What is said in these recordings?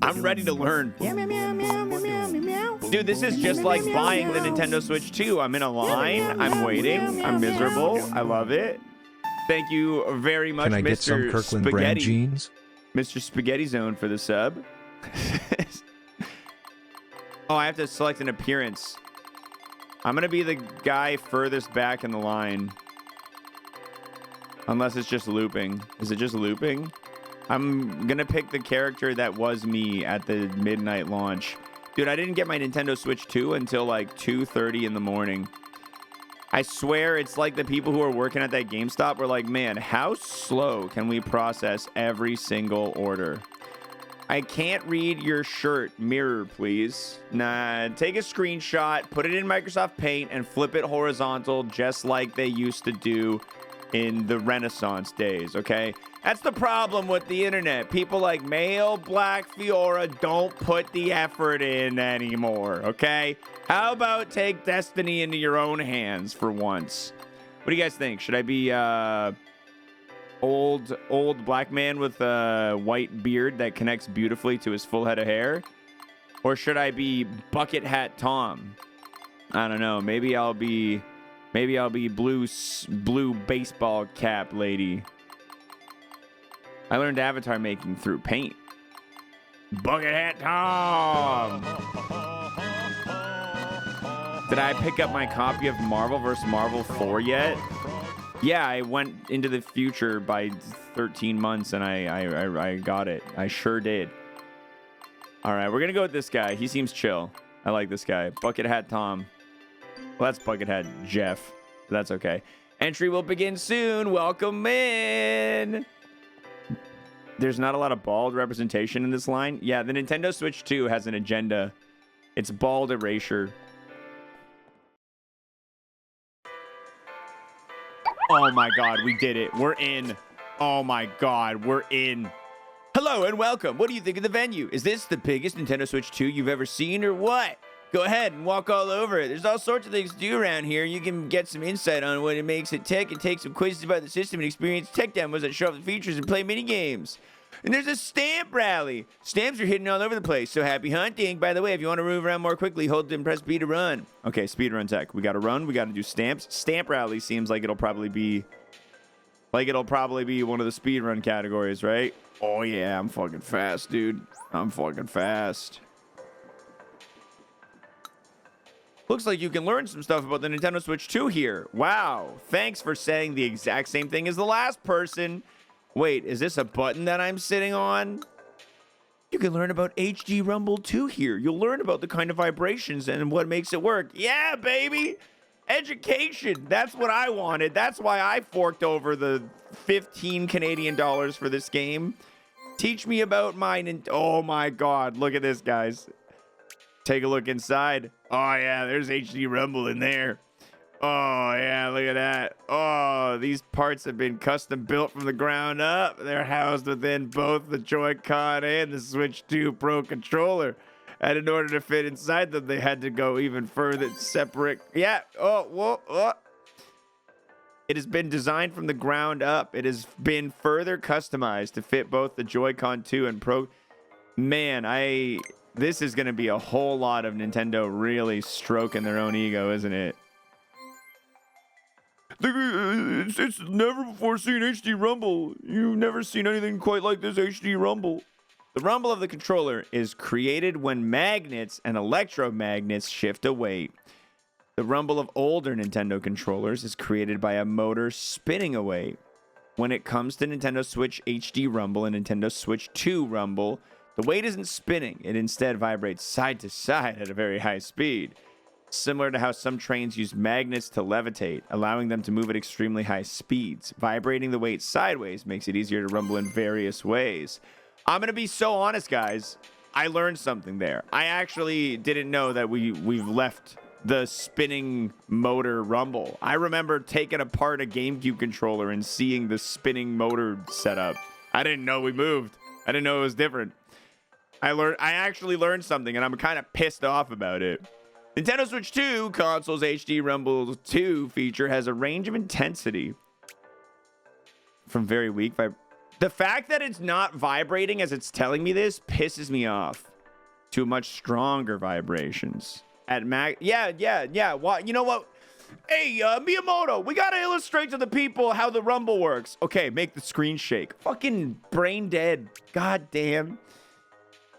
I'm ready to learn. Meow, meow, meow, meow, meow, meow, meow. Dude, this is just like buying the Nintendo Switch 2. I'm in a line. I'm waiting. I'm miserable. I love it. Thank you very much, Can I get Mr. some Kirkland brand Spaghetti. jeans? Mr. Spaghetti Zone for the sub. Oh, I have to select an appearance. I'm going to be the guy furthest back in the line. Unless it's just looping. Is it just looping? I'm going to pick the character that was me at the midnight launch. Dude, I didn't get my Nintendo Switch 2 until like 2:30 in the morning. I swear it's like the people who are working at that GameStop were like, man, how slow can we process every single order? I can't read your shirt. Mirror, please. Nah, take a screenshot, put it in Microsoft Paint, and flip it horizontal just like they used to do in the Renaissance days, okay? That's the problem with the internet. People like Male Black Fiora don't put the effort in anymore, okay? How about take destiny into your own hands for once? What do you guys think? Should I be old black man with a white beard that connects beautifully to his full head of hair? Or should I be Bucket Hat Tom? I don't know. Maybe I'll be blue baseball cap lady. I learned avatar making through paint. Bucket Hat Tom. Did I pick up my copy of Marvel vs. Marvel 4 yet? Yeah, I went into the future by 13 months and I got it. I sure did. All right, we're going to go with this guy. He seems chill. I like this guy. Bucket Hat Tom. Well, that's Bucket Hat Jeff. That's okay. Entry will begin soon. Welcome in. There's not a lot of bald representation in this line. Yeah, the Nintendo Switch 2 has an agenda. It's bald erasure. Oh my god, we did it. We're in. Oh my god, we're in. Hello and welcome. What do you think of the venue? Is this the biggest Nintendo Switch 2 you've ever seen or what? Go ahead and walk all over it. There's all sorts of things to do around here. You can get some insight on what it makes it tick and take some quizzes about the system and experience tech demos that show off the features and play mini games. And there's a stamp rally. Stamps are hidden all over the place, so happy hunting. By the way, if you want to move around more quickly, hold and press B to run. Okay, speed run tech. We got to run. We got to do stamps. Stamp rally seems like it'll probably be one of the speed run categories, right? Oh yeah, I'm fucking fast, dude. I'm fucking fast. Looks like you can learn some stuff about the Nintendo Switch 2 here. Wow. Thanks for saying the exact same thing as the last person. Wait, is this a button that I'm sitting on? You can learn about HD Rumble 2 here. You'll learn about the kind of vibrations and what makes it work. Yeah, baby. Education. That's what I wanted. That's why I forked over the 15 Canadian dollars for this game. Teach me about mine. Oh my God. Look at this, guys. Take a look inside. Oh yeah, there's HD Rumble in there. Oh yeah, look at that. Oh, these parts have been custom built from the ground up. They're housed within both the Joy-Con and the Switch 2 Pro controller. And in order to fit inside them, they had to go even further separate. Yeah. Oh, whoa, oh. It has been designed from the ground up. It has been further customized to fit both the Joy-Con 2 and Pro. Man, this is going to be a whole lot of Nintendo really stroking their own ego, isn't it? It's never before seen HD Rumble. You've never seen anything quite like this HD Rumble. The rumble of the controller is created when magnets and electromagnets shift away. The rumble of older Nintendo controllers is created by a motor spinning away. When it comes to Nintendo Switch HD Rumble and Nintendo Switch 2 Rumble, the weight isn't spinning. It instead vibrates side to side at a very high speed. Similar to how some trains use magnets to levitate, allowing them to move at extremely high speeds. Vibrating the weight sideways makes it easier to rumble in various ways. I'm going to be so honest, guys. I learned something there. I actually didn't know that we've left the spinning motor rumble. I remember taking apart a GameCube controller and seeing the spinning motor setup. I didn't know we moved. I didn't know it was different. I actually learned something, and I'm kind of pissed off about it. Nintendo Switch 2 console's HD Rumble 2 feature has a range of intensity from very weak The fact that it's not vibrating as it's telling me this pisses me off. To much stronger vibrations. At max. Yeah. What? You know what? Hey, Miyamoto, we gotta illustrate to the people how the rumble works. Okay, make the screen shake. Fucking brain dead. God damn.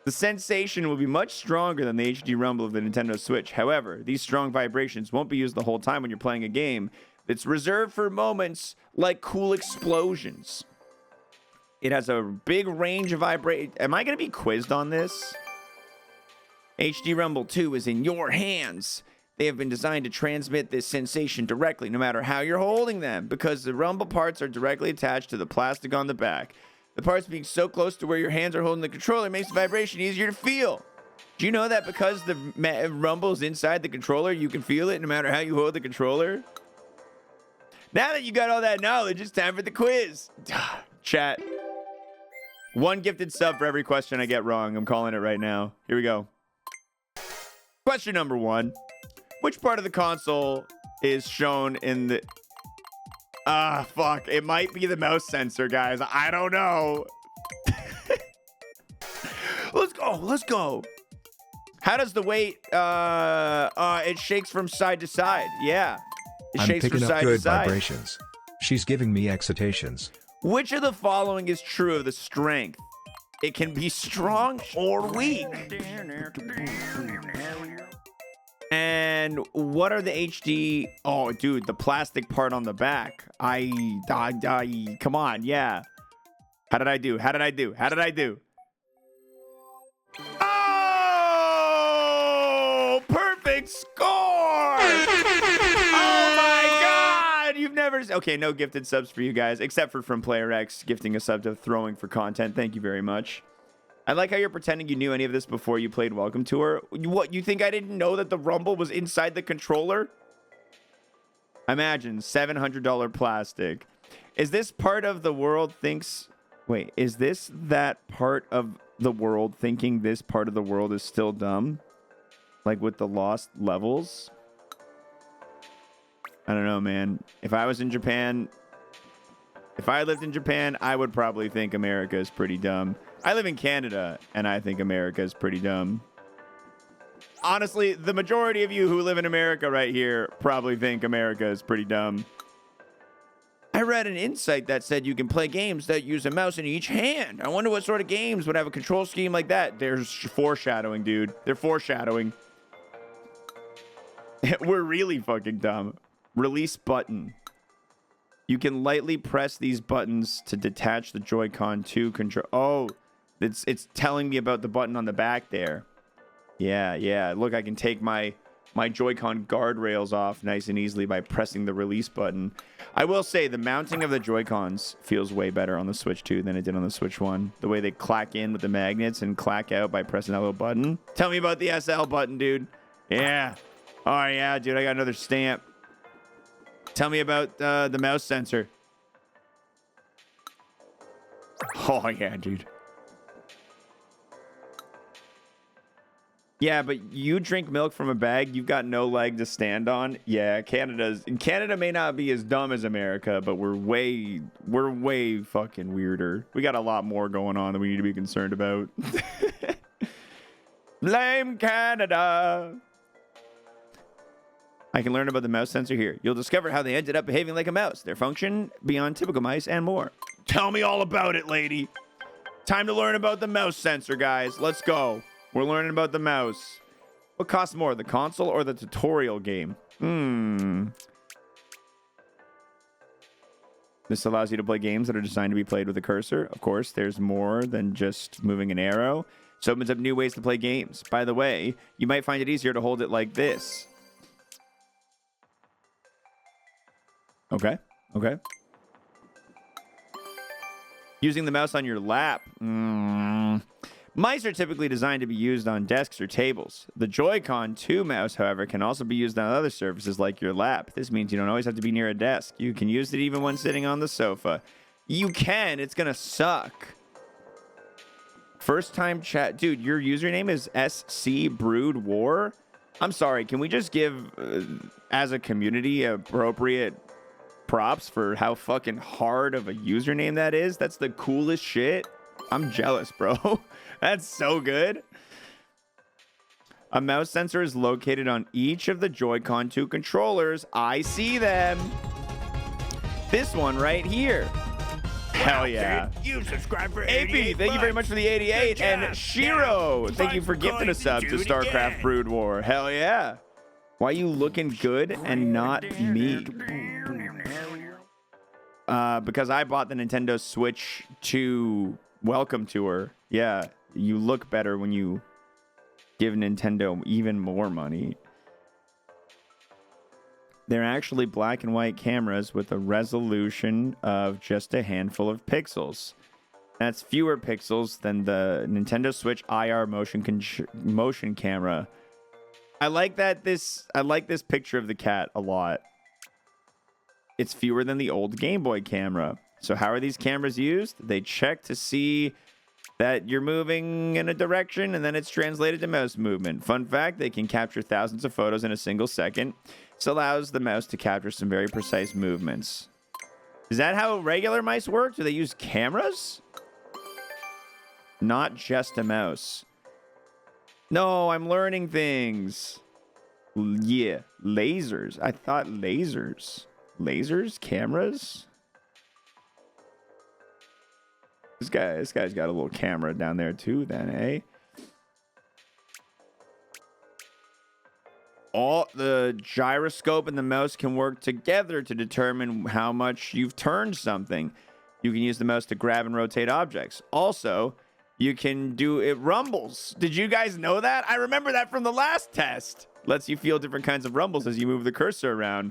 The sensation will be much stronger than the HD rumble of the Nintendo Switch. However, these strong vibrations won't be used the whole time when you're playing a game. It's reserved for moments like cool explosions. It has a big range of vibration. Am I going to be quizzed on this? HD Rumble 2 is in your hands. They have been designed to transmit this sensation directly, no matter how you're holding them, because the rumble parts are directly attached to the plastic on the back. The parts being so close to where your hands are holding the controller makes the vibration easier to feel. Do you know that because the rumble is inside the controller, you can feel it no matter how you hold the controller? Now that you got all that knowledge, it's time for the quiz. Chat. One gifted sub for every question I get wrong. I'm calling it right now. Here we go. Question number 1. Which part of the console is shown in the... fuck. It might be the mouse sensor, guys. I don't know. Let's go. How does the weight... it shakes from side to side. Yeah. It I'm shakes picking from up side good to side. vibrations. She's giving me excitations. Which of the following is true of the strength? It can be strong or weak. And what are the HD? Oh, dude, the plastic part on the back. Come on, yeah. How did I do? Oh, perfect score! Oh my God, you've never. Okay, no gifted subs for you guys, except for from Player X gifting a sub to Throwing for Content. Thank you very much. I like how you're pretending you knew any of this before you played Welcome Tour. What, you think I didn't know that the rumble was inside the controller? Imagine $700 plastic. Is this part of the world thinks... Wait, is this that part of the world thinking this part of the world is still dumb? Like with the lost levels? I don't know, man. If I was in Japan... If I lived in Japan, I would probably think America is pretty dumb. I live in Canada, and I think America is pretty dumb. Honestly, the majority of you who live in America right here probably think America is pretty dumb. I read an insight that said you can play games that use a mouse in each hand. I wonder what sort of games would have a control scheme like that. There's foreshadowing, dude. They're foreshadowing. We're really fucking dumb. Release button. You can lightly press these buttons to detach the Joy-Con to control. Oh, it's telling me about the button on the back there. Yeah. Look, I can take my Joy-Con guardrails off nice and easily by pressing the release button. I will say the mounting of the Joy-Cons feels way better on the Switch 2 than it did on the Switch 1. The way they clack in with the magnets and clack out by pressing that little button. Tell me about the SL button, dude. Yeah. Oh, yeah, dude. I got another stamp. Tell me about the mouse sensor. Oh, yeah, dude. Yeah, but you drink milk from a bag, you've got no leg to stand on. Yeah, Canada may not be as dumb as America, but we're way fucking weirder. We got a lot more going on than we need to be concerned about. Blame Canada. I can learn about the mouse sensor here. You'll discover how they ended up behaving like a mouse, their function beyond typical mice, and more. Tell me all about it, lady. Time to learn about the mouse sensor, guys. Let's go. We're learning about the mouse. What costs more, the console or the tutorial game? This allows you to play games that are designed to be played with a cursor. Of course, there's more than just moving an arrow. So it opens up new ways to play games. By the way, you might find it easier to hold it like this. Okay. Using the mouse on your lap. Mice are typically designed to be used on desks or tables. The Joy-Con 2 mouse, however, can also be used on other surfaces like your lap. This means you don't always have to be near a desk. You can use it even when sitting on the sofa. You can. It's gonna suck. First time chat. Dude, your username is SC Brood War? I'm sorry. Can we just give, as a community, appropriate props for how fucking hard of a username that is. That's the coolest shit. I'm jealous, bro. That's so good. A mouse sensor is located on each of the Joy-Con 2 controllers. I see them. This one right here. Hell yeah. You subscribe for AP, thank you very much for the 88. And Shiro, thank you for gifting a sub to StarCraft Brood War. Hell yeah. Why you looking good and not me? Because I bought the Nintendo Switch 2 welcome tour. Yeah, you look better when you give Nintendo even more money. They're actually black and white cameras with a resolution of just a handful of pixels. That's fewer pixels than the Nintendo Switch IR motion camera. I like this picture of the cat a lot. It's fewer than the old Game Boy camera. So how are these cameras used? They check to see that you're moving in a direction, and then it's translated to mouse movement. Fun fact, they can capture thousands of photos in a single second. This allows the mouse to capture some very precise movements. Is that how regular mice work? Do they use cameras? Not just a mouse. No, I'm learning things. Yeah, lasers. I thought lasers. Lasers? Cameras? This guy's got a little camera down there too, then, eh? All the gyroscope and the mouse can work together to determine how much you've turned something. You can use the mouse to grab and rotate objects. Also, you can do it rumbles. Did you guys know that? I remember that from the last test. Lets you feel different kinds of rumbles as you move the cursor around.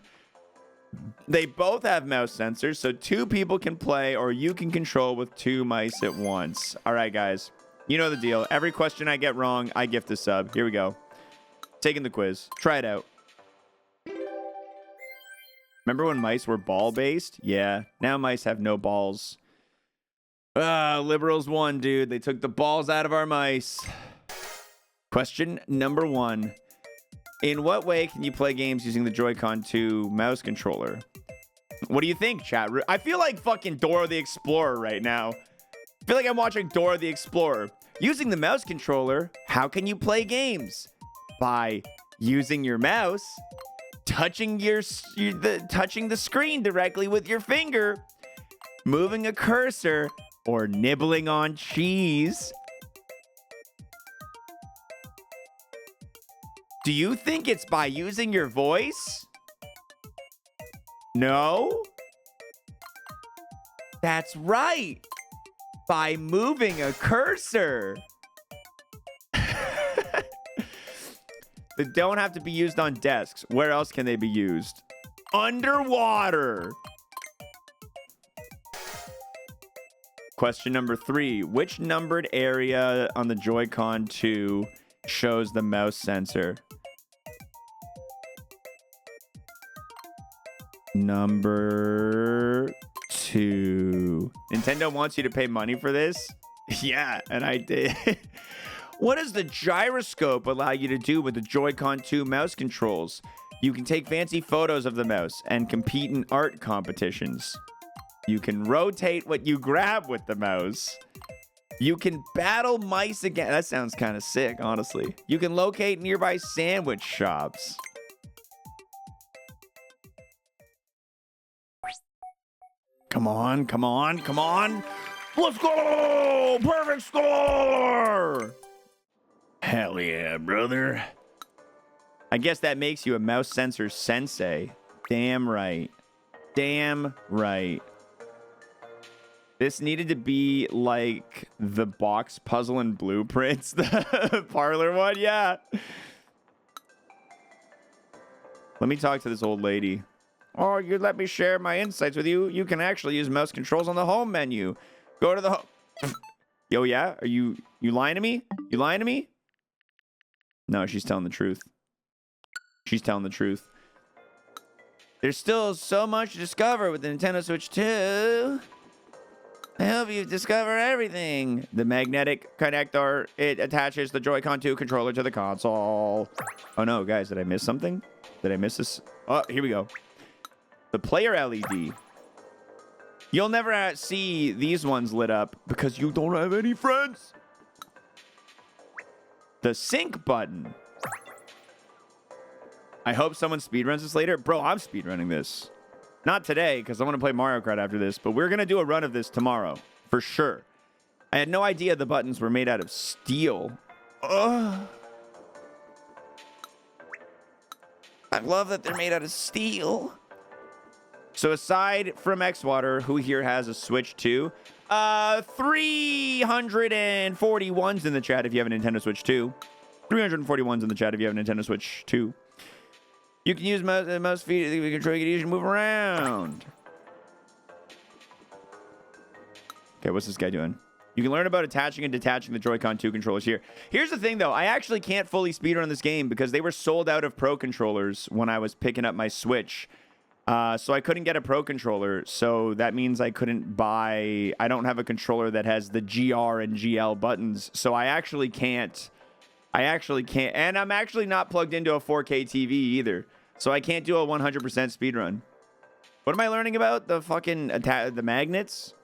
They both have mouse sensors, so 2 people can play, or you can control with 2 mice at once. All right, guys. You know the deal. Every question I get wrong, I gift a sub. Here we go. Taking the quiz. Try it out. Remember when mice were ball-based? Yeah. Now mice have no balls. Liberals won, dude. They took the balls out of our mice. Question number 1. In what way can you play games using the Joy-Con 2 mouse controller? What do you think, chat? I feel like fucking Dora the Explorer right now. I feel like I'm watching Dora the Explorer. Using the mouse controller, how can you play games? By using your mouse, touching the screen directly with your finger, moving a cursor, or nibbling on cheese. Do you think it's by using your voice? No? That's right. By moving a cursor. They don't have to be used on desks. Where else can they be used? Underwater. Question number 3. Which numbered area on the Joy-Con 2 shows the mouse sensor? Number 2. Nintendo wants you to pay money for this? Yeah, and I did. What does the gyroscope allow you to do with the Joy-Con 2 mouse controls? You can take fancy photos of the mouse and compete in art competitions. You can rotate what you grab with the mouse. You can battle mice again. That sounds kind of sick, honestly. You can locate nearby sandwich shops. Come on, come on, come on. Let's go! Perfect score! Hell yeah, brother. I guess that makes you a mouse sensor sensei. Damn right. Damn right. This needed to be like the box puzzle and blueprints, the parlor one, yeah. Let me talk to this old lady. Oh, you let me share my insights with you. You can actually use mouse controls on the home menu. Go to the home. Yo, yeah? Are you lying to me? You lying to me? No, she's telling the truth. She's telling the truth. There's still so much to discover with the Nintendo Switch 2. I hope you discover everything. The magnetic connector, it attaches the Joy-Con 2 controller to the console. Oh no, guys, did I miss something? Did I miss this? Oh, here we go. The player LED. You'll never see these ones lit up because you don't have any friends. The sync button. I hope someone speedruns this later. Bro, I'm speedrunning this. Not today, because I want to play Mario Kart after this, but we're going to do a run of this tomorrow, for sure. I had no idea the buttons were made out of steel. Ugh. I love that they're made out of steel. So aside from xwater, who here has a Switch 2? 341s in the chat if you have a Nintendo Switch 2. 341s in the chat if you have a Nintendo Switch 2. You can use mouse feet to control it to move around. Okay, what's this guy doing? You can learn about attaching and detaching the Joy-Con 2 controllers here. Here's the thing, though. I actually can't fully speedrun this game because they were sold out of Pro controllers when I was picking up my Switch. So I couldn't get a Pro controller. So that means I couldn't buy... I don't have a controller that has the GR and GL buttons. So I actually can't... And I'm actually not plugged into a 4K TV either. So I can't do a 100% speedrun. What am I learning about? The fucking... the magnets?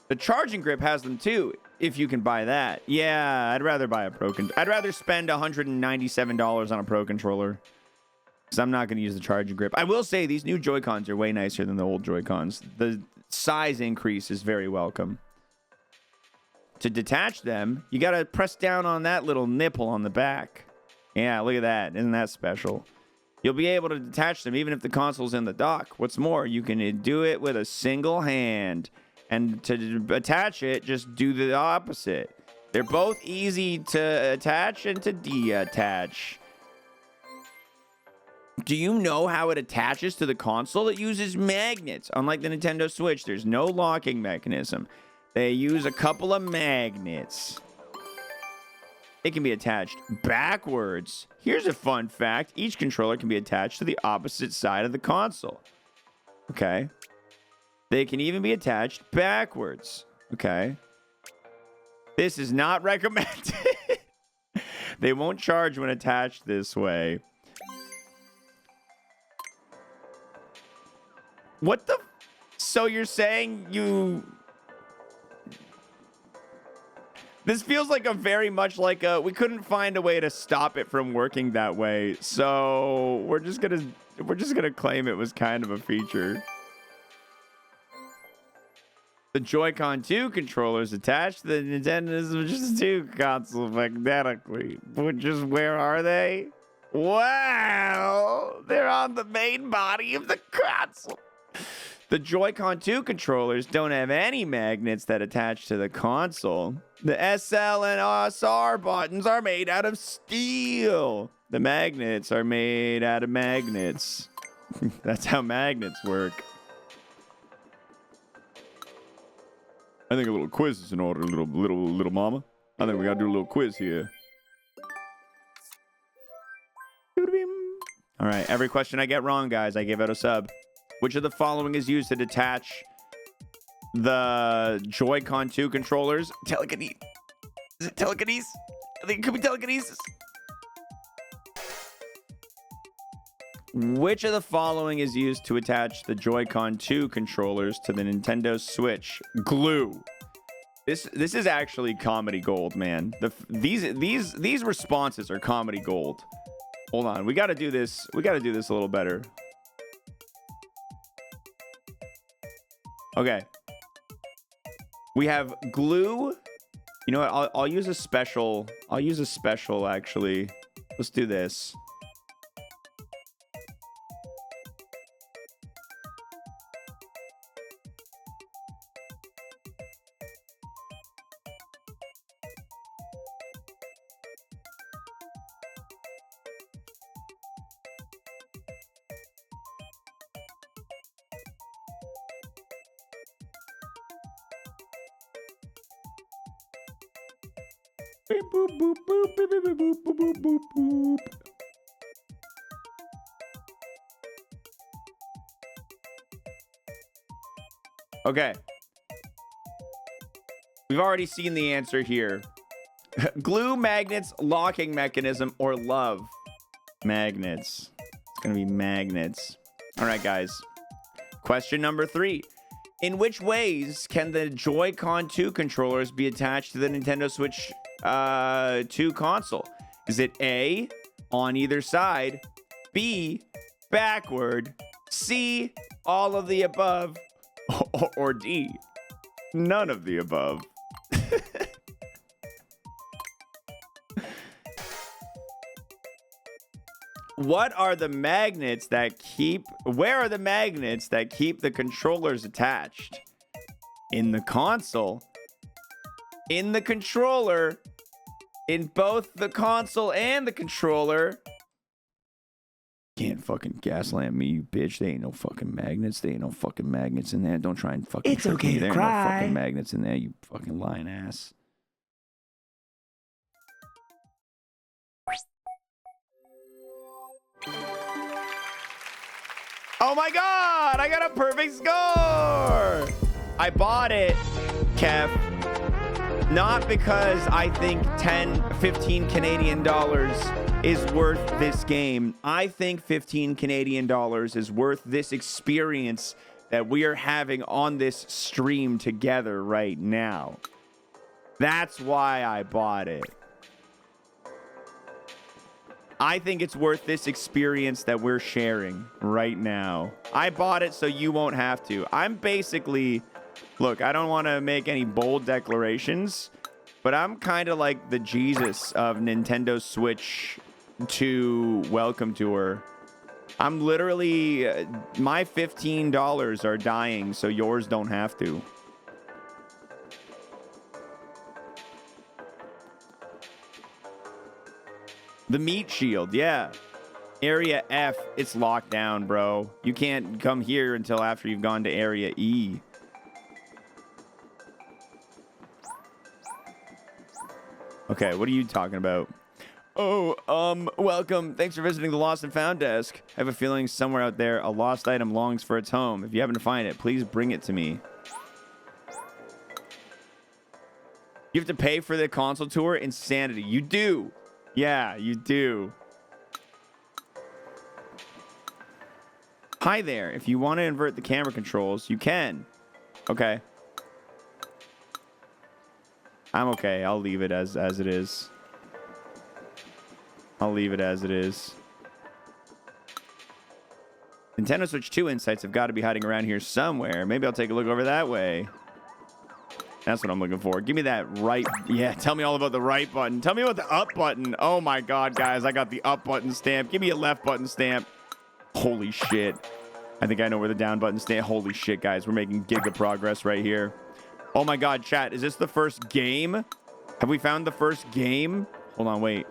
The charging grip has them too, if you can buy that. Yeah, I'd rather buy a Pro I'd rather spend $197 on a Pro controller. Because I'm not going to use the charging grip. I will say these new Joy-Cons are way nicer than the old Joy-Cons. The size increase is very welcome. To detach them, you got to press down on that little nipple on the back. Yeah, look at that. Isn't that special? You'll be able to detach them even if the console's in the dock. What's more, you can do it with a single hand. And to attach it, just do the opposite. They're both easy to attach and to detach. Do you know how it attaches to the console? It uses magnets. Unlike the Nintendo Switch, there's no locking mechanism. They use a couple of magnets. It can be attached backwards. Here's a fun fact. Each controller can be attached to the opposite side of the console. Okay. They can even be attached backwards. Okay. This is not recommended. They won't charge when attached this way. What the... So you're saying you... This feels like a very much like a... We couldn't find a way to stop it from working that way. So we're just gonna claim it was kind of a feature. The Joy-Con 2 controllers attached to the Nintendo Switch 2 console magnetically. Where are they? Wow! They're on the main body of the console. The Joy-Con 2 controllers don't have any magnets that attach to the console. The SL and SR buttons are made out of steel. The magnets are made out of magnets. That's how magnets work. I think a little quiz is in order, little mama. I think we gotta do a little quiz here. All right, every question I get wrong, guys, I give out a sub. Which of the following is used to detach the Joy-Con 2 controllers? Telekinesis. Is it telekinesis? I think it could be telekinesis. Which of the following is used to attach the Joy-Con 2 controllers to the Nintendo Switch? Glue. This is actually comedy gold, man. These responses are comedy gold. Hold on, we got to do this. We got to do this a little better. Okay. We have glue. You know what? I'll use a special. I'll use a special actually. Let's do this. Boop, boop, boop, boop, boop, boop, boop, boop, boop. Okay. We've already seen the answer here. Glue, magnets, locking mechanism, or love. Magnets. It's going to be magnets. All right, guys. Question number 3. In which ways can the Joy-Con 2 controllers be attached to the Nintendo Switch 2 console? Is it A, on either side, B, backward, C, all of the above, or D, none of the above? Where are the magnets that keep the controllers attached? In the console, in the controller, in both the console and the controller. Can't fucking gaslamp me, you bitch. There ain't no fucking magnets. There ain't no fucking magnets in there. Don't try and fucking. It's okay to there cry. Ain't no fucking magnets in there, you fucking lying ass. Oh my god, I got a perfect score! I bought it, Kev, not because I think 10, 15 Canadian dollars is worth this game. I think 15 Canadian dollars is worth this experience that we are having on this stream together right now. That's why I bought it. I think it's worth this experience that we're sharing right now. I bought it so you won't have to. I'm basically, look, I don't want to make any bold declarations, but I'm kind of like the Jesus of Nintendo Switch 2 Welcome Tour. I'm literally, my $15 are dying, so yours don't have to. The meat shield, yeah. Area F, it's locked down, bro. You can't come here until after you've gone to Area E. Okay, what are you talking about? Oh, welcome. Thanks for visiting the Lost and Found desk. I have a feeling somewhere out there a lost item longs for its home. If you happen to find it, please bring it to me. You have to pay for the console tour? Insanity. You do. Yeah, you do. Hi there. If you want to invert the camera controls, you can. Okay. I'm okay. I'll leave it as it is. I'll leave it as it is. Nintendo Switch 2 insights have got to be hiding around here somewhere. Maybe I'll take a look over that way. That's what I'm looking for. Give me that right. Yeah, tell me all about the right button. Tell me about the up button. Oh my god, guys. I got the up button stamp. Give me a left button stamp. Holy shit. I think I know where the down button stamp. Holy shit, guys. We're making giga progress right here. Oh my god, chat. Is this the first game? Have we found the first game? Hold on, wait.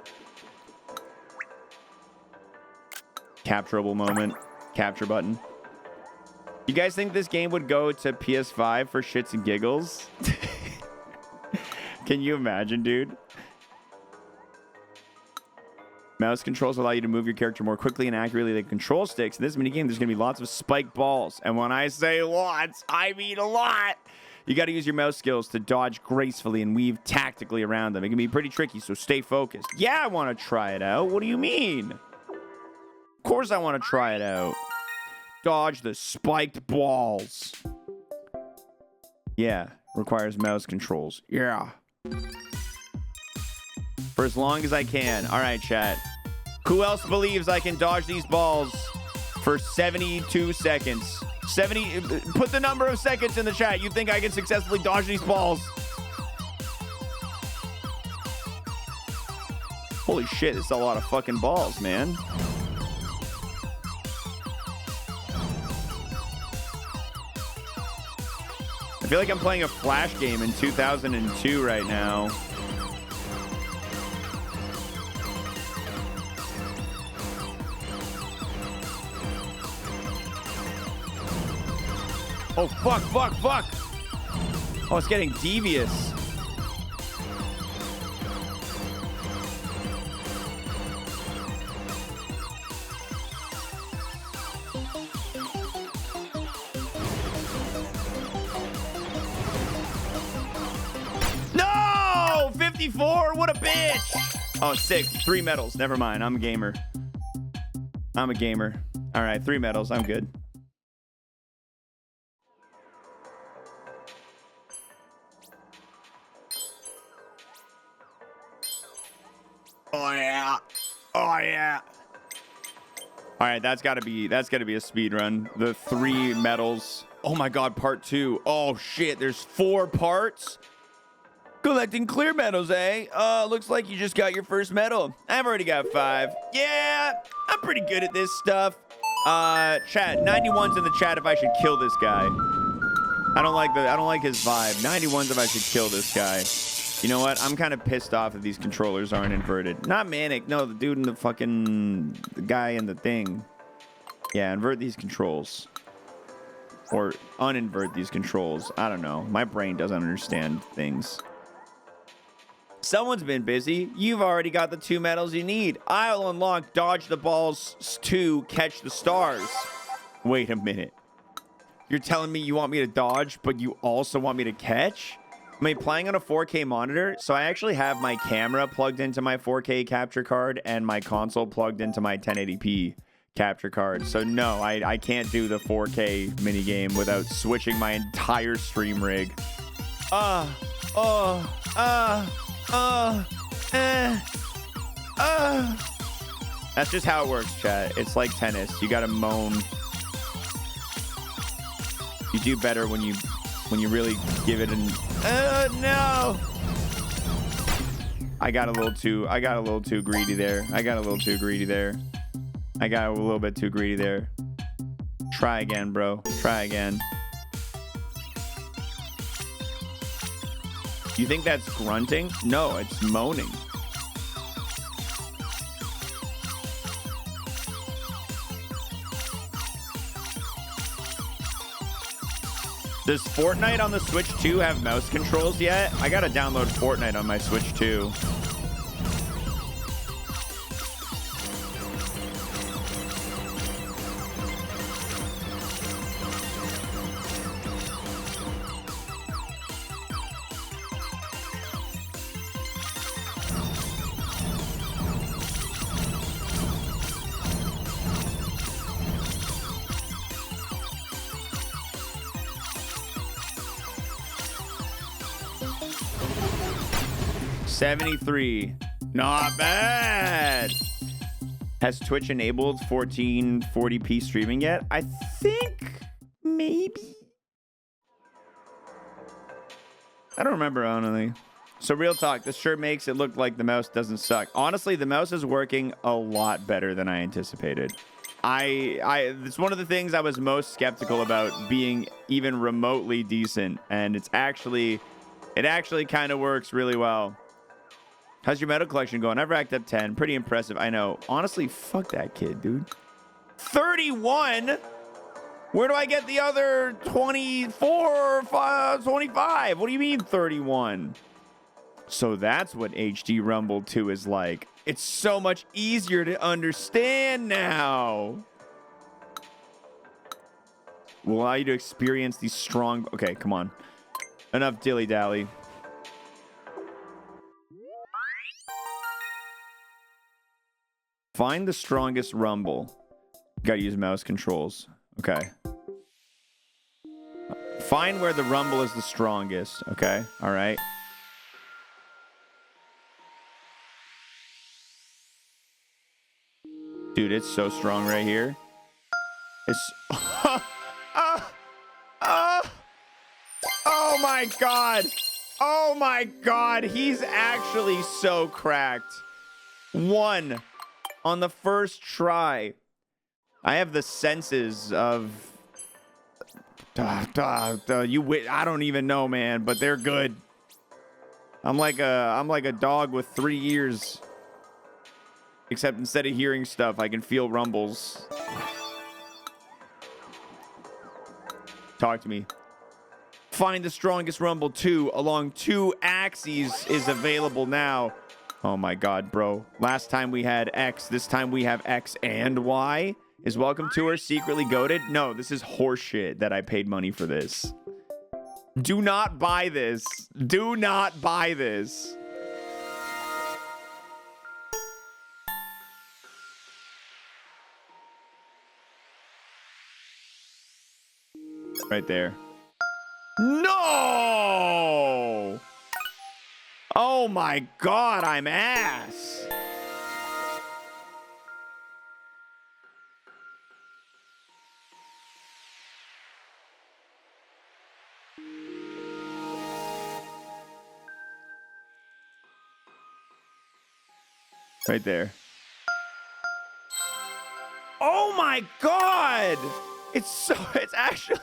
Capturable moment. Capture button. You guys think this game would go to PS5 for shits and giggles? Can you imagine, dude? Mouse controls allow you to move your character more quickly and accurately than control sticks. In this minigame, there's going to be lots of spiked balls. And when I say lots, I mean a lot. You got to use your mouse skills to dodge gracefully and weave tactically around them. It can be pretty tricky, so stay focused. Yeah, I want to try it out. What do you mean? Of course I want to try it out. Dodge the spiked balls. Yeah, requires mouse controls. Yeah. For as long as I can. All right, chat. Who else believes I can dodge these balls for 72 seconds? 70. Put the number of seconds in the chat. You think I can successfully dodge these balls? Holy shit, it's a lot of fucking balls, man. I feel like I'm playing a Flash game in 2002 right now. Oh, fuck, fuck, fuck. Oh, it's getting devious. No! 54? What a bitch! Oh, 6. 3 medals. Never mind. I'm a gamer. I'm a gamer. All right, 3 medals. I'm good. Oh yeah. Oh yeah. All right, that's got to be a speed run. The 3 medals. Oh my god, part 2. Oh shit, there's 4 parts. Collecting clear medals, eh? Looks like you just got your first medal. I've already got 5. Yeah, I'm pretty good at this stuff. Chat, 91's in the chat if I should kill this guy. I don't like his vibe. 91's if I should kill this guy. You know what? I'm kind of pissed off that these controllers aren't inverted. Not Manic. No, the dude in the guy in the thing. Yeah, invert these controls. Or uninvert these controls. I don't know. My brain doesn't understand things. Someone's been busy. You've already got the 2 medals you need. I'll unlock Dodge the Balls 2, Catch the Stars. Wait a minute. You're telling me you want me to dodge, but you also want me to catch? I mean, playing on a 4K monitor, so I actually have my camera plugged into my 4K capture card and my console plugged into my 1080p capture card. So no, I can't do the 4K minigame without switching my entire stream rig. That's just how it works, chat. It's like tennis. You gotta moan. You do better when you really give it an no. I got a little too greedy there. I got a little bit too greedy there. Try again, bro. Try again. You think that's grunting? No, it's moaning. Does Fortnite on the Switch 2 have mouse controls yet? I gotta download Fortnite on my Switch 2. $73. Not bad. Has Twitch enabled 1440p streaming yet? I think maybe. I don't remember, honestly. So real talk, this sure makes it look like the mouse doesn't suck. Honestly, the mouse is working a lot better than I anticipated. It's one of the things I was most skeptical about being even remotely decent, and it actually kind of works really well. How's your medal collection going? I've racked up 10. Pretty impressive. I know. Honestly, fuck that kid, dude. 31? Where do I get the other 24, 25? What do you mean 31? So that's what HD Rumble 2 is like. It's so much easier to understand now. Will allow you to experience these strong... Okay, come on. Enough dilly-dally. Find the strongest rumble. Gotta use mouse controls. Okay. Find where the rumble is the strongest. Okay. All right. Dude, it's so strong right here. It's... Oh my god. Oh my god. He's actually so cracked. 1. On the first try. I have the senses of I don't even know, man, but they're good. I'm like a dog with 3 ears. Except instead of hearing stuff, I can feel rumbles. Talk to me. Find the strongest rumble 2 along 2 axes is available now. Oh my god, bro. Last time we had X. This time we have X and Y. Is Welcome Tour secretly goated? No, this is horseshit that I paid money for this. Do not buy this. Do not buy this. Right there. No! Oh my God, I'm ass. Right there. Oh my God! It's actually...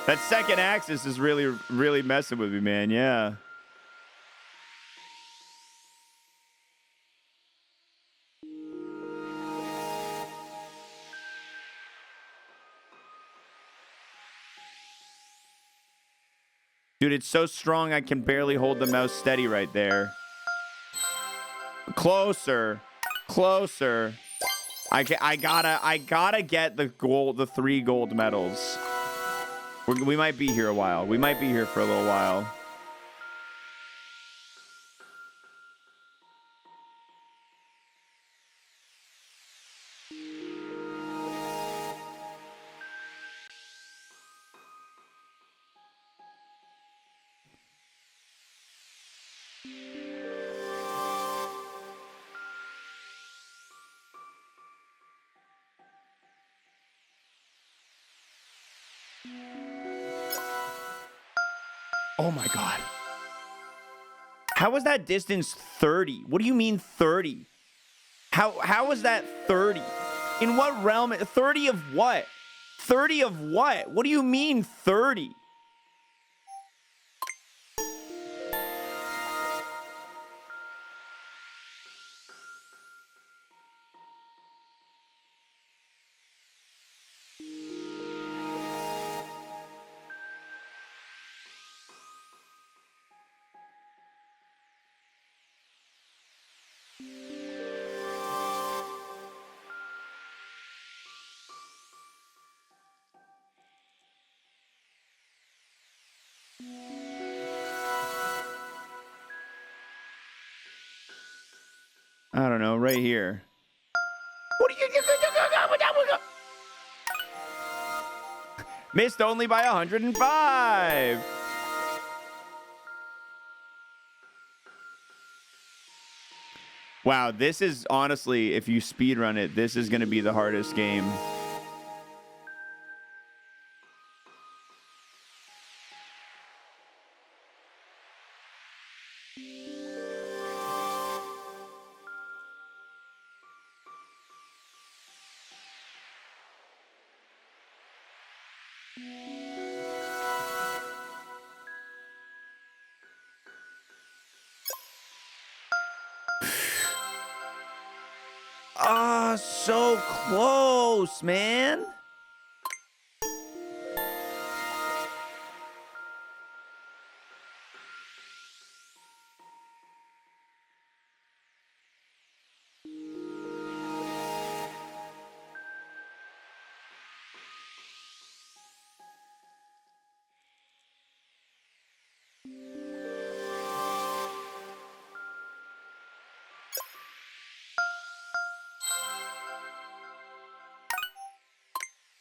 That second axis is really messing with me, man. Yeah. Dude, it's so strong I can barely hold the mouse steady right there. Closer. Closer. I gotta get the 3 gold medals. We might be here a while. We might be here for a little while. Oh my God. How was that distance 30? What do you mean 30? How is that 30? In what realm? 30 of what? 30 of what? What do you mean 30? I don't know, right here. What are you... Missed only by 105. Wow, this is honestly, if you speedrun it, this is going to be the hardest game. Ah, so close, man.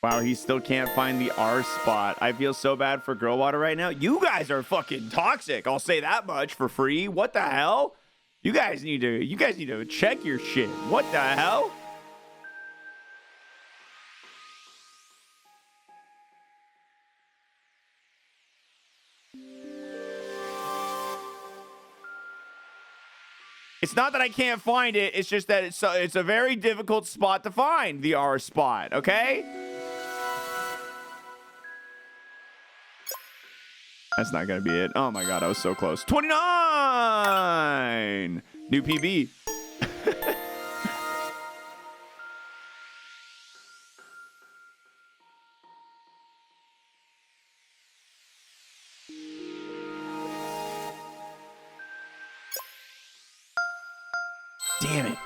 Wow, he still can't find the R spot. I feel so bad for Girlwater right now. You guys are fucking toxic. I'll say that much for free. What the hell? You guys need to check your shit. What the hell? It's not that I can't find it. It's just that it's a very difficult spot to find, the R spot, okay? That's not going to be it. Oh my God, I was so close. 29! New PB. Damn it.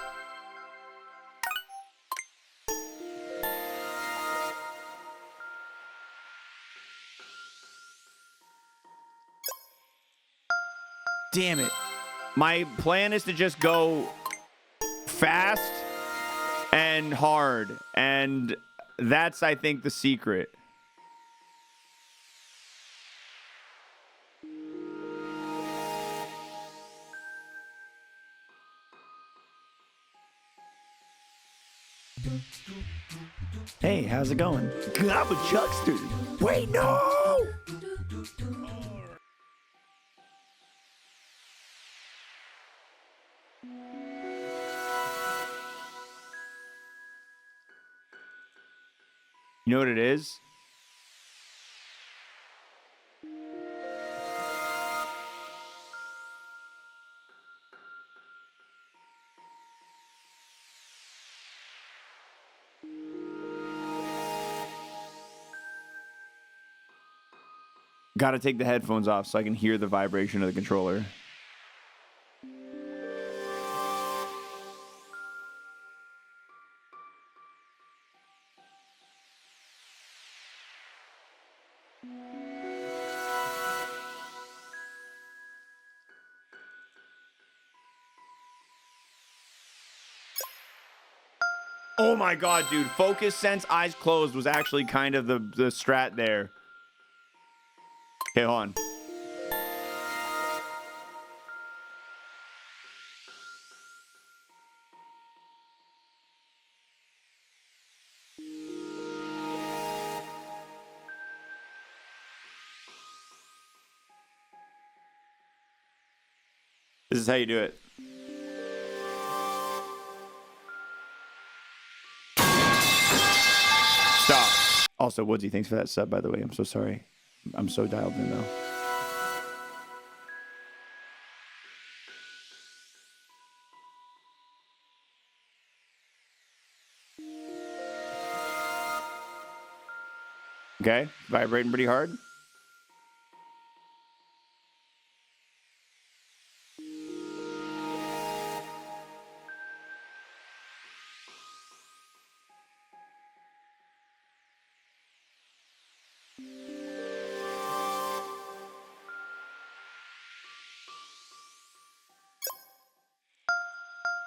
Damn it. My plan is to just go fast and hard. And that's, I think, the secret. Hey, how's it going? I'm a Chuckster. Wait, no! You know what it is? Gotta take the headphones off so I can hear the vibration of the controller. Oh my god, dude. Focus sense, eyes closed was actually kind of the strat there. Okay, hold on. This is how you do it. Stop. Also, Woodsy, thanks for that sub, by the way. I'm so sorry. I'm so dialed in, though. Okay, vibrating pretty hard.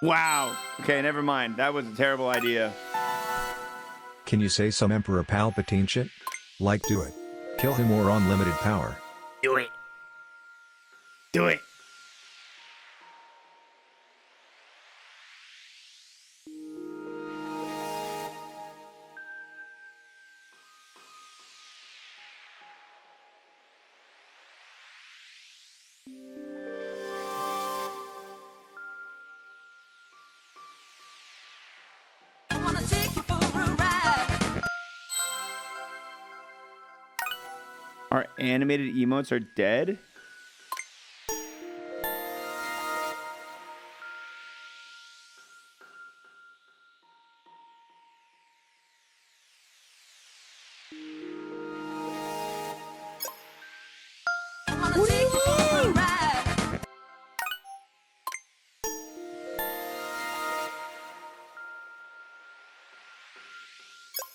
Wow. Okay, never mind. That was a terrible idea. Can you say some Emperor Palpatine shit? Like do it. Kill him or unlimited power. Do it. Do it. Our animated emotes are dead?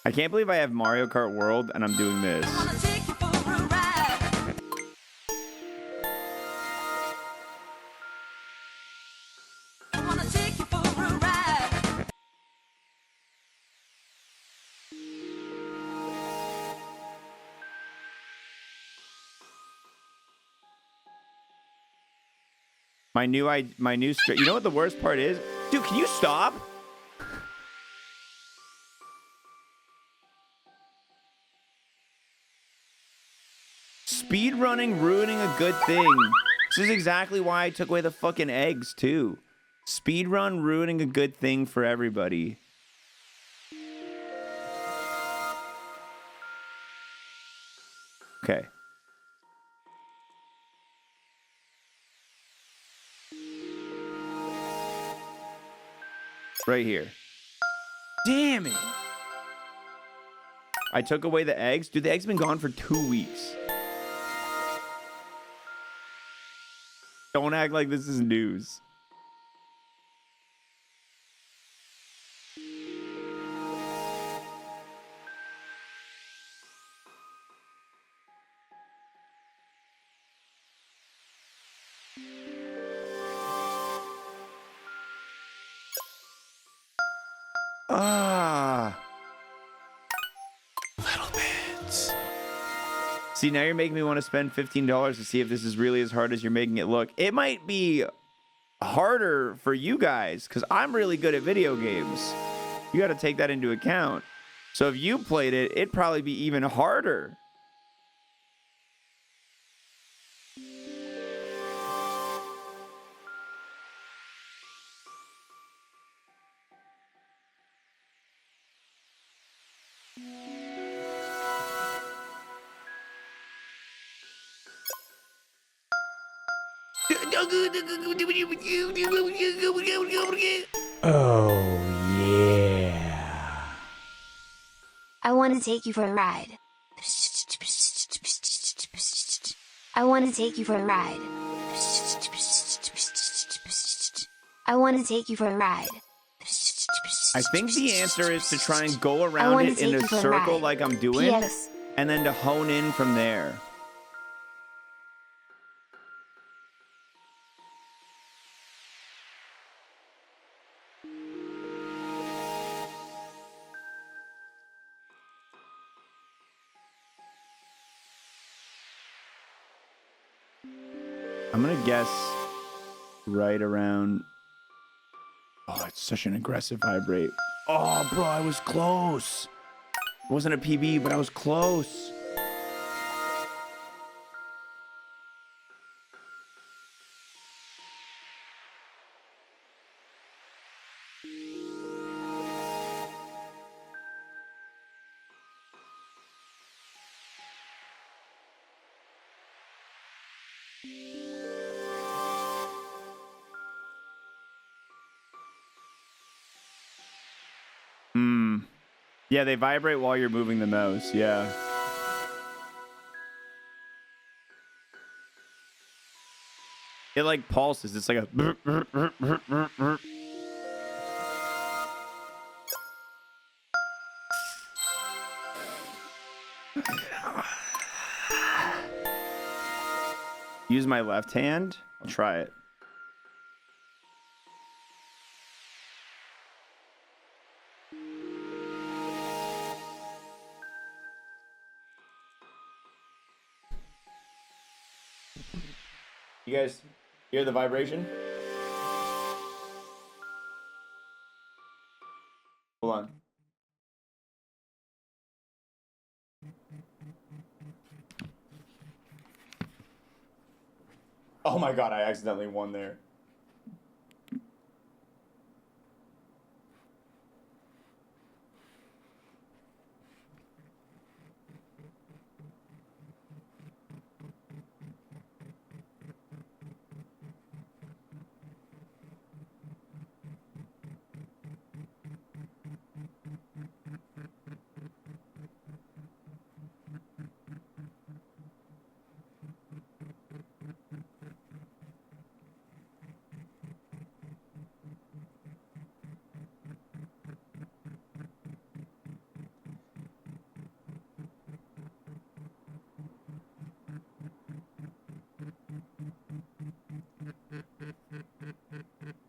I can't believe I have Mario Kart World and I'm doing this. My new you know what the worst part is? Dude, can you stop? Speed running ruining a good thing. This is exactly why I took away the fucking eggs too. Speed run ruining a good thing for everybody. Okay. Right here. Damn it. I took away the eggs. Dude, the eggs been gone for 2 weeks. Don't act like this is news. Little bits. See, now you're making me want to spend $15 to see if this is really as hard as you're making it look. It might be harder for you guys, because I'm really good at video games. You got to take that into account. So if you played it, it'd probably be even harder. Oh, yeah. I want to take you for a ride. I want to take you for a ride. I want to take you for a ride. I think the answer is to try and go around it in a circle like I'm doing, P.S. and then to hone in from there. I'm gonna guess right around. Oh, it's such an aggressive vibrate. Oh, bro, I was close. It wasn't a PB, but I was close. Yeah, they vibrate while you're moving the mouse. Yeah. It like pulses. It's like a. Use my left hand. I'll try it. You guys hear the vibration? Hold on. Oh my god, I accidentally won there.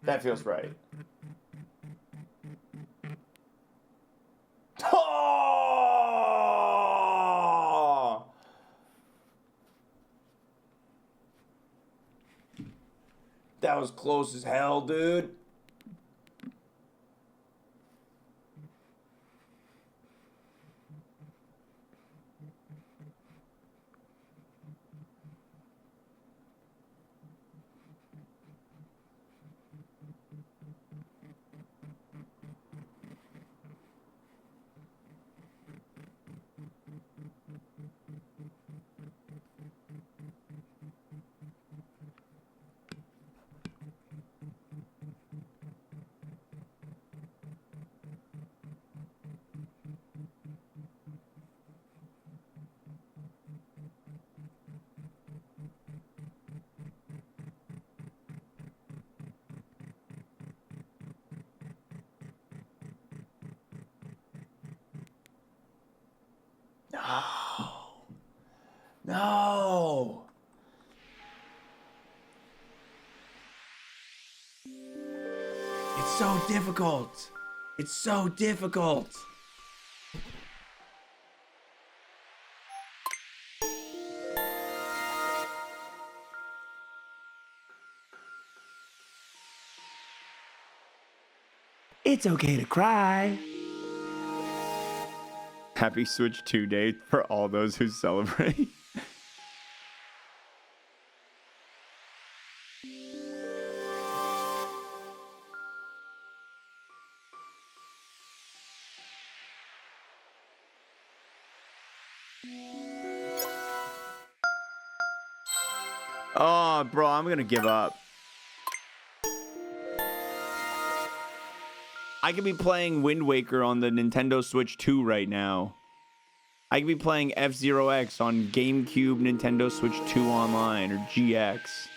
That feels right. Oh! That was close as hell, dude. No. No. It's so difficult. It's so difficult. It's okay to cry. Happy Switch 2 Day for all those who celebrate. Oh, bro, I'm gonna give up. I could be playing Wind Waker on the Nintendo Switch 2 right now. I could be playing F-Zero X on GameCube, Nintendo Switch 2 Online, or GX.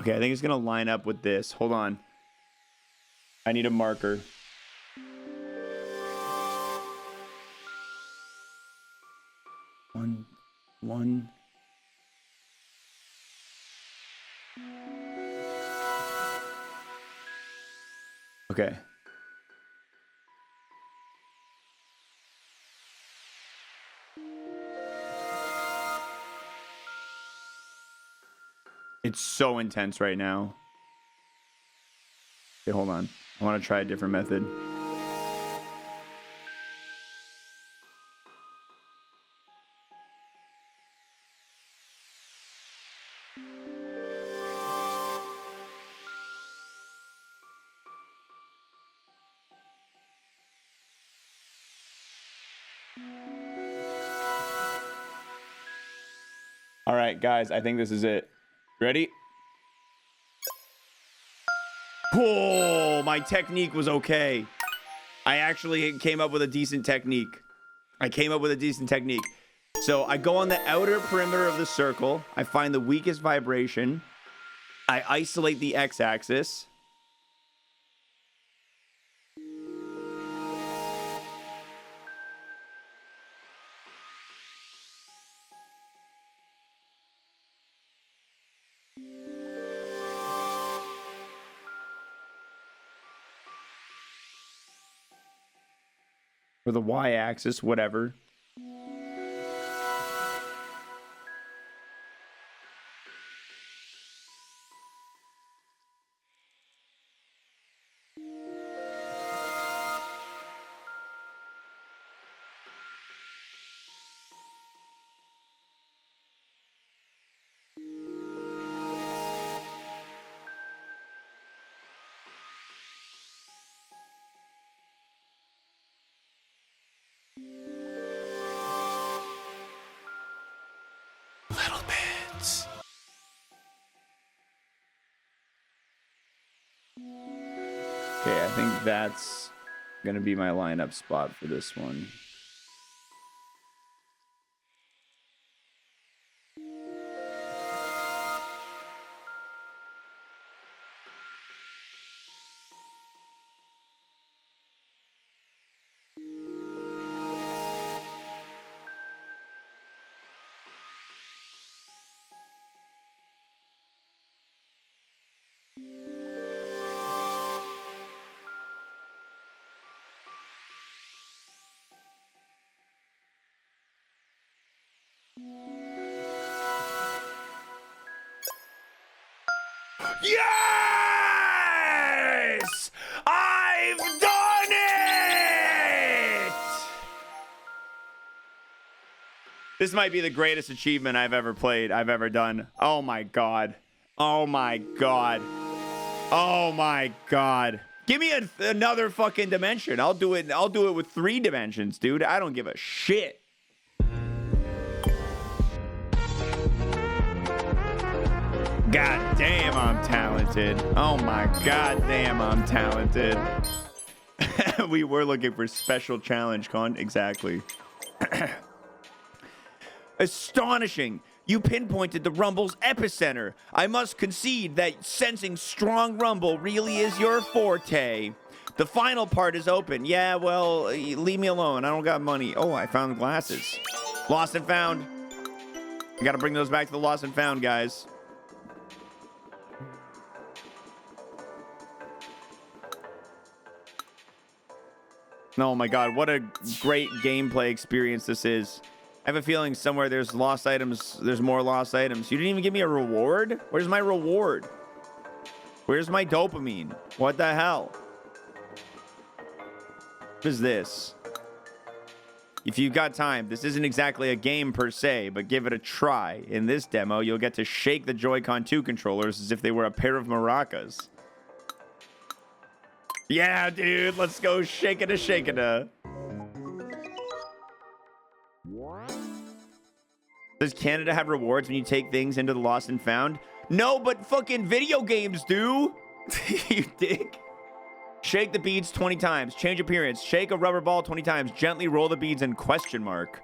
Okay, I think it's gonna line up with this. Hold on. I need a marker. One. Okay. It's so intense right now. Okay, hold on. I want to try a different method. All right, guys, I think this is it. Ready? Oh, my technique was okay. I actually came up with a decent technique. So I go on the outer perimeter of the circle. I find the weakest vibration. I isolate the x-axis. Or the y-axis, whatever. Little bits. Okay, I think that's gonna be my lineup spot for this one. Yes! I've done it! This might be the greatest achievement I've ever done. Oh my god. Oh my god. Oh my god. Give me another fucking dimension. I'll do it with 3 dimensions, dude. I don't give a shit. God damn, I'm talented. Oh my god damn, I'm talented. We were looking for special challenge exactly. Astonishing. You pinpointed the rumble's epicenter. I must concede that sensing strong rumble really is your forte. The final part is open. Yeah, well, leave me alone. I don't got money. Oh, I found glasses. Lost and found. I gotta bring those back to the lost and found, guys. Oh my god, what a great gameplay experience this is. I have a feeling somewhere there's lost items. There's more lost items. You didn't even give me a reward? Where's my reward? Where's my dopamine? What the hell? What is this? If you've got time, this isn't exactly a game per se, but give it a try. In this demo, you'll get to shake the Joy-Con 2 controllers as if they were a pair of maracas. Yeah, dude, let's go shake-a-da, shake-a-da. Does Canada have rewards when you take things into the lost and found? No, but fucking video games do. You dick. Shake the beads 20 times. Change appearance. Shake a rubber ball 20 times. Gently roll the beads and question mark.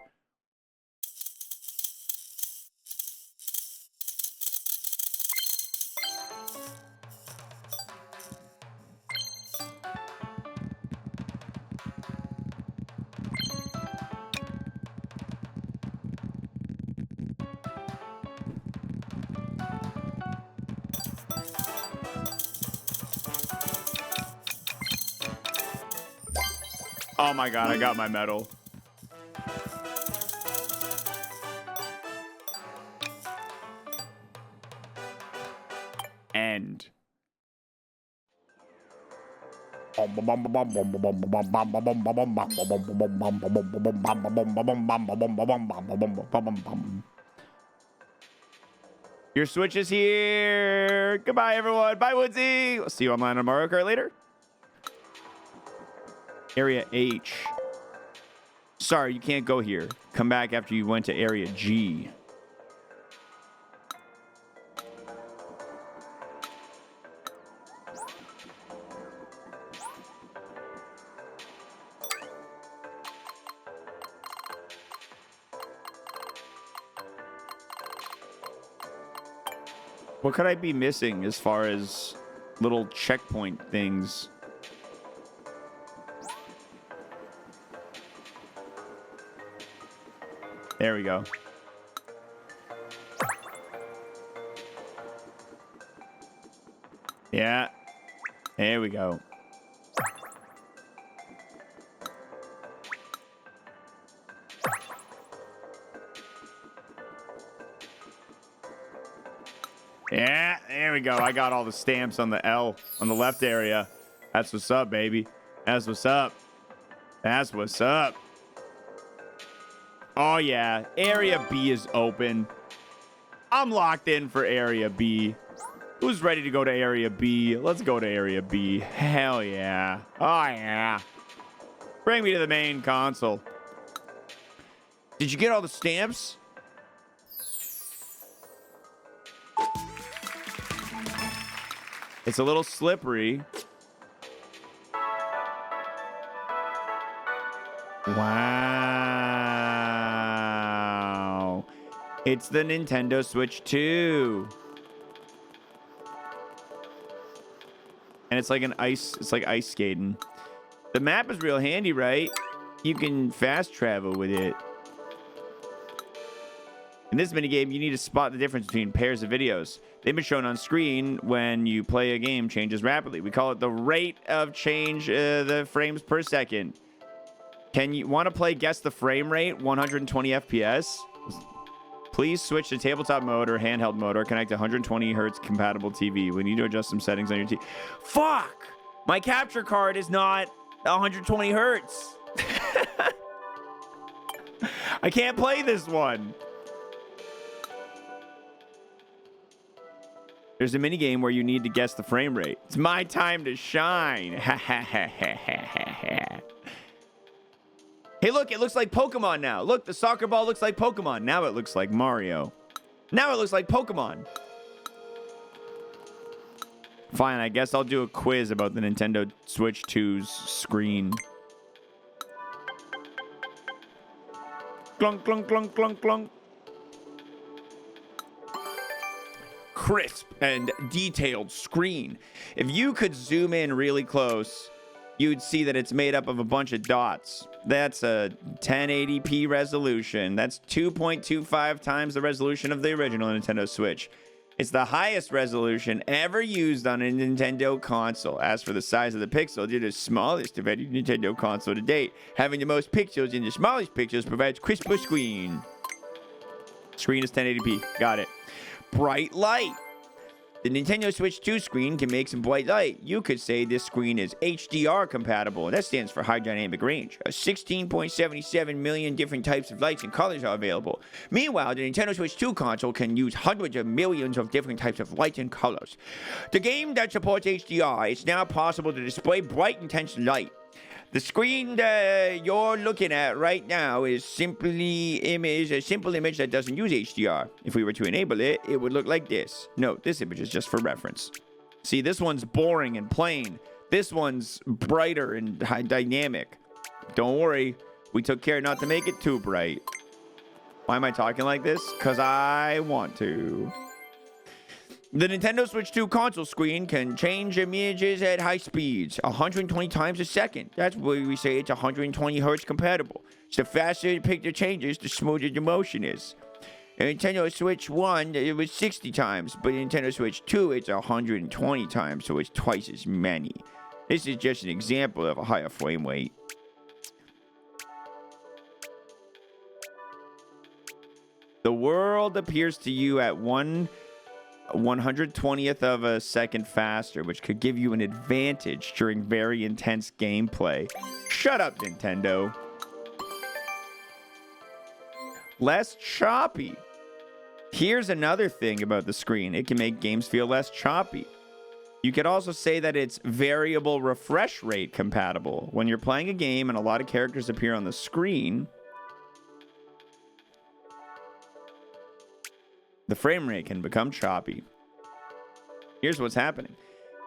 Oh my god, I got my medal. End. Your Switch is here. Goodbye, everyone. Bye, Woodsy. I'll see you online on Mario Kart later. Area H. Sorry, you can't go here. Come back after you went to Area G. What could I be missing as far as little checkpoint things? There we go. Yeah. There we go. Yeah, there we go. I got all the stamps on the L on the left area. That's what's up, baby. That's what's up. That's what's up. Oh, yeah. Area B is open. I'm locked in for Area B. Who's ready to go to Area B? Let's go to Area B. Hell yeah. Oh, yeah. Bring me to the main console. Did you get all the stamps? It's a little slippery. Wow. It's the Nintendo Switch 2. And it's like ice skating. The map is real handy, right? You can fast travel with it. In this minigame, you need to spot the difference between pairs of videos. They've been shown on screen when you play a game changes rapidly. We call it the rate of change, the frames per second. Can you want to play guess the frame rate, 120 FPS? Please switch to tabletop mode or handheld mode or connect to 120 hertz compatible TV. We need to adjust some settings on your TV. Fuck! My capture card is not 120 hertz. I can't play this one. There's a mini game where you need to guess the frame rate. It's my time to shine. Hey, look, it looks like Pokemon now. Look, the soccer ball looks like Pokemon. Now it looks like Mario. Now it looks like Pokemon. Fine, I guess I'll do a quiz about the Nintendo Switch 2's screen. Clunk, clunk, clunk, clunk, clunk. crisp and detailed screen. If you could zoom in really close, you'd see that it's made up of a bunch of dots. That's a 1080p resolution. That's 2.25 times the resolution of the original Nintendo Switch. It's the highest resolution ever used on a Nintendo console. As for the size of the pixel, it is the smallest of any Nintendo console to date. Having the most pixels in the smallest pixels provides crisper screen. Screen is 1080p. Got it. Bright light. The Nintendo Switch 2 screen can make some bright light. You could say this screen is HDR compatible, and that stands for high dynamic range. 16.77 million different types of lights and colors are available. Meanwhile, the Nintendo Switch 2 console can use hundreds of millions of different types of lights and colors. The game that supports HDR, it's now possible to display bright, intense light. The screen that you're looking at right now is a simple image that doesn't use HDR. If we were to enable it, it would look like this. Note, this image is just for reference. See, this one's boring and plain. This one's brighter and dynamic. Don't worry, we took care not to make it too bright. Why am I talking like this? Because I want to. The Nintendo Switch 2 console screen can change images at high speeds, 120 times a second. That's why we say it's 120 hertz compatible. So the faster the picture changes, the smoother the motion is. In Nintendo Switch 1, it was 60 times, but in Nintendo Switch 2, it's 120 times, so it's twice as many. This is just an example of a higher frame rate. The world appears to you at 1/120th of a second faster, which could give you an advantage during very intense gameplay. Shut up, Nintendo. Less choppy. Here's another thing about the screen. It can make games feel less choppy. You could also say that it's variable refresh rate compatible. When you're playing a game and a lot of characters appear on the screen, the frame rate can become choppy. Here's what's happening.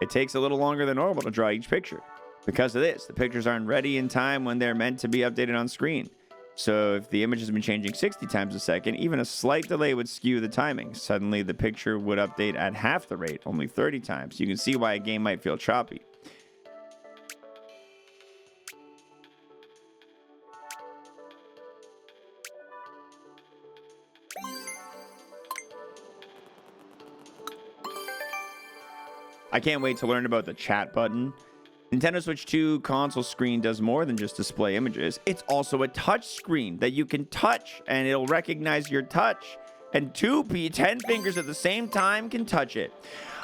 It takes a little longer than normal to draw each picture. Because of this, the pictures aren't ready in time when they're meant to be updated on screen. So if the image has been changing 60 times a second, even a slight delay would skew the timing. Suddenly, the picture would update at half the rate, only 30 times. You can see why a game might feel choppy. I can't wait to learn about the chat button. Nintendo Switch 2 console screen does more than just display images. It's also a touch screen that you can touch and it'll recognize your touch. And 10 fingers at the same time can touch it.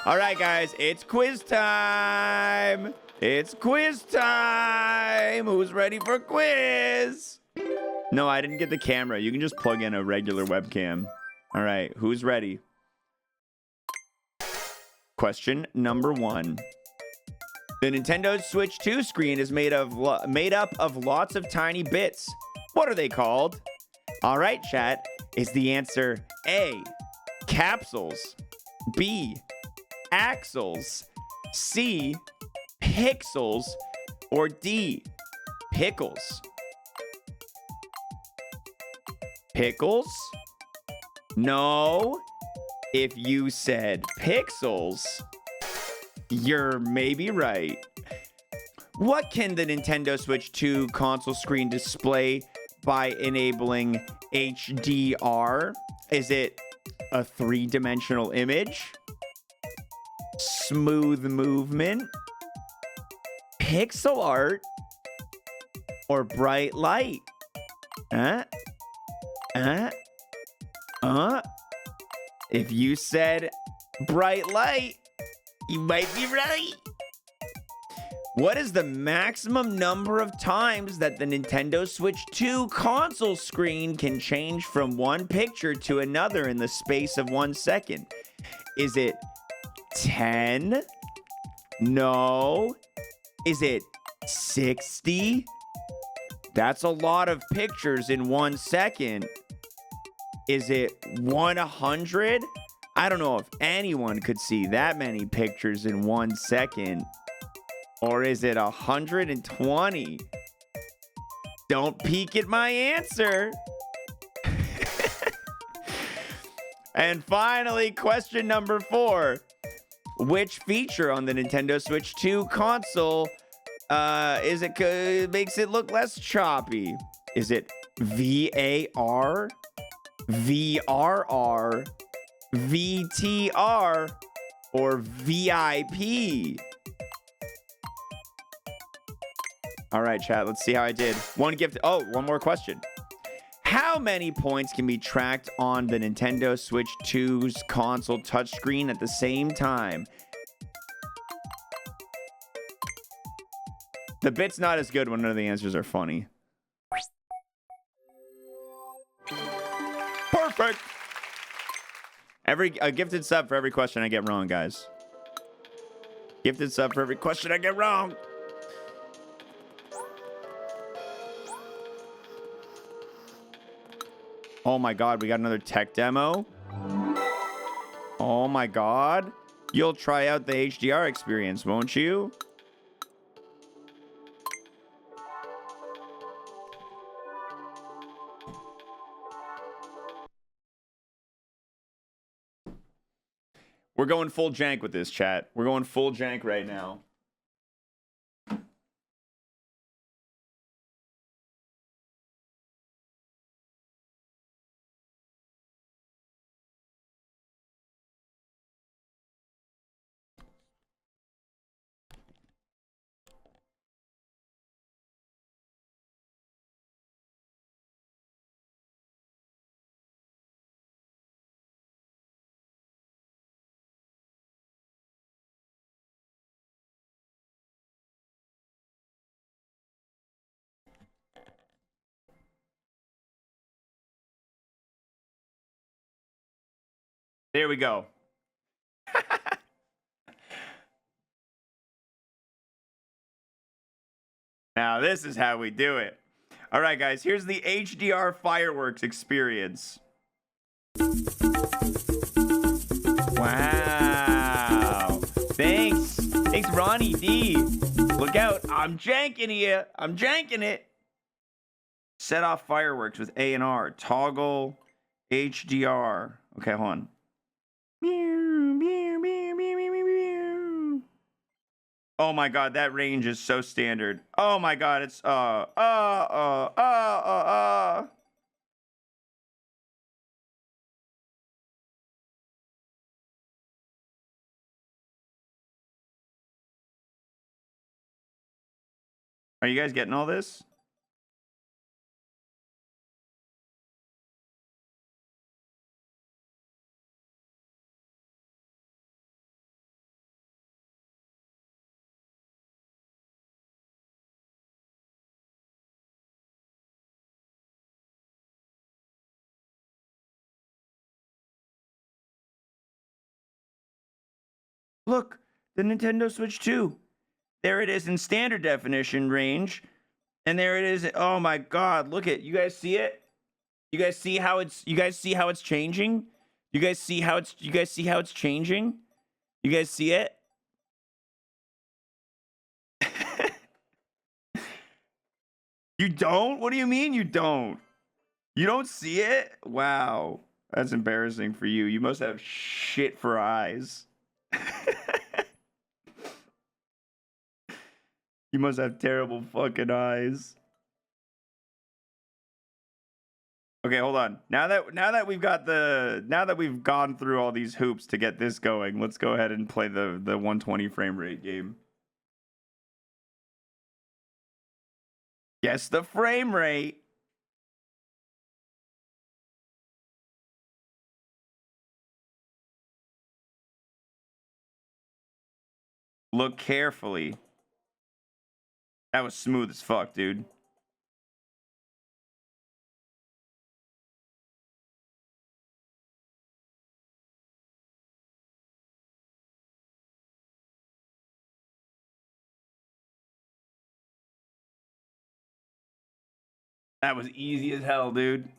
All right, guys, it's quiz time. It's quiz time. Who's ready for quiz? No, I didn't get the camera. You can just plug in a regular webcam. All right, who's ready? Question number 1. The Nintendo Switch 2 screen is made up of lots of tiny bits. What are they called? All right, chat. Is the answer A, capsules, B, axles, C, pixels, or D, pickles? Pickles? No. If you said pixels, you're maybe right. What can the Nintendo Switch 2 console screen display by enabling HDR? Is it a 3-dimensional image? Smooth movement? Pixel art? Or bright light? If you said bright light, you might be right. What is the maximum number of times that the Nintendo Switch 2 console screen can change from one picture to another in the space of 1 second? Is it 10? No. Is it 60? That's a lot of pictures in 1 second. Is it 100? I don't know if anyone could see that many pictures in 1 second. Or is it 120? Don't peek at my answer. And finally, question number 4. Which feature on the Nintendo Switch 2 console makes it look less choppy? Is it VAR, VRR, VTR, or VIP? All right, chat, let's see how I did. One more question. How many points can be tracked on the Nintendo Switch 2's console touchscreen at the same time? The bit's not as good when none of the answers are funny. Perfect. A gifted sub for every question I get wrong, guys. Gifted sub for every question I get wrong. Oh my god, we got another tech demo. Oh my god. You'll try out the HDR experience, won't you? We're going full jank with this, chat. We're going full jank right now. There we go. Now this is how we do it. All right, guys, here's the HDR fireworks experience. Wow. Thanks, Ronnie D. Look out, I'm janking you. I'm janking it. Set off fireworks with A and R. Toggle HDR. Okay, hold on. Oh my god, that range is so standard. Oh my god, it's Are you guys getting all this? Look, the Nintendo Switch 2. There it is in standard definition range. And there it is. Oh my god, look at, you guys see it? You guys see how it's changing? You guys see how it's changing? You guys see it? You don't? What do you mean you don't? You don't see it? Wow. That's embarrassing for you. You must have shit for eyes. You must have terrible fucking eyes. Okay, hold on. Now that we've gone through all these hoops to get this going, let's go ahead and play the 120 frame rate game. Guess the frame rate. Look carefully. That was smooth as fuck, dude. That was easy as hell, dude.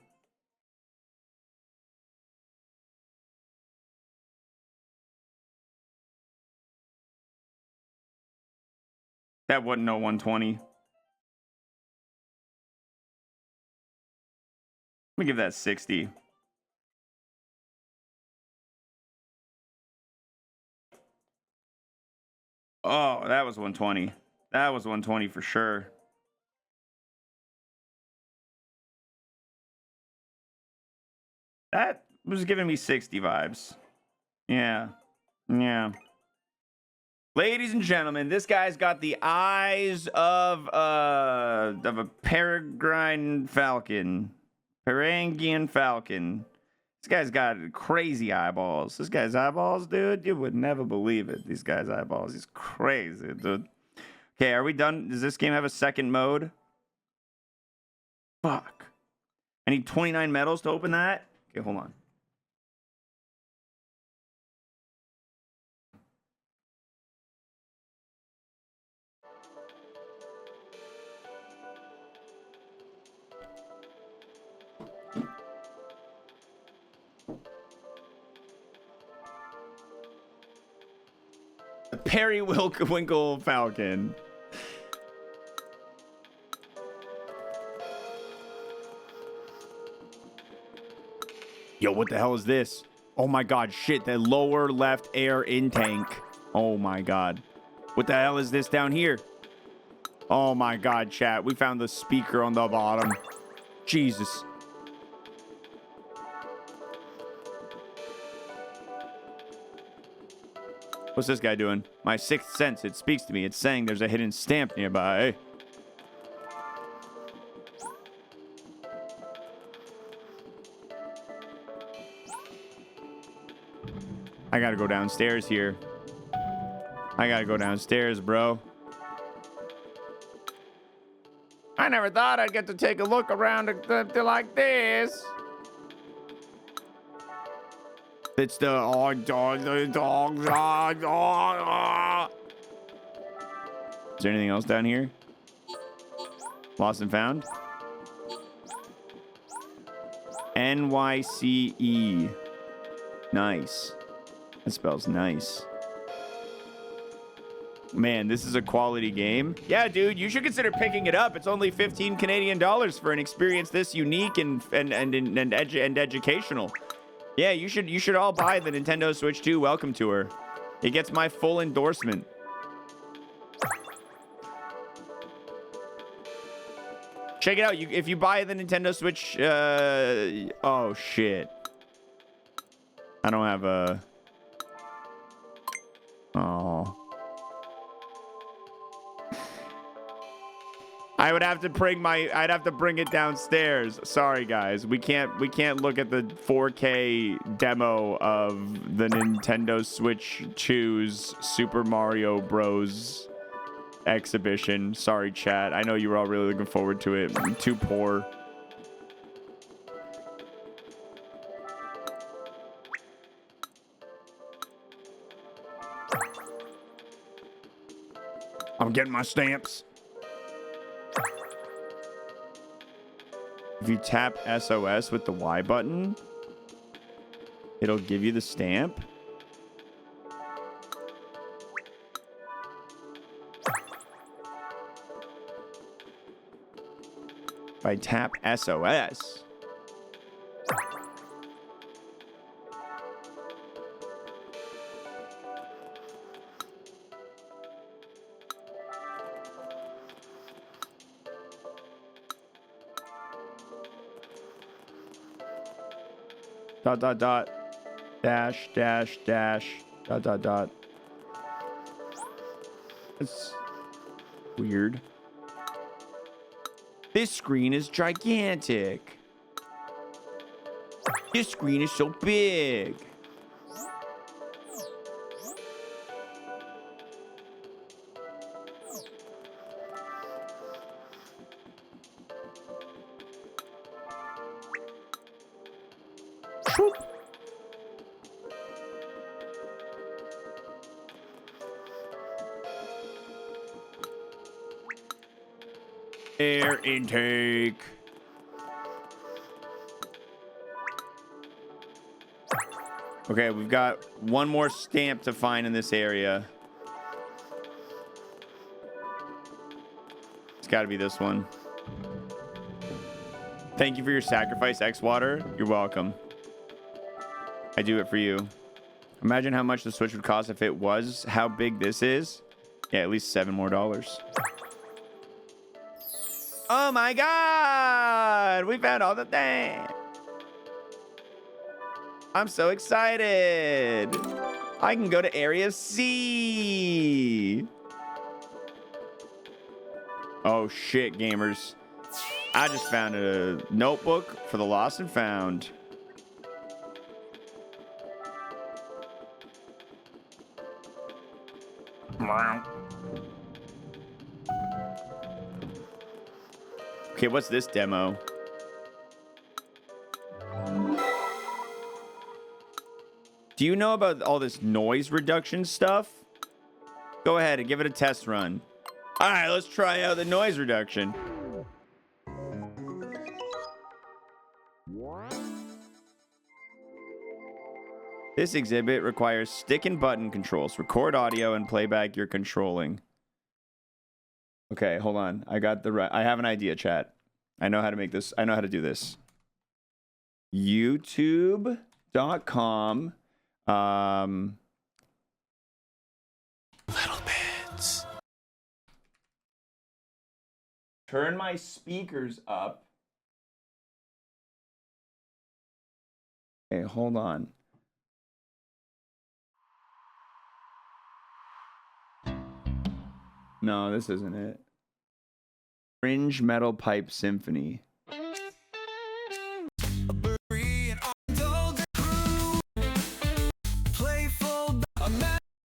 That wasn't no 120. Let me give that 60. Oh, that was 120. That was 120 for sure. That was giving me 60 vibes. Yeah. Yeah. Ladies and gentlemen, this guy's got the eyes of a peregrine falcon. Perangian falcon. This guy's got crazy eyeballs. This guy's eyeballs, dude, you would never believe it. These guy's eyeballs. He's crazy, dude. Okay, are we done? Does this game have a second mode? Fuck. I need 29 medals to open that? Okay, hold on. Periwinkle Falcon. Yo, what the hell is this? Oh my god, shit, the lower left air in tank. Oh my god. What the hell is this down here? Oh my god, chat. We found the speaker on the bottom. Jesus. What's this guy doing? My sixth sense, it speaks to me. It's saying there's a hidden stamp nearby. I gotta go downstairs here. I gotta go downstairs, bro. I never thought I'd get to take a look around like this. It's the dog. Is there anything else down here? Lost and found? NYCE. Nice. That spells nice. Man, this is a quality game. Yeah, dude, you should consider picking it up. It's only 15 Canadian dollars for an experience this unique and educational. Yeah, you should all buy the Nintendo Switch 2 Welcome Tour. It gets my full endorsement. Check it out. If you buy the Nintendo Switch, oh shit. I don't have a. Oh. I'd have to bring it downstairs. Sorry guys. We can't look at the 4K demo of the Nintendo Switch 2's Super Mario Bros. Exhibition. Sorry chat. I know you were all really looking forward to it. I'm too poor. I'm getting my stamps. If you tap SOS with the Y button, it'll give you the stamp. If I tap SOS. Dot, dot, dot. Dash, dash, dash. Dot, dot, dot. It's weird. This screen is gigantic. This screen is so big. Air intake. Okay, we've got one more stamp to find in this area. It's got to be this one. Thank you for your sacrifice, xwater. You're welcome. I do it for you. Imagine how much the Switch would cost if it was how big this is. Yeah, at least $7 more. Oh my God! We found all the things. I'm so excited. I can go to Area C. Oh shit, gamers. I just found a notebook for the lost and found. Okay, what's this demo? Do you know about all this noise reduction stuff? Go ahead and give it a test run. All right, let's try out the noise reduction. This exhibit requires stick and button controls. Record audio and playback you're controlling. Okay, hold on. I have an idea, chat. I know how to make this. I know how to do this. YouTube.com. Little bits. Turn my speakers up. Okay, hold on. No, this isn't it. Fringe Metal Pipe Symphony.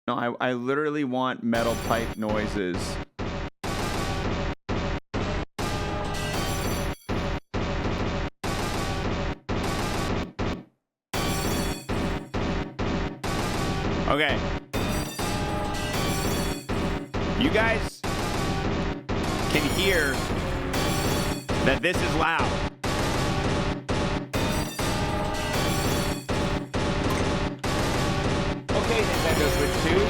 No, I literally want metal pipe noises. Okay. You guys can hear that this is loud. Okay, Nintendo Switch 2,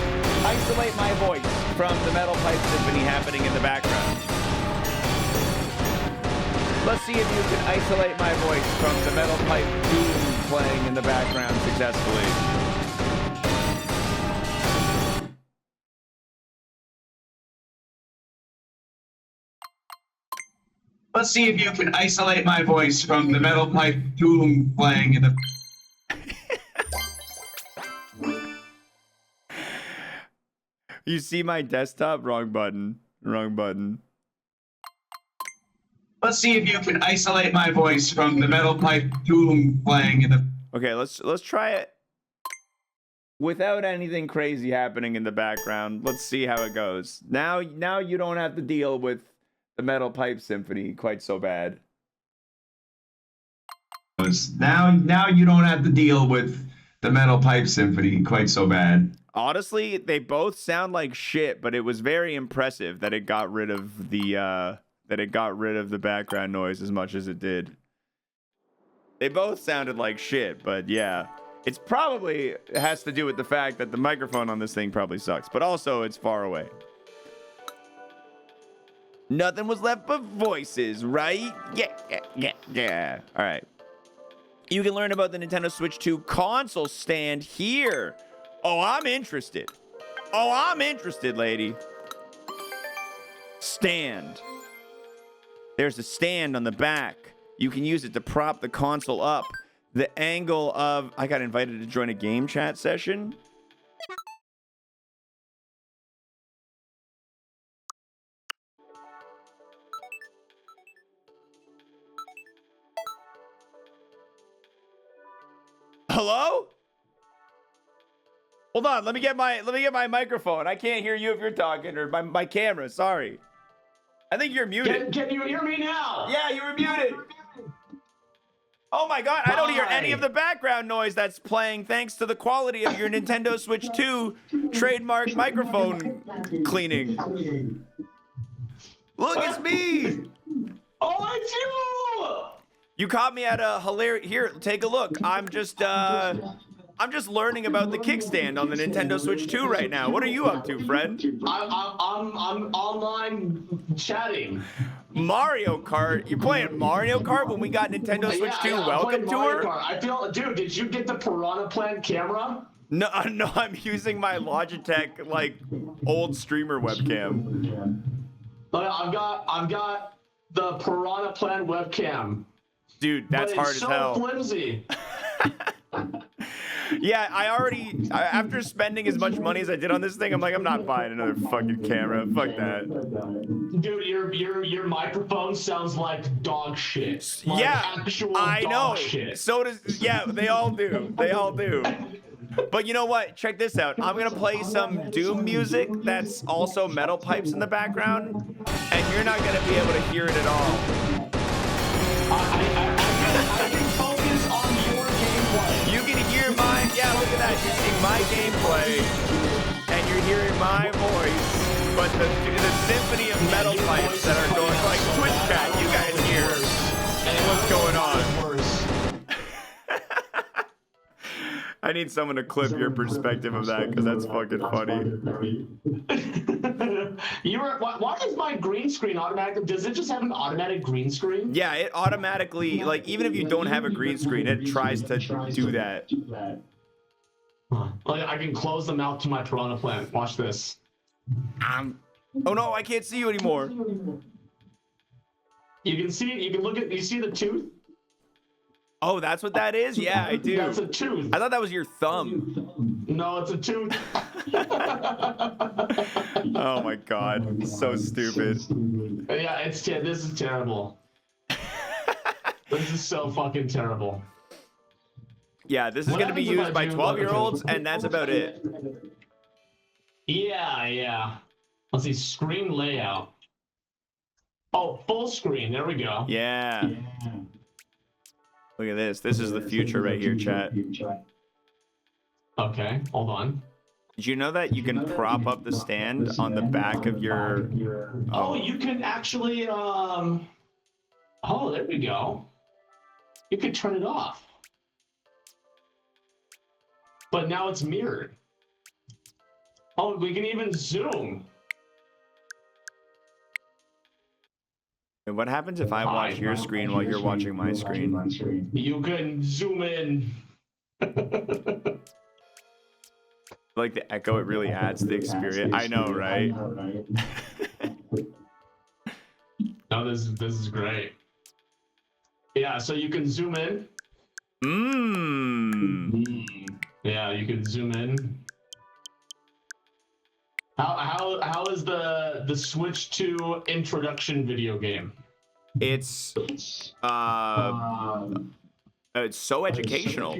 isolate my voice from the Metal Pipe Symphony happening in the background. Let's see if you can isolate my voice from the Metal Pipe Doom playing in the background successfully. Let's see if you can isolate my voice from the Metal Pipe Doom playing in the... You see my desktop? Wrong button. Wrong button. Let's see if you can isolate my voice from the Metal Pipe Doom playing in the... Okay, let's try it without anything crazy happening in the background. Let's see how it goes. Now you don't have to deal with the Metal Pipe Symphony quite so bad. Now you don't have to deal with the Metal Pipe Symphony quite so bad. Honestly, they both sound like shit, but it was very impressive that it got rid of the background noise as much as it did. They both sounded like shit, but yeah. It's probably has to do with the fact that the microphone on this thing probably sucks, but also it's far away. Nothing was left but voices, right? Yeah. All right. You can learn about the Nintendo Switch 2 console stand here. Oh, I'm interested. Lady. Stand. There's a stand on the back. You can use it to prop the console up. The angle of... I got invited to join a game chat session. Hello? Hold on, let me get my microphone. I can't hear you if you're talking, or my camera, sorry. I think you're muted. Can you hear me now? Yeah, you were muted. Oh my God, I don't hear any of the background noise that's playing thanks to the quality of your Nintendo Switch 2 trademark microphone cleaning. Look, it's me. Oh, it's you! You caught me at a hilarious... Here, take a look. I'm just learning about the kickstand on the Nintendo Switch 2 right now. What are you up to, friend? I'm online chatting. Mario Kart? You're playing Mario Kart when we got Nintendo Switch 2 welcome tour? I feel, dude, did you get the Piranha Plant camera? No, I'm using my Logitech, like, old streamer webcam. Look, I've got the Piranha Plant webcam. Dude, that's but hard it's as so hell. flimsy. Yeah, after spending as much money as I did on this thing, I'm like, I'm not buying another fucking camera. Fuck that. Dude, your microphone sounds like dog shit. Like Yeah, actual I dog know. shit. So does, yeah, they all do. They all do. But you know what? Check this out. I'm gonna play some Doom music that's also metal pipes in the background, and you're not gonna be able to hear it at all. I can focus on your gameplay. You can hear my, yeah, look at that. You're seeing my gameplay, and you're hearing my voice. But the symphony of metal pipes that are going, like Twitch chat, you guys hear what's going on. I need someone to clip your perspective of that, because that's fucking funny. Why is my green screen automatic? Does it just have an automatic green screen? Yeah, it automatically, like, even if you don't have a green screen, it tries to do that. Like, I can close the mouth to my Piranha Plant. Watch this. Oh no, I can't see you anymore. You can see it. You can look at. You see the tooth? Oh, that's what that is? Yeah, I do. That's a tooth. I thought that was your thumb. No, it's a tooth. Oh my god, so stupid. Yeah, this is terrible. This is so fucking terrible. Yeah, this is going to be used by 12-year-olds, and that's about it. Yeah. Let's see, screen layout. Oh, full screen. There we go. Yeah. Look at this. This is the future right here, chat. Okay, hold on. Did you know that you can prop up the stand on the back of your... Oh, you can actually, oh, there we go. You could turn it off. But now it's mirrored. Oh, we can even zoom. And what happens if I watch your screen while you're watching my screen? You can zoom in. Like the echo, it really adds to the experience. I know, right? No, this is great. Yeah, so you can zoom in. Yeah, you can zoom in. How is the Switch 2 introduction video game? It's so educational.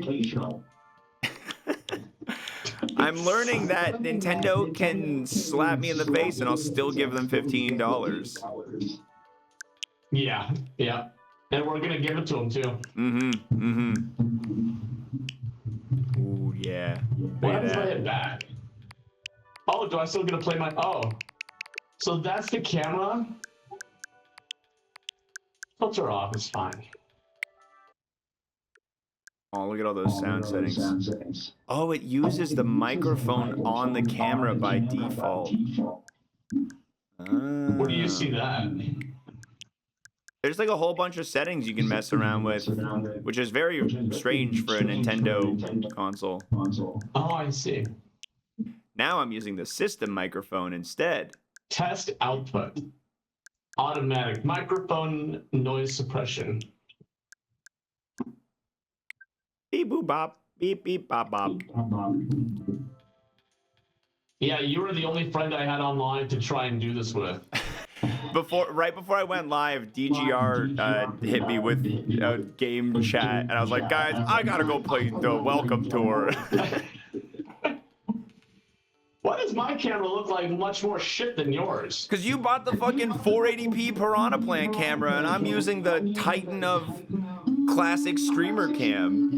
I'm learning that Nintendo can slap me in the face and I'll still give them $15. Yeah. And we're gonna give it to them too. Ooh, yeah. What happens if I hit back? Oh, do I still get to play my... Oh. So that's the camera? Filter off is fine. Oh, look at all those sound settings. Oh, it uses the microphone on the camera by default. Where do you see that? There's like a whole bunch of settings you can mess around with, which is very strange for a Nintendo console. Oh, I see. Now I'm using the system microphone instead. Test output. Automatic microphone noise suppression. Beep boop bop, beep beep bop bop. Yeah, you were the only friend I had online to try and do this with. Right before I went live, DGR hit me with a game chat, and I was like, guys, I gotta go play the Welcome Tour. Why does my camera look like much more shit than yours? Because you bought the fucking 480p Piranha Plant camera, and I'm using the Titan of classic streamer cam.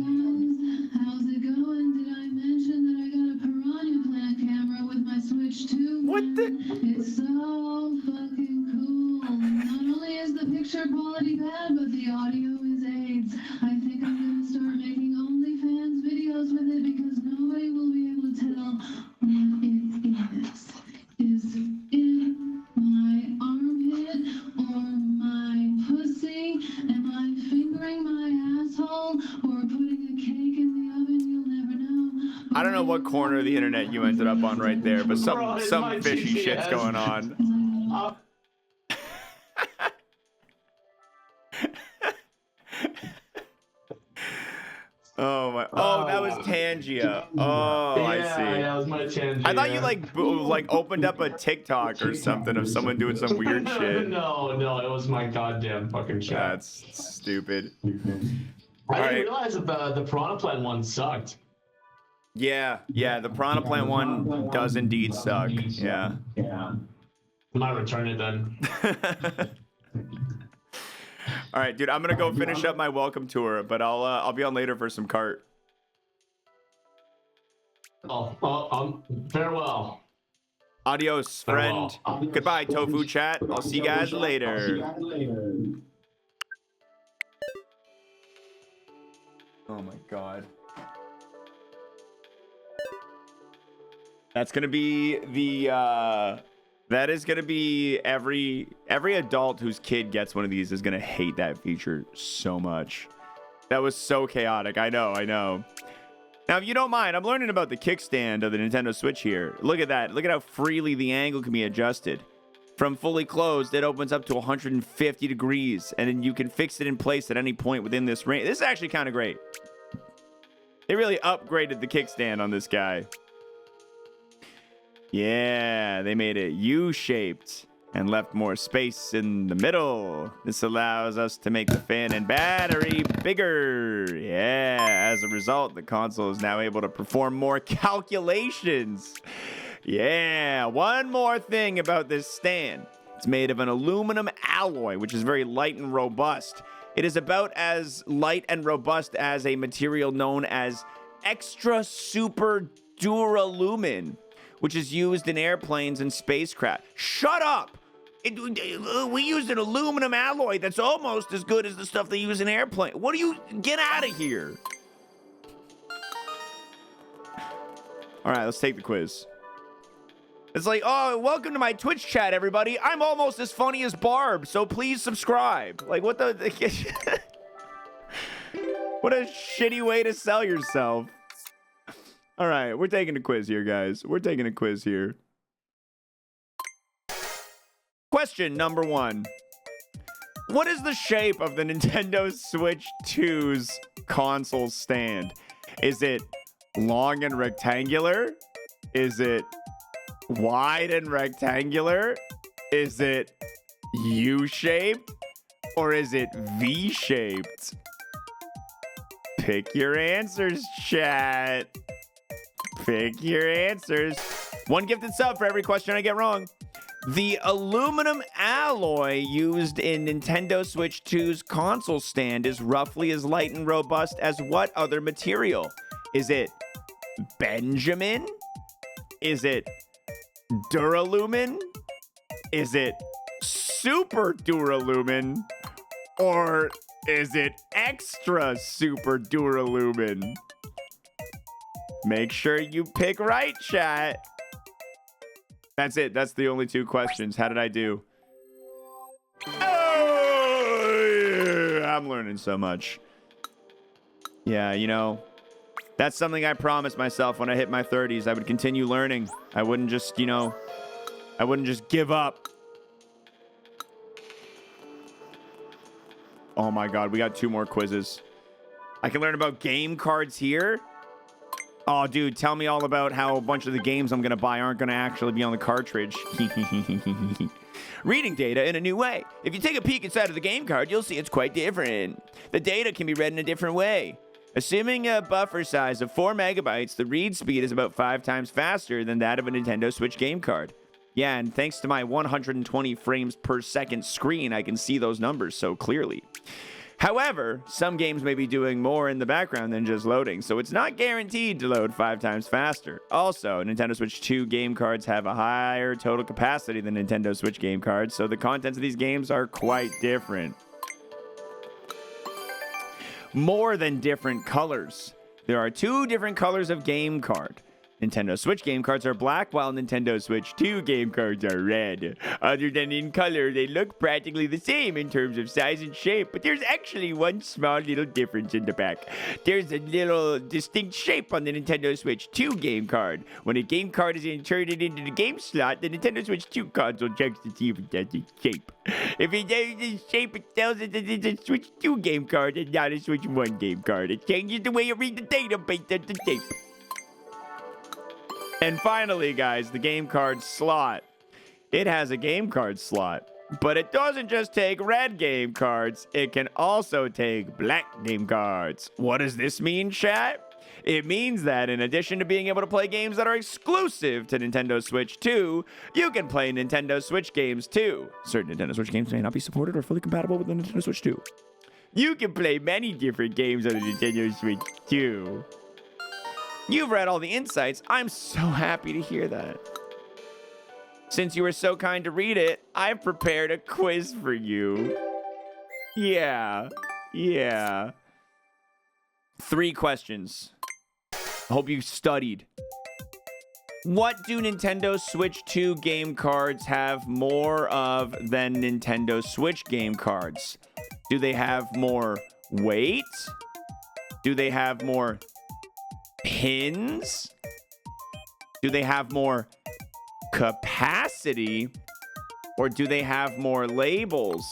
How's it going? Did I mention that I got a Piranha Plant camera with my Switch 2? What the? It's so fucking cool. Not only is the picture quality bad, but the audio is AIDS. I think I'm gonna start making OnlyFans videos with it because nobody will be able to tell what it is. Is it my armpit or my pussy? Am I fingering my asshole or putting a cake in the oven? You'll never know. I don't know what corner of the internet you ended up on right there, but Bro, it's my some fishy GPS. shit's going on. Uh, Oh my! Oh, that was Tangia. Oh, yeah, I see. Yeah, that was my Tangia. I thought you like opened up a TikTok or something of someone doing some weird shit. No, it was my goddamn fucking chat. That's stupid. I didn't realize that the Piranha Plant one sucked. Yeah, the Piranha Plant one does indeed suck. Yeah. I might return it then. All right, dude. I'm gonna go finish up my welcome tour, but I'll be on later for some cart. Farewell. Adios, friend. Goodbye, Tofu chat. I'll see you guys later. Oh my god. That's gonna be the that is gonna be every adult whose kid gets one of these is gonna hate that feature so much. That was so chaotic. I know. Now, if you don't mind, I'm learning about the kickstand of the Nintendo Switch here. Look at that. Look at how freely the angle can be adjusted. From fully closed, it opens up to 150 degrees, and then you can fix it in place at any point within this range. This is actually kind of great. They really upgraded the kickstand on this guy. Yeah, they made it U-shaped and left more space in the middle. This allows us to make the fan and battery bigger. Yeah, as a result, the console is now able to perform more calculations. Yeah, one more thing about this stand. It's made of an aluminum alloy, which is very light and robust. It is about as light and robust as a material known as extra super duralumin, which is used in airplanes and spacecraft. Shut up! We used an aluminum alloy that's almost as good as the stuff they use in airplanes. What do you... Get out of here. All right, let's take the quiz. It's like, oh, welcome to my Twitch chat, everybody. I'm almost as funny as Barb, so please subscribe. Like, what the... What a shitty way to sell yourself. All right, we're taking a quiz here, guys. We're taking a quiz here. Question number 1. What is the shape of the Nintendo Switch 2's console stand? Is it long and rectangular? Is it wide and rectangular? Is it U-shaped? Or is it V-shaped? Pick your answers, chat. Pick your answers. 1 gifted sub for every question I get wrong. The aluminum alloy used in Nintendo Switch 2's console stand is roughly as light and robust as what other material? Is it Benjamin? Is it duralumin? Is it super duralumin? Or is it extra super duralumin? Make sure you pick right, chat. That's it. That's the only 2 questions. How did I do? Oh, I'm learning so much. Yeah, you know, that's something I promised myself when I hit my 30s. I would continue learning. I wouldn't just, you know, I wouldn't just give up. Oh my God, we got 2 more quizzes. I can learn about game cards here. Oh, dude, tell me all about how a bunch of the games I'm going to buy aren't going to actually be on the cartridge. Reading data in a new way. If you take a peek inside of the game card, you'll see it's quite different. The data can be read in a different way. Assuming a buffer size of 4 megabytes, the read speed is about 5 times faster than that of a Nintendo Switch game card. Yeah, and thanks to my 120 frames per second screen, I can see those numbers so clearly. However, some games may be doing more in the background than just loading, so it's not guaranteed to load 5 times faster. Also, Nintendo Switch 2 game cards have a higher total capacity than Nintendo Switch game cards, so the contents of these games are quite different. More than different colors. There are 2 different colors of game card. Nintendo Switch game cards are black, while Nintendo Switch 2 game cards are red. Other than in color, they look practically the same in terms of size and shape, but there's actually one small little difference in the back. There's a little distinct shape on the Nintendo Switch 2 game card. When a game card is inserted into the game slot, the Nintendo Switch 2 console checks to see if it has a shape. If it has a shape, it tells it that it's a Switch 2 game card and not a Switch 1 game card. It changes the way you read the data based on the shape. And finally, guys, the game card slot. It has a game card slot, but it doesn't just take red game cards. It can also take black game cards. What does this mean, chat? It means that in addition to being able to play games that are exclusive to Nintendo Switch 2, you can play Nintendo Switch games too. Certain Nintendo Switch games may not be supported or fully compatible with the Nintendo Switch 2. You can play many different games on the Nintendo Switch 2. You've read all the insights. I'm so happy to hear that. Since you were so kind to read it, I've prepared a quiz for you. Yeah. 3 questions. I hope you studied. What do Nintendo Switch 2 game cards have more of than Nintendo Switch game cards? Do they have more weight? Do they have more pins? Do they have more capacity? Or do they have more labels?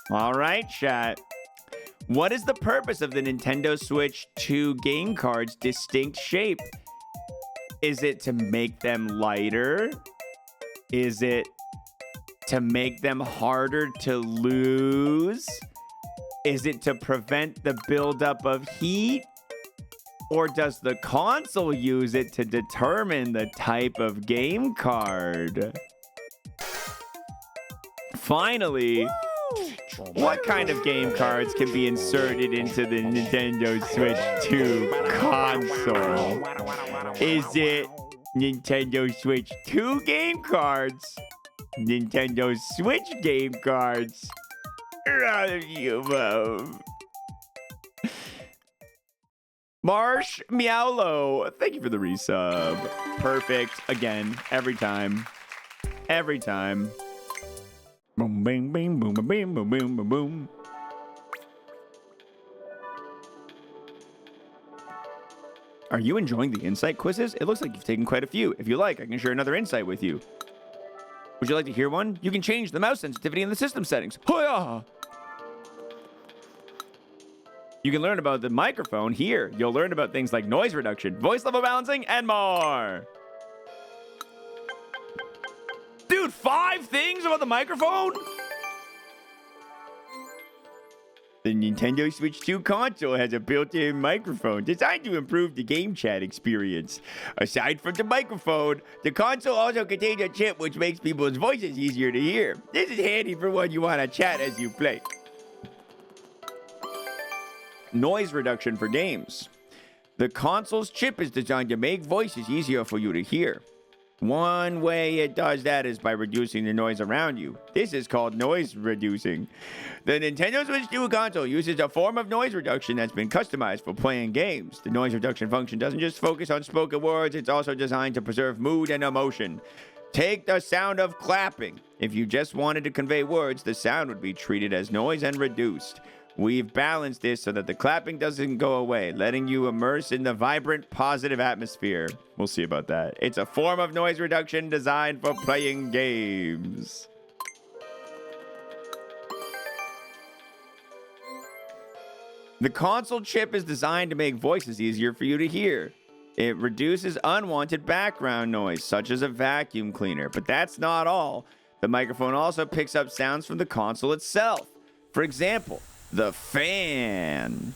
All right, chat. What is the purpose of the Nintendo Switch 2 game cards' distinct shape? Is it to make them lighter? Is it to make them harder to lose? Is it to prevent the buildup of heat? Or does the console use it to determine the type of game card? Finally, what kind of game cards can be inserted into the Nintendo Switch 2 console? Is it Nintendo Switch 2 game cards? Nintendo Switch game cards? Rather you both. Marsh Meowlo, thank you for the resub. Perfect. Again, every time. Every time. Boom, bing, bing, boom, boom, boom, boom, boom, boom, boom. Are you enjoying the insight quizzes? It looks like you've taken quite a few. If you like, I can share another insight with you. Would you like to hear one? You can change the mouse sensitivity in the system settings. Hoya! You can learn about the microphone here. You'll learn about things like noise reduction, voice level balancing, and more. Dude, 5 things about the microphone? The Nintendo Switch 2 console has a built-in microphone designed to improve the game chat experience. Aside from the microphone, the console also contains a chip which makes people's voices easier to hear. This is handy for when you want to chat as you play. Noise reduction for games. The console's chip is designed to make voices easier for you to hear. One way it does that is by reducing the noise around you. This is called noise reducing. The Nintendo Switch 2 console uses a form of noise reduction that's been customized for playing games. The noise reduction function doesn't just focus on spoken words, it's also designed to preserve mood and emotion. Take the sound of clapping. If you just wanted to convey words, the sound would be treated as noise and reduced. We've balanced this so that the clapping doesn't go away, letting you immerse in the vibrant, positive atmosphere. We'll see about that. It's a form of noise reduction designed for playing games. The console chip is designed to make voices easier for you to hear. It reduces unwanted background noise, such as a vacuum cleaner. But that's not all. The microphone also picks up sounds from the console itself. For example, the fan.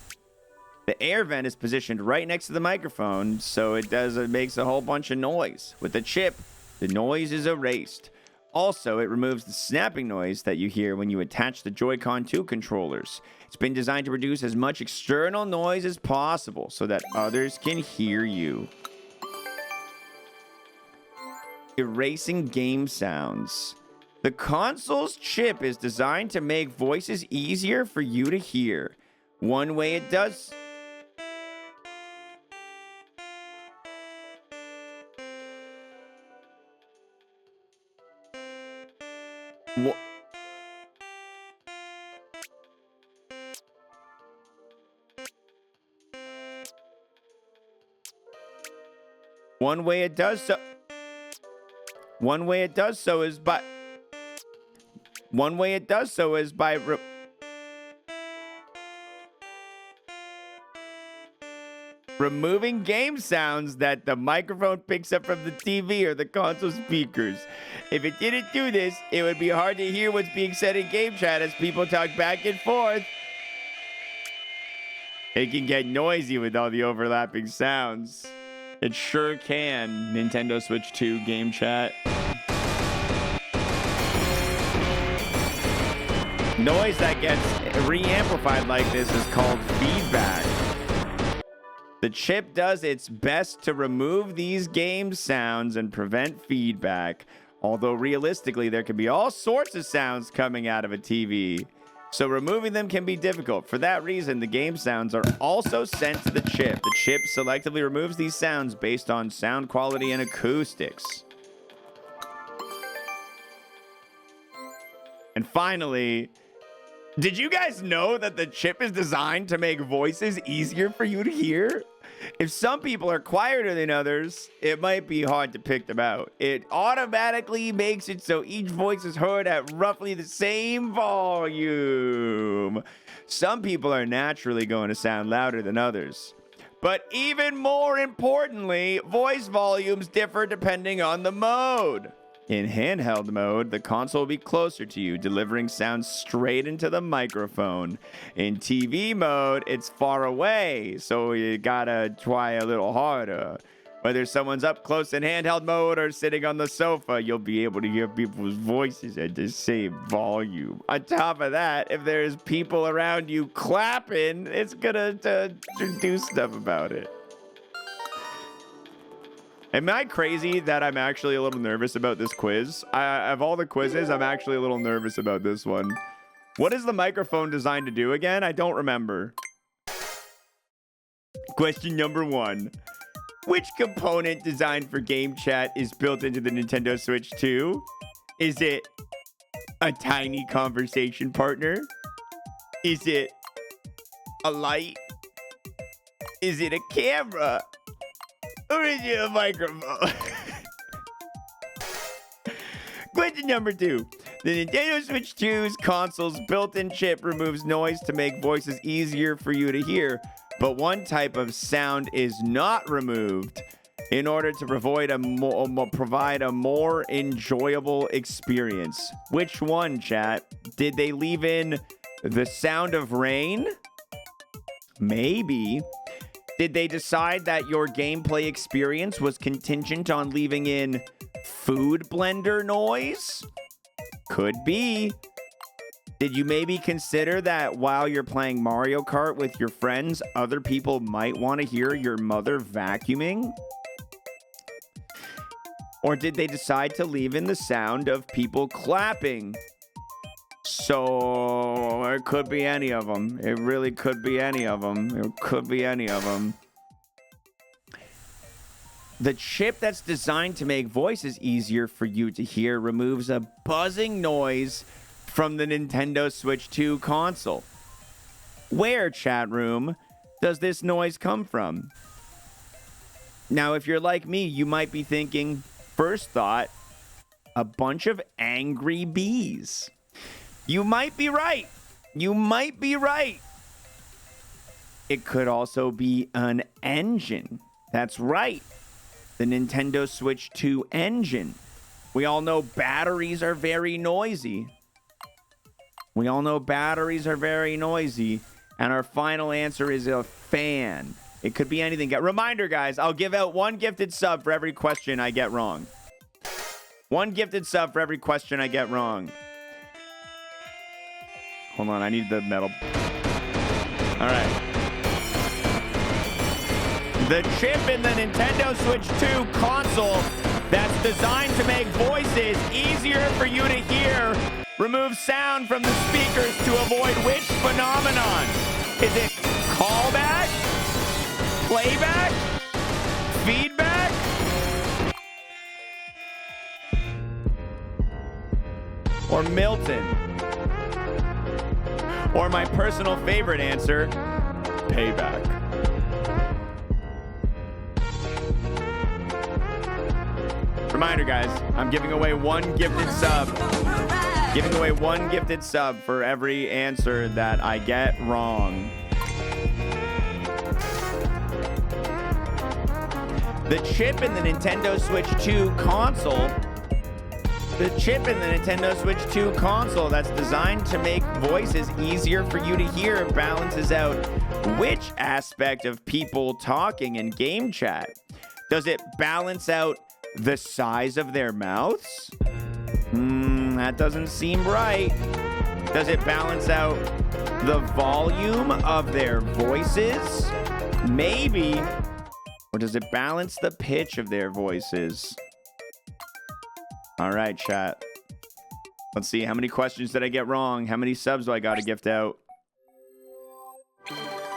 The air vent is positioned right next to the microphone, so it makes a whole bunch of noise. With the chip, the noise is erased. Also, it removes the snapping noise that you hear when you attach the Joy-Con 2 controllers. It's been designed to reduce as much external noise as possible so that others can hear you. Erasing game sounds. The console's chip is designed to make voices easier for you to hear. One way it does... Wha- One way it does so... One way it does so is by... One way it does so is by... removing game sounds that the microphone picks up from the TV or the console speakers. If it didn't do this, it would be hard to hear what's being said in game chat as people talk back and forth. It can get noisy with all the overlapping sounds. It sure can, Nintendo Switch 2 game chat. Noise that gets re-amplified like this is called feedback. The chip does its best to remove these game sounds and prevent feedback, although realistically there can be all sorts of sounds coming out of a TV. So removing them can be difficult. For that reason, the game sounds are also sent to the chip. The chip selectively removes these sounds based on sound quality and acoustics. And finally, did you guys know that the chip is designed to make voices easier for you to hear? If some people are quieter than others, it might be hard to pick them out. It automatically makes it so each voice is heard at roughly the same volume. Some people are naturally going to sound louder than others. But even more importantly, voice volumes differ depending on the mode. In handheld mode, the console will be closer to you, delivering sound straight into the microphone. In TV mode, it's far away, so you gotta try a little harder. Whether someone's up close in handheld mode or sitting on the sofa, you'll be able to hear people's voices at the same volume. On top of that, if there's people around you clapping, it's gonna do stuff about it. Am I crazy that I'm actually a little nervous about this quiz? Of all the quizzes, I'm actually a little nervous about this one. What is the microphone designed to do again? I don't remember. Question number 1. Which component designed for game chat is built into the Nintendo Switch 2? Is it a tiny conversation partner? Is it a light? Is it a camera? Or is it a microphone? Question number 2. The Nintendo Switch 2's console's built-in chip removes noise to make voices easier for you to hear, but one type of sound is not removed in order to provide a more enjoyable experience. Which one, chat? Did they leave in the sound of rain? Maybe. Did they decide that your gameplay experience was contingent on leaving in food blender noise? Could be. Did you maybe consider that while you're playing Mario Kart with your friends, other people might want to hear your mother vacuuming? Or did they decide to leave in the sound of people clapping? So it could be any of them. It really could be any of them. It could be any of them. The chip that's designed to make voices easier for you to hear removes a buzzing noise from the Nintendo Switch 2 console. Where, chat room, does this noise come from? Now, if you're like me, you might be thinking, first thought, a bunch of angry bees. You might be right. You might be right. It could also be an engine. That's right. The Nintendo Switch 2 engine. We all know batteries are very noisy. We all know batteries are very noisy. And our final answer is a fan. It could be anything. Reminder, guys, I'll give out 1 gifted sub for every question I get wrong. 1 gifted sub for every question I get wrong. Hold on, I need the metal. All right. The chip in the Nintendo Switch 2 console that's designed to make voices easier for you to hear removes sound from the speakers to avoid which phenomenon? Is it callback? Playback? Feedback? Or Milton? Or my personal favorite answer, payback. Reminder, guys, I'm giving away one gifted sub. Giving away one gifted sub for every answer that I get wrong. The chip in the Nintendo Switch 2 console. The chip in the Nintendo Switch 2 console that's designed to make voices easier for you to hear balances out which aspect of people talking in game chat? Does it balance out the size of their mouths? That doesn't seem right. Does it balance out the volume of their voices? Maybe. Or does it balance the pitch of their voices? All right, chat. Let's see. How many questions did I get wrong? How many subs do I got to gift out?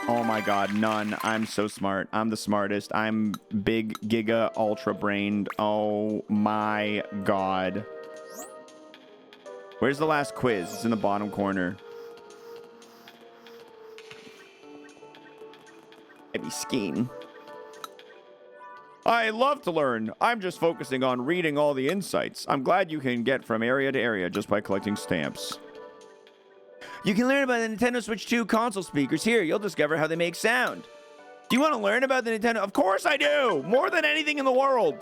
Oh my god, none. I'm so smart. I'm the smartest. I'm big giga ultra brained. Oh my god. Where's the last quiz? It's in the bottom corner. Heavy skiing. I love to learn. I'm just focusing on reading all the insights I'm glad you can get from area to area just by collecting stamps. You can learn about the Nintendo Switch 2 console speakers here. You'll discover how they make sound. Do you want to learn about the Nintendo? Of course I do! More than anything in the world.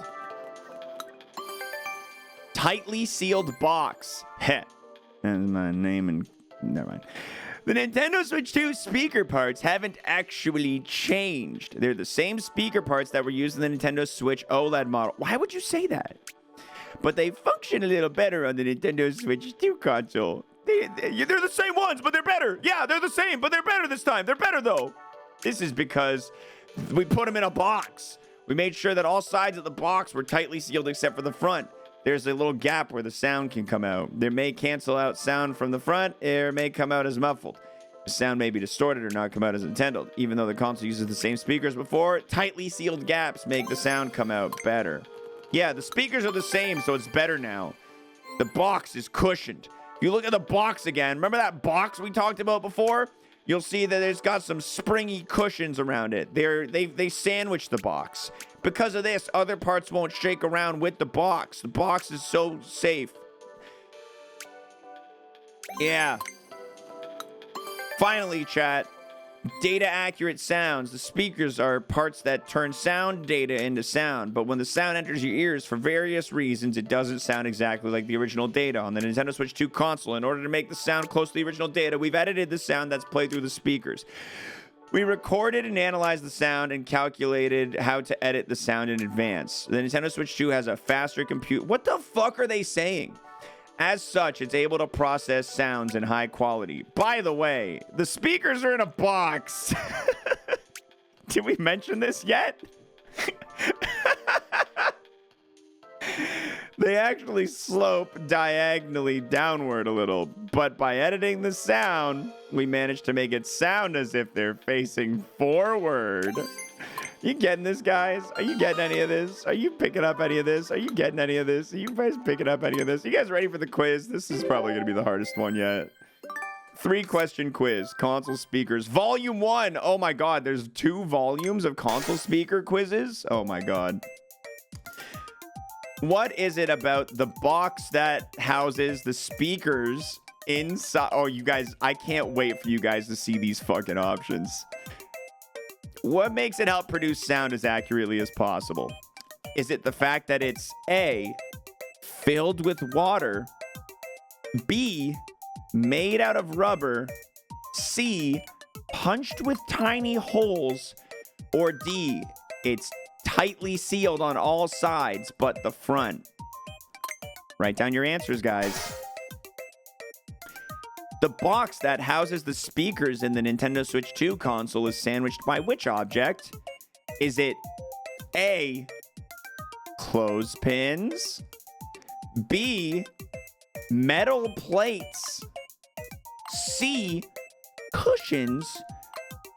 Tightly sealed box. Heh. That's my name and... Never mind. The Nintendo Switch 2 speaker parts haven't actually changed. They're the same speaker parts that were used in the Nintendo Switch OLED model. Why would you say that? But they function a little better on the Nintendo Switch 2 console. They're the same ones, but they're better. Yeah, they're the same, but they're better this time. They're better, though. This is because we put them in a box. We made sure that all sides of the box were tightly sealed except for the front. There's a little gap where the sound can come out. There may cancel out sound from the front, or it may come out as muffled. The sound may be distorted or not come out as intended. Even though the console uses the same speakers before, tightly sealed gaps make the sound come out better. Yeah, the speakers are the same, so it's better now. The box is cushioned. If you look at the box again, remember that box we talked about before? You'll see that it's got some springy cushions around it. They sandwich the box. Because of this, other parts won't shake around with the box. The box is so safe. Yeah. Finally, chat. Data accurate sounds. The speakers are parts that turn sound data into sound, but when the sound enters your ears for various reasons, it doesn't sound exactly like the original data. On the Nintendo Switch 2 console, in order to make the sound close to the original data, we've edited the sound that's played through the speakers. We recorded and analyzed the sound and calculated how to edit the sound in advance. The Nintendo Switch 2 has a faster compute. What the fuck are they saying? As such, it's able to process sounds in high quality. By the way, the speakers are in a box. Did we mention this yet? They actually slope diagonally downward a little, but by editing the sound, we managed to make it sound as if they're facing forward. You getting this, guys? Are you getting any of this? Are you picking up any of this? Are you getting any of this? Are you guys picking up any of this? You guys ready for the quiz? This is probably going to be the hardest one yet. 3-question quiz. Console speakers. Volume 1. Oh my god, there's 2 volumes of console speaker quizzes? Oh my god. What is it about the box that houses the speakers inside? Oh, you guys, I can't wait for you guys to see these fucking options. What makes it help produce sound as accurately as possible? Is it the fact that it's A, filled with water, B, made out of rubber, C, punched with tiny holes, or D, it's tightly sealed on all sides but the front? Write down your answers, guys. The box that houses the speakers in the Nintendo Switch 2 console is sandwiched by which object? Is it A, clothespins, B, metal plates, C, cushions,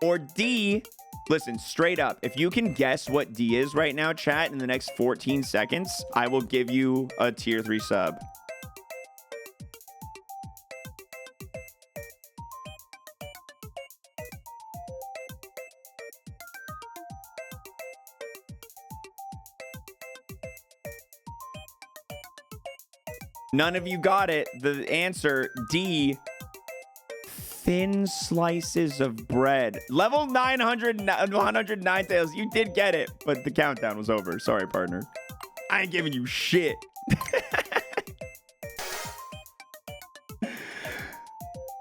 Or D, listen, straight up, if you can guess what D is right now, chat, in the next 14 seconds, I will give you a tier 3 sub. None of you got it. The answer, D, thin slices of bread. Level 109 tails. You did get it, but the countdown was over. Sorry, partner. I ain't giving you shit.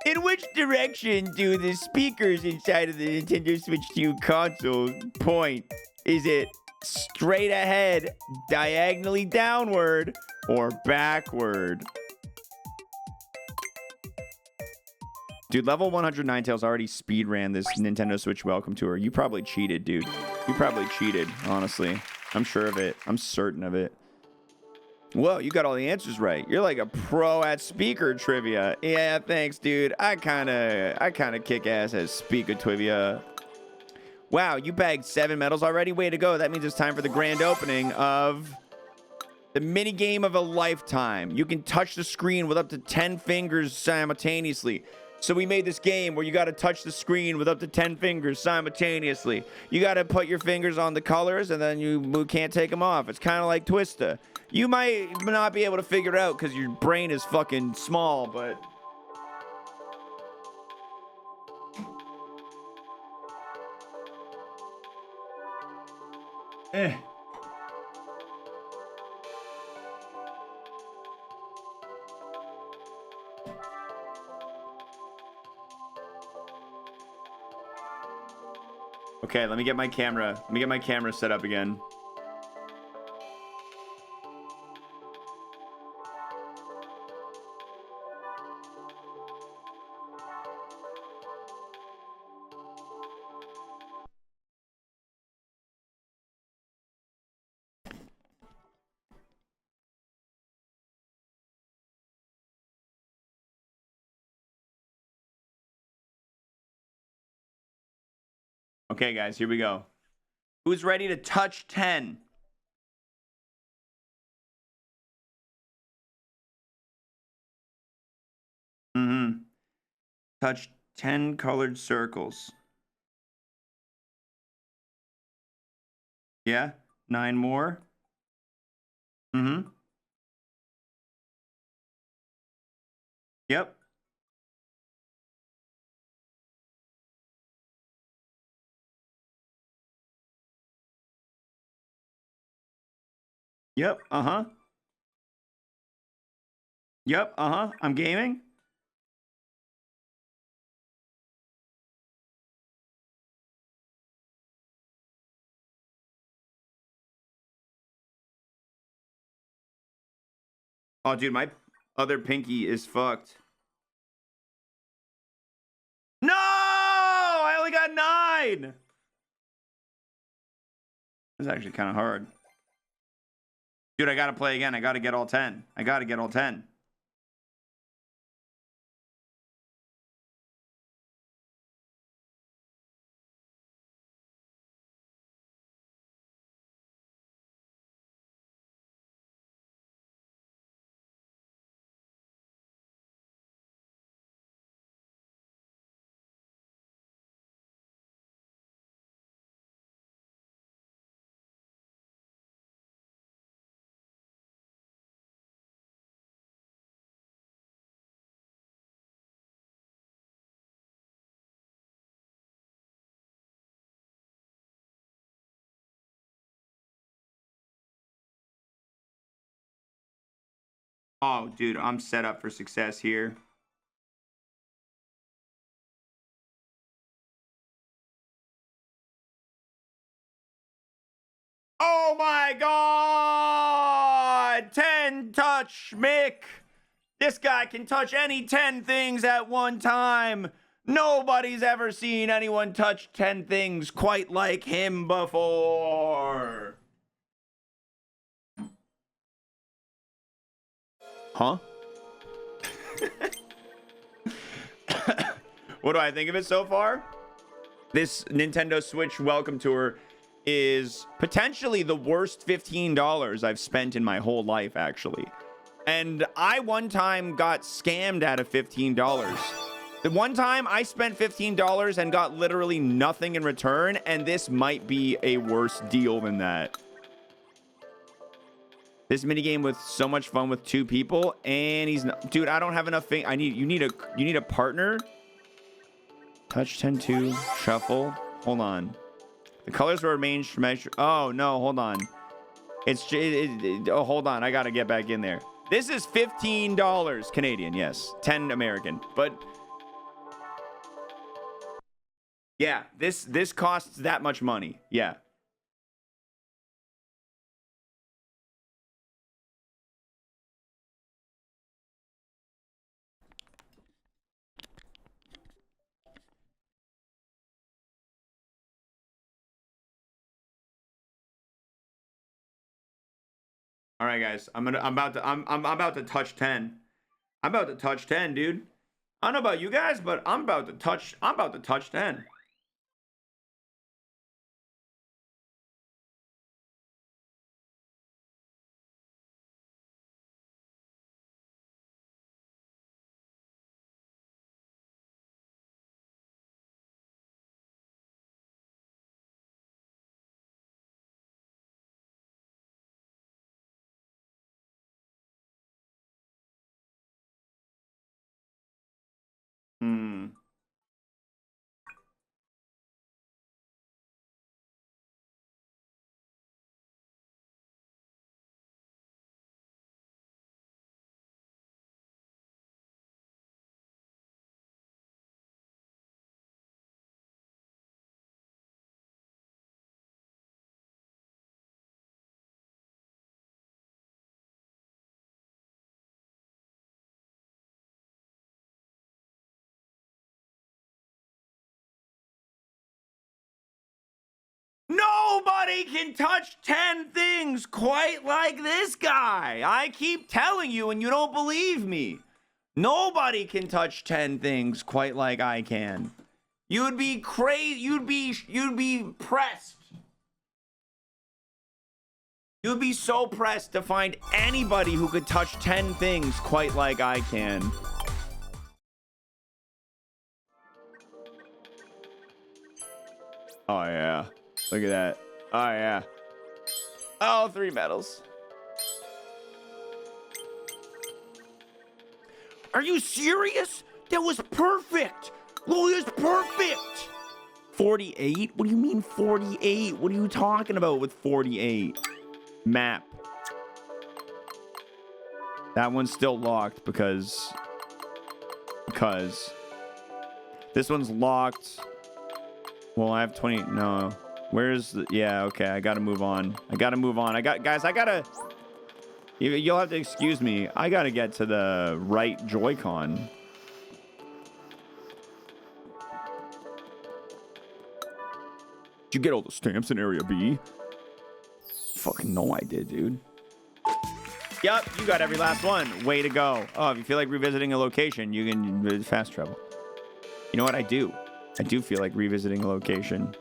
In which direction do the speakers inside of the Nintendo Switch 2 console point? Is it straight ahead, diagonally downward, or backward? Dude, level 109 tails already speed ran this Nintendo Switch welcome tour. You probably cheated, dude. You probably cheated, honestly. I'm sure of it. I'm certain of it. Whoa, you got all the answers right. You're like a pro at speaker trivia. Yeah, thanks, dude. I kind of kick ass at speaker trivia. Wow, you bagged 7 medals already? Way to go. That means it's time for the grand opening of the mini game of a lifetime. You can touch the screen with up to 10 fingers simultaneously. So we made this game where you got to touch the screen with up to 10 fingers simultaneously. You got to put your fingers on the colors and then you can't take them off. It's kind of like Twista. You might not be able to figure it out because your brain is fucking small, but... Okay, let me get my camera. Let me get my camera set up again. Okay, guys, here we go. Who's ready to touch 10? Touch 10 colored circles. Yeah? 9 more? Yep. Yep, Yep, I'm gaming. Oh, dude, my other pinky is fucked. No! I only got 9! This is actually kind of hard. Dude, I gotta play again. I gotta get all 10. I gotta get all 10. Oh, dude, I'm set up for success here. Oh my God! 10 touch Mick! This guy can touch any 10 things at one time. Nobody's ever seen anyone touch 10 things quite like him before. Huh? What do I think of it so far? This Nintendo Switch welcome tour is potentially the worst $15 I've spent in my whole life, actually. And I one time got scammed out of $15. The one time I spent $15 and got literally nothing in return, and this might be a worse deal than that. This minigame with so much fun with 2 people, and he's not, dude, I don't have enough you need a partner. Touch 10-2, shuffle. Hold on. The colors were arranged to measure. Oh no, hold on. Oh, hold on. I gotta get back in there. This is $15 Canadian, yes. 10 American. But yeah, this costs that much money. Yeah. All right, guys. I'm about to touch 10. I'm about to touch 10, dude. I don't know about you guys, but I'm about to touch 10. Hmm. Nobody can touch 10 things quite like this guy. I keep telling you and you don't believe me. Nobody can touch 10 things quite like I can. You'd be crazy. You'd be pressed. You'd be so pressed to find anybody who could touch 10 things quite like I can. Oh yeah. Look at that. Oh, yeah. Oh, 3 medals. Are you serious? That was perfect. Oh, it was perfect. 48? What do you mean 48? What are you talking about with 48? Map. That one's still locked because this one's locked. Well, I have 20. No. Where's the... Yeah, okay. I gotta move on. Guys, I gotta... You'll have to excuse me. I gotta get to the right Joy-Con. Did you get all the stamps in Area B? Fucking know I did, dude. Yep, you got every last one. Way to go. Oh, if you feel like revisiting a location, you can fast travel. You know what I do? I do feel like revisiting a location.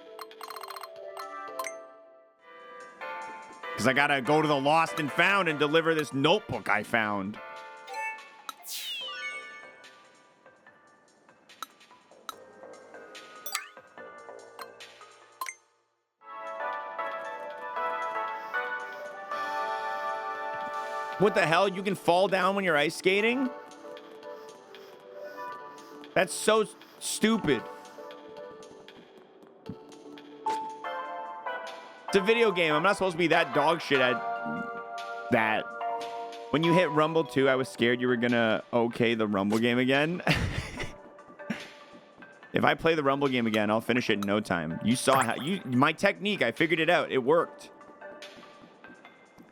Because I gotta go to the Lost and Found and deliver this notebook I found. What the hell? You can fall down when you're ice skating? That's so stupid. It's a video game. I'm not supposed to be that dog shit at that. When you hit Rumble 2, I was scared you were gonna okay the Rumble game again. If I play the Rumble game again, I'll finish it in no time. You saw how my technique. I figured it out. It worked.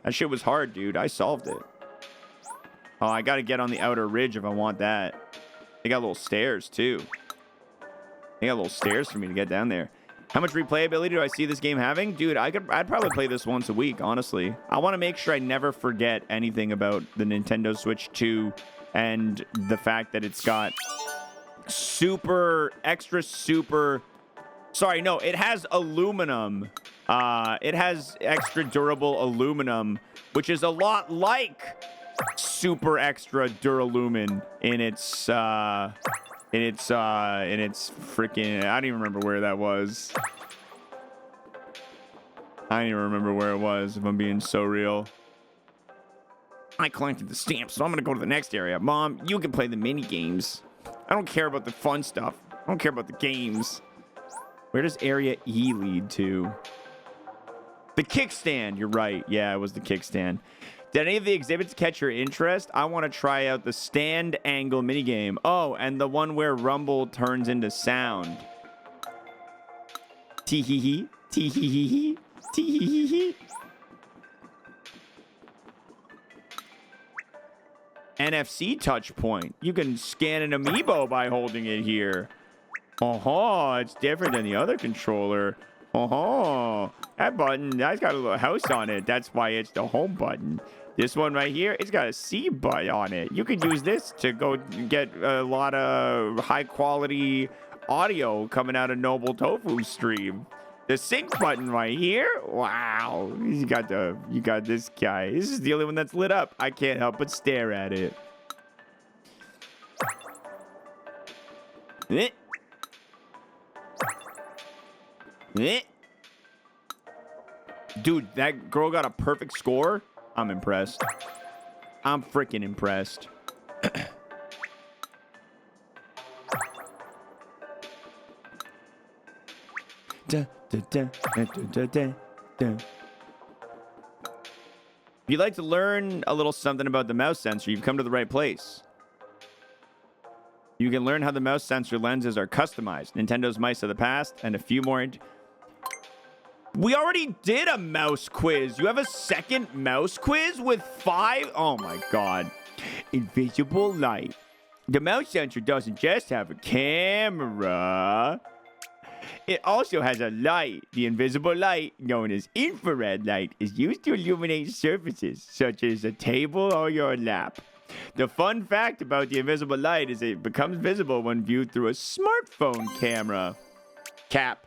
That shit was hard, dude. I solved it. Oh, I gotta get on the outer ridge if I want that. They got little stairs too. They got little stairs for me to get down there. How much replayability do I see this game having? Dude, I'd probably play this once a week, honestly. I want to make sure I never forget anything about the Nintendo Switch 2 and the fact that it's got super Sorry, no, it has aluminum. It has extra durable aluminum, which is a lot like super extra duralumin in its freaking, I don't even remember where that was. I don't even remember where it was, if I'm being so real. I collected the stamps, so I'm gonna go to the next area. Mom, you can play the mini games. I don't care about the fun stuff. I don't care about the games. Where does area E lead to? The kickstand, you're right. Yeah, it was the kickstand. Did any of the exhibits catch your interest? I want to try out the stand angle minigame. Oh, and the one where rumble turns into sound. Tee-hee-hee, tee-hee-hee-hee, tee-hee-hee-hee. NFC touch point. You can scan an amiibo by holding it here. Oh, it's different than the other controller. Oh, that button, that's got a little house on it. That's why it's the home button. This one right here, it's got a C button on it. You could use this to go get a lot of high quality audio coming out of Noble Tofu's stream. The sync button right here. Wow. You got this guy. This is the only one that's lit up. I can't help but stare at it. Eh. Eh. Dude, that girl got a perfect score. I'm impressed. I'm freaking impressed. Da, da, da, da, da, da, da. If you'd like to learn a little something about the mouse sensor, you've come to the right place. You can learn how the mouse sensor lenses are customized, Nintendo's mice of the past, and a few more. We already did a mouse quiz. You have a second mouse quiz with 5? Oh my god. Invisible light. The mouse sensor doesn't just have a camera. It also has a light. The invisible light, known as infrared light, is used to illuminate surfaces, such as a table or your lap. The fun fact about the invisible light is it becomes visible when viewed through a smartphone camera. Cap.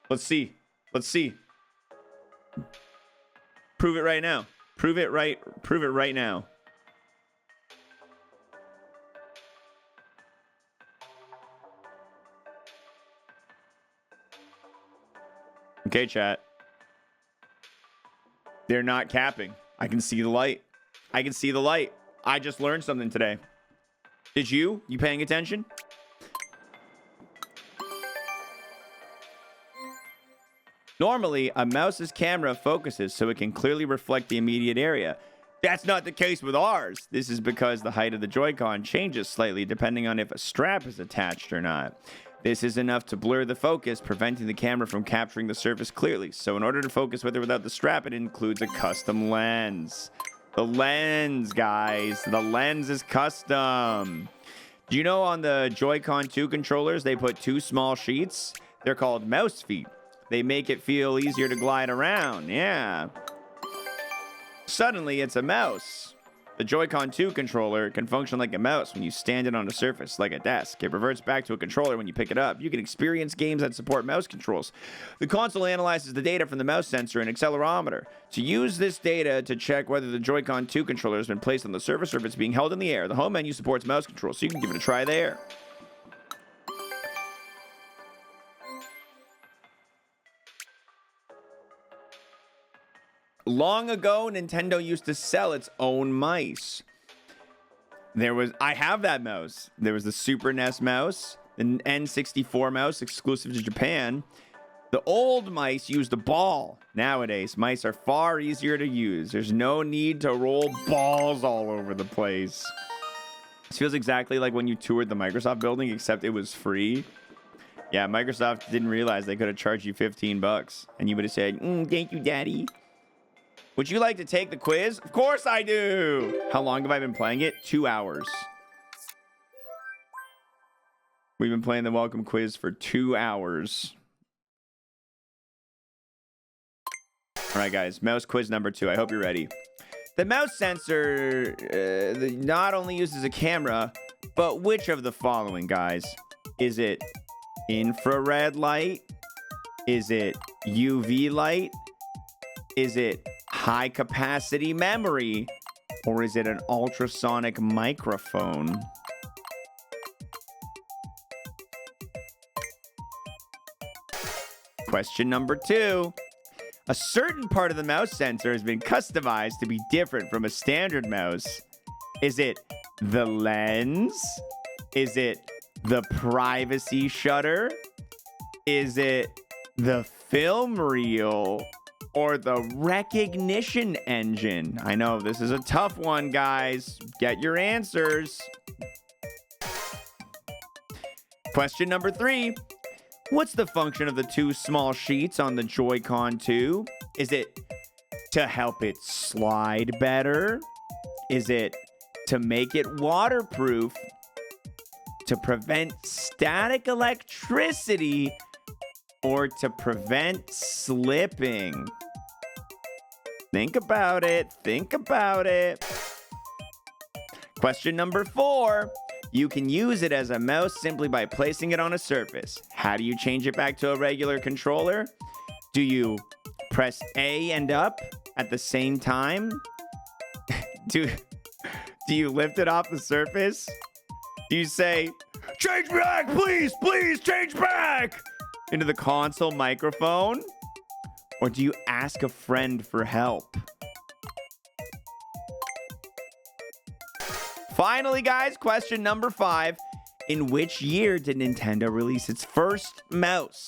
Let's see. Prove it right now. Prove it right now. Okay, chat. They're not capping. I can see the light. I just learned something today. Did you? You paying attention? Normally, a mouse's camera focuses so it can clearly reflect the immediate area. That's not the case with ours. This is because the height of the Joy-Con changes slightly depending on if a strap is attached or not. This is enough to blur the focus, preventing the camera from capturing the surface clearly. So in order to focus with or without the strap, it includes a custom lens. The lens, guys. The lens is custom. Do you know on the Joy-Con 2 controllers, they put 2 small sheets? They're called mouse feet. They make it feel easier to glide around. Yeah. Suddenly, it's a mouse. The Joy-Con 2 controller can function like a mouse when you stand it on a surface, like a desk. It reverts back to a controller when you pick it up. You can experience games that support mouse controls. The console analyzes the data from the mouse sensor and accelerometer to use this data to check whether the Joy-Con 2 controller has been placed on the surface or if it's being held in the air. The home menu supports mouse controls, so you can give it a try there. Long ago, Nintendo used to sell its own mice. I have that mouse. There was the Super NES mouse, the N64 mouse exclusive to Japan. The old mice used a ball. Nowadays, mice are far easier to use. There's no need to roll balls all over the place. This feels exactly like when you toured the Microsoft building, except it was free. Yeah, Microsoft didn't realize they could have charged you $15, and you would have said, thank you, Daddy. Would you like to take the quiz? Of course I do. How long have I been playing it? 2 hours. We've been playing the welcome quiz for 2 hours. All right, guys. Mouse quiz number 2. I hope you're ready. The mouse sensor not only uses a camera, but which of the following, guys? Is it infrared light? Is it UV light? Is it high capacity memory? Or is it an ultrasonic microphone? Question number 2. A certain part of the mouse sensor has been customized to be different from a standard mouse. Is it the lens? Is it the privacy shutter? Is it the film reel? Or the recognition engine? I know this is a tough one, guys. Get your answers. Question number 3. What's the function of the 2 small sheets on the Joy-Con 2? Is it to help it slide better? Is it to make it waterproof? To prevent static electricity? Or to prevent slipping? Think about it. Think about it. Question number 4. You can use it as a mouse simply by placing it on a surface. How do you change it back to a regular controller? Do you press A and up at the same time? Do you lift it off the surface? Do you say, change back, please, please, change back into the console microphone? Or do you ask a friend for help? Finally, guys, question number 5. In which year did Nintendo release its first mouse?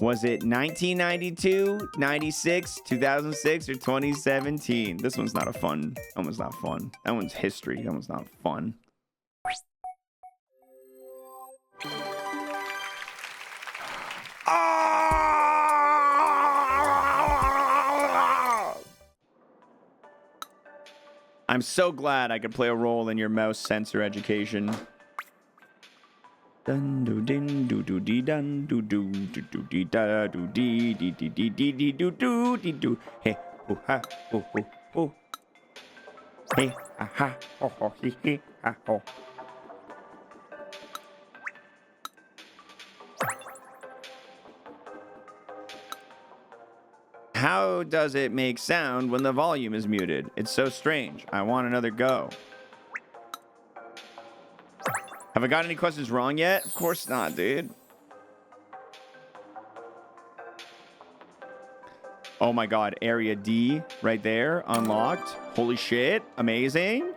Was it 1992, 96, 2006, or 2017? This one's not fun. That one's not fun. That one's history. That one's not fun. I'm so glad I could play a role in your mouse sensor education. Dun do din do do dee dun do do do do dee da do dee dee dee dee dee dee do do dee do. Hey ho ha ho ho ho. Hey ha ha ho ho hee hee ha ho. How does it make sound when the volume is muted? It's so strange. I want another go. Have I got any questions wrong yet? Of course not, dude. Oh my god, area D right there, unlocked. Holy shit, amazing.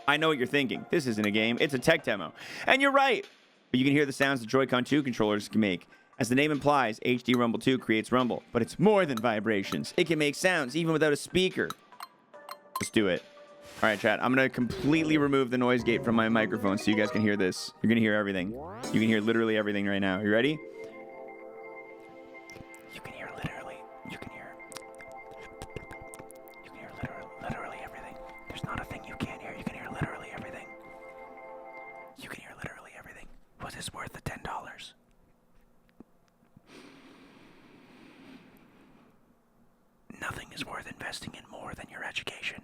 I know what you're thinking. This isn't a game, it's a tech demo. And you're right. But you can hear the sounds the Joy-Con 2 controllers can make. As the name implies, HD Rumble 2 creates rumble, but it's more than vibrations. It can make sounds even without a speaker. Let's do it. All right, chat. I'm going to completely remove the noise gate from my microphone so you guys can hear this. You're going to hear everything. You can hear literally everything right now. You ready? You can hear literally. You can hear literally everything. There's not a thing you can't hear. You can hear literally everything. You can hear literally everything. Was this worth the $10? Nothing is worth investing in more than your education.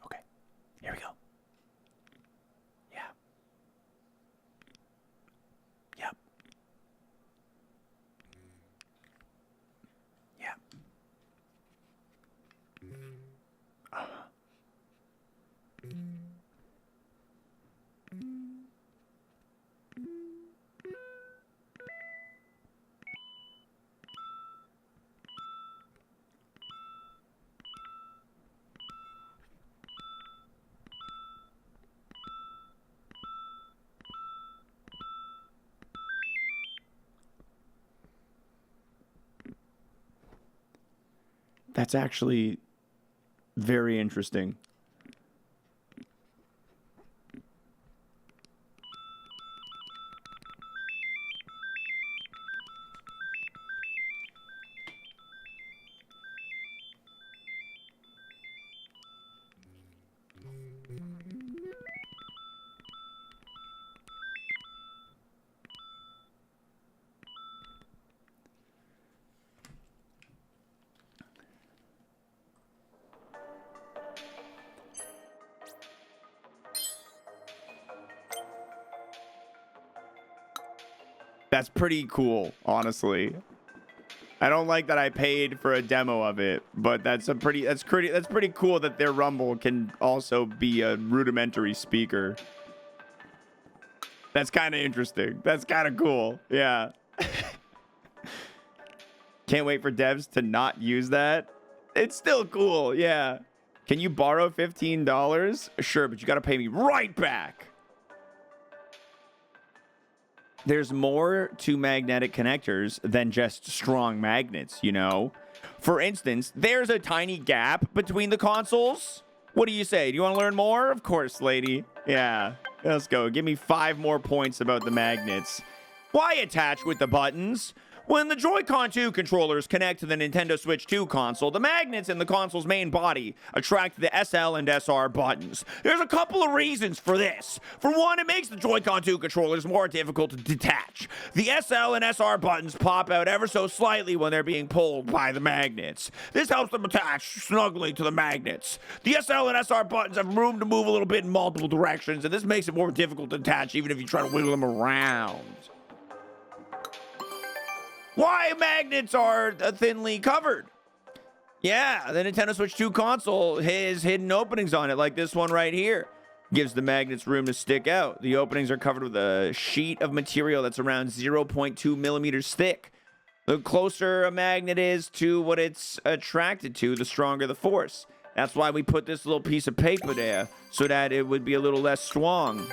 Okay, here we go. Yeah. Yep. Yeah. That's actually very interesting. That's pretty cool, honestly. I don't like that I paid for a demo of it, but that's pretty cool that their Rumble can also be a rudimentary speaker. That's kind of interesting. That's kind of cool. Yeah. Can't wait for devs to not use that. It's still cool. Yeah. Can you borrow $15? Sure, but you got to pay me right back. There's more to magnetic connectors than just strong magnets, you know? For instance, there's a tiny gap between the consoles. What do you say? Do you want to learn more? Of course, lady. Yeah, let's go. Give me 5 more points about the magnets. Why attach with the buttons? When the Joy-Con 2 controllers connect to the Nintendo Switch 2 console, the magnets in the console's main body attract the SL and SR buttons. There's a couple of reasons for this. For one, it makes the Joy-Con 2 controllers more difficult to detach. The SL and SR buttons pop out ever so slightly when they're being pulled by the magnets. This helps them attach snugly to the magnets. The SL and SR buttons have room to move a little bit in multiple directions, and this makes it more difficult to attach even if you try to wiggle them around. Why magnets are thinly covered? Yeah, the Nintendo Switch 2 console has hidden openings on it, like this one right here. Gives the magnets room to stick out. The openings are covered with a sheet of material that's around 0.2 millimeters thick. The closer a magnet is to what it's attracted to, the stronger the force. That's why we put this little piece of paper there, so that it would be a little less strong.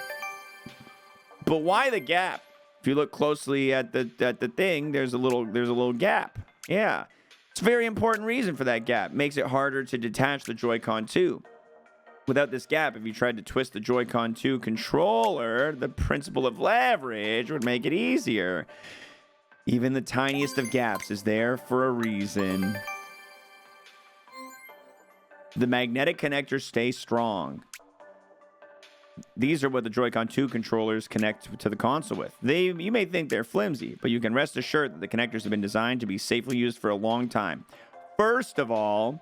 But why the gap? If you look closely at the thing, there's a little gap. Yeah. It's a very important reason for that gap. Makes it harder to detach the Joy-Con 2. Without this gap, if you tried to twist the Joy-Con 2 controller, the principle of leverage would make it easier. Even the tiniest of gaps is there for a reason. The magnetic connectors stay strong. These are what the Joy-Con 2 controllers connect to the console with. You may think they're flimsy, but you can rest assured that the connectors have been designed to be safely used for a long time. First of all,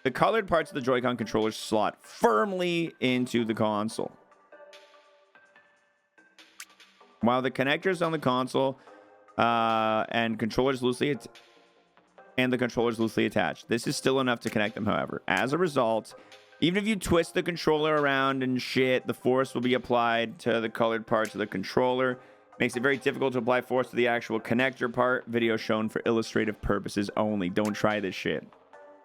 the colored parts of the Joy-Con controllers slot firmly into the console. While the connectors on the console and the controllers loosely attached. This is still enough to connect them, however. As a result, even if you twist the controller around and shit, the force will be applied to the colored parts of the controller. Makes it very difficult to apply force to the actual connector part. Video shown for illustrative purposes only. Don't try this shit.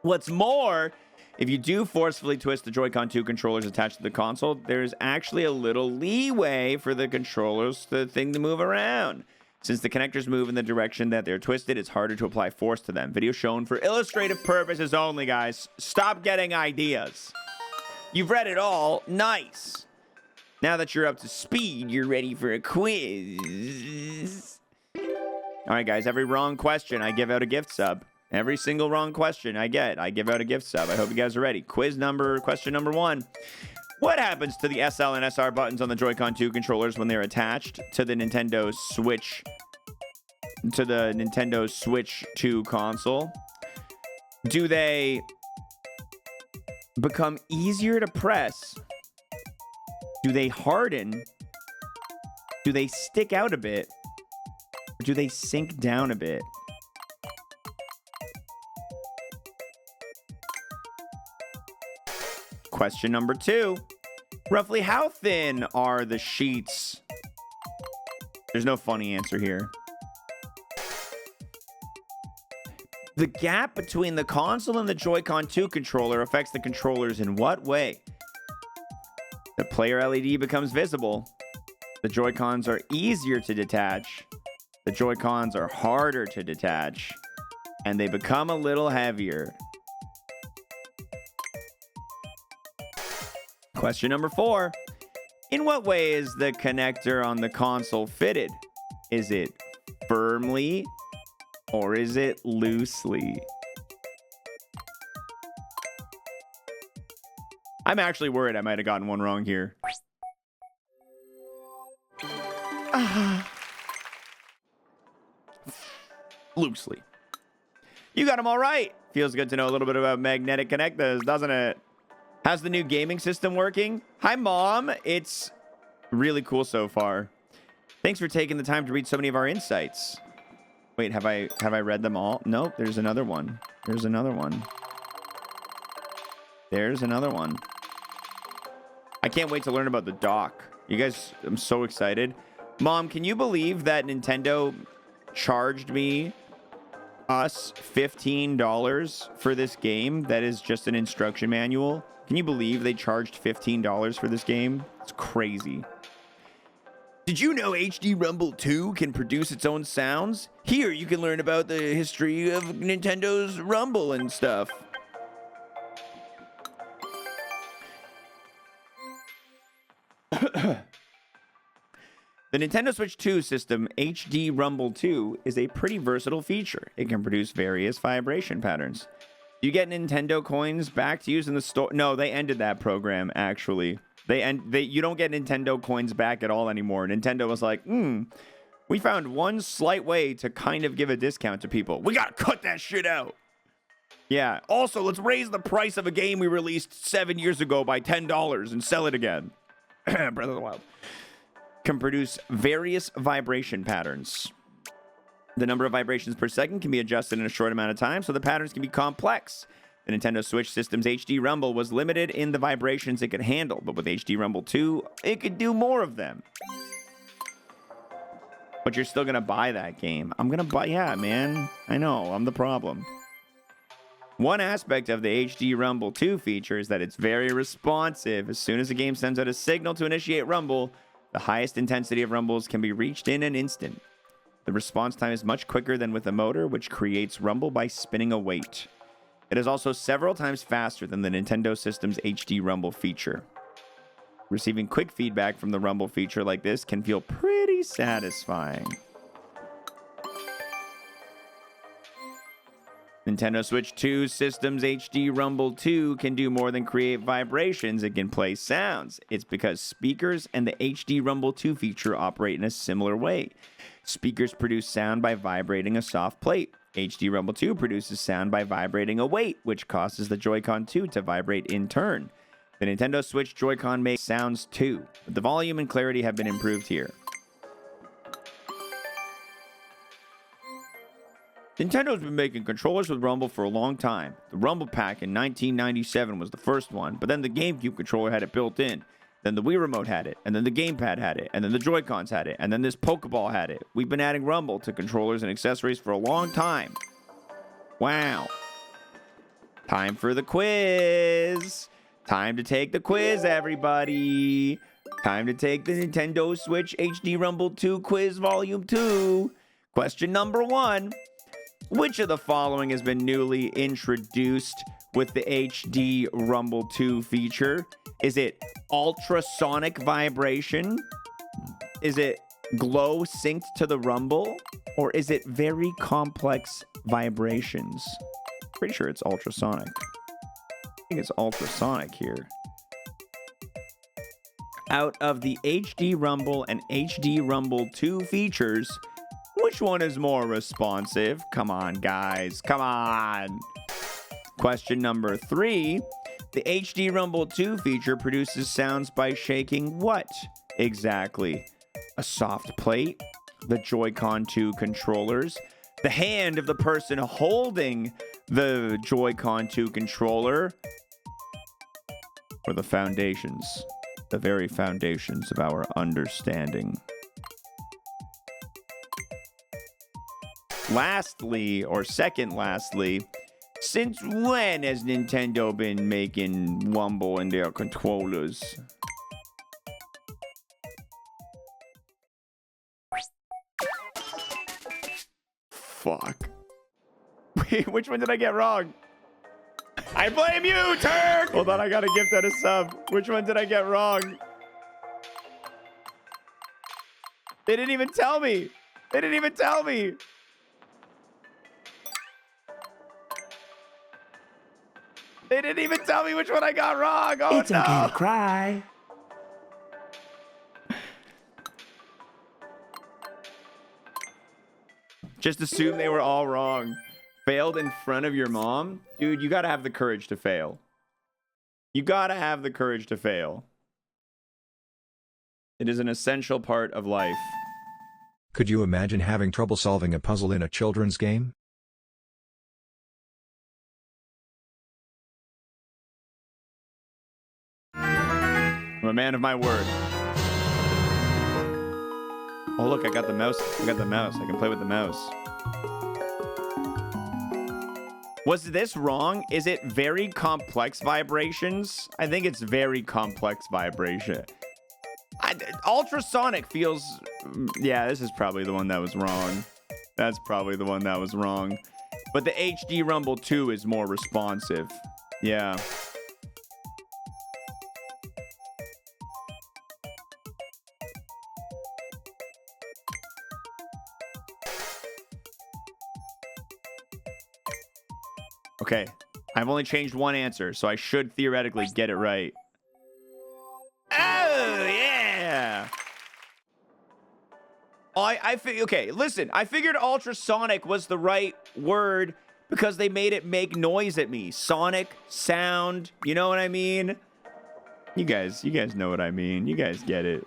What's more, if you do forcefully twist the Joy-Con 2 controllers attached to the console, there's actually a little leeway for the thing to move around. Since the connectors move in the direction that they're twisted, it's harder to apply force to them. Video shown for illustrative purposes only, guys. Stop getting ideas. You've read it all. Nice. Now that you're up to speed, you're ready for a quiz. All right, guys. Every wrong question, I give out a gift sub. Every single wrong question I give out a gift sub. I hope you guys are ready. Question number 1. What happens to the SL and SR buttons on the Joy-Con 2 controllers when they're attached to the Nintendo Switch 2 console? Do they become easier to press? Do they harden? Do they stick out a bit? Or do they sink down a bit? Question number 2. Roughly how thin are the sheets? There's no funny answer here. The gap between the console and the Joy-Con 2 controller affects the controllers in what way? The player LED becomes visible. The Joy-Cons are easier to detach. The Joy-Cons are harder to detach. And they become a little heavier. Question number 4. In what way is the connector on the console fitted? Is it firmly or is it loosely? I'm actually worried I might have gotten one wrong here. Loosely. You got them all right. Feels good to know a little bit about magnetic connectors, doesn't it? How's the new gaming system working? Hi, Mom. It's really cool so far. Thanks for taking the time to read so many of our insights. Wait, have I read them all? Nope, there's another one. There's another one. There's another one. I can't wait to learn about the dock. You guys, I'm so excited. Mom, can you believe that Nintendo charged us $15 for this game that is just an instruction manual? Can you believe they charged $15 for this game? It's crazy. Did you know HD Rumble 2 can produce its own sounds? Here you can learn about the history of Nintendo's Rumble and stuff. The Nintendo Switch 2 system, HD Rumble 2, is a pretty versatile feature. It can produce various vibration patterns. You get Nintendo coins back to use in the store. No, they ended that program, actually. You don't get Nintendo coins back at all anymore. Nintendo was like, we found one slight way to kind of give a discount to people. We gotta cut that shit out. Yeah, also, let's raise the price of a game we released 7 years ago by $10 and sell it again. Breath of the Wild. Can produce various vibration patterns. The number of vibrations per second can be adjusted in a short amount of time, so the patterns can be complex. The Nintendo Switch system's HD Rumble was limited in the vibrations it could handle, but with HD Rumble 2, it could do more of them. But you're still gonna buy that game. I'm gonna buy, yeah, man. I know, I'm the problem. One aspect of the HD Rumble 2 feature is that it's very responsive. As soon as the game sends out a signal to initiate Rumble, the highest intensity of rumbles can be reached in an instant. The response time is much quicker than with a motor, which creates rumble by spinning a weight. It is also several times faster than the Nintendo system's HD Rumble feature. Receiving quick feedback from the Rumble feature like this can feel pretty satisfying. Nintendo Switch 2 system's HD Rumble 2 can do more than create vibrations, it can play sounds. It's because speakers and the HD Rumble 2 feature operate in a similar way. Speakers produce sound by vibrating a soft plate. HD Rumble 2 produces sound by vibrating a weight, which causes the Joy-Con 2 to vibrate in turn. The Nintendo Switch Joy-Con makes sounds too, but the volume and clarity have been improved here. Nintendo's been making controllers with Rumble for a long time. The Rumble Pack in 1997 was the first one, but then the GameCube controller had it built in. Then the Wii Remote had it, and then the Gamepad had it, and then the Joy-Cons had it, and then this Pokeball had it. We've been adding Rumble to controllers and accessories for a long time. Wow. Time for the quiz. Time to take the quiz, everybody. Time to take the Nintendo Switch HD Rumble 2 Quiz Volume 2. Question number 1. Which of the following has been newly introduced with the HD Rumble 2 feature? Is it ultrasonic vibration? Is it glow synced to the Rumble? Or is it very complex vibrations? Pretty sure it's ultrasonic. I think it's ultrasonic here. Out of the HD Rumble and HD Rumble 2 features, which one is more responsive? Come on, guys. Come on. Question number 3. The HD Rumble 2 feature produces sounds by shaking what exactly? A soft plate? The Joy-Con 2 controllers? The hand of the person holding the Joy-Con 2 controller? Or the foundations? The very foundations of our understanding. Lastly, or second lastly, since when has Nintendo been making Rumble in their controllers? Fuck. Wait, which one did I get wrong? I blame you, Turk! Hold on, I got a gift and a sub. Which one did I get wrong? They didn't even tell me. They didn't even tell me. They didn't even tell me which one I got wrong. Oh, It's okay to cry. Just assume they were all wrong. Failed in front of your mom? Dude, you gotta have the courage to fail. You gotta have the courage to fail. It is an essential part of life. Could you imagine having trouble solving a puzzle in a children's game? I'm a man of my word. Oh, look, I got the mouse. I got the mouse. I can play with the mouse. Was this wrong? Is it very complex vibrations? I think it's very complex vibration. Ultrasonic feels... Yeah, this is probably the one that was wrong. That's probably the one that was wrong. But the HD Rumble 2 is more responsive. Yeah. Okay, I've only changed one answer, so I should theoretically get it right. Oh, yeah! Okay, listen, I figured ultrasonic was the right word because they made it make noise at me. Sonic, sound, you know what I mean? You guys know what I mean. You guys get it.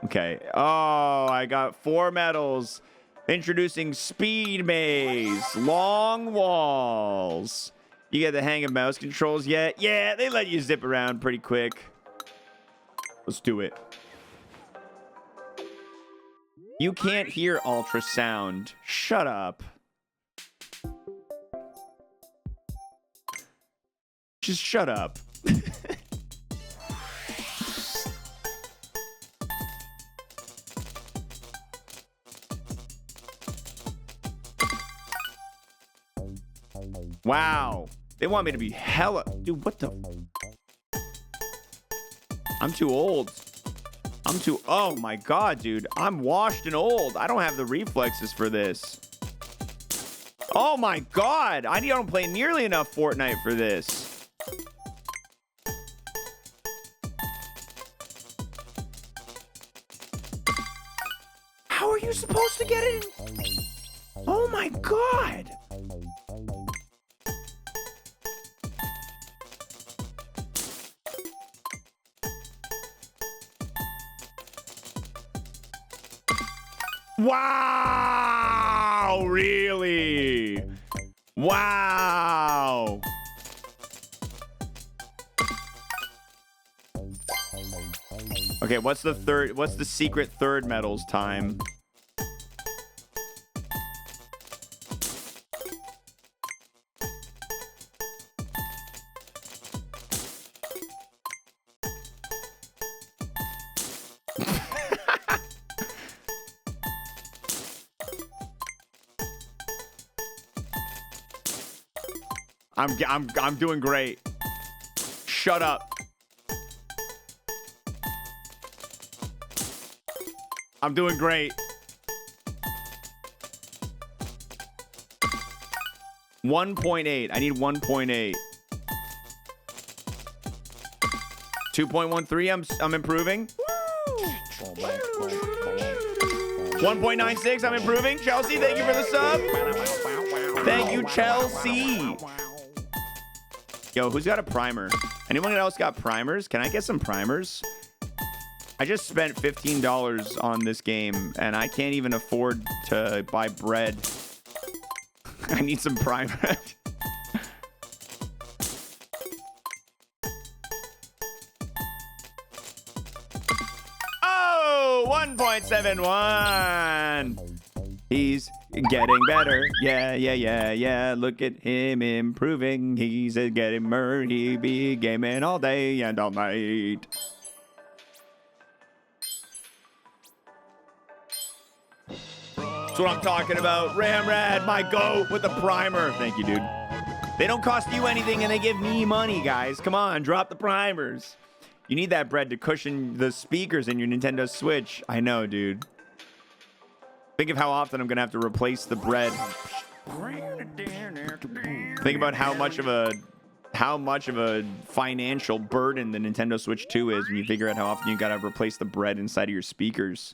Okay, oh, I got 4 medals. Introducing Speed Maze, Long Walls. You get the hang of mouse controls yet? Yeah, they let you zip around pretty quick. Let's do it. You can't hear ultrasound. Shut up. Just shut up. Wow. They want me to be hella... Dude, what the... I'm too old. I'm too... Oh my god, dude. I'm washed and old. I don't have the reflexes for this. Oh my god. I don't play nearly enough Fortnite for this. How are you supposed to get it in? Oh my god. Wow! Really? Wow! Okay, what's the secret third medals time? I'm doing great. Shut up. I'm doing great. 1.8. I need 1.8. 2.13. I'm improving. 1.96. I'm improving. Chelsea, thank you for the sub. Thank you, Chelsea. Yo, who's got a primer? Anyone else got primers? Can I get some primers? I just spent $15 on this game, and I can't even afford to buy bread. I need some primers. Oh, 1.71. He's getting better. Yeah. Look at him improving. He's getting murdered. He be gaming all day and all night. That's what I'm talking about. Ramrad, my goat with the primer. Thank you, dude. They don't cost you anything and they give me money, guys. Come on, drop the primers. You need that bread to cushion the speakers in your Nintendo Switch. I know, dude. Think of how often I'm gonna have to replace the bread. Think about how much of a financial burden the Nintendo Switch 2 is when you figure out how often you gotta replace the bread inside of your speakers.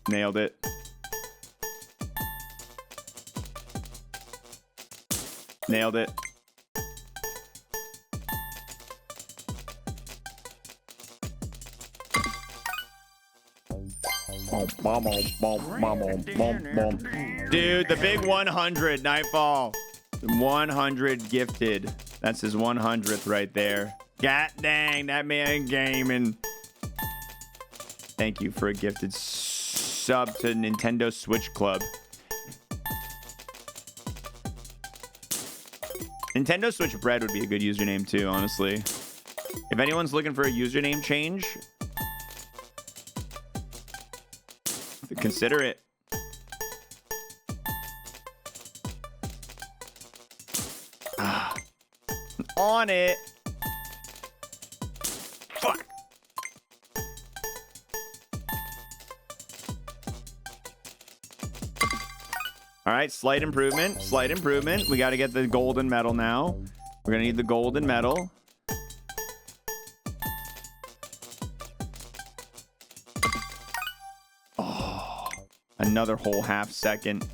Nailed it. Nailed it. Dude, the big 100 Nightfall. 100 gifted. That's his 100th right there. God dang, that man gaming. Thank you for a gifted sub to Nintendo Switch Club. Nintendo Switch Bread would be a good username too, honestly. If anyone's looking for a username change, consider it. On it. Fuck. All right, slight improvement. Slight improvement. We got to get the golden medal now. We're going to need the golden medal. Oh, another whole half second.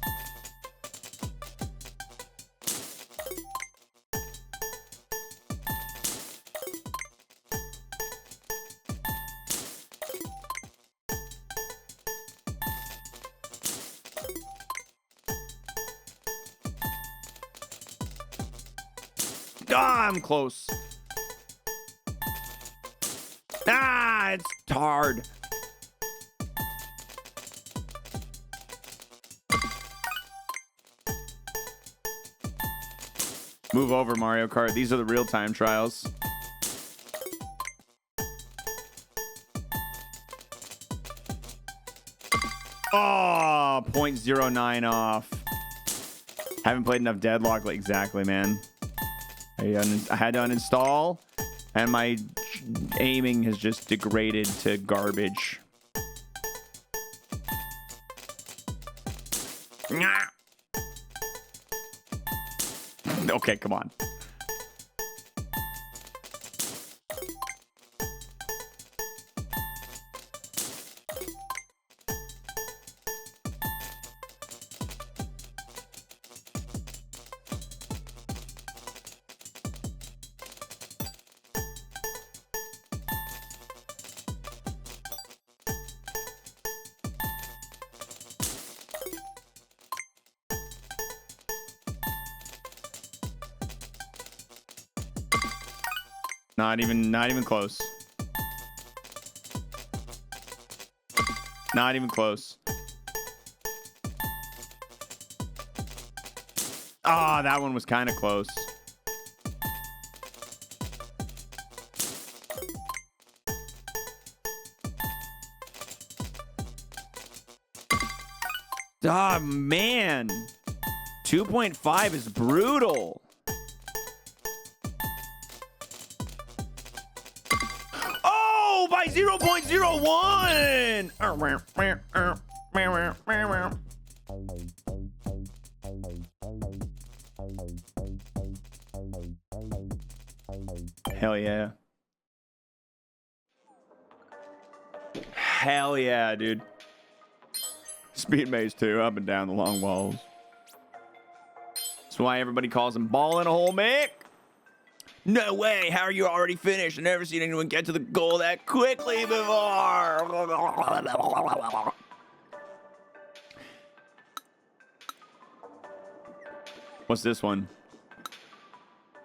Ah, I'm close. Ah, it's hard. Move over, Mario Kart. These are the real-time trials. Oh, 0.09 off. Haven't played enough Deadlock. Like, exactly, man. I had to uninstall, and my aiming has just degraded to garbage. Okay, come on. Not even close. Not even close. Ah, that one was kind of close. Ah, man. 2.5 is brutal. Oh, by 0.01. Hell yeah. Hell yeah, dude. Speed maze too, up and down the long walls. That's why everybody calls him ball in a hole, Mick. No way. How are you already finished? I've never seen anyone get to the goal that quickly before. What's this one?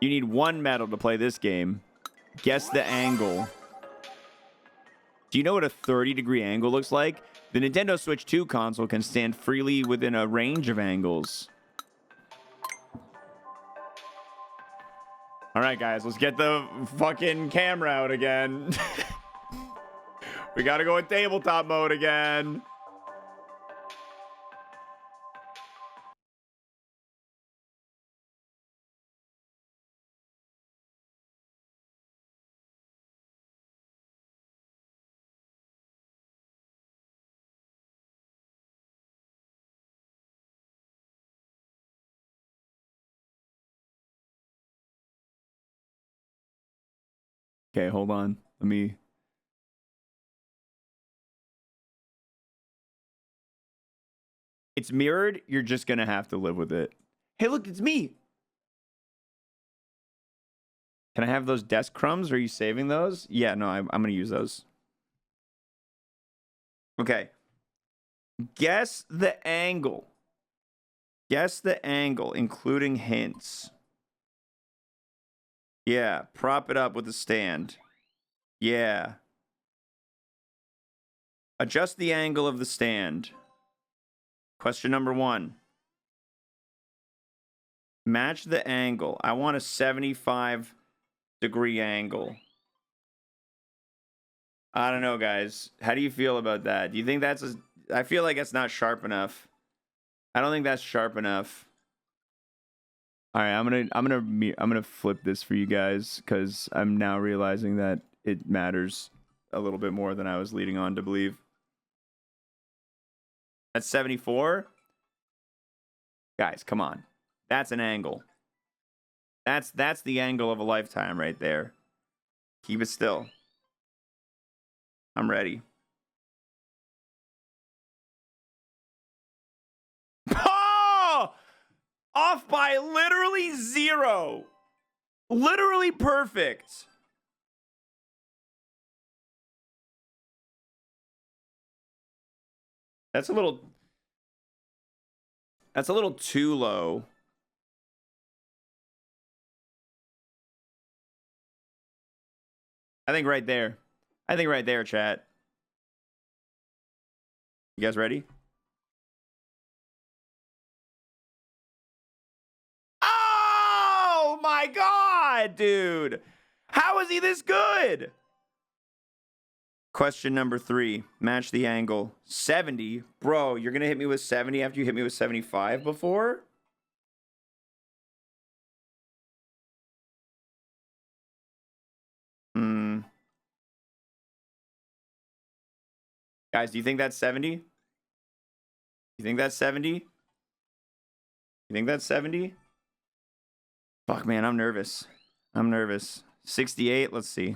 You need one medal to play this game. Guess the angle. Do you know what a 30-degree angle looks like? The Nintendo Switch 2 console can stand freely within a range of angles. All right, guys, let's get the fucking camera out again. We gotta go in tabletop mode again. Okay, hold on. Let me... It's mirrored. You're just gonna have to live with it. Hey, look, it's me. Can I have those desk crumbs? Are you saving those? Yeah, no, I'm going to use those. Okay. Guess the angle. Guess the angle, including hints. Yeah, prop it up with a stand. Yeah. Adjust the angle of the stand. Question number 1. Match the angle. I want a 75-degree angle. I don't know, guys. How do you feel about that? Do you think that's I feel like it's not sharp enough. I don't think that's sharp enough. All right, I'm gonna flip this for you guys because I'm now realizing that it matters a little bit more than I was leading on to believe. That's 74. Guys, come on. That's an angle. That's the angle of a lifetime right there. Keep it still. I'm ready. Oh! Off by literally 0. Literally perfect. That's a little too low. I think right there. Chat. You guys ready? Oh my God, dude. How is he this good? Question number 3. Match the angle. 70. Bro, you're going to hit me with 70 after you hit me with 75 before? Guys, do you think that's 70? You think that's 70? You think that's 70? Fuck, man, I'm nervous. 68, let's see.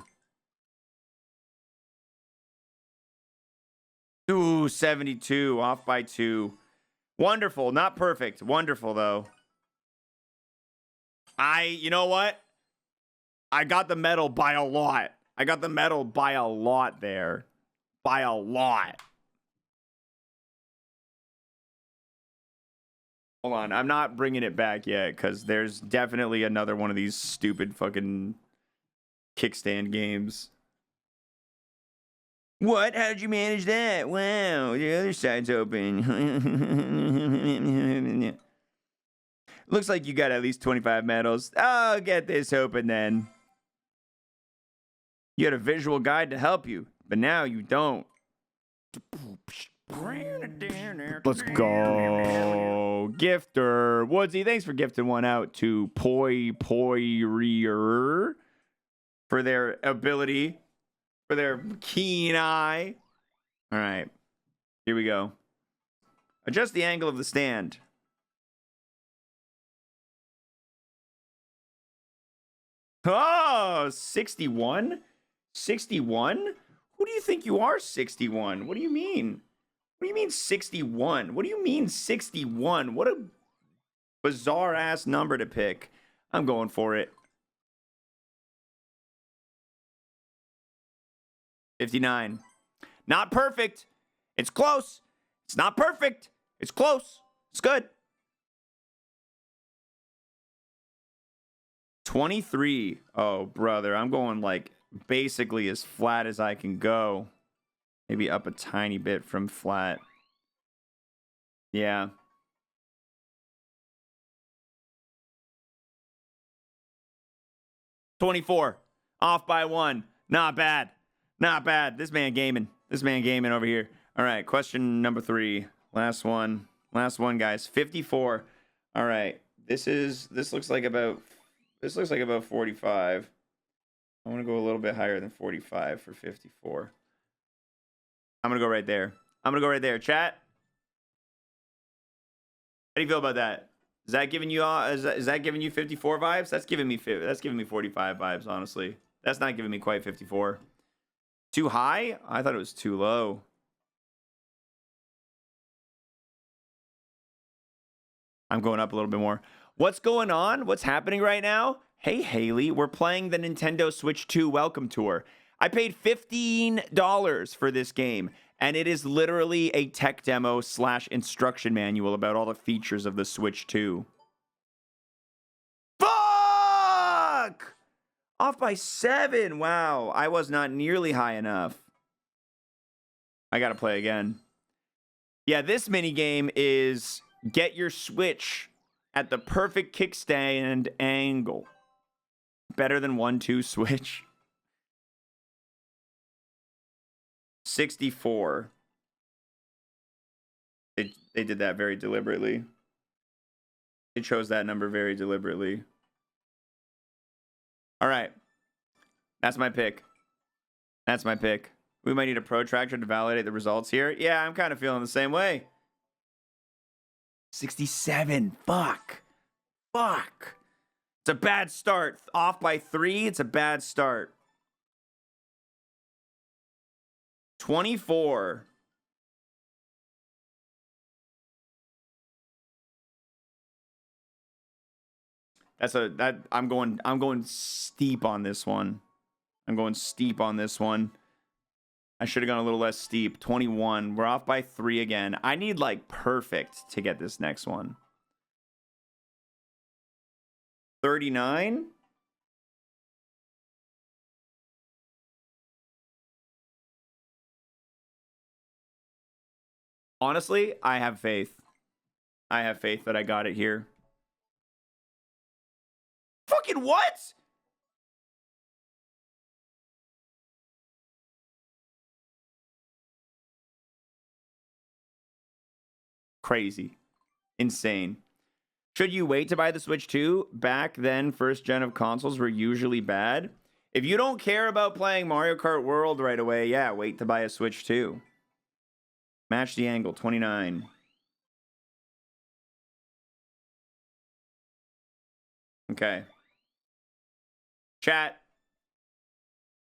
Ooh, 72, off by 2. Wonderful, not perfect. Wonderful, though. You know what? I got the medal by a lot. There. By a lot. Hold on, I'm not bringing it back yet, because there's definitely another one of these stupid fucking kickstand games. What? How'd you manage that? Wow, the other side's open. Looks like you got at least 25 medals. I'll get this open then. You had a visual guide to help you, but now you don't. Let's go. Gifter. Woodsy, thanks for gifting one out to Poirier for their ability, for their keen eye. All right. Here we go. Adjust the angle of the stand. Oh, 61? 61? Who do you think you are, 61? What do you mean? What do you mean 61? What do you mean 61? What a bizarre ass number to pick. I'm going for it. 59. Not perfect. It's close. It's not perfect. It's close. It's good. 23. Oh, brother. I'm going like basically as flat as I can go. Maybe up a tiny bit from flat. Yeah. $24. Off by 1. Not bad. Not bad. This man gaming over here. All right. Question number 3. Last one. Last one, guys. 54. All right. This looks like about 45. I want to go a little bit higher than 45 for 54. I'm going to go right there. Chat. How do you feel about that? Is that giving you 54 vibes? That's giving me 45 vibes, honestly. That's not giving me quite 54. Too high? I thought it was too low. I'm going up a little bit more. What's going on? What's happening right now? Hey, Haley, we're playing the Nintendo Switch 2 Welcome Tour. I paid $15 for this game, and it is literally a tech demo / instruction manual about all the features of the Switch 2. Fuck! Off by 7. Wow, I was not nearly high enough. I gotta play again. Yeah, this minigame is get your Switch at the perfect kickstand angle. Better than 1-2 switch. 64. They did that very deliberately. They chose that number very deliberately. All right. That's my pick. That's my pick. We might need a protractor to validate the results here. Yeah, I'm kind of feeling the same way. 67. Fuck. Fuck. It's a bad start. Off by 3. It's a bad start. 24. I'm going steep on this one. I'm going steep on this one. I should have gone a little less steep. 21. We're off by 3 again. I need like perfect to get this next one. 39. Honestly, I have faith. I have faith that I got it here. Fucking what? Crazy. Insane. Should you wait to buy the Switch 2? Back then, first gen of consoles were usually bad. If you don't care about playing Mario Kart World right away, yeah, wait to buy a Switch 2. Match the angle, 29. Okay. Chat.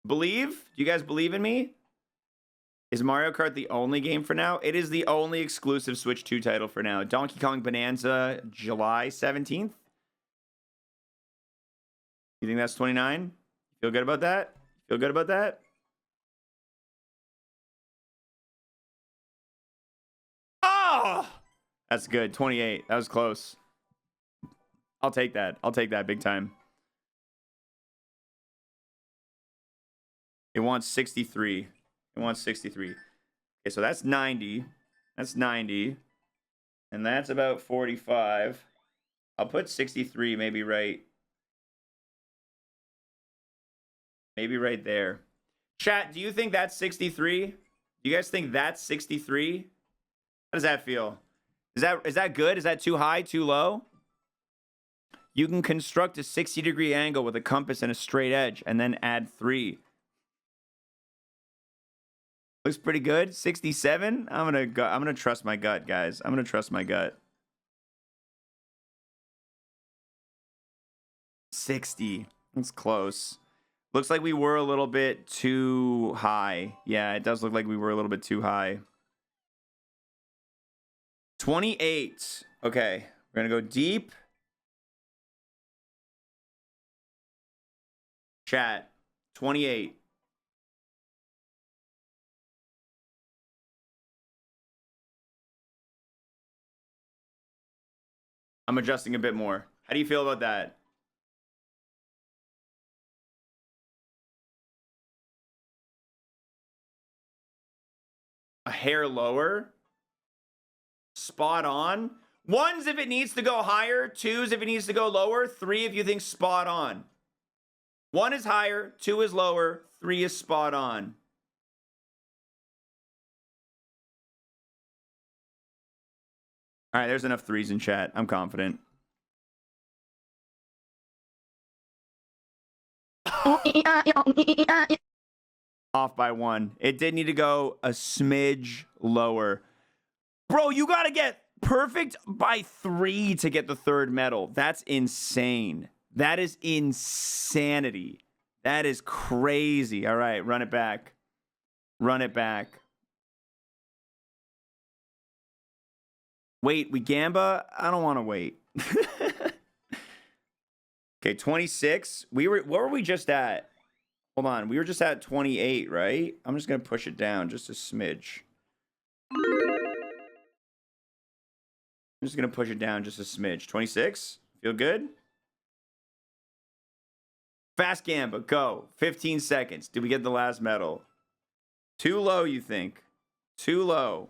Believe? Do you guys believe in me? Is Mario Kart the only game for now? It is the only exclusive Switch 2 title for now. Donkey Kong Bonanza, July 17th. You think that's 29? Feel good about that? Feel good about that? Oh! That's good. 28. That was close. I'll take that. I'll take that big time. It wants 63. It wants 63. Okay, so that's 90. That's 90. And that's about 45. I'll put 63 maybe right. Maybe right there. Chat, do you think that's 63? Do you guys think that's 63? How does that feel? Is that good? Is that too high, too low? You can construct a 60-degree angle with a compass and a straight edge and then add 3. Looks pretty good. 67. I'm gonna trust my gut, guys. I'm gonna trust my gut. 60. That's close. Looks like we were a little bit too high. Yeah, it does look like we were a little bit too high. 28. Okay, we're gonna go deep. Chat. 28. I'm adjusting a bit more. How do you feel about that? A hair lower? Spot on? 1s if it needs to go higher. 2s if it needs to go lower. 3 if you think spot on. 1 is higher. 2 is lower. 3 is spot on. All right, there's enough 3s in chat. I'm confident. Off by 1. It did need to go a smidge lower. Bro, you got to get perfect by 3 to get the 3rd medal. That's insane. That is insanity. That is crazy. All right, run it back. Run it back. Wait, we gamba? I don't want to wait. Okay, 26. What were we just at? Hold on. We were just at 28, right? I'm just going to push it down just a smidge. I'm just going to push it down just a smidge. 26? Feel good? Fast Gamba, go. 15 seconds. Did we get the last medal? Too low, you think? Too low.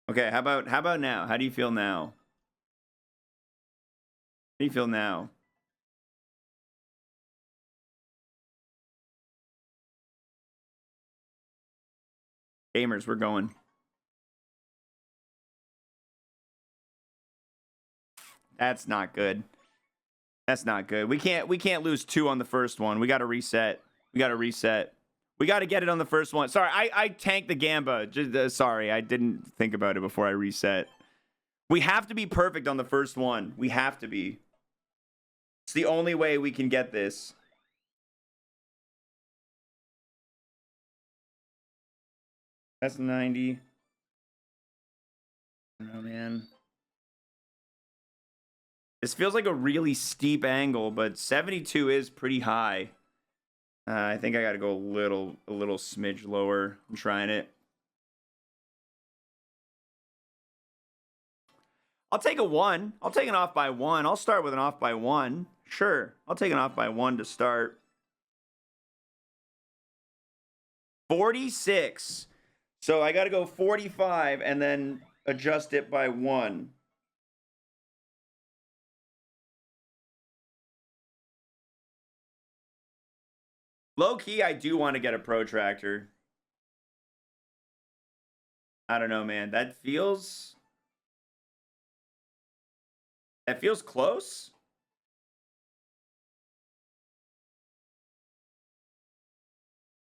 Okay, how about now? How do you feel now? How do you feel now? Gamers, we're going. That's not good. That's not good. We can't lose 2 on the first one. We got to reset. We got to reset. We got to get it on the first one. Sorry, I tanked the Gamba. Just, sorry, I didn't think about it before I reset. We have to be perfect on the first one. We have to be. It's the only way we can get this. That's 90. I don't know, man. This feels like a really steep angle, but 72 is pretty high. I think I got to go a little smidge lower. I'm trying it. I'll take a 1. I'll take an off by 1. I'll start with an off by 1. Sure. I'll take an off by 1 to start. 46. So I got to go 45 and then adjust it by 1. Low key, I do want to get a protractor. I don't know, man. That feels close.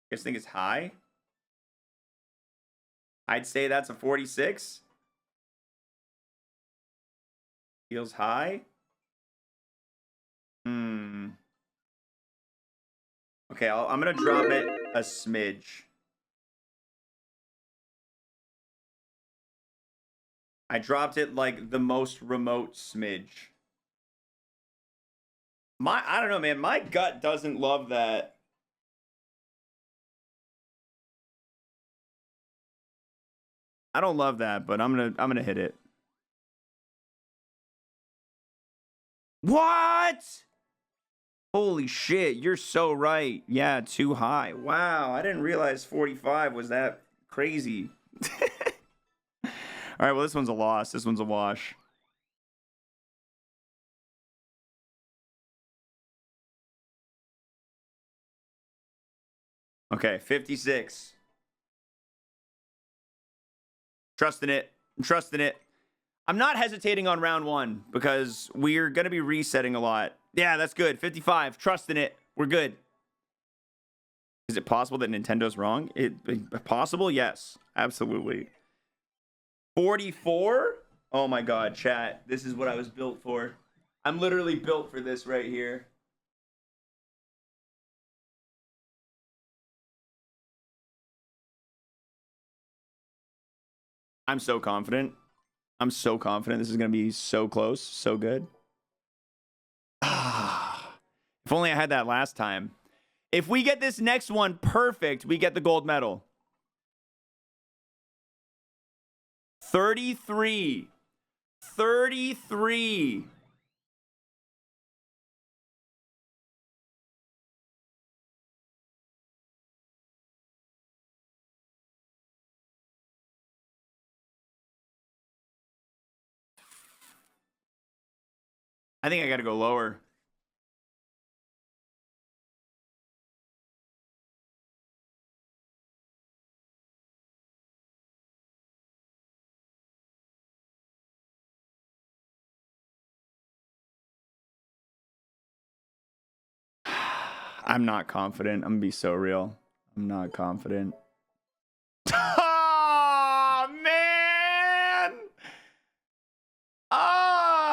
You guys think it's high? I'd say that's a 46. Feels high. Okay, I'm going to drop it a smidge. I dropped it like the most remote smidge. I don't know, man. My gut doesn't love that. I don't love that, but I'm gonna hit it. What? Holy shit, you're so right. Yeah, too high. Wow, I didn't realize 45 was that crazy. All right, well, this one's a loss. This one's a wash. Okay, 56. Trusting it. I'm trusting it. I'm not hesitating on round 1 because we're going to be resetting a lot. Yeah, that's good. 55. Trusting it. We're good. Is it possible that Nintendo's wrong? Possible? Yes. Absolutely. 44? Oh my god, chat. This is what I was built for. I'm literally built for this right here. I'm so confident. I'm so confident this is going to be so close, so good. If only I had that last time. If we get this next one perfect, we get the gold medal. 33. 33. I think I got to go lower. I'm not confident. I'm going to be so real. I'm not confident. Oh, man. Ah.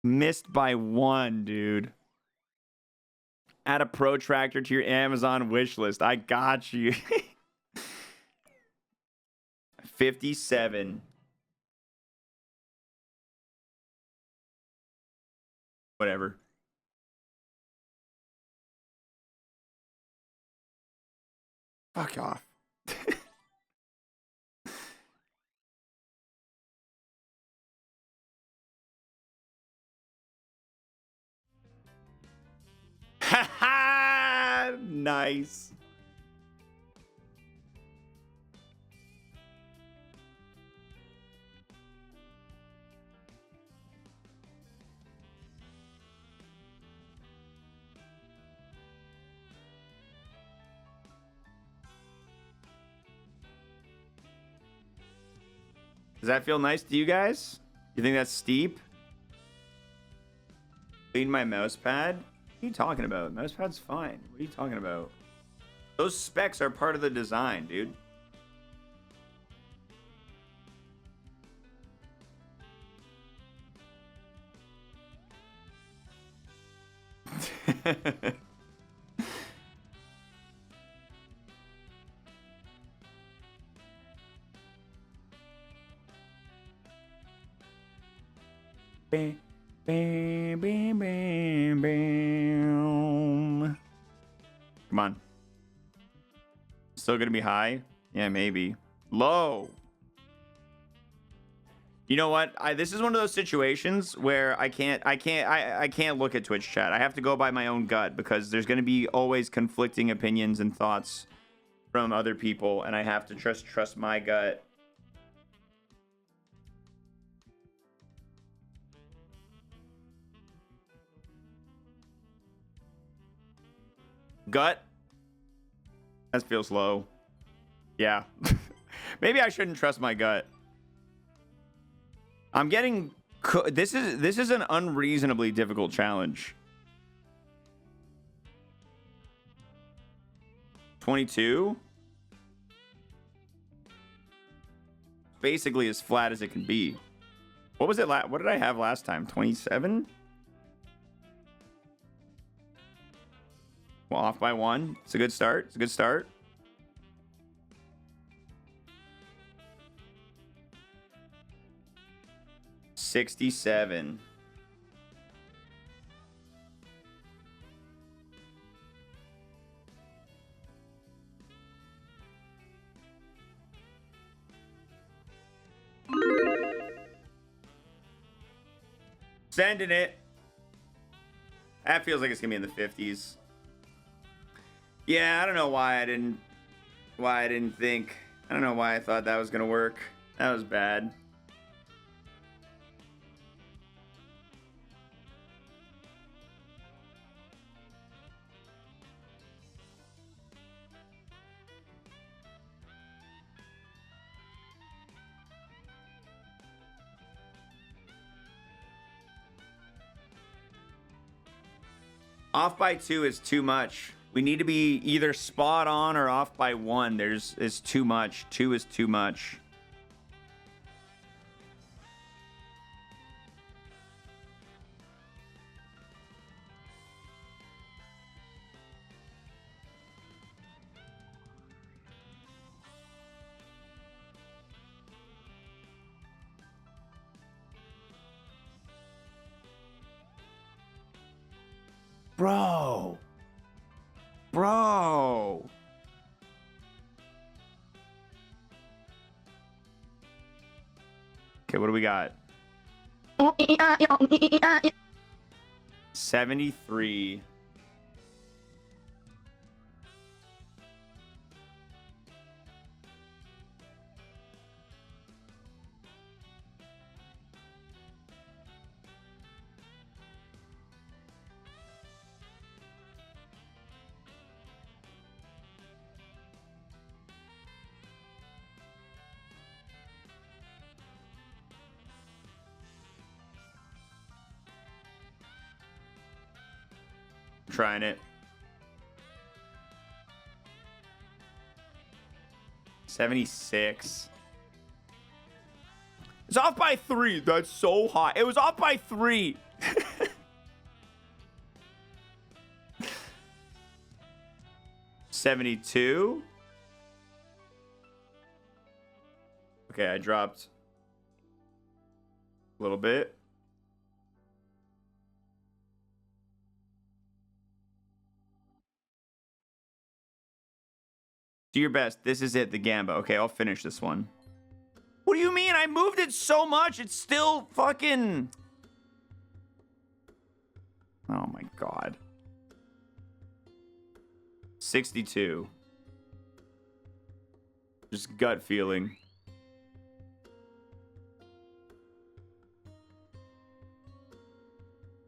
Missed by 1, dude. Add a protractor to your Amazon wish list. I got you. 57. Whatever. Fuck off. Nice. Does that feel nice to you guys? You think that's steep? Clean my mouse pad? What are you talking about? Mouse pad's fine. What are you talking about? Those specs are part of the design, dude. Bam, bam, bam, bam, bam. Come on. Still gonna be high? Yeah, maybe. Low. You know what? This is one of those situations where I can't look at Twitch chat. I have to go by my own gut because there's gonna be always conflicting opinions and thoughts from other people, and I have to trust my gut. Gut? That feels low. Yeah. Maybe I shouldn't trust my gut. I'm getting... This is an unreasonably difficult challenge. 22? Basically as flat as it can be. What was it? What did I have last time? 27? Well, off by 1. It's a good start. It's a good start. $67. Sending it. That feels like it's gonna be in the 50s. Yeah, I don't know why I didn't think. I don't know why I thought that was gonna work. That was bad. Off by 2 is too much. We need to be either spot on or off by 1. It's too much. 2 is too much. Bro. Bro. Okay, what do we got? 73. Trying it. 76. It's off by 3. That's so high. It was off by 3. $72. Okay, I dropped a little bit. Do your best. This is it, the Gamba. Okay, I'll finish this one. What do you mean? I moved it so much. It's still fucking... Oh my god. 62. Just gut feeling.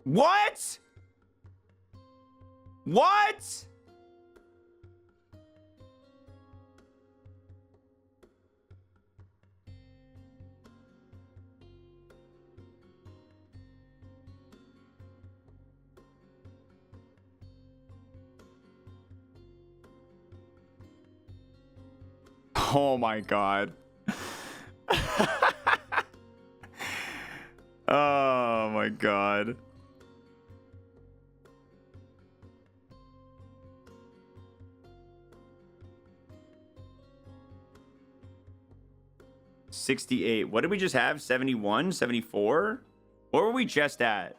What? What? Oh my god. Oh my god. $68. What did we just have? 71? 74? What were we just at?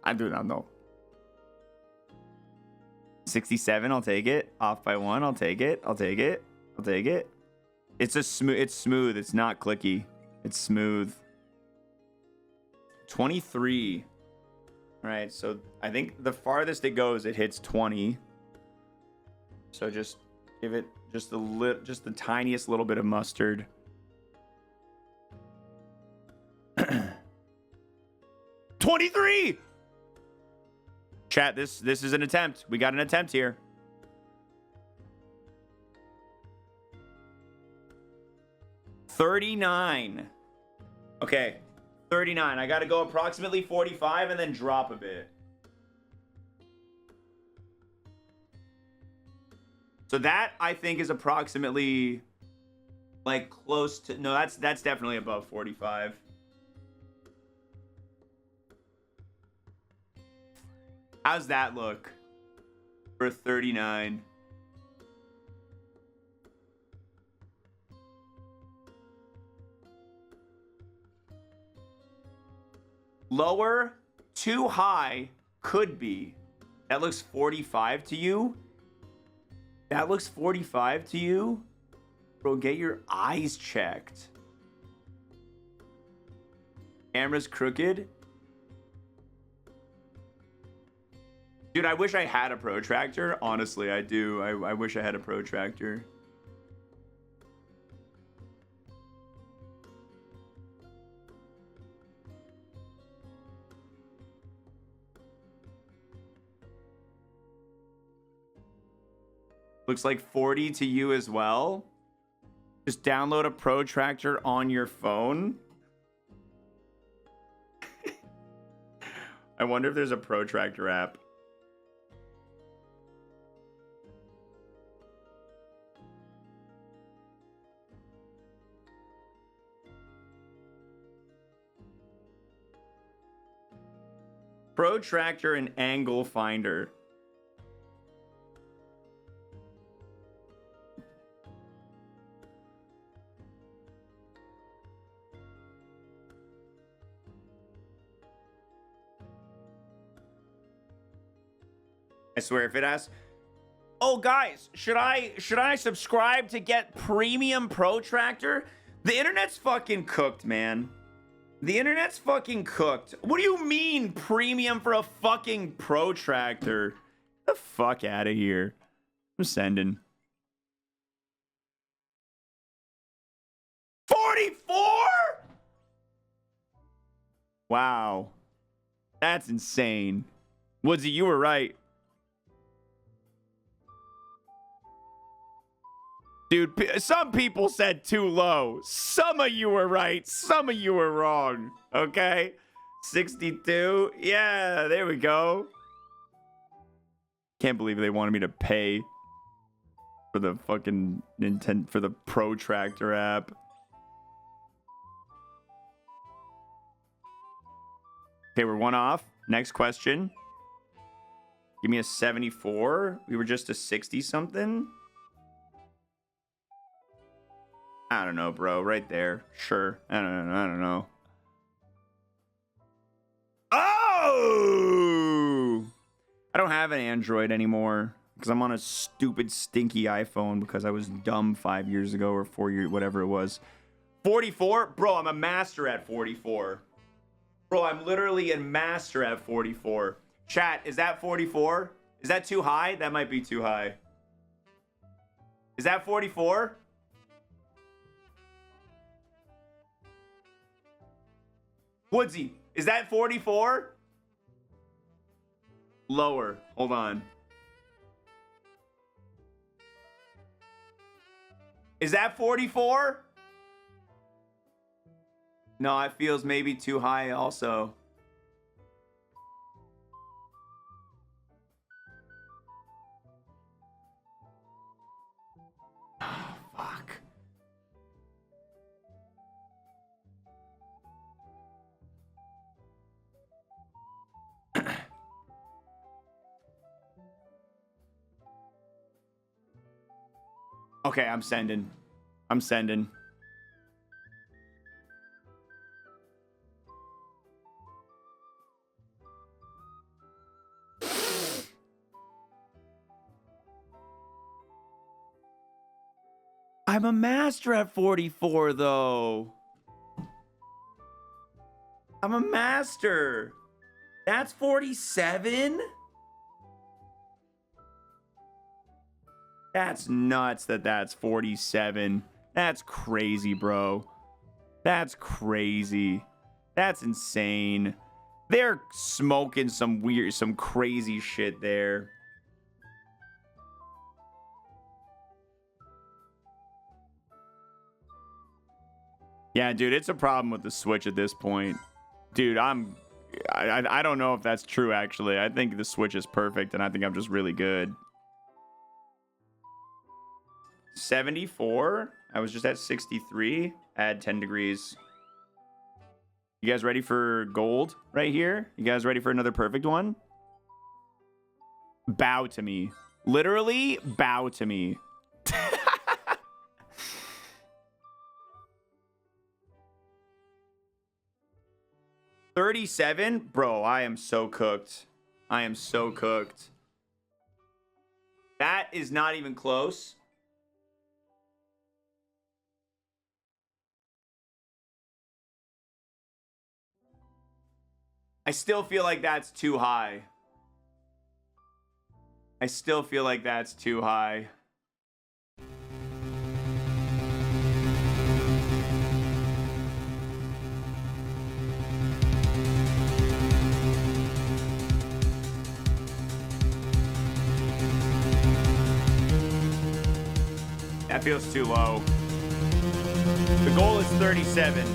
I do not know. 67, I'll take it. Off by 1, I'll take it. I'll take it. I'll take it. It's smooth. It's not clicky. It's smooth. 23. All right, so I think the farthest it goes, it hits 20. So just give it just the tiniest little bit of mustard. 23. Chat, this is an attempt. We got an attempt here. $39. Okay, 39. I got to go approximately 45 and then drop a bit. So that I think is approximately like close to, no, that's definitely above 45. How's that look for 39? Lower, too high, could be. That looks 45 to you? That looks 45 to you? Bro, get your eyes checked. Camera's crooked. Dude, I wish I had a protractor. Honestly, I do. I wish I had a protractor. Looks like 40 to you as well. Just download a protractor on your phone. I wonder if there's a protractor app. Protractor and angle finder. I swear, if it asks, oh guys, should I subscribe to get premium protractor? The internet's fucking cooked, man. The internet's fucking cooked. What do you mean premium for a fucking protractor? Get the fuck out of here. I'm sending. 44? Wow. That's insane. Woodsy, you were right. Dude, some people said too low. Some of you were right. Some of you were wrong. Okay? 62. Yeah, there we go. Can't believe they wanted me to pay for the fucking for the protractor app. Okay, we're one off. Next question. Give me a 74. We were just a 60 something. I don't know, bro. Right there. Sure. I don't know. Oh! I don't have an Android anymore because I'm on a stupid, stinky iPhone because I was dumb 5 years ago or 4 years, whatever it was. 44? Bro, I'm a master at 44. Bro, I'm literally a master at 44. Chat, is that 44? Is that too high? That might be too high. Is that 44? Woodsy, is that 44? Lower. Hold on. Is that 44? No, it feels maybe too high also. Oh, fuck. Okay, I'm sending. I'm sending. I'm a master at 44, though. I'm a master. That's 47? That's nuts that that's 47. That's crazy, bro. That's crazy. That's insane. They're smoking some weird, some crazy shit there. Yeah, dude, it's a problem with the Switch at this point. Dude, I don't know if that's true, actually. I think the Switch is perfect, and I think I'm just really good. 74? I was just at 63. Add 10 degrees. You guys ready for gold right here? You guys ready for another perfect one? Bow to me. Literally, bow to me. 37? Bro, I am so cooked. I am so cooked. That is not even close. I still feel like that's too high. I still feel like that's too high. That feels too low. The goal is 37.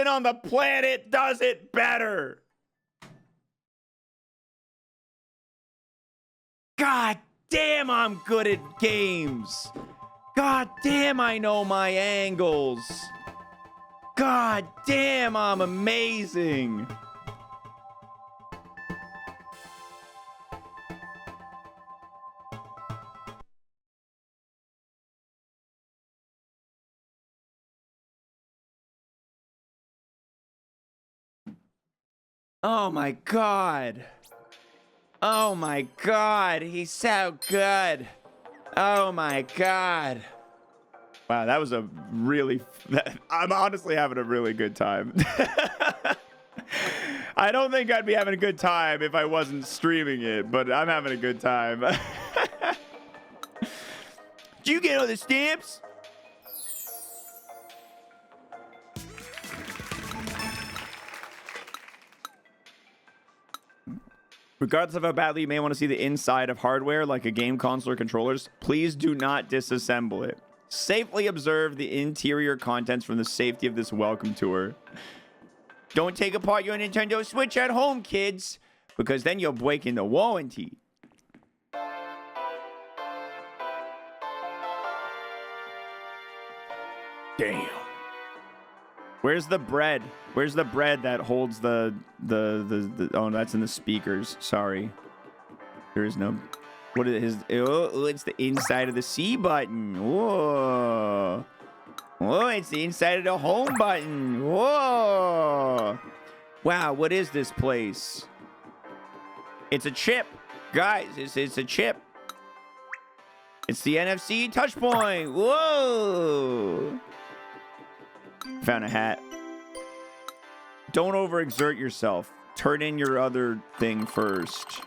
On the planet does it better. God damn, I'm good at games. God damn, I know my angles. God damn, I'm amazing. Oh my God. Oh my God. He's so good. Oh my God. Wow, that was a really... I'm honestly having a really good time. I don't think I'd be having a good time if I wasn't streaming it, but I'm having a good time. Did you get all the stamps? Regardless of how badly you may want to see the inside of hardware, like a game console or controllers, please do not disassemble it. Safely observe the interior contents from the safety of this welcome tour. Don't take apart your Nintendo Switch at home, kids, because then you're breaking the warranty. Damn. Where's the bread? Where's the bread that holds the oh, that's in the speakers. Sorry. There is no. What is his? Oh, it's the inside of the C button. Whoa. Whoa, it's the inside of the home button. Whoa. Wow, what is this place? It's a chip. Guys, it's a chip. It's the NFC touch point. Whoa. Found a hat. Don't overexert yourself. Turn in your other thing first.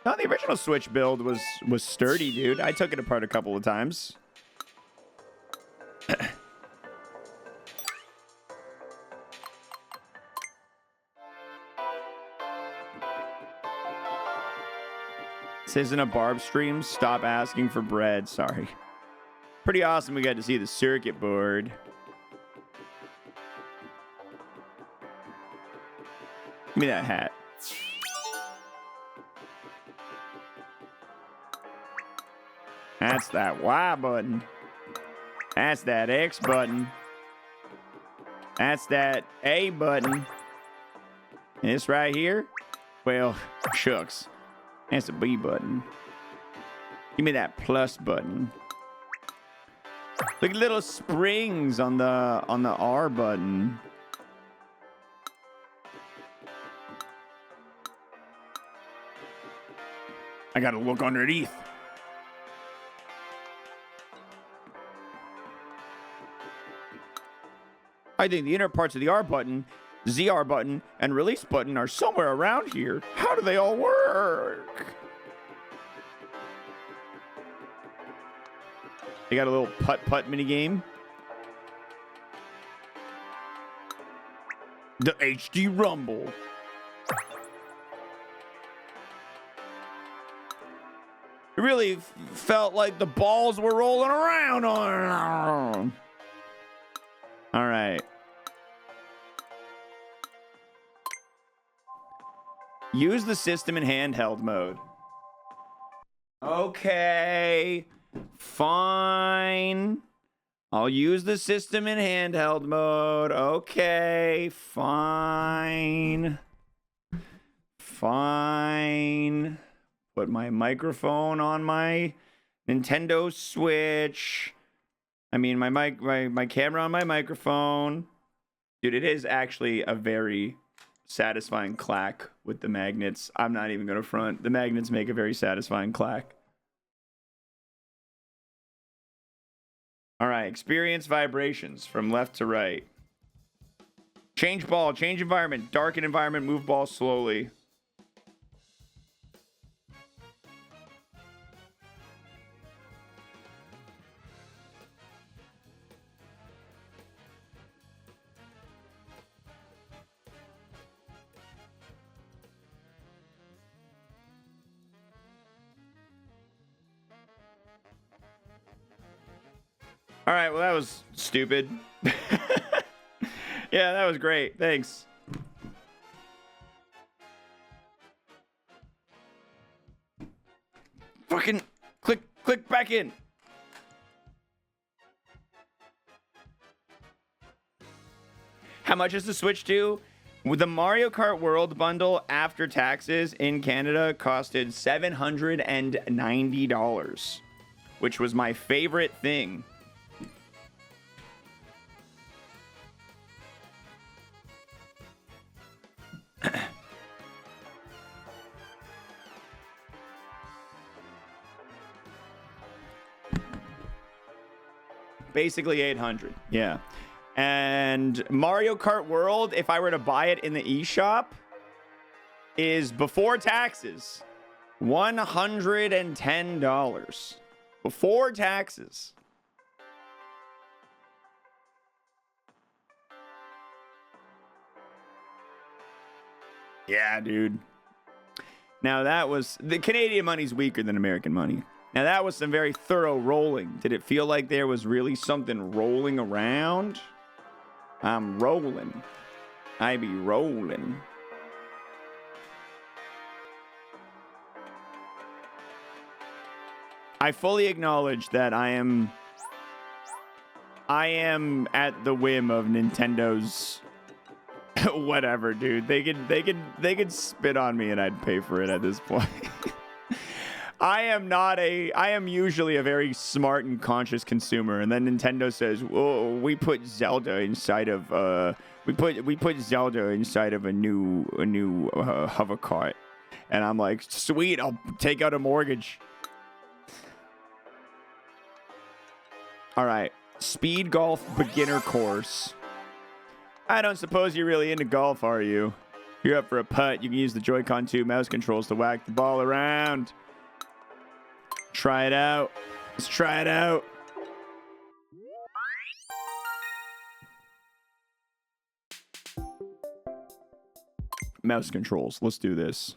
No, the original Switch build was sturdy, dude. I took it apart a couple of times. This isn't a Barb stream. Stop asking for bread. Sorry. Pretty awesome. We got to see the circuit board. Give me that hat. That's that Y button. That's that X button. That's that A button. And this right here, well, shucks. That's a B button. Give me that plus button. Look at little springs on the R button. I gotta look underneath. I think the inner parts of the R button, ZR button, and release button are somewhere around here. How do they all work? They got a little putt-putt minigame. The HD Rumble. It really felt like the balls were rolling around on. All right. Use the system in handheld mode. Okay. Fine. I'll use the system in handheld mode. Okay. Fine. Fine. Put my microphone on my Nintendo Switch. I mean, my camera on my microphone. Dude, it is actually a very satisfying clack with the magnets. I'm not even going to front. The magnets make a very satisfying clack. All right, experience vibrations from left to right. Change ball, change environment, darken environment, move ball slowly. All right, well, that was stupid. Yeah, that was great. Thanks. Fucking click back in. How much is the Switch do? With the Mario Kart World bundle after taxes in Canada costed $790, which was my favorite thing. Basically 800, yeah. And Mario Kart World, if I were to buy it in the eShop, is before taxes, $110. Before taxes. Yeah, dude. Now that was... The Canadian money's weaker than American money. Now that was some very thorough rolling. Did it feel like there was really something rolling around? I'm rolling. I be rolling. I fully acknowledge that I am at the whim of Nintendo's whatever, dude. They could spit on me and I'd pay for it at this point. I am usually a very smart and conscious consumer, and then Nintendo says, "Whoa, we put Zelda inside of we put Zelda inside of a new hover cart," and I'm like, "Sweet, I'll take out a mortgage." All right, speed golf beginner course. I don't suppose you're really into golf, are you? If you're up for a putt, you can use the Joy-Con 2 mouse controls to whack the ball around. Try it out. Let's try it out. Mouse controls. Let's do this.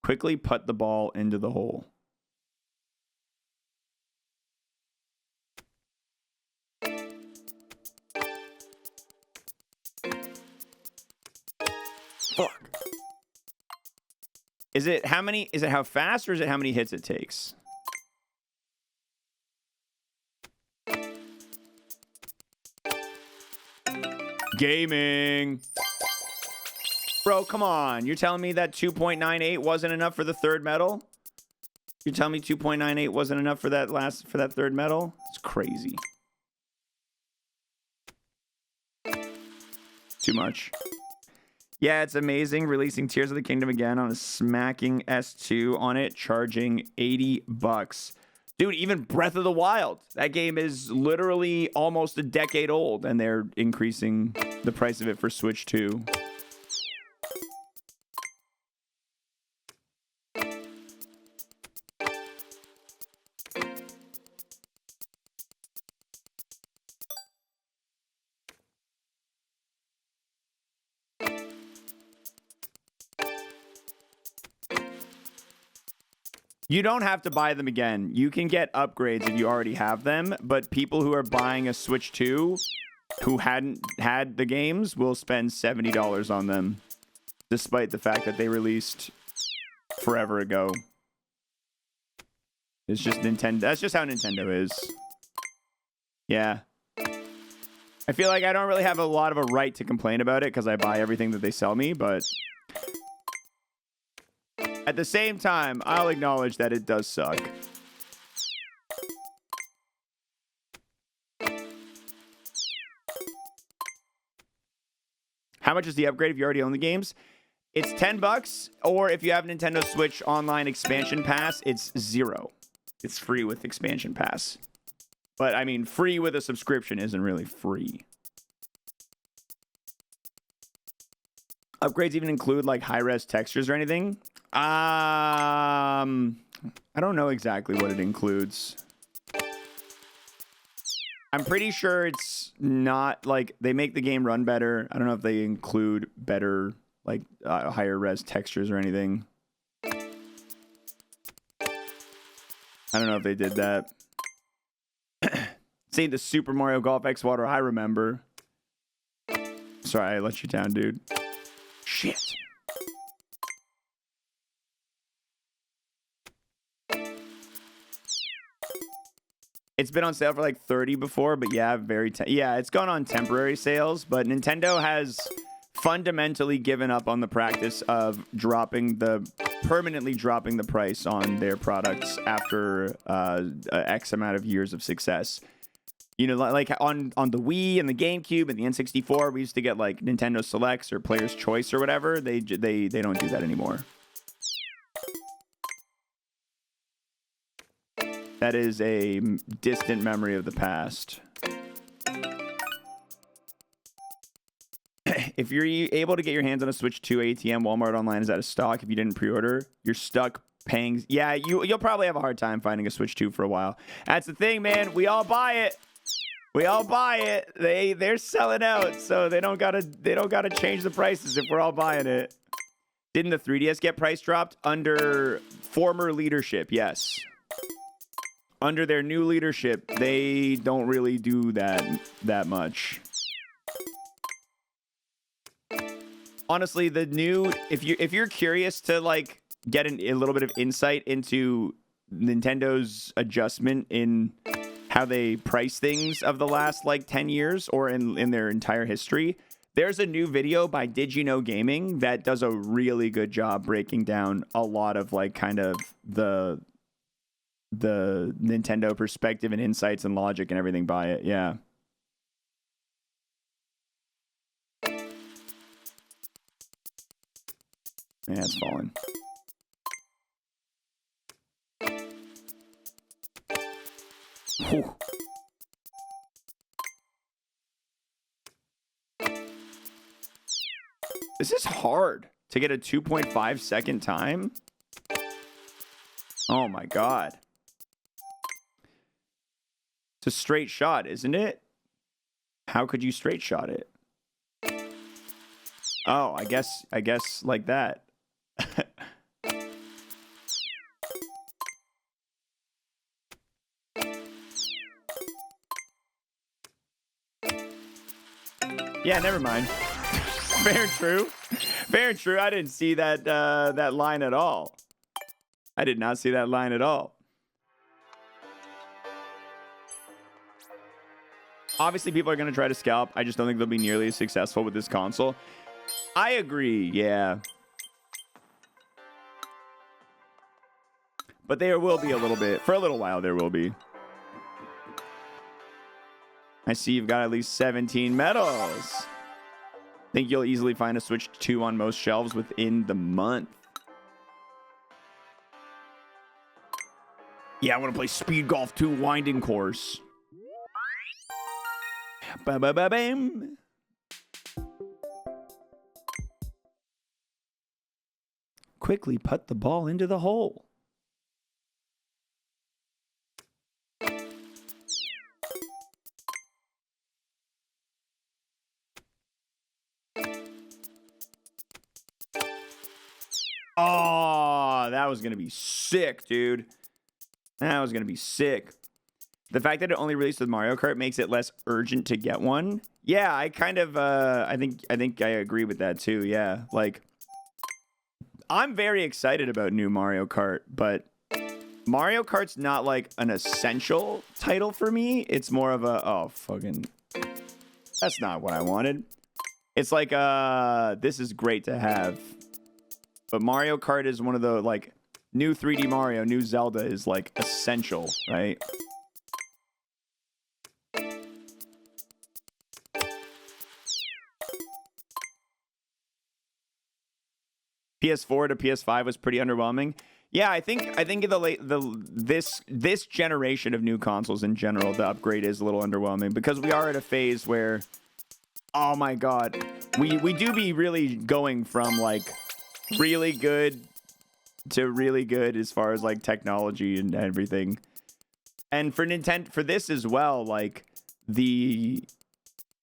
Quickly putt the ball into the hole. Fuck. Is it how fast, or is it how many hits it takes? Gaming. Bro, come on. You're telling me that 2.98 wasn't enough for the third medal? You're telling me 2.98 wasn't enough for that third medal? It's crazy. Too much. Yeah, it's amazing. Releasing Tears of the Kingdom again on a smacking S2 on it, charging $80. Dude, even Breath of the Wild. That game is literally almost a decade old, and they're increasing the price of it for Switch 2. You don't have to buy them again. You can get upgrades if you already have them, but people who are buying a Switch 2 who hadn't had the games will spend $70 on them, despite the fact that they released forever ago. It's just Nintendo. That's just how Nintendo is. Yeah. I feel like I don't really have a lot of a right to complain about it because I buy everything that they sell me, but at the same time, I'll acknowledge that it does suck. How much is the upgrade if you already own the games? It's $10, or if you have Nintendo Switch Online Expansion Pass, it's $0. It's free with Expansion Pass. But, I mean, free with a subscription isn't really free. Upgrades even include, like, high-res textures or anything? I don't know exactly what it includes. I'm pretty sure it's not, like, they make the game run better. I don't know if they include better, like, higher res textures or anything. I don't know if they did that. See the Super Mario Golf xwater I remember. Sorry, I let you down, dude. Shit. It's been on sale for like $30 before, but yeah, it's gone on temporary sales, but Nintendo has fundamentally given up on the practice of permanently dropping the price on their products after X amount of years of success. You know, like on the Wii and the GameCube and the N64, we used to get like Nintendo Selects or Player's Choice or whatever. They don't do that anymore. That is a distant memory of the past. If you're able to get your hands on a Switch 2 ATM, Walmart Online is out of stock. If you didn't pre-order, you're stuck paying. Yeah, you'll probably have a hard time finding a Switch 2 for a while. That's the thing, man. We all buy it. We all buy it. They're selling out, so they don't gotta change the prices if we're all buying it. Didn't the 3DS get price dropped? Under former leadership, yes. Under their new leadership, they don't really do that much. Honestly, the new, if you're curious to like get a little bit of insight into Nintendo's adjustment in how they price things of the last like 10 years or in their entire history, there's a new video by Did You Know Gaming that does a really good job breaking down a lot of like kind of the Nintendo perspective and insights and logic and everything by it. Yeah. Yeah, it's falling. Whew. This is hard to get a 2.5 second time. Oh my god. It's a straight shot, isn't it? How could you straight shot it? Oh, I guess like that. Yeah, never mind. Fair and true. Fair and true. I didn't see that that line at all. I did not see that line at all. Obviously, people are going to try to scalp. I just don't think they'll be nearly as successful with this console. I agree, yeah. But there will be a little bit. For a little while, there will be. I see you've got at least 17 medals. Think you'll easily find a Switch 2 on most shelves within the month. Yeah, I want to play Speed Golf 2 Winding Course. Ba-ba-ba-bam. Quickly put the ball into the hole. Oh, that was going to be sick, dude. That was going to be sick. The fact that it only released with Mario Kart makes it less urgent to get one. Yeah, I kind of, I think I agree with that too. Yeah, like, I'm very excited about new Mario Kart, but Mario Kart's not like an essential title for me. It's more of a, oh, fucking, that's not what I wanted. It's like, this is great to have. But Mario Kart is one of the, like, new 3D Mario, new Zelda is, like, essential, right? PS4 to PS5 was pretty underwhelming. Yeah, I think this generation of new consoles in general, the upgrade is a little underwhelming because we are at a phase where, oh my god, we do be really going from, like, really good to really good as far as like technology and everything. And for Nintendo, for this as well, like the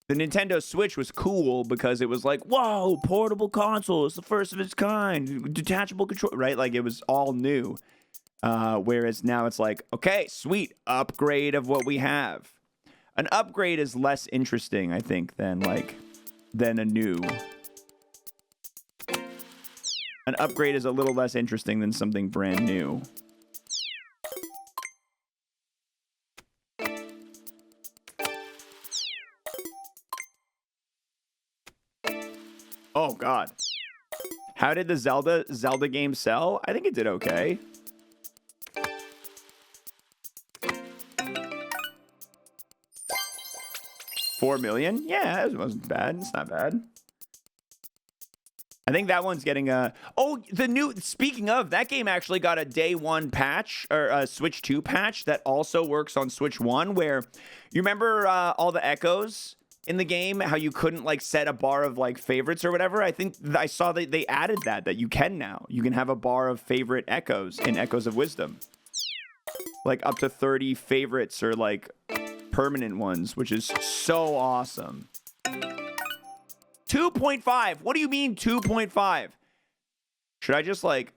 Nintendo Switch was cool because it was like, whoa, portable console, it's the first of its kind, detachable control, right? Like it was all new. Whereas now it's like, okay, sweet, upgrade of what we have. An upgrade is less interesting, I think, than a new. An upgrade is a little less interesting than something brand new. Oh, God. How did the Zelda game sell? I think it did okay. $4 million? Yeah, it wasn't bad. It's not bad. I think that one's getting a... Oh, the new... Speaking of, that game actually got a day one patch, or a Switch 2 patch that also works on Switch 1, where... You remember all the echoes in the game? How you couldn't, like, set a bar of, like, favorites or whatever? I think I saw that they added that you can now. You can have a bar of favorite echoes in Echoes of Wisdom. Like, up to 30 favorites or, like, permanent ones, which is so awesome. 2.5. What do you mean 2.5? Should I just like...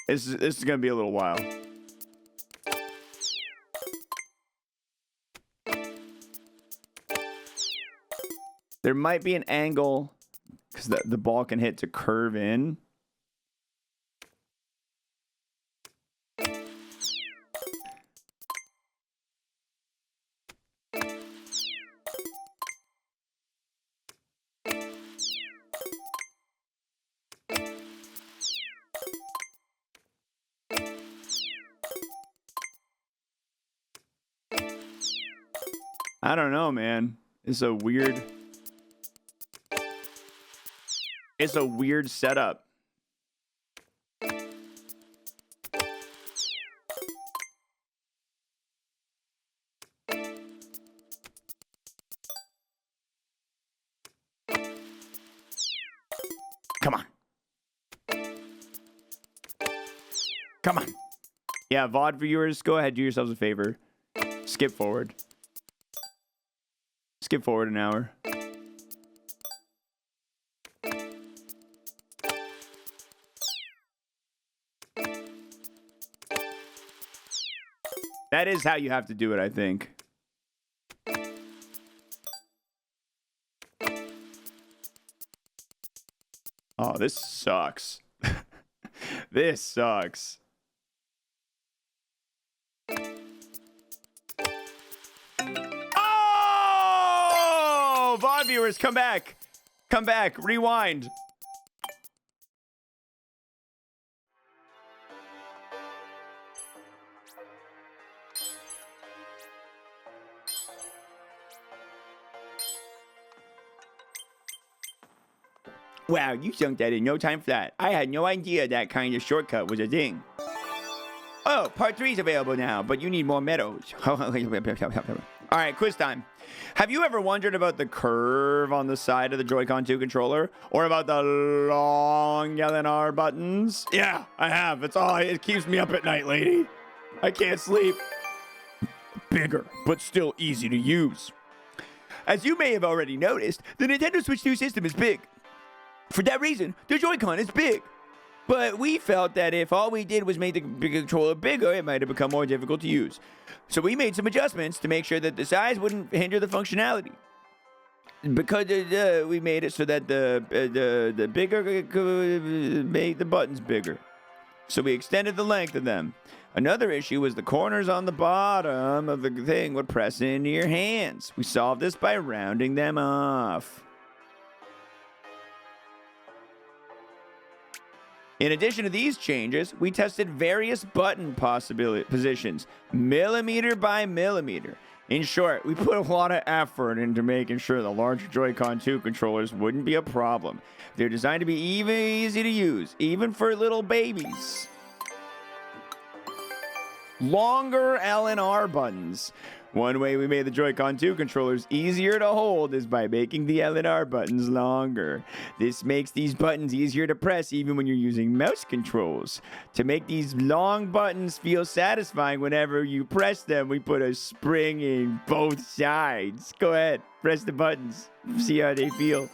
This is gonna be a little while. There might be an angle because the ball can hit to curve in. I don't know, man. It's a weird setup. Come on. Come on. Yeah, VOD viewers, go ahead, do yourselves a favor. Skip forward. Skip forward an hour. That is how you have to do it, I think. Oh, this sucks. This sucks. Oh! VOD viewers, come back. Come back. Rewind. Wow, you sunk that in no time flat. I had no idea that kind of shortcut was a thing. Oh, part 3 is available now, but you need more medals. All right, quiz time. Have you ever wondered about the curve on the side of the Joy-Con 2 controller? Or about the long LNR buttons? Yeah, I have. It keeps me up at night, lady. I can't sleep. Bigger, but still easy to use. As you may have already noticed, the Nintendo Switch 2 system is big. For that reason, the Joy-Con is big. But we felt that if all we did was make the controller bigger, it might have become more difficult to use. So we made some adjustments to make sure that the size wouldn't hinder the functionality. Because we made it so that the bigger made the buttons bigger. So we extended the length of them. Another issue was the corners on the bottom of the thing would press into your hands. We solved this by rounding them off. In addition to these changes, we tested various button positions, millimeter by millimeter. In short, we put a lot of effort into making sure the larger Joy-Con 2 controllers wouldn't be a problem. They're designed to be even easy to use, even for little babies. Longer LNR buttons. One way we made the Joy-Con 2 controllers easier to hold is by making the LNR buttons longer. This makes these buttons easier to press even when you're using mouse controls. To make these long buttons feel satisfying whenever you press them, we put a spring in both sides. Go ahead, press the buttons. See how they feel.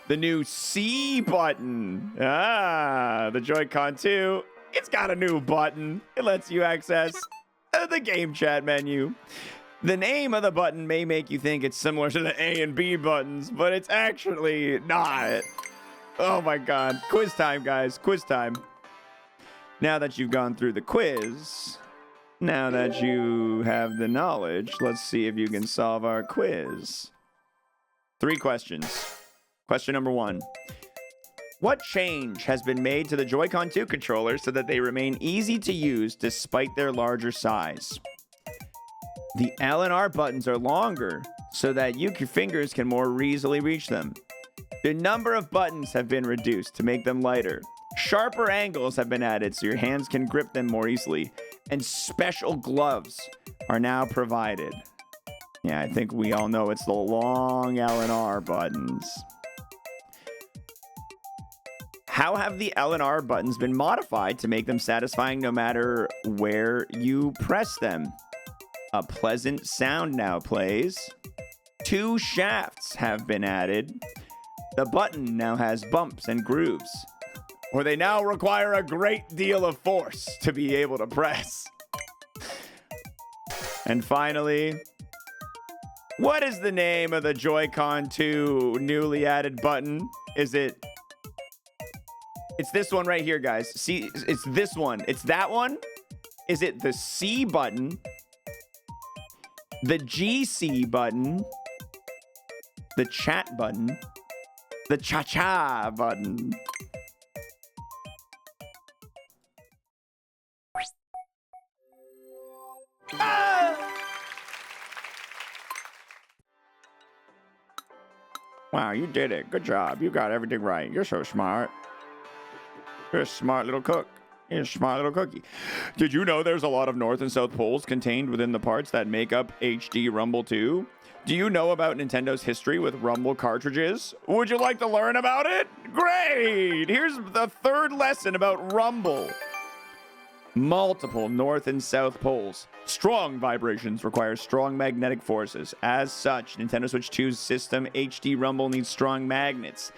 The new C button. The Joy-Con 2. It's got a new button. It lets you access the game chat menu. The name of the button may make you think it's similar to the A and B buttons, but it's actually not. Oh my god. Quiz time, guys. Quiz time. Now that you've gone through the quiz, now that you have the knowledge, let's see if you can solve our quiz. 3 questions. Question number 1. What change has been made to the Joy-Con 2 controllers so that they remain easy to use despite their larger size? The LNR buttons are longer so that your fingers can more easily reach them. The number of buttons have been reduced to make them lighter. Sharper angles have been added so your hands can grip them more easily. And special gloves are now provided. Yeah, I think we all know it's the long L and R buttons. How have the L and R buttons been modified to make them satisfying no matter where you press them? A pleasant sound now plays. 2 shafts have been added. The button now has bumps and grooves. Or they now require a great deal of force to be able to press. And finally, what is the name of the Joy-Con 2 newly added button? Is it... It's this one right here, guys. See, it's this one. It's that one. Is it the C button? The GC button? The chat button? The cha-cha button? Ah! Wow, you did it. Good job. You got everything right. You're so smart. You're a smart little cook. You're a smart little cookie. Did you know there's a lot of North and South poles contained within the parts that make up HD Rumble 2? Do you know about Nintendo's history with Rumble cartridges? Would you like to learn about it? Great! Here's the 3rd lesson about Rumble. Multiple North and South poles. Strong vibrations require strong magnetic forces. As such, Nintendo Switch 2's system HD Rumble needs strong magnets.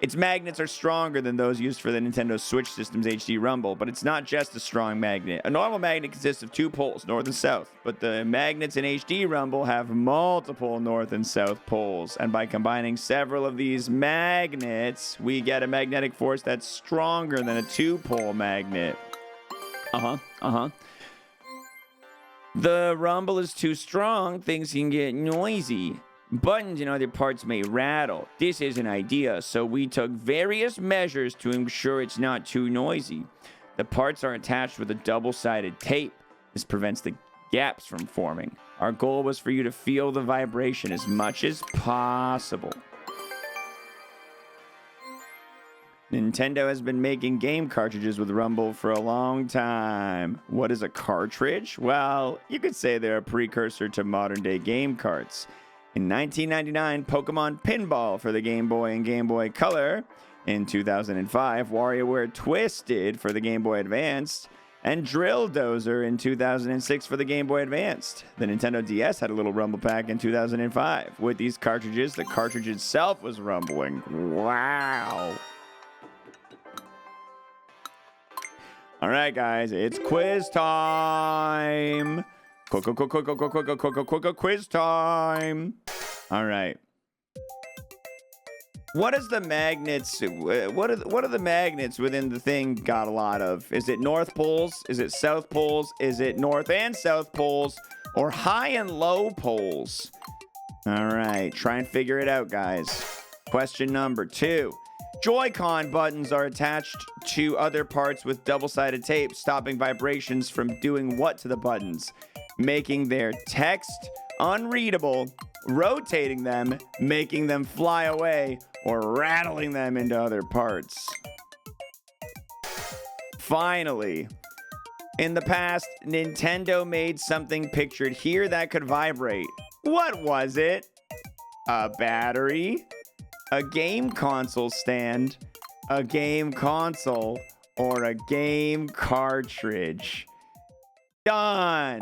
Its magnets are stronger than those used for the Nintendo Switch system's HD Rumble, but it's not just a strong magnet. A normal magnet consists of 2 poles, north and south, but the magnets in HD Rumble have multiple north and south poles, and by combining several of these magnets, we get a magnetic force that's stronger than a 2-pole magnet. The Rumble is too strong, things can get noisy. Buttons and other parts may rattle. This isn't ideal, so we took various measures to ensure it's not too noisy. The parts are attached with a double-sided tape. This prevents the gaps from forming. Our goal was for you to feel the vibration as much as possible. Nintendo has been making game cartridges with Rumble for a long time. What is a cartridge? Well, you could say they're a precursor to modern-day game carts. In 1999, Pokemon Pinball for the Game Boy and Game Boy Color. In 2005, WarioWare Twisted for the Game Boy Advanced. And Drill Dozer in 2006 for the Game Boy Advanced. The Nintendo DS had a little Rumble pack in 2005. With these cartridges, the cartridge itself was rumbling. Wow. All right, guys, it's quiz time. Quiz time. All right. What is the magnets? What are the magnets within the thing got a lot of? Is it North Poles? Is it South Poles? Is it North and South Poles? Or high and low poles? All right. Try and figure it out, guys. Question number 2. Joy-Con buttons are attached to other parts with double-sided tape, stopping vibrations from doing what to the buttons? Making their text unreadable, rotating them, making them fly away, or rattling them into other parts. Finally, in the past, Nintendo made something pictured here that could vibrate. What was it? A battery? A game console stand? A game console? Or a game cartridge? Done!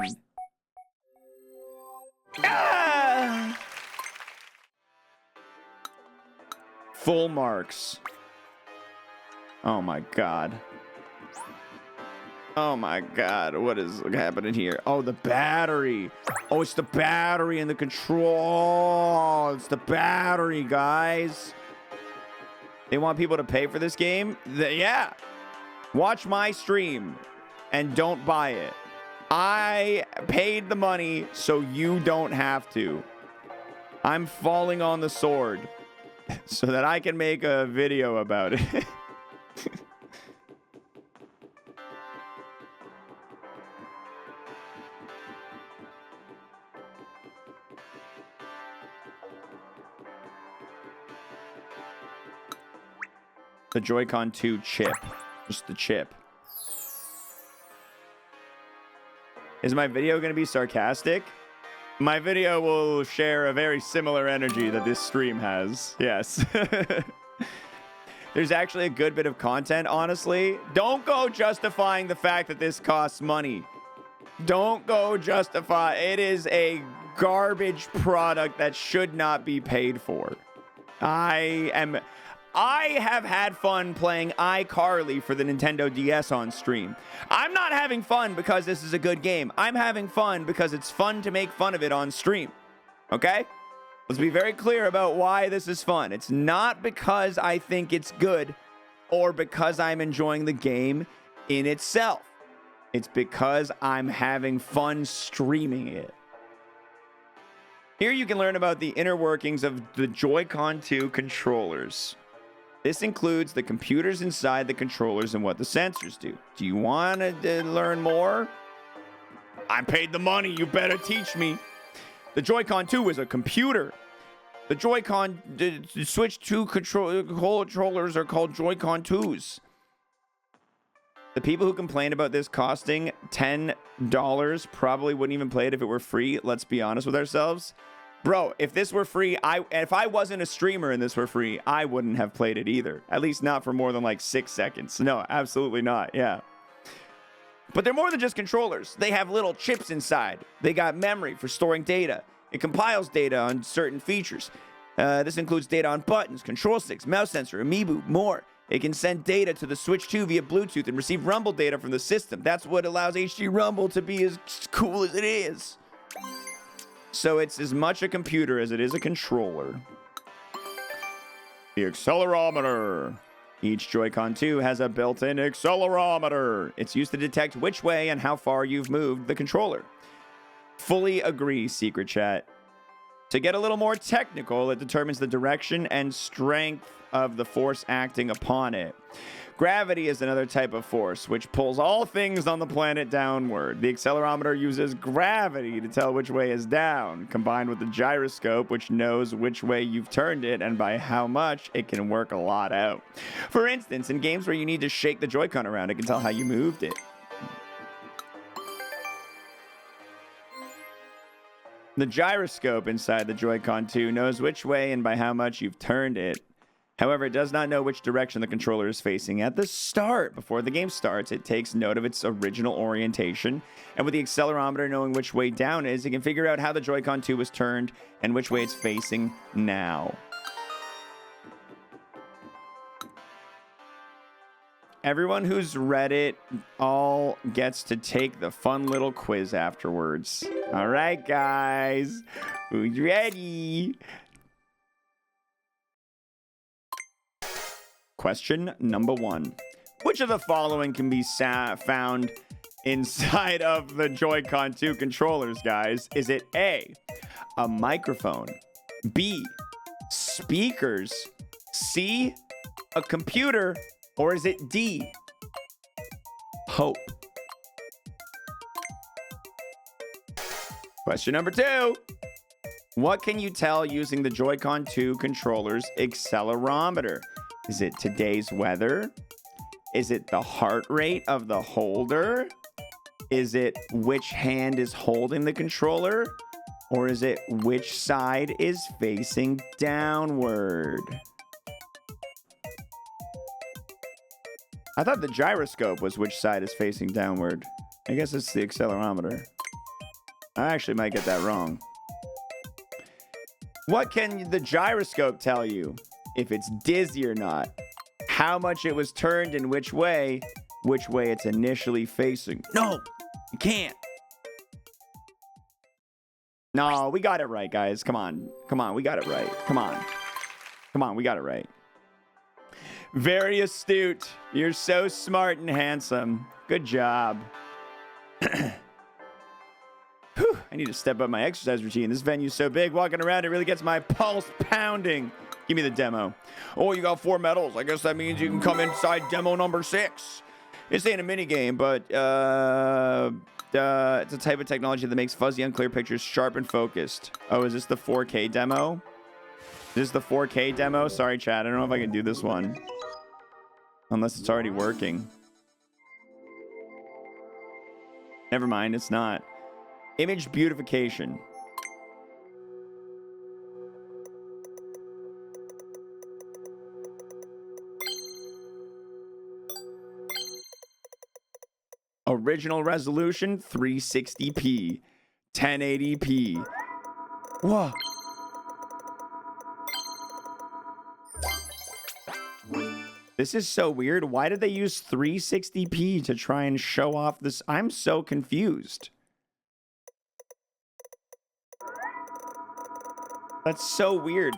Ah! Full marks. Oh my god. Oh my god, what is happening here? Oh, the battery. Oh, it's the battery in the control. It's the battery, guys. They want people to pay for this game? Yeah. Watch my stream and don't buy it. I paid the money so you don't have to. I'm falling on the sword so that I can make a video about it. The Joy-Con 2 chip. Just the chip. Is my video going to be sarcastic? My video will share a very similar energy that this stream has. Yes. There's actually a good bit of content, honestly. Don't go justifying the fact that this costs money. Don't go justify. It is a garbage product that should not be paid for. I have had fun playing iCarly for the Nintendo DS on stream. I'm not having fun because this is a good game. I'm having fun because it's fun to make fun of it on stream. Okay? Let's be very clear about why this is fun. It's not because I think it's good or because I'm enjoying the game in itself. It's because I'm having fun streaming it. Here you can learn about the inner workings of the Joy-Con 2 controllers. This includes the computers inside the controllers and what the sensors do. Do you want to learn more? I paid the money. You better teach me. The Joy-Con 2 is a computer. The Joy-Con Switch 2 controllers are called Joy-Con 2s. The people who complain about this costing $10 probably wouldn't even play it if it were free. Let's be honest with ourselves. Bro, if this were free, if I wasn't a streamer and this were free, I wouldn't have played it either. At least not for more than like 6 seconds. No, absolutely not. Yeah. But they're more than just controllers. They have little chips inside. They got memory for storing data. It compiles data on certain features. This includes data on buttons, control sticks, mouse sensor, amiibo, more. It can send data to the Switch 2 via Bluetooth and receive rumble data from the system. That's what allows HD Rumble to be as cool as it is. So it's as much a computer as it is a controller. The accelerometer. Each Joy-Con 2 has a built-in accelerometer. It's used to detect which way and how far you've moved the controller. Fully agree, Secret Chat. To get a little more technical, it determines the direction and strength of the force acting upon it. Gravity is another type of force, which pulls all things on the planet downward. The accelerometer uses gravity to tell which way is down, combined with the gyroscope, which knows which way you've turned it and by how much. It can work a lot out. For instance, in games where you need to shake the Joy-Con around, it can tell how you moved it. The gyroscope inside the Joy-Con 2 knows which way and by how much you've turned it. However, it does not know which direction the controller is facing at the start. Before the game starts, it takes note of its original orientation, and with the accelerometer knowing which way down is, it can figure out how the Joy-Con 2 was turned and which way it's facing now. Everyone who's read it all gets to take the fun little quiz afterwards. All right, guys. Who's ready? Question number 1. Which of the following can be found inside of the Joy-Con 2 controllers, guys? Is it A, a microphone, B, speakers, C, a computer, or is it D, hope? Question number 2. What can you tell using the Joy-Con 2 controller's accelerometer? Is it today's weather? Is it the heart rate of the holder? Is it which hand is holding the controller? Or is it which side is facing downward? I thought the gyroscope was which side is facing downward. I guess it's the accelerometer. I actually might get that wrong. What can the gyroscope tell you? If it's dizzy or not, how much it was turned in which way it's initially facing. No, you can't. No, we got it right, guys. Come on, we got it right. Come on, we got it right. Very astute. You're so smart and handsome. Good job. Whew, I need to step up my exercise routine. This venue's so big, walking around, it really gets my pulse pounding. Give me the demo. Oh, you got 4 medals. I guess that means you can come inside demo number 6. This ain't a mini game, but it's a type of technology that makes fuzzy, unclear pictures sharp and focused. Oh, is this the 4K demo? Is this the 4K demo? Sorry, chat. I don't know if I can do this one. Unless it's already working. Never mind, it's not. Image beautification. Original resolution 360p, 1080p. Whoa. This is so weird. Why did they use 360p to try and show off this? I'm so confused. That's so weird.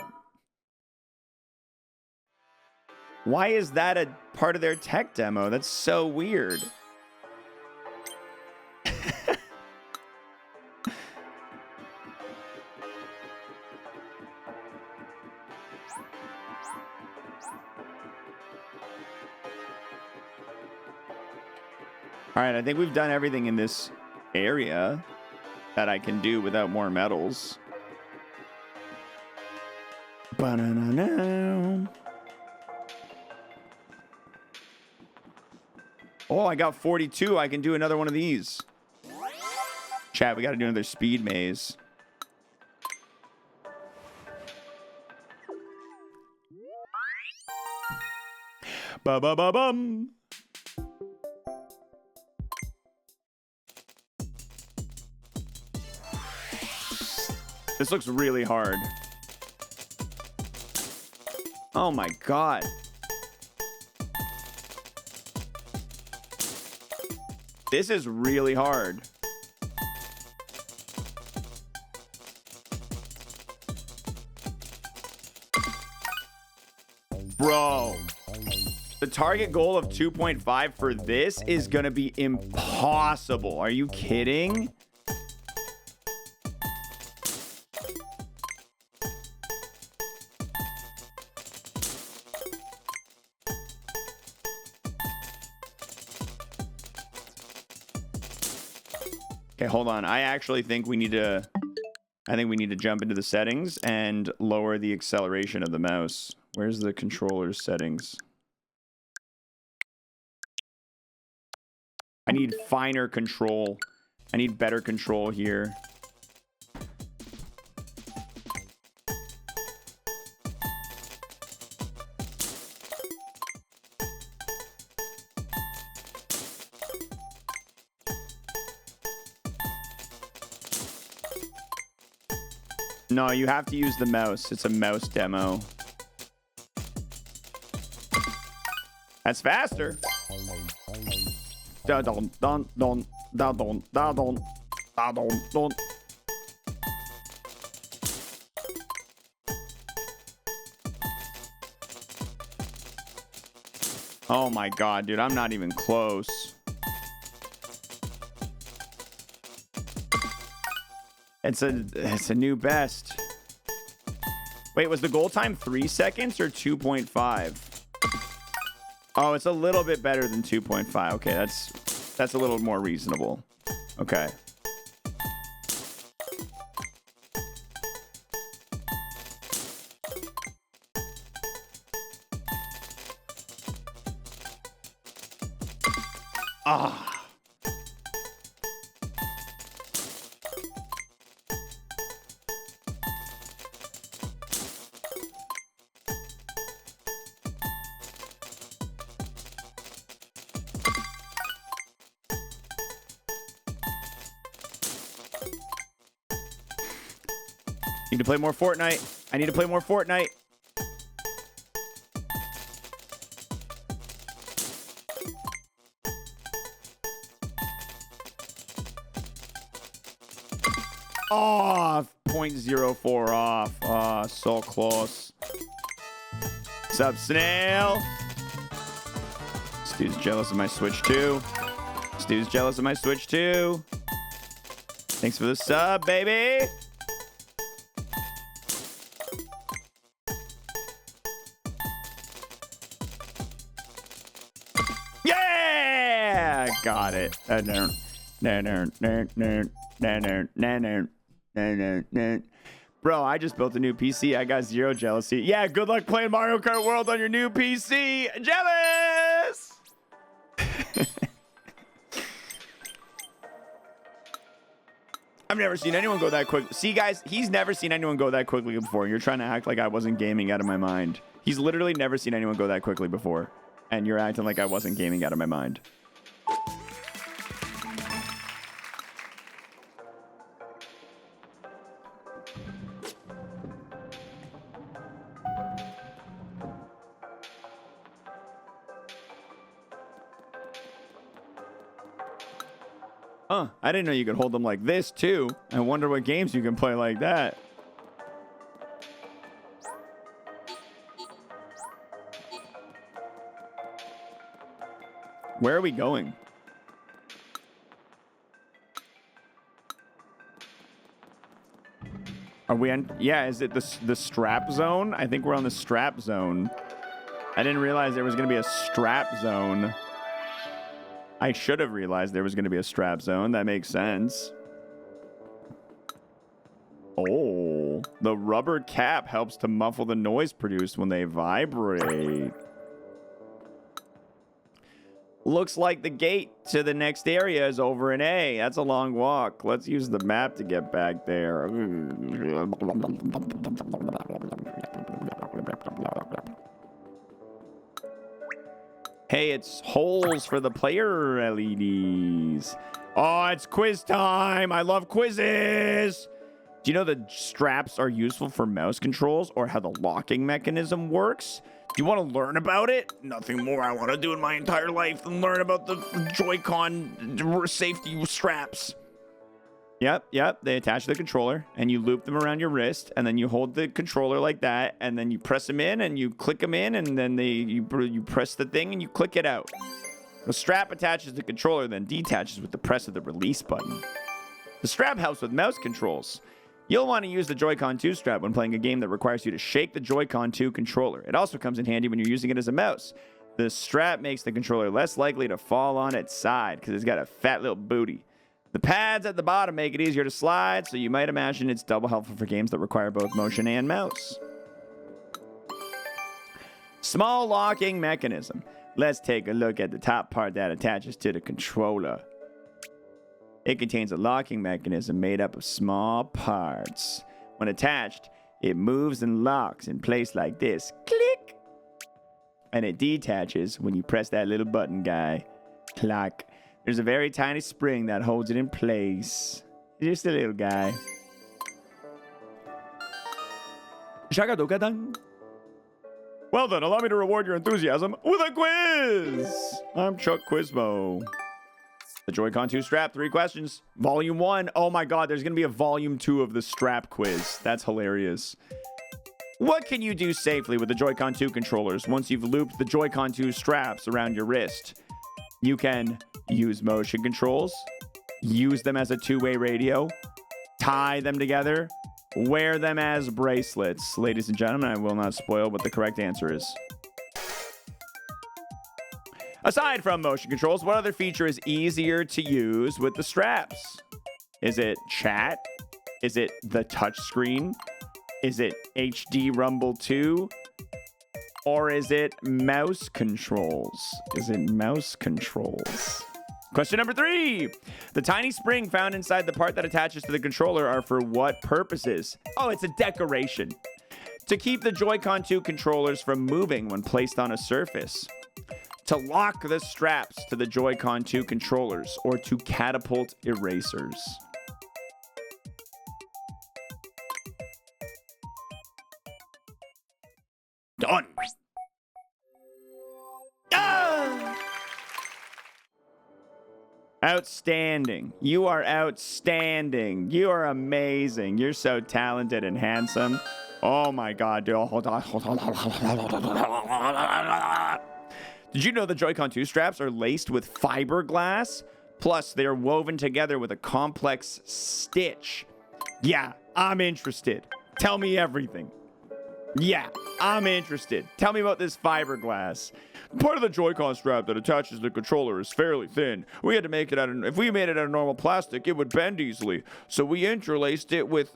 Why is that a part of their tech demo? That's so weird. All right, I think we've done everything in this area that I can do without more metals. Ba-na-na-na. Oh, I got 42. I can do another one of these. Chat, we got to do another speed maze. Ba-ba-ba-bum. This looks really hard. Oh my god. This is really hard. Bro. The target goal of 2.5 for this is gonna be impossible. Are you kidding? Okay, hold on. I actually think we need to... I think we need to jump into the settings and lower the acceleration of the mouse. Where's the controller's settings? I need finer control. I need better control here. No, you have to use the mouse. It's a mouse demo. That's faster. Da-dun, dun, dun, da-dun, da-dun, da-dun, dun. Oh my god, dude, I'm not even close. It's a new best. Wait, was the goal time 3 seconds or 2.5? Oh, it's a little bit better than 2.5. Okay, that's a little more reasonable. Okay. Ah. Need to play more Fortnite. I need to play more Fortnite. Oh, 0.04 off. Oh, so close. What's up, Snail? Stu's jealous of my Switch 2. Stu's jealous of my Switch 2. Thanks for the sub, baby. Yeah! Got it. Bro, I just built a new PC. I got zero jealousy. Yeah, good luck playing Mario Kart World on your new PC. Jealous! I've never seen anyone go that quick. See, guys, he's never seen anyone go that quickly before. You're trying to act like I wasn't gaming out of my mind. He's literally never seen anyone go that quickly before. And you're acting like I wasn't gaming out of my mind. Huh, I didn't know you could hold them like this, too. I wonder what games you can play like that. Where are we going? Are we on? Yeah, is it the strap zone? I think we're on the strap zone. I didn't realize there was going to be a strap zone. I should have realized there was going to be a strap zone. That makes sense. Oh, the rubber cap helps to muffle the noise produced when they vibrate. Looks like the gate to the next area is over in A. That's a long walk. Let's use the map to get back there. Hey, it's holes for the player LEDs. Oh, it's quiz time. I love quizzes. Do you know the straps are useful for mouse controls or how the locking mechanism works? Do you want to learn about it? Nothing more I want to do in my entire life than learn about the Joy-Con safety straps. Yep. They attach to the controller, and you loop them around your wrist, and then you hold the controller like that, and then you press them in, and you click them in, and then you press the thing, and you click it out. The strap attaches to the controller, then detaches with the press of the release button. The strap helps with mouse controls. You'll want to use the Joy-Con 2 strap when playing a game that requires you to shake the Joy-Con 2 controller. It also comes in handy when you're using it as a mouse. The strap makes the controller less likely to fall on its side because it's got a fat little booty. The pads at the bottom make it easier to slide, so you might imagine it's double helpful for games that require both motion and mouse. Small locking mechanism. Let's take a look at the top part that attaches to the controller. It contains a locking mechanism made up of small parts. When attached, it moves and locks in place like this. Click! And it detaches when you press that little button guy. Clack. There's a very tiny spring that holds it in place. Just a little guy. Well then, allow me to reward your enthusiasm with a quiz! I'm Chuck Quizmo. The Joy-Con 2 strap, 3 questions. Volume 1. Oh my god, there's going to be a volume 2 of the strap quiz. That's hilarious. What can you do safely with the Joy-Con 2 controllers once you've looped the Joy-Con 2 straps around your wrist? You can use motion controls, use them as a two-way radio, tie them together, wear them as bracelets. Ladies and gentlemen, I will not spoil what the correct answer is. Aside from motion controls, what other feature is easier to use with the straps? Is it chat? Is it the touch screen? Is it HD Rumble 2? Or is it mouse controls? Is it mouse controls? Question number 3. The tiny spring found inside the part that attaches to the controller are for what purposes? Oh, it's a decoration. To keep the Joy-Con 2 controllers from moving when placed on a surface. To lock the straps to the Joy-Con 2 controllers, or to catapult erasers. Done. Ah! Outstanding. You are outstanding. You are amazing. You're so talented and handsome. Oh my god, dude. Did you know the Joy-Con 2 straps are laced with fiberglass? Plus, they are woven together with a complex stitch. Yeah, I'm interested. Tell me everything. Yeah, I'm interested. Tell me about this fiberglass. Part of the Joy-Con strap that attaches the controller is fairly thin. We had to make it out of, if we made it out of normal plastic, it would bend easily. So we interlaced it with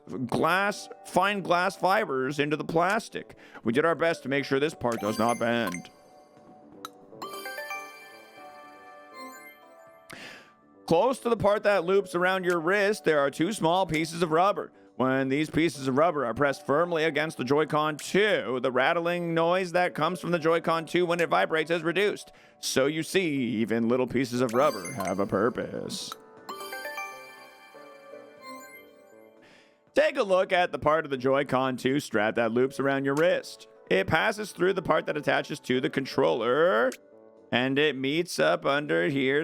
fine glass fibers into the plastic. We did our best to make sure this part does not bend. Close to the part that loops around your wrist, there are two small pieces of rubber. When these pieces of rubber are pressed firmly against the Joy-Con 2, the rattling noise that comes from the Joy-Con 2 when it vibrates is reduced. So you see, even little pieces of rubber have a purpose. Take a look at the part of the Joy-Con 2 strap that loops around your wrist. It passes through the part that attaches to the controller, and it meets up under here.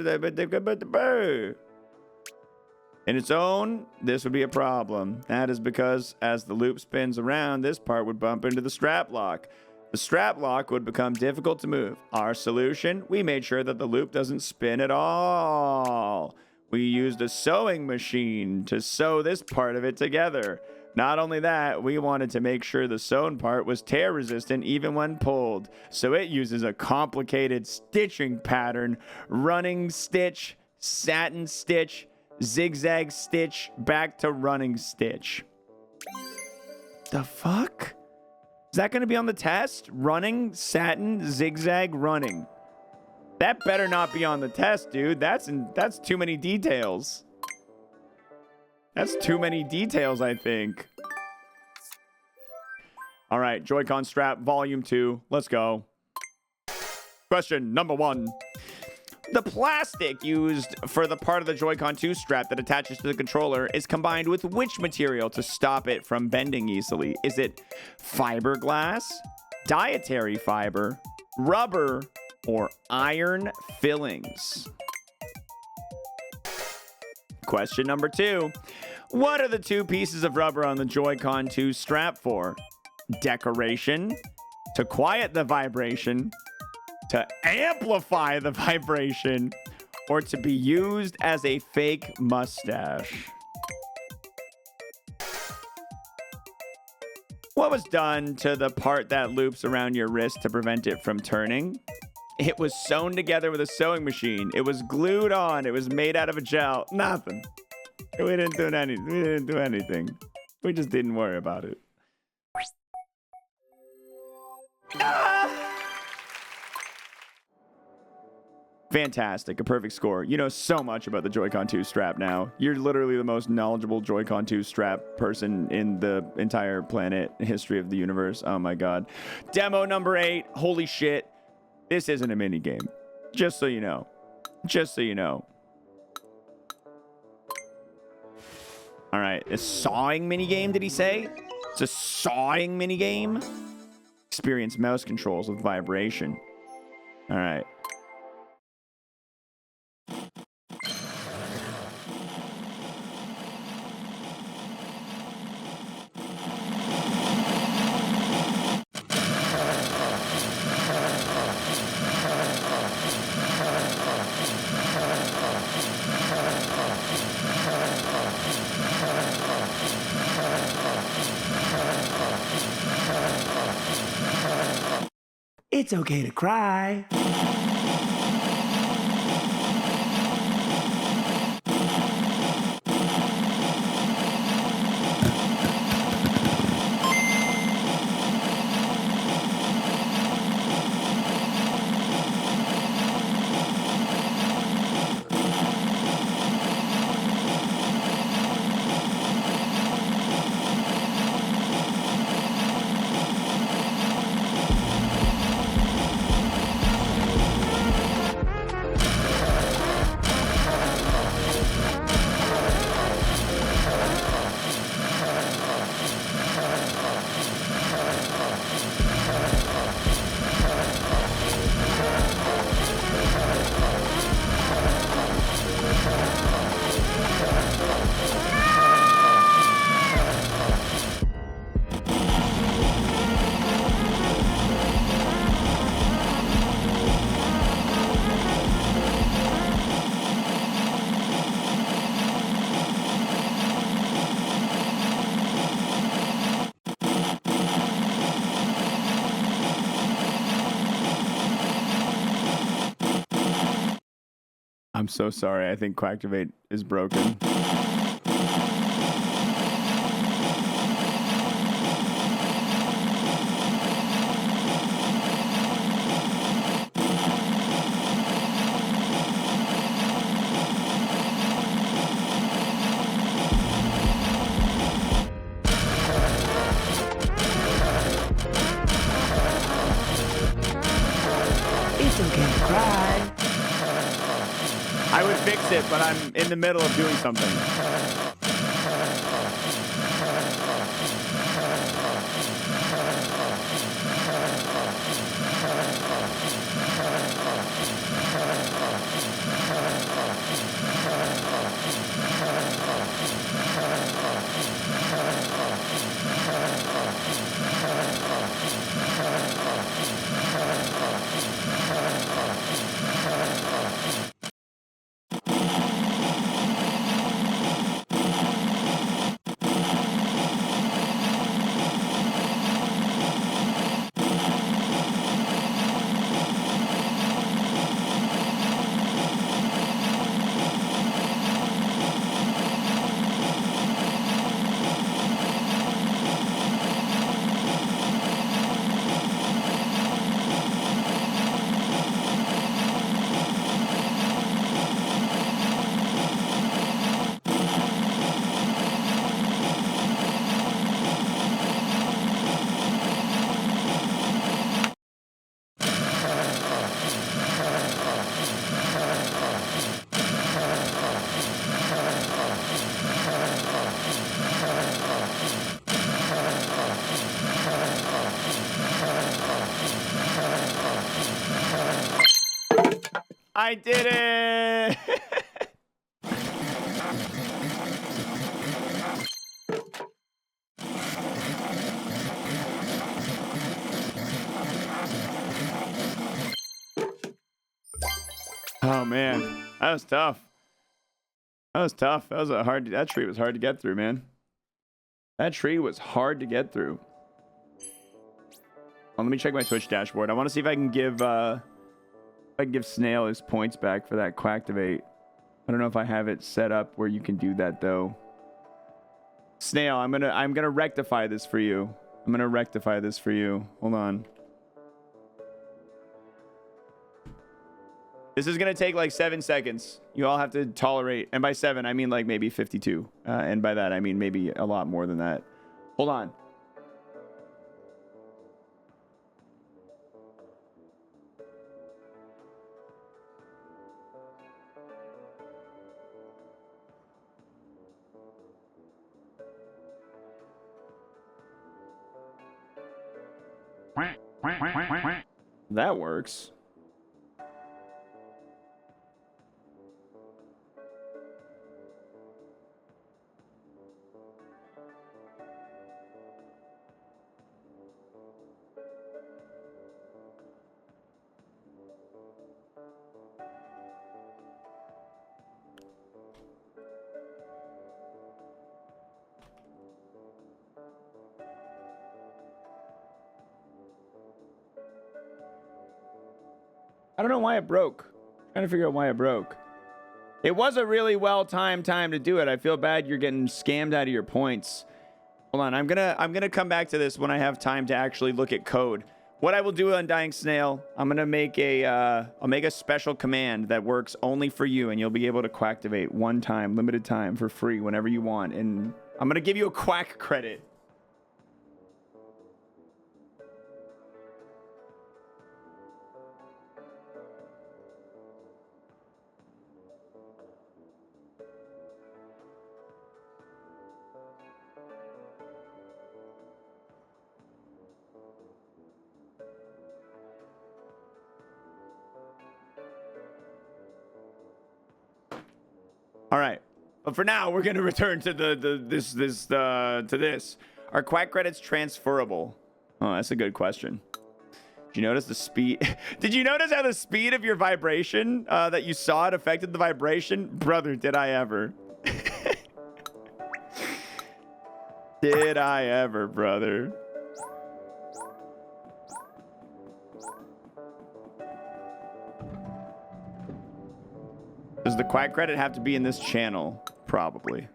In its own, this would be a problem. That is because as the loop spins around, this part would bump into the strap lock. The strap lock would become difficult to move. Our solution, we made sure that the loop doesn't spin at all. We used a sewing machine to sew this part of it together. Not only that, we wanted to make sure the sewn part was tear resistant even when pulled. So it uses a complicated stitching pattern: running stitch, satin stitch, zigzag stitch, back to running stitch. The fuck? Is that going to be on the test? Running, satin, zigzag, running. That better not be on the test, dude. That's too many details. That's too many details, I think. All right, Joy-Con strap, volume 2. Let's go. Question number 1. The plastic used for the part of the Joy-Con 2 strap that attaches to the controller is combined with which material to stop it from bending easily? Is it fiberglass, dietary fiber, rubber, or iron fillings? Question number 2. What are the two pieces of rubber on the Joy-Con 2 strap for? Decoration, to quiet the vibration, to amplify the vibration, or to be used as a fake mustache? What was done to the part that loops around your wrist to prevent it from turning? It was sewn together with a sewing machine. It was glued on. It was made out of a gel. Nothing. We didn't do anything. We didn't do anything. We just didn't worry about it. Fantastic. A perfect score. You know so much about the Joy-Con 2 strap now. You're literally the most knowledgeable Joy-Con 2 strap person in the entire planet history of the universe. Oh my god. Demo number 8. Holy shit. This isn't a mini game. Just so you know. Just so you know. All right. A sawing mini game, did he say? It's a sawing mini game? Experience mouse controls with vibration. All right. It's okay to cry. I'm so sorry. I think Quactivate is broken. it, but I'm in the middle of doing something. I did it! Oh man, that was tough. That was tough. That tree was hard to get through, man. That tree was hard to get through. Let me check my Twitch dashboard. I want to see if I can give Snail his points back for that Quacktivate. I don't know if I have it set up where you can do that though. Snail, I'm gonna rectify this for you. Hold on. This is gonna take like 7 seconds. You all have to tolerate, and by 7 I mean like maybe 52, and by that I mean maybe a lot more than that. Hold on. That works. I don't know why it broke. I'm trying to figure out why it broke. It was a really well-timed time to do it. I feel bad you're getting scammed out of your points. Hold on, I'm gonna come back to this when I have time to actually look at code. What I will do, Undying Snail, I'm gonna make I'll make a special command that works only for you, and you'll be able to Quacktivate one time, limited time, for free whenever you want. And I'm gonna give you a Quack credit. All right, but for now, we're gonna return to this. Are Quack credits transferable? Oh, that's a good question. Did you notice the speed? Did you notice how the speed of your vibration that you saw it affected the vibration? Brother, did I ever? Did I ever, brother? Does the Quack credit have to be in this channel? Probably.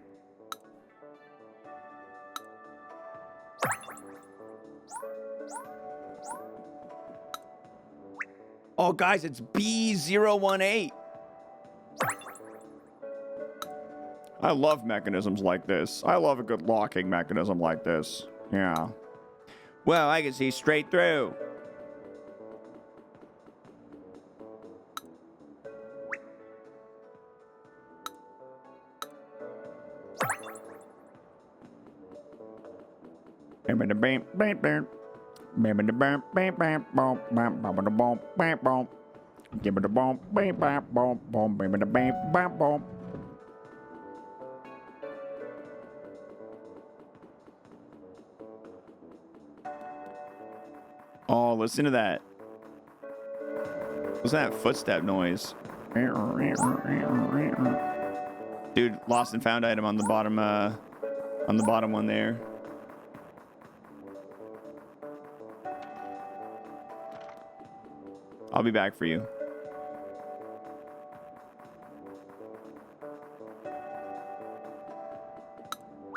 Oh, guys, it's B018. I love mechanisms like this. I love a good locking mechanism like this. Yeah. Well, I can see straight through. Oh, listen to that. What's that footstep noise? Dude, lost and found item on the bottom one there. I'll be back for you.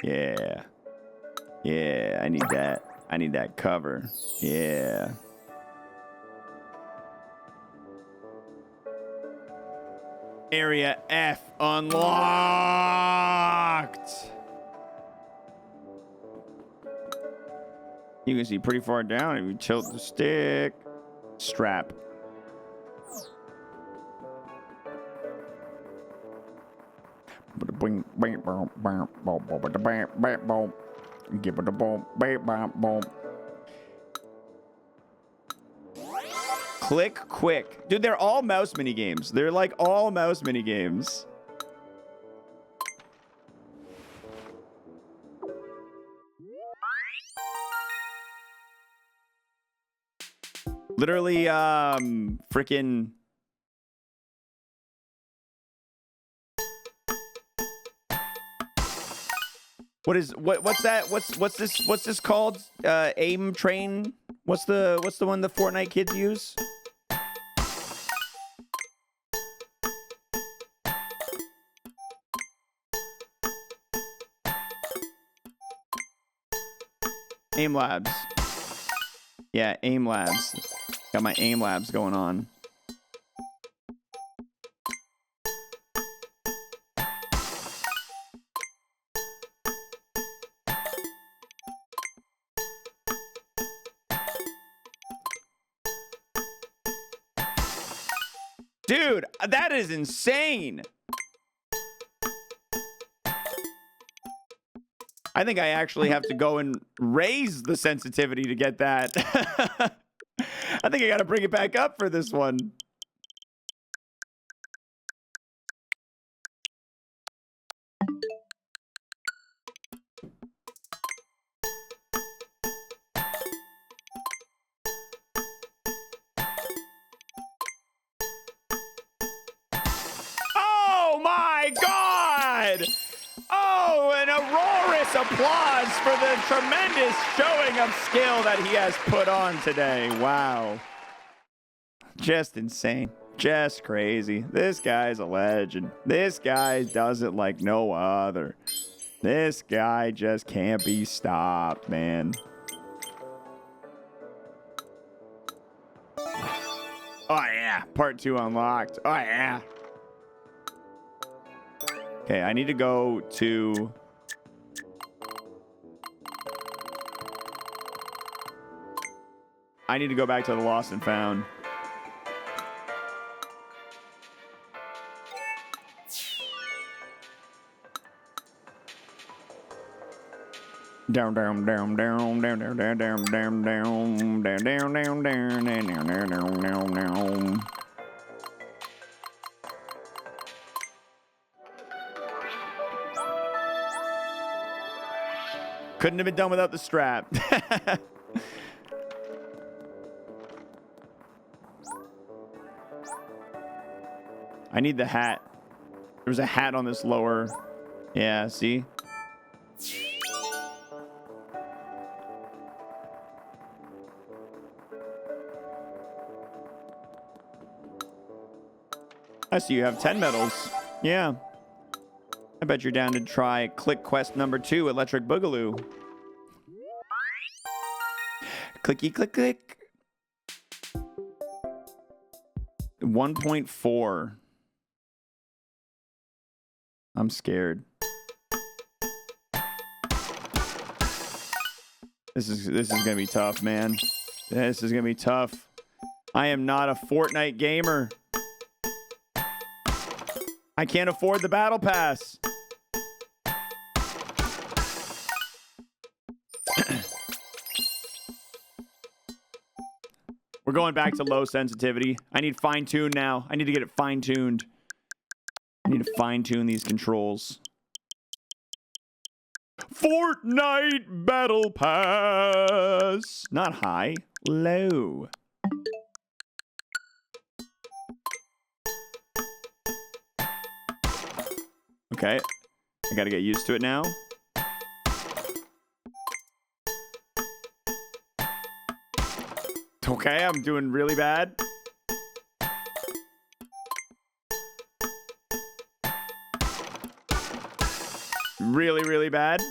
Yeah. Yeah, I need that. I need that cover. Yeah. Area F unlocked. You can see pretty far down if you tilt the stick. Strap. Click quick. Dude, they're all mouse mini games. They're like all mouse mini games. Literally, freaking. What's that? What's this called? Aim train? What's the one the Fortnite kids use? Aim Labs. Yeah, Aim Labs. Got my Aim Labs going on. Dude, that is insane. I think I actually have to go and raise the sensitivity to get that. I think I got to bring it back up for this one. Oh my God! Oh, an uproarious applause for the tremendous showing of skill that he has put on today. Wow. Just insane. Just crazy. This guy's a legend. This guy does it like no other. This guy just can't be stopped, man. Oh, yeah. Part 2 unlocked. Oh, yeah. Okay, I need to go to... I need to go back to the Lost and Found. Down, down, down, down, down, down, down, down, down, down, down, down, down, down, down, down, down, down. Couldn't have been done without the strap. I need the hat. There's a hat on this lower. Yeah, see? I see you have 10 medals. Yeah. I bet you're down to try Click Quest number 2, Electric Boogaloo. Clicky, click, click. 1.4. I'm scared. This is gonna be tough, man. This is gonna be tough. I am not a Fortnite gamer. I can't afford the battle pass. We're going back to low sensitivity. I need fine-tune now. I need to get it fine-tuned. I need to fine-tune these controls. Fortnite Battle Pass. Not high, low. Okay, I gotta get used to it now. Okay, I'm doing really bad. Really, really bad.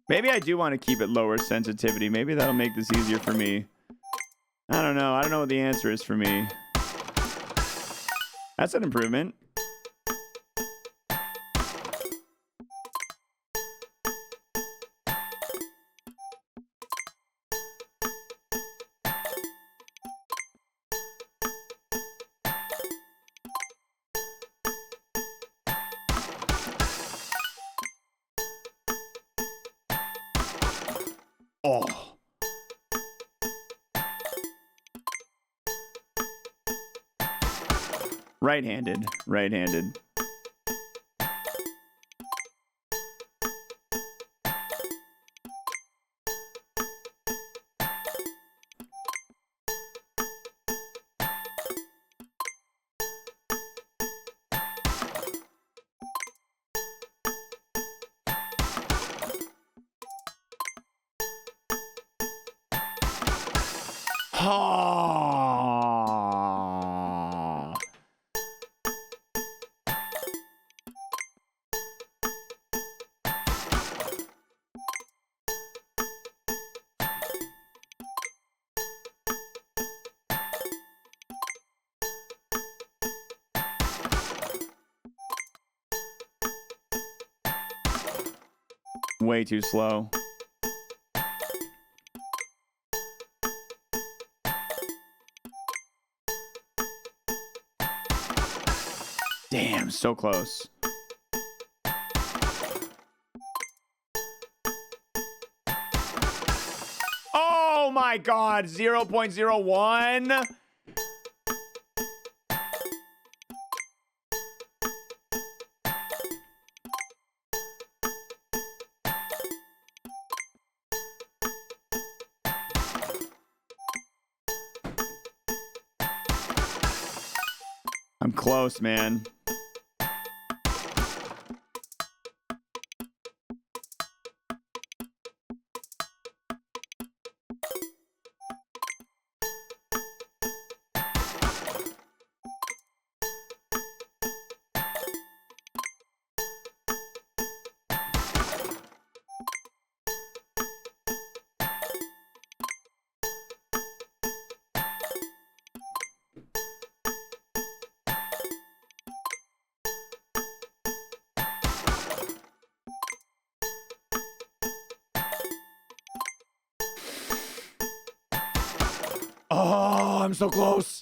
Maybe I do want to keep it lower sensitivity. Maybe that'll make this easier for me. I don't know. I don't know what the answer is for me. That's an improvement. Oh. Right-handed. Right-handed. Oh. Way too slow. Damn, so close. Oh my God, 0.01. I'm close, man. Oh, I'm so close.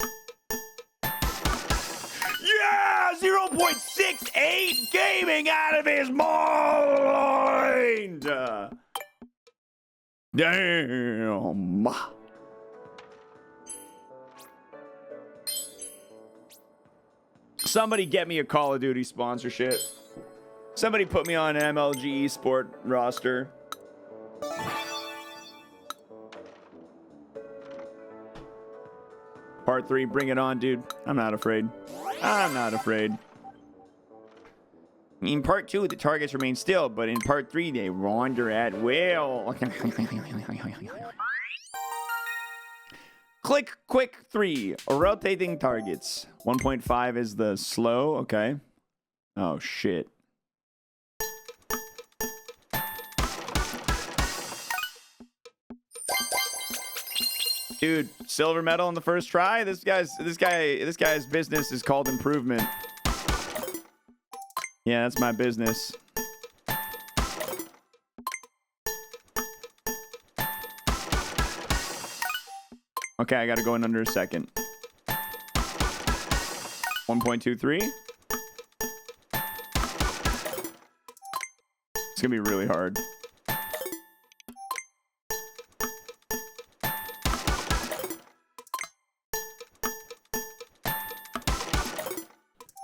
Yeah, 0.68 gaming out of his mind. Damn. Somebody get me a Call of Duty sponsorship. Somebody put me on an MLG esport roster. Part 3, bring it on, dude. I'm not afraid. I'm not afraid. In part 2, the targets remain still, but in part 3, they wander at will. Click quick 3, rotating targets. 1.5 is the slow, okay. Oh, shit. Dude, silver medal in the first try. This guy's business is called improvement. Yeah, that's my business. Okay, I gotta go in under a second. 1.23. It's gonna be really hard.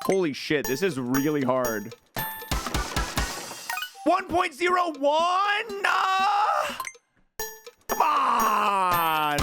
Holy shit, this is really hard. 1.01? Come on!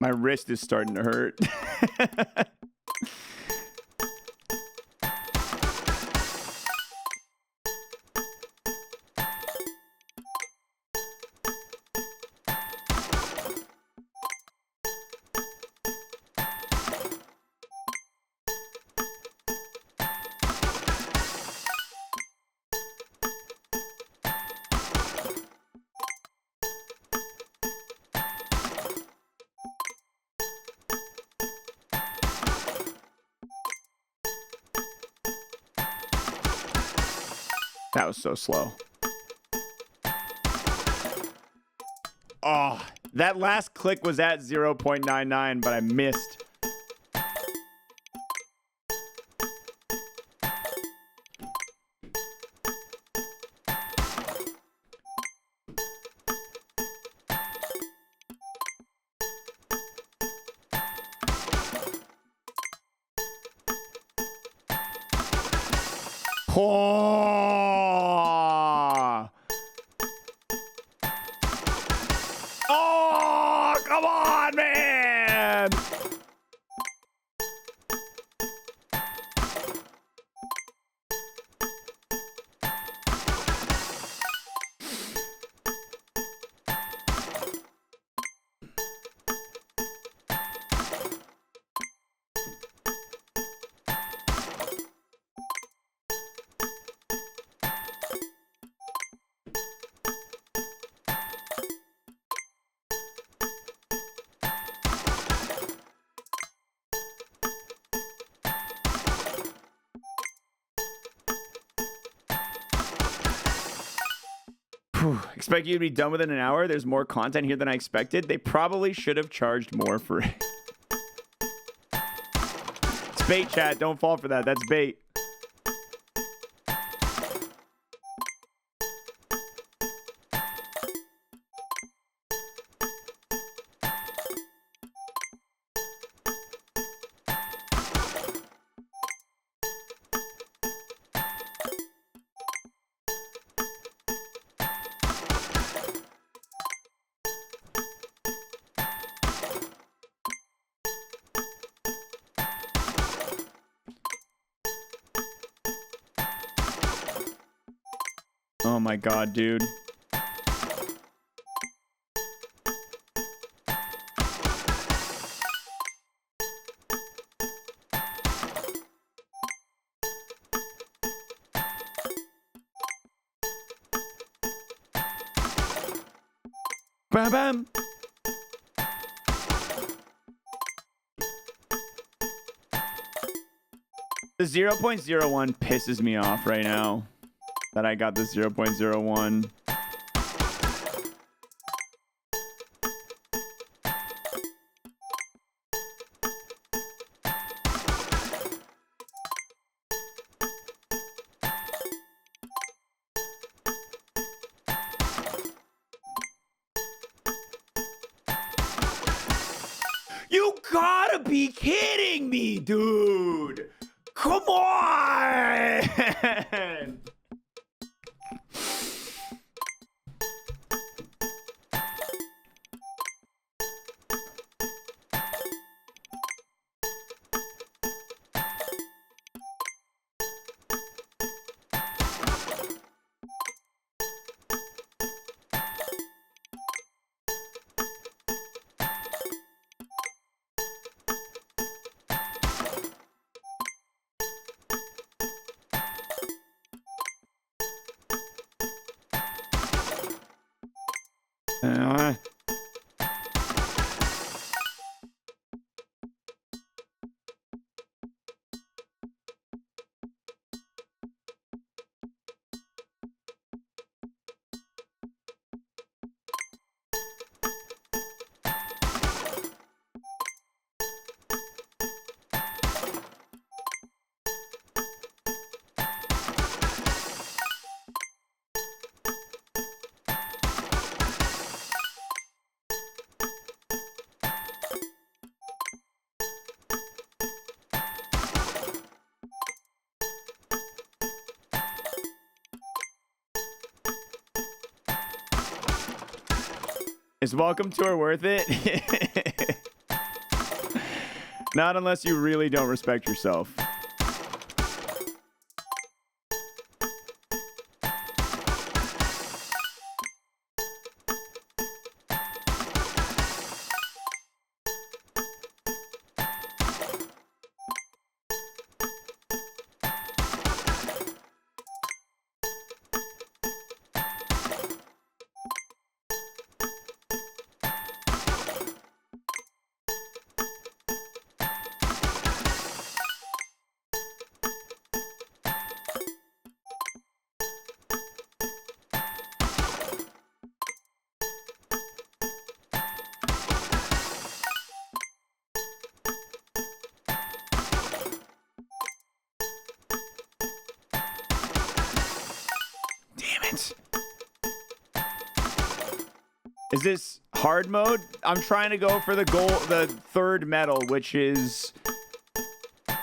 My wrist is starting to hurt. That was so slow. Oh, that last click was at 0.99, but I missed. Oh, oh, come on, man. Expect you to be done within an hour. There's more content here than I expected. They probably should have charged more for it. It's bait, chat. Don't fall for that. That's bait. Oh my god, dude. Bam bam. The 0.01 pisses me off right now. That I got the 0.01. You gotta be kidding me, dude! Come on! Is welcome tour worth it? Not unless you really don't respect yourself. Is this hard mode? I'm trying to go for the third medal, which is...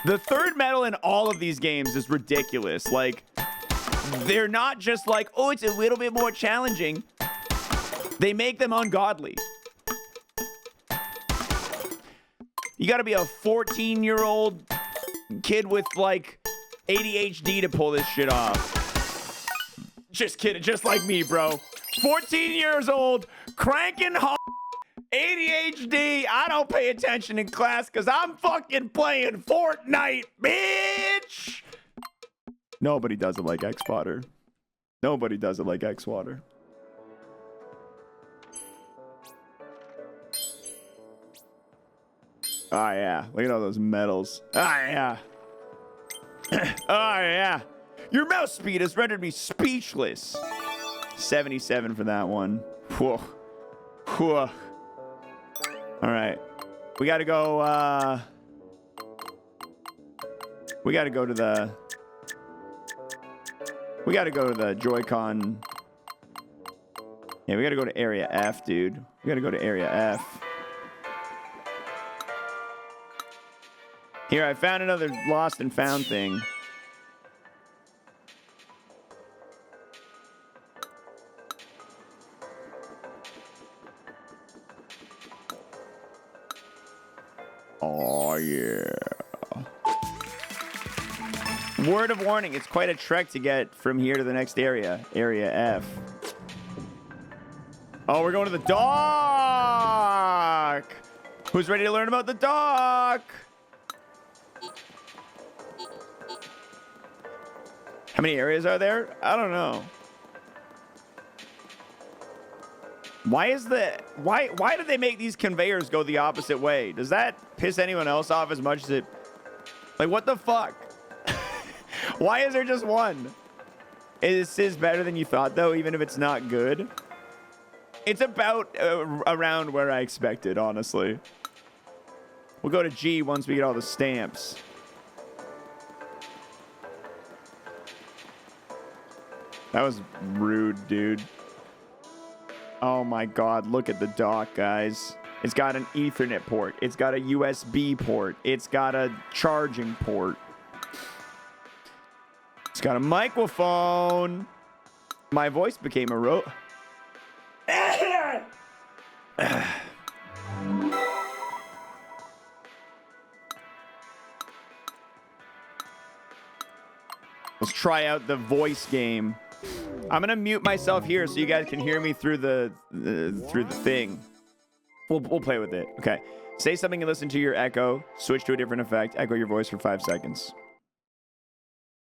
The third medal in all of these games is ridiculous. Like, they're not just like, oh, it's a little bit more challenging. They make them ungodly. You gotta be a 14-year-old kid with, like, ADHD to pull this shit off. Just kidding, just like me, bro. 14 years old, cranking hard, ADHD. I don't pay attention in class because I'm fucking playing Fortnite, bitch. Nobody does it like xwater. Nobody does it like xwater. Oh, yeah. Look at all those medals. Oh, yeah. Oh, yeah. Your mouse speed has rendered me speechless. 77 for that one. Whoa. Whoa. All right. We got to go, we got to go to the... We got to go to the Joy-Con. Yeah, we got to go to Area F, dude. We got to go to Area F. Here, I found another lost and found thing. Oh, yeah. Word of warning, it's quite a trek to get from here to the next area. Area F. Oh, we're going to the dock! Who's ready to learn about the dock? How many areas are there? I don't know. Why did they make these conveyors go the opposite way? Does that piss anyone else off as much as it... Like, what the fuck? Why is there just one? Is this better than you thought, though, even if it's not good? It's about around where I expected, honestly. We'll go to G once we get all the stamps. That was rude, dude. Oh my god, look at the dock, guys. It's got an Ethernet port. It's got a USB port. It's got a charging port. It's got a microphone. My voice became a Let's try out the voice game. I'm gonna mute myself here so you guys can hear me through the thing. We'll play with it. Okay. Say something and listen to your echo. Switch to a different effect. Echo your voice for 5 seconds.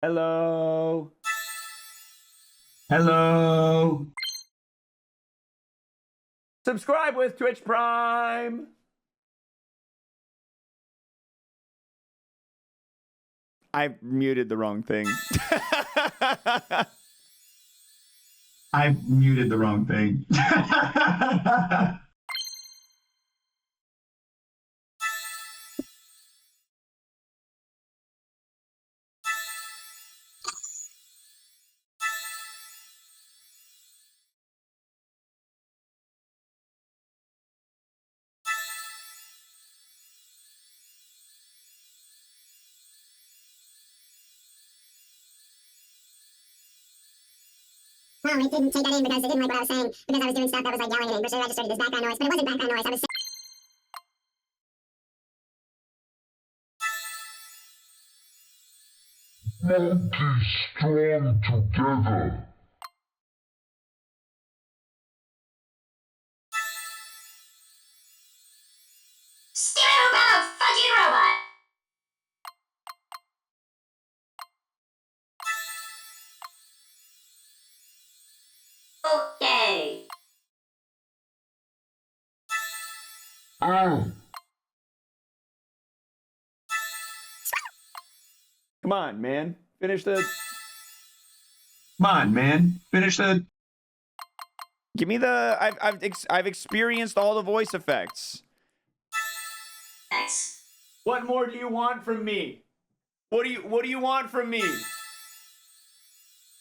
Hello. Hello. Subscribe with Twitch Prime. I muted the wrong thing. I muted the wrong thing. phone. It didn't take that in because it didn't like what I was saying because I was doing stuff that was like yelling and it registered it as background noise, but it wasn't background noise. I was Monkeys strong together. Steven Robot, fucking robot. Okay. Come on, man. Finish the... Come on, man. Finish the... Give me the... I've experienced all the voice effects. Thanks. What more do you want from me? What do you want from me?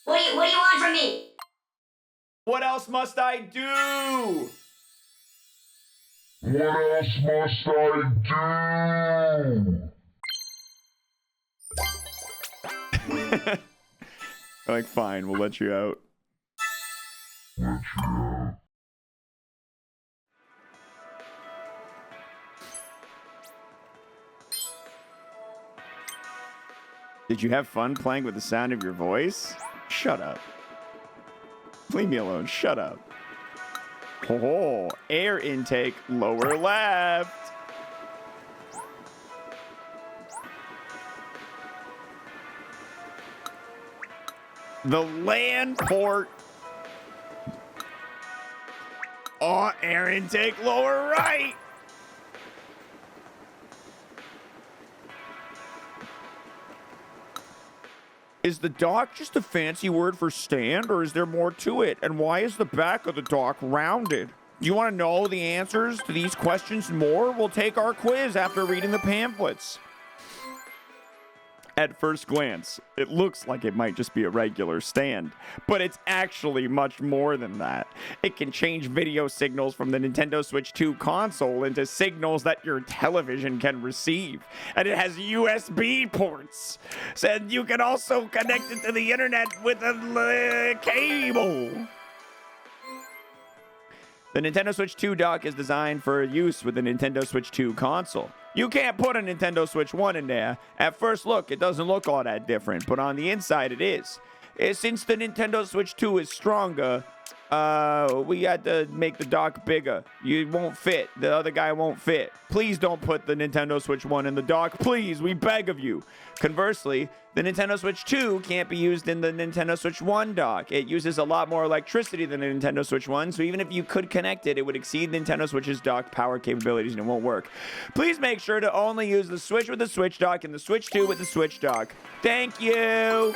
What do you want from me? What else must I do? What else must I do? Like, fine, we'll let you out. Did you have fun playing with the sound of your voice? Shut up. Leave me alone. Shut up. Oh, air intake, lower left. The land port. Oh, air intake, lower right. Is the dock just a fancy word for stand, or is there more to it? And why is the back of the dock rounded? Do you want to know the answers to these questions and more? We'll take our quiz after reading the pamphlets. At first glance, it looks like it might just be a regular stand, but it's actually much more than that. It can change video signals from the Nintendo Switch 2 console into signals that your television can receive, and it has USB ports. So you can also connect it to the internet with a cable. The Nintendo Switch 2 dock is designed for use with the Nintendo Switch 2 console. You can't put a Nintendo Switch 1 in there. At first look, it doesn't look all that different, but on the inside it is. Since the Nintendo Switch 2 is stronger, we had to make the dock bigger. You won't fit. The other guy won't fit. Please don't put the Nintendo Switch 1 in the dock. Please, we beg of you. Conversely, the Nintendo Switch 2 can't be used in the Nintendo Switch 1 dock. It uses a lot more electricity than the Nintendo Switch 1, so even if you could connect it, it would exceed Nintendo Switch's dock power capabilities and it won't work. Please make sure to only use the Switch with the Switch dock and the Switch 2 with the Switch dock. Thank you!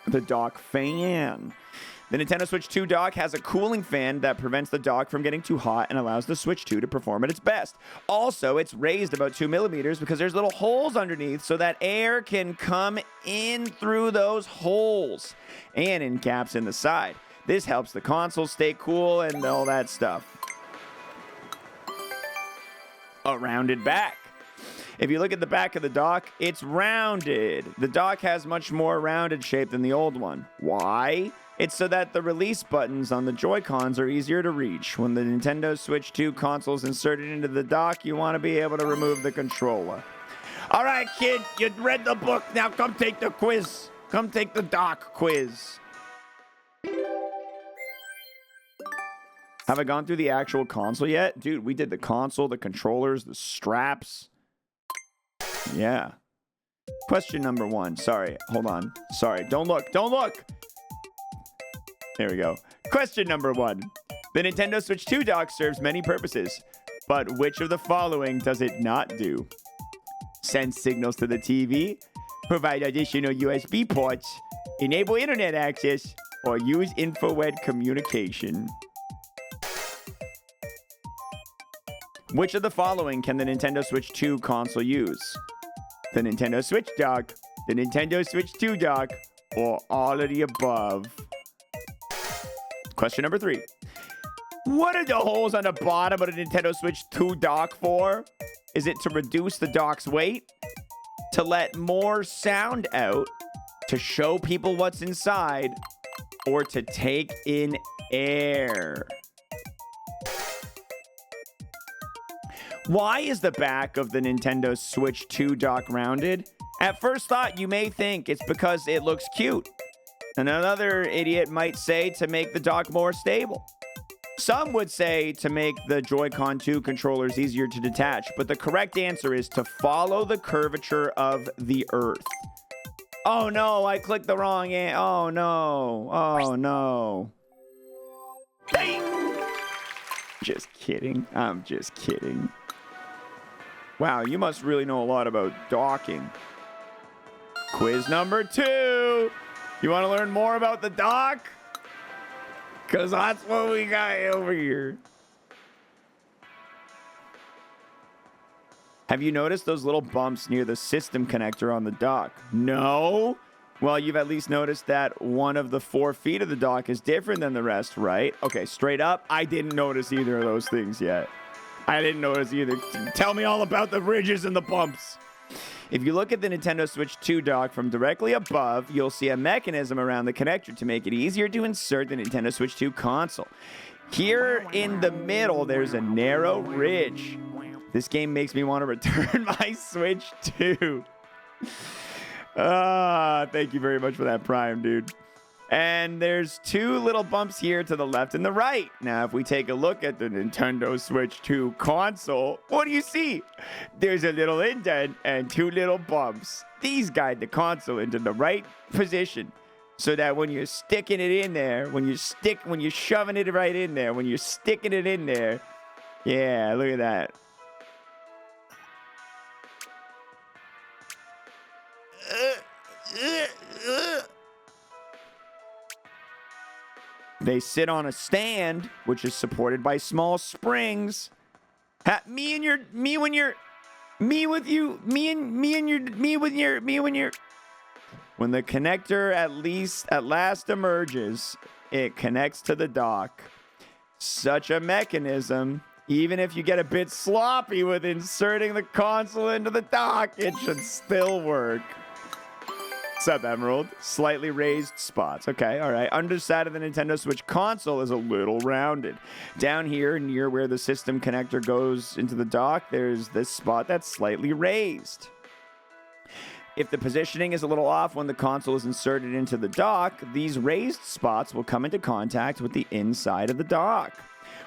The dock fan. The Nintendo Switch 2 dock has a cooling fan that prevents the dock from getting too hot and allows the Switch 2 to perform at its best. Also, it's raised about 2 millimeters because there's little holes underneath so that air can come in through those holes and in gaps in the side. This helps the console stay cool and all that stuff. A rounded back. If you look at the back of the dock, it's rounded. The dock has much more rounded shape than the old one. Why? It's so that the release buttons on the Joy-Cons are easier to reach. When the Nintendo Switch 2 console is inserted into the dock, you want to be able to remove the controller. All right, kid, you read the book. Now come take the quiz. Come take the dock quiz. Have I gone through the actual console yet? Dude, we did the console, the controllers, the straps. Yeah. Question number 1. Sorry, hold on. Sorry, don't look. Don't look. There we go. Question number 1. The Nintendo Switch 2 dock serves many purposes, but which of the following does it not do? Send signals to the TV, provide additional USB ports, enable internet access, or use infrared communication. Which of the following can the Nintendo Switch 2 console use? The Nintendo Switch dock, the Nintendo Switch 2 dock, or all of the above? Question number 3. What are the holes on the bottom of the Nintendo Switch 2 dock for? Is it to reduce the dock's weight? To let more sound out? To show people what's inside? or to take in air. Why is the back of the Nintendo Switch 2 dock rounded? At first thought, you may think it's because it looks cute. And another idiot might say to make the dock more stable. Some would say to make the Joy-Con 2 controllers easier to detach, but the correct answer is to follow the curvature of the Earth. Oh no, I clicked the wrong oh no, oh no. Just kidding, I'm just kidding. Wow, you must really know a lot about docking. Quiz number 2. You want to learn more about the dock? Because that's what we got over here. Have you noticed those little bumps near the system connector on the dock? No? Well, you've at least noticed that one of the 4 feet of the dock is different than the rest, right? Okay, straight up, I didn't notice either of those things yet. I didn't notice either. Tell me all about the ridges and the bumps. If you look at the Nintendo Switch 2 dock from directly above, you'll see a mechanism around the connector to make it easier to insert the Nintendo Switch 2 console. Here in the middle, there's a narrow ridge. This game makes me want to return my Switch 2. Thank you very much for that Prime, dude. And there's 2 little bumps here to the left and the right. Now, if we take a look at the Nintendo Switch 2 console, what do you see? There's a little indent and 2 little bumps. These guide the console into the right position so that when you're sticking it in there, when you're shoving it right in there, when you're sticking it in there, yeah, look at that. They sit on a stand, which is supported by small springs. When the connector at last emerges, it connects to the dock. Such a mechanism, even if you get a bit sloppy with inserting the console into the dock, it should still work. What's up, Emerald? Slightly raised spots. Okay, all right. Underside of the Nintendo Switch console is a little rounded. Down here near where the system connector goes into the dock, there's this spot that's slightly raised. If the positioning is a little off when the console is inserted into the dock, these raised spots will come into contact with the inside of the dock.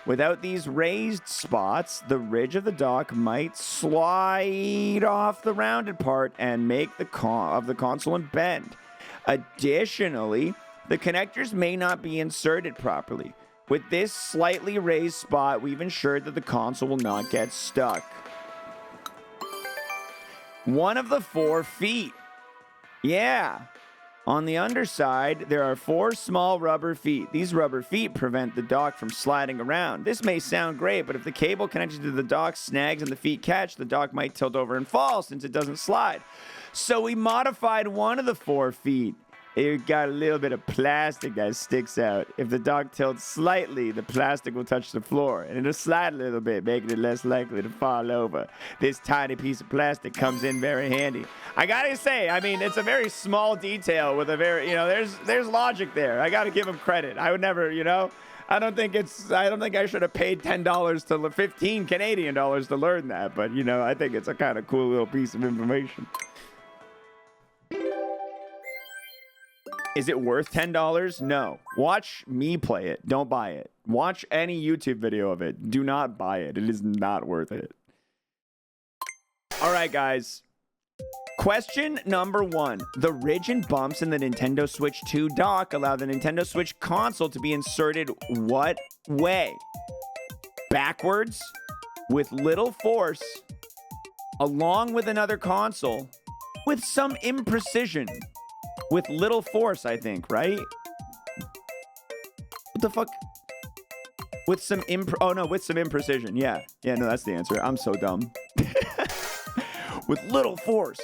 Without these raised spots, the ridge of the dock might slide off the rounded part and make the console bend. Additionally, the connectors may not be inserted properly. With this slightly raised spot, we've ensured that the console will not get stuck. One of the 4 feet. Yeah. On the underside, there are 4 small rubber feet. These rubber feet prevent the dock from sliding around. This may sound great, but if the cable connected to the dock snags and the feet catch, the dock might tilt over and fall since it doesn't slide. So we modified one of the 4 feet. It got a little bit of plastic that sticks out. If the dock tilts slightly, the plastic will touch the floor, and it'll slide a little bit, making it less likely to fall over. This tiny piece of plastic comes in very handy. I gotta say, I mean, it's a very small detail with a very, there's logic there. I gotta give him credit. I would never, I don't think I should have paid $10 to 15 Canadian dollars to learn that, but, I think it's a kind of cool little piece of information. Is it worth $10? No. Watch me play it. Don't buy it. Watch any YouTube video of it. Do not buy it. It is not worth it. All right, guys. Question number 1. The ridge and bumps in the Nintendo Switch 2 dock allow the Nintendo Switch console to be inserted what way? Backwards, with little force, along with another console, with some imprecision. With little force, I think, right? What the fuck? With some with some imprecision. Yeah. Yeah, no, that's the answer. I'm so dumb. With little force.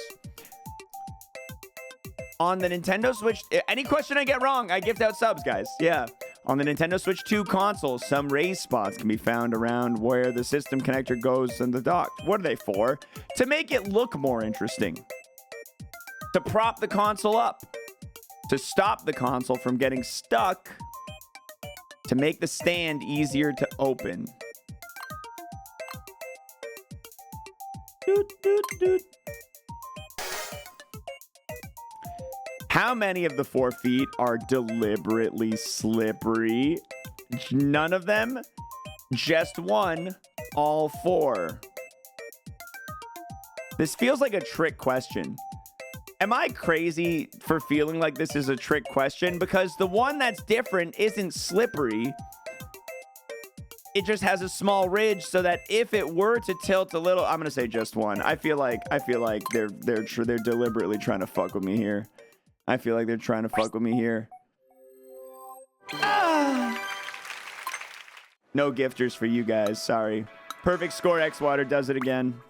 On the Nintendo Switch, any question I get wrong, I gift out subs, guys. Yeah. On the Nintendo Switch 2 console, some raised spots can be found around where the system connector goes in the dock. What are they for? To make it look more interesting. To prop the console up. to stop the console from getting stuck to make the stand easier to open. Doot, doot, doot. How many of the 4 feet are deliberately slippery? None of them? Just one? All 4? This feels like a trick question. Am I crazy for feeling like this is a trick question? Because the one that's different isn't slippery. It just has a small ridge so that if it were to tilt a little, I'm gonna say just one. I feel like they're deliberately trying to fuck with me here. I feel like they're trying to fuck with me here. No gifters for you guys. Sorry. Perfect score. xwater does it again.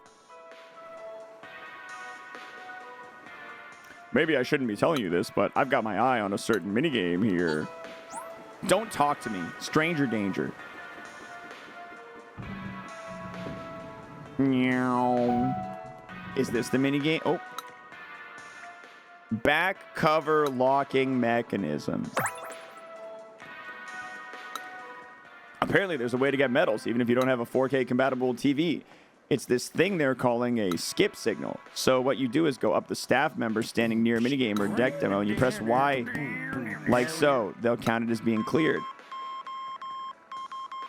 Maybe I shouldn't be telling you this, but I've got my eye on a certain minigame here. Don't talk to me. Stranger danger. Meow. Is this the minigame? Oh. Back cover locking mechanism. Apparently there's a way to get medals even if you don't have a 4K compatible TV. It's this thing they're calling a skip signal. So what you do is go up the staff member standing near a minigame or deck demo and you press Y like so. They'll count it as being cleared.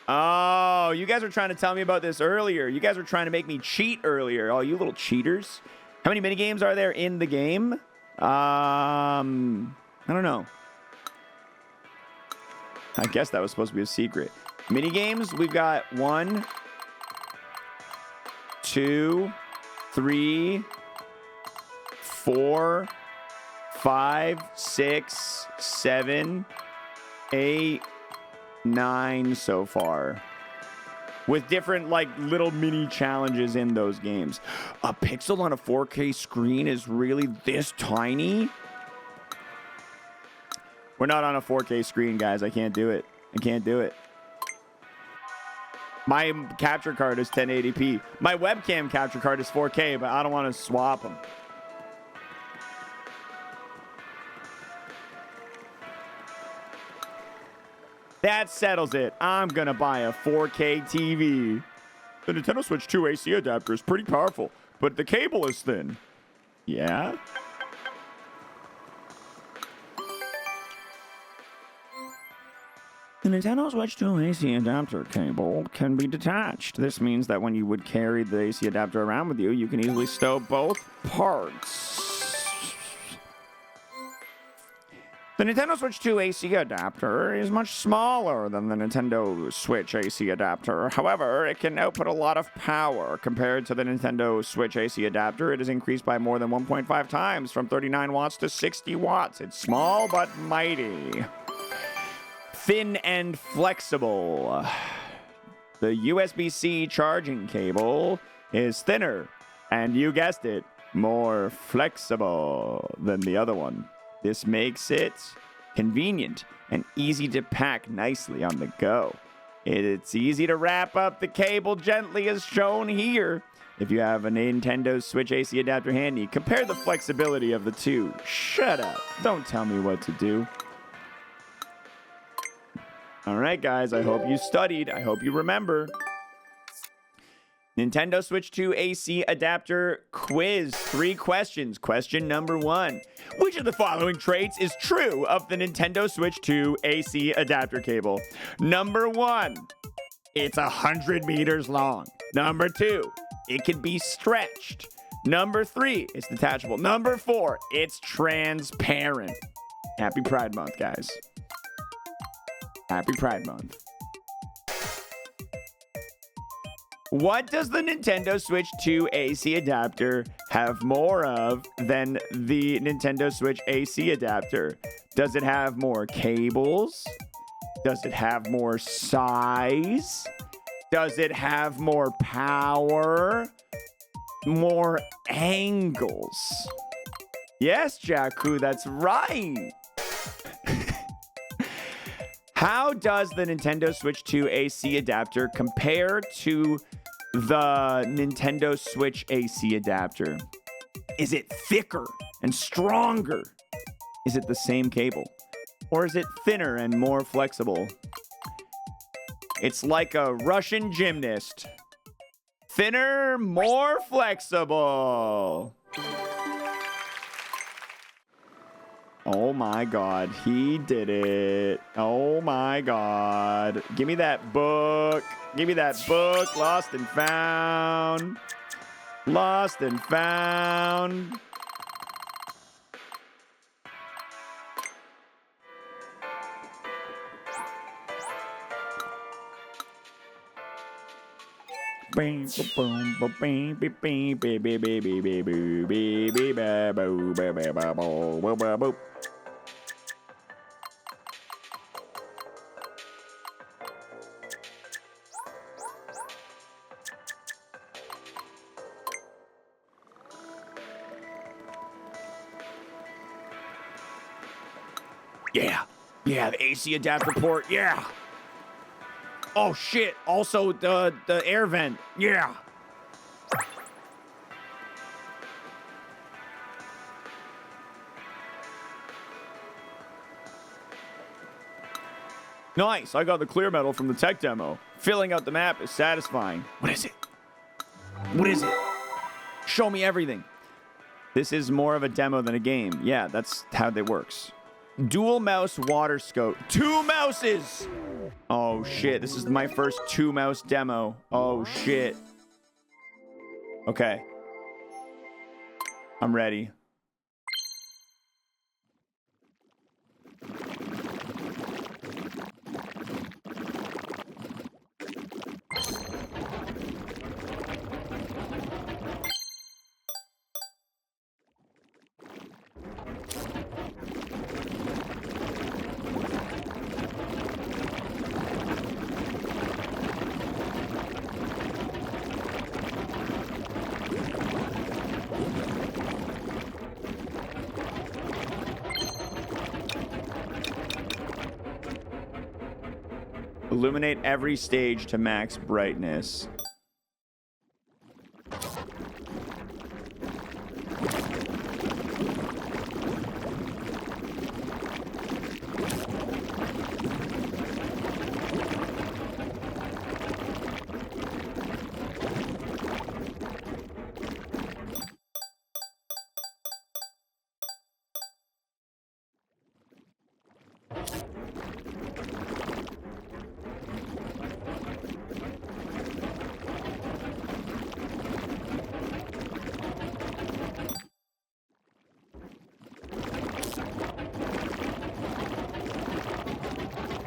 Oh, you guys were trying to tell me about this earlier. You guys were trying to make me cheat earlier. Oh, you little cheaters. How many minigames are there in the game? I don't know. I guess that was supposed to be a secret. Minigames, we've got 1, 2, 3, 4, 5, 6, 7, 8, 9 so far. With different, like, little mini challenges in those games. A pixel on a 4K screen is really this tiny? We're not on a 4K screen, guys. I can't do it. I can't do it. My capture card is 1080p. My webcam capture card is 4K, but I don't want to swap them. That settles it. I'm going to buy a 4K TV. The Nintendo Switch 2 AC adapter is pretty powerful, but the cable is thin. Yeah? The Nintendo Switch 2 AC adapter cable can be detached. This means that when you would carry the AC adapter around with you, you can easily stow both parts. The Nintendo Switch 2 AC adapter is much smaller than the Nintendo Switch AC adapter. However, it can output a lot of power. Compared to the Nintendo Switch AC adapter, it is increased by more than 1.5 times, from 39 watts to 60 watts. It's small but mighty. Thin and flexible. The USB-C charging cable is thinner, and you guessed it, more flexible than the other one. This makes it convenient and easy to pack nicely on the go. It's easy to wrap up the cable gently as shown here. If you have a Nintendo Switch AC adapter handy, compare the flexibility of the two. Shut up. Don't tell me what to do. All right, guys, I hope you studied. I hope you remember. Nintendo Switch 2 AC adapter quiz. 3 questions. Question number 1. Which of the following traits is true of the Nintendo Switch 2 AC adapter cable? Number 1, it's 100 meters long. Number 2, it can be stretched. Number 3, it's detachable. Number 4, it's transparent. Happy Pride Month, guys. Happy Pride Month. What does the Nintendo Switch 2 AC adapter have more of than the Nintendo Switch AC adapter? Does it have more cables? Does it have more size? Does it have more power? More angles? Yes, Jakku, that's right. How does the Nintendo Switch 2 AC adapter compare to the Nintendo Switch AC adapter? Is it thicker and stronger? Is it the same cable? Or is it thinner and more flexible? It's like a Russian gymnast. Thinner, more flexible. Oh my God, he did it. Oh my God. Give me that book. Give me that book. Lost and found. Lost and found. Yeah. Yeah, the AC adapter port. Yeah. Oh shit. Also the air vent. Yeah. Nice. I got the clear medal from the tech demo. Filling out the map is satisfying. What is it? What is it? Show me everything. This is more of a demo than a game. Yeah, that's how that works. Dual mouse water scope. 2 mouses! Oh shit, this is my first 2 mouse demo. Oh shit. Okay. I'm ready. Illuminate every stage to max brightness.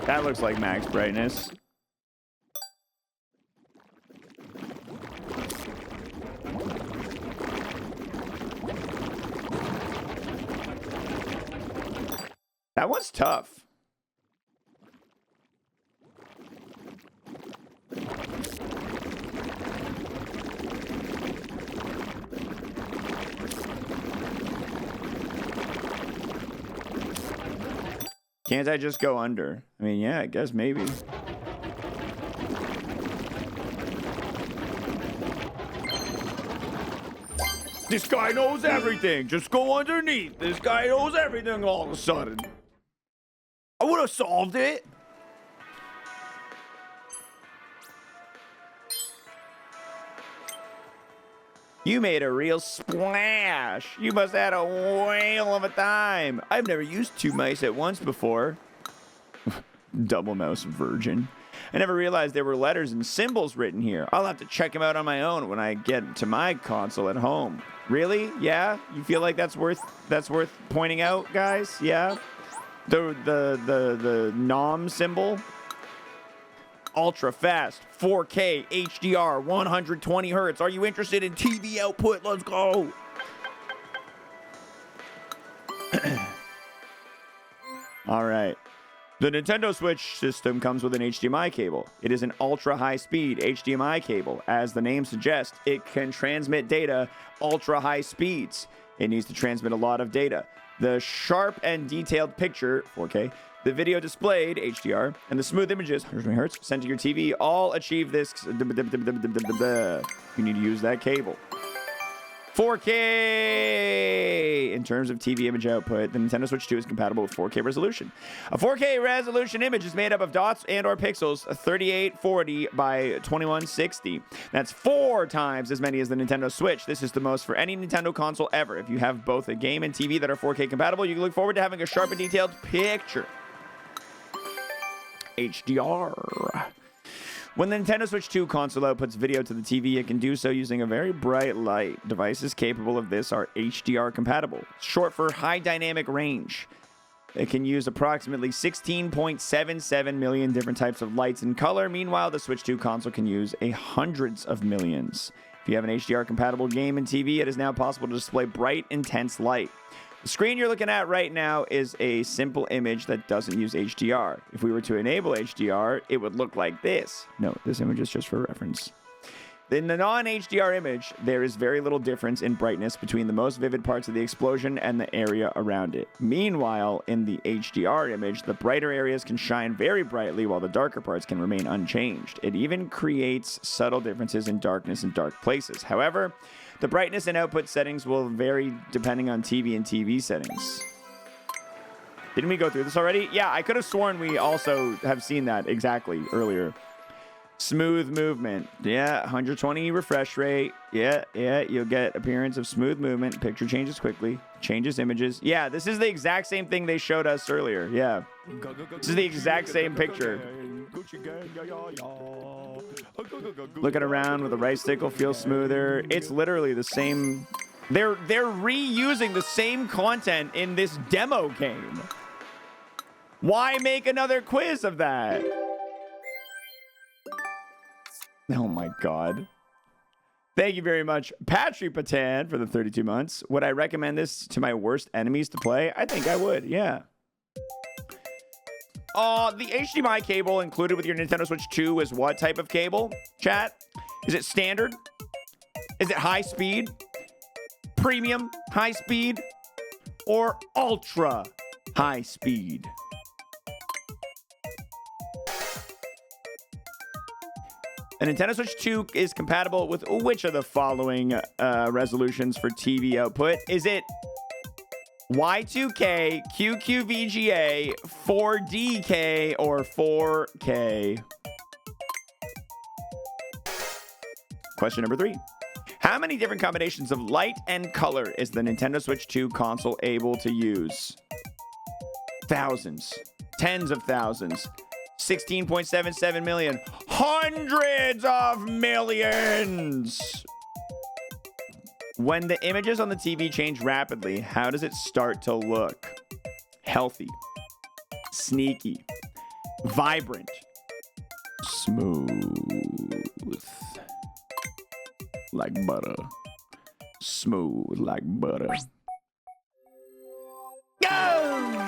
That looks like max brightness. That one's tough. Can't I just go under? I mean, yeah, I guess maybe. This guy knows everything. Just go underneath. This guy knows everything all of a sudden. I would have solved it. You made a real splash. You must have had a whale of a time. I've never used 2 mice at once before. Double mouse virgin. I never realized there were letters and symbols written here. I'll have to check them out on my own when I get to my console at home. Really? Yeah? You feel like that's worth pointing out, guys? Yeah? The nom symbol? Ultra fast, 4K, HDR, 120 hertz. Are you interested in TV output? Let's go. All right. The Nintendo Switch system comes with an HDMI cable. It is an ultra high speed HDMI cable. As the name suggests, it can transmit data ultra high speeds. It needs to transmit a lot of data. The sharp and detailed picture, 4K, the video displayed, HDR, and the smooth images, 120 hertz, sent to your TV, all achieve this. You need to use that cable. 4K! In terms of TV image output, the Nintendo Switch 2 is compatible with 4K resolution. A 4K resolution image is made up of dots and or pixels 3840 by 2160. That's 4 times as many as the Nintendo Switch. This is the most for any Nintendo console ever. If you have both a game and TV that are 4K compatible, you can look forward to having a sharp and detailed picture. HDR. When the Nintendo Switch 2 console outputs video to the TV, it can do so using a very bright light. Devices capable of this are HDR compatible, short for high dynamic range. It can use approximately 16.77 million different types of lights in color. Meanwhile, the Switch 2 console can use hundreds of millions. If you have an HDR compatible game and TV, it is now possible to display bright, intense light. The screen you're looking at right now is a simple image that doesn't use HDR. If we were to enable HDR, it would look like this. No, this image is just for reference. In the non-HDR image, there is very little difference in brightness between the most vivid parts of the explosion and the area around it. Meanwhile, in the HDR image, the brighter areas can shine very brightly while the darker parts can remain unchanged. It even creates subtle differences in darkness in dark places. However, the brightness and output settings will vary depending on TV and TV settings. Didn't we go through this already? Yeah, I could have sworn we also have seen that exactly earlier. Smooth movement. Yeah, 120 refresh rate. Yeah, you'll get appearance of smooth movement. Picture changes quickly. Changes images. Yeah, this is the exact same thing they showed us earlier. Yeah. This is the exact same picture. Looking around with the right stick will feel smoother. It's literally the same. They're reusing the same content in this demo game. Why make another quiz of that? Oh my God. Thank you very much, Patry Patan, for the 32 months. Would I recommend this to my worst enemies to play? I think I would, yeah. The HDMI cable included with your Nintendo Switch 2 is what type of cable, chat? Is it standard? Is it high speed? Premium high speed? Or ultra high speed? The Nintendo Switch 2 is compatible with which of the following resolutions for TV output? Is it Y2K, QQVGA, 4DK, or 4K? Question number 3. How many different combinations of light and color is the Nintendo Switch 2 console able to use? Thousands. Tens of thousands. 16.77 million. Hundreds of millions. When the images on the TV change rapidly, how does it start to look? Healthy, sneaky, vibrant, smooth, like butter, smooth like butter. Go!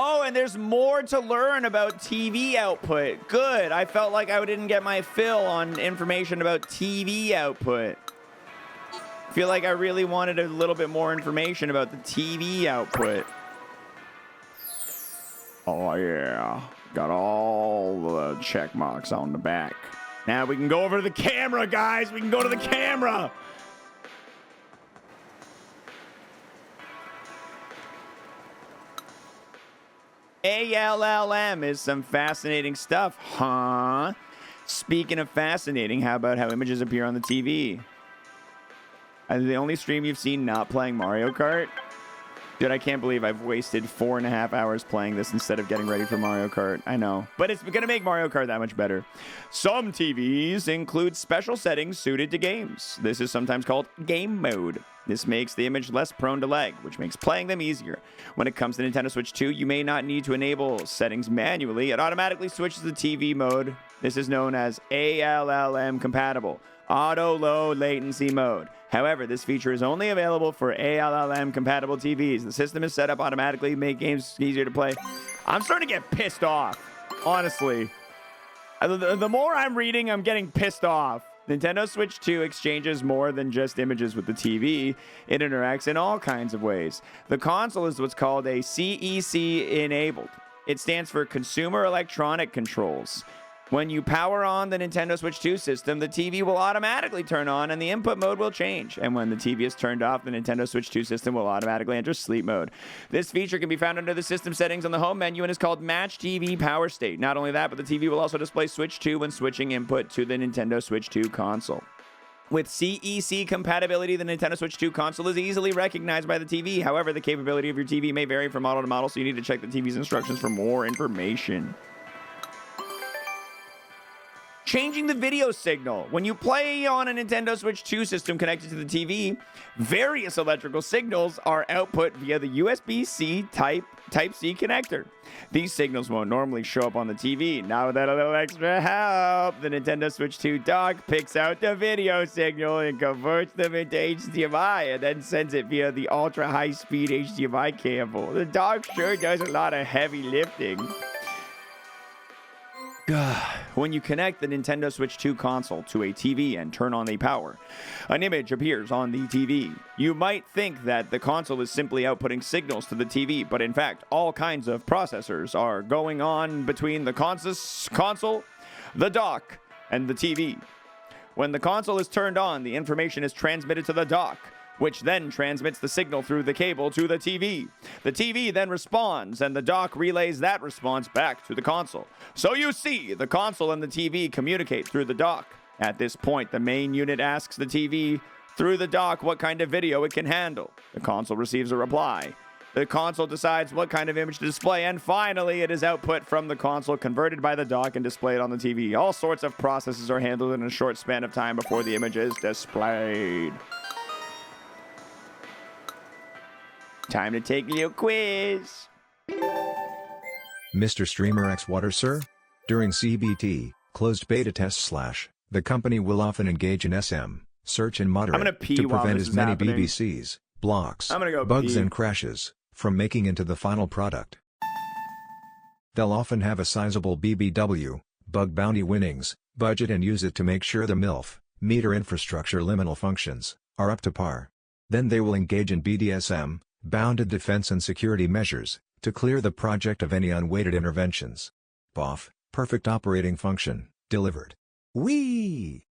Oh, and there's more to learn about TV output. Good. I felt like I didn't get my fill on information about TV output. I feel like I really wanted a little bit more information about the TV output. Oh, yeah. Got all the check marks on the back. Now we can go over to the camera, guys. We can go to the camera. ALLM is some fascinating stuff, huh? Speaking of fascinating, how about how images appear on the TV? The only stream you've seen not playing Mario Kart? Dude, I can't believe I've wasted 4.5 hours playing this instead of getting ready for Mario Kart. I know. But it's going to make Mario Kart that much better. Some TVs include special settings suited to games. This is sometimes called game mode. This makes the image less prone to lag, which makes playing them easier. When it comes to Nintendo Switch 2, you may not need to enable settings manually. It automatically switches to TV mode. This is known as ALLM compatible, auto low latency mode. However, this feature is only available for ALLM compatible TVs. The system is set up automatically to make games easier to play. I'm starting to get pissed off, honestly. The more I'm reading, I'm getting pissed off. Nintendo Switch 2 exchanges more than just images with the TV. It interacts in all kinds of ways. The console is what's called a CEC enabled. It stands for Consumer Electronic Controls. When you power on the Nintendo Switch 2 system, the TV will automatically turn on and the input mode will change. And when the TV is turned off, the Nintendo Switch 2 system will automatically enter sleep mode. This feature can be found under the system settings on the home menu and is called Match TV Power State. Not only that, but the TV will also display Switch 2 when switching input to the Nintendo Switch 2 console. With CEC compatibility, the Nintendo Switch 2 console is easily recognized by the TV. However, the capability of your TV may vary from model to model, so you need to check the TV's instructions for more information. Changing the video signal. When you play on a Nintendo Switch 2 system connected to the TV, various electrical signals are output via the USB-C Type-C connector. These signals won't normally show up on the TV. Now with that a little extra help, the Nintendo Switch 2 dock picks out the video signal and converts them into HDMI and then sends it via the ultra-high-speed HDMI cable. The dock sure does a lot of heavy lifting. When you connect the Nintendo Switch 2 console to a TV and turn on the power, an image appears on the TV. You might think that the console is simply outputting signals to the TV, but in fact, all kinds of processors are going on between the console, the dock, and the TV. When the console is turned on, the information is transmitted to the dock, which then transmits the signal through the cable to the TV. The TV then responds, and the dock relays that response back to the console. So you see, the console and the TV communicate through the dock. At this point, the main unit asks the TV through the dock what kind of video it can handle. The console receives a reply. The console decides what kind of image to display, and finally, it is output from the console, converted by the dock, and displayed on the TV. All sorts of processes are handled in a short span of time before the image is displayed. Time to take a little quiz. Mr. Streamer xwater, sir? During CBT, closed beta tests / the company will often engage in search and moderate I'm gonna pee to while prevent this as is many happening. BBCs, blocks, I'm gonna go bugs pee. and crashes from making into the final product. They'll often have a sizable BBW, bug bounty winnings, budget and use it to make sure the MILF, meter infrastructure liminal functions, are up to par. Then they will engage in BDSM, bounded defense and security measures, to clear the project of any unweighted interventions. BOF, perfect operating function, delivered. Whee!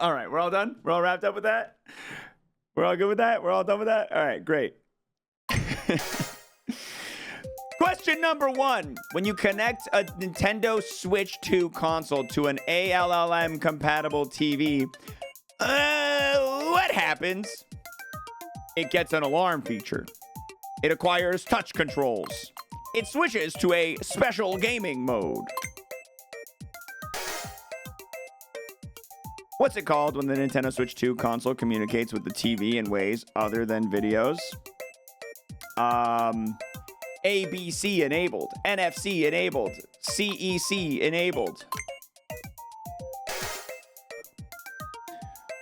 All right, we're all done? We're all wrapped up with that? We're all good with that? We're all done with that? All right, great. Question number 1. When you connect a Nintendo Switch 2 console to an ALLM compatible TV, what happens? It gets an alarm feature. It acquires touch controls. It switches to a special gaming mode. What's it called when the Nintendo Switch 2 console communicates with the TV in ways other than videos? ABC enabled, NFC enabled, CEC enabled.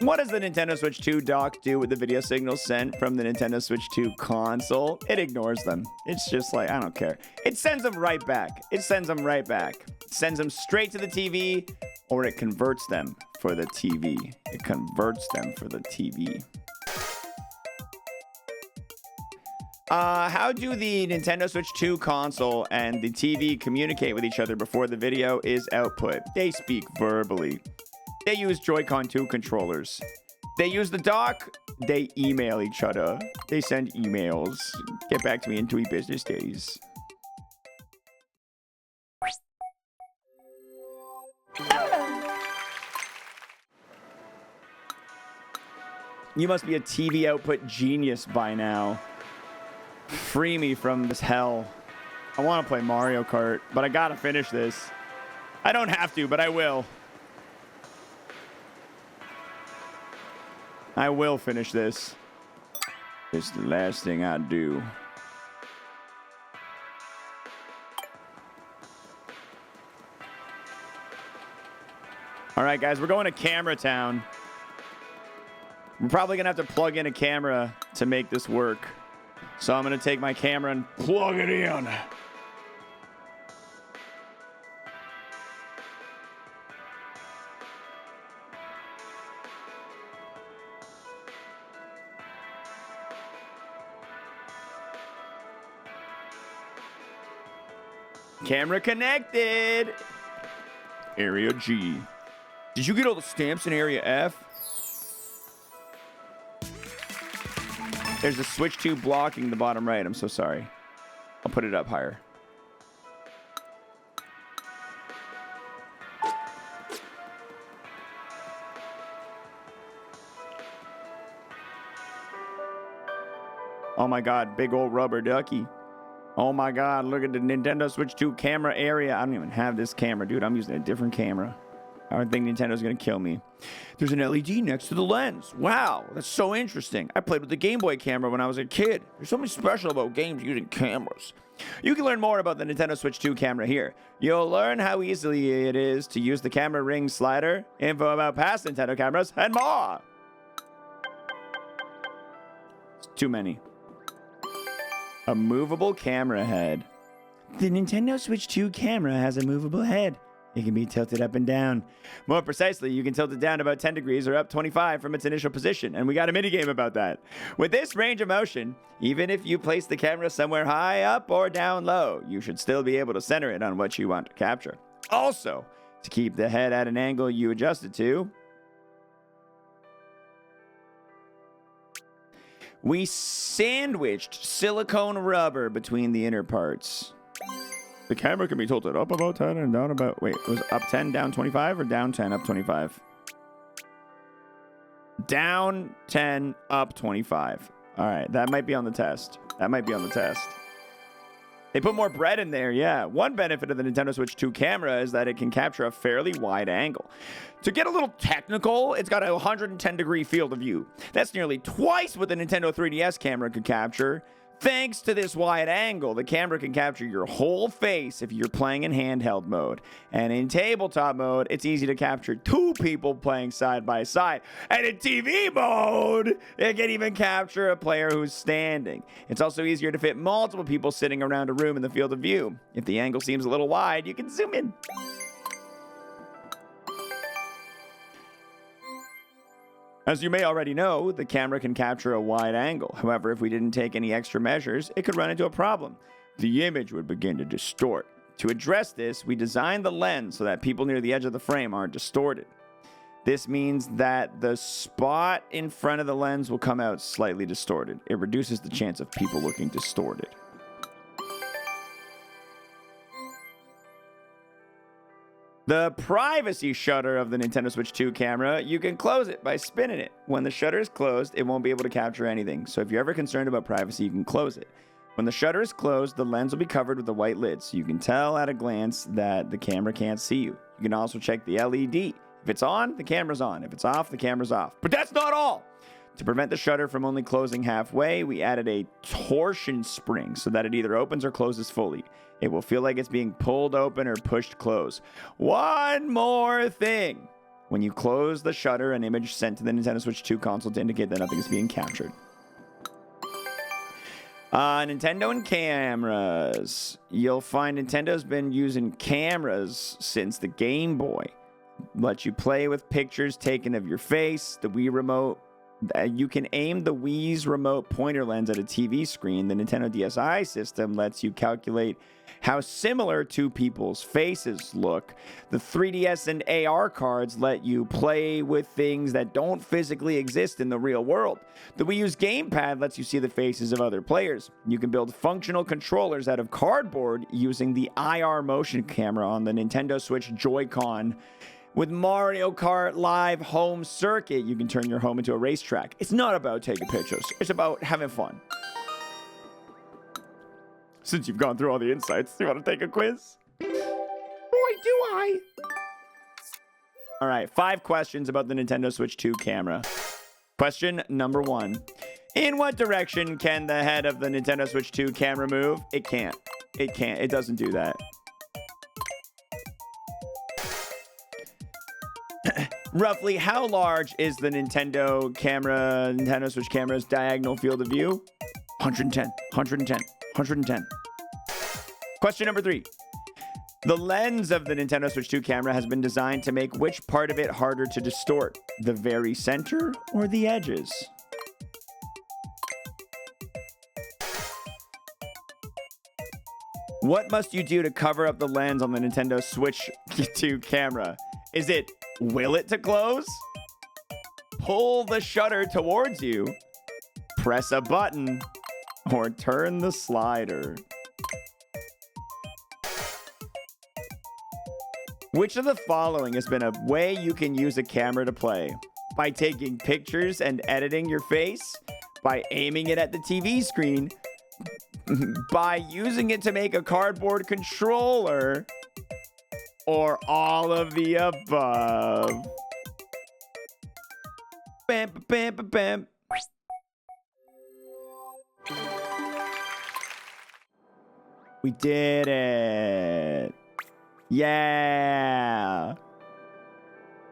What does the Nintendo Switch 2 dock do with the video signals sent from the Nintendo Switch 2 console? It ignores them. It's just like, I don't care. It sends them right back. It sends them right back. It sends them straight to the TV, or it converts them for the TV. It converts them for the TV. How do the Nintendo Switch 2 console and the TV communicate with each other before the video is output? They speak verbally. They use Joy-Con 2 controllers. They use the dock. They email each other. They send emails. Get back to me in 3 business days. You must be a TV output genius by now. Free me from this hell. I want to play Mario Kart, but I gotta finish this. I don't have to, but I will. I will finish this. It's the last thing I do. All right, guys, we're going to Camera Town. We're probably gonna have to plug in a camera to make this work. So I'm gonna take my camera and plug it in. Camera connected. Area G. Did you get all the stamps in Area F? There's a switch tube blocking the bottom right. I'm so sorry. I'll put it up higher. Oh my God, big old rubber ducky. Oh my God, look at the Nintendo Switch 2 camera area. I don't even have this camera, dude. I'm using a different camera. I don't think Nintendo's gonna kill me. There's an LED next to the lens. Wow, that's so interesting. I played with the Game Boy camera when I was a kid. There's something special about games using cameras. You can learn more about the Nintendo Switch 2 camera here. You'll learn how easily it is to use the camera ring slider, info about past Nintendo cameras, and more. It's too many. A movable camera head. The Nintendo Switch 2 camera has a movable head. It can be tilted up and down. More precisely, you can tilt it down about 10 degrees or up 25 from its initial position, and we got a minigame about that. With this range of motion, even if you place the camera somewhere high up or down low, you should still be able to center it on what you want to capture. Also, to keep the head at an angle you adjust it to, we sandwiched silicone rubber between the inner parts. The camera can be tilted up about 10 and down about... Wait, it was up 10, down 25, or down 10, up 25? Down 10, up 25. All right, that might be on the test. That might be on the test. They put more bread in there, yeah. One benefit of the Nintendo Switch 2 camera is that it can capture a fairly wide angle. To get a little technical, it's got a 110-degree field of view. That's nearly twice what the Nintendo 3DS camera could capture. Thanks to this wide angle, the camera can capture your whole face if you're playing in handheld mode. And in tabletop mode, it's easy to capture two people playing side by side. And in TV mode, it can even capture a player who's standing. It's also easier to fit multiple people sitting around a room in the field of view. If the angle seems a little wide, you can zoom in. As you may already know, the camera can capture a wide angle. However, if we didn't take any extra measures, it could run into a problem. The image would begin to distort. To address this, we designed the lens so that people near the edge of the frame aren't distorted. This means that the spot in front of the lens will come out slightly distorted. It reduces the chance of people looking distorted. The privacy shutter of the Nintendo Switch 2 camera, you can close it by spinning it. When the shutter is closed, it won't be able to capture anything. So if you're ever concerned about privacy, you can close it. When the shutter is closed, the lens will be covered with a white lid, so you can tell at a glance that the camera can't see you. You can also check the LED. If it's on, the camera's on. If it's off, the camera's off. But that's not all! To prevent the shutter from only closing halfway, we added a torsion spring so that it either opens or closes fully. It will feel like it's being pulled open or pushed close. One more thing. When you close the shutter, an image sent to the Nintendo Switch 2 console to indicate that nothing is being captured. Nintendo and cameras. You'll find Nintendo's been using cameras since the Game Boy. Lets you play with pictures taken of your face. The Wii remote. You can aim the Wii's remote pointer lens at a TV screen. The Nintendo DSi system lets you calculate how similar two people's faces look. The 3DS and AR cards let you play with things that don't physically exist in the real world. The Wii U's gamepad lets you see the faces of other players. You can build functional controllers out of cardboard using the IR motion camera on the Nintendo Switch Joy-Con. With Mario Kart Live Home Circuit, you can turn your home into a racetrack. It's not about taking pictures. It's about having fun. Since you've gone through all the insights, do you want to take a quiz? Boy, do I. All right, 5 questions about the Nintendo Switch 2 camera. Question number 1. In what direction can the head of the Nintendo Switch 2 camera move? It can't. It can't. It doesn't do that. Roughly how large is the Nintendo Switch camera's diagonal field of view? 110, 110, 110. Question number 3. The lens of the Nintendo Switch 2 camera has been designed to make which part of it harder to distort? The very center or the edges? What must you do to cover up the lens on the Nintendo Switch 2 camera? Is it will it to close? Pull the shutter towards you? Press a button? Or turn the slider? Which of the following has been a way you can use a camera to play? By taking pictures and editing your face? By aiming it at the TV screen? By using it to make a cardboard controller? Or all of the above? Bam, bam, bam, bam. We did it. Yeah.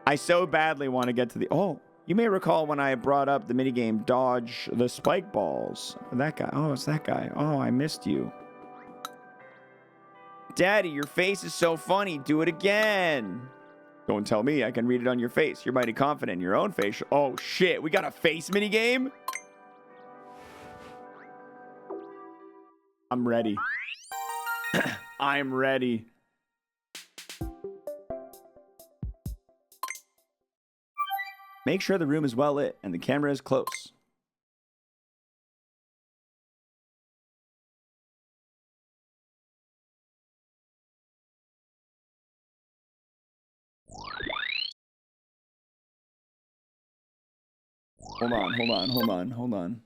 I so badly want to get to the... Oh, you may recall when I brought up the minigame Dodge the Spike Balls. That guy. Oh, it's that guy. Oh, I missed you. Daddy, your face is so funny. Do it again. Don't tell me. I can read it on your face. You're mighty confident in your own face. Oh, shit. We got a face minigame? I'm ready. I'm ready. Make sure the room is well lit and the camera is close. Hold on.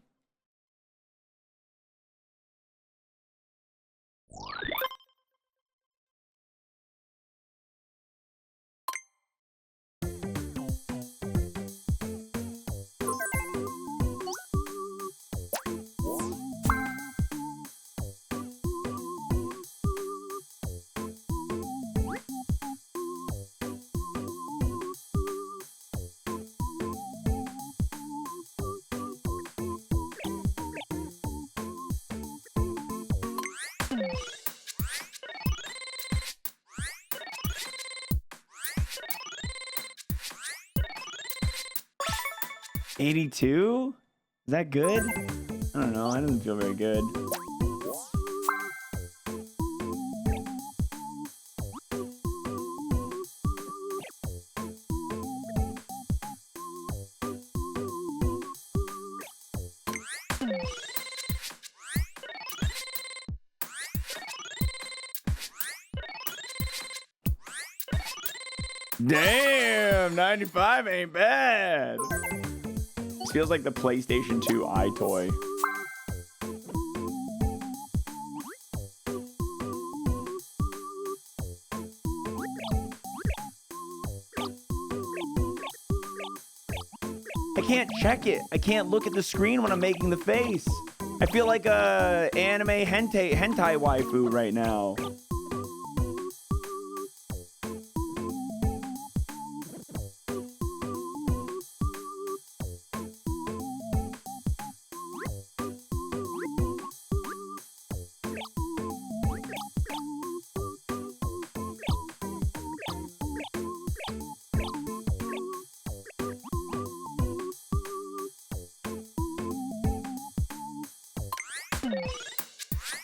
82? Is that good? I don't know. That doesn't feel very good. Damn, 95 ain't bad. This feels like the PlayStation 2 iToy. I can't check it. I can't look at the screen when I'm making the face. I feel like a anime hentai waifu right now.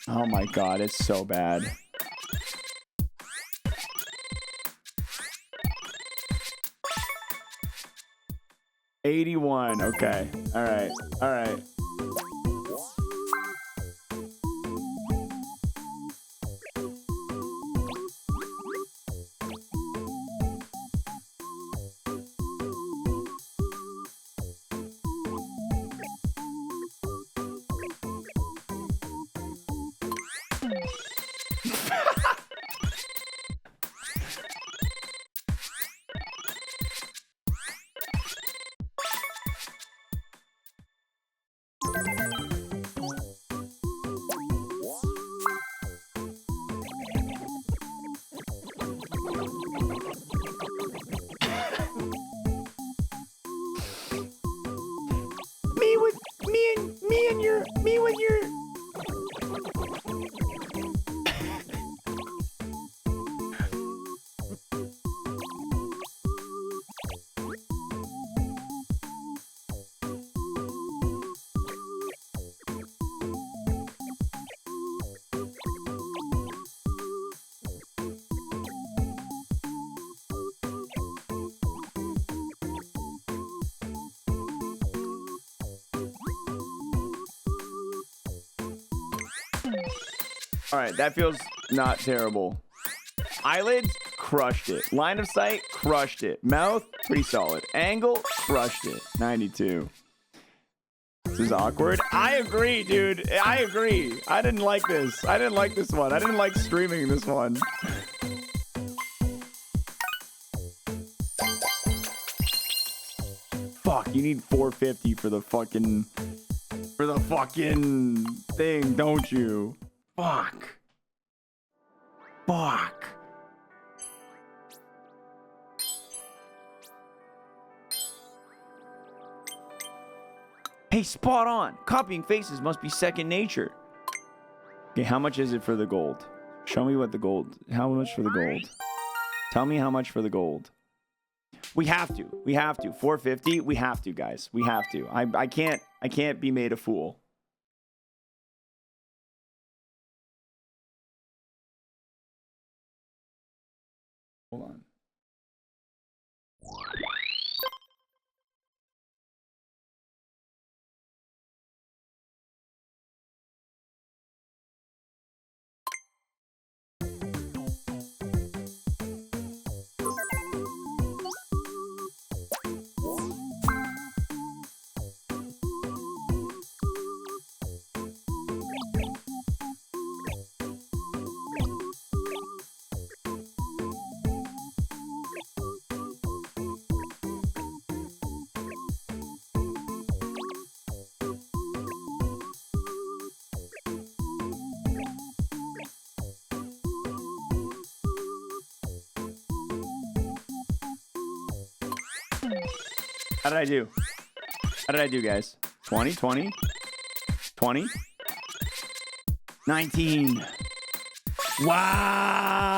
Oh my god, it's so bad. $81. Okay. All right. All right. All right, that feels not terrible. Eyelids, crushed it. Line of sight, crushed it. Mouth, pretty solid. Angle, crushed it. 92. This is awkward. I agree, dude. I agree. I didn't like this. I didn't like this one. I didn't like streaming this one. Fuck, you need 450 for the fucking thing, don't you? Fuck. Fuck. Hey, spot on. Copying faces must be second nature. Okay, how much is it for the gold? Show me what the gold. How much for the gold? Tell me how much for the gold. We have to. We have to. 450. We have to, guys. We have to. I can't be made a fool. Hold on. How did I do? How did I do, guys? 20, 20, 20, 19. Wow.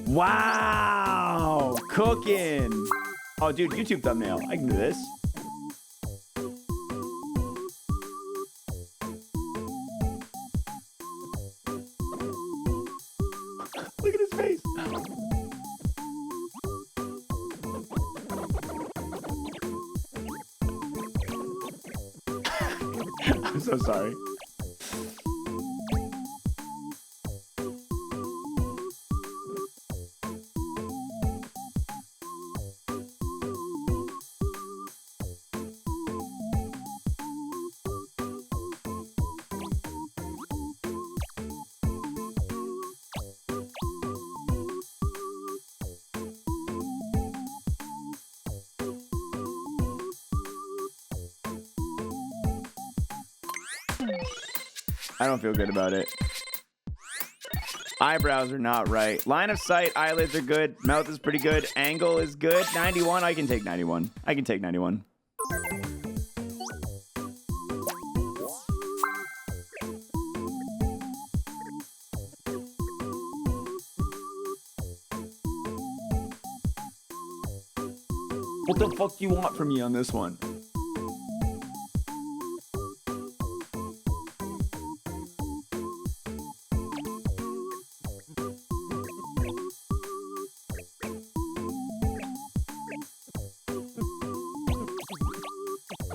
Wow. Cooking. Oh, dude, YouTube thumbnail. I can do this. Look at his face. I'm so sorry. I don't feel good about it. Eyebrows are not right. Line of sight, eyelids are good. Mouth is pretty good. Angle is good. 91. I can take 91. I can take 91. What the fuck do you want from me on this one?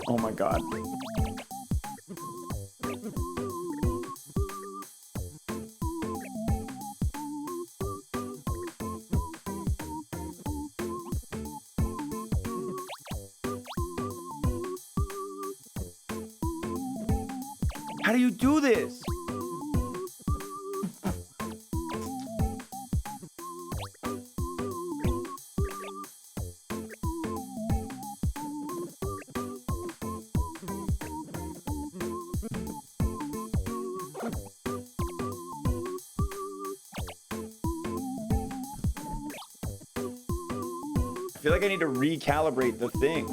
Oh my God. How do you do this? I feel like I need to recalibrate the thing.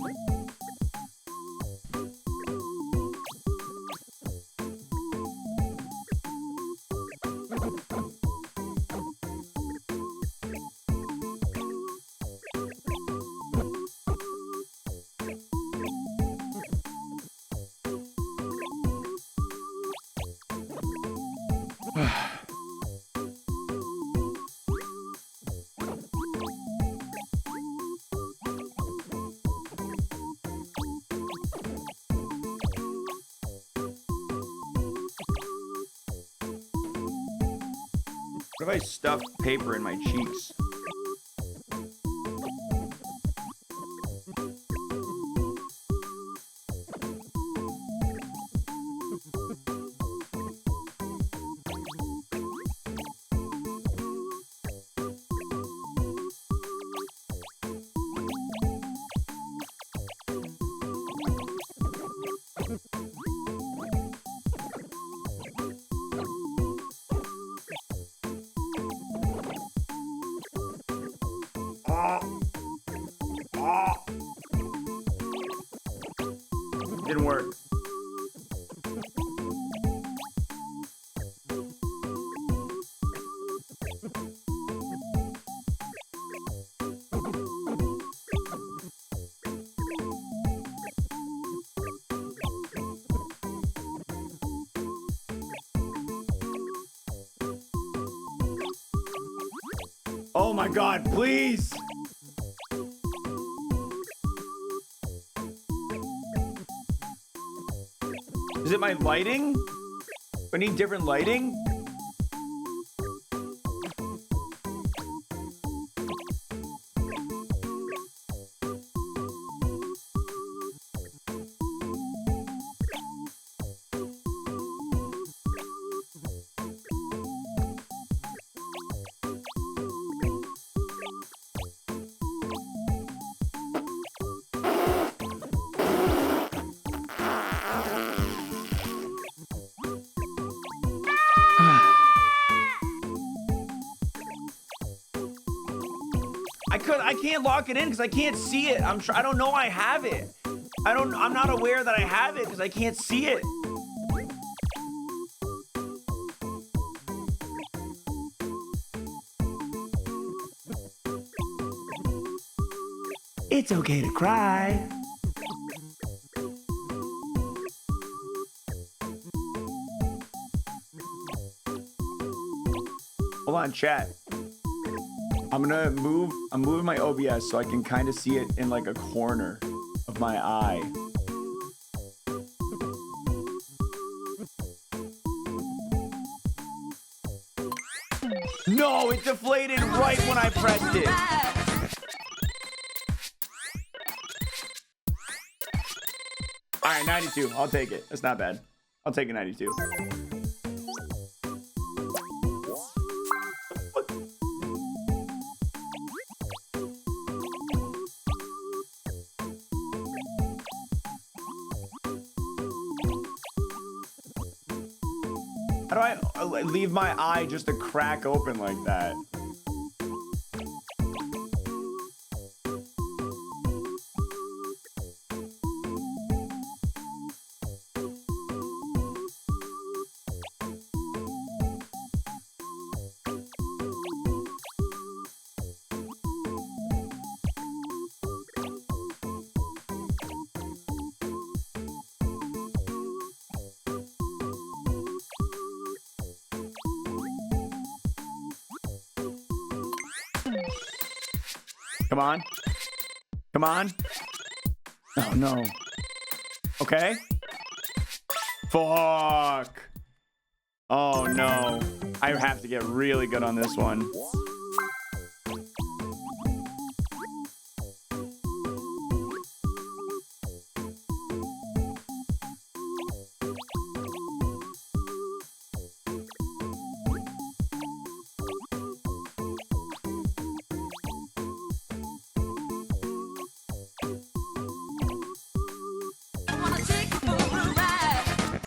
What if I stuff paper in my cheeks? Didn't work. Oh my God, please. Is it my lighting? Do I need different lighting? I can't lock it in because I can't see it. I don't know I have it. I'm not aware that I have it because I can't see it. It's okay to cry. Hold on, chat. I'm moving my OBS so I can kind of see it in like a corner of my eye. No, it deflated right when I pressed it. All right, 92. I'll take it. That's not bad. I'll take a 92. How do I leave my eye just to crack open like that? Come on. Come on. Oh, no. Okay. Fuck. Oh, no. I have to get really good on this one.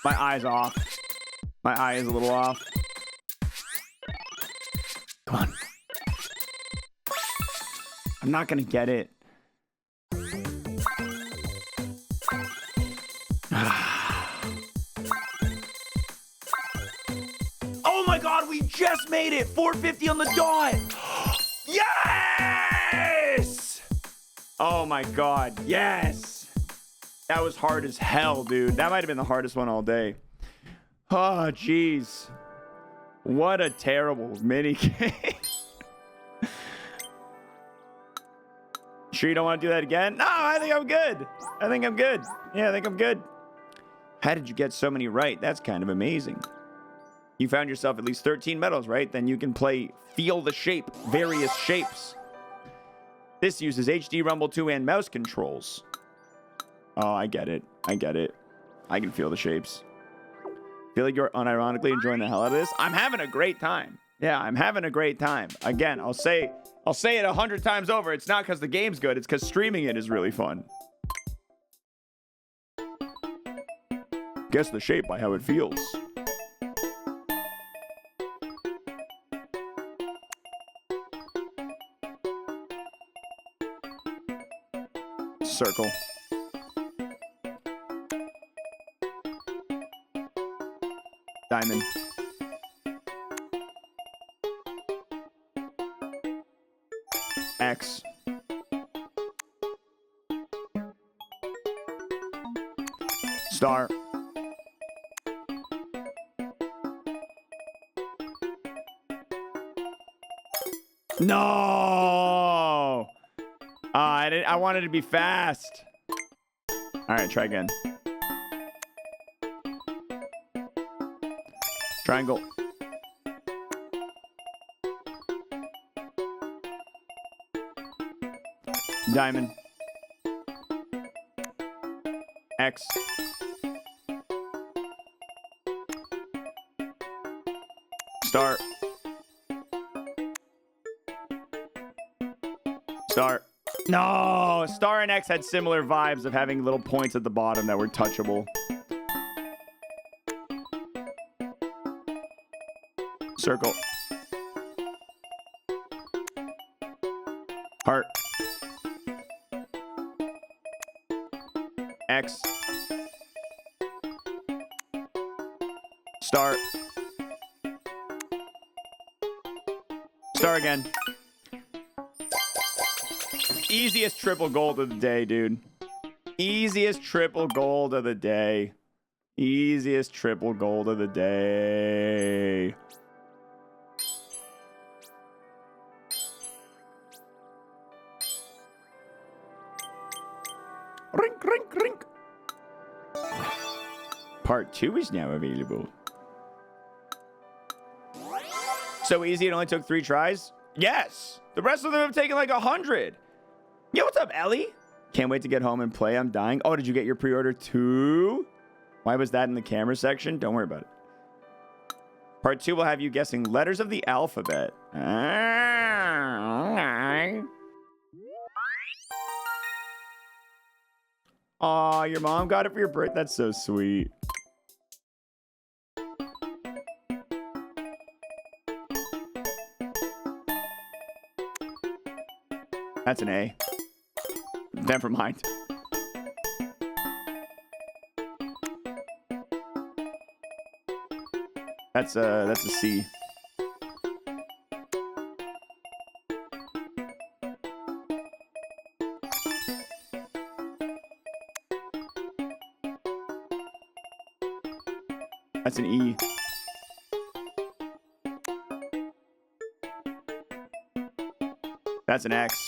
My eye's off. My eye is a little off. Come on. I'm not gonna get it. Oh my God, we just made it! 450 on the dot! Yes! Oh my God, yes! That was hard as hell, dude. That might have been the hardest one all day. Oh, jeez. What a terrible mini game. Sure you don't want to do that again? No, I think I'm good. I think I'm good. Yeah, I think I'm good. How did you get so many right? That's kind of amazing. You found yourself at least 13 medals, right? Then you can play Feel the Shape, various shapes. This uses HD Rumble 2 and mouse controls. Oh, I get it. I get it. I can feel the shapes. Feel like you're unironically enjoying the hell out of this? I'm having a great time. Yeah, I'm having a great time. Again, I'll say it 100 times over. It's not because the game's good. It's because streaming it is really fun. Guess the shape by how it feels. Circle. Diamond. X. Star. No! I wanted to be fast. All right, try again. Triangle. Diamond. X. Star. Star. No! Star and X had similar vibes of having little points at the bottom that were touchable. Circle. Heart. X. Star. Star again. Easiest triple gold of the day, dude. Easiest triple gold of the day. Easiest triple gold of the day. Rink, rink, rink. Part 2 is now available. So easy, it only took 3 tries? Yes. The rest of them have taken like 100. Yo, what's up, Ellie? Can't wait to get home and play. I'm dying. Oh, did you get your pre-order too? Why was that in the camera section? Don't worry about it. Part 2 will have you guessing letters of the alphabet. Aw, your mom got it for your birthday. That's so sweet. That's an A. Never mind. That's a C. That's an E. That's an X.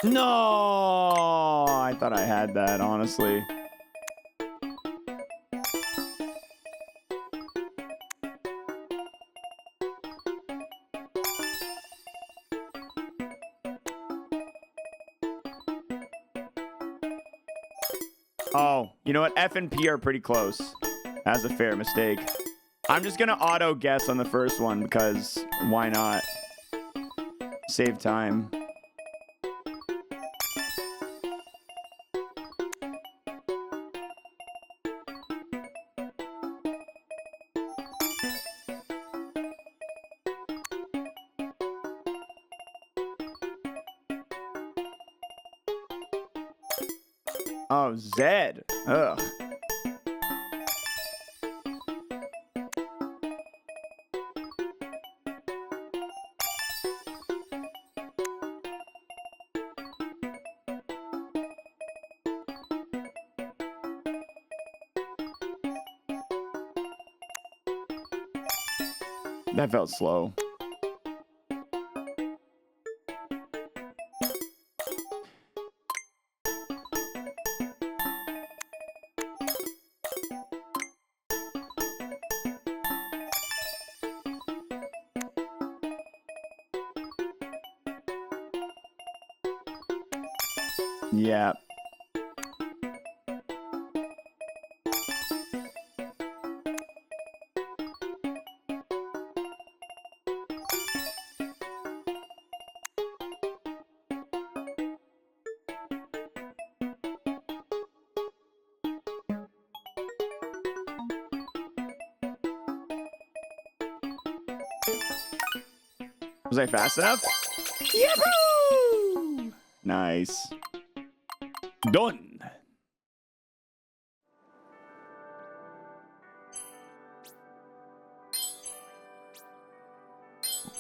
No, I thought I had that, honestly. Oh, you know what? F and P are pretty close. That's a fair mistake. I'm just gonna auto guess on the first one because why not? Save time. Oh, Zed. Ugh. That felt slow. Yeah. Was I fast enough? Yahoo! Nice. Done.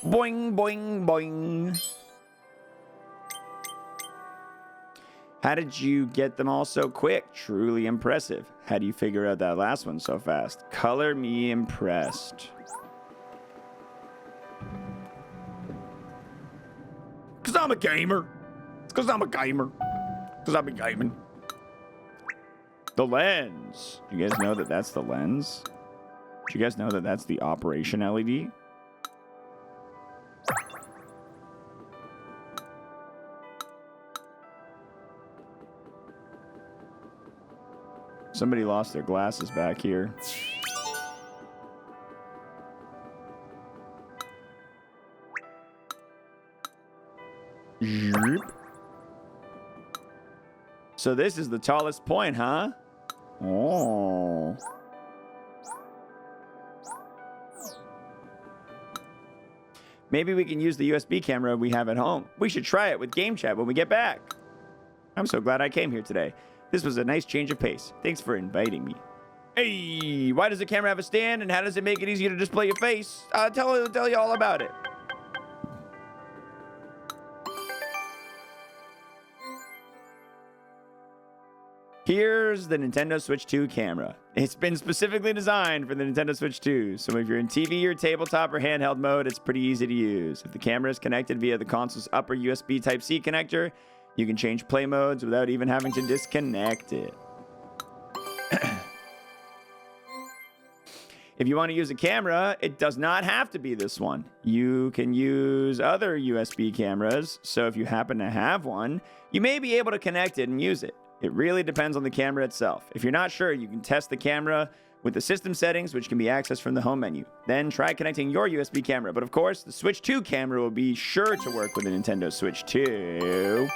Boing, boing, boing. How did you get them all so quick? Truly impressive. How do you figure out that last one so fast? Color me impressed. Because I'm a gamer. It's because I'm a gamer. Because I've been gaming. The lens. Do you guys know that that's the lens? Do you guys know that that's the operation LED? Somebody lost their glasses back here. So this is the tallest point, huh? Oh. Maybe we can use the USB camera we have at home. We should try it with Game Chat when we get back. I'm so glad I came here today. This was a nice change of pace. Thanks for inviting me. Hey, why does the camera have a stand and how does it make it easier to display your face? Tell you all about it. Here's the Nintendo Switch 2 camera. It's been specifically designed for the Nintendo Switch 2, so if you're in TV or tabletop or handheld mode, it's pretty easy to use. If the camera is connected via the console's upper USB Type-C connector, you can change play modes without even having to disconnect it. If you want to use a camera, it does not have to be this one. You can use other USB cameras, so if you happen to have one, you may be able to connect it and use it. It really depends on the camera itself. If you're not sure, you can test the camera with the system settings, which can be accessed from the home menu. Then try connecting your USB camera. But of course, the Switch 2 camera will be sure to work with the Nintendo Switch 2.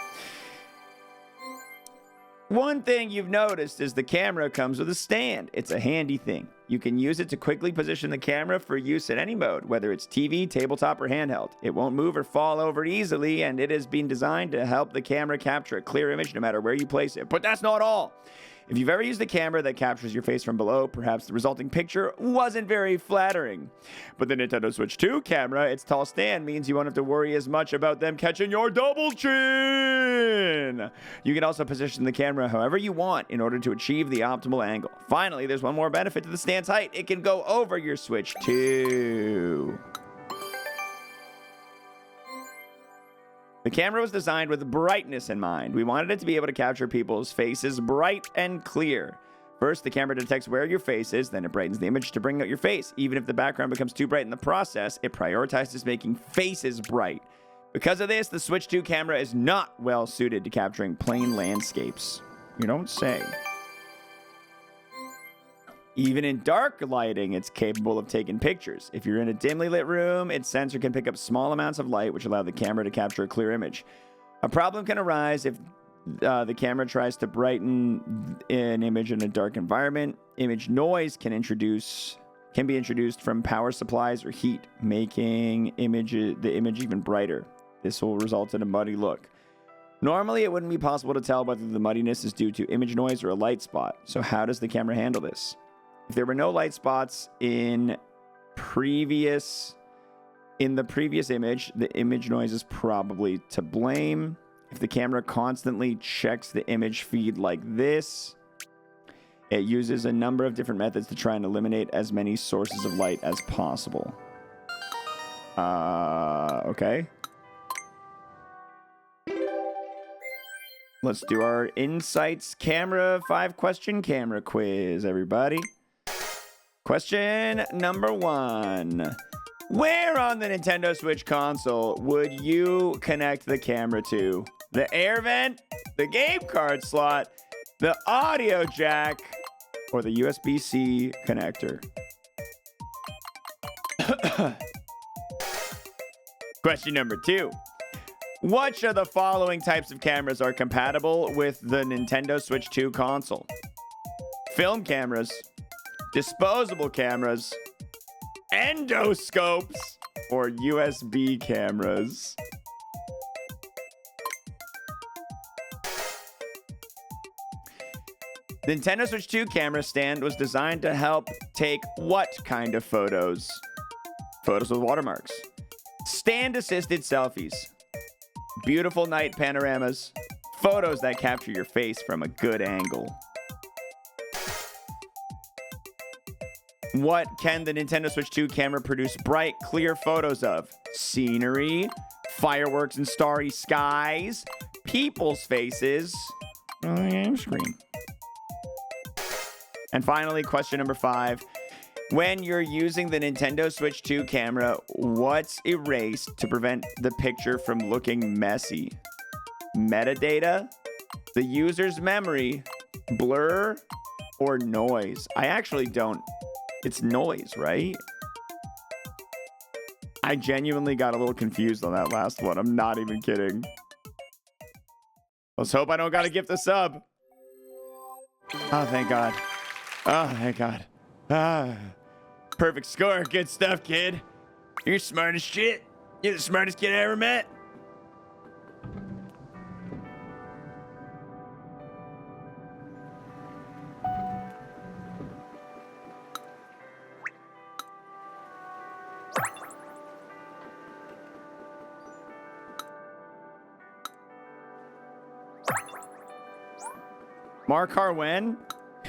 One thing you've noticed is the camera comes with a stand. It's a handy thing. You can use it to quickly position the camera for use in any mode, whether it's TV, tabletop, or handheld. It won't move or fall over easily, and it has been designed to help the camera capture a clear image no matter where you place it. But that's not all. If you've ever used a camera that captures your face from below, perhaps the resulting picture wasn't very flattering. But the Nintendo Switch 2 camera, its tall stand, means you won't have to worry as much about them catching your double chin. You can also position the camera however you want in order to achieve the optimal angle. Finally, there's one more benefit to the stand's height. It can go over your Switch 2. The camera was designed with brightness in mind. We wanted it to be able to capture people's faces bright and clear. First, the camera detects where your face is, then it brightens the image to bring out your face. Even if the background becomes too bright in the process, it prioritizes making faces bright. Because of this, the Switch 2 camera is not well suited to capturing plain landscapes. You don't say. Even in dark lighting, it's capable of taking pictures. If you're in a dimly lit room, its sensor can pick up small amounts of light, which allow the camera to capture a clear image. A problem can arise if the camera tries to brighten an image in a dark environment. Image noise can be introduced from power supplies or heat, making the image even brighter. This will result in a muddy look. Normally, it wouldn't be possible to tell whether the muddiness is due to image noise or a light spot. So how does the camera handle this? If there were no light spots in the previous image, the image noise is probably to blame. If the camera constantly checks the image feed like this, it uses a number of different methods to try and eliminate as many sources of light as possible. Okay. Let's do our Insights Camera 5-question camera quiz, everybody. Question number 1. Where on the Nintendo Switch console would you connect the camera to? the air vent, the game card slot, the audio jack, or the USB-C connector. Question number 2. Which of the following types of cameras are compatible with the Nintendo Switch 2 console? Film cameras, disposable cameras, endoscopes, or USB cameras? The Nintendo Switch 2 camera stand was designed to help take what kind of photos? Photos with watermarks. Stand-assisted selfies. Beautiful night panoramas. Photos that capture your face from a good angle. What can the Nintendo Switch 2 camera produce bright, clear photos of? Scenery, fireworks and starry skies, people's faces, on the game screen. And finally, question number 5. When you're using the Nintendo Switch 2 camera, what's erased to prevent the picture from looking messy? Metadata, the user's memory, blur, or noise? I actually don't. It's noise, right? I genuinely got a little confused on that last one. I'm not even kidding. Let's hope I don't gotta gift a sub. Oh, thank God. Oh, thank God. Ah, perfect score. Good stuff, kid. You're smart as shit. You're the smartest kid I ever met. Mark Harwen?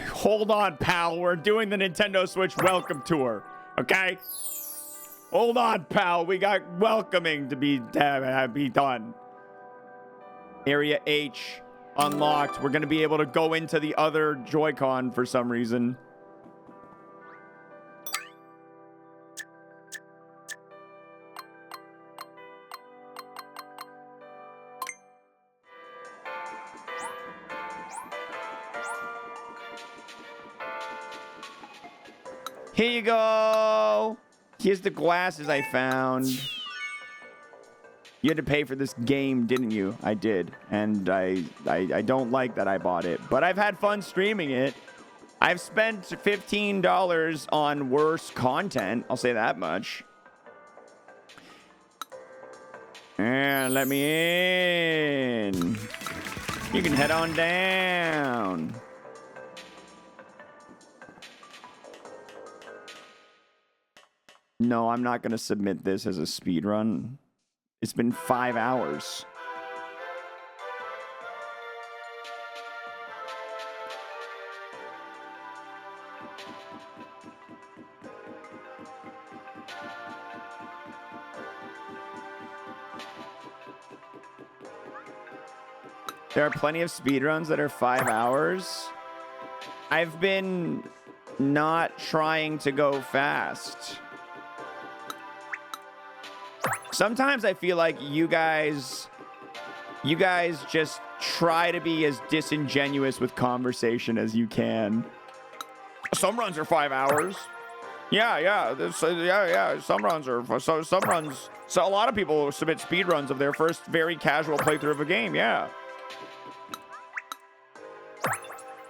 Hold on, pal. We're doing the Nintendo Switch welcome tour. Okay? Hold on, pal. We got welcoming to be done. Area H unlocked. We're going to be able to go into the other Joy-Con for some reason. Here you go. Here's the glasses I found. You had to pay for this game, didn't you? I did. And I don't like that I bought it. But I've had fun streaming it. I've spent $15 on worse content. I'll say that much. And let me in. You can head on down. No, I'm not going to submit this as a speed run. It's been 5 hours. There are plenty of speedruns that are 5 hours. I've been not trying to go fast. Sometimes I feel like you guys just try to be as disingenuous with conversation as you can. Some runs are 5 hours. Yeah. Some runs are some runs. So a lot of people submit speed runs of their first very casual playthrough of a game. Yeah.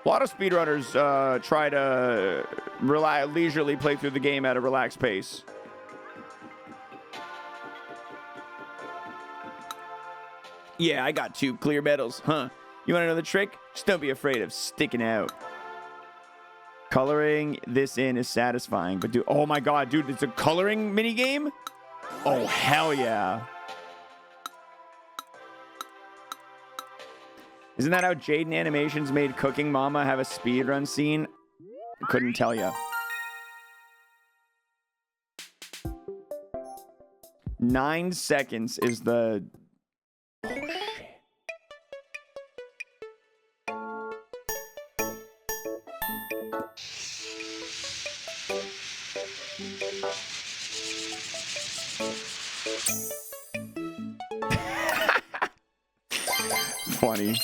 A lot of speedrunners try to leisurely play through the game at a relaxed pace. Yeah, I got 2 clear medals, huh? You want to know the trick? Just don't be afraid of sticking out. Coloring this in is satisfying, but oh my God, dude, it's a coloring minigame? Oh, hell yeah. Isn't that how Jaden Animations made Cooking Mama have a speedrun scene? Couldn't tell ya. 9 seconds is the... Oh, shit. funny.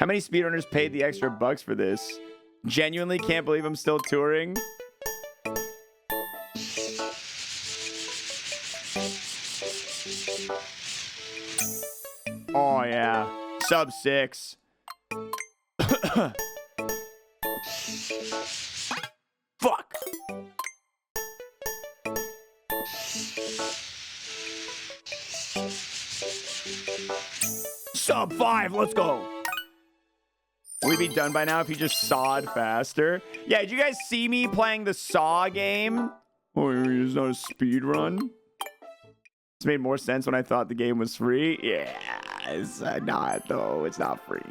How many speedrunners paid the extra bucks for this? Genuinely can't believe I'm still touring. Oh yeah, sub 6. Fuck. Sub 5, let's go. Would we be done by now if he just sawed faster? Yeah, did you guys see me playing the Saw game? Oh, it's not a speed run. It's made more sense when I thought the game was free. Yeah, it's not though. It's not free.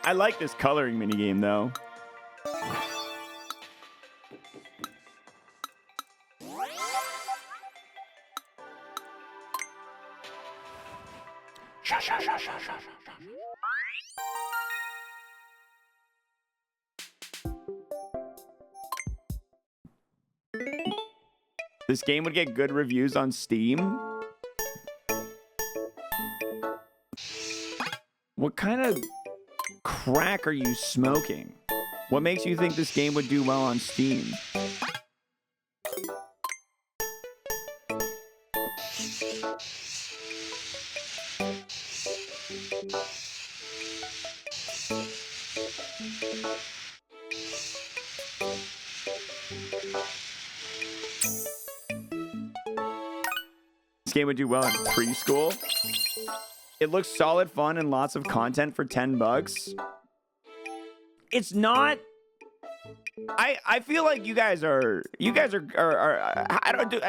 I like this coloring minigame though. This game would get good reviews on Steam. What kind of crack are you smoking? What makes you think this game would do well on Steam? This game would do well in preschool. It looks solid fun and lots of content for 10 bucks. It's not. I feel like you guys are I don't do.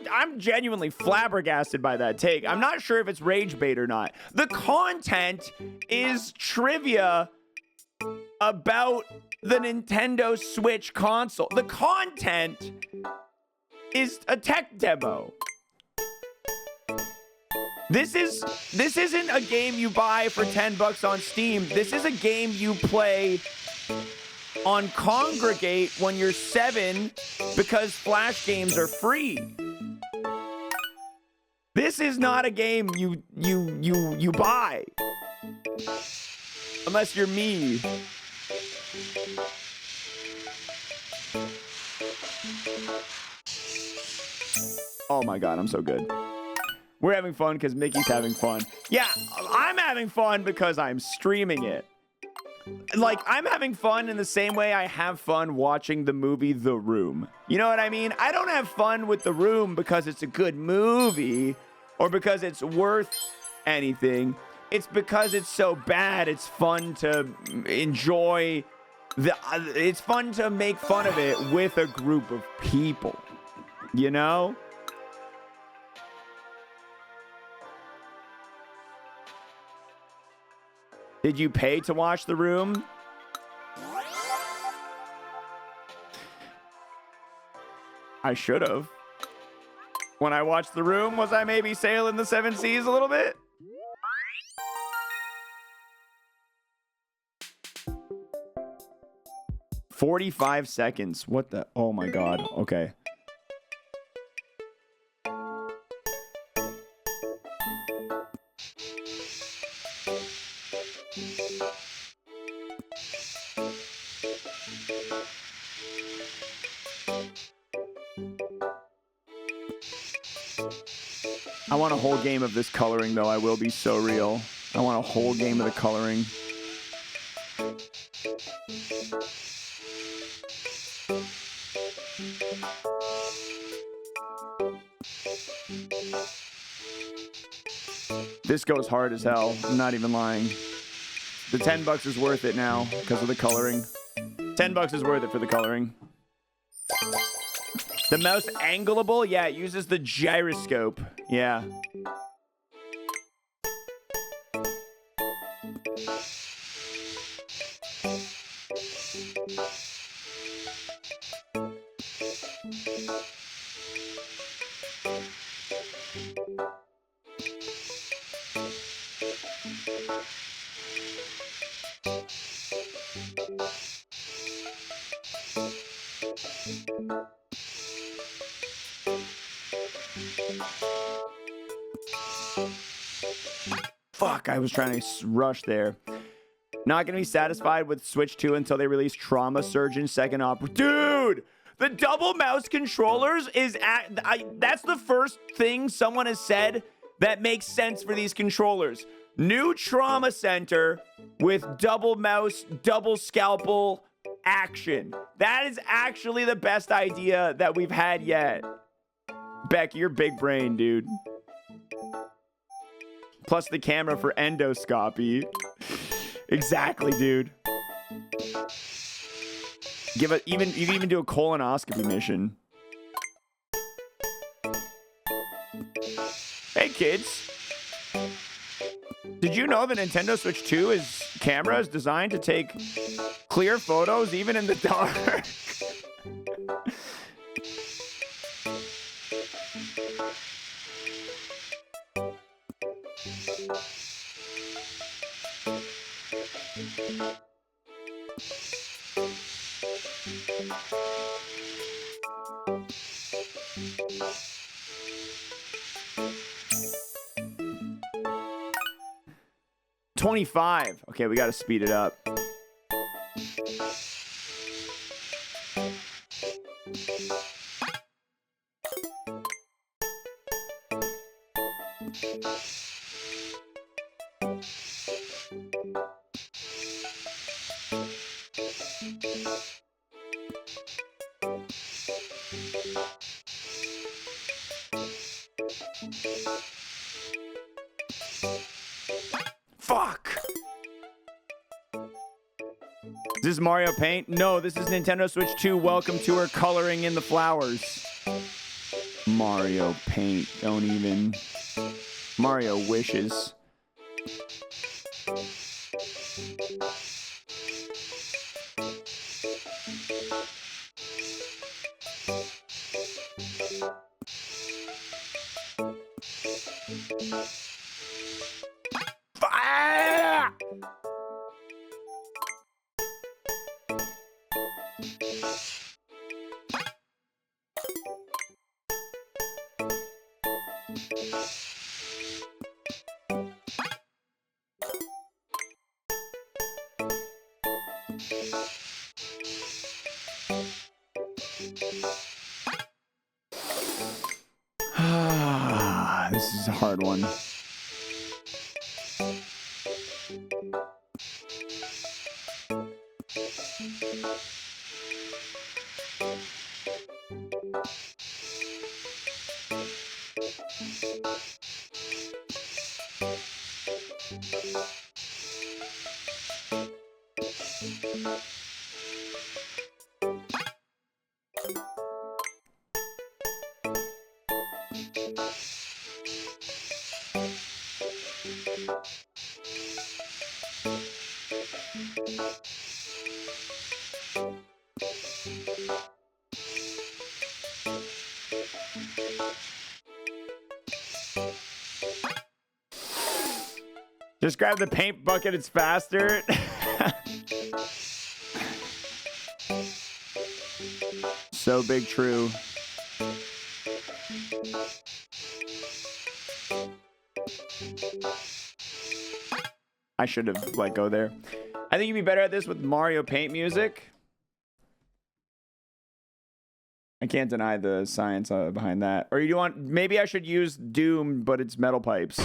I'm genuinely flabbergasted by that take. I'm not sure if it's rage bait or not. The content is trivia about the Nintendo Switch console. The content is a tech demo. This isn't a game you buy for 10 bucks on Steam. This is a game you play on Congregate when you're 7 because Flash games are free. This is not a game you buy. Unless you're me. Oh my god, I'm so good. We're having fun because Mickey's having fun. Yeah, I'm having fun because I'm streaming it. Like, I'm having fun in the same way I have fun watching the movie The Room. You know what I mean? I don't have fun with The Room because it's a good movie or because it's worth anything. It's because it's so bad, it's fun to enjoy it's fun to make fun of it with a group of people. You know? Did you pay to watch The Room? I should have. When I watched The Room, was I maybe sailing the 7 seas a little bit? $45. What the? Oh my god. Okay. I want a whole game of this coloring, though. I will be so real. I want a whole game of the coloring. This goes hard as hell. I'm not even lying. The 10 bucks is worth it now because of the coloring. 10 bucks is worth it for the coloring. The mouse angleable? Yeah, it uses the gyroscope. Yeah. Fuck, I was trying to rush there. Not gonna be satisfied with Switch 2 until they release Trauma Surgeon second opera. Dude! The double mouse controllers is that's the first thing someone has said that makes sense for these controllers. New trauma center with double mouse, double scalpel action. That is actually the best idea that we've had yet. Beck, you're big brain, dude. Plus the camera for endoscopy. Exactly, dude. You can even do a colonoscopy mission. Hey kids. Did you know the Nintendo Switch 2 camera is designed to take clear photos even in the dark? $25. Okay, we got to speed it up. Fuck! Is this Mario Paint? No, this is Nintendo Switch 2 Welcome Tour Coloring in the Flowers. Mario Paint, don't even. Mario Wishes. Fire! This is a hard one. Just grab the paint bucket, it's faster. So big true. I should have let go there. I think you'd be better at this with Mario Paint music. I can't deny the science behind that. Or you want, maybe I should use Doom, but it's metal pipes.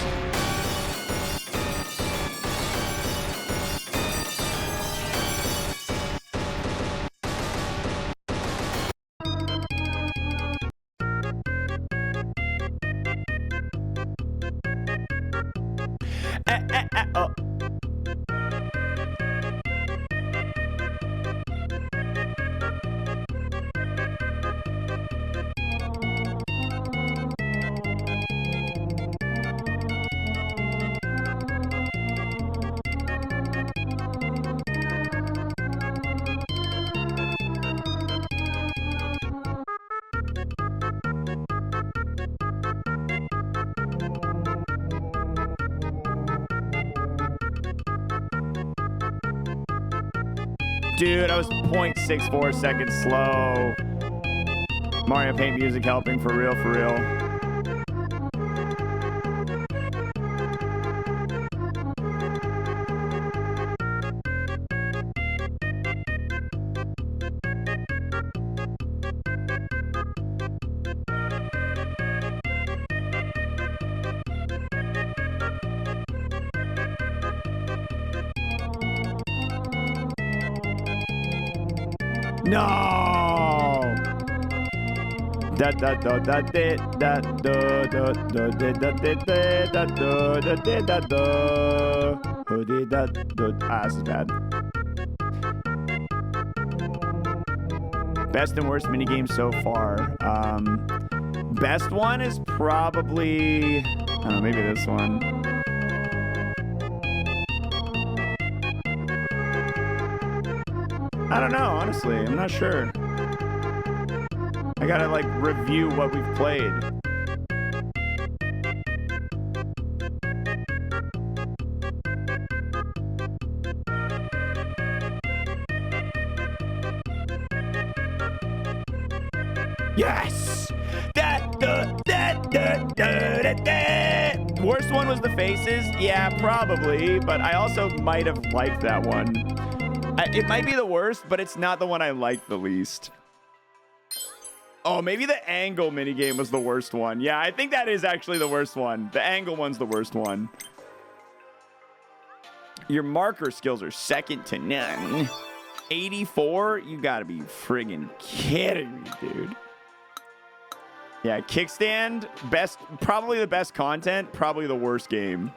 Oh. Dude, I was 0.64 seconds slow. Mario Paint music helping for real, for real. No. Da da da da da da da da da da da da da da da da. Ah, this is bad. Best and worst minigame so far. Best one is probably, I don't know, maybe this one. I don't know, honestly. I'm not sure. I gotta like review what we've played. Yes! Worst one was the faces. Yeah, probably. But I also might have liked that one. It might be the worst, but it's not the one I liked the least. Oh, maybe the angle minigame was the worst one. Yeah, I think that is actually the worst one. The angle one's the worst one. Your marker skills are second to none. 84? You gotta be friggin' kidding me, dude. Yeah, kickstand, best, probably the best content, probably the worst game.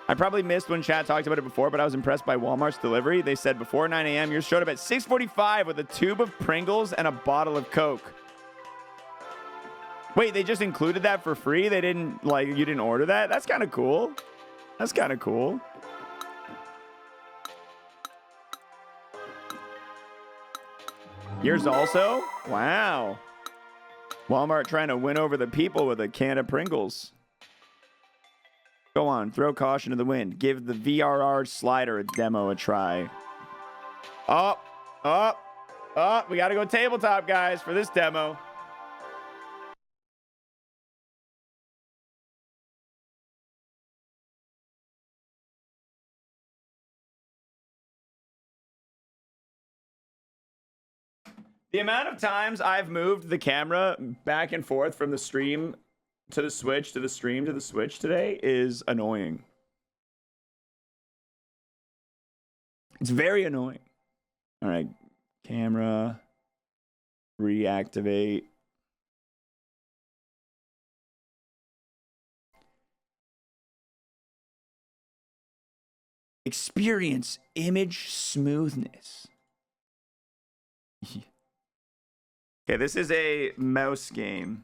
I probably missed when chat talked about it before, but I was impressed by Walmart's delivery. They said before 9 a.m., yours showed up at 6:45 with a tube of Pringles and a bottle of Coke. Wait, they just included that for free? They didn't, like, you didn't order that? That's kind of cool. That's kind of cool. Yours also? Wow. Walmart trying to win over the people with a can of Pringles. Go on, throw caution to the wind. Give the VRR slider demo a try. Up, up, up. We got to go tabletop, guys, for this demo. The amount of times I've moved the camera back and forth from the stream to the Switch, to the stream, to the Switch today is annoying. It's very annoying. All right, camera, reactivate. Experience image smoothness. Okay, this is a mouse game.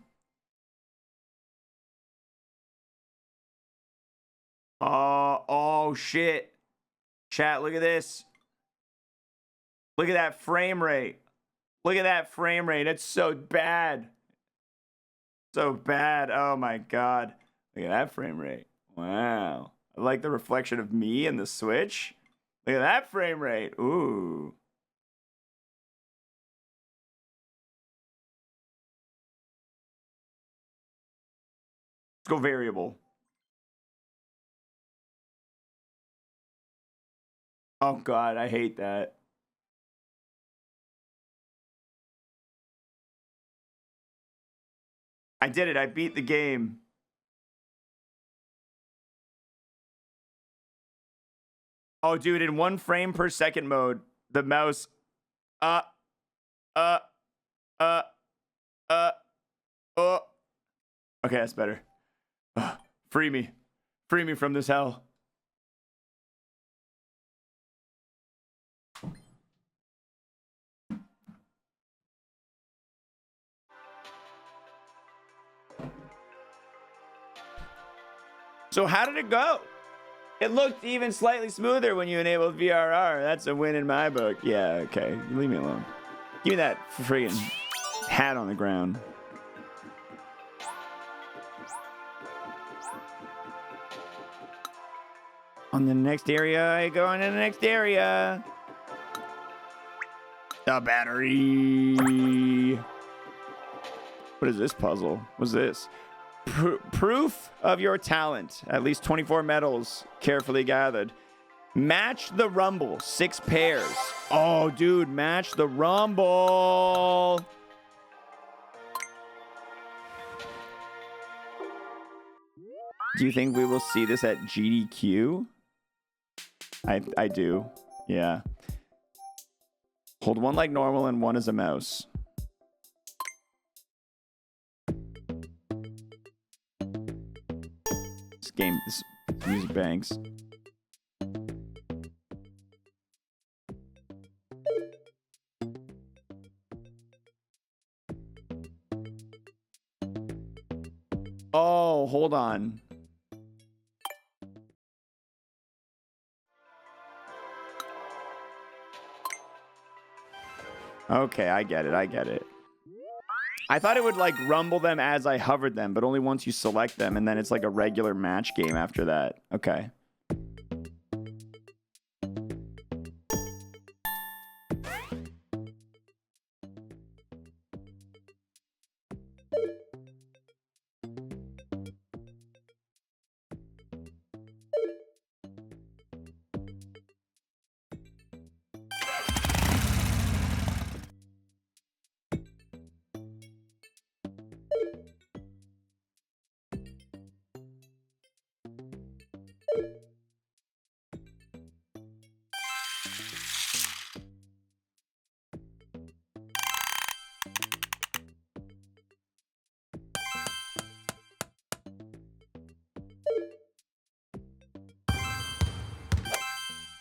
Oh shit. Chat, look at this. Look at that frame rate. Look at that frame rate. It's so bad. So bad. Oh my god. Look at that frame rate. Wow. I like the reflection of me and the Switch. Look at that frame rate. Ooh. Let's go variable. Oh god, I hate that. I did it. I beat the game. Oh, dude, in 1 frame per second mode, the mouse oh. Okay, that's better. Free me. Free me from this hell. So how did it go? It looked even slightly smoother when you enabled VRR. That's a win in my book. Yeah, okay. Leave me alone. Give me that friggin' hat on the ground. On the next area, I go on to the next area. The battery. What is this puzzle? What's this? Proof of your talent. At least 24 medals carefully gathered. Match the rumble. 6 pairs. Oh, dude, match the rumble. Do you think we will see this at GDQ? I do. Yeah. Hold one like normal and one as a mouse. This music banks. Oh, hold on. Okay, I get it. I get it. I thought it would like rumble them as I hovered them, but only once you select them, and then it's like a regular match game after that. Okay.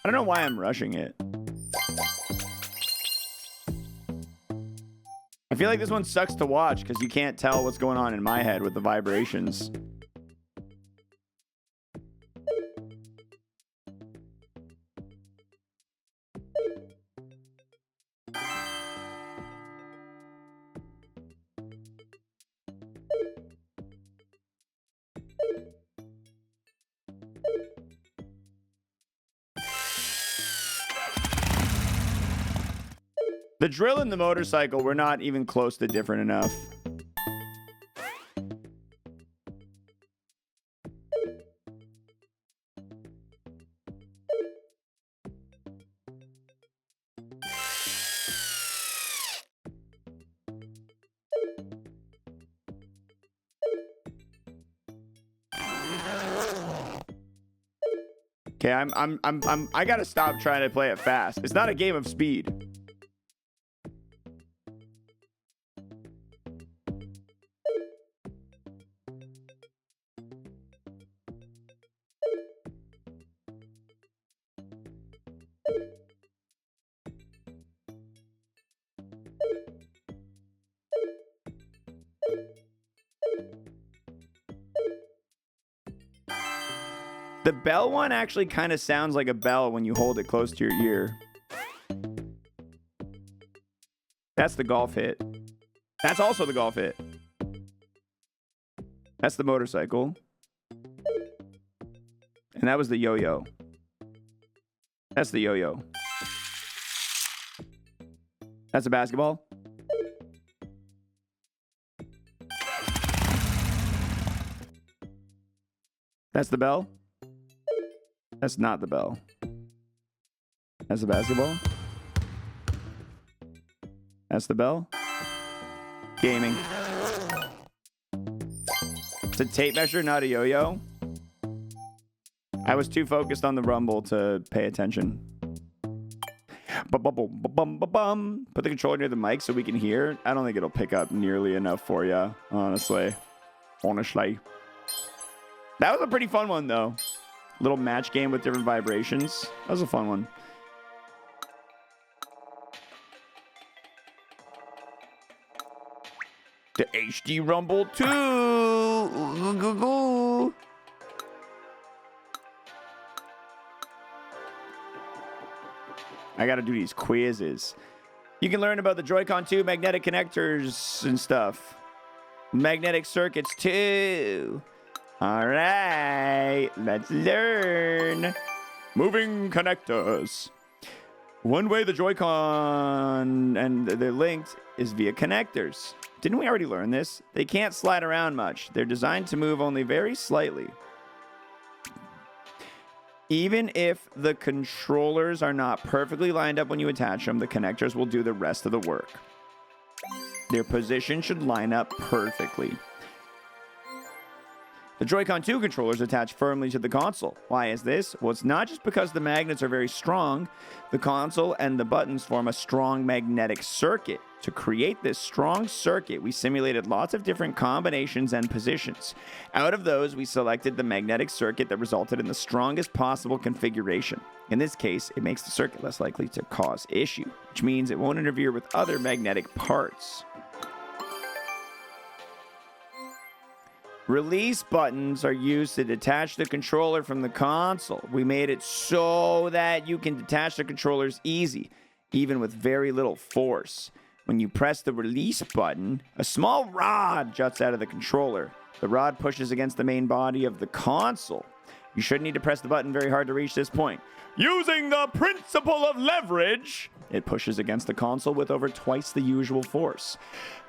I don't know why I'm rushing it. I feel like this one sucks to watch because you can't tell what's going on in my head with the vibrations. The drill and the motorcycle were not even close to different enough. Okay, I gotta stop trying to play it fast. It's not a game of speed. The bell one actually kind of sounds like a bell when you hold it close to your ear. That's the golf hit. That's also the golf hit. That's the motorcycle. And that was the yo-yo. That's the yo-yo. That's a basketball. That's the bell. That's not the bell. That's the basketball. That's the bell. Gaming. It's a tape measure, not a yo-yo. I was too focused on the rumble to pay attention. Put the controller near the mic so we can hear. I don't think it'll pick up nearly enough for you, honestly. That was a pretty fun one, though. Little match game with different vibrations. That was a fun one. The HD Rumble 2. I gotta do these quizzes. You can learn about the Joy-Con 2 magnetic connectors and stuff. Magnetic circuits too. All right, let's learn. Moving connectors. One way the Joy-Con and they're linked is via connectors. Didn't we already learn this? They can't slide around much. They're designed to move only very slightly. Even if the controllers are not perfectly lined up when you attach them, the connectors will do the rest of the work. Their position should line up perfectly. The Joy-Con 2 controller is attached firmly to the console. Why is this? Well, it's not just because the magnets are very strong. The console and the buttons form a strong magnetic circuit. To create this strong circuit, we simulated lots of different combinations and positions. Out of those, we selected the magnetic circuit that resulted in the strongest possible configuration. In this case, it makes the circuit less likely to cause issue, which means it won't interfere with other magnetic parts. Release buttons are used to detach the controller from the console. We made it so that you can detach the controllers easy, even with very little force. When you press the release button, a small rod juts out of the controller. The rod pushes against the main body of the console. You shouldn't need to press the button very hard to reach this point. Using the principle of leverage, it pushes against the console with over twice the usual force.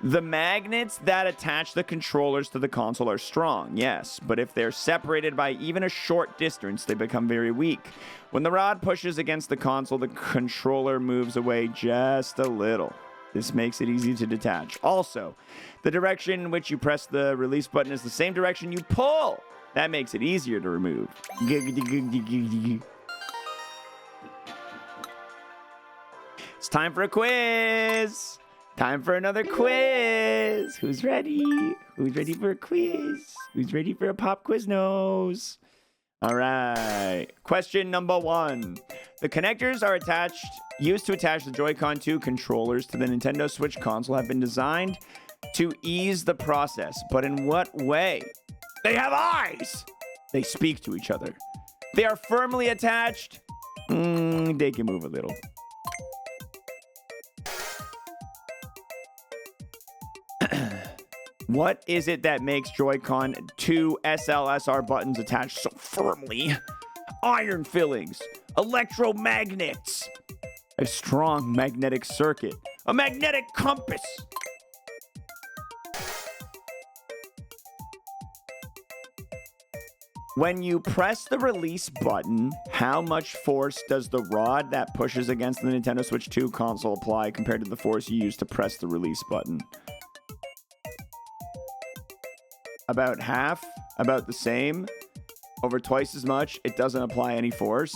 The magnets that attach the controllers to the console are strong, yes, but if they're separated by even a short distance, they become very weak. When the rod pushes against the console, the controller moves away just a little. This makes it easy to detach. Also, the direction in which you press the release button is the same direction you pull. That makes it easier to remove. It's time for a quiz. Time for another quiz. Who's ready? Who's ready for a quiz? Who's ready for a pop Quiznos? All right. Question number 1. The connectors are used to attach the Joy-Con 2 controllers to the Nintendo Switch console have been designed to ease the process. But in what way? They have eyes. They speak to each other. They are firmly attached. They can move a little. What is it that makes Joy-Con 2 SLSR buttons attached so firmly? Iron fillings, electromagnets, a strong magnetic circuit, a magnetic compass. When you press the release button, how much force does the rod that pushes against the Nintendo Switch 2 console apply compared to the force you use to press the release button? About half, about the same, over twice as much. It doesn't apply any force.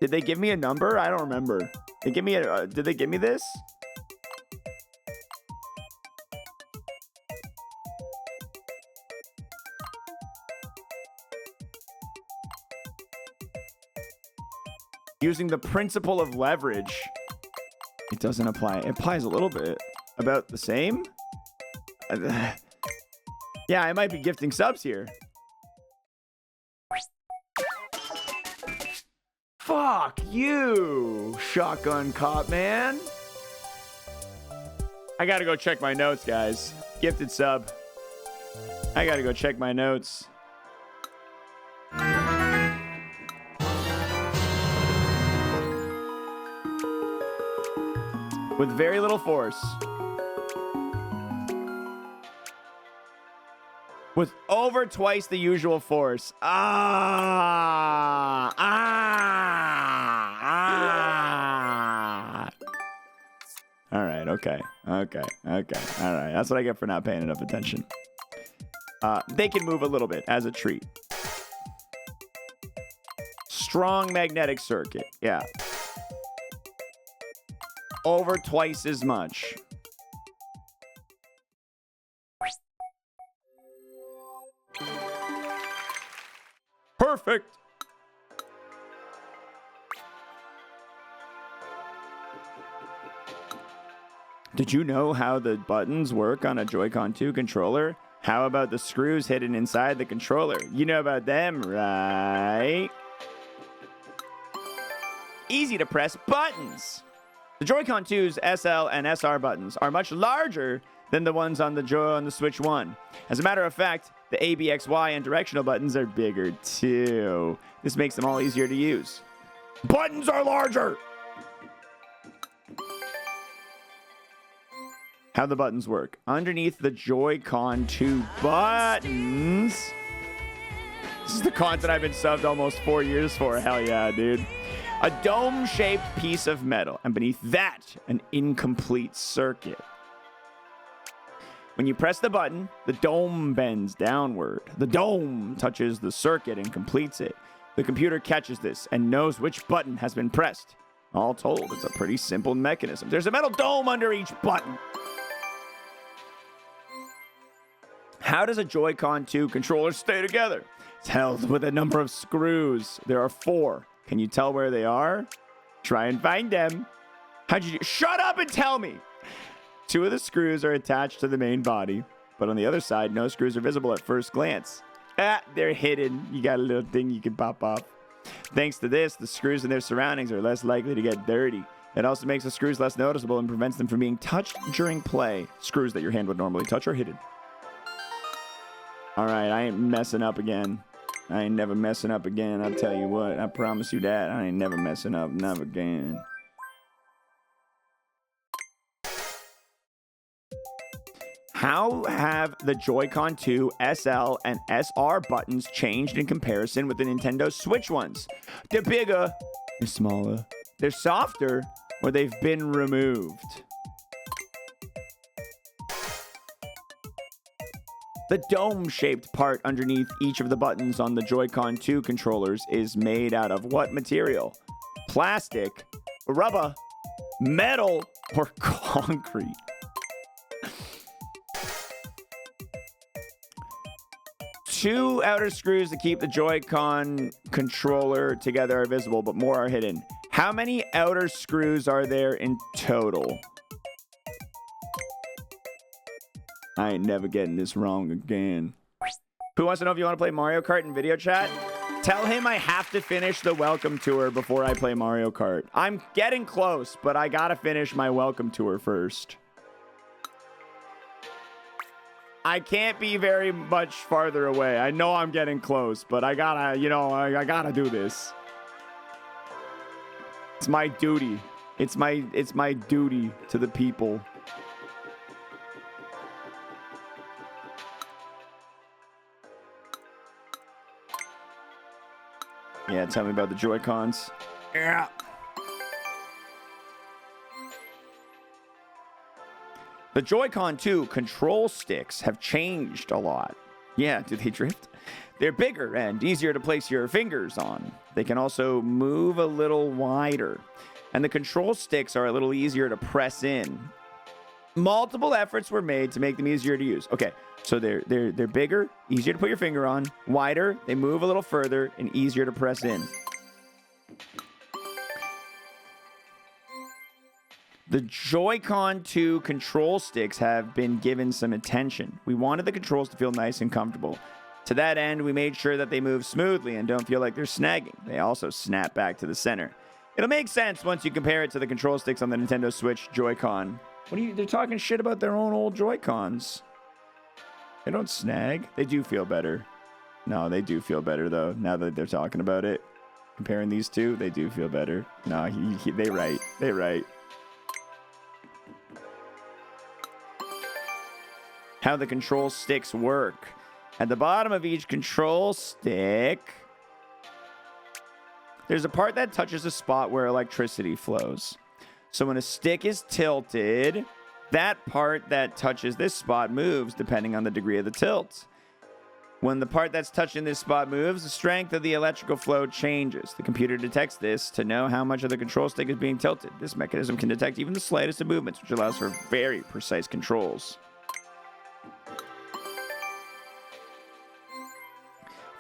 Did they give me a number? I don't remember. Did they give me this? Using the principle of leverage, it doesn't apply. It applies a little bit. About the same? Yeah, I might be gifting subs here. Fuck you, shotgun cop man. I gotta go check my notes, guys. Gifted sub. I gotta go check my notes. With very little force. With over twice the usual force. All right, okay. All right, that's what I get for not paying enough attention. They can move a little bit as a treat. Strong magnetic circuit, yeah. Over twice as much. Perfect. Did you know how the buttons work on a Joy-Con 2 controller? How about the screws hidden inside the controller? You know about them, right? Easy to press buttons. The Joy-Con 2's SL and SR buttons are much larger than the ones on the Switch 1. As a matter of fact, the A, B, X, Y, and directional buttons are bigger too. This makes them all easier to use. Buttons are larger! How the buttons work. Underneath the Joy-Con 2 buttons. This is the content I've been subbed almost 4 years for. Hell yeah, dude. A dome-shaped piece of metal. And beneath that, an incomplete circuit. When you press the button, the dome bends downward. The dome touches the circuit and completes it. The computer catches this and knows which button has been pressed. All told, it's a pretty simple mechanism. There's a metal dome under each button. How does a Joy-Con 2 controller stay together? It's held with a number of screws. There are 4. Can you tell where they are? Try and find them. How'd you do? Shut up and tell me! 2 of the screws are attached to the main body, but on the other side, no screws are visible at first glance. They're hidden. You got a little thing you can pop off. Thanks to this, the screws in their surroundings are less likely to get dirty. It also makes the screws less noticeable and prevents them from being touched during play. Screws that your hand would normally touch are hidden. All right, I ain't messing up again. I ain't never messing up again. I'll tell you what. I promise you that. I ain't never messing up. Never again. How have the Joy-Con 2 SL and SR buttons changed in comparison with the Nintendo Switch ones? They're bigger, they're smaller, they're softer, or they've been removed. The dome-shaped part underneath each of the buttons on the Joy-Con 2 controllers is made out of what material? Plastic, rubber, metal, or concrete? Two outer screws that keep the Joy-Con controller together are visible, but more are hidden. How many outer screws are there in total? I ain't never getting this wrong again. Who wants to know if you want to play Mario Kart in video chat? Tell him I have to finish the welcome tour before I play Mario Kart. I'm getting close, but I gotta finish my welcome tour first. I can't be very much farther away. I know I'm getting close, but I gotta, I gotta do this. It's my duty. It's my duty to the people. Yeah, tell me about the Joy-Cons. Yeah. The Joy-Con 2 control sticks have changed a lot. Yeah, do they drift? They're bigger and easier to place your fingers on. They can also move a little wider. And the control sticks are a little easier to press in. Multiple efforts were made to make them easier to use. Okay, so they're bigger, easier to put your finger on, wider, they move a little further, and easier to press in. The Joy-Con 2 control sticks have been given some attention. We wanted the controls to feel nice and comfortable. To that end, we made sure that they move smoothly and don't feel like they're snagging. They also snap back to the center. It'll make sense once you compare it to the control sticks on the Nintendo Switch Joy-Con. They're talking shit about their own old Joy-Cons. They don't snag. They do feel better. No, they do feel better, though, now that they're talking about it. Comparing these two, they do feel better. No, they right. They right. How the control sticks work. At the bottom of each control stick, there's a part that touches a spot where electricity flows. So when a stick is tilted, that part that touches this spot moves depending on the degree of the tilt. When the part that's touching this spot moves, the strength of the electrical flow changes. The computer detects this to know how much of the control stick is being tilted. This mechanism can detect even the slightest of movements, which allows for very precise controls.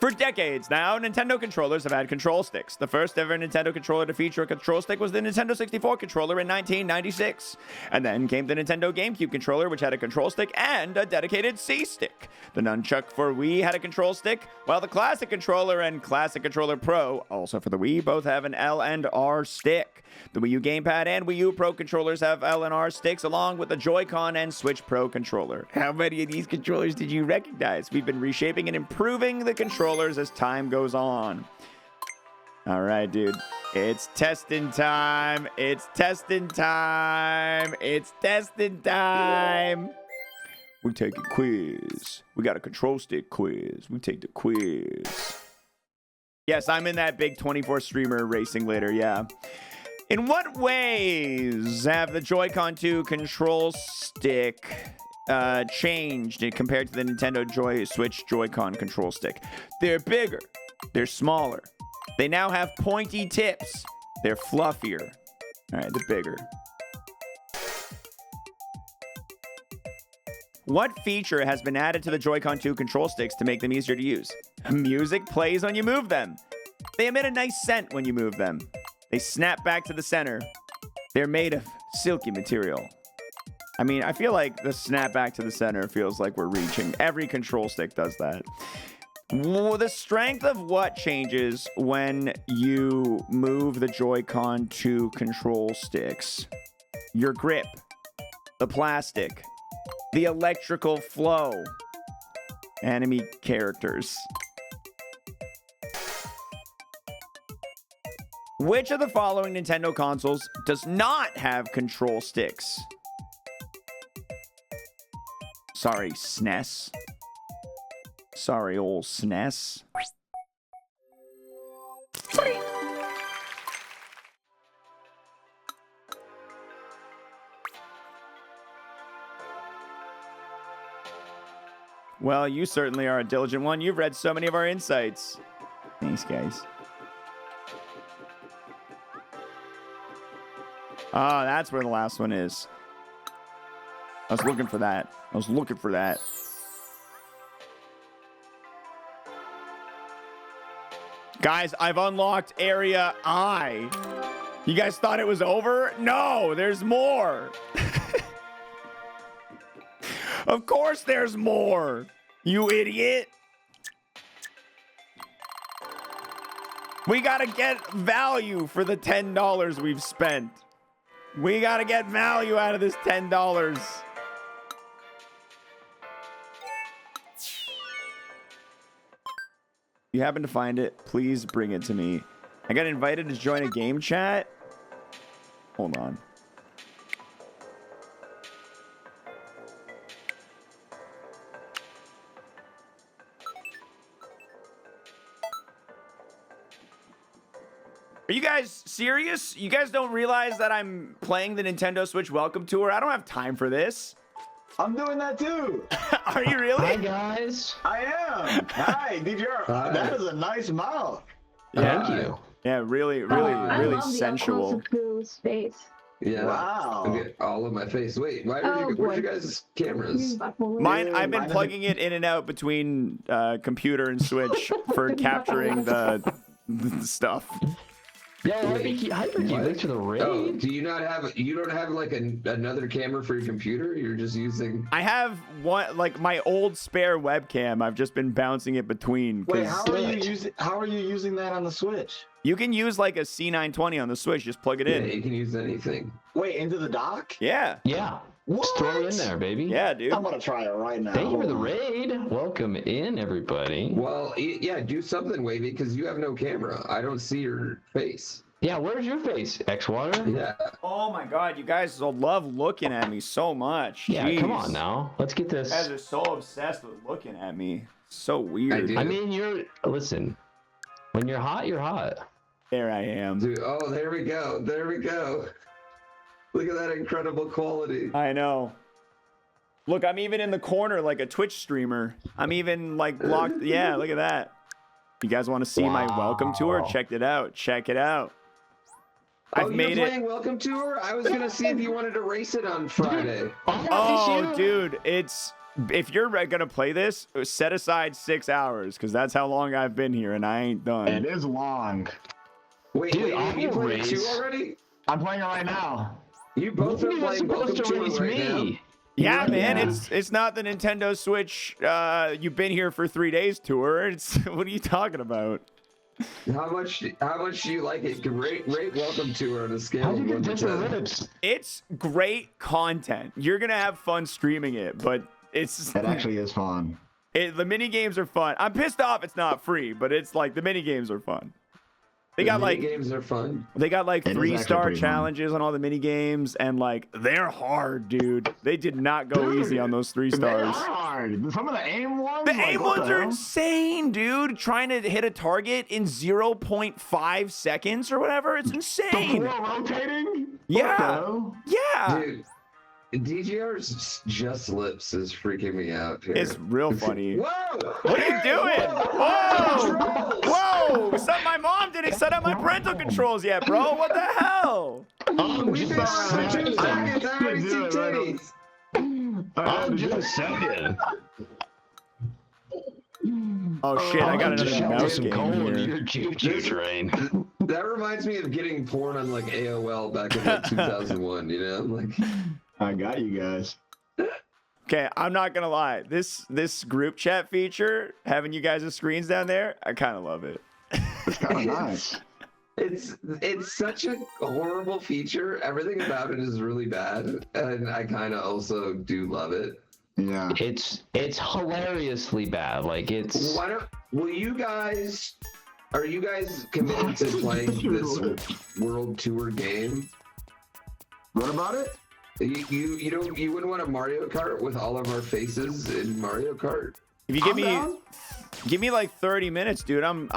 For decades now, Nintendo controllers have had control sticks. The first ever Nintendo controller to feature a control stick was the Nintendo 64 controller in 1996. And then came the Nintendo GameCube controller, which had a control stick and a dedicated C-stick. The Nunchuck for Wii had a control stick, while the Classic Controller and Classic Controller Pro, also for the Wii, both have an L and R stick. The Wii U Gamepad and Wii U Pro controllers have L and R sticks, along with the Joy-Con and Switch Pro controller. How many of these controllers did you recognize? We've been reshaping and improving the controllers as time goes on. All right, dude. It's testing time. It's testing time. It's testing time. We take a quiz. We got a control stick quiz. We take the quiz. Yes, I'm in that big 24 streamer racing later, yeah. In what ways have the Joy-Con 2 control stick changed compared to the Nintendo Switch Joy-Con control stick. They're bigger. They're smaller. They now have pointy tips. They're fluffier. All right, they're bigger. What feature has been added to the Joy-Con 2 control sticks to make them easier to use? Music plays when you move them. They emit a nice scent when you move them. They snap back to the center. They're made of silky material. I mean, I feel like the snap back to the center feels like we're reaching. Every control stick does that. The strength of what changes when you move the Joy-Con 2 control sticks? Your grip, the plastic, the electrical flow, enemy characters. Which of the following Nintendo consoles does not have control sticks? Sorry, SNES. Sorry, old SNES. Well, you certainly are a diligent one. You've read so many of our insights. Thanks, guys. Ah, that's where the last one is. I was looking for that. Guys, I've unlocked Area I. You guys thought it was over? No, there's more. Of course there's more, you idiot. We gotta get value for the $10 we've spent. We gotta get value out of this $10. You happen to find it, please bring it to me. I got invited to join a game chat. Hold on. Are you guys serious? You guys don't realize that I'm playing the Nintendo Switch Welcome Tour? I don't have time for this. I'm doing that too. Are you really? Hi, guys. I am. Hi, DJR. That is a nice mouth. Yeah. Thank you. Yeah, really sensual. Yeah. Wow. Okay, all of my face. Wait, where's your guys' cameras? Mine, I've been plugging it in and out between computer and Switch for capturing the stuff. Yeah, Hyperkey, thanks for the raid. Oh, you don't have like another camera for your computer? You're just using... I have one, like my old spare webcam. I've just been bouncing it between. Wait, how are you using that on the Switch? You can use like a C920 on the Switch. Just plug it in. Yeah, you can use anything. Wait, into the dock? Yeah. Yeah. What? Just throw it in there, baby. Yeah, dude. I'm gonna try it right now. Thank you for the raid. Welcome in, everybody. Well, yeah, do something, Wavy, because you have no camera. I don't see your face. Yeah, where's your face, xwater? Yeah. Oh my God, you guys love looking at me so much. Yeah, Jeez. come on now. Let's get this. You guys are so obsessed with looking at me. So weird. I mean, listen, when you're hot, you're hot. There I am. Dude, oh, there we go. There we go. Look at that incredible quality. I know. Look, I'm even in the corner like a Twitch streamer. I'm even like blocked. Yeah, look at that. You guys want to see my welcome tour? Check it out. Check it out. I've made it. Welcome Tour? I was gonna see if you wanted to race it on Friday. Oh, dude, if you're gonna play this, set aside 6 hours because that's how long I've been here and I ain't done. It is long. Wait, dude, you played 2 already? I'm playing it right now. You both are playing Welcome Tour right now. Yeah, man, it's not the Nintendo Switch. You've been here for 3 days tour. It's what are you talking about? How much do you like it? Rate Welcome Tour on a scale of 1 to 10. It's great content. You're gonna have fun streaming it, but it actually is fun. The mini games are fun. I'm pissed off it's not free, but it's like the mini games are fun. They got like games are fun. They got like 3-star challenges on all the mini games, and like they're hard, dude. They did not go easy on those 3 stars. They are hard. Some of the aim ones. The aim ones are insane, dude. Trying to hit a target in 0.5 seconds or whatever. It's insane. Before rotating. Yeah. Yeah. Dude, DGR's just lips is freaking me out here. It's real funny. Whoa! What are you doing? Whoa! Whoa! Something my mom didn't set up my parental controls yet, bro. What the hell? I'm We've just been saying. seconds. I already see titties. I'm just saying. Oh shit! I got another mouse game Coal into here. your choo-choo train. That reminds me of getting porn on like AOL back in like 2001. You know, like I got you guys. Okay, I'm not gonna lie. This group chat feature, having you guys' screens down there, I kind of love it. It's kind of nice. it's such a horrible feature. Everything about it is really bad, and I kind of also do love it. Yeah. It's hilariously bad. Like it's. Why don't? Will you guys? Are you guys committed to playing this world tour game? What about it? You wouldn't want a Mario Kart with all of our faces in Mario Kart? If you give me like 30 minutes, dude, I'm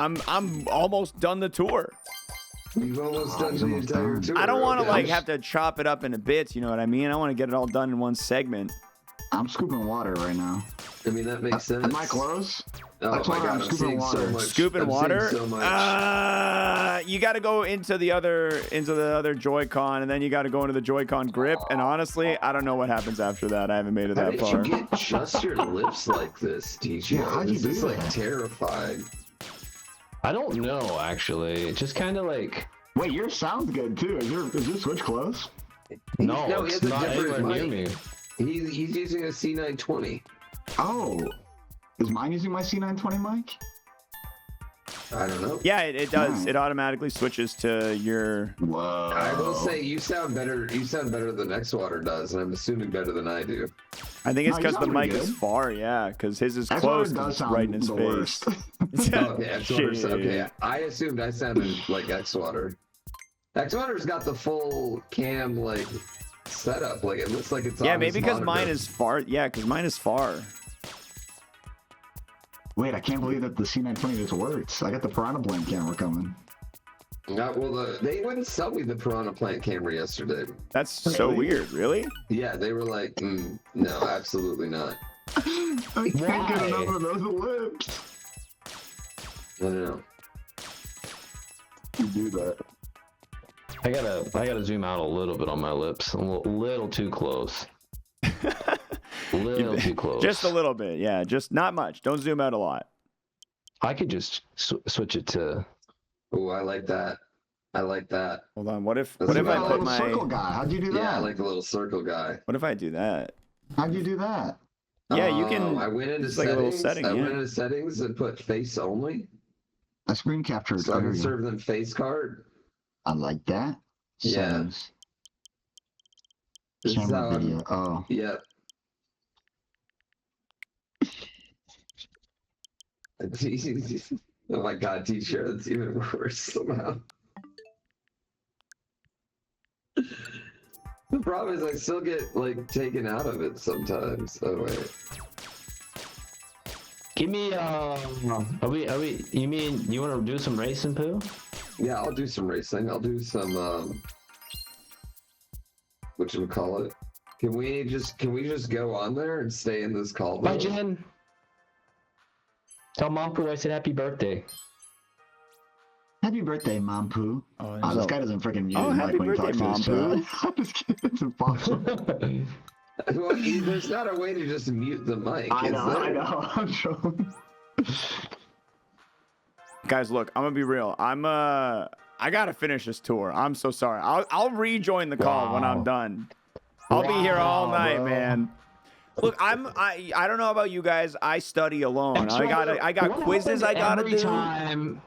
almost done the tour. You've almost done the entire tour. I don't want to okay. like have to chop it up into bits. You know what I mean? I want to get it all done in one segment. I'm scooping water right now. I mean, that makes sense. Am I close? Oh That's my why god, I'm I'm scooping seeing water. so much. Scooping I'm water. seeing so much. You got to go into the other Joy-Con, and then you got to go into the Joy-Con grip. And honestly, I don't know what happens after that. I haven't made it How that did far. you get just your lips like this, DJ? Yeah, how'd you This do is like that? terrifying. I don't know actually. It's just kind of like. Wait, yours sounds good too. Is your Switch close? No, No, he it's has a not different anywhere near mic. me. He's using a C920. Oh, is mine using my C920 mic? I don't know. Yeah, it does. Hmm. It automatically switches to your. Whoa. I will say you sound better. You sound better than xwater does, and I'm assuming better than I do. I think it's No, you because the sound mic pretty is good. far. Yeah, because his is Xwater close. 'cause does it's sound right in his the face. worst. Okay, xwater's Shit. okay. I assumed I sounded like xwater. Xwater's got the full cam like setup. Like it looks like it's Yeah, on maybe his because mine monitor. is far. Yeah, because mine is far. Wait, I can't believe that the C920 just works. I got the Piranha Plant camera coming. Well, they wouldn't sell me the Piranha Plant camera yesterday. That's so Really? weird. Really? Yeah, they were like, no, absolutely not. I can't get Why? enough of those lips. I don't know. You do that. I gotta zoom out a little bit on my lips. A little too close. Little too close. Just a little bit. Yeah, just not much. Don't zoom out a lot. I could just switch it to. Oh, I like that. I like that. Hold on. What if That's I about a put little my circle guy. How'd you do that? Yeah, I like the little circle guy. What if I do that? How'd you do that? Yeah, you can. I went into it's like a little settings. setting, I yeah. went into settings and put face only, I screen captured. so I There can you go. serve them face card. I like that. Yeah. Settings. This is how Camera I'm- video. Oh. Yeah. Oh my god, teacher, that's even worse somehow. The problem is I still get like taken out of it sometimes. Oh wait. Give me. Are we? You mean you want to do some racing, Pooh? Yeah, I'll do some racing. I'll do some whatchamacallit. Can we just go on there and stay in this call? Bye, though? Jen. Tell Mom Pooh I said happy birthday. Happy birthday, Mom Poo. Oh, Oh, this guy doesn't freaking mute Oh, his happy mic when he birthday, talks to Mom his chat. I'm just kidding. It's impossible. Well, there's not a way to just mute the mic. I is know, there? I know. I'm joking. Guys, look, I'm gonna be real. I gotta finish this tour. I'm so sorry. I'll rejoin the call when I'm Wow. done. I'll be here all Wow, night, bro. man. Look, I don't know about you guys. I study alone. I got What quizzes I happens gotta every do. time,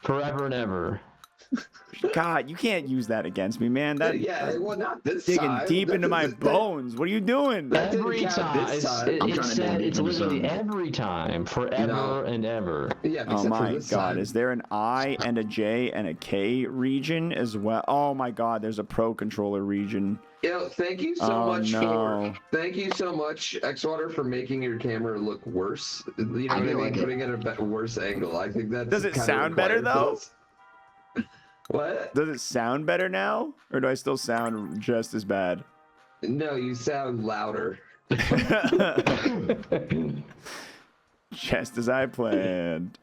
forever and ever. God, you can't use that against me, man. That Yeah, well, not this digging time. deep That into my doesn't- bones. What are you doing? That didn't Every count time. this time. I'm trying to It's dig it's into literally some. every time, forever No. and ever. Yeah, Oh except for my this God, time. is there an I and a J and a K region as well? Oh my God, there's a Pro Controller region. Thank you so Oh, much no. thank you so much, xwater, for making your camera look worse. You know what I do mean? like it. Putting it at a worse angle. I think that's Does it kinda sound better, required though? for this. What? Does it sound better now? Or do I still sound just as bad? No, you sound louder. Just as I planned.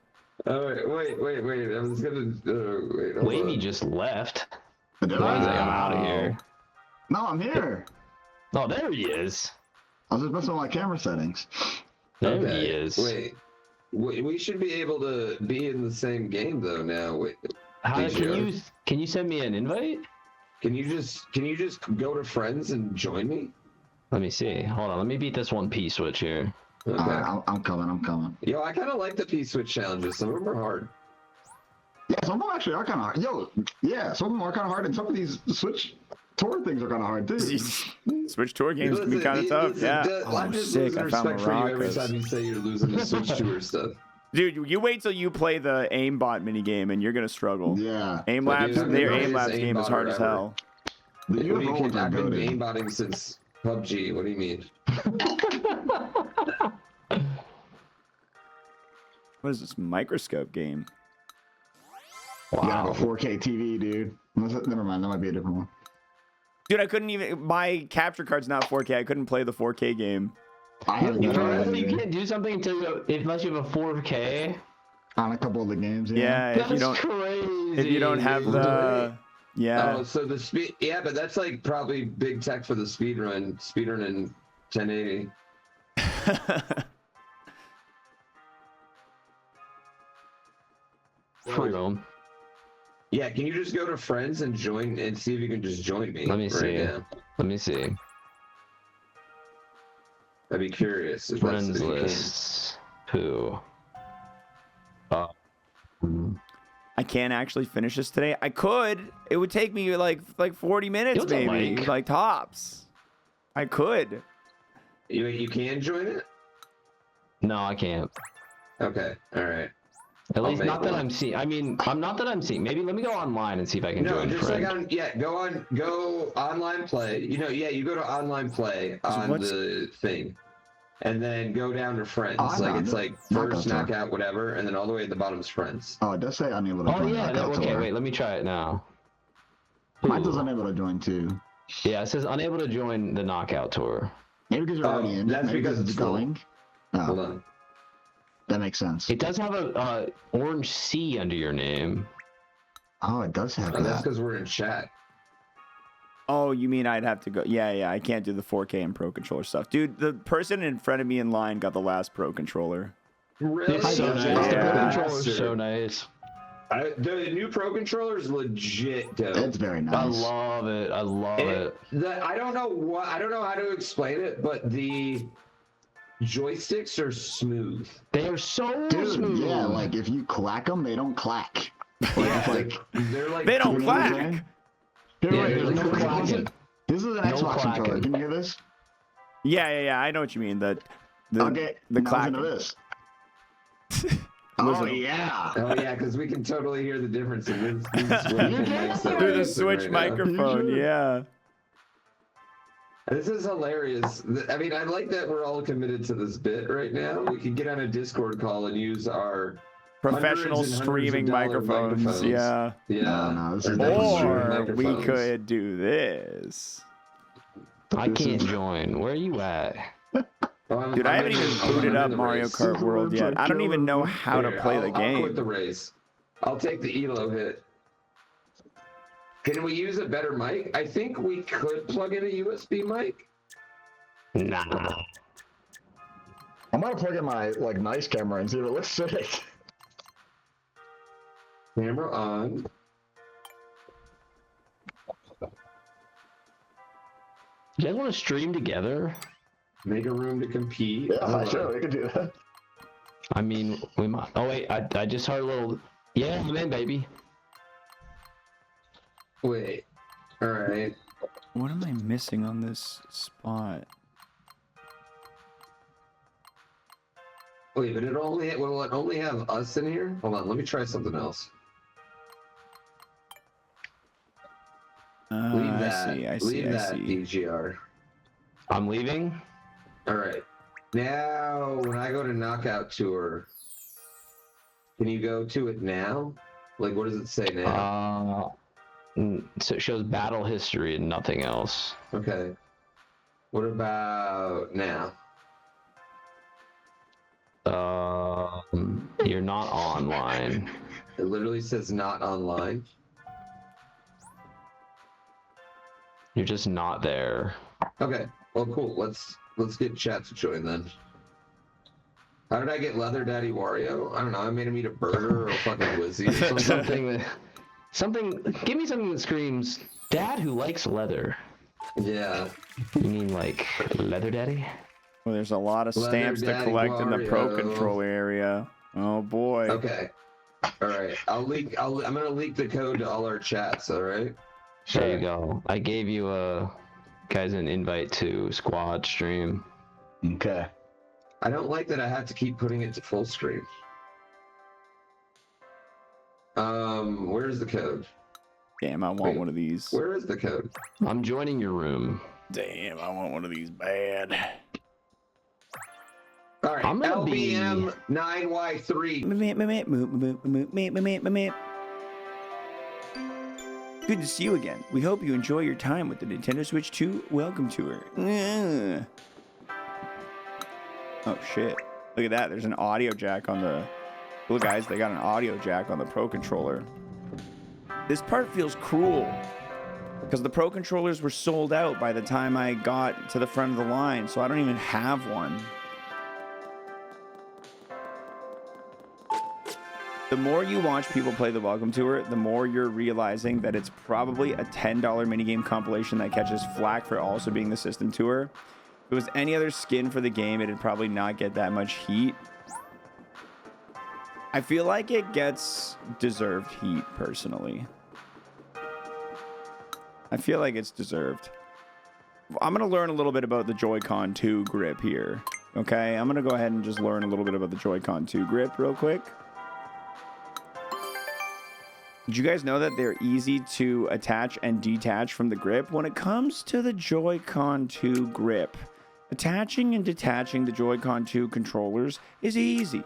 All right, wait. I was gonna wait. hold Wavy on. just left. Did He's like, I'm out of I? here. No, I'm here. Oh, there he is. I was just messing with my camera settings. There Okay, he is. Wait, we should be able to be in the same game though now. Wait, Can you send me an invite? can you just go to friends and join me? Let me see. Hold on. Let me beat this one P switch here. Okay. Alright, I'm coming. Yo, I kind of like the P-switch challenges. Some of them are hard. Yeah, some of them actually are kind of hard. Yo, yeah, some of them are kind of hard, and some of these Switch tour things are kind of hard too. Switch tour games can be kind of tough. Yeah. I'm just sick. losing I found respect for you every maracas. time you say you're losing the Switch tour stuff. Dude, you wait till you play the aimbot minigame and you're gonna struggle. Yeah. Aim But labs, dude, their I've been aim labs playing game is aimbot hard as forever. hell. The What do you UFO ones are I've been goated. aimbotting since PUBG. What do you mean? What is this microscope game? You gotta have a 4K TV, dude. Never mind, that might be a different one. Dude, I couldn't even. My capture card's not 4K. I couldn't play the 4K game. I haven't You done it you yet, can't do something unless you have a 4K. on a couple of the games. Yeah, if you That's don't, crazy. if you don't have the, yeah. Oh, so the speed. Yeah, but that's like probably big tech for the speedrun in 1080. True. Yeah, can you just go to friends and join and see if you can just join me? Let me see. Now? Let me see. I'd be curious. If Friends that's if you can. lists. Who? I can't actually finish this today. I could. It would take me like 40 minutes, What's it maybe, like? like tops. I could. You can join it? No, I can't. Okay, all right. At I'll least make not that one. I'm seeing. I mean, I'm not that I'm seeing. Maybe let me go online and see if I can No, join just friend. like go online play. You go to online play on what's- the thing, and then go down to friends. Oh, I It's found like it. first Knockout. knockout, whatever, and then all the way at the bottom is friends. Oh, it does say unable to Oh join. yeah. Knockout Okay. Tour. Wait. Let me try it now. Mine does Ooh. unable to join too. Yeah, it says unable to join the knockout tour. Maybe because you're Oh, already in. that's Maybe because it's it's full. going. Hold Oh, on. that makes sense. It does have a orange C under your name. Oh, it does have Oh, that's that. because we're in chat. Oh, you mean I'd have to go? Yeah. I can't do the 4K and Pro Controller stuff, dude. The person in front of me in line got the last Pro Controller. Really? It's so nice. Yeah. The Pro Yeah. controller's so nice. The new Pro Controller is legit dope. It's very I nice. love it. I love it. I don't know how to explain it, but the joysticks are smooth. They are so Dude, smooth. yeah, like if you clack them, they don't clack. Yeah, it's like they're like They don't you know what I'm clack. saying? Here, Yeah, wait, there's no listen, clacking. listen. This is an No Xbox controller. clacking. Can you hear this? Yeah. I know what you mean. The Okay, the now clacking. listen to this. Oh Listen. yeah. Oh yeah, because we can totally hear the difference in this Switch Through the Switch right now. microphone. Yeah. This is hilarious. I mean, I like that we're all committed to this bit right now. We could get on a Discord call and use our Professional hundreds and hundreds streaming of dollar microphones. Yeah. No, this is our definitely Or we microphones. could do this. I This can't is- join. Where are you at? Oh, Dude, I haven't even booted in up the Mario race. Kart World yet. I don't even know how to Here, play the I'll quit game. the race. I'll take the Elo hit. Can we use a better mic? I think we could plug in a USB mic. Nah. I'm gonna plug in my nice camera and see if it looks sick. Camera on. You guys want to stream together? Make a room to compete. Yeah, Hold sure, on. we could do that. I mean, we might. Oh wait, I just heard a little. Yeah, I'm in, baby. Wait. All right. What am I missing on this spot? Wait, but will it only have us in here? Hold on, let me try something else. Leave I that. see. I Leave that, see. DGR. I'm leaving. All right. Now, when I go to Knockout Tour, can you go to it now? Like, what does it say now? So it shows battle history and nothing else. Okay. What about now? You're not online. It literally says not online. You're just not there. Okay. Well, cool. Let's get chat to join then. How did I get Leather Daddy Wario? I don't know. I made him eat a burger or a fucking Wizzy or something. Give me something that screams, Dad who likes leather. Yeah. You mean like Leather Daddy? Well, there's a lot of Leather stamps to Daddy collect in the Pro Wario. Controller area. Oh boy. Okay. All right. I'm gonna leak the code to all our chats. All right. There you go. I gave you guys an invite to squad stream. Okay. I don't like that I have to keep putting it to full screen. Where's the code? Damn, I want Wait, one of these. Where is the code? I'm joining your room. Damn, I want one of these bad. All right. I'm gonna be- LBM 9Y3. Good to see you again. We hope you enjoy your time with the Nintendo Switch 2 Welcome Tour. Oh shit. Look at that. There's an audio jack on the... Look guys, they got an audio jack on the Pro Controller. This part feels cruel. Because the Pro Controllers were sold out by the time I got to the front of the line, so I don't even have one. The more you watch people play the Welcome Tour, the more you're realizing that it's probably a $10 minigame compilation that catches flack for also being the system tour. If it was any other skin for the game, it'd probably not get that much heat. I feel like it gets deserved heat, personally. I feel like it's deserved. I'm going to learn a little bit about the Joy-Con 2 grip here. Okay, I'm going to go ahead and just learn a little bit about the Joy-Con 2 grip real quick. Did you guys know that they're easy to attach and detach from the grip? When it comes to the Joy-Con 2 grip, attaching and detaching the Joy-Con 2 controllers is easy.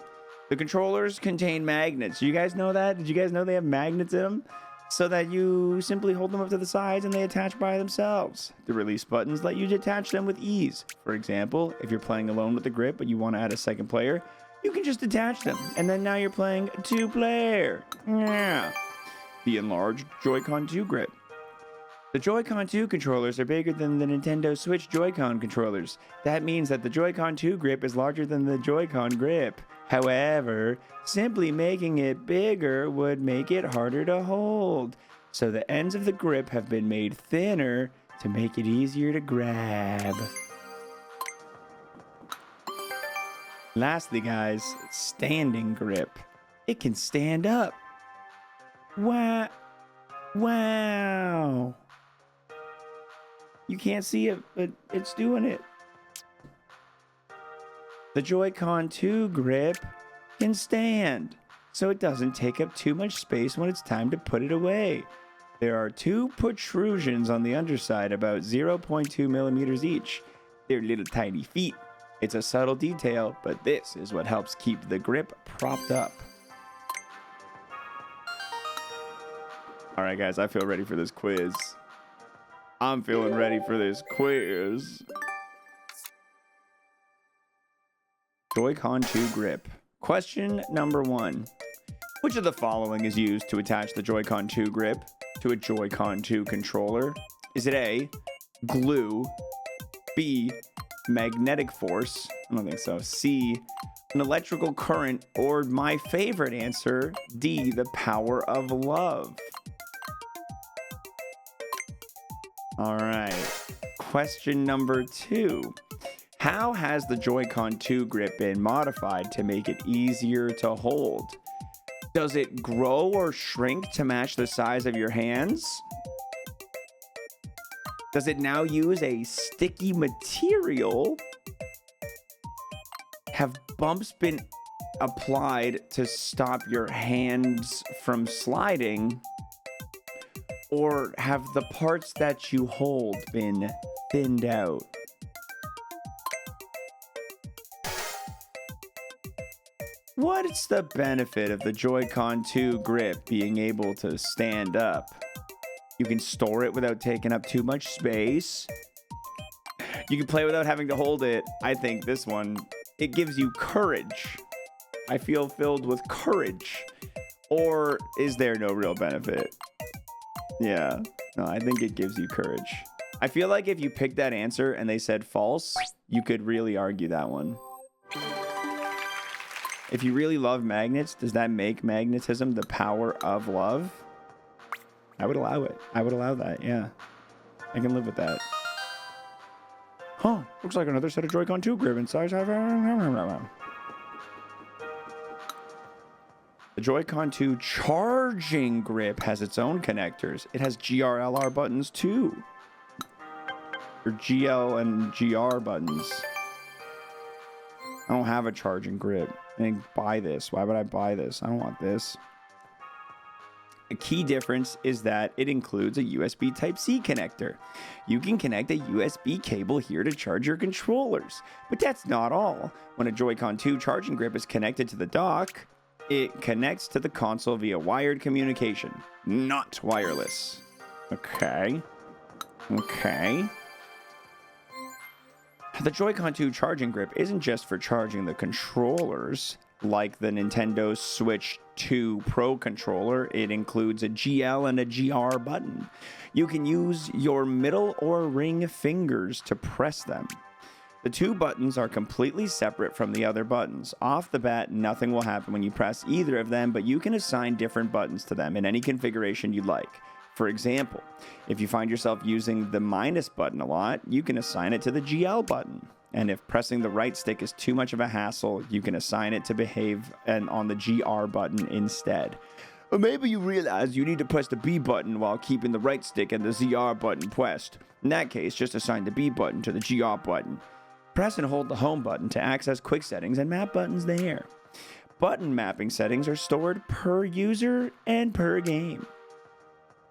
The controllers contain magnets. You guys know that? Did you guys know they have magnets in them? So that you simply hold them up to the sides and they attach by themselves. The release buttons let you detach them with ease. For example, if you're playing alone with the grip but you want to add a second player, you can just detach them. And then now you're playing two-player. Yeah. The enlarged Joy-Con 2 grip. The Joy-Con 2 controllers are bigger than the Nintendo Switch Joy-Con controllers. That means that the Joy-Con 2 grip is larger than the Joy-Con grip. However, simply making it bigger would make it harder to hold. So the ends of the grip have been made thinner to make it easier to grab. Lastly, guys, standing grip. It can stand up. Wow. Wow. You can't see it, but it's doing it. The Joy-Con 2 grip can stand, so it doesn't take up too much space when it's time to put it away. There are two protrusions on the underside, about 0.2 millimeters each. They're little tiny feet. It's a subtle detail, but this is what helps keep the grip propped up. All right, guys, I feel ready for this quiz. I'm feeling ready for this quiz. Joy-Con 2 grip. Question number 1. Which of the following is used to attach the Joy-Con 2 grip to a Joy-Con 2 controller? Is it A, glue, B, magnetic force, I don't think so, C, an electrical current, or my favorite answer, D, the power of love? All right. Question number 2. How has the Joy-Con 2 grip been modified to make it easier to hold? Does it grow or shrink to match the size of your hands? Does it now use a sticky material? Have bumps been applied to stop your hands from sliding? Or have the parts that you hold been thinned out? What's the benefit of the Joy-Con 2 grip being able to stand up? You can store it without taking up too much space. You can play without having to hold it. I think this one, it gives you courage. I feel filled with courage. Or is there no real benefit? Yeah, no, I think it gives you courage. I feel like if you picked that answer and they said false, you could really argue that one. If you really love magnets, does that make magnetism the power of love? I would allow it. I would allow that, yeah. I can live with that. Huh, looks like another set of Joy-Con 2 grip in size. The Joy-Con 2 charging grip has its own connectors. It has GR/LR buttons too. Or GL and GR buttons. I don't have a charging grip. I didn't buy this. Why would I buy this? I don't want this. A key difference is that it includes a USB Type-C connector. You can connect a USB cable here to charge your controllers. But that's not all. When a Joy-Con 2 charging grip is connected to the dock, it connects to the console via wired communication, not wireless. Okay. Okay. The Joy-Con 2 charging grip isn't just for charging the controllers. Like the Nintendo Switch 2 Pro controller, it includes a GL and a GR button. You can use your middle or ring fingers to press them. The two buttons are completely separate from the other buttons. Off the bat, nothing will happen when you press either of them, but you can assign different buttons to them in any configuration you'd like. For example, if you find yourself using the minus button a lot, you can assign it to the GL button. And if pressing the right stick is too much of a hassle, you can assign it to behave on the GR button instead. Or maybe you realize you need to press the B button while keeping the right stick and the ZR button pressed. In that case, just assign the B button to the GR button. Press and hold the home button to access quick settings and map buttons there. Button mapping settings are stored per user and per game.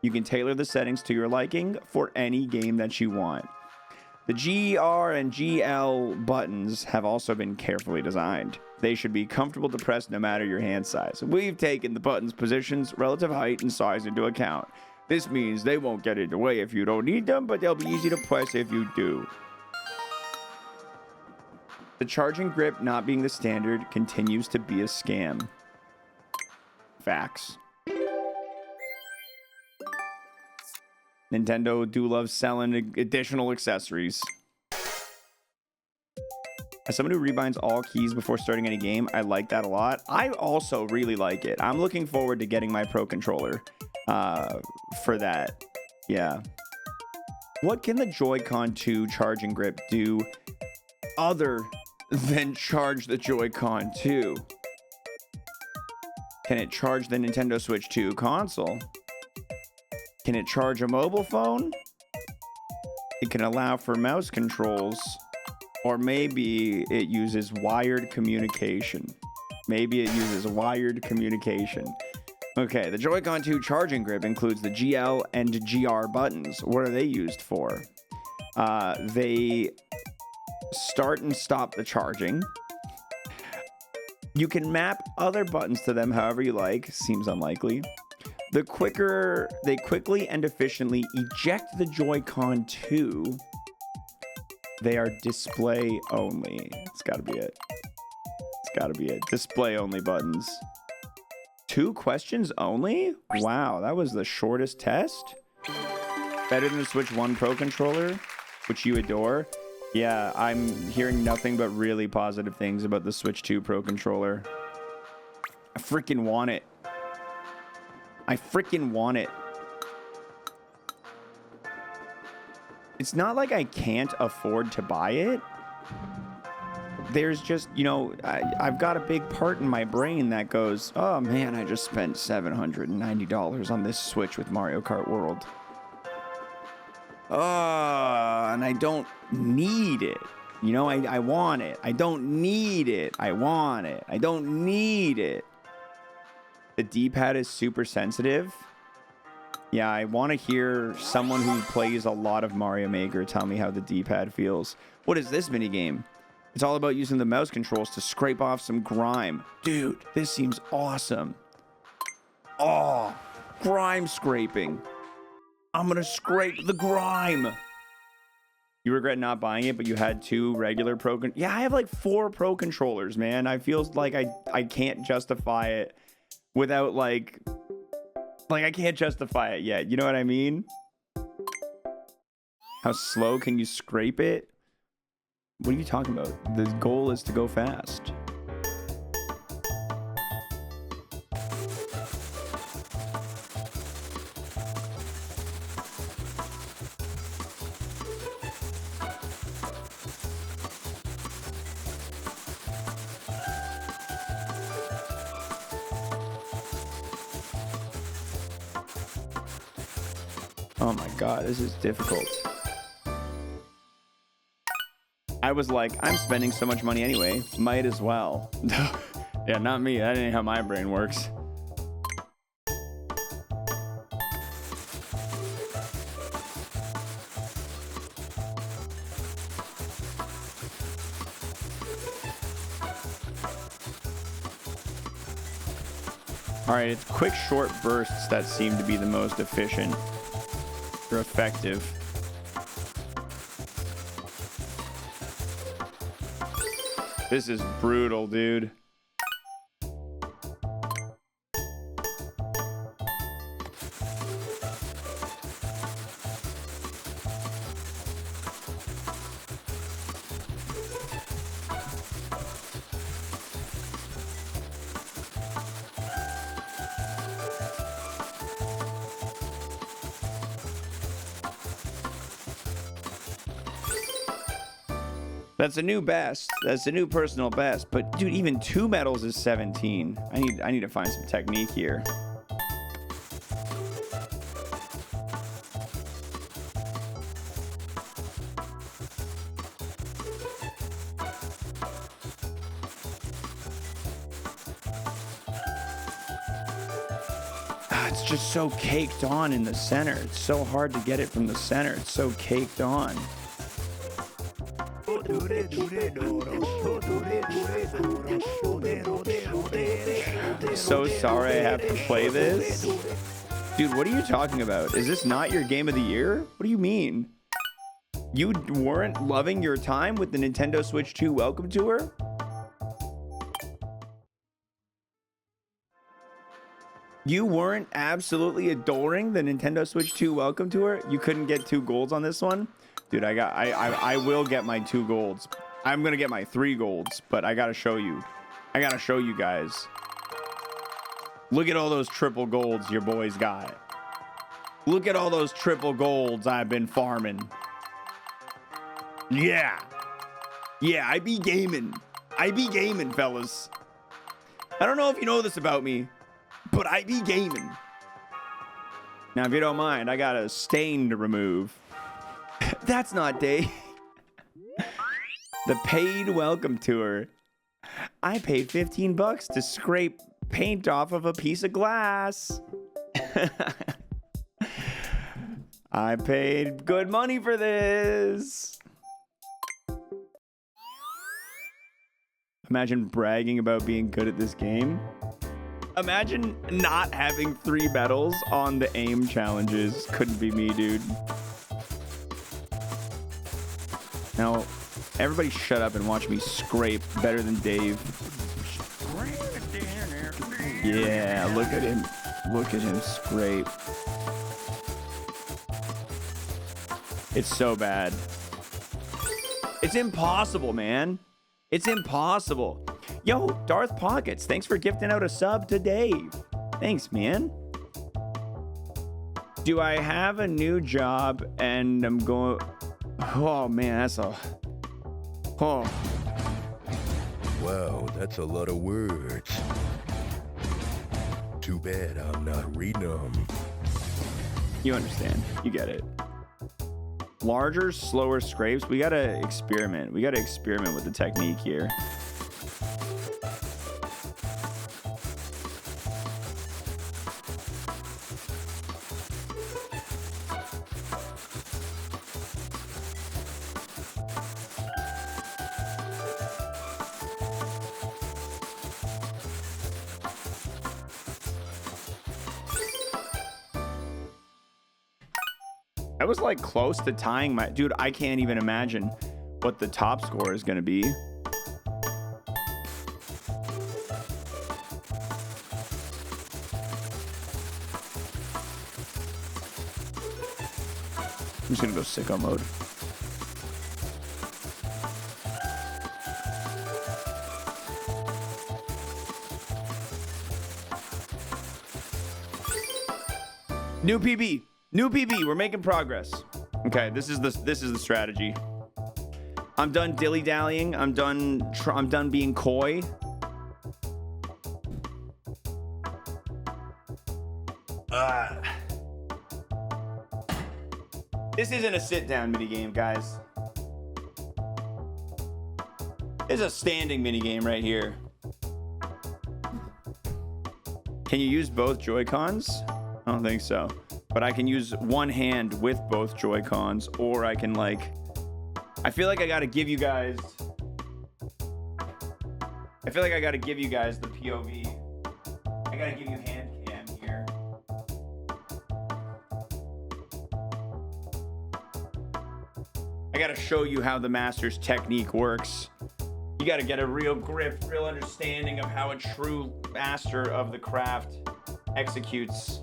You can tailor the settings to your liking for any game that you want. The GR and GL buttons have also been carefully designed. They should be comfortable to press no matter your hand size. We've taken the buttons' positions, relative height, and size into account. This means they won't get in the way if you don't need them, but they'll be easy to press if you do. The charging grip not being the standard continues to be a scam. Facts. Nintendo do love selling additional accessories. As someone who rebinds all keys before starting any game, I like that a lot. I also really like it. I'm looking forward to getting my Pro Controller for that. Yeah. What can the Joy-Con 2 charging grip do other than charge the Joy-Con 2? Can it charge the Nintendo Switch 2 console? Can it charge a mobile phone? It can allow for mouse controls, or maybe it uses wired communication. Maybe it uses wired communication. Okay, the Joy-Con 2 charging grip includes the GL and GR buttons. What are they used for? They start and stop the charging. You can map other buttons to them however you like. Seems unlikely. They quickly and efficiently eject the Joy-Con 2. They are display only. It's gotta be it. It's gotta be it. Display only buttons. 2 questions only? Wow, that was the shortest test? Better than the Switch 1 Pro controller, which you adore. Yeah, I'm hearing nothing but really positive things about the Switch 2 Pro controller. I freaking want it. I freaking want it. It's not like I can't afford to buy it. There's just, you know, I've got a big part in my brain that goes, oh man, I just spent $790 on this Switch with Mario Kart World. And I don't need it. You know, I want it. I don't need it. I want it. I don't need it. The D-pad is super sensitive. Yeah, I want to hear someone who plays a lot of Mario Maker tell me how the D-pad feels. What is this minigame? It's all about using the mouse controls to scrape off some grime. Dude, this seems awesome. Oh, grime scraping. I'm gonna scrape the grime. You regret not buying it, but you had 2 regular pro. Yeah, I have like 4 pro controllers, man. I feel like I can't justify it without like I can't justify it yet. You know what I mean? How slow can you scrape it? What are you talking about? The goal is to go fast. Oh my god, this is difficult. I was like, I'm spending so much money anyway, might as well. Yeah, not me. That ain't how my brain works. All right, it's quick, short bursts that seem to be the most efficient or effective. This is brutal, dude. That's a new best. That's a new personal best. But dude, even 2 medals is 17. I need to find some technique here. It's just so caked on in the center. It's so hard to get it from the center. It's so caked on. So sorry I have to play this. Dude, what are you talking about? Is this not your game of the year? What do you mean? You weren't loving your time with the Nintendo Switch 2 Welcome Tour? You weren't absolutely adoring the Nintendo Switch 2 Welcome Tour? You couldn't get 2 golds on this one? Dude, I will get my 2 golds. I'm gonna get my 3 golds, but I gotta show you. I gotta show you guys. Look at all those triple golds your boys got. Look at all those triple golds I've been farming. Yeah. Yeah, I be gaming. I be gaming, fellas. I don't know if you know this about me, but I be gaming. Now, if you don't mind, I got a stain to remove. That's not Dave. The paid welcome tour. I paid 15 bucks to scrape paint off of a piece of glass. I paid good money for this. Imagine bragging about being good at this game. Imagine not having 3 medals on the aim challenges. Couldn't be me, dude. Now, everybody shut up and watch me scrape better than Dave. Yeah, look at him. Look at him scrape. It's so bad. It's impossible, man. It's impossible. Yo, Darth Pockets, thanks for gifting out a sub to Dave. Thanks, man. Do I have a new job and I'm going... Oh, man, that's a... Oh. Wow, that's a lot of words. Too bad I'm not reading them. You understand. You get it. Larger, slower scrapes. We gotta experiment. We gotta experiment with the technique here. I was like close to tying my... Dude, I can't even imagine what the top score is going to be. I'm just going to go sicko mode. New PB. New PB. We're making progress. Okay, this is the strategy. I'm done dilly-dallying. I'm done being coy. This isn't a sit-down minigame, guys. It's a standing minigame right here. Can you use both Joy-Cons? I don't think so. But I can use one hand with both Joy-Cons, or I can like... I feel like I gotta give you guys... I feel like I gotta give you guys the POV. I gotta give you hand cam here. I gotta show you how the master's technique works. You gotta get a real grip, real understanding of how a true master of the craft executes.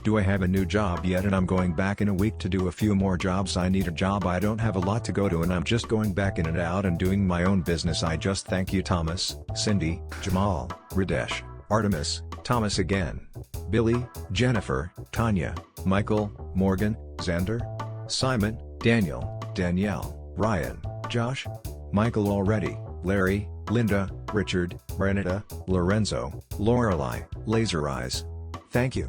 Do I have a new job yet? And I'm going back in a week to do a few more jobs. I need a job. I don't have a lot to go to, and I'm just going back in and out and doing my own business. I just thank you, Thomas, Cindy, Jamal, Radesh, Artemis, Thomas again, Billy, Jennifer, Tanya, Michael, Morgan, Xander, Simon, Daniel, Danielle, Ryan, Josh, Michael already, Larry, Linda, Richard, Renata, Lorenzo, Lorelei, Laser Eyes. Thank you.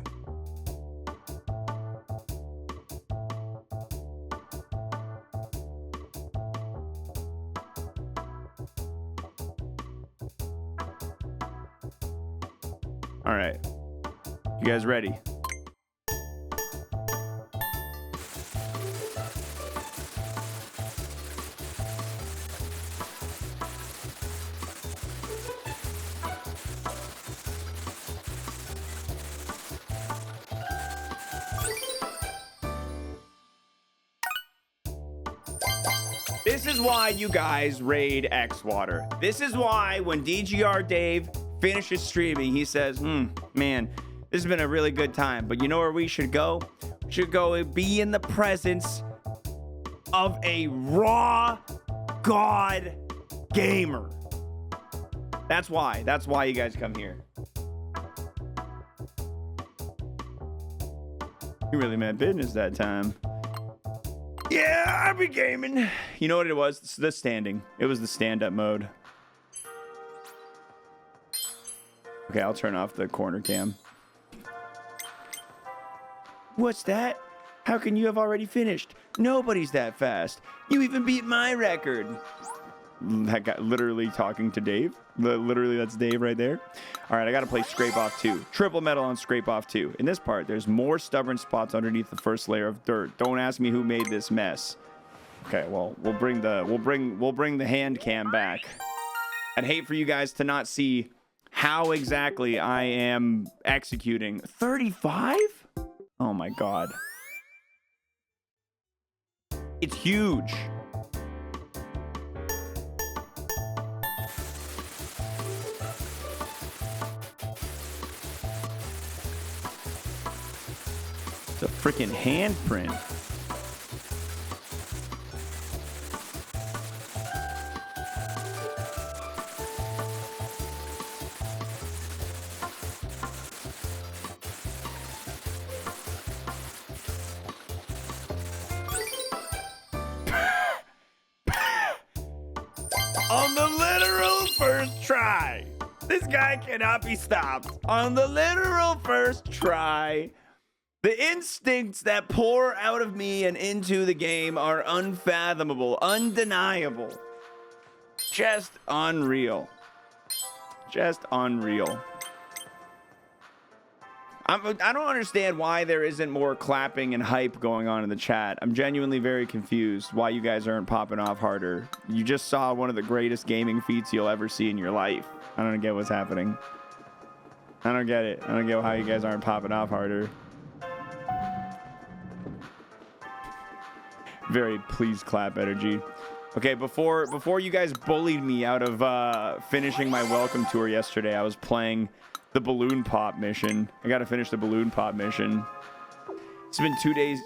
All right. You guys ready? This is why you guys raid xwater. This is why when DGR Dave finishes streaming, he says, man, this has been a really good time, but you know where we should go? We should go and be in the presence of a raw god gamer. That's why you guys come here. You really meant business that time. Yeah, I be gaming. You know what it was? It's the standing. It was the stand-up mode. Okay, I'll turn off the corner cam. What's that? How can you have already finished? Nobody's that fast. You even beat my record. That guy literally talking to Dave. Literally, that's Dave right there. All right, I got to play Scrape Off 2. Triple medal on Scrape Off 2. In this part, there's more stubborn spots underneath the first layer of dirt. Don't ask me who made this mess. Okay, well, we'll bring the hand cam back. I'd hate for you guys to not see how exactly I am executing. 35? Oh my god. It's huge. It's a freaking handprint. On the literal first try. This guy cannot be stopped. On the literal first try. The instincts that pour out of me and into the game are unfathomable, undeniable. Just unreal. Just unreal. I don't understand why there isn't more clapping and hype going on in the chat. I'm genuinely very confused why you guys aren't popping off harder. You just saw one of the greatest gaming feats you'll ever see in your life. I don't get what's happening. I don't get it. I don't get how you guys aren't popping off harder. Very please clap energy. Okay, before you guys bullied me out of finishing my welcome tour yesterday, I was playing the balloon pop mission. I got to finish the balloon pop mission. It's been 2 days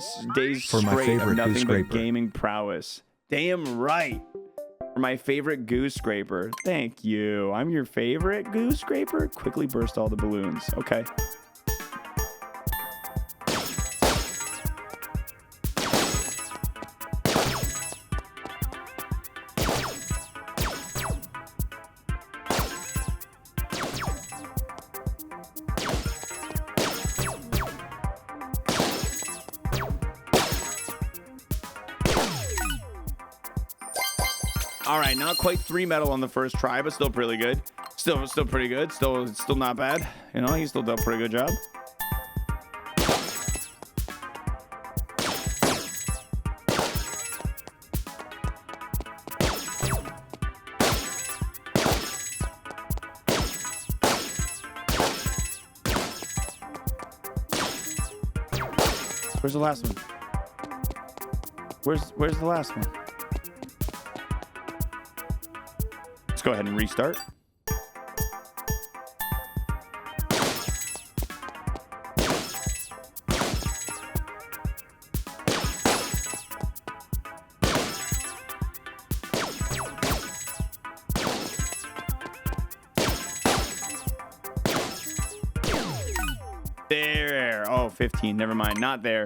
For my straight of favorite nothing goose but scraper. gaming prowess. Damn right. For my favorite goose scraper. Thank you. I'm your favorite goose scraper. Quickly burst all the balloons. Okay. All right, not quite 3 metal on the first try, but still pretty good. Still pretty good. Still not bad. You know, he still did a pretty good job. Where's the last one? Where's the last one? Let's go ahead and restart. There. Oh, 15. Never mind. Not there.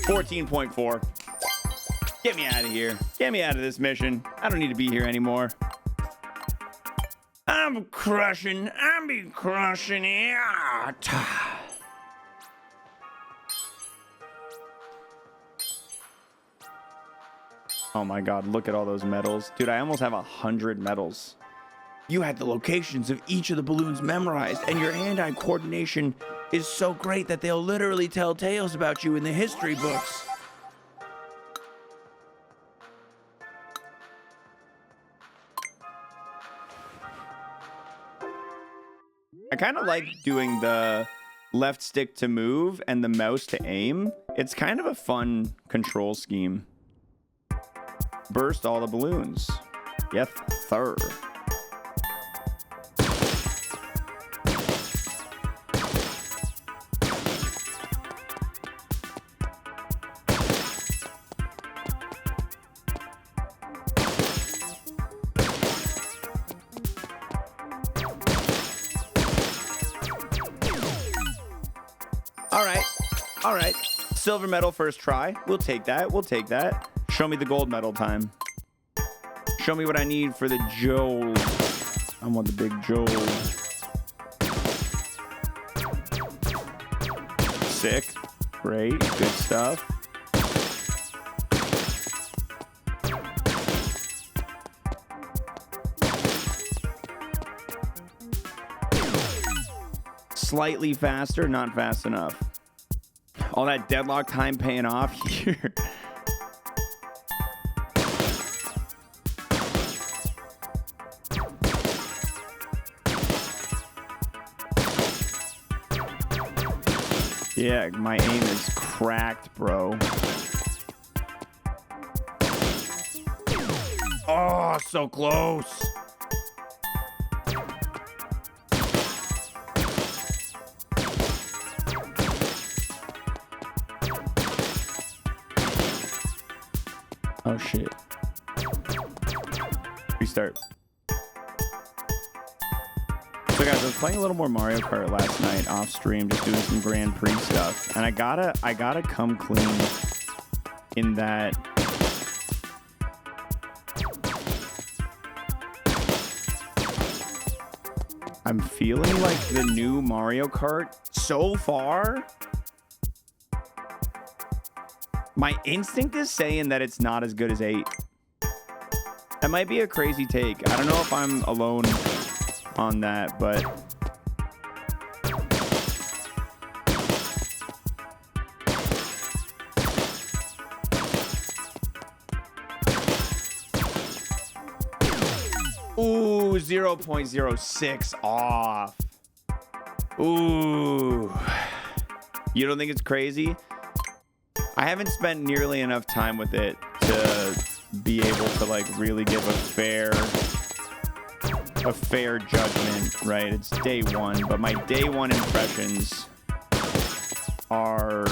$14.4. Get me out of here. Get me out of this mission. I don't need to be here anymore. I'm crushing. I'm be crushing it. Oh my god, look at all those medals. Dude, I almost have 100 medals. You had the locations of each of the balloons memorized, and your hand-eye coordination is so great that they'll literally tell tales about you in the history books. I kind of like doing the left stick to move and the mouse to aim. It's kind of a fun control scheme. Burst all the balloons. Yes, sir. All right. Silver medal first try. We'll take that. We'll take that. Show me the gold medal time. Show me what I need for the Joel. I want the big Joel. Sick. Great. Good stuff. Slightly faster, not fast enough. All that deadlock time paying off here. Yeah, my aim is cracked, bro. Oh, so close. Oh shit. Restart. So guys, I was playing a little more Mario Kart last night off stream, just doing some Grand Prix stuff. And I gotta come clean in that I'm feeling like the new Mario Kart so far. My instinct is saying that it's not as good as 8. That might be a crazy take. I don't know if I'm alone on that, but Ooh, 0.06 off. Ooh. You don't think it's crazy? I haven't spent nearly enough time with it to be able to like really give a fair judgment, right? It's day one, but my day one impressions are...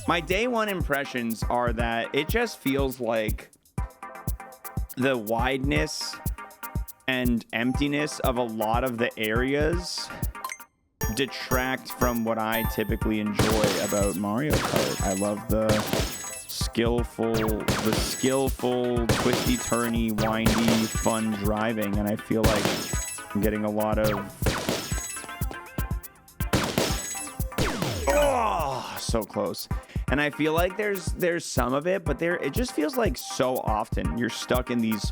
My day one impressions are that it just feels like the wideness and emptiness of a lot of the areas detract from what I typically enjoy about Mario Kart. I love the skillful, twisty, turny, windy, fun driving, and I feel like I'm getting a lot of... Oh, so close. And I feel like there's some of it, but it just feels like so often you're stuck in these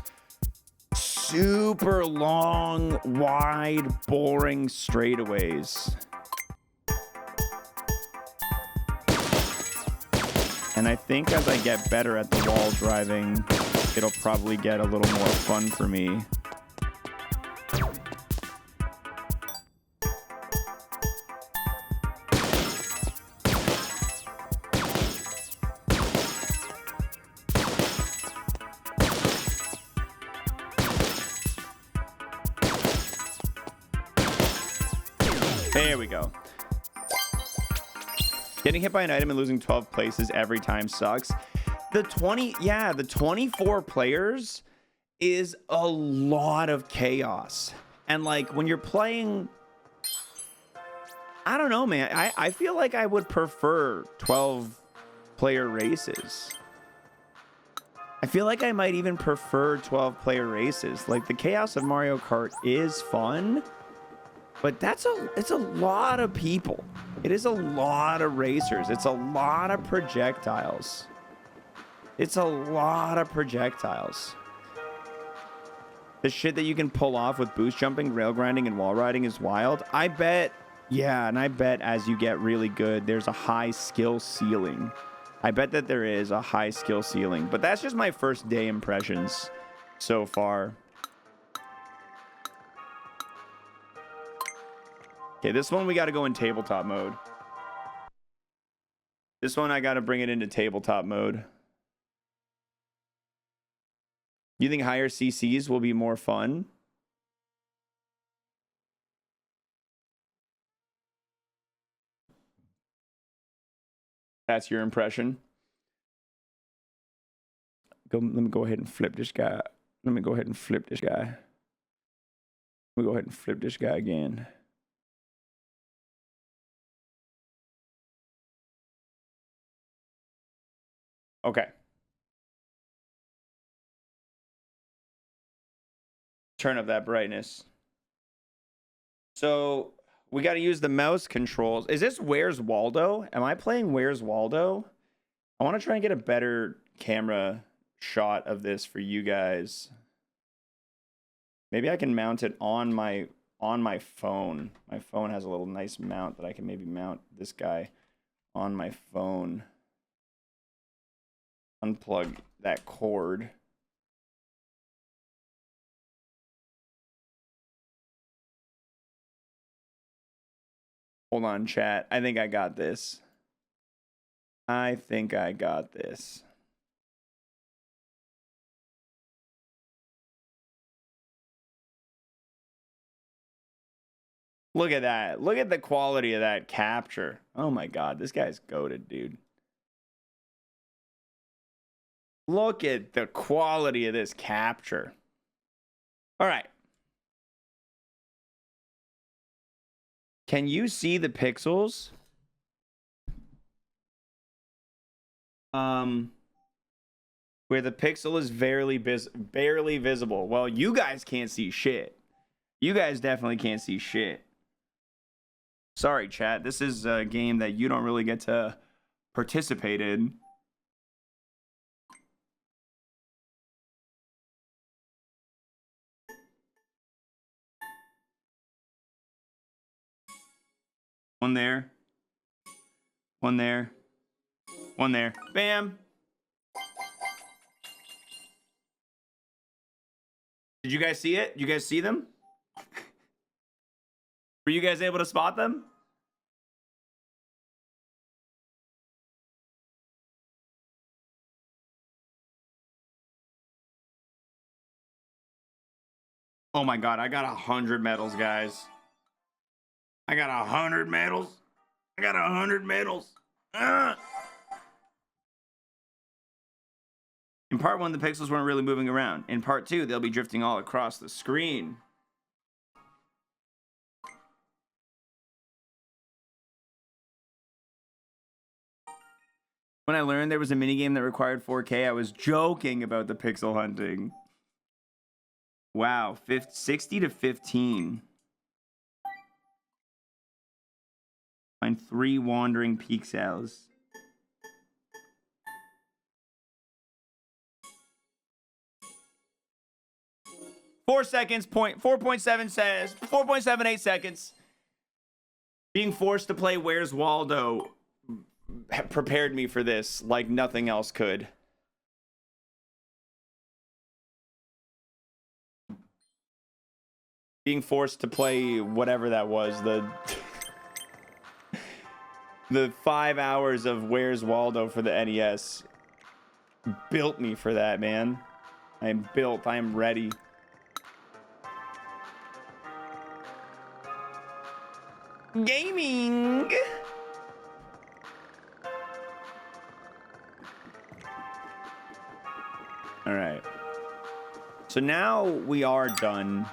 super long, wide, boring straightaways. And I think as I get better at the wall driving, it'll probably get a little more fun for me. There we go. Getting hit by an item and losing 12 places every time sucks. The 24 players is a lot of chaos. And like when you're playing, I don't know, man. I feel like I would prefer 12 player races. I feel like I might even prefer 12 player races. Like the chaos of Mario Kart is fun, but it's a lot of people. It is a lot of racers. It's a lot of projectiles. It's a lot of projectiles. The shit that you can pull off with boost jumping, rail grinding, and wall riding is wild. I bet, yeah, and I bet as you get really good, there's a high skill ceiling. I bet that there is a high skill ceiling, but that's just my first day impressions so far. Okay, this one we got to go in tabletop mode. This one I got to bring it into tabletop mode. You think higher CCs will be more fun? That's your impression? Let me go ahead and flip this guy. Let me go ahead and flip this guy. Let me go ahead and flip this guy again. Okay. Turn up that brightness. So we got to use the mouse controls. Is this Where's Waldo? Am I playing Where's Waldo? I want to try and get a better camera shot of this for you guys. Maybe I can mount it on my phone. My phone has a little nice mount that I can maybe mount this guy on my phone. Unplug that cord. Hold on, chat. I think I got this. I think I got this. Look at that. Look at the quality of that capture. Oh my God, this guy's goated, dude. Look at the quality of this capture. All right. Can you see the pixels? Where the pixel is barely visible. Well, you guys can't see shit. You guys definitely can't see shit. Sorry, chat. This is a game that you don't really get to participate in. One there. One there. One there. Bam. Did you guys see it? You guys see them? Were you guys able to spot them? Oh my god, I got 100 medals, guys. I got 100 medals. I got 100 medals. Ah! In part 1, the pixels weren't really moving around. In part 2, they'll be drifting all across the screen. When I learned there was a minigame that required 4K, I was joking about the pixel hunting. Wow, 60 to 15. Find 3 wandering pixels. Four seconds, 4.7 says 4.78 seconds. Being forced to play Where's Waldo prepared me for this like nothing else could. Being forced to play whatever that was, the 5 hours of Where's Waldo for the NES built me for that, man. I am built. I am ready. Gaming. All right. So now we are done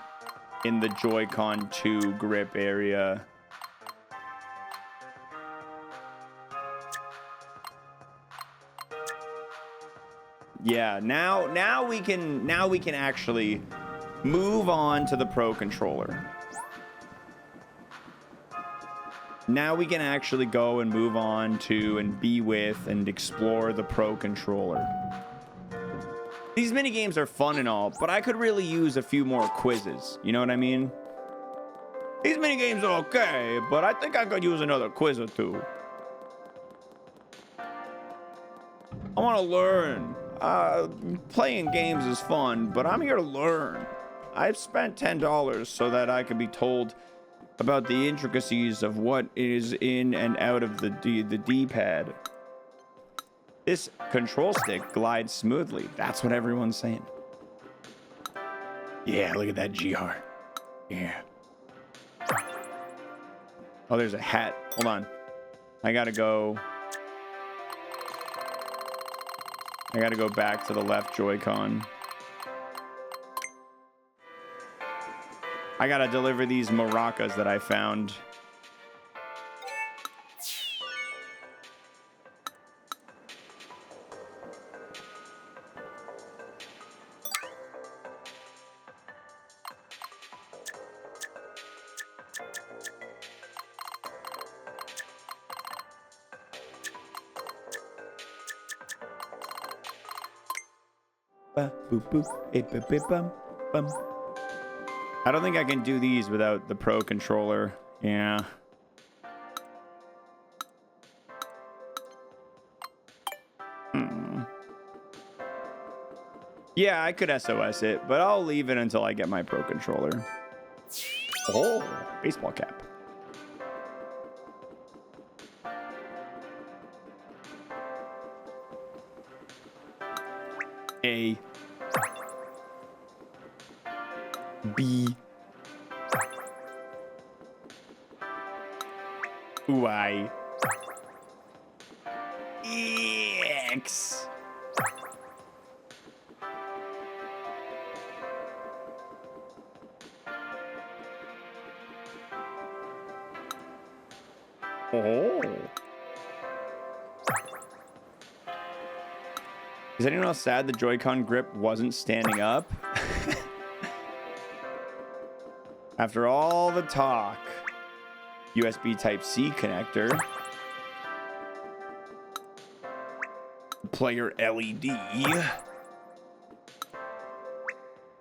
in the Joy-Con 2 grip area. Yeah, now we can actually move on to the Pro Controller. Now we can actually go and move on to and be with and explore the Pro Controller. These minigames are fun and all, but I could really use a few more quizzes. You know what I mean? These minigames are okay, but I think I could use another quiz or two. I want to learn. Playing games is fun, but I'm here to learn. I've spent $10 so that I can be told about the intricacies of what is in and out of the D-pad. This control stick glides smoothly. That's what everyone's saying. Yeah, look at that GR. Yeah. Oh, there's a hat. Hold on. I gotta go back to the left Joy-Con. I gotta deliver these maracas that I found. I don't think I can do these without the Pro Controller. Yeah. Yeah, I could SOS it, but I'll leave it until I get my Pro Controller. Oh, baseball cap. A. B. Y. X. Oh. Is anyone else sad the Joy-Con grip wasn't standing up? After all the talk. USB Type-C connector. Player LED.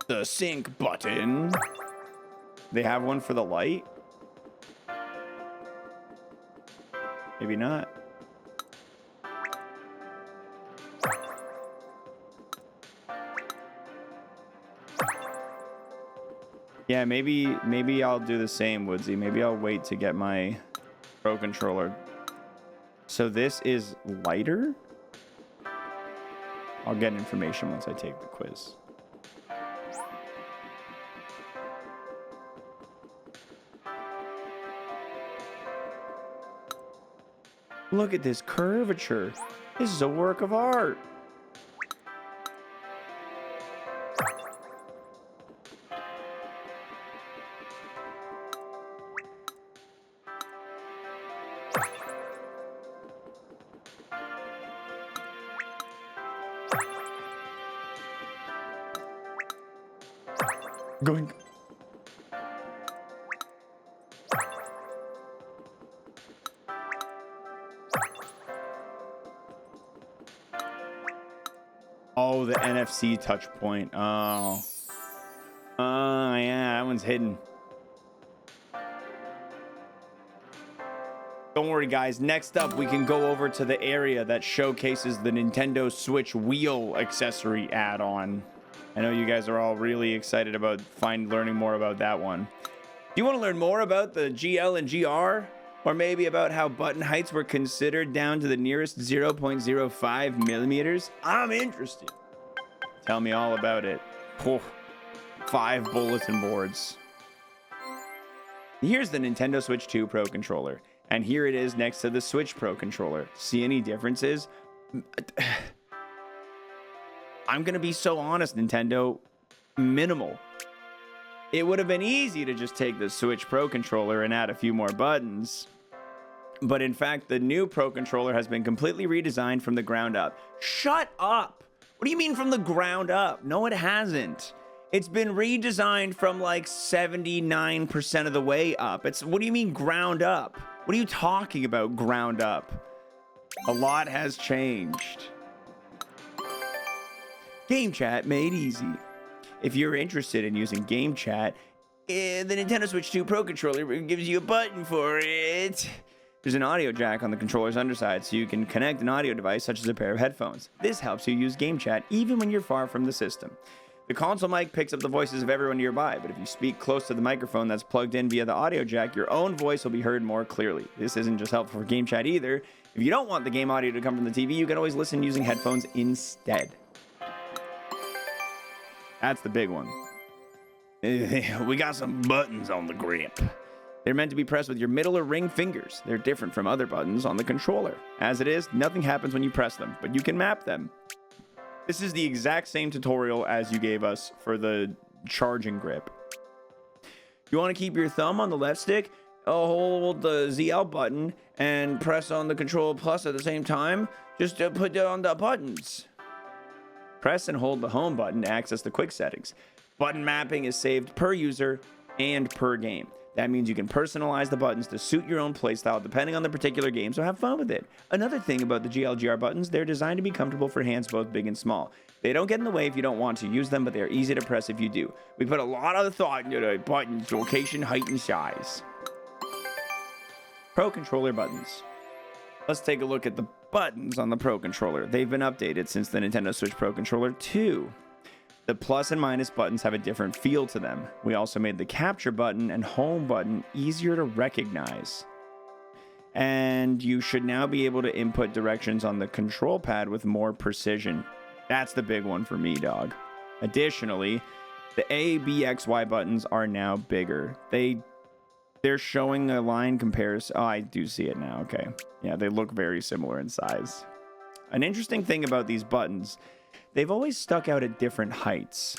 The sync button. They have one for the light? Maybe not. Yeah, maybe I'll do the same, Woodsy. Maybe I'll wait to get my Pro Controller. So this is lighter? I'll get information once I take the quiz. Look at this curvature. This is a work of art. Going. Oh, the NFC touch point. Oh. Oh, yeah, that one's hidden. Don't worry, guys. Next up, we can go over to the area that showcases the Nintendo Switch wheel accessory add-on. I know you guys are all really excited about learning more about that one. Do you want to learn more about the GL and GR? Or maybe about how button heights were considered down to the nearest 0.05 millimeters? I'm interested. Tell me all about it. Oh, 5 bulletin boards. Here's the Nintendo Switch 2 Pro Controller. And here it is next to the Switch Pro Controller. See any differences? I'm going to be so honest, Nintendo. Minimal. It would have been easy to just take the Switch Pro Controller and add a few more buttons. But in fact, the new Pro Controller has been completely redesigned from the ground up. Shut up! What do you mean from the ground up? No, it hasn't. It's been redesigned from like 79% of the way up. What do you mean ground up? What are you talking about, ground up? A lot has changed. Game chat made easy. If you're interested in using game chat, the Nintendo Switch 2 Pro Controller gives you a button for it. There's an audio jack on the controller's underside, so you can connect an audio device such as a pair of headphones. This helps you use game chat even when you're far from the system. The console mic picks up the voices of everyone nearby, but if you speak close to the microphone that's plugged in via the audio jack, your own voice will be heard more clearly. This isn't just helpful for game chat either. If you don't want the game audio to come from the TV, you can always listen using headphones instead. That's the big one. We got some buttons on the grip. They're meant to be pressed with your middle or ring fingers. They're different from other buttons on the controller. As it is, nothing happens when you press them, but you can map them. This is the exact same tutorial as you gave us for the charging grip. You want to keep your thumb on the left stick? Hold the ZL button and press on the Control Plus at the same time. Just put down the buttons. Press and hold the home button to access the quick settings. Button mapping is saved per user and per game. That means you can personalize the buttons to suit your own playstyle depending on the particular game, so have fun with it. Another thing about the GLGR buttons, they're designed to be comfortable for hands both big and small. They don't get in the way if you don't want to use them, but they are easy to press if you do. We put a lot of thought into the buttons' location, height, and size. Pro Controller buttons. Let's take a look at the buttons on the Pro Controller. They've been updated since the Nintendo Switch Pro Controller 2. The plus and minus buttons have a different feel to them. We also made the capture button and home button easier to recognize. And you should now be able to input directions on the control pad with more precision. That's the big one for me, dog. Additionally, the A, B, X, Y buttons are now bigger. They're showing a line comparison. Oh, I do see it now. Okay. Yeah, they look very similar in size. An interesting thing about these buttons, they've always stuck out at different heights.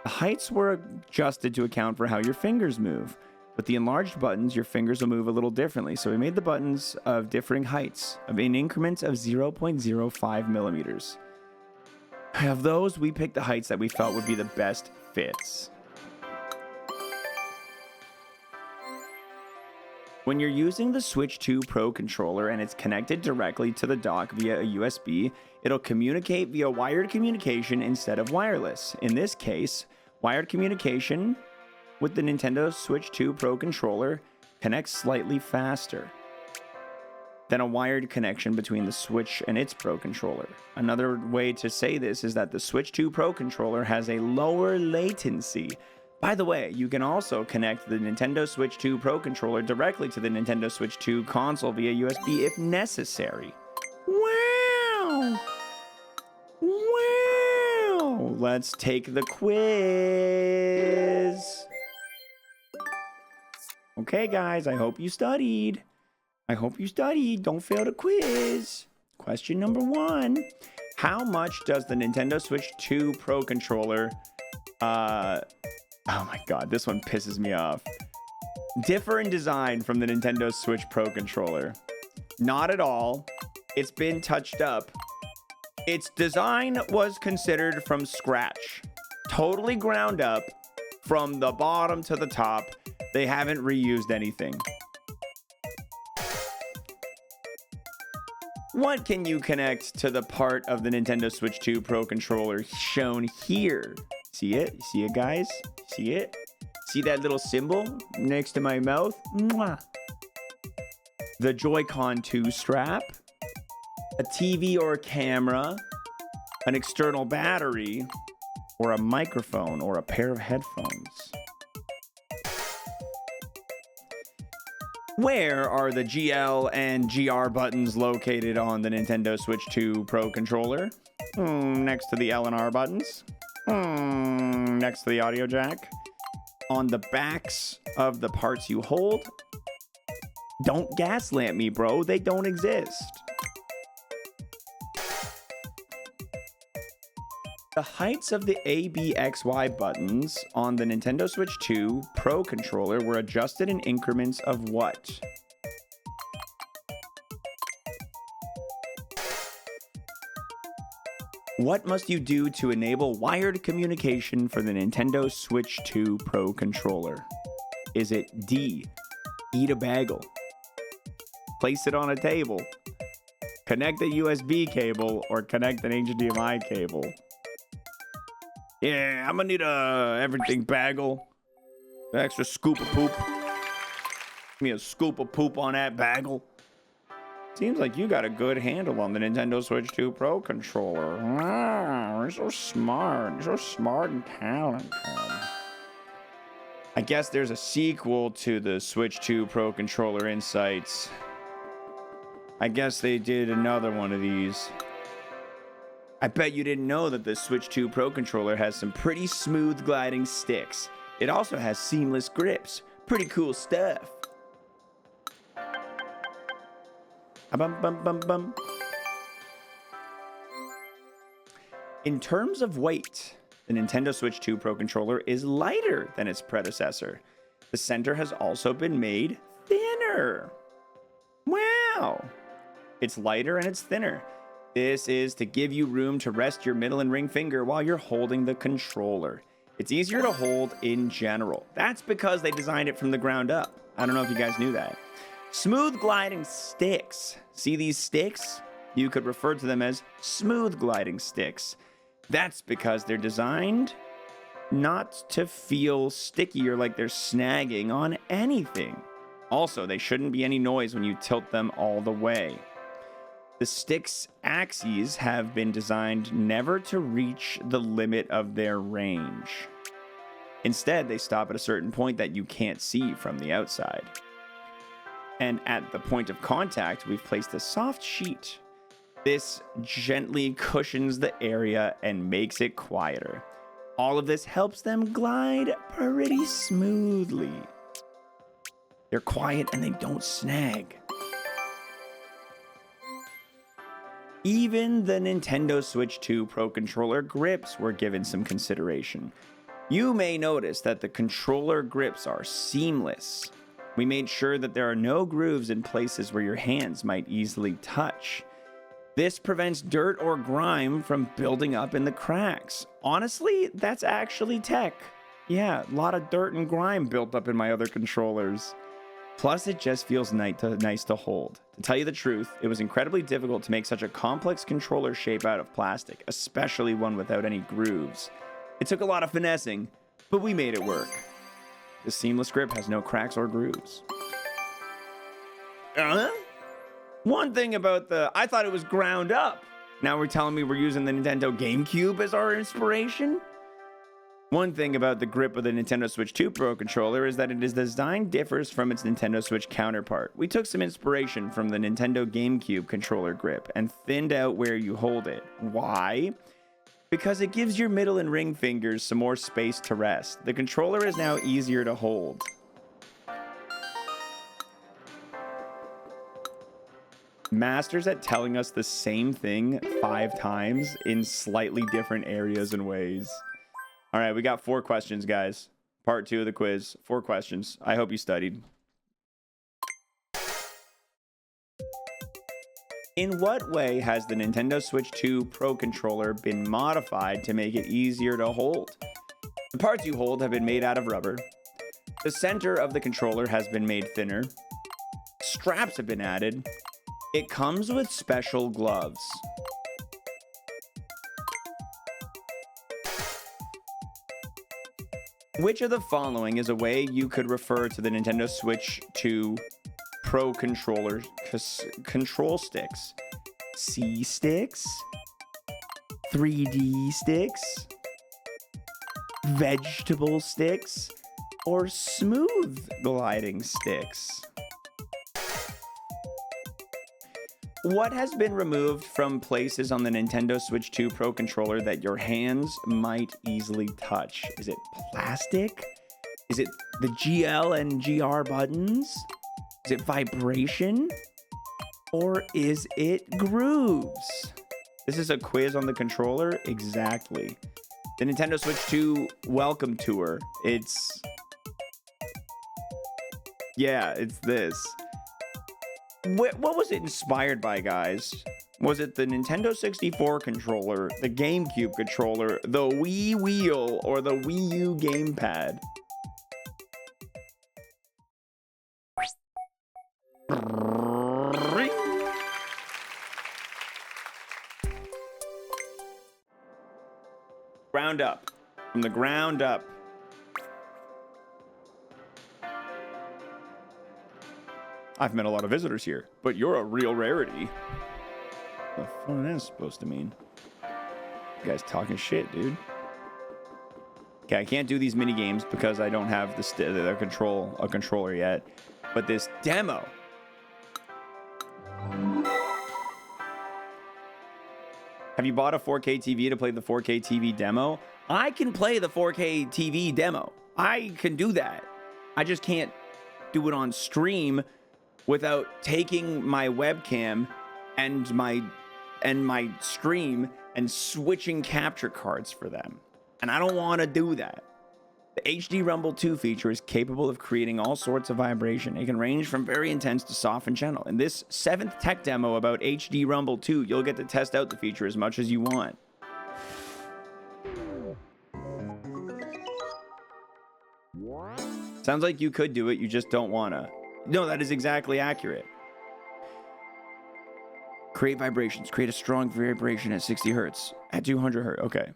The heights were adjusted to account for how your fingers move. With the enlarged buttons, your fingers will move a little differently, so we made the buttons of differing heights, in increments of 0.05 millimeters. Of those, we picked the heights that we felt would be the best fits. When you're using the Switch 2 Pro Controller and it's connected directly to the dock via a USB, it'll communicate via wired communication instead of wireless. In this case, wired communication with the Nintendo Switch 2 Pro Controller connects slightly faster than a wired connection between the Switch and its Pro Controller. Another way to say this is that the Switch 2 Pro Controller has a lower latency By the way, you can also connect the Nintendo Switch 2 Pro Controller directly to the Nintendo Switch 2 console via USB if necessary. Wow! Wow! Let's take the quiz. Okay, guys, I hope you studied. Don't fail the quiz. Question number 1. How much does the Nintendo Switch 2 Pro Controller, oh my god, this one pisses me off, differ in design from the Nintendo Switch Pro Controller? Not at all. It's been touched up. Its design was considered from scratch. Totally ground up from the bottom to the top. They haven't reused anything. What can you connect to the part of the Nintendo Switch 2 Pro Controller shown here? See it? See it, guys? See it? See that little symbol next to my mouth? Mwah. The Joy-Con 2 strap, a TV or a camera, an external battery, or a microphone or a pair of headphones. Where are the GL and GR buttons located on the Nintendo Switch 2 Pro Controller? Next to the L and R buttons? Next to the audio jack? On the backs of the parts you hold? Don't gaslamp me, bro. They don't exist. The heights of the A, B, X, Y buttons on the Nintendo Switch 2 Pro Controller were adjusted in increments of what? What must you do to enable wired communication for the Nintendo Switch 2 Pro Controller? Is it D, eat a bagel, place it on a table, connect a USB cable, or connect an HDMI cable? Yeah, I'm gonna need a everything bagel. An extra scoop of poop. Give me a scoop of poop on that bagel. Seems like you got a good handle on the Nintendo Switch 2 Pro Controller. Wow, you're so smart. You're so smart and talented. I guess there's a sequel to the Switch 2 Pro Controller Insights. I guess they did another one of these. I bet you didn't know that the Switch 2 Pro Controller has some pretty smooth gliding sticks. It also has seamless grips. Pretty cool stuff. In terms of weight, the Nintendo Switch 2 Pro Controller is lighter than its predecessor. The center has also been made thinner. Wow! It's lighter and it's thinner. This is to give you room to rest your middle and ring finger while you're holding the controller. It's easier to hold in general. That's because they designed it from the ground up. I don't know if you guys knew that. Smooth gliding sticks. See these sticks? You could refer to them as smooth gliding sticks. That's because they're designed not to feel sticky or like they're snagging on anything. Also, they shouldn't be any noise when you tilt them all the way. The stick's axes have been designed never to reach the limit of their range. Instead, they stop at a certain point that you can't see from the outside. And at the point of contact, we've placed a soft sheet. This gently cushions the area and makes it quieter. All of this helps them glide pretty smoothly. They're quiet and they don't snag. Even the Nintendo Switch 2 Pro Controller grips were given some consideration. You may notice that the controller grips are seamless. We made sure that there are no grooves in places where your hands might easily touch. This prevents dirt or grime from building up in the cracks. Honestly, that's actually tech. Yeah, a lot of dirt and grime built up in my other controllers. Plus, it just feels nice to hold. To tell you the truth, it was incredibly difficult to make such a complex controller shape out of plastic, especially one without any grooves. It took a lot of finessing, but we made it work. The seamless grip has no cracks or grooves. One thing about I thought it was ground up. Now we're telling me we're using the Nintendo GameCube as our inspiration? One thing about the grip of the Nintendo Switch 2 Pro controller is that its design differs from its Nintendo Switch counterpart. We took some inspiration from the Nintendo GameCube controller grip and thinned out where you hold it. Why? Because it gives your middle and ring fingers some more space to rest. The controller is now easier to hold. Masters at telling us the same thing 5 times in slightly different areas and ways. All right, we got 4 questions, guys. Part 2 of the quiz. 4 questions. I hope you studied. In what way has the Nintendo Switch 2 Pro controller been modified to make it easier to hold? The parts you hold have been made out of rubber. The center of the controller has been made thinner. Straps have been added. It comes with special gloves. Which of the following is a way you could refer to the Nintendo Switch 2 Pro controller control sticks? C-sticks? 3D sticks? Vegetable sticks? Or smooth gliding sticks? What has been removed from places on the Nintendo Switch 2 Pro controller that your hands might easily touch? Is it plastic? Is it the GL and GR buttons? Is it vibration? Or is it grooves? This is a quiz on the controller? Exactly. The Nintendo Switch 2 Welcome Tour. Yeah, it's this. What was it inspired by, guys? Was it the Nintendo 64 controller, the GameCube controller, the Wii Wheel, or the Wii U gamepad? Ground up. From the ground up. I've met a lot of visitors here, but you're a real rarity. What the fuck is that supposed to mean? You guys talking shit, dude. Okay, I can't do these mini games because I don't have a controller yet. But this demo. Have you bought a 4K TV to play the 4K TV demo? I can play the 4K TV demo. I can do that. I just can't do it on stream without taking my webcam and my stream and switching capture cards for them. And I don't want to do that. The HD Rumble 2 feature is capable of creating all sorts of vibration. It can range from very intense to soft and gentle. In this 7th tech demo about HD Rumble 2, you'll get to test out the feature as much as you want. Sounds like you could do it, you just don't wanna. No, that is exactly accurate. Create vibrations. Create a strong vibration at 60 hertz. At 200 hertz. Okay.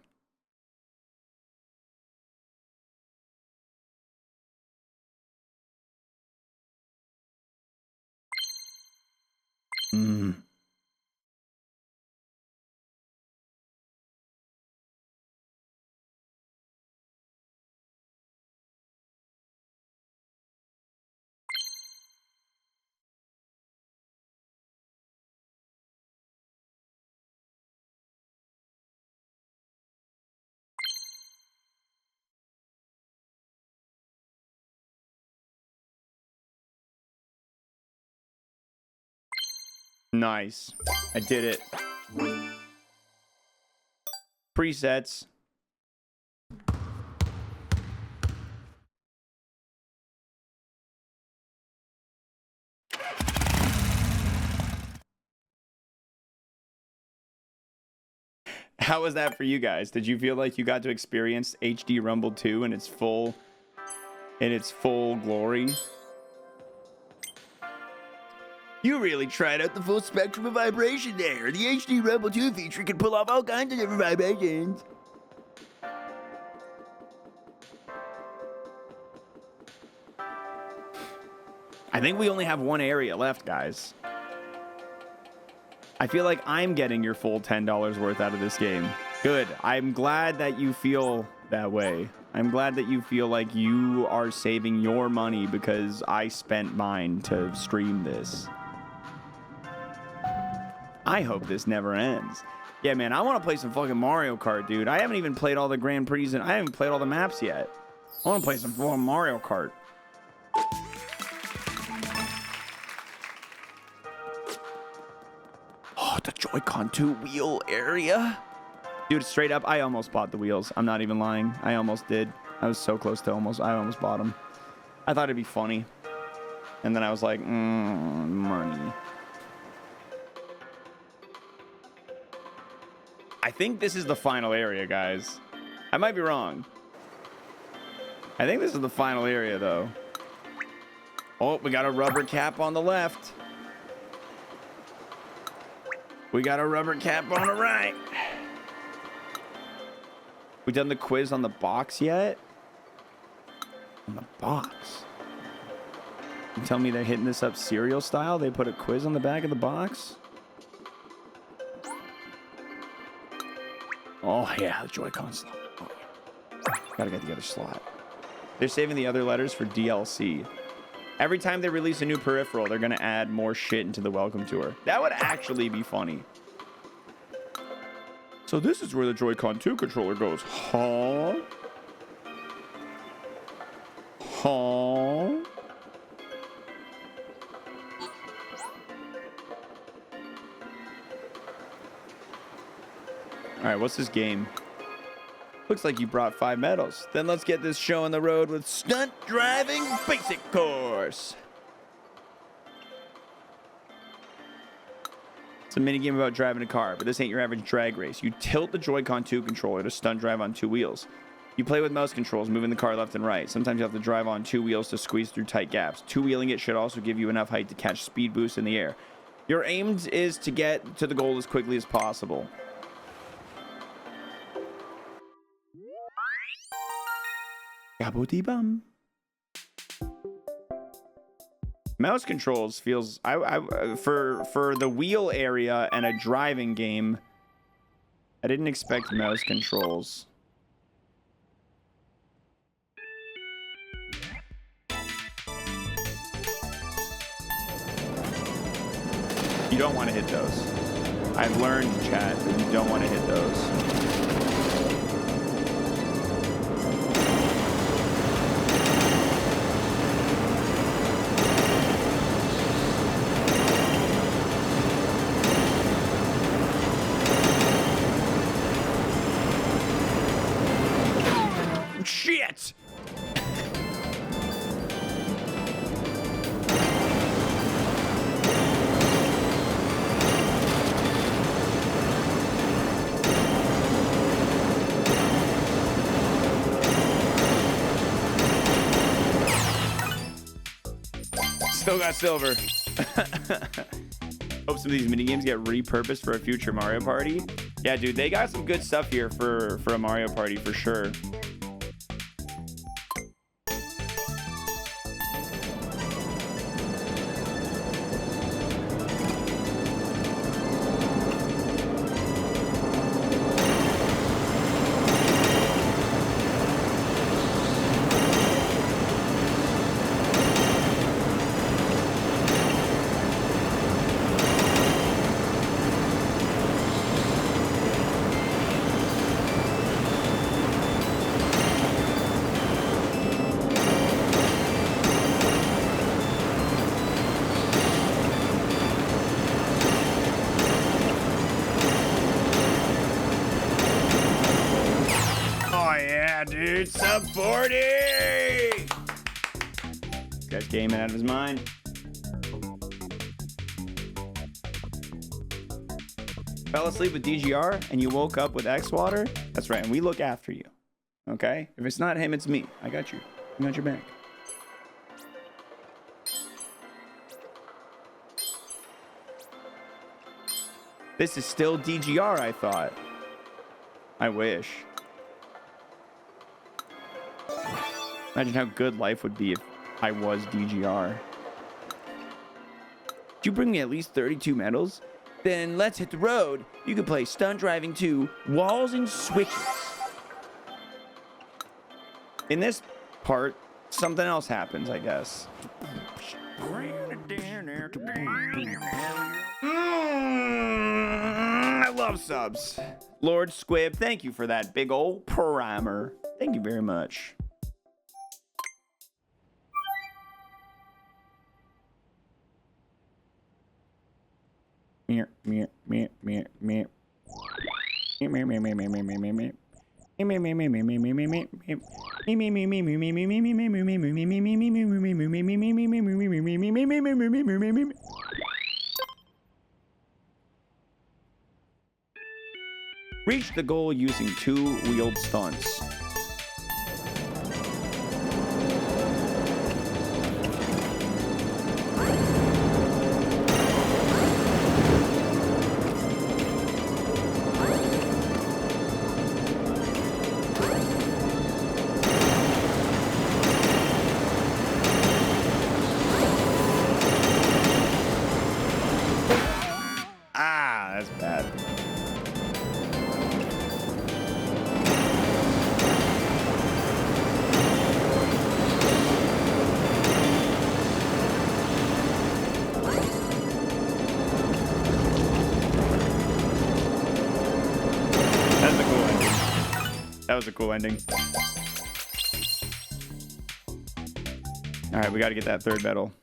Nice. I did it. Presets. How was that for you guys? Did you feel like you got to experience HD Rumble 2 in its full glory? You really tried out the full spectrum of vibration there. The HD Rumble 2 feature can pull off all kinds of different vibrations. I think we only have one area left, guys. I feel like I'm getting your full $10 worth out of this game. Good. I'm glad that you feel that way. I'm glad that you feel like you are saving your money because I spent mine to stream this. I hope this never ends. Yeah, man, I want to play some fucking Mario Kart, dude. I haven't even played all the Grand Prix and I haven't played all the maps yet. I want to play some fucking Mario Kart. Oh, the Joy-Con 2 wheel area. Dude, straight up, I almost bought the wheels. I'm not even lying. I almost did. I was so close to I almost bought them. I thought it'd be funny. And then I was like, money. I think this is the final area, guys. I might be wrong. I think this is the final area, though. Oh, we got a rubber cap on the left. We got a rubber cap on the right. We done the quiz on the box yet? On the box? You tell me they're hitting this up serial style? They put a quiz on the back of the box? Oh, yeah, the Joy-Con slot. Oh. Gotta get the other slot. They're saving the other letters for DLC. Every time they release a new peripheral, they're gonna add more shit into the welcome tour. That would actually be funny. So this is where the Joy-Con 2 controller goes. Huh? Huh? All right, what's this game? Looks like you brought 5 medals. Then let's get this show on the road with Stunt Driving Basic Course. It's a mini game about driving a car, but this ain't your average drag race. You tilt the Joy-Con 2 controller to stunt drive on 2 wheels. You play with mouse controls, moving the car left and right. Sometimes you have to drive on 2 wheels to squeeze through tight gaps. 2-wheeling it should also give you enough height to catch speed boosts in the air. Your aim is to get to the goal as quickly as possible. Gabody-bum. Mouse controls feels for the wheel area and a driving game. I didn't expect mouse controls. You don't want to hit those. I've learned, chat, that you don't want to hit those. Shit! Still got silver. Hope some of these minigames get repurposed for a future Mario Party. Yeah, dude, they got some good stuff here for a Mario Party for sure. Dude, sub 40! This guy's gaming out of his mind. Fell asleep with DGR and you woke up with xwater? That's right, and we look after you. Okay? If it's not him, it's me. I got you. I got your back. This is still DGR, I thought. I wish. Imagine how good life would be if I was DGR. Did you bring me at least 32 medals? Then let's hit the road. You can play Stunt Driving 2, Walls and Switches. In this part, something else happens, I guess. I love subs. Lord Squib, thank you for that big old primer. Thank you very much. Meow, meow, meow, meow, meow. Meow, meow, meow, meow, meow, meow, meow, meow. Reach the goal using 2-wheeled stunts. Ah, that's bad. That's a cool ending. That was a cool ending. All right, we got to get that third medal.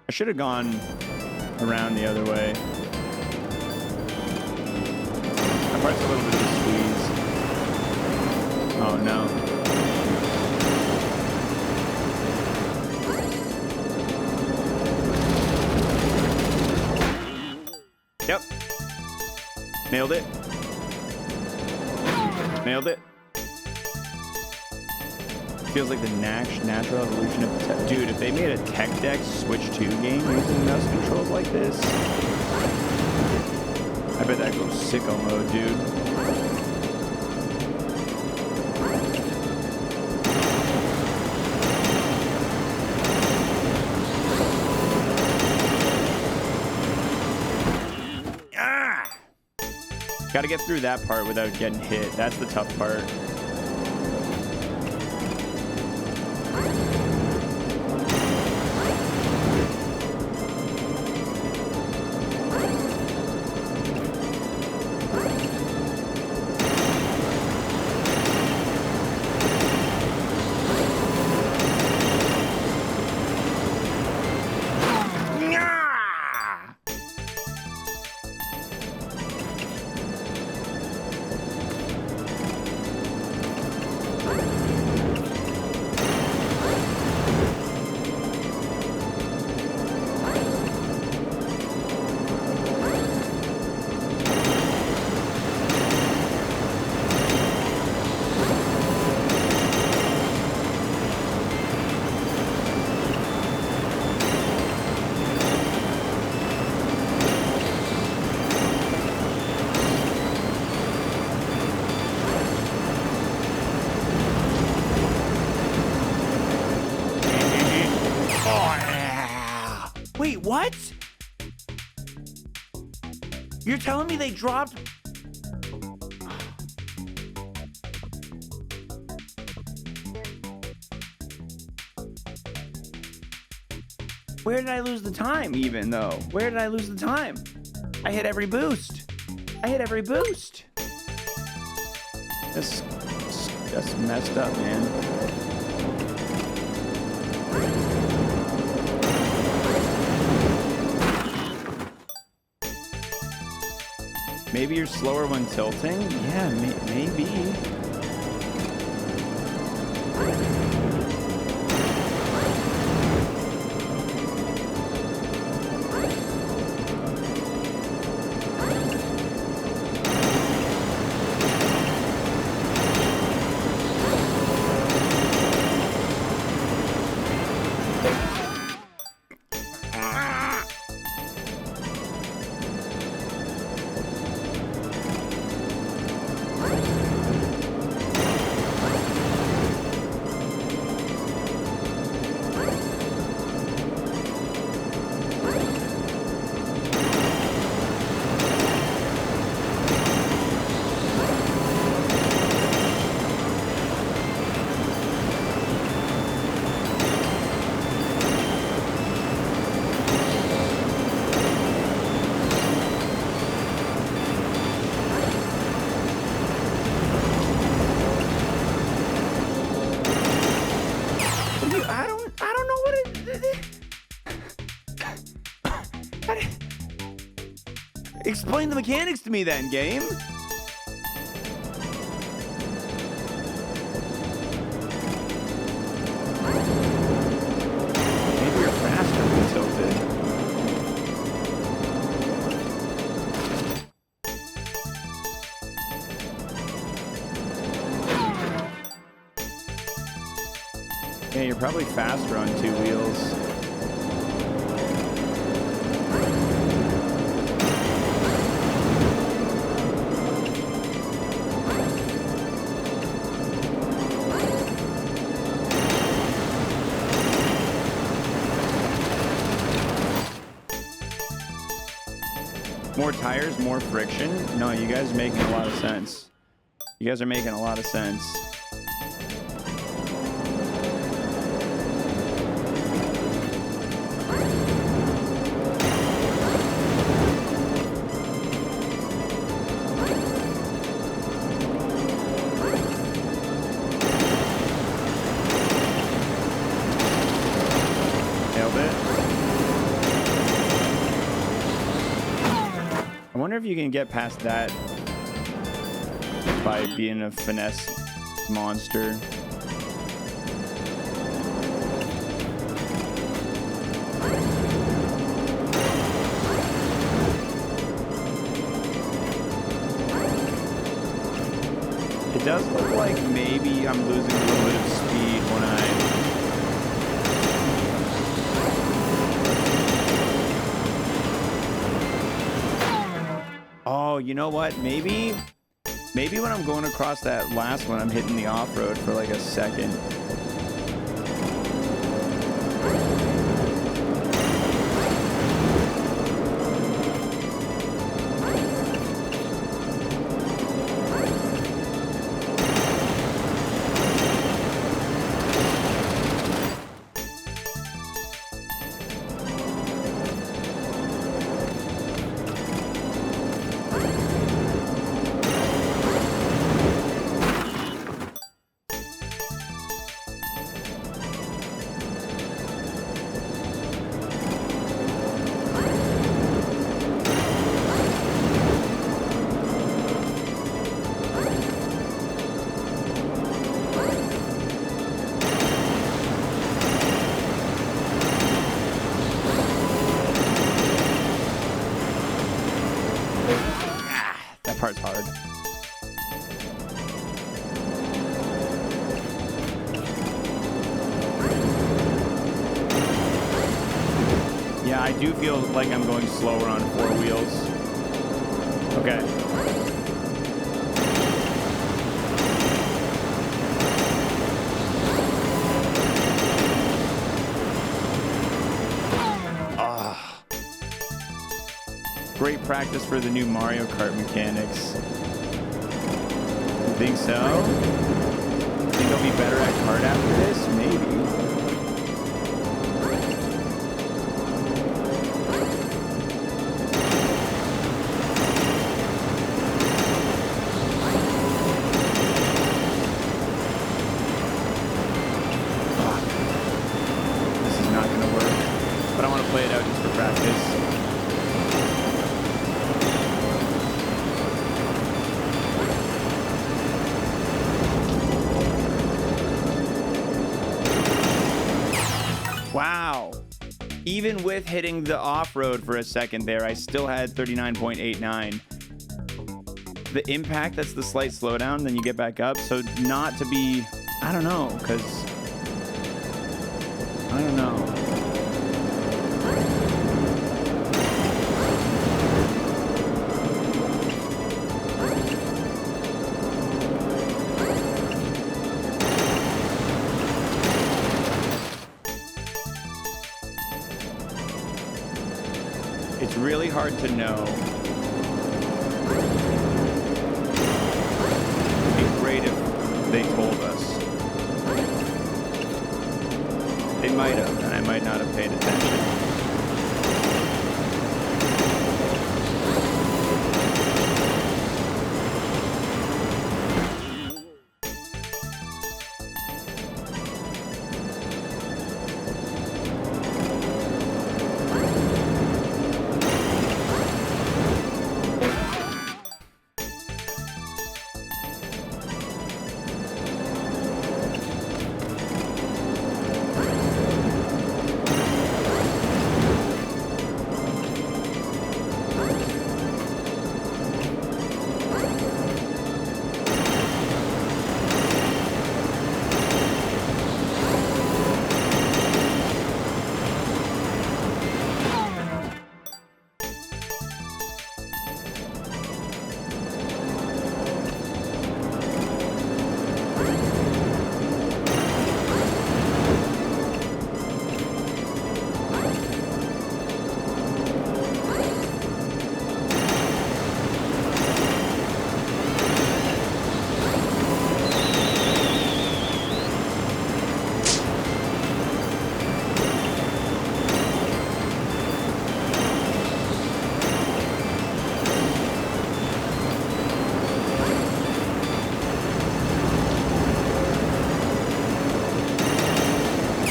I should have gone around the other way. That part's a little bit of a squeeze. Oh no. Yep. Nailed it. Nailed it. Feels like the natural evolution of tech. Dude, if they made a Tech Deck Switch 2 game using mouse controls like this, I bet that goes sicko mode, dude. Ah! Gotta get through that part without getting hit. That's the tough part. Wait, what? You're telling me they dropped... Where did I lose the time even though? Where did I lose the time? I hit every boost. I hit every boost. That's messed up, man. Maybe you're slower when tilting? Yeah, maybe. Explain the mechanics to me then, game. Maybe you're faster when tilted. Yeah, you're probably faster on 2 wheels. More tires, more friction. No, you guys are making a lot of sense. You guys are making a lot of sense. Nailed it. I wonder if you can get past that by being a finesse monster. It does look like maybe I'm losing a little bit of speed when Oh, you know what? Maybe when I'm going across that last one, I'm hitting the off-road for like a second. That part's hard. Yeah, I do feel like I'm going slower on 4 wheels. Okay. Great practice for the new Mario Kart mechanics. You think so? Think I'll be better at kart after this? Maybe. Fuck. This is not gonna work. But I want to play it out just for practice. Wow. Even with hitting the off-road for a second there, I still had 39.89. The impact, that's the slight slowdown, then you get back up. So not to be, I don't know, because, I don't know. It's really hard to know. It'd be great if they told us. They might have, and I might not have paid attention.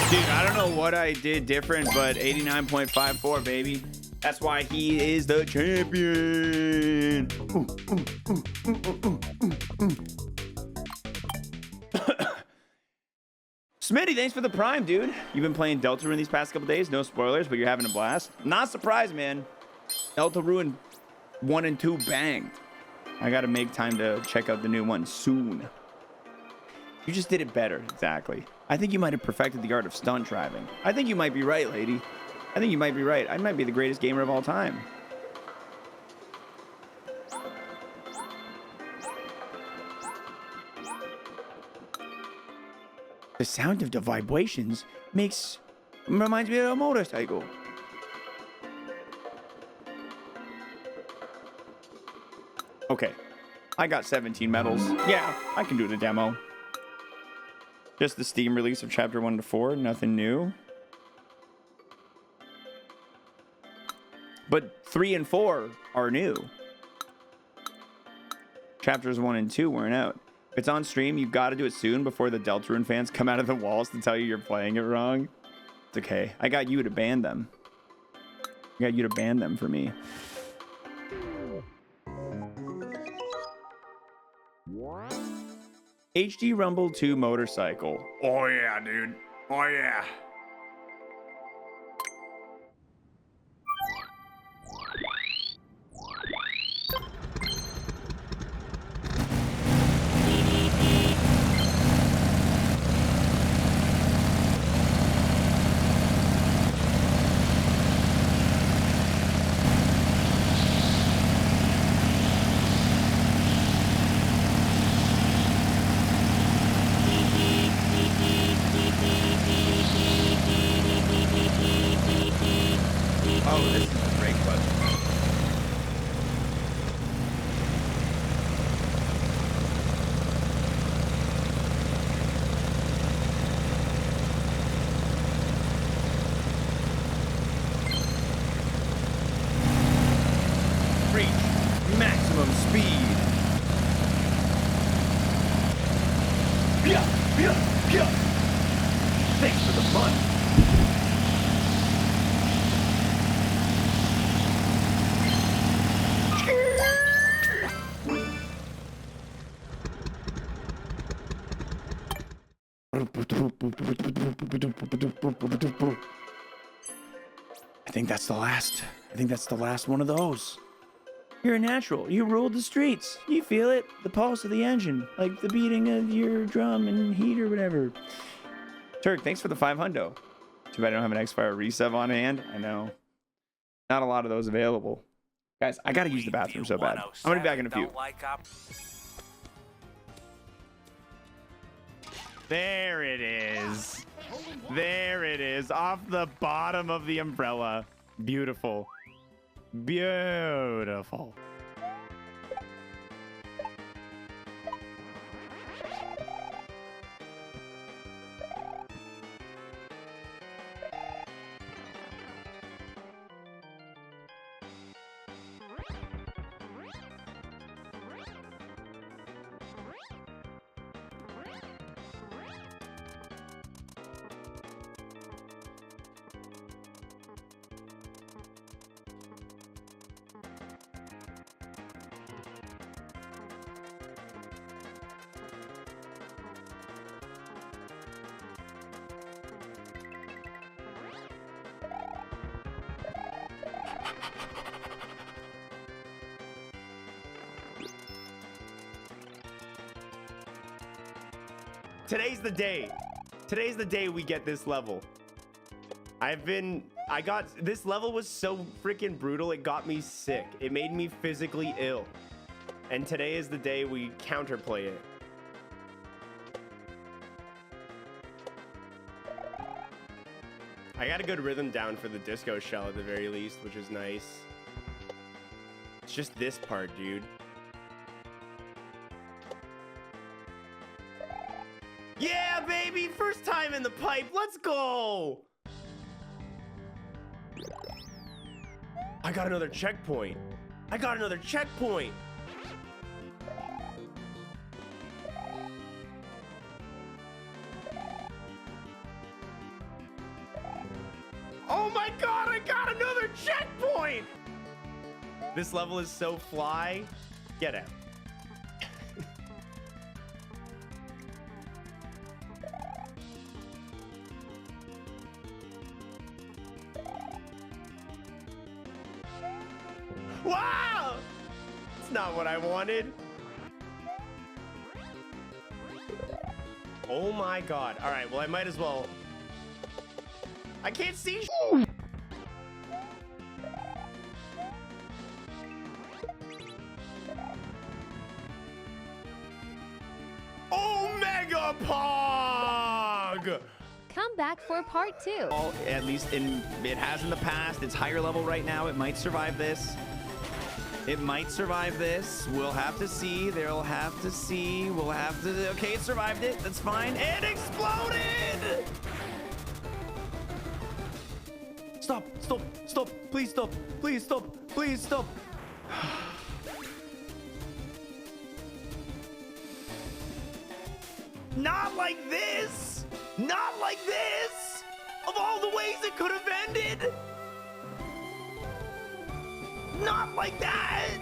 Dude, I don't know what I did different, but 89.54, baby. That's why he is the champion. Smitty, thanks for the prime, dude. You've been playing Deltarune these past couple days. No spoilers, but you're having a blast. Not surprised, man. Deltarune 1 and 2 banged. I got to make time to check out the new one soon. You just did it better, exactly. I think you might have perfected the art of stunt driving. I think you might be right, lady. I think you might be right. I might be the greatest gamer of all time. The sound of the vibrations reminds me of a motorcycle. Okay, I got 17 medals. Yeah, I can do the demo. Just the Steam release of Chapter 1 to 4, nothing new. But 3 and 4 are new. Chapters 1 and 2 weren't out. If it's on stream, you've got to do it soon before the Deltarune fans come out of the walls to tell you you're playing it wrong. It's okay. I got you to ban them. I got you to ban them for me. HD Rumble 2 motorcycle. Oh yeah, dude. Oh yeah. Maximum speed. Thanks for the fun. I think that's the last. I think that's the last one of those. You're a natural. You ruled the streets. You feel it. The pulse of the engine. Like the beating of your drum and heat or whatever. Turk, thanks for the 500. Too bad I don't have an X-Fire resub on hand. I know. Not a lot of those available. Guys, I gotta use the bathroom so bad. I'm gonna be back in a few. There it is. There it is. Off the bottom of the umbrella. Beautiful. Beautiful. Today's the day. Today's the day we get this level. This level was so freaking brutal, it got me sick. It made me physically ill. And today is the day we counterplay it. I got a good rhythm down for the disco shell at the very least, which is nice. It's just this part, dude. Yeah, baby! First time in the pipe. Let's go! I got another checkpoint. I got another checkpoint. Oh my god, I got another checkpoint! This level is so fly. Get out. Wow! It's not what I wanted. Oh my god. All right, well, I might as well. I can't see. Omega Pog! Come back for part 2. Well, at least it has in the past. It's higher level right now. It might survive this. It might survive this. We'll have to see. They'll have to see. We'll have to. Okay, it survived it. That's fine. It exploded! Stop. Stop. Stop. Please stop. Please stop. Please stop. Not like this! Not like this! Of all the ways it could have ended! Not like that!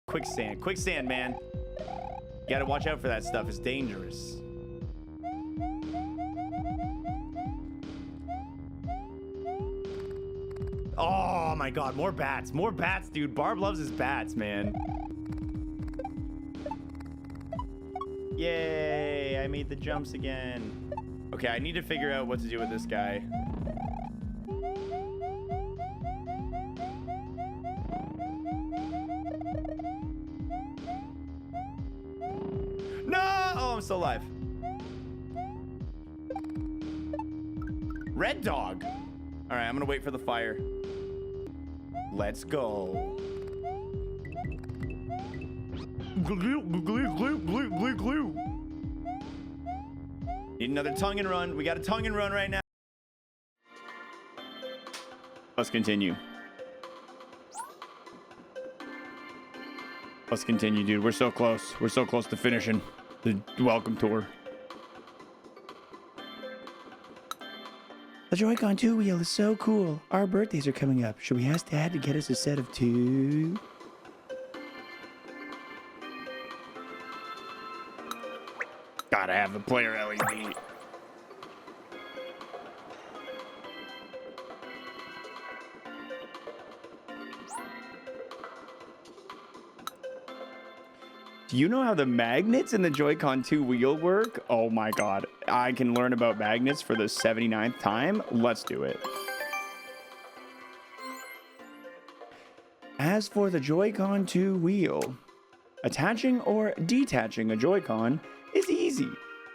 Quicksand. Quicksand, man. You gotta watch out for that stuff. It's dangerous. Oh my god, more bats. More bats, dude. Barb loves his bats, man. Yay, I made the jumps again. Okay, I need to figure out what to do with this guy. No! Oh, I'm still alive. Red dog. All right, I'm gonna wait for the fire. Let's go. Glue, glue, glue, glue, glue, glue. Need another tongue and run. We got a tongue and run right now. Let's continue. Let's continue, dude. We're so close. We're so close to finishing the welcome tour. The Joy-Con 2 wheel is so cool. Our birthdays are coming up. Should we ask Dad to get us a set of 2? Gotta have the player LED. Do you know how the magnets in the Joy-Con 2 wheel work? Oh my god. I can learn about magnets for the 79th time. Let's do it. As for the Joy-Con 2 wheel, attaching or detaching a Joy-Con is easy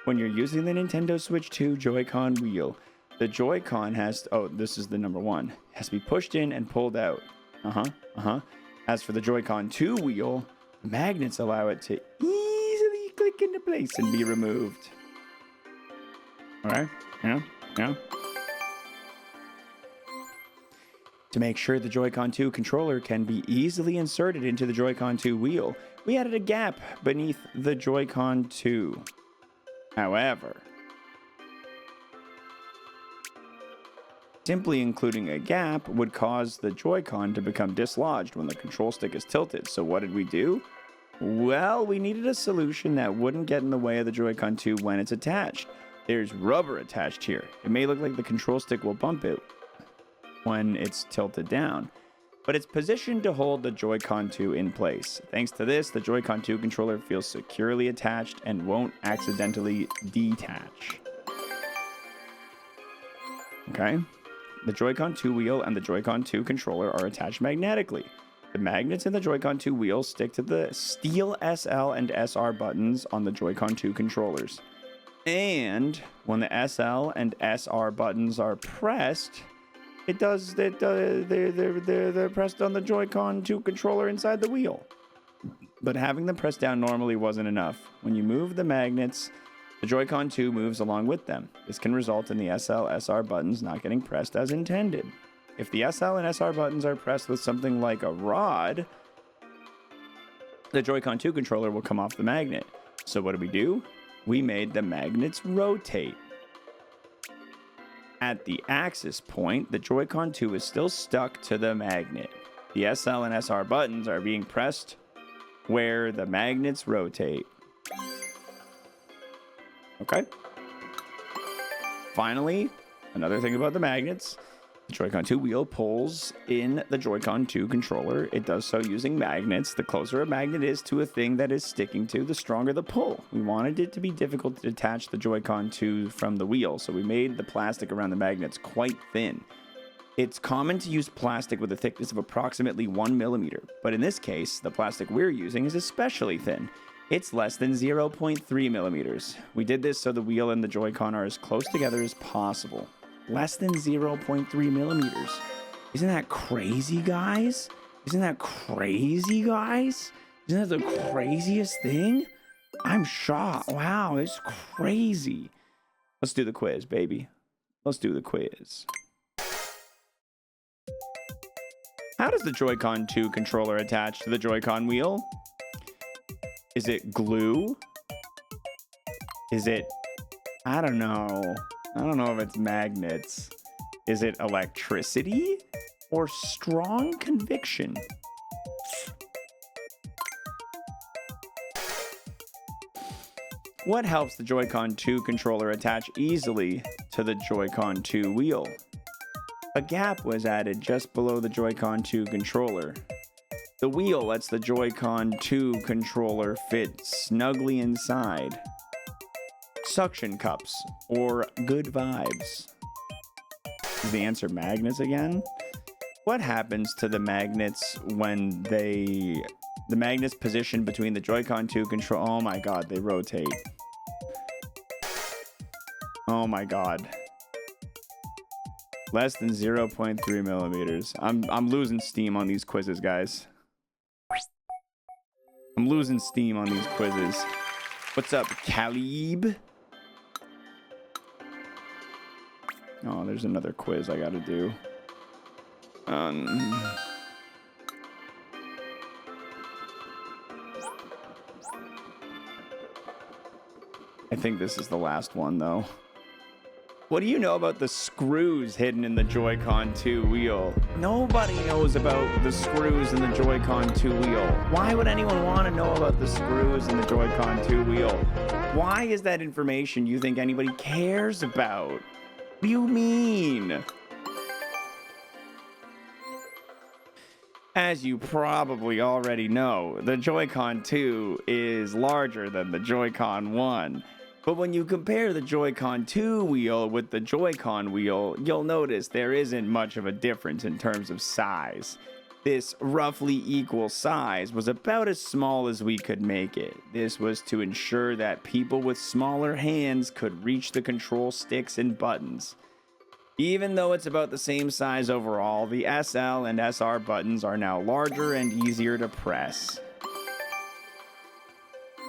when you're using the Nintendo Switch 2 Joy-Con wheel. The Joy-Con has, oh, this is the number 1, has to be pushed in and pulled out. As for the Joy-Con 2 wheel, magnets allow it to easily click into place and be removed. All right, yeah. To make sure the Joy-Con 2 controller can be easily inserted into the Joy-Con 2 wheel, we added a gap beneath the Joy-Con 2. However, simply including a gap would cause the Joy-Con to become dislodged when the control stick is tilted. So what did we do? Well, we needed a solution that wouldn't get in the way of the Joy-Con 2 when it's attached. There's rubber attached here. It may look like the control stick will bump it when it's tilted down, but it's positioned to hold the Joy-Con 2 in place. Thanks to this, the Joy-Con 2 controller feels securely attached and won't accidentally detach. Okay? The Joy-Con 2 wheel and the Joy-Con 2 controller are attached magnetically. The magnets in the Joy-Con 2 wheel stick to the steel SL and SR buttons on the Joy-Con 2 controllers. And when the SL and SR buttons are pressed, they're pressed on the Joy-Con 2 controller inside the wheel. But having them pressed down normally wasn't enough. When you move the magnets, the Joy-Con 2 moves along with them. This can result in the SL, SR buttons not getting pressed as intended. If the SL and SR buttons are pressed with something like a rod, the Joy-Con 2 controller will come off the magnet. So what do? We made the magnets rotate. At the axis point, the Joy-Con 2 is still stuck to the magnet. The SL and SR buttons are being pressed where the magnets rotate. Okay. Finally, another thing about the magnets. The Joy-Con 2 wheel pulls in the Joy-Con 2 controller. It does so using magnets. The closer a magnet is to a thing that is sticking to, the stronger the pull. We wanted it to be difficult to detach the Joy-Con 2 from the wheel, so we made the plastic around the magnets quite thin. It's common to use plastic with a thickness of approximately 1 millimeter, but in this case, the plastic we're using is especially thin. It's less than 0.3 millimeters. We did this so the wheel and the Joy-Con are as close together as possible. Less than 0.3 millimeters. Isn't that crazy, guys? Isn't that crazy, guys? Isn't that the craziest thing? I'm shocked. Wow, it's crazy. Let's do the quiz, baby. Let's do the quiz. How does the Joy-Con 2 controller attach to the Joy-Con wheel? Is it glue? Is it... I don't know. I don't know if it's magnets. Is it electricity or strong conviction? What helps the Joy-Con 2 controller attach easily to the Joy-Con 2 wheel? A gap was added just below the Joy-Con 2 controller. The wheel lets the Joy-Con 2 controller fit snugly inside. Suction cups, or good vibes. Is the answer magnets again? What happens to the magnets when the magnets position between the Joy-Con 2 control? Oh my god, they rotate. Oh my god. Less than 0.3 millimeters. I'm losing steam on these quizzes, guys. I'm losing steam on these quizzes. What's up, Caleb? Oh, there's another quiz I gotta do. I think this is the last one, though. What do you know about the screws hidden in the Joy-Con 2 wheel? Nobody knows about the screws in the Joy-Con 2 wheel. Why would anyone want to know about the screws in the Joy-Con 2 wheel? Why is that information you think anybody cares about? What do you mean? As you probably already know, the Joy-Con 2 is larger than the Joy-Con 1. But when you compare the Joy-Con 2 wheel with the Joy-Con wheel, you'll notice there isn't much of a difference in terms of size. This roughly equal size was about as small as we could make it. This was to ensure that people with smaller hands could reach the control sticks and buttons. Even though it's about the same size overall, the SL and SR buttons are now larger and easier to press.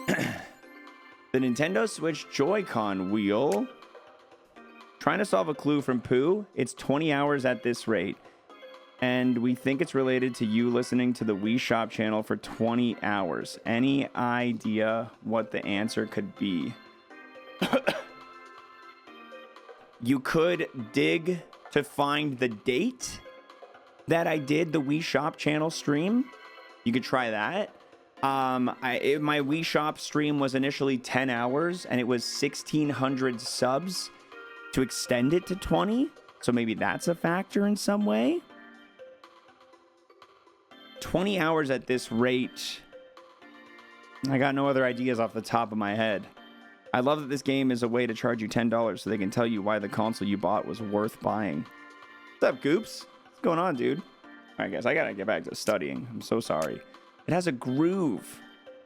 The Nintendo Switch Joy-Con wheel. Trying to solve a clue from Pooh. It's 20 hours at this rate. And we think it's related to you listening to the Wii Shop channel for 20 hours. Any idea what the answer could be? You could dig to find the date that I did the Wii Shop channel stream. You could try that. My Wii Shop stream was initially 10 hours and it was 1,600 subs to extend it to 20. So maybe that's a factor in some way. 20 hours at this rate. I got no other ideas off the top of my head. I love that this game is a way to charge you $10 so they can tell you why the console you bought was worth buying. What's up, Goops? What's going on, dude? All right, guys, I gotta get back to studying. I'm so sorry. It has a groove.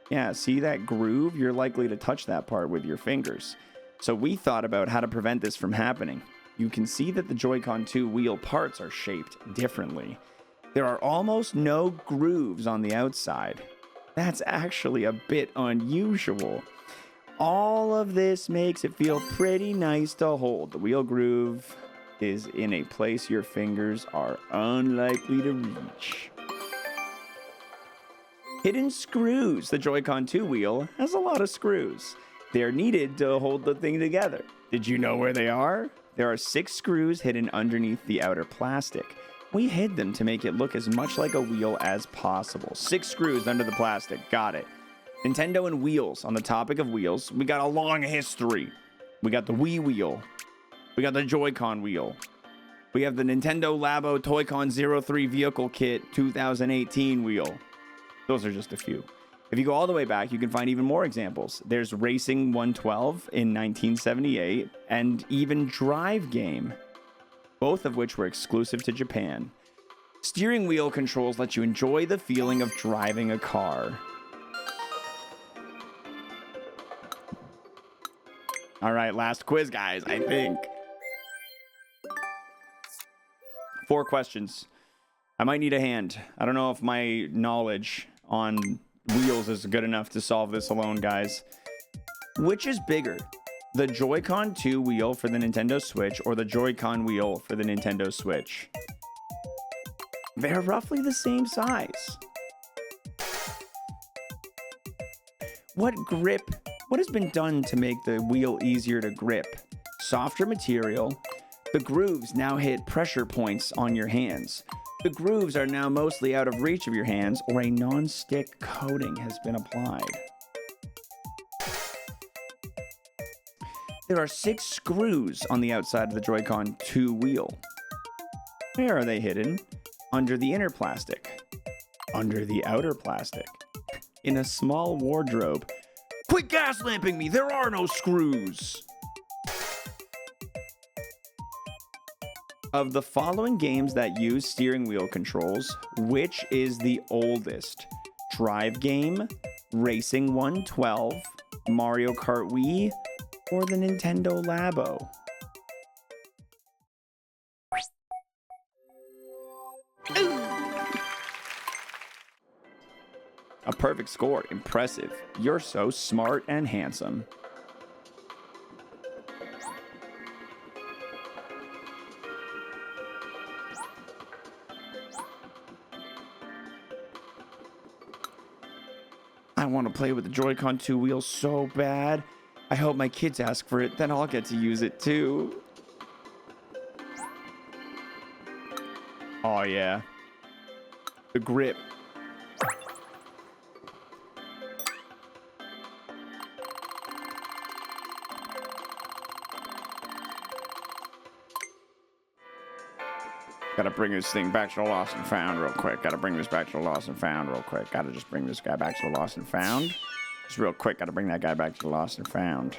Yeah, see that groove? You're likely to touch that part with your fingers. So we thought about how to prevent this from happening. You can see that the Joy-Con 2 wheel parts are shaped differently. There are almost no grooves on the outside. That's actually a bit unusual. All of this makes it feel pretty nice to hold. The wheel groove is in a place your fingers are unlikely to reach. Hidden screws. The Joy-Con 2 wheel has a lot of screws. They're needed to hold the thing together. Did you know where they are? There are 6 screws hidden underneath the outer plastic. We hid them to make it look as much like a wheel as possible. 6 screws under the plastic. Got it. Nintendo and wheels. On the topic of wheels, we got a long history. We got the Wii wheel. We got the Joy-Con wheel. We have the Nintendo Labo Toy-Con 03 Vehicle Kit 2018 wheel. Those are just a few. If you go all the way back, you can find even more examples. There's Racing 112 in 1978 and even Drive Game, both of which were exclusive to Japan. Steering wheel controls let you enjoy the feeling of driving a car. All right, last quiz, guys, I think. 4 questions. I might need a hand. I don't know if my knowledge on wheels is good enough to solve this alone, guys. Which is bigger, the Joy-Con 2 wheel for the Nintendo Switch or the Joy-Con wheel for the Nintendo Switch? They're roughly the same size. What has been done to make the wheel easier to grip? Softer material. The grooves now hit pressure points on your hands. The grooves are now mostly out of reach of your hands, or a non-stick coating has been applied. There are 6 screws on the outside of the Joy-Con 2 wheel. Where are they hidden? Under the inner plastic. Under the outer plastic. In a small wardrobe. Quit gas-lamping me! There are no screws! Of the following games that use steering wheel controls, which is the oldest? Drive Game, Racing 112, Mario Kart Wii, or the Nintendo Labo? A perfect score. Impressive. You're so smart and handsome. I want to play with the Joy-Con 2 wheel so bad. I hope my kids ask for it, then I'll get to use it too. Oh yeah. The grip. Gotta bring this thing back to the lost and found real quick. Gotta bring this back to the lost and found real quick. Gotta just bring this guy back to the lost and found. Just real quick, gotta bring that guy back to the lost and found.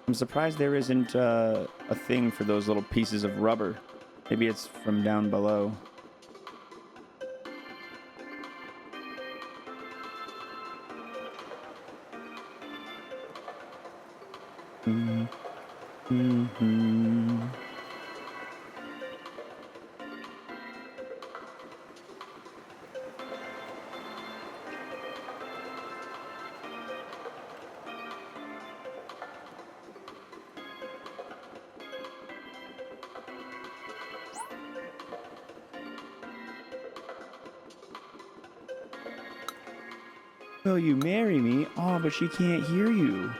I'm surprised there isn't a thing for those little pieces of rubber. Maybe it's from down below. Will you marry me? Oh, but she can't hear you.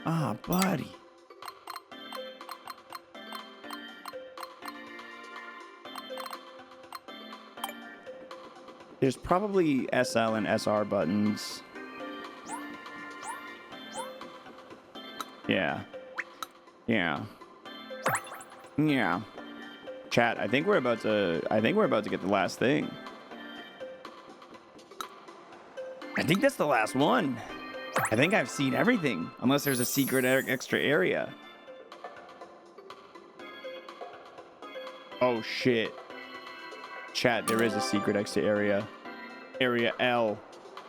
Ah, buddy. There's probably SL and SR buttons. Yeah. Yeah. Yeah. Chat, I think we're about to get the last thing. I think that's the last one. I think I've seen everything, unless there's a secret extra area. Oh shit. Chat, there is a secret extra area. Area L.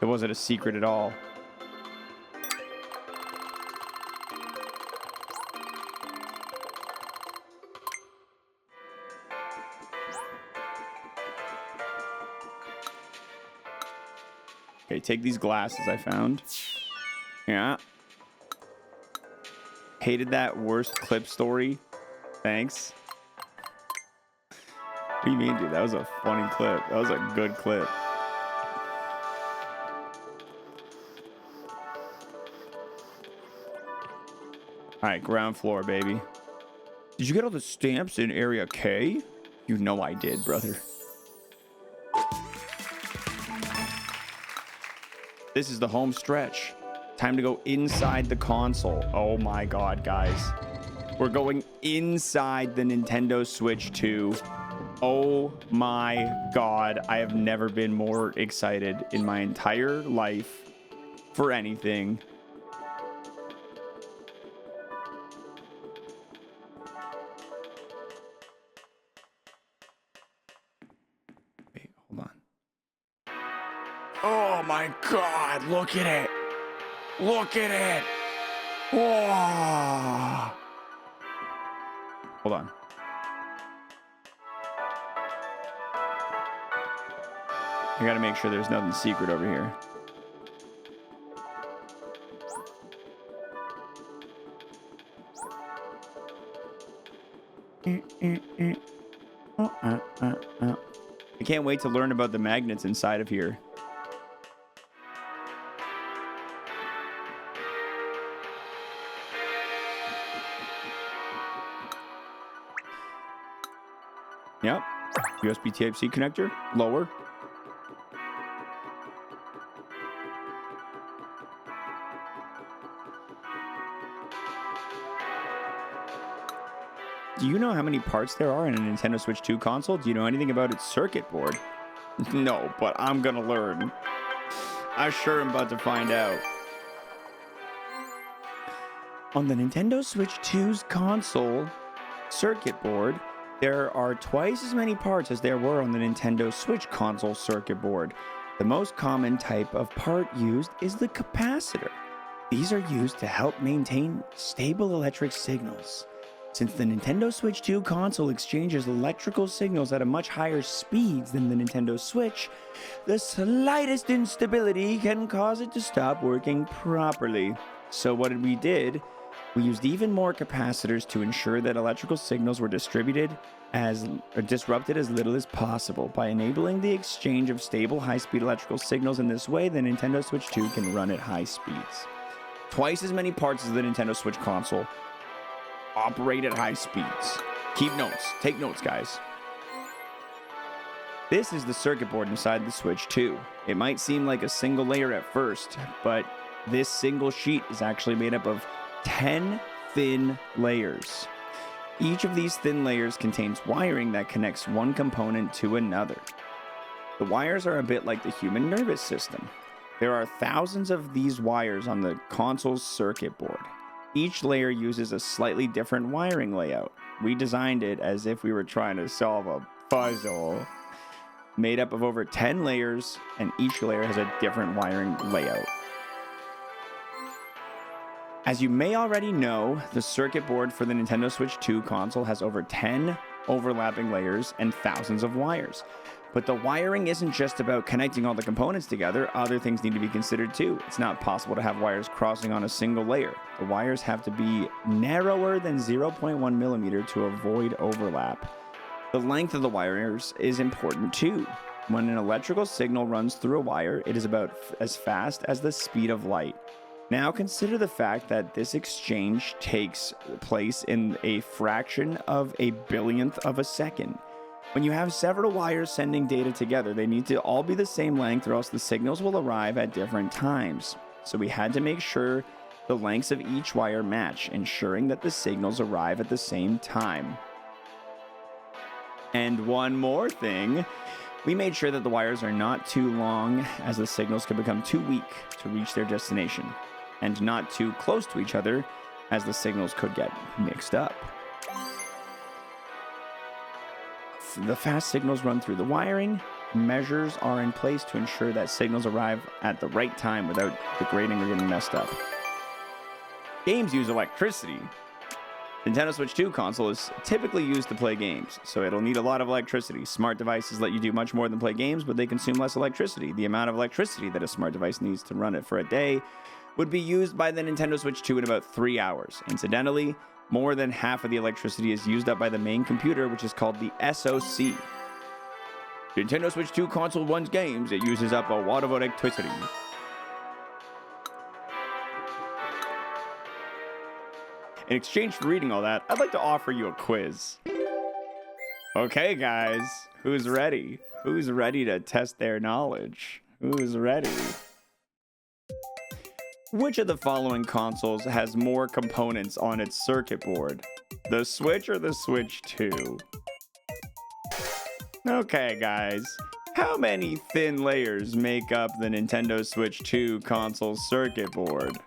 It wasn't a secret at all. Okay, take these glasses I found. Yeah. Hated that worst clip story. Thanks. What do you mean, dude? That was a funny clip. That was a good clip. All right, ground floor, baby. Did you get all the stamps in Area K? You know I did, brother. This is the home stretch. Time to go inside the console. Oh my god, guys. We're going inside the Nintendo Switch 2. Oh my god. I have never been more excited in my entire life for anything. Wait, hold on. Oh my god, look at it. Look at it. Whoa. Hold on. I gotta make sure there's nothing secret over here. I can't wait to learn about the magnets inside of here. Yep. USB Type-C connector. Lower. Do you know how many parts there are in a Nintendo Switch 2 console? Do you know anything about its circuit board? No, but I'm gonna learn. I sure am about to find out. On the Nintendo Switch 2's console circuit board, there are twice as many parts as there were on the Nintendo Switch console circuit board. The most common type of part used is the capacitor. These are used to help maintain stable electric signals. Since the Nintendo Switch 2 console exchanges electrical signals at a much higher speeds than the Nintendo Switch, the slightest instability can cause it to stop working properly. So what we did, we used even more capacitors to ensure that electrical signals were disrupted as little as possible. By enabling the exchange of stable high-speed electrical signals in this way, the Nintendo Switch 2 can run at high speeds. Twice as many parts as the Nintendo Switch console. Operate at high speeds. Keep notes. Take notes, guys. This is the circuit board inside the Switch 2. It might seem like a single layer at first, but this single sheet is actually made up of 10 thin layers. Each of these thin layers contains wiring that connects one component to another. The wires are a bit like the human nervous system. There are thousands of these wires on the console's circuit board. Each layer uses a slightly different wiring layout. We designed it as if we were trying to solve a puzzle. Made up of over 10 layers, and each layer has a different wiring layout. As you may already know, the circuit board for the Nintendo Switch 2 console has over 10 overlapping layers and thousands of wires. But the wiring isn't just about connecting all the components together. Other things need to be considered too. It's not possible to have wires crossing on a single layer. The wires have to be narrower than 0.1 millimeter to avoid overlap. The length of the wires is important too. When an electrical signal runs through a wire, it is about as fast as the speed of light. Now consider the fact that this exchange takes place in a fraction of a billionth of a second. When you have several wires sending data together, they need to all be the same length or else the signals will arrive at different times. So we had to make sure the lengths of each wire match, ensuring that the signals arrive at the same time. And one more thing, we made sure that the wires are not too long, as the signals could become too weak to reach their destination, and not too close to each other, as the signals could get mixed up. The fast signals run through the wiring, measures are in place to ensure that signals arrive at the right time without degrading or getting messed up. Games use electricity. Nintendo Switch 2 console is typically used to play games, so it'll need a lot of electricity. Smart devices let you do much more than play games, but they consume less electricity. The amount of electricity that a smart device needs to run it for a day would be used by the Nintendo Switch 2 in about 3 hours. Incidentally, more than half of the electricity is used up by the main computer, which is called the SoC. Nintendo Switch 2 console runs games, it uses up a lot of electricity. In exchange for reading all that, I'd like to offer you a quiz. Okay, guys, who's ready? Who's ready to test their knowledge? Who's ready? Which of the following consoles has more components on its circuit board? The Switch or the Switch 2? Okay, guys. How many thin layers make up the Nintendo Switch 2 console circuit board?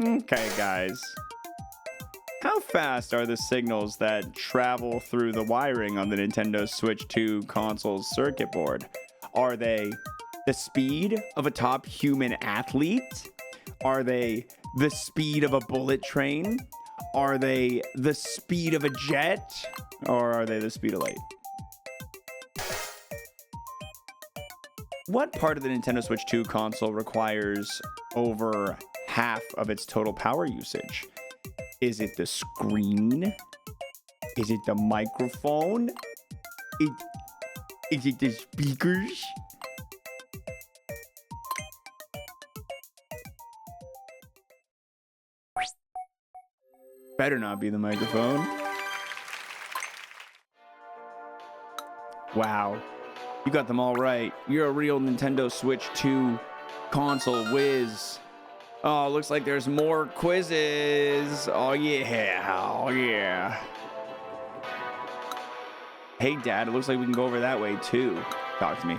Okay, guys. How fast are the signals that travel through the wiring on the Nintendo Switch 2 console's circuit board? Are they the speed of a top human athlete? Are they the speed of a bullet train? Are they the speed of a jet? Or are they the speed of light? What part of the Nintendo Switch 2 console requires over half of its total power usage? Is it the screen? Is it the microphone? Is it the speakers? Better not be the microphone. Wow. You got them all right. You're a real Nintendo Switch 2 console whiz. Oh, looks like there's more quizzes. Oh, yeah. Oh, yeah. Hey, Dad, it looks like we can go over that way, too. Talk to me.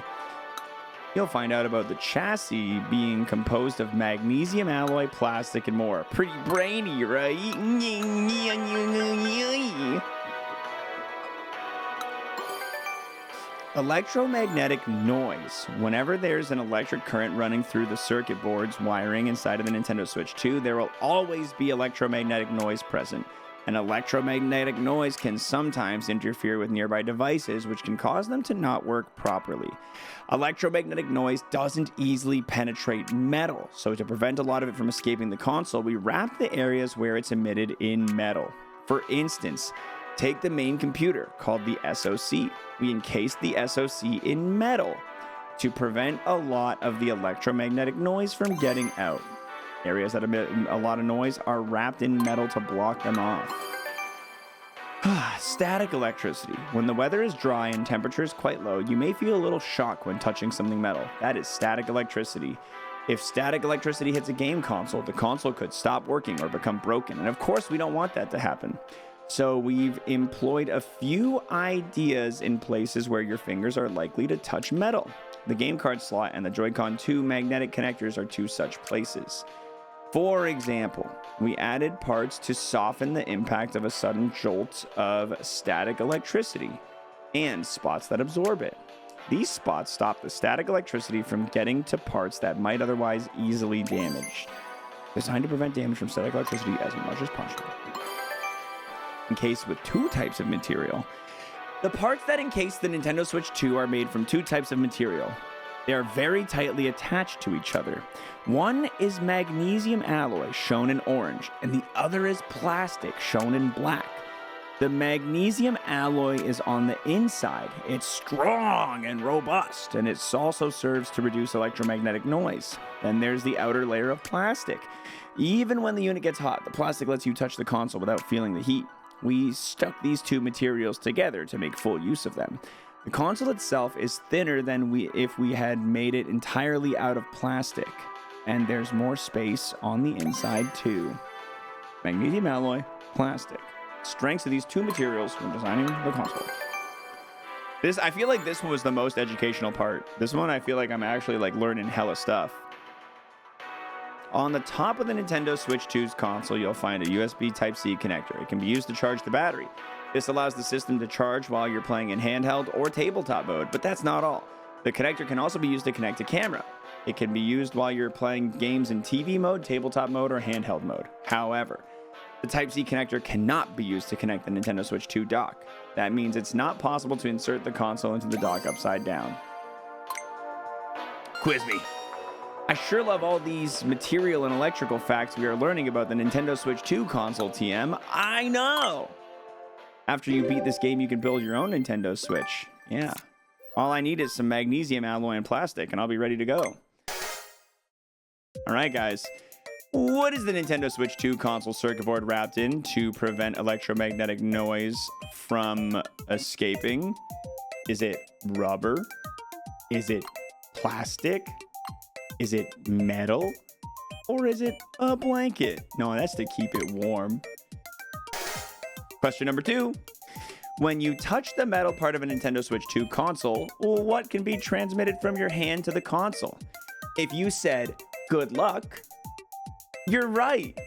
You'll find out about the chassis being composed of magnesium alloy, plastic, and more. Pretty brainy, right? Electromagnetic noise. Whenever there's an electric current running through the circuit board's wiring inside of the Nintendo Switch 2, there will always be electromagnetic noise present. An electromagnetic noise can sometimes interfere with nearby devices, which can cause them to not work properly. Electromagnetic noise doesn't easily penetrate metal, so to prevent a lot of it from escaping the console, we wrap the areas where it's emitted in metal. For instance, take the main computer, called the SoC. We encase the SoC in metal to prevent a lot of the electromagnetic noise from getting out. Areas that emit a lot of noise are wrapped in metal to block them off. Static electricity. When the weather is dry and temperature is quite low, you may feel a little shock when touching something metal. That is static electricity. If static electricity hits a game console, the console could stop working or become broken. And of course, we don't want that to happen. So we've employed a few ideas in places where your fingers are likely to touch metal. The game card slot and the Joy-Con 2 magnetic connectors are two such places. For example, we added parts to soften the impact of a sudden jolt of static electricity and spots that absorb it. These spots stop the static electricity from getting to parts that might otherwise easily damage. Designed to prevent damage from static electricity as much as possible. Encased with two types of material. The parts that encase the Nintendo Switch 2 are made from two types of material. They are very tightly attached to each other. One is magnesium alloy, shown in orange, and the other is plastic, shown in black. The magnesium alloy is on the inside. It's strong and robust, and it also serves to reduce electromagnetic noise. Then there's the outer layer of plastic. Even when the unit gets hot, the plastic lets you touch the console without feeling the heat. We stuck these two materials together to make full use of them. The console itself is thinner than if we had made it entirely out of plastic, and there's more space on the inside too. Magnesium alloy, plastic. Strengths of these two materials when designing the console. I feel like this one was the most educational part. This one I feel like I'm actually learning hella stuff. On the top of the Nintendo Switch 2's console, you'll find a USB Type-C connector. It can be used to charge the battery. This allows the system to charge while you're playing in handheld or tabletop mode, but that's not all. The connector can also be used to connect a camera. It can be used while you're playing games in TV mode, tabletop mode, or handheld mode. However, the Type-C connector cannot be used to connect the Nintendo Switch 2 dock. That means it's not possible to insert the console into the dock upside down. Quiz me. I sure love all these material and electrical facts we are learning about the Nintendo Switch 2 console, TM. I know! After you beat this game, you can build your own Nintendo Switch. Yeah. All I need is some magnesium alloy and plastic, and I'll be ready to go. Alright, guys. What is the Nintendo Switch 2 console circuit board wrapped in to prevent electromagnetic noise from escaping? Is it rubber? Is it plastic? Is it metal? Or is it a blanket? No, that's to keep it warm. Question number 2. When you touch the metal part of a Nintendo Switch 2 console, what can be transmitted from your hand to the console? If you said, good luck, you're right.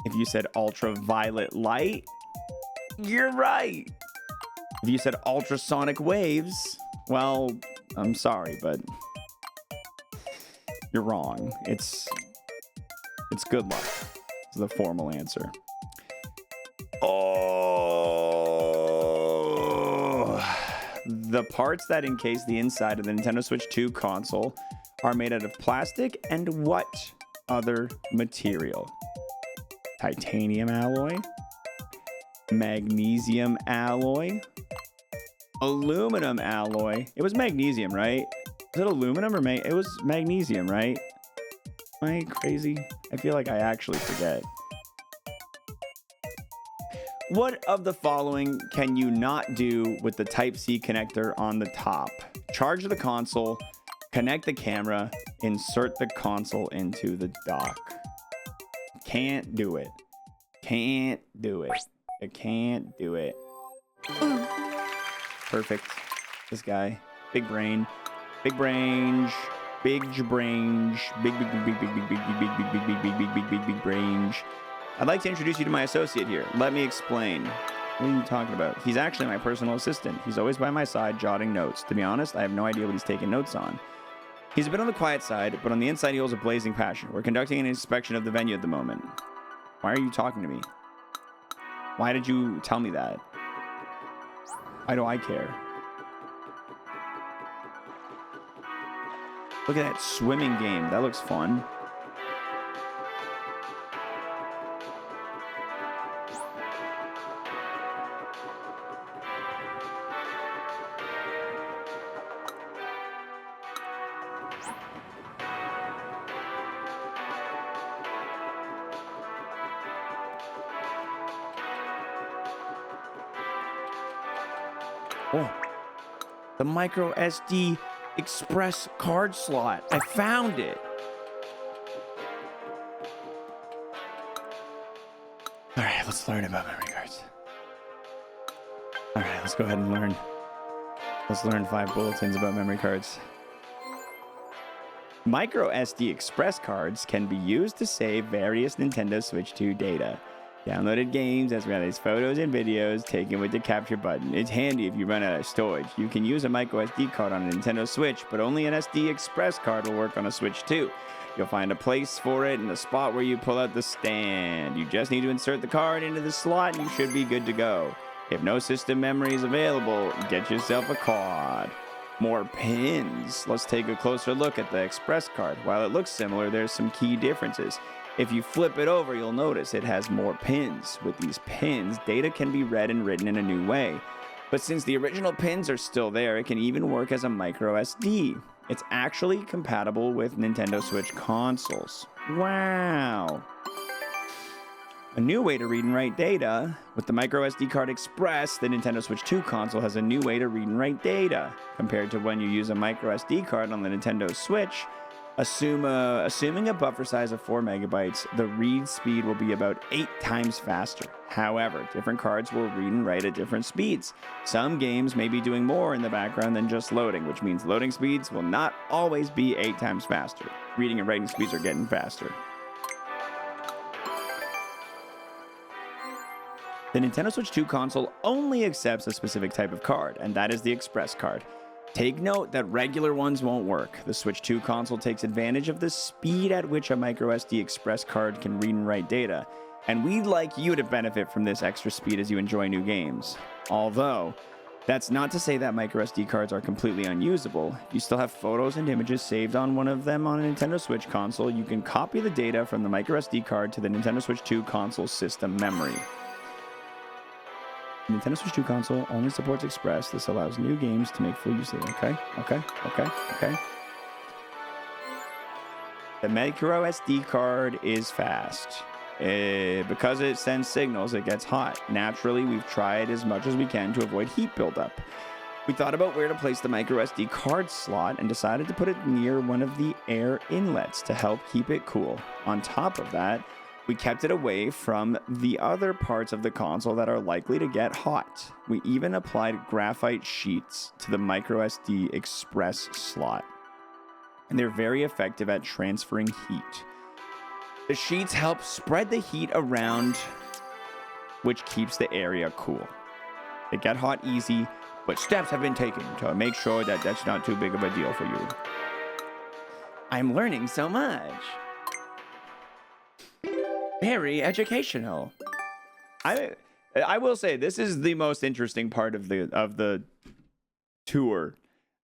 If you said ultraviolet light, you're right. If you said ultrasonic waves, well, I'm sorry, but you're wrong. It's good luck. It's the formal answer. The parts that encase the inside of the Nintendo Switch 2 console are made out of plastic and what other material? Titanium alloy? Magnesium alloy? Aluminum alloy? It was magnesium, right? Was it aluminum or it was magnesium, right? Am I crazy? I feel like I actually forget. What of the following can you not do with the Type-C connector on the top? Charge the console, connect the camera, insert the console into the dock. Can't do it. Can't do it. I can't do it. Perfect. This guy. Big brain. Big brain. Big brain. Big brain. I'd like to introduce you to my associate here. Let me explain. What are you talking about? He's actually my personal assistant. He's always by my side jotting notes. To be honest, I have no idea what he's taking notes on. He's a bit on the quiet side, but on the inside he holds a blazing passion. We're conducting an inspection of the venue at the moment. Why are you talking to me? Why did you tell me that? Why do I care? Look at that swimming game. That looks fun. Oh, the micro SD express card slot. I found it. All right, let's learn about memory cards. All right, let's go ahead and learn. Let's learn 5 bulletins about memory cards. Micro SD express cards can be used to save various Nintendo Switch 2 data. Downloaded games as well as photos and videos taken with the capture button. It's handy if you run out of storage. You can use a micro SD card on a Nintendo Switch, but only an SD Express card will work on a Switch 2. You'll find a place for it in the spot where you pull out the stand. You just need to insert the card into the slot and you should be good to go. If no system memory is available, get yourself a card. More pins. Let's take a closer look at the Express card. While it looks similar, there's some key differences. If you flip it over, you'll notice it has more pins. With these pins, data can be read and written in a new way. But since the original pins are still there, it can even work as a micro SD. It's actually compatible with Nintendo Switch consoles. Wow! A new way to read and write data. With the micro SD card Express, the Nintendo Switch 2 console has a new way to read and write data. Compared to when you use a micro SD card on the Nintendo Switch, assuming a buffer size of 4 megabytes, the read speed will be about 8 times faster. However, different cards will read and write at different speeds. Some games may be doing more in the background than just loading, which means loading speeds will not always be 8 times faster. Reading and writing speeds are getting faster. The Nintendo Switch 2 console only accepts a specific type of card, and that is the Express card. Take note that regular ones won't work. The Switch 2 console takes advantage of the speed at which a microSD Express card can read and write data, and we'd like you to benefit from this extra speed as you enjoy new games. Although, that's not to say that microSD cards are completely unusable. If you still have photos and images saved on one of them on a Nintendo Switch console, you can copy the data from the microSD card to the Nintendo Switch 2 console system memory. The Nintendo Switch 2 console only supports Express. This allows new games to make full use of it. Okay. The microSD card is fast. Because it sends signals, it gets hot. Naturally, we've tried as much as we can to avoid heat buildup. We thought about where to place the microSD card slot and decided to put it near one of the air inlets to help keep it cool. On top of that, we kept it away from the other parts of the console that are likely to get hot. We even applied graphite sheets to the microSD Express slot, and they're very effective at transferring heat. The sheets help spread the heat around, which keeps the area cool. They get hot easy, but steps have been taken to make sure that that's not too big of a deal for you. I'm learning so much. Very educational. I will say this is the most interesting part of the tour.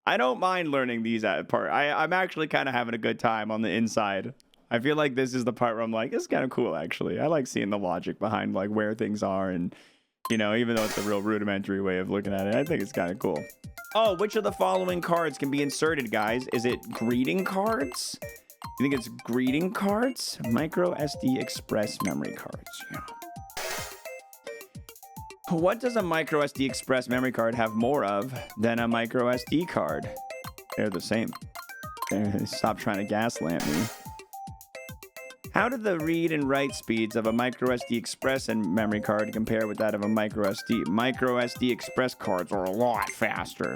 I don't mind learning these part. I'm actually kind of having a good time on the inside. I feel like this is the part where I'm like, it's kind of cool, actually. I like seeing the logic behind like where things are, and you know, even though it's a real rudimentary way of looking at it, I think it's kind of cool. Oh, which of the following cards can be inserted, guys? Is it greeting cards? You think it's greeting cards? Micro SD Express memory cards. Yeah. What does a micro SD Express memory card have more of than a micro SD card? They're the same. Stop trying to gaslamp me. How do the read and write speeds of a micro SD Express and memory card compare with that of a micro SD? Micro SD Express cards are a lot faster.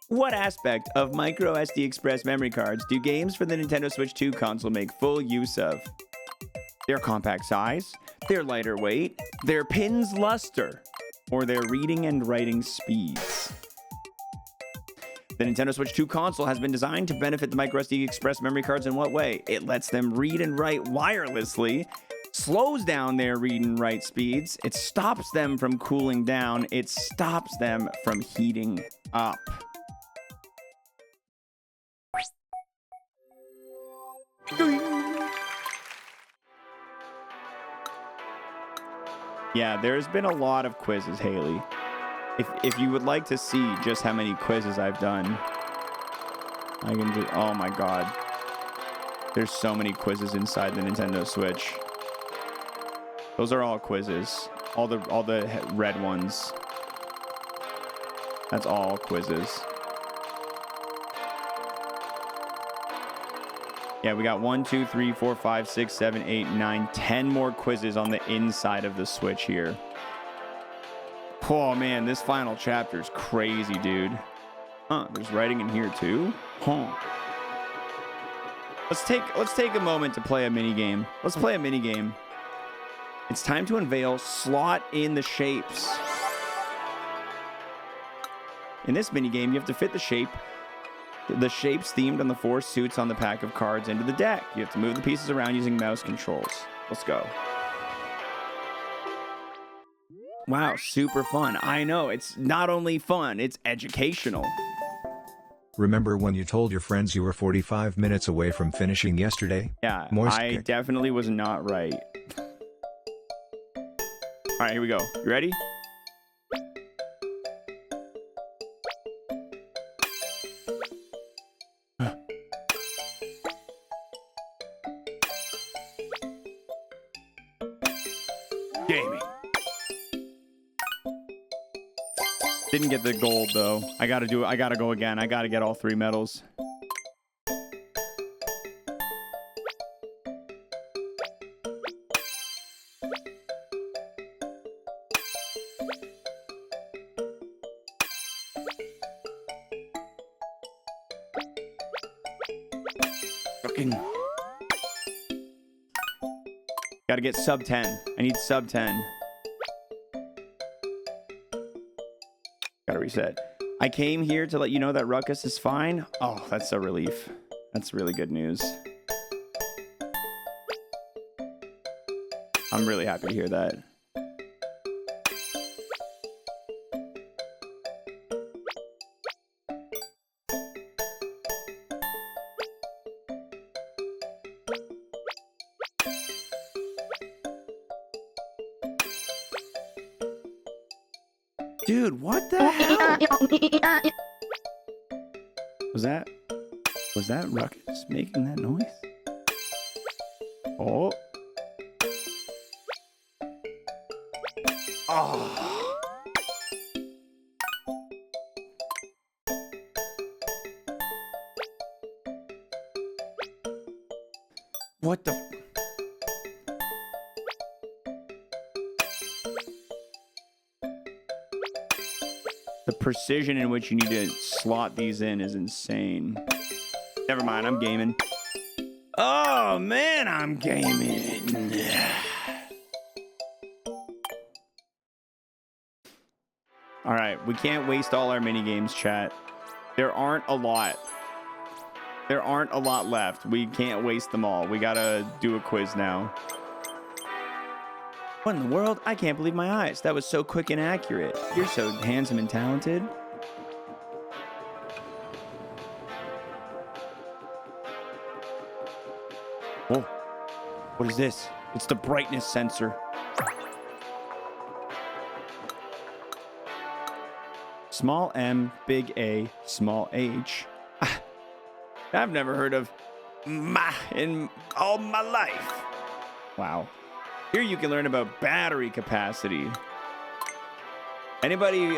What aspect of micro SD Express memory cards do games for the Nintendo Switch 2 console make full use of? Their compact size, their lighter weight, their pin's luster, or their reading and writing speeds? The Nintendo Switch 2 console has been designed to benefit the microSD Express memory cards in what way? It lets them read and write wirelessly, slows down their read and write speeds, it stops them from cooling down, it stops them from heating up. Yeah, there's been a lot of quizzes, Haley. If you would like to see just how many quizzes I've done, I can just, oh my god. There's so many quizzes inside the Nintendo Switch. Those are all quizzes. All the red ones. That's all quizzes. Yeah, we got 1, 2, 3, 4, 5, 6, 7, 8, 9, 10 more quizzes on the inside of the Switch here. Oh man, this final chapter is crazy, dude. Huh, there's writing in here too? Huh. Let's take a moment to play a mini game. Let's play a mini game. It's time to unveil slot in the shapes. In this mini game, you have to fit the shapes themed on the 4 suits on the pack of cards into the deck. You have to move the pieces around using mouse controls. Let's go. Wow, super fun. I know, it's not only fun, it's educational. Remember when you told your friends you were 45 minutes away from finishing yesterday? Yeah, Moist I kick. definitely was not right. All right, here we go. You ready? Gaming. Didn't get the gold though. I gotta go again. I gotta get all 3 medals. Fucking. Gotta get sub 10. I need sub 10. Gotta reset. I came here to let you know that Ruckus is fine. Oh, that's a relief. That's really good news. I'm really happy to hear that. Dude, what the hell? Was that Ruckus making that noise? Oh. Oh. What the? The precision in which you need to slot these in is insane. Never mind, I'm gaming. Oh man, I'm gaming. All right, we can't waste all our mini games, chat. There aren't a lot. There aren't a lot left. We can't waste them all. We gotta do a quiz now. What in the world? I can't believe my eyes. That was so quick and accurate. You're so handsome and talented. Whoa. What is this? It's the brightness sensor. Small m, big A, small h. I've never heard of in all my life. Wow. Here you can learn about battery capacity. Anybody,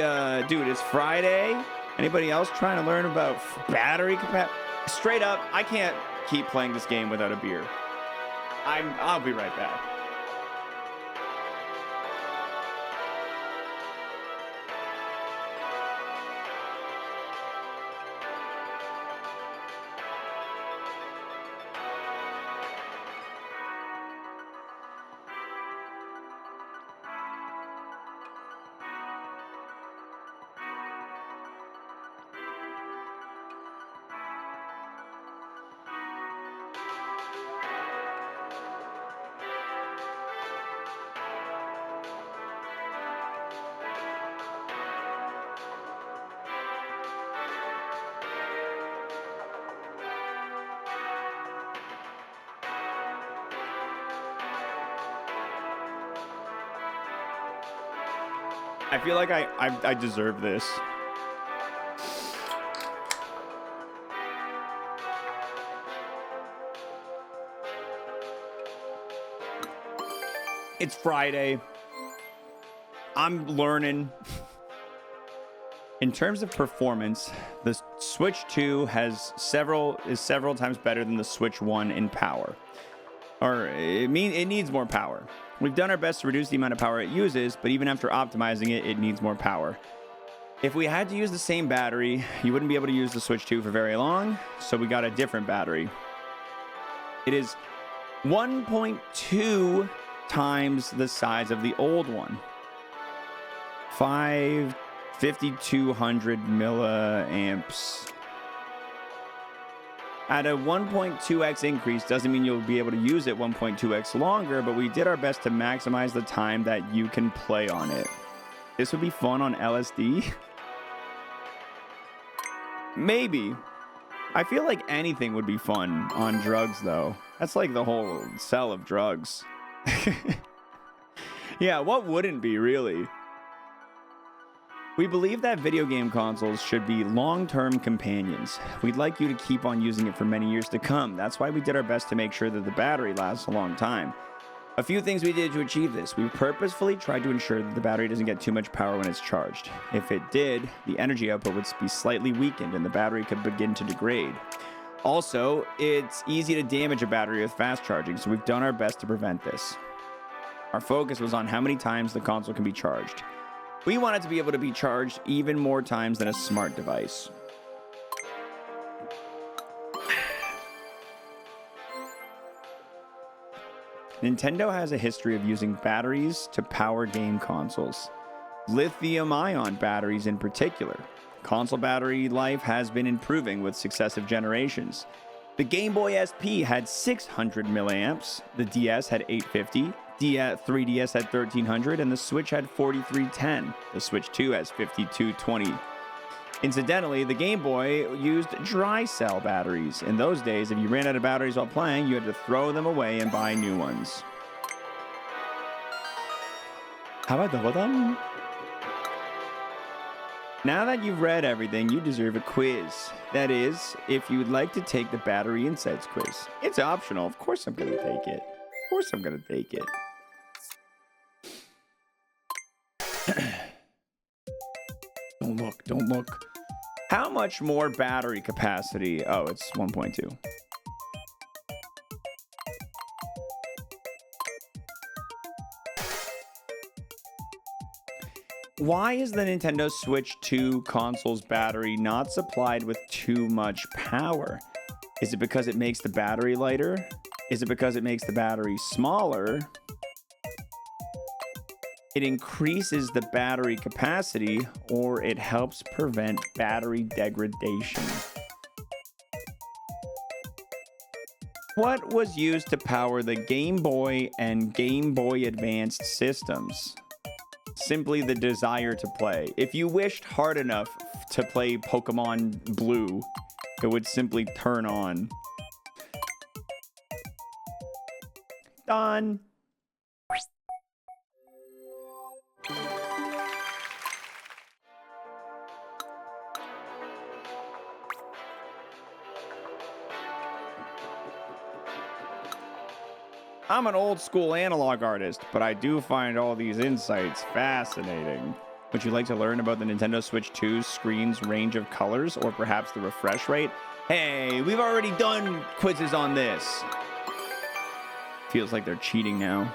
dude, it's Friday. Anybody else trying to learn about battery capacity? Straight up, I can't keep playing this game without a beer. I'll be right back. I feel like I deserve this. It's Friday. I'm learning. In terms of performance, the Switch 2 is several times better than the Switch 1 in power. Or it needs more power. We've done our best to reduce the amount of power it uses, but even after optimizing it, it needs more power. If we had to use the same battery, you wouldn't be able to use the Switch 2 for very long, so we got a different battery. It is 1.2 times the size of the old one. 5,200 milliamps. At a 1.2x increase doesn't mean you'll be able to use it 1.2x longer, but we did our best to maximize the time that you can play on it. This would be fun on LSD. Maybe. I feel like anything would be fun on drugs, though. That's like the whole sell of drugs. Yeah, what wouldn't be, really? We believe that video game consoles should be long-term companions. We'd like you to keep on using it for many years to come. That's why we did our best to make sure that the battery lasts a long time. A few things we did to achieve this. We purposefully tried to ensure that the battery doesn't get too much power when it's charged. If it did, the energy output would be slightly weakened and the battery could begin to degrade. Also, it's easy to damage a battery with fast charging, so we've done our best to prevent this. Our focus was on how many times the console can be charged. We want it to be able to be charged even more times than a smart device. Nintendo has a history of using batteries to power game consoles. Lithium-ion batteries in particular. Console battery life has been improving with successive generations. The Game Boy SP had 600 milliamps, the DS had 850, 3DS had 1300, and the Switch had 4310. The Switch 2 has 5220. Incidentally, the Game Boy used dry cell batteries. In those days, if you ran out of batteries while playing, you had to throw them away and buy new ones. How about them? Now that you've read everything, you deserve a quiz. That is, if you'd like to take the Battery Insights quiz. It's optional. Of course I'm going to take it. Of course I'm going to take it. Don't look. Don't look. How much more battery capacity? Oh, it's 1.2. Why is the Nintendo Switch 2 console's battery not supplied with too much power? Is it because it makes the battery lighter? Is it because it makes the battery smaller? It increases the battery capacity, or it helps prevent battery degradation. What was used to power the Game Boy and Game Boy Advanced systems? Simply the desire to play. If you wished hard enough to play Pokemon Blue, it would simply turn on. Done. I'm an old school analog artist, but I do find all these insights fascinating. Would you like to learn about the Nintendo Switch 2's screen's range of colors, or perhaps the refresh rate? Hey, we've already done quizzes on this. Feels like they're cheating now.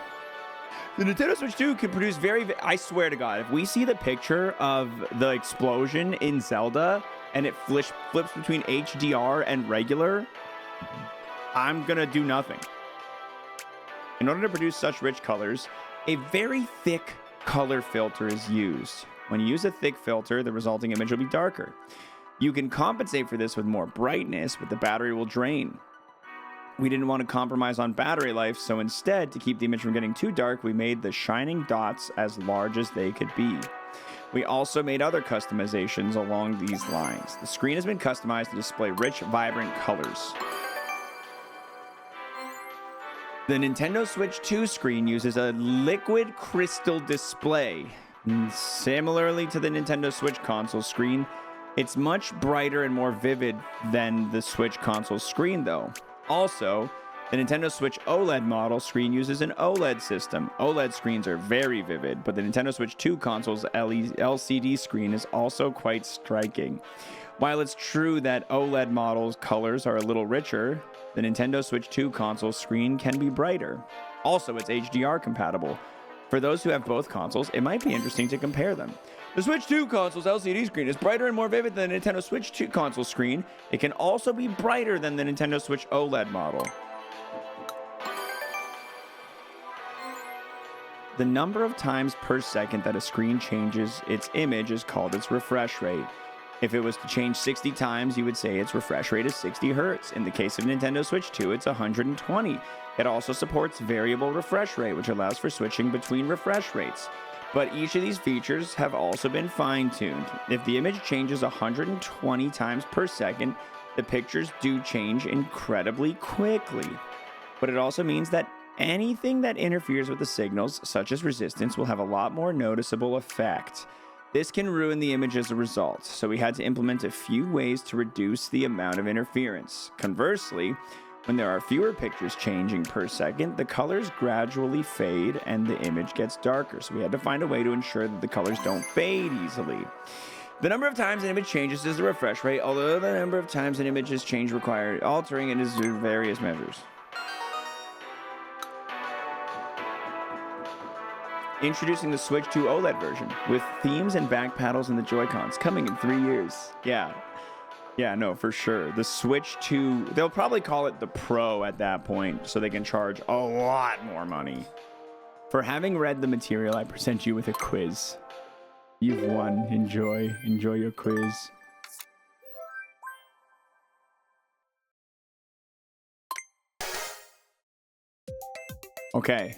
The Nintendo Switch 2 can produce I swear to God, if we see the picture of the explosion in Zelda and it flips between HDR and regular, I'm gonna do nothing. In order to produce such rich colors, a very thick color filter is used. When you use a thick filter, the resulting image will be darker. You can compensate for this with more brightness, but the battery will drain. We didn't want to compromise on battery life, so instead, to keep the image from getting too dark, we made the shining dots as large as they could be. We also made other customizations along these lines. The screen has been customized to display rich, vibrant colors. The Nintendo Switch 2 screen uses a liquid crystal display. Similarly to the Nintendo Switch console screen, it's much brighter and more vivid than the Switch console screen though. Also, the Nintendo Switch OLED model screen uses an OLED system. OLED screens are very vivid, but the Nintendo Switch 2 console's LCD screen is also quite striking. While it's true that OLED models' colors are a little richer, the Nintendo Switch 2 console screen can be brighter. Also, it's HDR compatible. For those who have both consoles, it might be interesting to compare them. The Switch 2 console's LCD screen is brighter and more vivid than the Nintendo Switch 2 console screen. It can also be brighter than the Nintendo Switch OLED model. The number of times per second that a screen changes its image is called its refresh rate. If it was to change 60 times, you would say its refresh rate is 60 Hz. In the case of Nintendo Switch 2, it's 120. It also supports variable refresh rate, which allows for switching between refresh rates. But each of these features have also been fine-tuned. If the image changes 120 times per second, the pictures do change incredibly quickly. But it also means that anything that interferes with the signals, such as resistance, will have a lot more noticeable effect. This can ruin the image as a result, so we had to implement a few ways to reduce the amount of interference. Conversely, when there are fewer pictures changing per second, the colors gradually fade and the image gets darker, so we had to find a way to ensure that the colors don't fade easily. The number of times an image changes is the refresh rate, although the number of times an image is changed requires altering it is through various measures. Introducing the Switch 2 OLED version with themes and back paddles and the Joy-Cons coming in 3 years. Yeah. Yeah, no, for sure. The Switch 2, they'll probably call it the Pro at that point, so they can charge a lot more money. For having read the material, I present you with a quiz. You've won. Enjoy. Enjoy your quiz. Okay.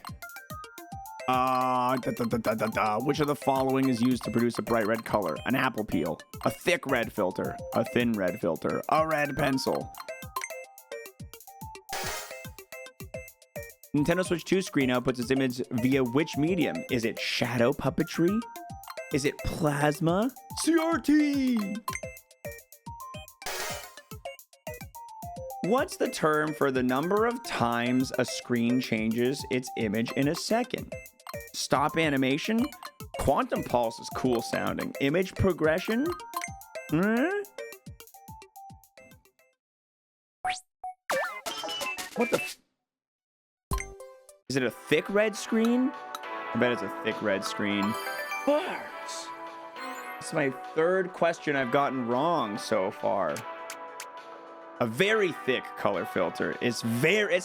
Which of the following is used to produce a bright red color? An apple peel, a thick red filter, a thin red filter, a red pencil. Nintendo Switch 2 screen outputs its image via which medium? Is it shadow puppetry? Is it plasma? CRT! What's the term for the number of times a screen changes its image in a second? Stop animation? Quantum pulse is cool sounding. Image progression? What the is it a thick red screen? I bet it's a thick red screen. Farts. It's my third question I've gotten wrong so far. A very thick color filter. It's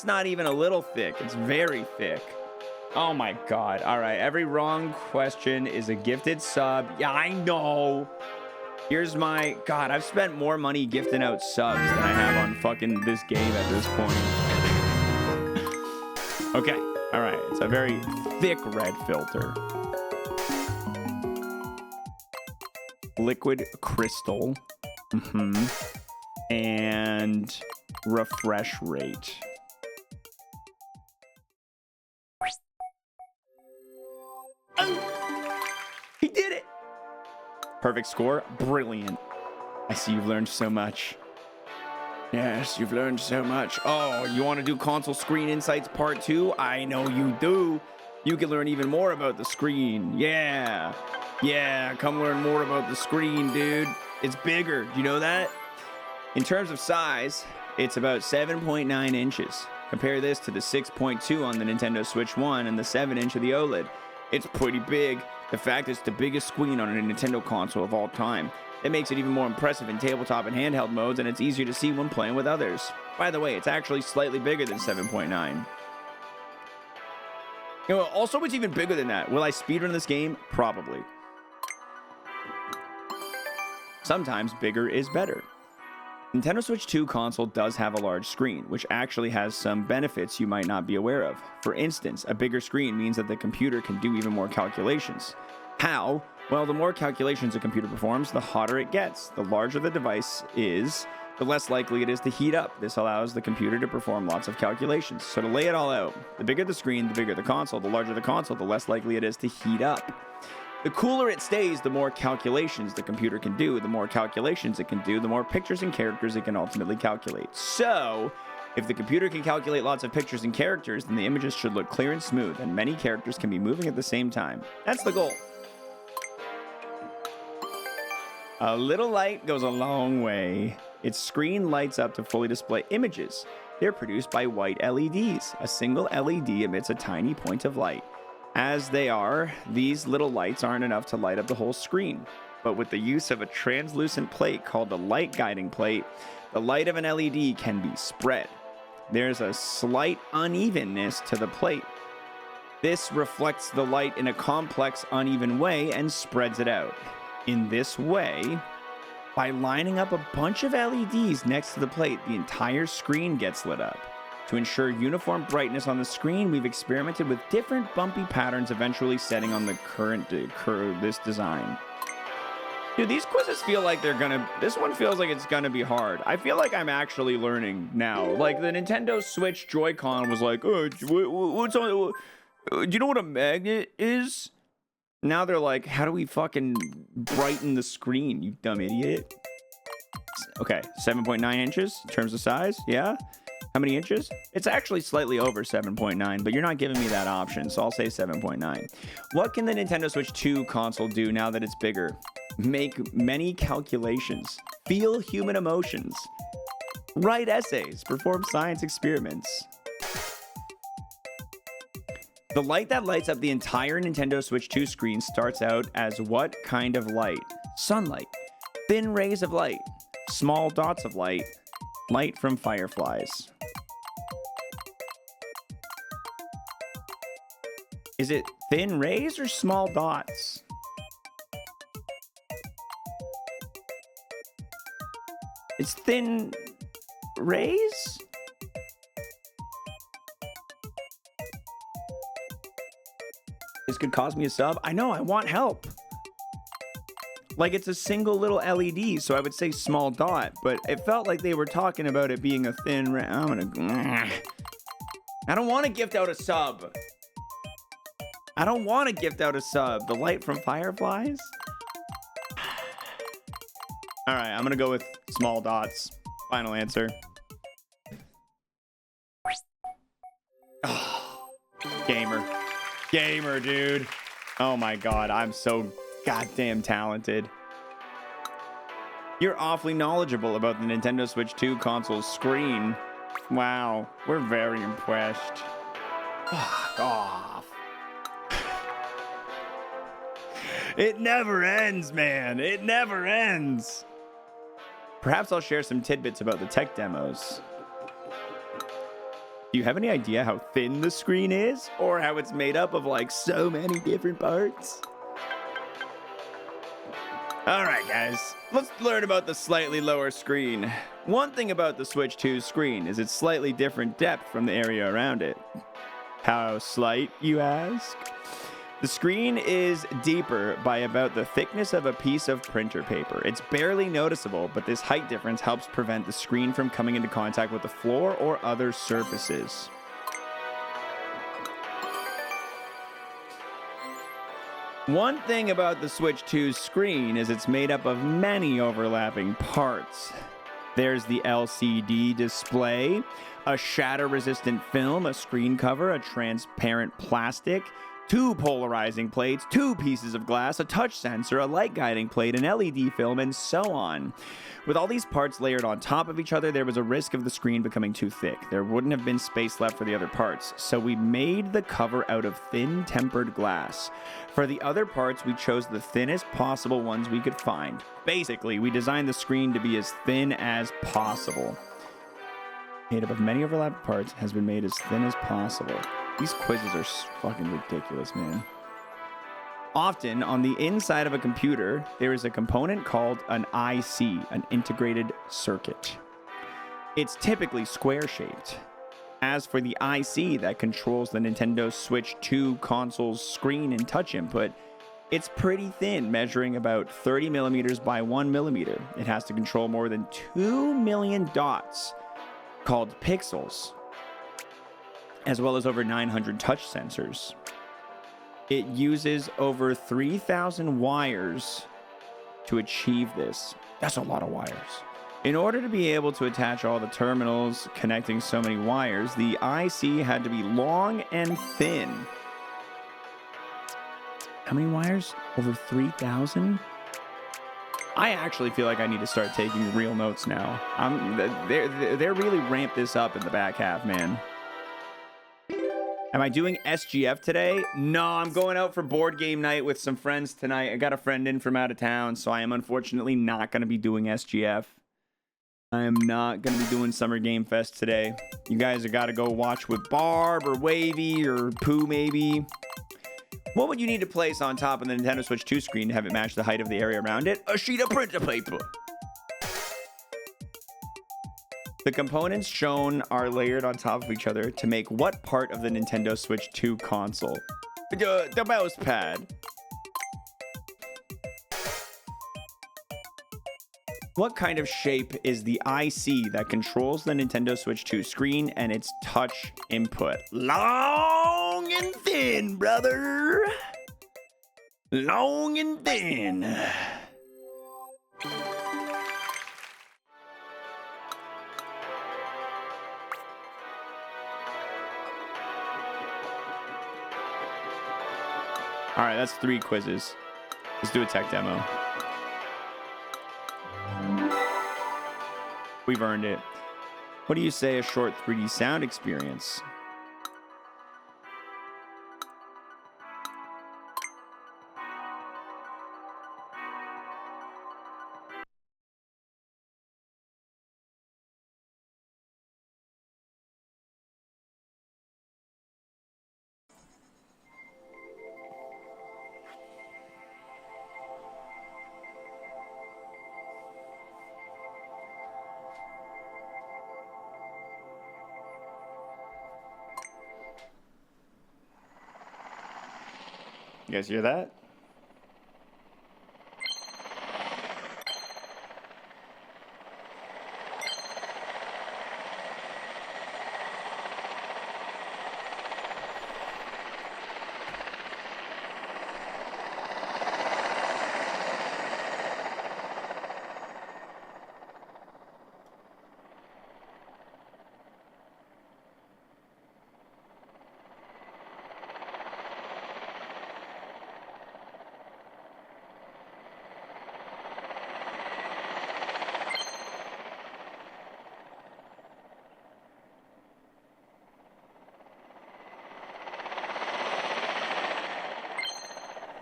not even a little thick. It's very thick. Oh my god. All right. Every wrong question is a gifted sub. Yeah, I know. Here's my... God, I've spent more money gifting out subs than I have on fucking this game at this point. Okay. All right. It's a very thick red filter. Liquid crystal. And refresh rate. Oh, he did it. Perfect score. Brilliant. I see you've learned so much. Yes, you've learned so much. Oh, you want to do console screen insights part 2? I know you do. You can learn even more about the screen. Yeah. Yeah, come learn more about the screen, dude. It's bigger. Do you know that? In terms of size, it's about 7.9 inches. Compare this to the 6.2 on the Nintendo Switch 1 and the 7-inch of the OLED. It's pretty big. The fact it's the biggest screen on a Nintendo console of all time. It makes it even more impressive in tabletop and handheld modes, and it's easier to see when playing with others. By the way, it's actually slightly bigger than 7.9. You know, also it's even bigger than that. Will I speedrun this game? Probably. Sometimes bigger is better. Nintendo Switch 2 console does have a large screen, which actually has some benefits you might not be aware of. For instance, a bigger screen means that the computer can do even more calculations. How? Well, the more calculations a computer performs, the hotter it gets. The larger the device is, the less likely it is to heat up. This allows the computer to perform lots of calculations. So to lay it all out, the bigger the screen, the bigger the console. The larger the console, the less likely it is to heat up. The cooler it stays, the more calculations the computer can do. The more calculations it can do, the more pictures and characters it can ultimately calculate. So, if the computer can calculate lots of pictures and characters, then the images should look clear and smooth, and many characters can be moving at the same time. That's the goal. A little light goes a long way. Its screen lights up to fully display images. They're produced by white LEDs. A single LED emits a tiny point of light. As they are, these little lights aren't enough to light up the whole screen. But with the use of a translucent plate called a light guiding plate, the light of an LED can be spread. There's a slight unevenness to the plate. This reflects the light in a complex, uneven way and spreads it out. In this way, by lining up a bunch of LEDs next to the plate, the entire screen gets lit up. To ensure uniform brightness on the screen, we've experimented with different bumpy patterns, eventually setting on the current this design. Dude, these quizzes feel like this one feels like it's gonna be hard. I feel like I'm actually learning now. Like the Nintendo Switch Joy-Con was like, oh, what's on, do you know what a magnet is? Now they're like, how do we fucking brighten the screen, you dumb idiot? Okay, 7.9 inches in terms of size, yeah? How many inches? It's actually slightly over 7.9, but you're not giving me that option, so I'll say 7.9. What can the Nintendo Switch 2 console do now that it's bigger? Make many calculations, feel human emotions, write essays, perform science experiments. The light that lights up the entire Nintendo Switch 2 screen starts out as what kind of light? Sunlight. Thin rays of light. small dots of light. Light from fireflies. Is it thin rays or small dots? It's thin rays? This could cause me a sub. I know, I want help. Like, it's a single little LED, so I would say small dot, but it felt like they were talking about it being a thin ray. I don't want to gift out a sub. I don't want to gift out a sub. The light from fireflies? All right, I'm going to go with small dots. Final answer. Oh, gamer. Gamer, dude. Oh my god, I'm so goddamn talented. You're awfully knowledgeable about the Nintendo Switch 2 console's screen. Wow, we're very impressed. Fuck off. It never ends, man. It never ends. Perhaps I'll share some tidbits about the tech demos. Do you have any idea how thin the screen is? Or how it's made up of like so many different parts? Alright guys, let's learn about the slightly lower screen. One thing about the Switch 2's screen is its slightly different depth from the area around it. How slight, you ask? The screen is deeper by about the thickness of a piece of printer paper. It's barely noticeable, but this height difference helps prevent the screen from coming into contact with the floor or other surfaces. One thing about the Switch 2's screen is it's made up of many overlapping parts. There's the LCD display, a shatter-resistant film, a screen cover, a transparent plastic, 2 polarizing plates, 2 pieces of glass, a touch sensor, a light guiding plate, an LED film, and so on. With all these parts layered on top of each other, there was a risk of the screen becoming too thick. There wouldn't have been space left for the other parts, so we made the cover out of thin tempered glass. For the other parts, we chose the thinnest possible ones we could find. Basically, we designed the screen to be as thin as possible. Made up of many overlapping parts, has been made as thin as possible. These quizzes are fucking ridiculous, man. Often, on the inside of a computer, there is a component called an IC, an integrated circuit. It's typically square-shaped. As for the IC that controls the Nintendo Switch 2 console's screen and touch input, it's pretty thin, measuring about 30 millimeters by 1 millimeter. It has to control more than 2 million dots, called pixels, as well as over 900 touch sensors. It uses over 3,000 wires to achieve this. That's a lot of wires. In order to be able to attach all the terminals connecting so many wires, the IC had to be long and thin. How many wires? Over 3,000? I actually feel like I need to start taking real notes now. They're really ramped this up in the back half, man. Am I doing SGF today? No, I'm going out for board game night with some friends tonight. I got a friend in from out of town, so I am unfortunately not going to be doing SGF. I am not going to be doing Summer Game Fest today. You guys have got to go watch with Barb or Wavy or Pooh maybe. What would you need to place on top of the Nintendo Switch 2 screen to have it match the height of the area around it? A sheet of printer paper. The components shown are layered on top of each other to make what part of the Nintendo Switch 2 console? The mouse pad. What kind of shape is the IC that controls the Nintendo Switch 2 screen and its touch input? Long and thin, brother. Long and thin. All right, that's 3 quizzes. Let's do a tech demo. We've earned it. What do you say a short 3D sound experience? You guys hear that?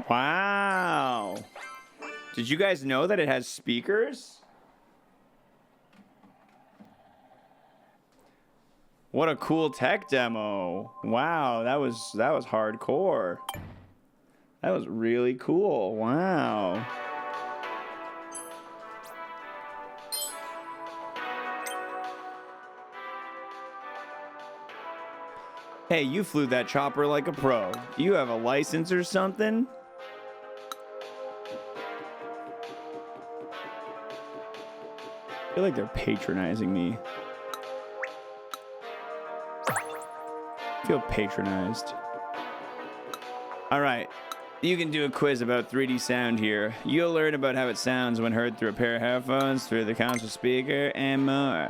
Wow. Did you guys know that it has speakers? What a cool tech demo. Wow, that was hardcore. That was really cool. Wow. Hey, you flew that chopper like a pro. Do you have a license or something? I feel like they're patronizing me. I feel patronized. All right, you can do a quiz about 3D sound here. You'll learn about how it sounds when heard through a pair of headphones, through the console speaker, and more.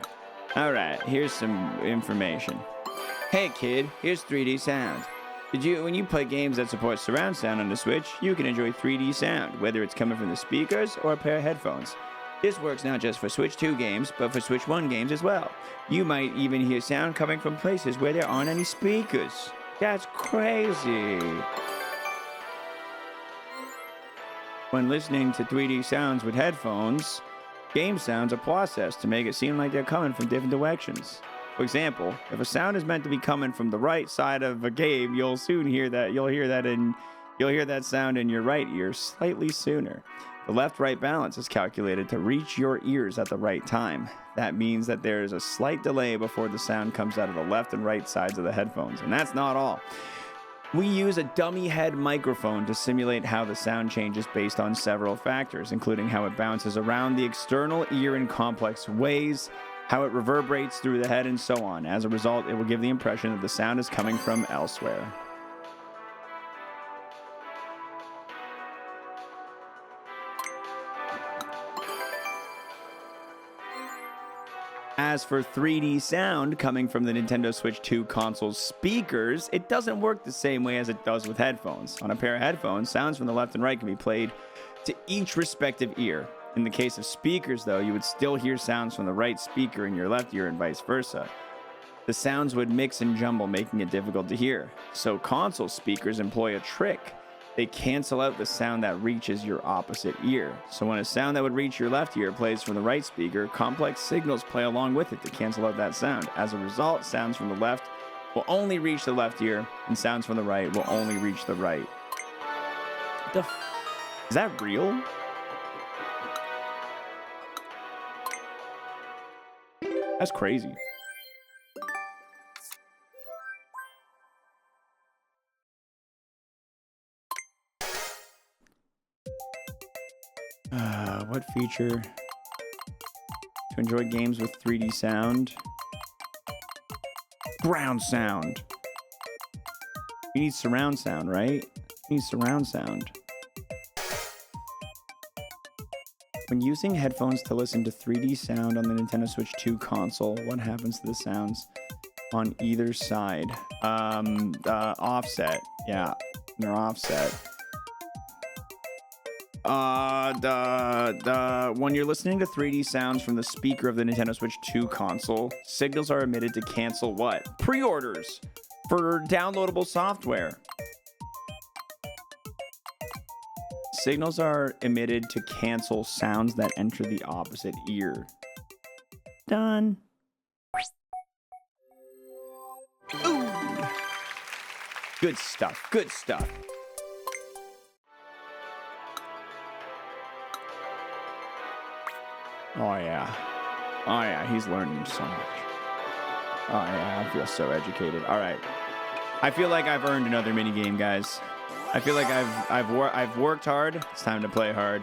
All right, here's some information. Hey kid, here's 3D sound. When you play games that support surround sound on the Switch, you can enjoy 3D sound, whether it's coming from the speakers or a pair of headphones. This works not just for Switch 2 games, but for Switch 1 games as well. You might even hear sound coming from places where there aren't any speakers. That's crazy. When listening to 3D sounds with headphones, game sounds are processed to make it seem like they're coming from different directions. For example, if a sound is meant to be coming from the right side of a game, you'll hear that sound in your right ear slightly sooner. The left-right balance is calculated to reach your ears at the right time. That means that there is a slight delay before the sound comes out of the left and right sides of the headphones. And that's not all. We use a dummy head microphone to simulate how the sound changes based on several factors, including how it bounces around the external ear in complex ways, how it reverberates through the head, and so on. As a result, it will give the impression that the sound is coming from elsewhere. As for 3D sound coming from the Nintendo Switch 2 console's speakers, it doesn't work the same way as it does with headphones. On a pair of headphones, sounds from the left and right can be played to each respective ear. In the case of speakers, though, you would still hear sounds from the right speaker in your left ear and vice versa. The sounds would mix and jumble, making it difficult to hear. So console speakers employ a trick. They cancel out the sound that reaches your opposite ear. So when a sound that would reach your left ear plays from the right speaker, complex signals play along with it to cancel out that sound. As a result, sounds from the left will only reach the left ear, and sounds from the right will only reach the right. Is that real? That's crazy. What feature to enjoy games with 3D sound? Ground sound. You need surround sound, right? You need surround sound. When using headphones to listen to 3D sound on the Nintendo Switch 2 console, what happens to the sounds on either side? Offset. Yeah, they're offset. When you're listening to 3D sounds from the speaker of the Nintendo Switch 2 console, signals are emitted to cancel what? Pre-orders for downloadable software. Signals are emitted to cancel sounds that enter the opposite ear. Done. Ooh. Good stuff. Good stuff. Oh yeah. Oh yeah, he's learning so much. Oh yeah, I feel so educated. All right. I feel like I've earned another minigame, guys. I feel like I've worked hard. It's time to play hard.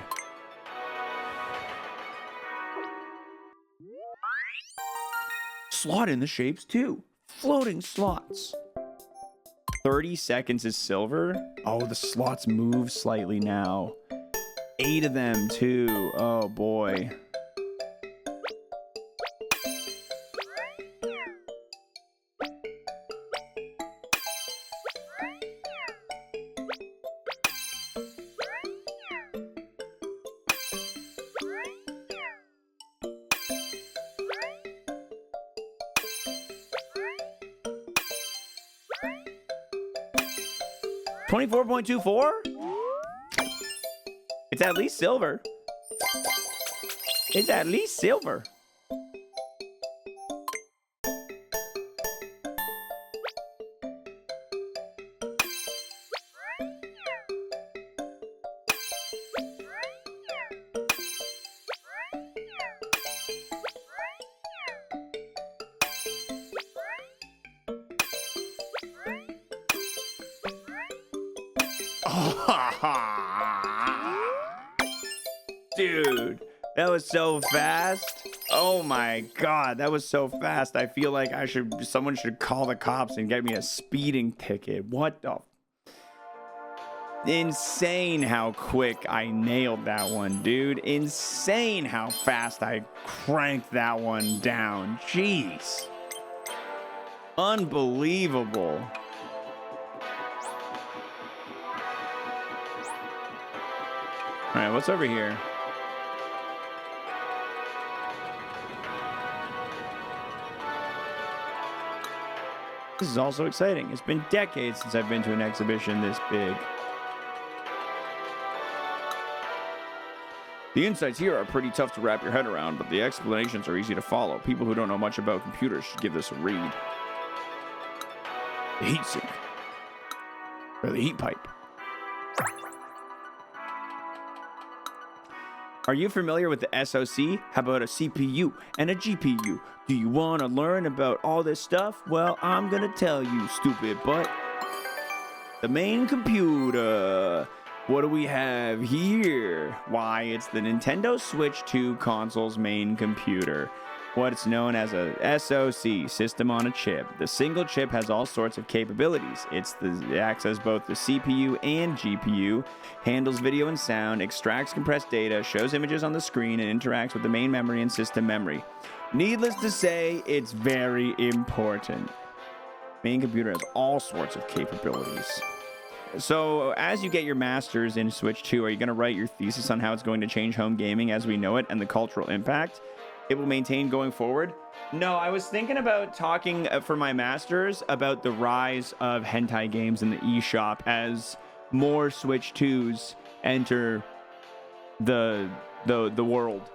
Slot in the shapes too. Floating slots. 30 seconds is silver. Oh, the slots move slightly now. 8 of them too. Oh boy. $24.24? It's at least silver. It's at least silver. Dude, that was so fast. Oh my god, that was so fast. I feel like someone should call the cops and get me a speeding ticket. What the? Insane how quick I nailed that one, dude. Insane how fast I cranked that one down. Jeez. Unbelievable. All right, what's over here? This is also exciting. It's been decades since I've been to an exhibition this big. The insights here are pretty tough to wrap your head around, but the explanations are easy to follow. People who don't know much about computers should give this a read. The heat sink. Or the heat pipe. Are you familiar with the SoC? How about a CPU and a GPU? Do you want to learn about all this stuff? Well, I'm going to tell you, stupid butt. The main computer. What do we have here? Why, it's the Nintendo Switch 2 console's main computer. What's known as a SoC, system on a chip. The single chip has all sorts of capabilities. It acts as both the CPU and GPU, handles video and sound, extracts compressed data, shows images on the screen, and interacts with the main memory and system memory. Needless to say, it's very important. Main computer has all sorts of capabilities. So, as you get your master's in Switch 2, are you going to write your thesis on how it's going to change home gaming as we know it and the cultural impact it will maintain going forward? No, I was thinking about talking for my master's about the rise of hentai games in the eShop as more Switch 2s enter the world.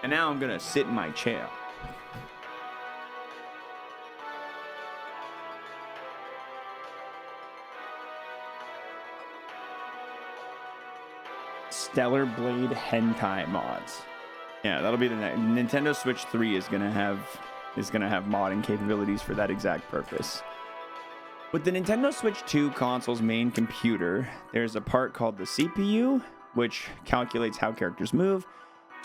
And now I'm gonna sit in my chair. Stellar Blade hentai mods. Yeah, that'll be the next. Nintendo Switch 3 is gonna have modding capabilities for that exact purpose. With the Nintendo Switch 2 console's main computer, there's a part called the CPU, which calculates how characters move,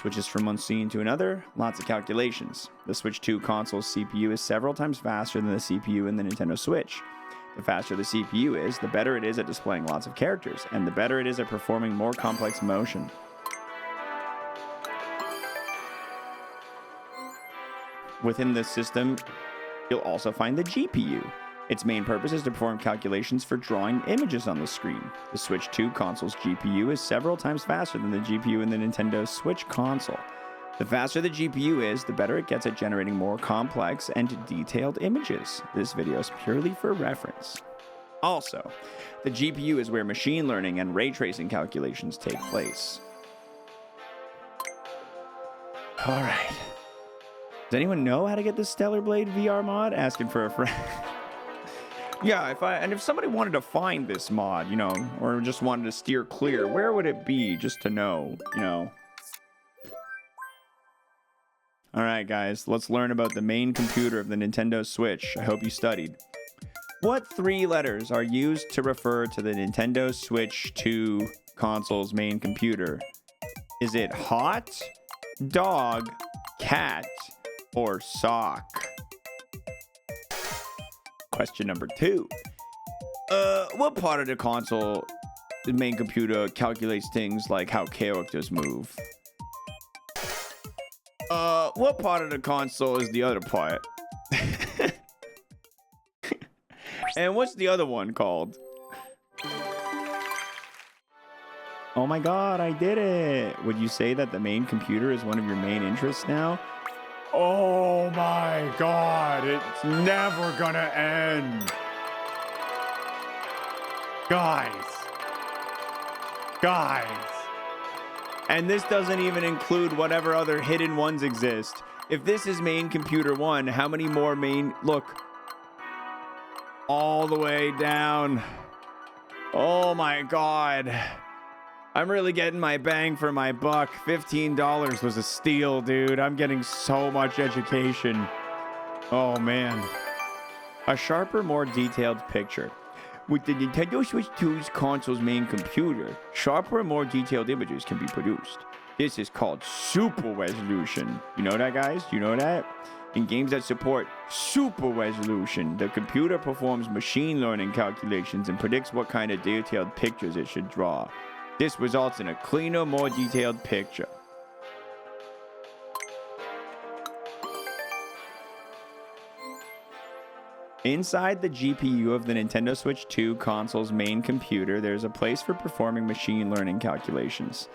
switches from one scene to another, lots of calculations. The Switch 2 console's CPU is several times faster than the CPU in the Nintendo Switch. The faster the CPU is, the better it is at displaying lots of characters, and the better it is at performing more complex motion. Within this system, you'll also find the GPU. Its main purpose is to perform calculations for drawing images on the screen. The Switch 2 console's GPU is several times faster than the GPU in the Nintendo Switch console. The faster the GPU is, the better it gets at generating more complex and detailed images. This video is purely for reference. Also, the GPU is where machine learning and ray tracing calculations take place. All right. Does anyone know how to get the Stellar Blade VR mod? Asking for a friend. Yeah, if somebody wanted to find this mod, or just wanted to steer clear, where would it be just to know, All right, guys, let's learn about the main computer of the Nintendo Switch. I hope you studied. What 3 letters are used to refer to the Nintendo Switch 2 console's main computer? Is it hot, dog, cat, or sock? Question number 2. What part of the console, the main computer, calculates things like how characters move? What part of the console is the other part? And what's the other one called? Oh my god, I did it! Would you say that the main computer is one of your main interests now? Oh my god, it's never gonna end! Guys! And this doesn't even include whatever other hidden ones exist. If this is main computer 1, how many more main... Look. All the way down. Oh my god. I'm really getting my bang for my buck. $15 was a steal, dude. I'm getting so much education. Oh man. A sharper, more detailed picture. With the Nintendo Switch 2's console's main computer, sharper and more detailed images can be produced. This is called super resolution. You know that, guys? You know that? In games that support super resolution, the computer performs machine learning calculations and predicts what kind of detailed pictures it should draw. This results in a cleaner, more detailed picture. Inside the GPU of the Nintendo Switch 2 console's main computer, there's a place for performing machine learning calculations.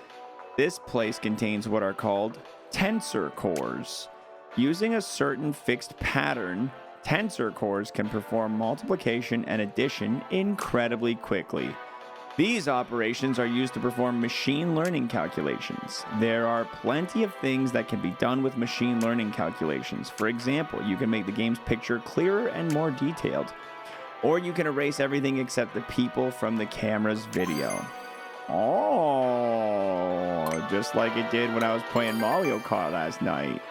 This place contains what are called tensor cores. Using a certain fixed pattern, tensor cores can perform multiplication and addition incredibly quickly. These operations are used to perform machine learning calculations. There are plenty of things that can be done with machine learning calculations. For example, you can make the game's picture clearer and more detailed. Or you can erase everything except the people from the camera's video. Oh, just like it did when I was playing Mario Kart last night.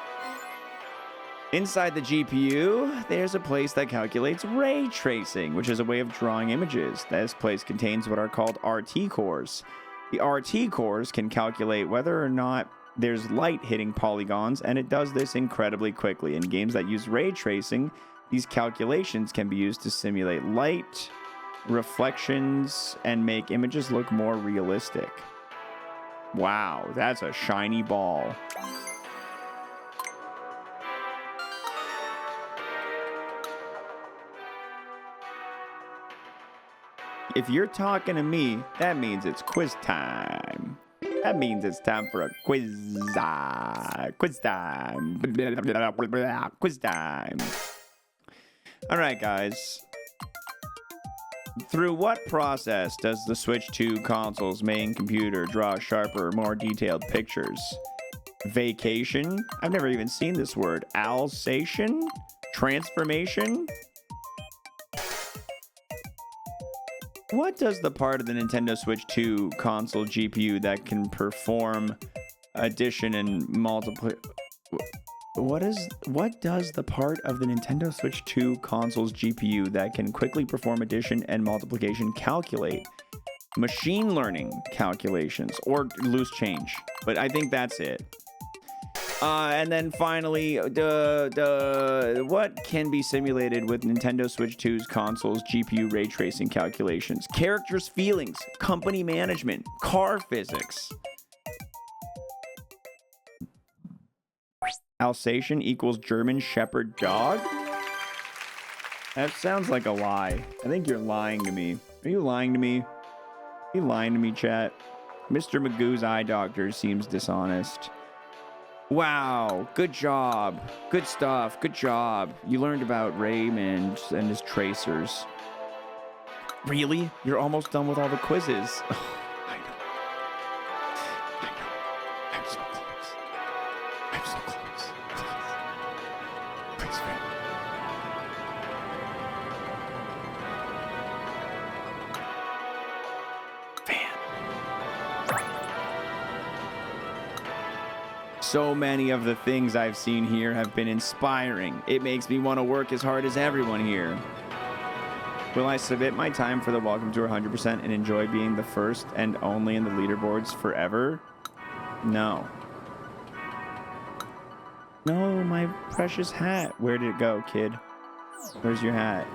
Inside the GPU, there's a place that calculates ray tracing, which is a way of drawing images. This place contains what are called RT cores. The RT cores can calculate whether or not there's light hitting polygons, and it does this incredibly quickly. In games that use ray tracing, these calculations can be used to simulate light, reflections, and make images look more realistic. Wow, that's a shiny ball. If you're talking to me, that means it's quiz time. That means it's time for a quiz. Quiz time. Quiz time. All right, guys. Through what process does the Switch 2 console's main computer draw sharper, more detailed pictures? Vacation? I've never even seen this word. Alsatian? Transformation? What does the part of the Nintendo Switch 2 console GPU that can perform addition and multiplication? What does the part of the Nintendo Switch 2 console's GPU that can quickly perform addition and multiplication calculate? Machine learning calculations or loose change, but I think that's it. And then finally, what can be simulated with Nintendo Switch 2's console's GPU ray tracing calculations? Characters' feelings, company management, car physics. Alsatian equals German Shepherd dog? That sounds like a lie. I think you're lying to me. Are you lying to me? Are you lying to me, chat? Mr. Magoo's eye doctor seems dishonest. Wow, good job. Good stuff. Good job. You learned about Raymond and his tracers. Really? You're almost done with all the quizzes. Oh, I know. I'm so close. I'm so close. Please. Please, So many of the things I've seen here have been inspiring. It makes me want to work as hard as everyone here. Will I submit my time for the welcome tour 100% and enjoy being the first and only in the leaderboards forever? No. No, my precious hat. Where did it go, kid? Where's your hat?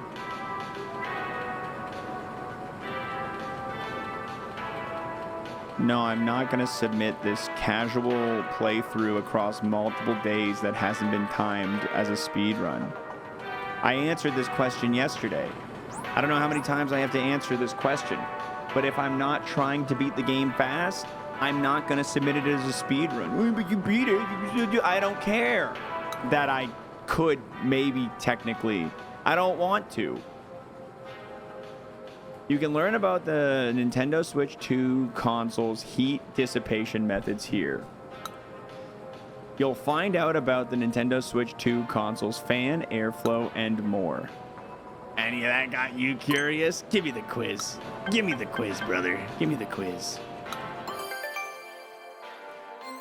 No, I'm not going to submit this casual playthrough across multiple days that hasn't been timed as a speed run. I answered this question yesterday. I don't know how many times I have to answer this question, but if I'm not trying to beat the game fast, I'm not going to submit it as a speed run. Oh, but you beat it. I don't care that I could maybe technically. I don't want to. You can learn about the Nintendo Switch 2 console's heat dissipation methods here. You'll find out about the Nintendo Switch 2 console's fan, airflow, and more. Any of that got you curious? Give me the quiz. Give me the quiz, brother. Give me the quiz.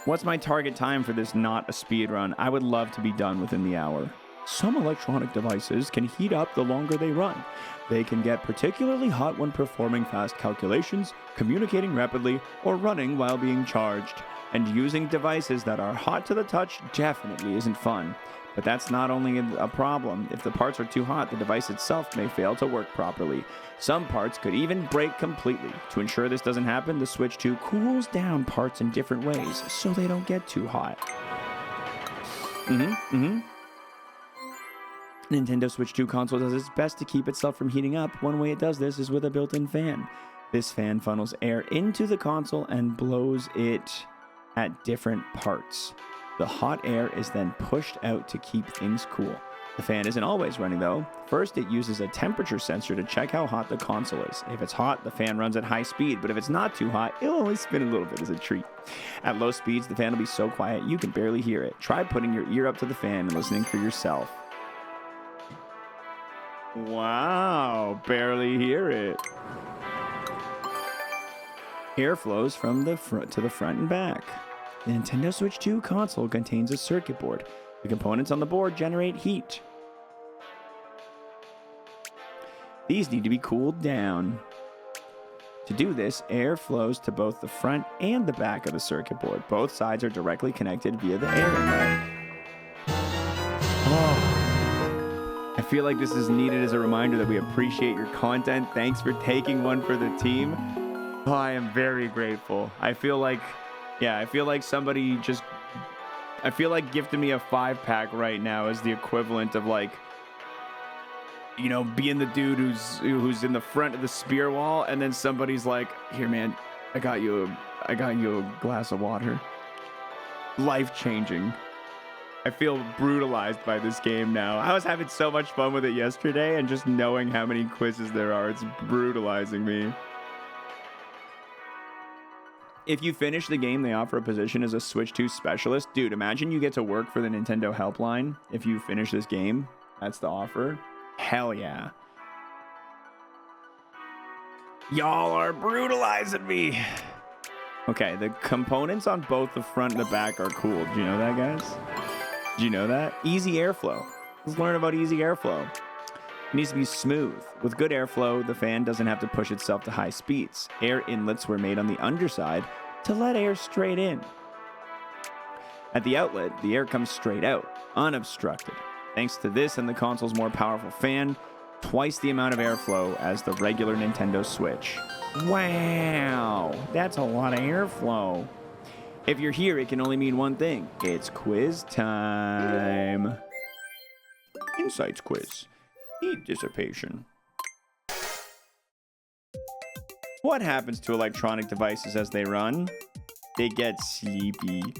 What's my target time for this not a speed run? I would love to be done within the hour. Some electronic devices can heat up the longer they run. They can get particularly hot when performing fast calculations, communicating rapidly, or running while being charged. And using devices that are hot to the touch definitely isn't fun. But that's not only a problem. If the parts are too hot, the device itself may fail to work properly. Some parts could even break completely. To ensure this doesn't happen, the Switch 2 cools down parts in different ways so they don't get too hot. Nintendo Switch 2 console does its best to keep itself from heating up. One way it does this is with a built-in fan. This fan funnels air into the console and blows it at different parts. The hot air is then pushed out to keep things cool. The fan isn't always running though. First, it uses a temperature sensor to check how hot the console is. If it's hot, the fan runs at high speed, but if it's not too hot, it'll only spin a little bit as a treat. At low speeds, the fan will be so quiet you can barely hear it. Try putting your ear up to the fan and listening for yourself. Wow, barely hear it. Air flows from the front to the front and back. The Nintendo Switch 2 console contains a circuit board. The components on the board generate heat. These need to be cooled down. To do this, air flows to both the front and the back of the circuit board. Both sides are directly connected via the air inlet. Oh. I feel like this is needed as a reminder that we appreciate your content. Thanks for taking one for the team. Oh, I am very grateful. I feel like somebody just... I feel like gifting me a 5-pack right now is the equivalent of, like, you know, being the dude who's in the front of the spear wall, and then somebody's like, "Here, man, I got you a glass of water." Life-changing. I feel brutalized by this game now. I was having so much fun with it yesterday, and just knowing how many quizzes there are, it's brutalizing me. If you finish the game, they offer a position as a Switch 2 specialist. Dude, imagine you get to work for the Nintendo helpline if you finish this game. That's the offer. Hell yeah. Y'all are brutalizing me. Okay, the components on both the front and the back are cool. Do you know that, guys? Do you know that? Easy airflow. Let's learn about easy airflow. It needs to be smooth. With good airflow, the fan doesn't have to push itself to high speeds. Air inlets were made on the underside to let air straight in. At the outlet, the air comes straight out, unobstructed. Thanks to this and the console's more powerful fan, twice the amount of airflow as the regular Nintendo Switch. Wow, that's a lot of airflow. If you're here, it can only mean one thing. It's quiz time. Insights quiz. Heat dissipation. What happens to electronic devices as they run? They get sleepy.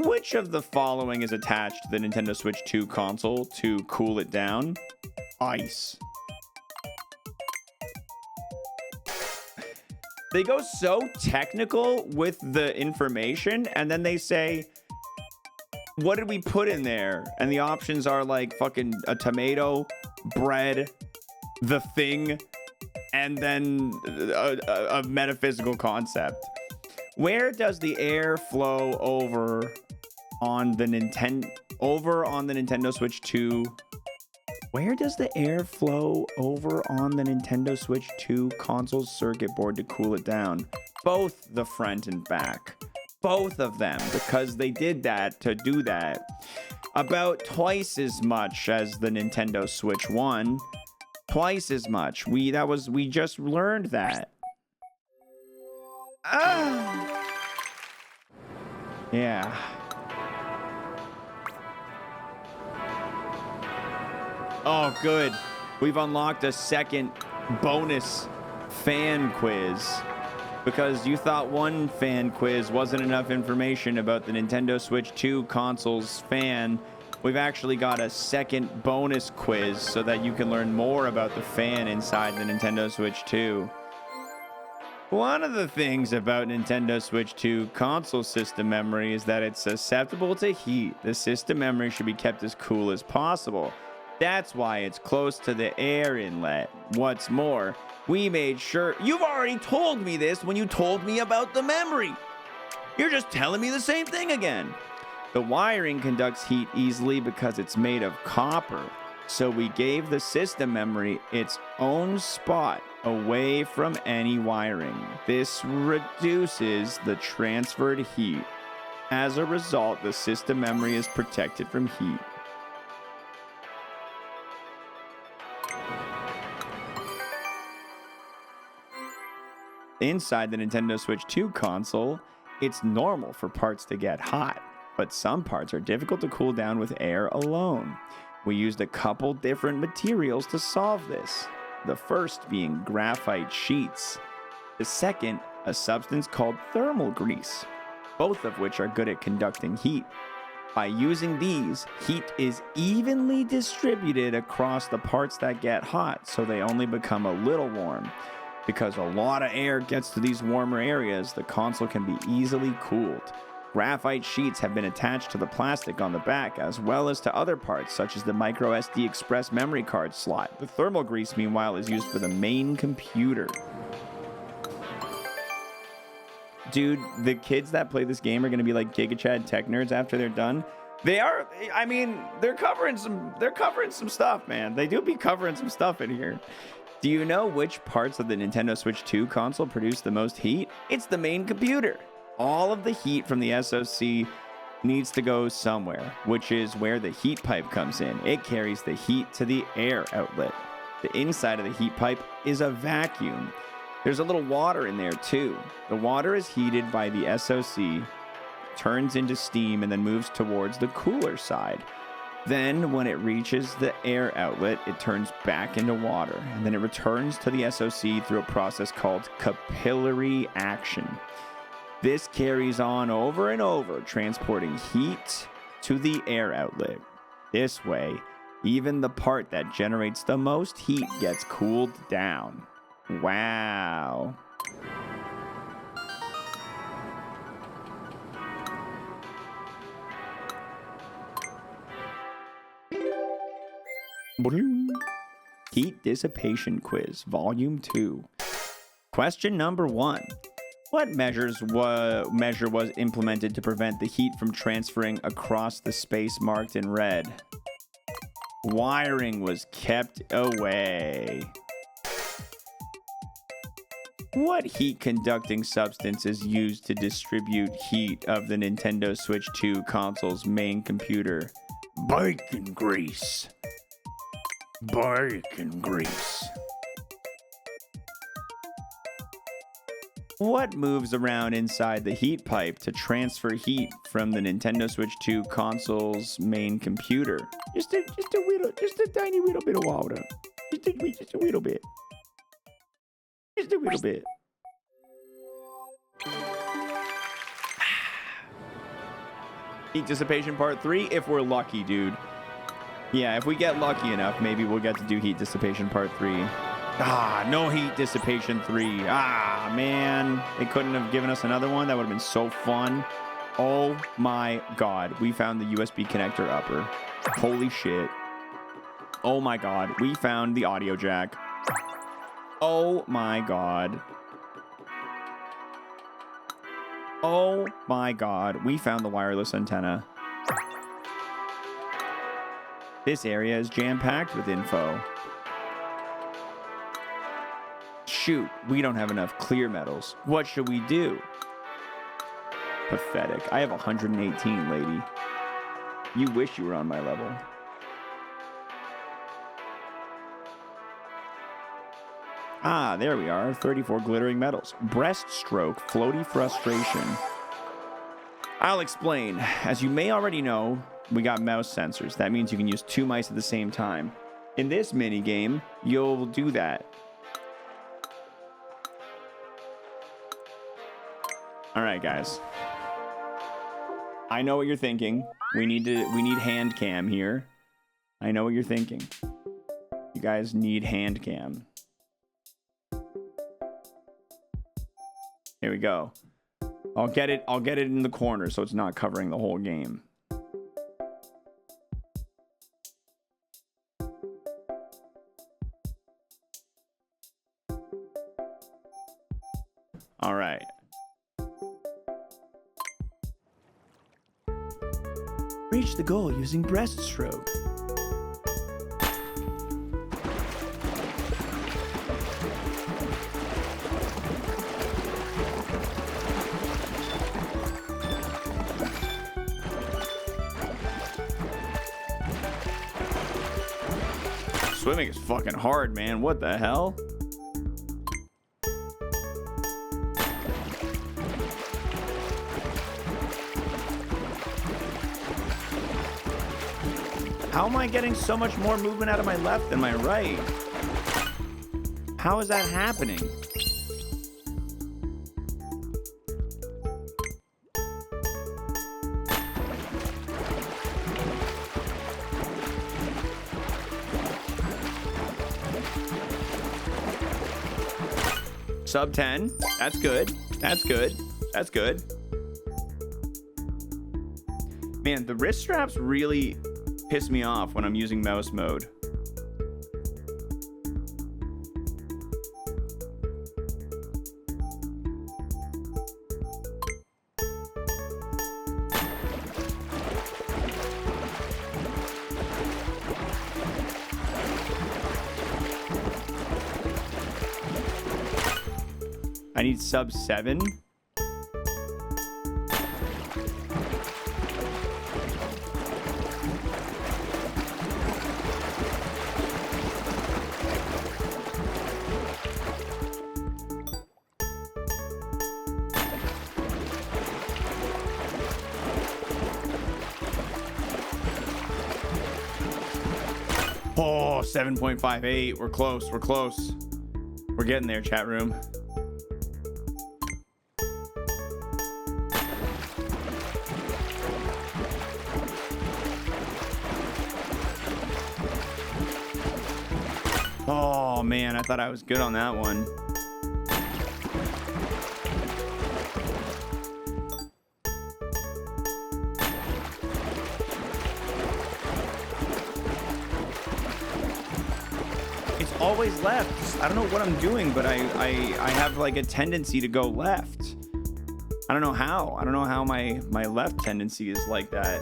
Which of the following is attached to the Nintendo Switch 2 console to cool it down? Ice. They go so technical with the information, and then they say, what did we put in there? And the options are like fucking a tomato, bread, the thing, and then a metaphysical concept. Where does the air flow over on the Nintendo Switch 2? Where does the air flow over on the Nintendo Switch 2 console's circuit board to cool it down? Both the front and back. Both of them, because they did that to do that. About twice as much as the Nintendo Switch 1. Twice as much. We just learned that. Yeah. Oh, good. We've unlocked a second bonus fan quiz. Because you thought one fan quiz wasn't enough information about the Nintendo Switch 2 console's fan. We've actually got a second bonus quiz so that you can learn more about the fan inside the Nintendo Switch 2. One of the things about Nintendo Switch 2 console system memory is that it's susceptible to heat. The system memory should be kept as cool as possible. That's why it's close to the air inlet. What's more, we made sure... You've already told me this when you told me about the memory. You're just telling me the same thing again. The wiring conducts heat easily because it's made of copper. So we gave the system memory its own spot away from any wiring. This reduces the transferred heat. As a result, the system memory is protected from heat. Inside the Nintendo Switch 2 console, it's normal for parts to get hot, but some parts are difficult to cool down with air alone. We used a couple different materials to solve this. The first being graphite sheets. The second, a substance called thermal grease, both of which are good at conducting heat. By using these, heat is evenly distributed across the parts that get hot, so they only become a little warm. Because a lot of air gets to these warmer areas, the console can be easily cooled. Graphite sheets have been attached to the plastic on the back, as well as to other parts, such as the microSD express memory card slot. The thermal grease, meanwhile, is used for the main computer. Dude, the kids that play this game are going to be like Giga Chad tech nerds after they're done. They are, I mean, they're covering some stuff, man. They do be covering some stuff in here. Do you know which parts of the Nintendo Switch 2 console produce the most heat? It's the main computer. All of the heat from the SoC needs to go somewhere, which is where the heat pipe comes in. It carries the heat to the air outlet. The inside of the heat pipe is a vacuum. There's a little water in there too. The water is heated by the SoC, turns into steam, and then moves towards the cooler side. Then, when it reaches the air outlet, it turns back into water, and then it returns to the SoC through a process called capillary action. This carries on over and over, transporting heat to the air outlet. This way, even the part that generates the most heat gets cooled down. Wow. Heat Dissipation Quiz, Volume 2. Question number 1. What measure was implemented to prevent the heat from transferring across the space marked in red? Wiring was kept away. What heat-conducting substance is used to distribute heat of the Nintendo Switch 2 console's main computer? Bacon grease. Bacon grease. What moves around inside the heat pipe to transfer heat from the Nintendo Switch 2 console's main computer? Just a tiny little bit of water. Just a little bit. Just a little bit. Heat dissipation part 3, if we're lucky, dude. Yeah, if we get lucky enough, maybe we'll get to do heat dissipation part 3. Ah, no heat dissipation 3. Ah, man. They couldn't have given us another one. That would have been so fun. Oh my god. We found the USB connector upper. Holy shit. Oh my god. We found the audio jack. Oh my god. Oh my god, we found the wireless antenna. This area is jam-packed with info. Shoot, we don't have enough clear metals. What should we do? Pathetic. I have 118, lady. You wish you were on my level. Ah, there we are. 34 glittering metals. Breaststroke, floaty frustration. I'll explain. As you may already know, we got mouse sensors. That means you can use 2 mice at the same time. In this mini game, you'll do that. All right, guys. I know what you're thinking. We need hand cam here. I know what you're thinking. You guys need hand cam. Here we go. I'll get it in the corner so it's not covering the whole game. All right. Reach the goal using breaststroke. Swimming is fucking hard, man. What the hell? How am I getting so much more movement out of my left than my right? How is that happening? Sub 10. That's good. That's good. That's good. Man, the wrist straps really piss me off when I'm using mouse mode. I need sub 7. Oh, 7.58. We're close. We're close. We're getting there, chat room. Oh, man. I thought I was good on that one. Always left. I don't know what I'm doing, but I have like a tendency to go left. I don't know how. I don't know how my left tendency is like that.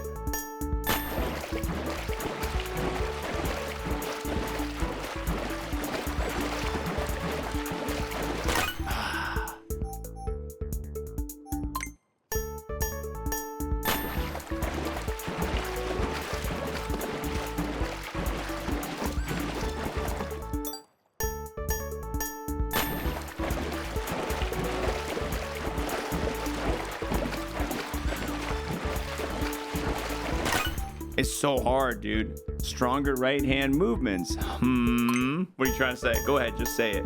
It's so hard, dude. Stronger right hand movements. What are you trying to say? Go ahead, just say it.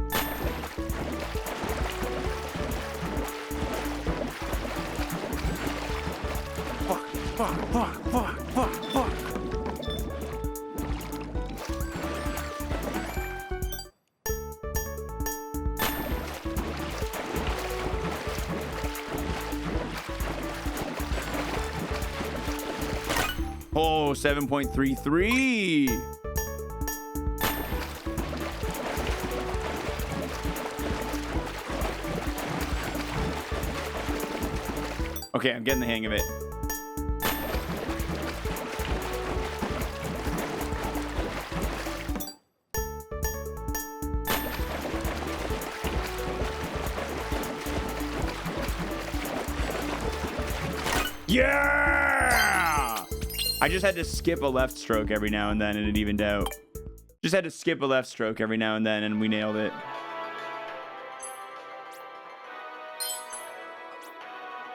Fuck, fuck, fuck, fuck, fuck, fuck. Oh, 7.33. Okay, I'm getting the hang of it. Yeah! I just had to skip a left stroke every now and then and it evened out. Just had to skip a left stroke every now and then and we nailed it.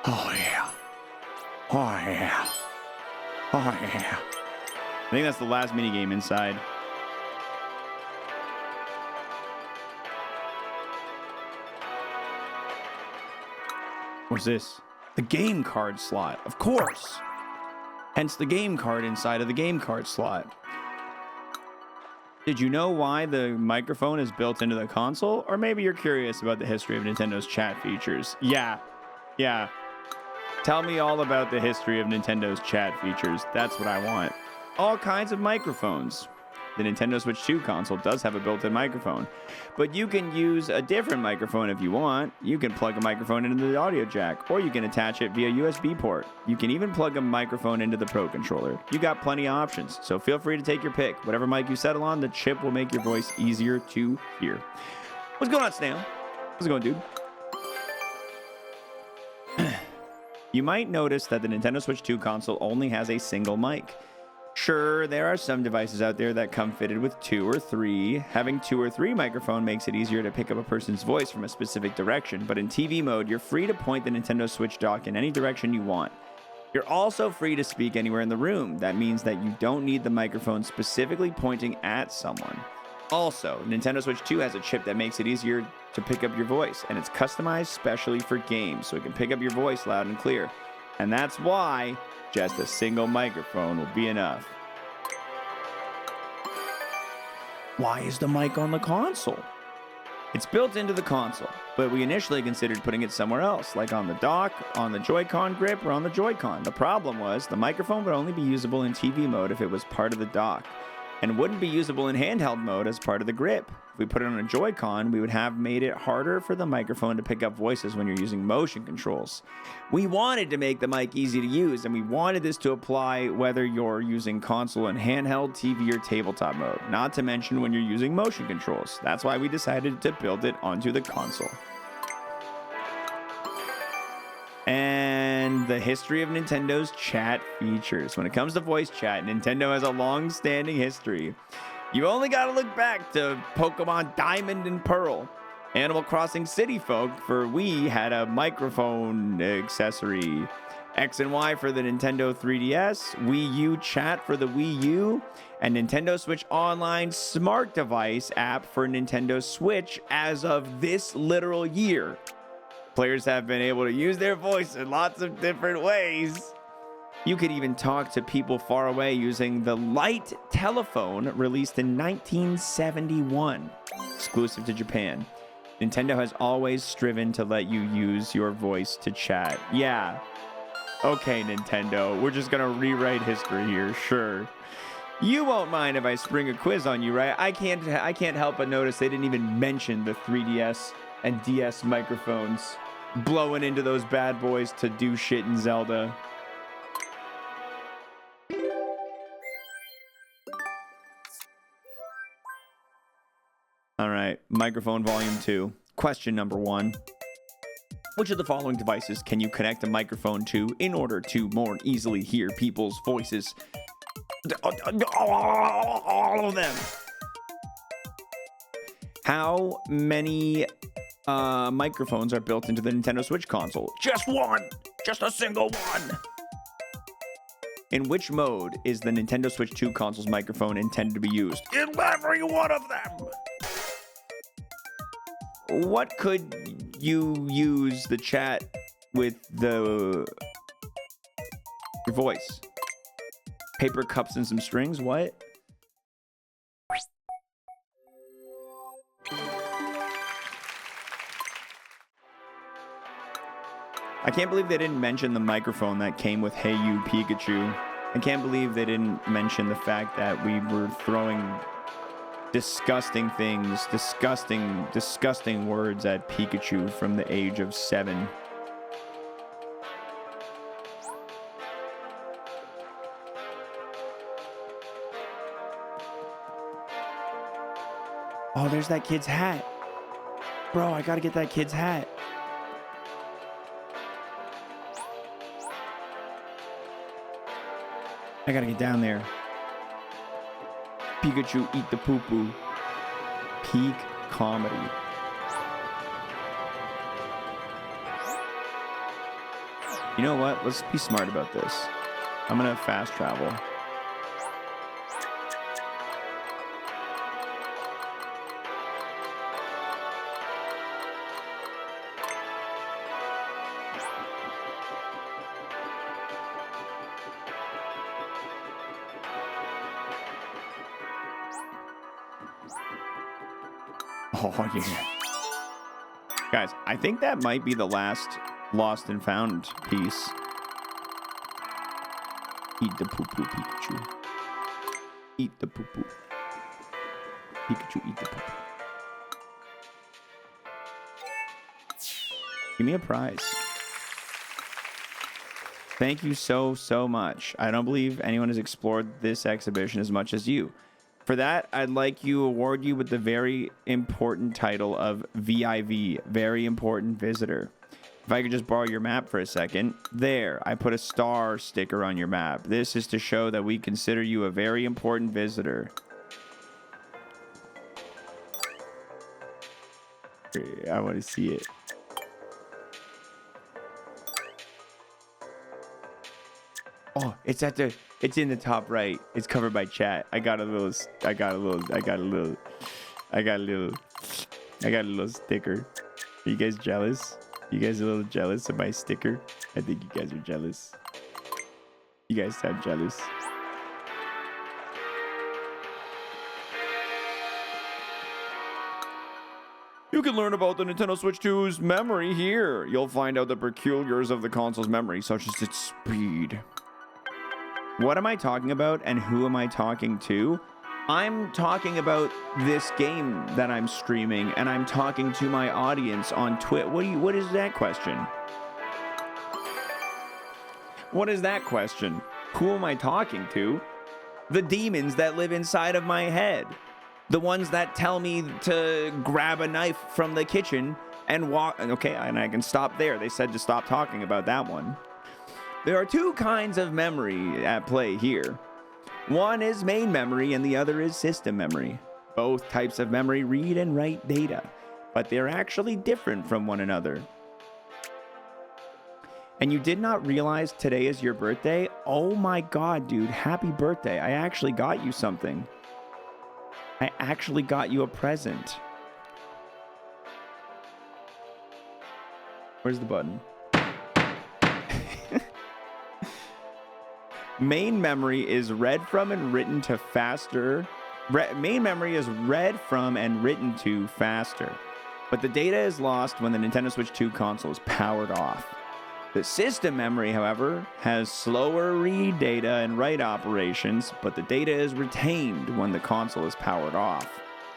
Oh yeah. Oh yeah. Oh yeah. I think that's the last minigame inside. What's this? The game card slot, of course. Hence the game card inside of the game card slot. Did you know why the microphone is built into the console? Or maybe you're curious about the history of Nintendo's chat features. Yeah. Tell me all about the history of Nintendo's chat features. That's what I want. All kinds of microphones. The Nintendo Switch 2 console does have a built-in microphone, but you can use a different microphone if you want. You can plug a microphone into the audio jack, or you can attach it via USB port. You can even plug a microphone into the Pro Controller. You got plenty of options, so feel free to take your pick. Whatever mic you settle on, the chip will make your voice easier to hear. What's going on, Snail? How's it going, dude? You might notice that the Nintendo Switch 2 console only has a single mic. Sure, there are some devices out there that come fitted with 2 or 3. Having 2 or 3 microphone makes it easier to pick up a person's voice from a specific direction, but in TV mode, you're free to point the Nintendo Switch dock in any direction you want. You're also free to speak anywhere in the room. That means that you don't need the microphone specifically pointing at someone. Also, Nintendo Switch 2 has a chip that makes it easier to pick up your voice, and it's customized specially for games, so it can pick up your voice loud and clear. And that's why just a single microphone will be enough. Why is the mic on the console? It's built into the console, but we initially considered putting it somewhere else, like on the dock, on the Joy-Con grip, or on the Joy-Con. The problem was the microphone would only be usable in TV mode if it was part of the dock, and wouldn't be usable in handheld mode as part of the grip. If we put it on a Joy-Con, we would have made it harder for the microphone to pick up voices when you're using motion controls. We wanted to make the mic easy to use, and we wanted this to apply whether you're using console in handheld, TV, or tabletop mode, not to mention when you're using motion controls. That's why we decided to build it onto the console. And the history of Nintendo's chat features. When it comes to voice chat, Nintendo has a long-standing history. You only gotta look back to Pokemon Diamond and Pearl. Animal Crossing City Folk for Wii had a microphone accessory. X and Y for the Nintendo 3DS, Wii U Chat for the Wii U, and Nintendo Switch Online Smart Device app for Nintendo Switch as of this literal year. Players have been able to use their voice in lots of different ways. You could even talk to people far away using the Light telephone released in 1971, exclusive to Japan. Nintendo has always striven to let you use your voice to chat. Yeah. Okay, Nintendo, we're just gonna rewrite history here, sure. You won't mind if I spring a quiz on you, right? I can't help but notice they didn't even mention the 3DS and DS microphones blowing into those bad boys to do shit in Zelda. All right, microphone volume 2. Question number 1. Which of the following devices can you connect a microphone to in order to more easily hear people's voices? All of them. How many microphones are built into the Nintendo Switch console? Just one! Just a single one! In which mode is the Nintendo Switch 2 console's microphone intended to be used? In every one of them! What could you use the chat with your voice? Paper cups and some strings? What? I can't believe they didn't mention the microphone that came with Hey You Pikachu. I can't believe they didn't mention the fact that we were throwing disgusting things, disgusting words at Pikachu from the age of 7. Oh, there's that kid's hat. Bro, I gotta get that kid's hat. I gotta get down there. Pikachu eat the poo-poo. Peak comedy. You know what? Let's be smart about this. I'm gonna fast travel. Oh, yeah. Guys, I think that might be the last Lost and Found piece. Eat the poo-poo, Pikachu. Eat the poo-poo. Pikachu, eat the poo-poo. Give me a prize. Thank you so, so much. I don't believe anyone has explored this exhibition as much as you. For that, I'd like you award you with the very important title of VIV, Very Important Visitor. If I could just borrow your map for a second. There, I put a star sticker on your map. This is to show that we consider you a very important visitor. I want to see it. Oh, it's in the top right. It's covered by chat. I got a little sticker. Are you guys jealous? You guys a little jealous of my sticker? I think you guys are jealous. You guys sound jealous. You can learn about the Nintendo Switch 2's memory here. You'll find out the peculiars of the console's memory, such as its speed. What am I talking about and who am I talking to? I'm talking about this game that I'm streaming, and I'm talking to my audience on Twitch. What is that question? What is that question? Who am I talking to? The demons that live inside of my head. The ones that tell me to grab a knife from the kitchen and walk. Okay, and I can stop there. They said to stop talking about that one. There are two kinds of memory at play here. One is main memory and the other is system memory. Both types of memory read and write data, but they're actually different from one another. And you did not realize today is your birthday? Oh my god, dude, happy birthday. I actually got you something. I actually got you a present. Where's the button? Main memory is read from and written to faster. Main memory is read from and written to faster, but the data is lost when the Nintendo Switch 2 console is powered off. The system memory, however, has slower read data and write operations, but the data is retained when the console is powered off.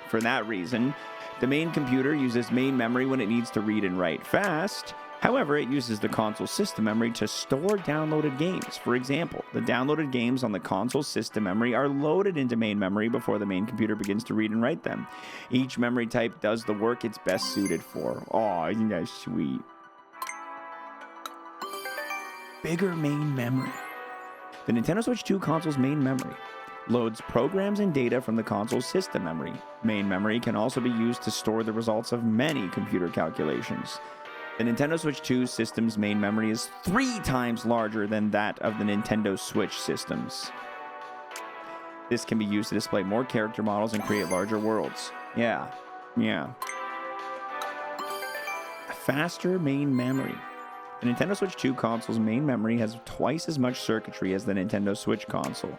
For that reason, the main computer uses main memory when it needs to read and write fast. However, it uses the console system memory to store downloaded games. For example, the downloaded games on the console system memory are loaded into main memory before the main computer begins to read and write them. Each memory type does the work it's best suited for. Oh, I think that's sweet. Bigger main memory. The Nintendo Switch 2 console's main memory loads programs and data from the console's system memory. Main memory can also be used to store the results of many computer calculations. The Nintendo Switch 2 system's main memory is 3 times larger than that of the Nintendo Switch systems. This can be used to display more character models and create larger worlds. Yeah. Faster main memory. The Nintendo Switch 2 console's main memory has twice as much circuitry as the Nintendo Switch console.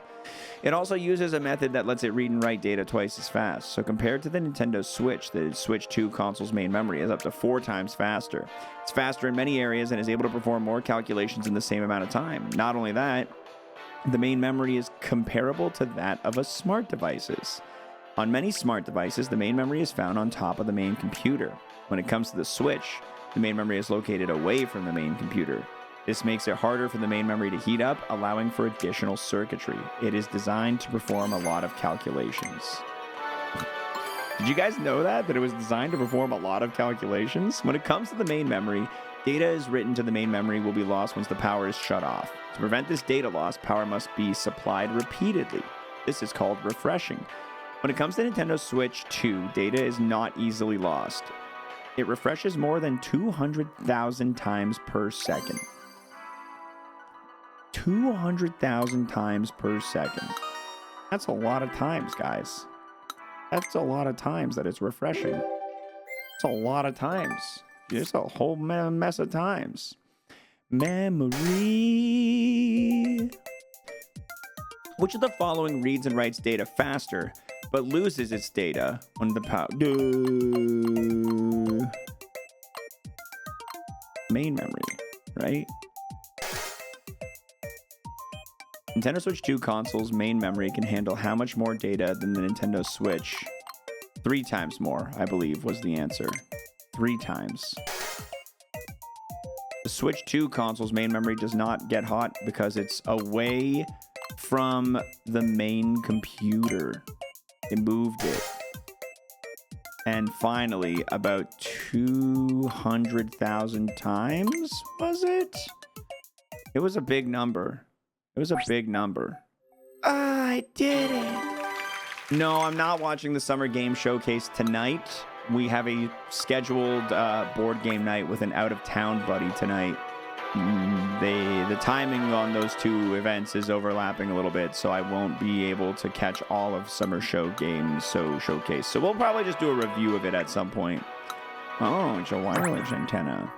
It also uses a method that lets it read and write data twice as fast. So compared to the Nintendo Switch, the Switch 2 console's main memory is up to 4 times faster. It's faster in many areas and is able to perform more calculations in the same amount of time. Not only that, the main memory is comparable to that of a smart devices. On many smart devices, the main memory is found on top of the main computer. When it comes to the Switch, the main memory is located away from the main computer. This makes it harder for the main memory to heat up, allowing for additional circuitry. It is designed to perform a lot of calculations. Did you guys know that it was designed to perform a lot of calculations? When it comes to the main memory, data is written to the main memory will be lost once the power is shut off. To prevent this data loss, power must be supplied repeatedly. This is called refreshing. When it comes to Nintendo Switch 2, data is not easily lost. It refreshes more than 200,000 times per second. 200,000 times per second. That's a lot of times, guys. That's a lot of times that it's refreshing. It's a lot of times. It's a whole mess of times. Memory. Which of the following reads and writes data faster, but loses its data when the power... Main memory, right? Nintendo Switch 2 console's main memory can handle how much more data than the Nintendo Switch? 3 times more, I believe, was the answer. 3 times. The Switch 2 console's main memory does not get hot because it's away from the main computer. They moved it. And finally, about 200,000 times, was it? It was a big number. It was a big number. I did it. No, I'm not watching the Summer Game Showcase tonight. We have a scheduled board game night with an out-of-town buddy tonight. The timing on those two events is overlapping a little bit, so I won't be able to catch all of Summer Showcase. So we'll probably just do a review of it at some point. Oh, it's a wireless antenna.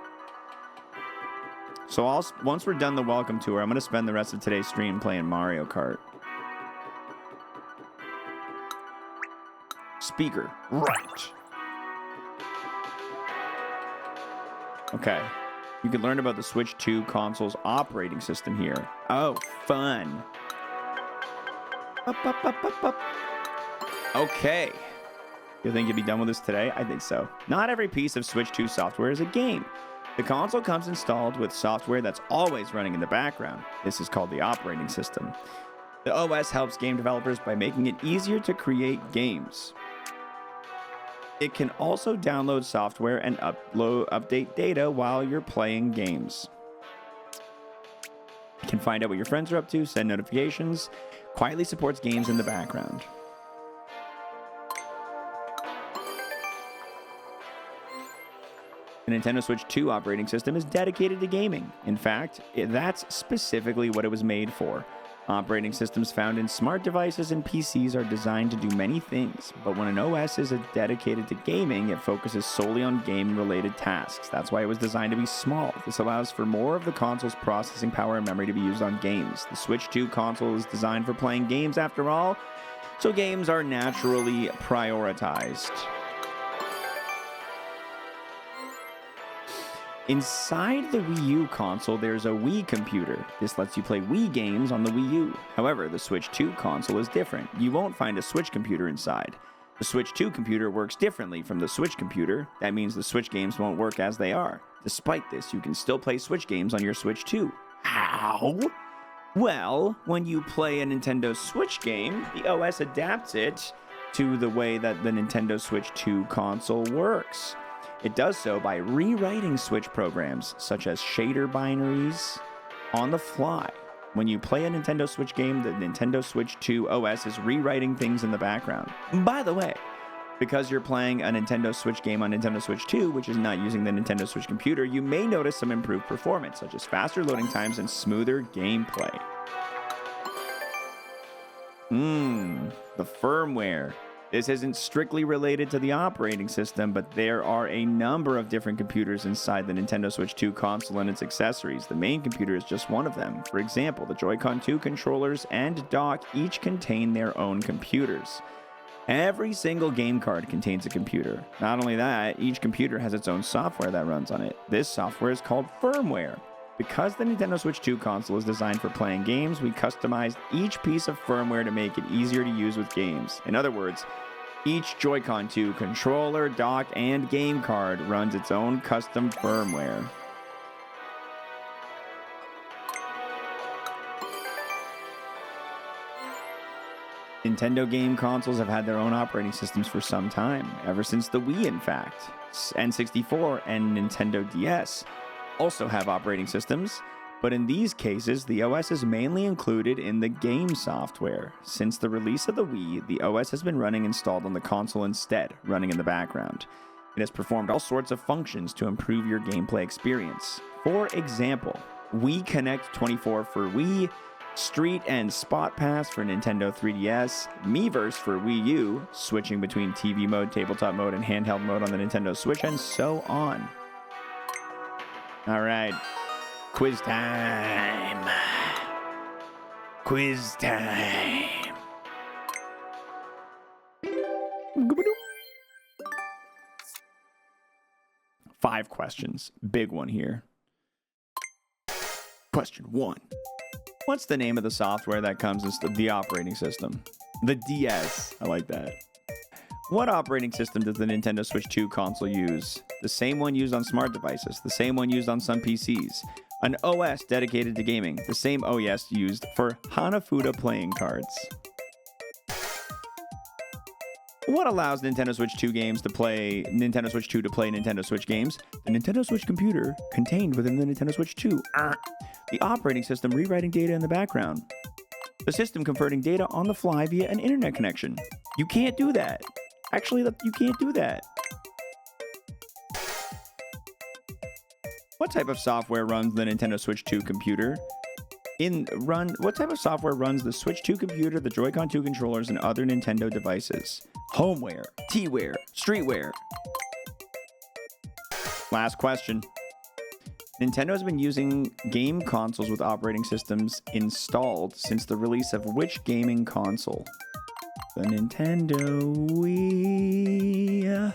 So once we're done the welcome tour, I'm going to spend the rest of today's stream playing Mario Kart. Speaker. Right. Okay. You can learn about the Switch 2 console's operating system here. Oh, fun. Okay. You think you'll be done with this today? I think so. Not every piece of Switch 2 software is a game. The console comes installed with software that's always running in the background. This is called the operating system. The OS helps game developers by making it easier to create games. It can also download software and update data while you're playing games. You can find out what your friends are up to, send notifications, quietly supports games in the background. The Nintendo Switch 2 operating system is dedicated to gaming. In fact, that's specifically what it was made for. Operating systems found in smart devices and PCs are designed to do many things, but when an OS is dedicated to gaming, it focuses solely on game-related tasks. That's why it was designed to be small. This allows for more of the console's processing power and memory to be used on games. The Switch 2 console is designed for playing games after all, so games are naturally prioritized. Inside the Wii U console, there's a Wii computer. This lets you play Wii games on the Wii U. However, the Switch 2 console is different. You won't find a Switch computer inside. The Switch 2 computer works differently from the Switch computer. That means the Switch games won't work as they are. Despite this, you can still play Switch games on your Switch 2. How? Well, when you play a Nintendo Switch game, the OS adapts it to the way that the Nintendo Switch 2 console works. It does so by rewriting Switch programs, such as shader binaries, on the fly. When you play a Nintendo Switch game, the Nintendo Switch 2 OS is rewriting things in the background. By the way, because you're playing a Nintendo Switch game on Nintendo Switch 2, which is not using the Nintendo Switch computer, you may notice some improved performance, such as faster loading times and smoother gameplay. The firmware. This isn't strictly related to the operating system, but there are a number of different computers inside the Nintendo Switch 2 console and its accessories. The main computer is just one of them. For example, the Joy-Con 2 controllers and dock each contain their own computers. Every single game card contains a computer. Not only that, each computer has its own software that runs on it. This software is called firmware. Because the Nintendo Switch 2 console is designed for playing games, we customized each piece of firmware to make it easier to use with games. In other words, each Joy-Con 2 controller, dock, and game card runs its own custom firmware. Nintendo game consoles have had their own operating systems for some time, ever since the Wii, in fact. N64 and Nintendo DS also have operating systems, but in these cases, the OS is mainly included in the game software. Since the release of the Wii, the OS has been running installed on the console instead, running in the background. It has performed all sorts of functions to improve your gameplay experience. For example, Wii Connect 24 for Wii, Street and Spot Pass for Nintendo 3DS, Miiverse for Wii U, switching between TV mode, tabletop mode, and handheld mode on the Nintendo Switch, and so on. All right, quiz time. Quiz time. 5 questions. Big one here. Question 1. What's the name of the software that comes as the operating system? The DS. I like that. What operating system does the Nintendo Switch 2 console use? The same one used on smart devices, the same one used on some PCs. An OS dedicated to gaming, the same OS used for Hanafuda playing cards. What allows Nintendo Switch 2 games to play Nintendo Switch 2 to play Nintendo Switch games? The Nintendo Switch computer contained within the Nintendo Switch 2. The operating system rewriting data in the background. The system converting data on the fly via an internet connection. You can't do that. Actually, you can't do that. What type of software runs the Nintendo Switch 2 computer? What type of software runs the Switch 2 computer, the Joy-Con 2 controllers, and other Nintendo devices? Homeware, T-Ware, Streetwear. Last question. Nintendo has been using game consoles with operating systems installed since the release of which gaming console? The Nintendo Wii.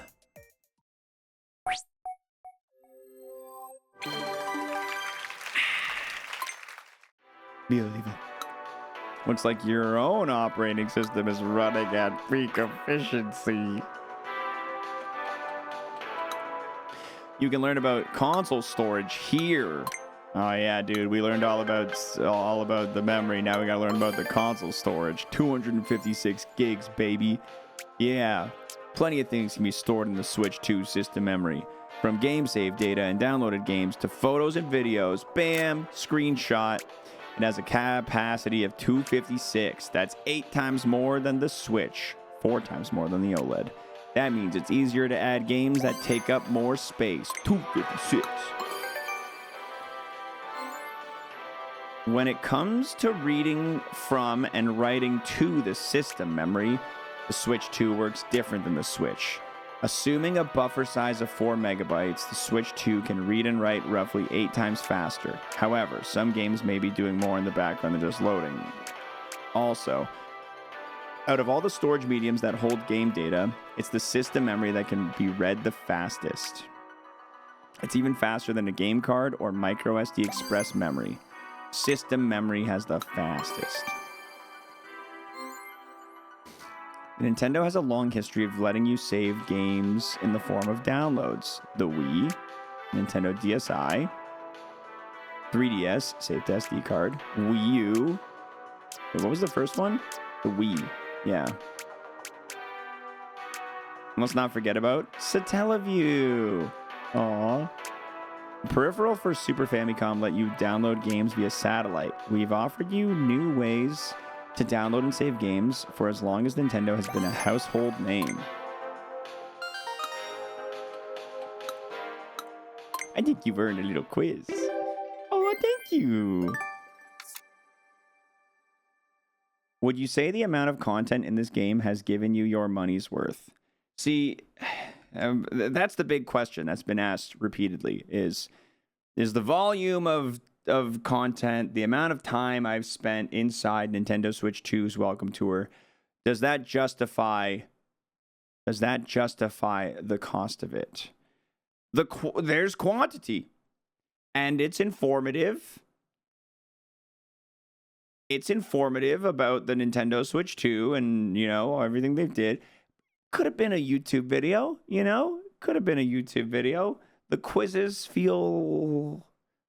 Believe it. Looks like your own operating system is running at peak efficiency. You can learn about console storage here. Oh yeah, dude, we learned all about the memory. Now we gotta learn about the console storage. 256 gigs, baby. Yeah, plenty of things can be stored in the Switch 2 system memory. From game save data and downloaded games to photos and videos. Bam, screenshot. It has a capacity of 256. That's 8 times more than the Switch, 4 times more than the OLED. That means it's easier to add games that take up more space. 256. When it comes to reading from and writing to the system memory, the Switch 2 works different than the Switch. Assuming a buffer size of 4 megabytes, the Switch 2 can read and write roughly 8 times faster. However, some games may be doing more in the background than just loading. Also, out of all the storage mediums that hold game data, it's the system memory that can be read the fastest. It's even faster than a game card or micro SD express memory. System memory has the fastest. Nintendo has a long history of letting you save games in the form of downloads. The Wii, Nintendo DSi, 3DS, saved to SD card, Wii U. Wait, what was the first one? The Wii, yeah. Let's not forget about Satellaview. Aww. Peripheral for Super Famicom let you download games via satellite. We've offered you new ways to download and save games for as long as Nintendo has been a household name. I think you've earned a little quiz. Oh, thank you. Would you say the amount of content in this game has given you your money's worth? See, that's the big question that's been asked repeatedly, is the volume of content, the amount of time I've spent inside Nintendo Switch 2's Welcome Tour, does that justify the cost of it? There's quantity, and it's informative. It's informative about the Nintendo Switch 2 and, you know, everything they did. Could have been a YouTube video, you know? Could have been a YouTube video. The quizzes feel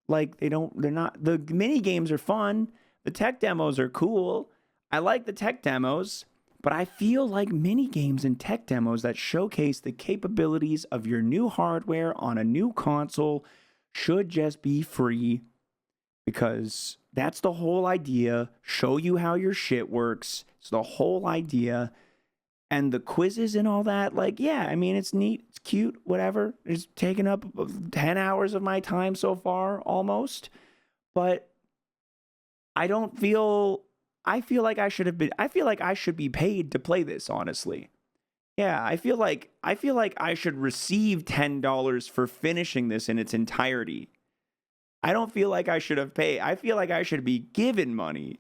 like they're not, the mini games are fun. The tech demos are cool. I like the tech demos. but I feel like mini games and tech demos that showcase the capabilities of your new hardware on a new console should just be free, because that's the whole idea. Show you how your shit works. It's the whole idea. And the quizzes and all that, like, yeah, I mean, it's neat, it's cute, whatever. It's taken up 10 hours of my time so far, almost. But I feel like I should be paid to play this, honestly. Yeah, I feel like I should receive $10 for finishing this in its entirety. I don't feel like I should have paid. I feel like I should be given money.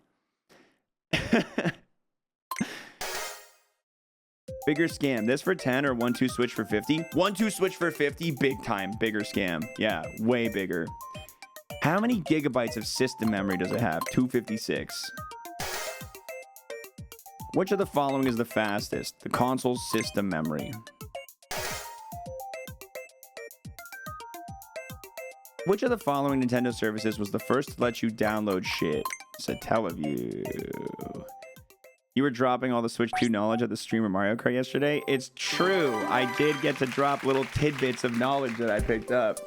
Bigger scam. This for 10 or 1-2 switch for 50? 1-2 switch for 50, big time. Bigger scam. Yeah, way bigger. How many gigabytes of system memory does it have? 256. Which of the following is the fastest? The console's system memory. Which of the following Nintendo services was the first to let you download shit? Satellaview. You were dropping all the Switch 2 knowledge at the stream of Mario Kart yesterday? It's true. I did get to drop little tidbits of knowledge that I picked up.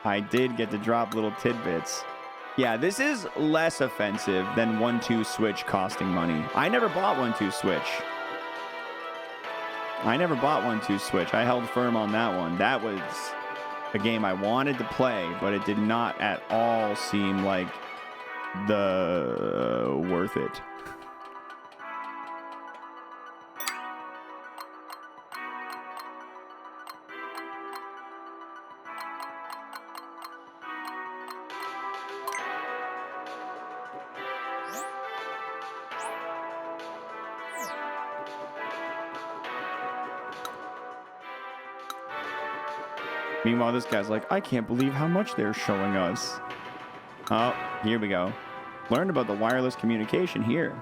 I did get to drop little tidbits. Yeah, this is less offensive than 1-2 Switch costing money. I never bought 1-2 Switch. I never bought 1-2 Switch. I held firm on that one. That was a game I wanted to play, but it did not at all seem like the worth it. Meanwhile, this guy's like, I can't believe how much they're showing us. Oh, here we go. Learn about the wireless communication here.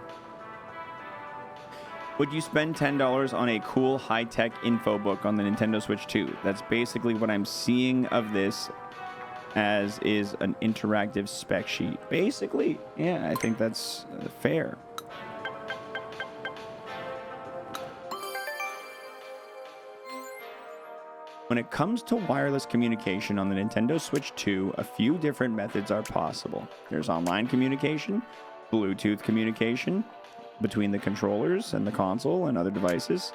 Would you spend $10 on a cool high-tech info book on the Nintendo Switch 2? That's basically what I'm seeing of this, as is an interactive spec sheet. Basically, yeah, I think that's fair. When it comes to wireless communication on the Nintendo Switch 2, a few different methods are possible. There's online communication, Bluetooth communication between the controllers and the console and other devices,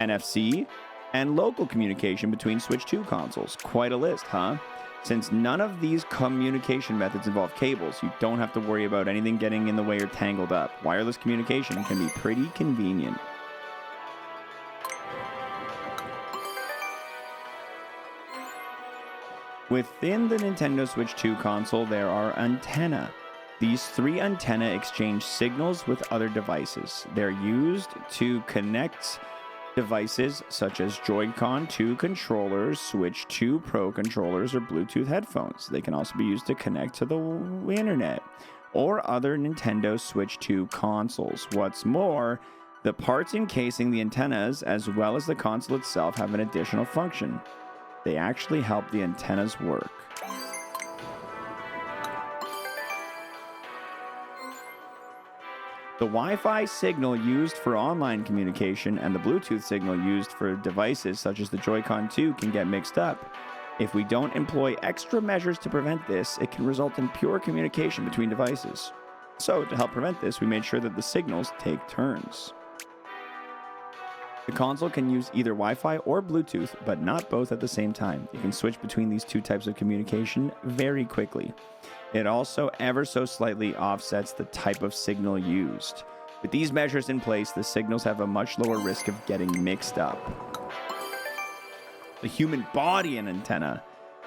NFC, and local communication between Switch 2 consoles. Quite a list, huh? Since none of these communication methods involve cables, you don't have to worry about anything getting in the way or tangled up. Wireless communication can be pretty convenient. Within the Nintendo Switch 2 console, there are antennae. These 3 antennae exchange signals with other devices. They're used to connect devices such as Joy-Con 2 controllers, Switch 2 Pro controllers, or Bluetooth headphones. They can also be used to connect to the internet or other Nintendo Switch 2 consoles. What's more, the parts encasing the antennas, as well as the console itself, have an additional function. They actually help the antennas work. The Wi-Fi signal used for online communication and the Bluetooth signal used for devices such as the Joy-Con 2 can get mixed up. If we don't employ extra measures to prevent this, it can result in poor communication between devices. So, to help prevent this, we made sure that the signals take turns. The console can use either Wi-Fi or Bluetooth, but not both at the same time. You can switch between these two types of communication very quickly. It also ever so slightly offsets the type of signal used. With these measures in place, the signals have a much lower risk of getting mixed up. The human body and antenna.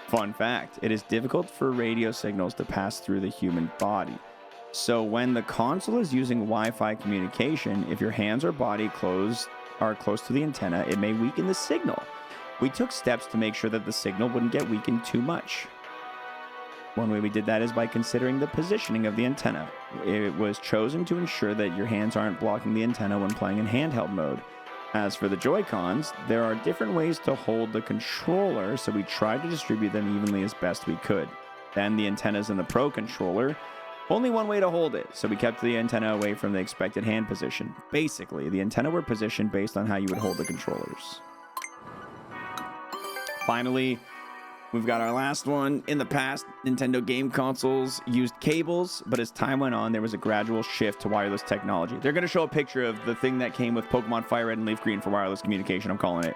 Fun fact, it is difficult for radio signals to pass through the human body. So when the console is using Wi-Fi communication, if your hands or body are close to the antenna, it may weaken the signal. We took steps to make sure that the signal wouldn't get weakened too much. One way we did that is by considering the positioning of the antenna. It was chosen to ensure that your hands aren't blocking the antenna when playing in handheld mode. As for the Joy-Cons, there are different ways to hold the controller, so we tried to distribute them evenly as best we could. Then the antennas in the Pro controller Only one way to hold it, so we kept the antenna away from the expected hand position. Basically, the antenna were positioned based on how you would hold the controllers. Finally, we've got our last one. In the past, Nintendo game consoles used cables, but as time went on, there was a gradual shift to wireless technology. They're going to show a picture of the thing that came with Pokemon Fire Red and Leaf Green for wireless communication, I'm calling it.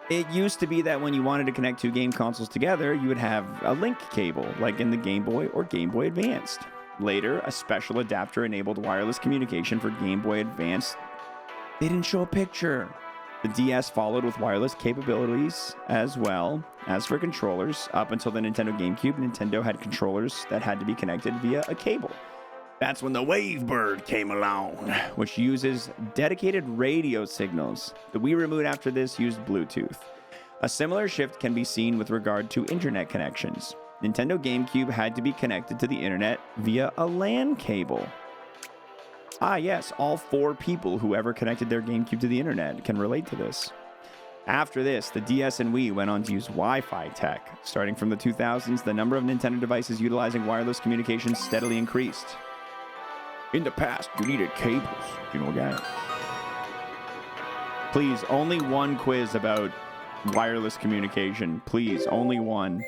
It used to be that when you wanted to connect two game consoles together, you would have a link cable, like in the Game Boy or Game Boy Advanced. Later, a special adapter enabled wireless communication for Game Boy Advance. They didn't show a picture. The DS followed with wireless capabilities as well as for controllers. Up until the Nintendo GameCube, Nintendo had controllers that had to be connected via a cable. That's when the Wavebird came along, which uses dedicated radio signals. The Wii Remote after this used Bluetooth. A similar shift can be seen with regard to internet connections. Nintendo GameCube had to be connected to the internet via a LAN cable. Ah yes, all 4 people who ever connected their GameCube to the internet can relate to this. After this, the DS and Wii went on to use Wi-Fi tech. Starting from the 2000s, the number of Nintendo devices utilizing wireless communications steadily increased. In the past, you needed cables. You know that. Please, only one quiz about wireless communication. Please, only one.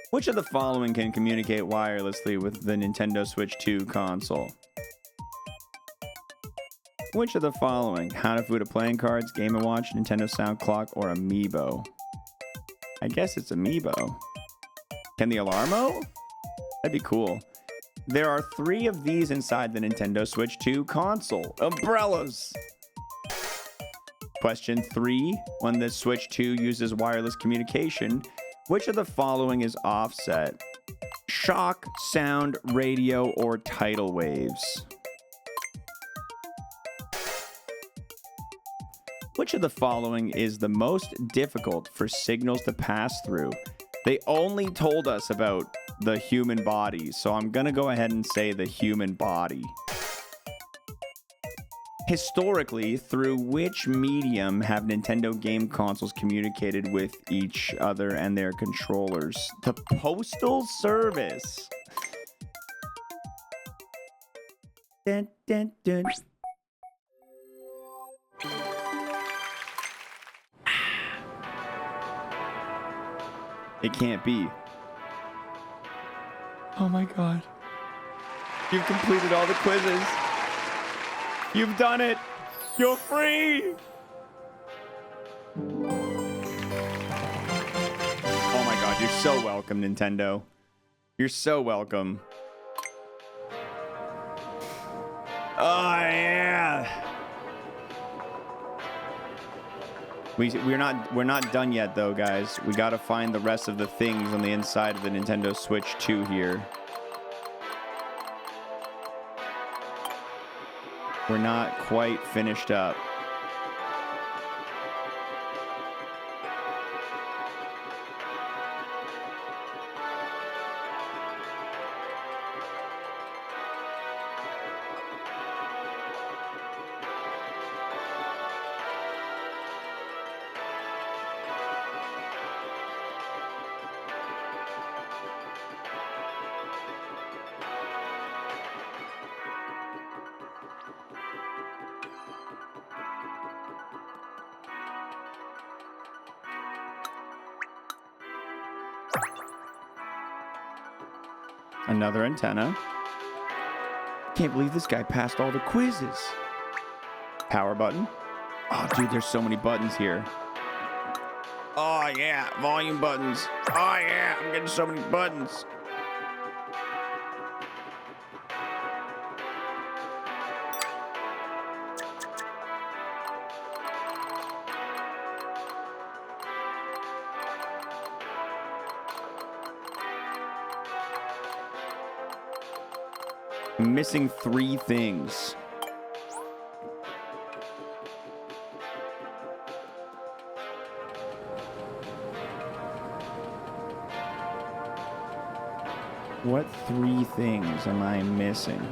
Which of the following can communicate wirelessly with the Nintendo Switch 2 console? Which of the following? Hanafuda playing cards, Game & Watch, Nintendo Sound Clock, or Amiibo? I guess it's Amiibo. Can the Alarmo? That'd be cool. There are 3 of these inside the Nintendo Switch 2 console. Umbrellas! Question 3. When the Switch 2 uses wireless communication, which of the following is offset? Shock, sound, radio, or tidal waves? Which of the following is the most difficult for signals to pass through? They only told us about the human body, so I'm gonna go ahead and say the human body. Historically, through which medium have Nintendo game consoles communicated with each other and their controllers? The Postal Service. Dun, dun, dun. It can't be. Oh my god. You've completed all the quizzes. You've done it. You're free. Oh my god, you're so welcome, Nintendo. You're so welcome. Oh yeah. We're not done yet though, guys. We gotta find the rest of the things on the inside of the Nintendo Switch 2 here. We're not quite finished up. Another antenna. Can't believe this guy passed all the quizzes. Power button. Oh, dude, there's so many buttons here. Oh, yeah. Volume buttons. Oh, yeah. I'm getting so many buttons. I'm missing 3 things. What 3 things am I missing?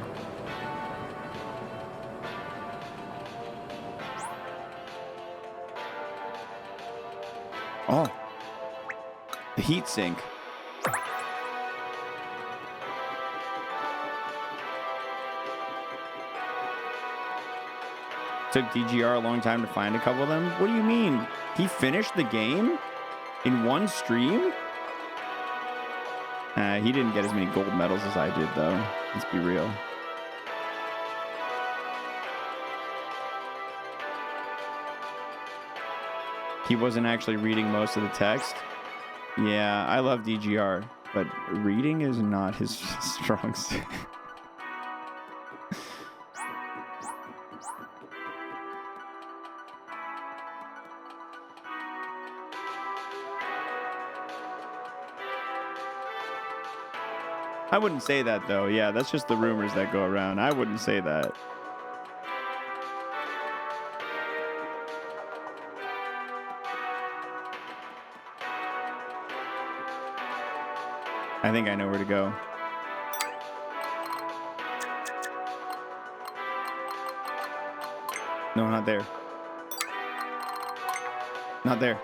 Oh. The heat sink. Took DGR a long time to find a couple of them. What do you mean? He finished the game in one stream? He didn't get as many gold medals as I did, though. Let's be real. He wasn't actually reading most of the text. Yeah, I love DGR, but reading is not his strong suit. I wouldn't say that, though. Yeah, that's just the rumors that go around. I wouldn't say that. I think I know where to go. No, not there. Not there.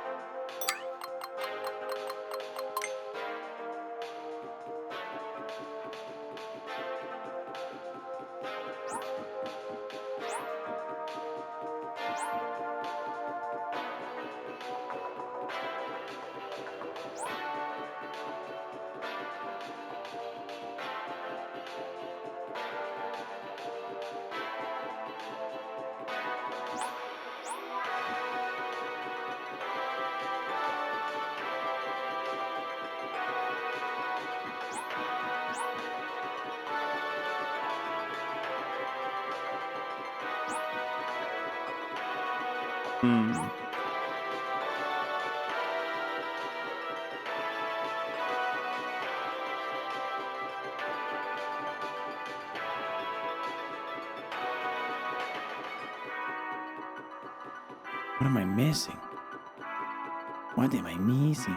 What am I missing? What am I missing?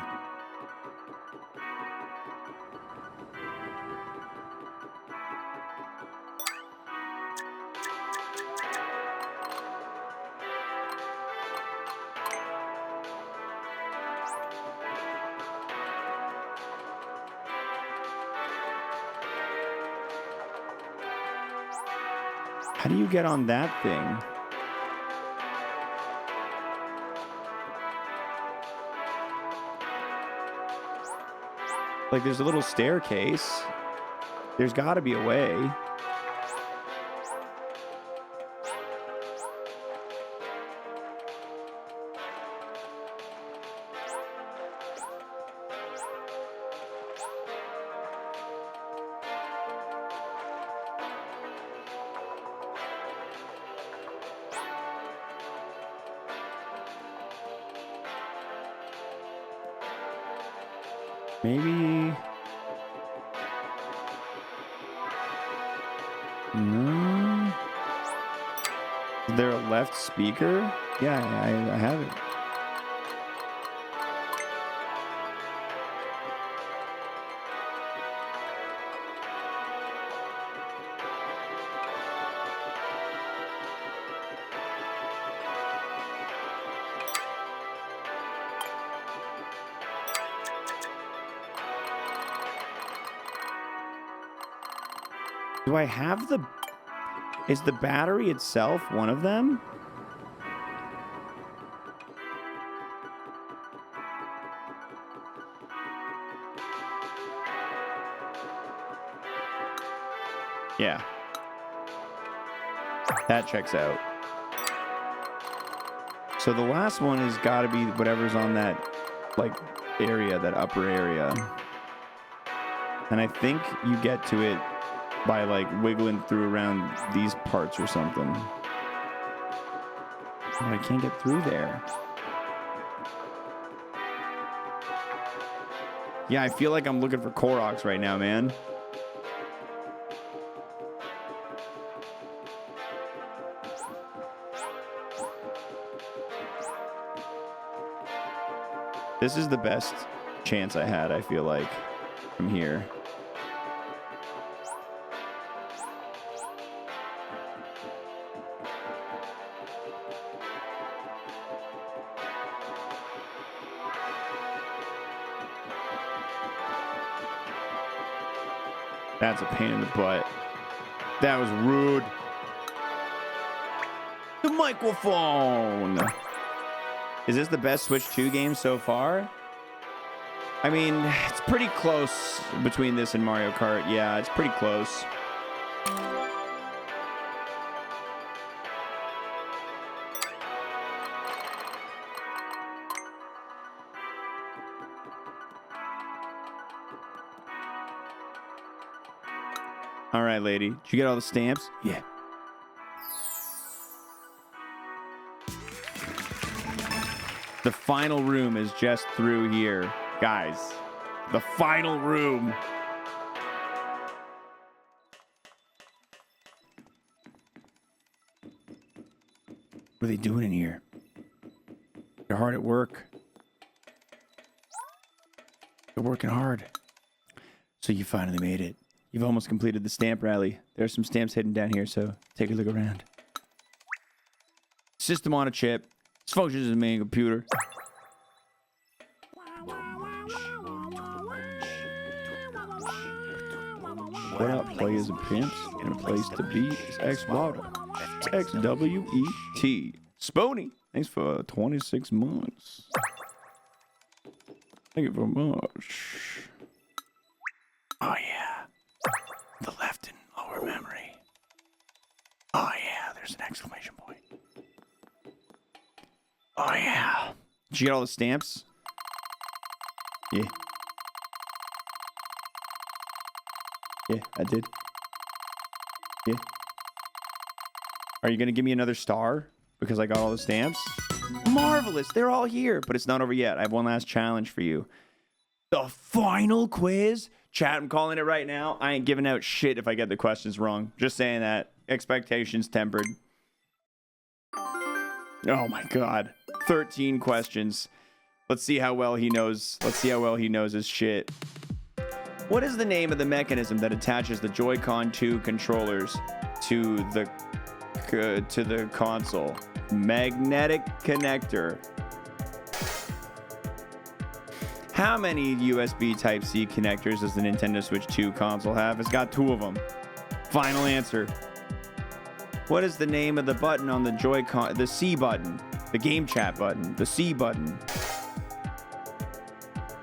How do you get on that thing? Like, there's a little staircase. There's got to be a way. Maybe... No. Is there a left speaker? Yeah, I have it. Do I have the... Is the battery itself one of them? Yeah. That checks out. So the last one has got to be whatever's on that, like, area, that upper area. And I think you get to it by, like, wiggling through around these parts or something. Oh, I can't get through there. Yeah, I feel like I'm looking for Koroks right now, man. This is the best chance I had, I feel like, from here. That's a pain in the butt. That was rude. The microphone. Is this the best Switch 2 game so far? I mean, it's pretty close between this and Mario Kart. Yeah, it's pretty close. All right, lady. Did you get all the stamps? Yeah. The final room is just through here. Guys, the final room. What are they doing in here? They're hard at work. They're working hard. So you finally made it. You've almost completed the stamp rally. There's some stamps hidden down here, so take a look around. System on a chip. This functions as a main computer. What up, players and pimps? In a place to be is xwater. XWET. Spony, thanks for 26 months. Thank you very much. Oh, yeah. The left and lower memory. Oh, yeah, there's an exclamation point. Oh, yeah. Did you get all the stamps? Yeah. Yeah, I did. Yeah. Are you going to give me another star? Because I got all the stamps? Marvelous. They're all here. But it's not over yet. I have one last challenge for you. The final quiz? Chat, I'm calling it right now. I ain't giving out shit if I get the questions wrong. Just saying that. Expectations tempered. Oh my god. 13 questions. Let's see how well he knows. Let's see how well he knows his shit. What is the name of the mechanism that attaches the Joy-Con 2 controllers to the console? Magnetic connector. How many USB Type-C connectors does the Nintendo Switch 2 console have? It's got 2 of them. Final answer. What is the name of the button on the Joy-Con? The C button. The game chat button. The C button.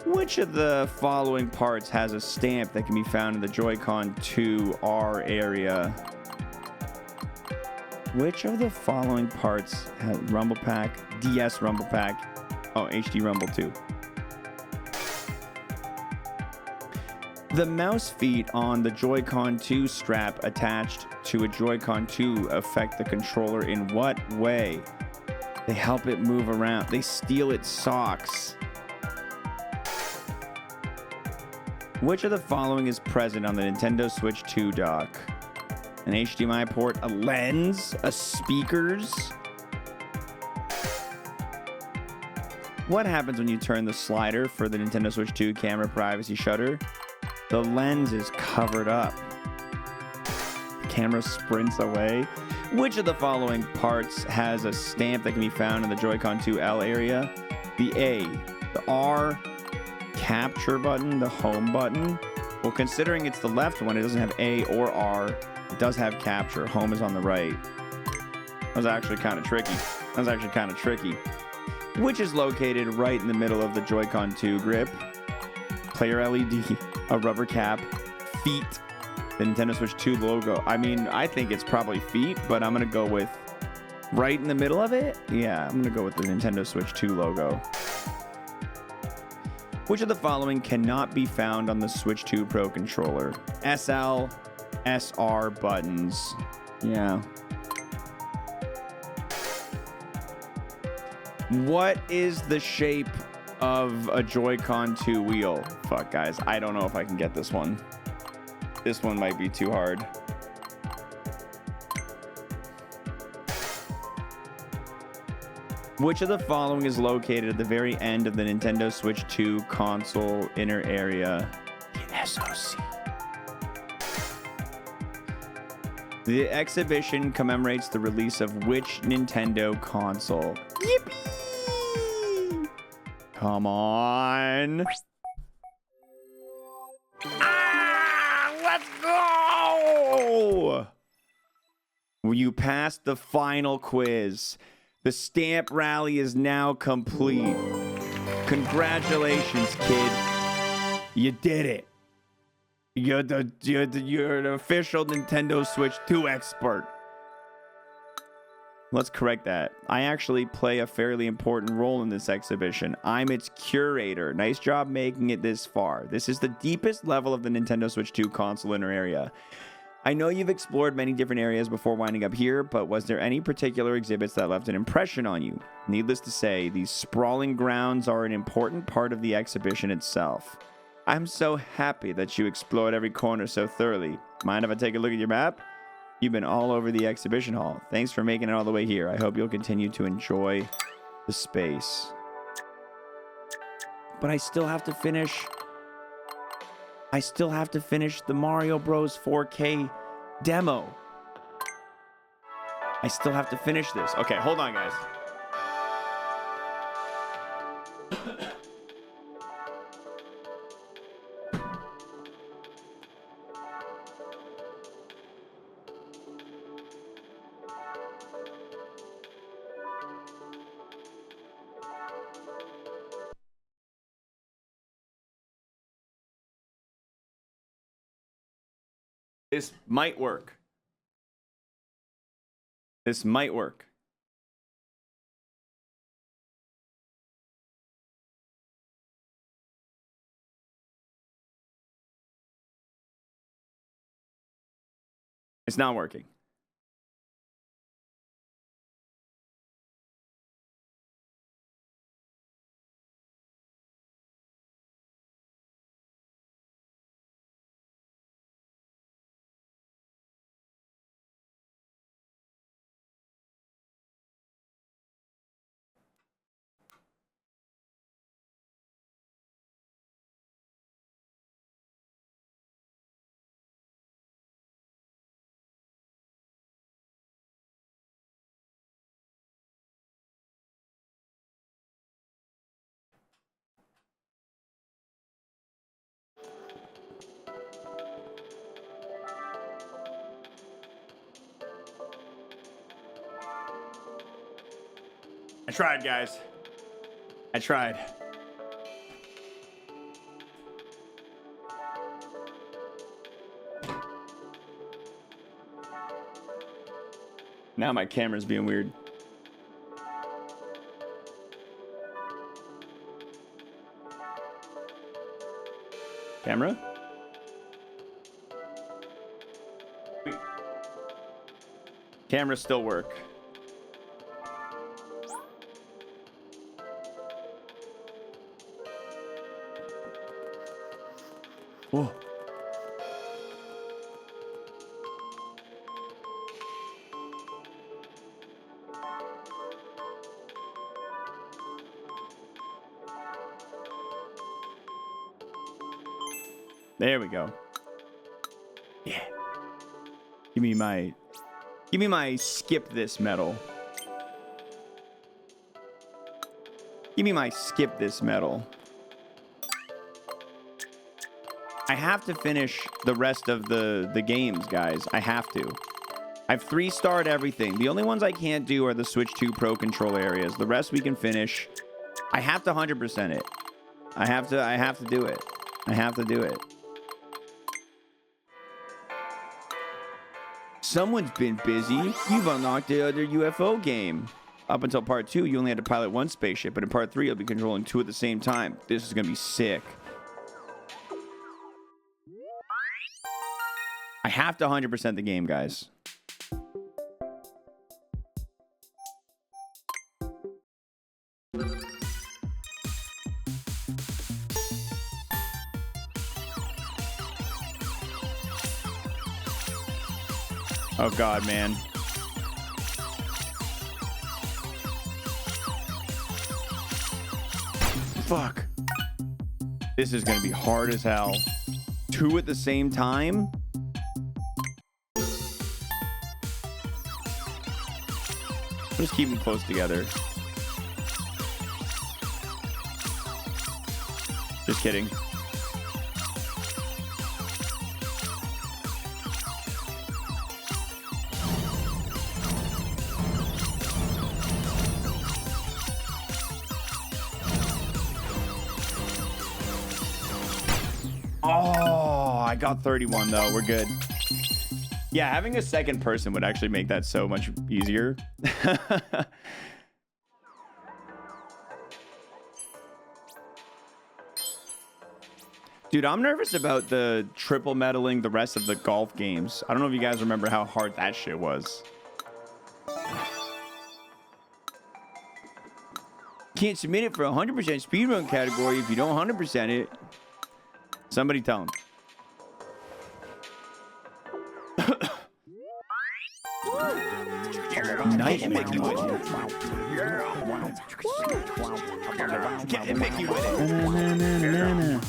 Which of the following parts has a stamp that can be found in the Joy-Con 2 R area? Which of the following parts has Rumble Pack, DS Rumble Pack, oh, HD Rumble 2? The mouse feet on the Joy-Con 2 strap attached to a Joy-Con 2 affect the controller in what way? They help it move around. They steal its socks. Which of the following is present on the Nintendo Switch 2 dock? An HDMI port, a lens, a speakers. What happens when you turn the slider for the Nintendo Switch 2 camera privacy shutter? The lens is covered up. The camera sprints away. Which of the following parts has a stamp that can be found in the Joy-Con 2 L area? The A, the R, capture button, the home button. Well, considering it's the left one, it doesn't have A or R. It does have capture. Home is on the right. That was actually kind of tricky. Which is located right in the middle of the Joy-Con 2 grip? Player LED, a rubber cap, feet, the Nintendo Switch 2 logo. I mean, I think it's probably feet, but I'm going to go with right in the middle of it. Yeah, I'm going to go with the Nintendo Switch 2 logo. Which of the following cannot be found on the Switch 2 Pro controller? SL, SR buttons. Yeah. What is the shape of a Joy-Con 2 wheel? Fuck, guys. I don't know if I can get this one. This one might be too hard. Which of the following is located at the very end of the Nintendo Switch 2 console inner area? The SOC. The exhibition commemorates the release of which Nintendo console? Yippee! Come on. Ah, Let's go! You passed the final quiz. The stamp rally is now complete. Congratulations, kid. You did it. You're an official Nintendo Switch 2 expert. Let's correct that. I actually play a fairly important role in this exhibition. I'm its curator. Nice job making it this far. This is the deepest level of the Nintendo Switch 2 console inner area. I know you've explored many different areas before winding up here, but was there any particular exhibits that left an impression on you? Needless to say, these sprawling grounds are an important part of the exhibition itself. I'm so happy that you explored every corner so thoroughly. Mind if I take a look at your map? You've been all over the exhibition hall. Thanks for making it all the way here. I hope you'll continue to enjoy the space. But I still have to finish the Mario Bros 4K demo. I still have to finish this. Okay, hold on, guys. This might work. This might work. It's not working. I tried, guys. I tried. Now my camera's being weird. Camera? Cameras still work. Whoa. There we go. Yeah. Give me my skip this medal. Give me my skip this medal. I have to finish the rest of the games, guys. I have to. I've 3-starred everything. The only ones I can't do are the Switch 2 Pro Control areas. The rest we can finish. I have to 100% it. I have to do it. I have to do it. Someone's been busy. You've unlocked the other UFO game. Up until part 2, you only had to pilot one spaceship, but in part 3, you'll be controlling 2 at the same time. This is gonna be sick. I have to 100% the game, guys. Oh God, man. Fuck. This is gonna be hard as hell. 2 at the same time? Just keep them close together. Just kidding. Oh, I got 31 though. We're good. Yeah, having a second person would actually make that so much easier. Dude, I'm nervous about the triple medaling the rest of the golf games. I don't know if you guys remember how hard that shit was. Can't submit it for 100% speedrun category if you don't 100% it. Somebody tell him. Nice Mickey with it. Get Mickey with it.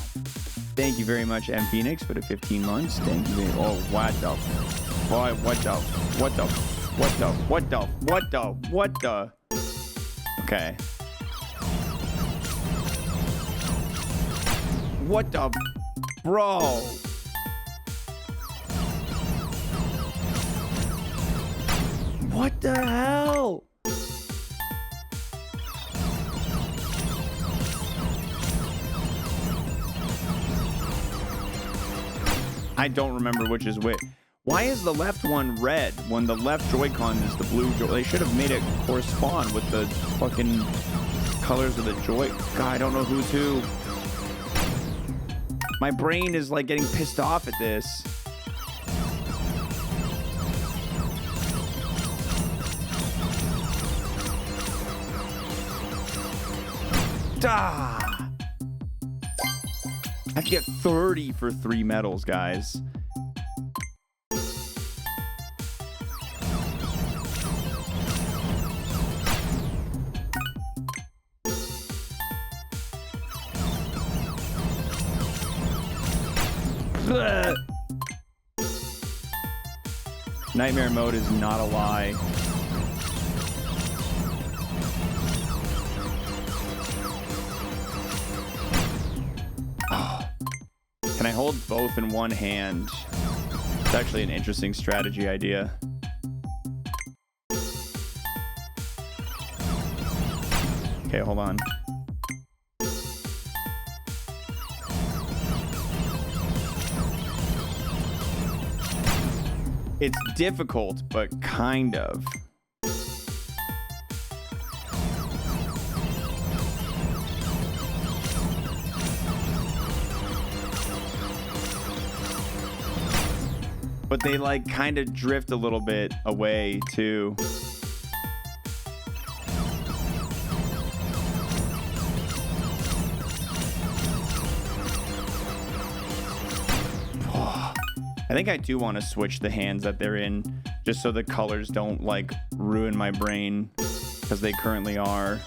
Thank you very much, M Phoenix, for the 15 months. Thank you very much. Oh, what the? Boy, what the? What the? What the? What the? What the? What the? Okay. What the? Bro. What the hell? I don't remember which is which. Why is the left one red when the left Joy-Con is the blue Joy? They should have made it correspond with the fucking colors of the Joy. God, I don't know who's who. My brain is like getting pissed off at this. Ah! I have to get 30 for 3 medals, guys. Blech. Nightmare mode is not a lie. Can I hold both in one hand? It's actually an interesting strategy idea. Okay, hold on. It's difficult, but kind of. But they like kind of drift a little bit away too. I think I do want to switch the hands that they're in just so the colors don't like ruin my brain because they currently are.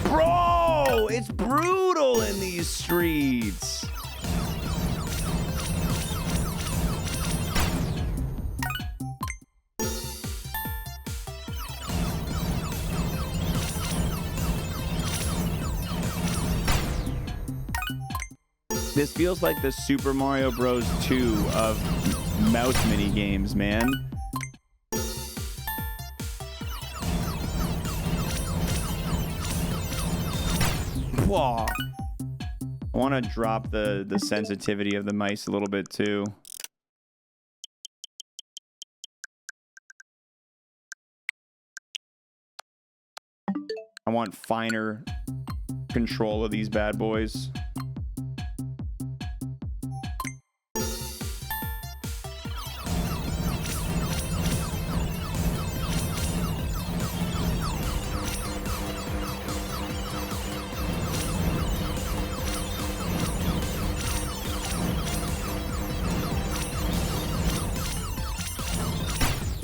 Bro, it's brutal in these streets. This feels like the Super Mario Bros. 2 of mouse mini games, man. Whoa. I want to drop the sensitivity of the mice a little bit too. I want finer control of these bad boys.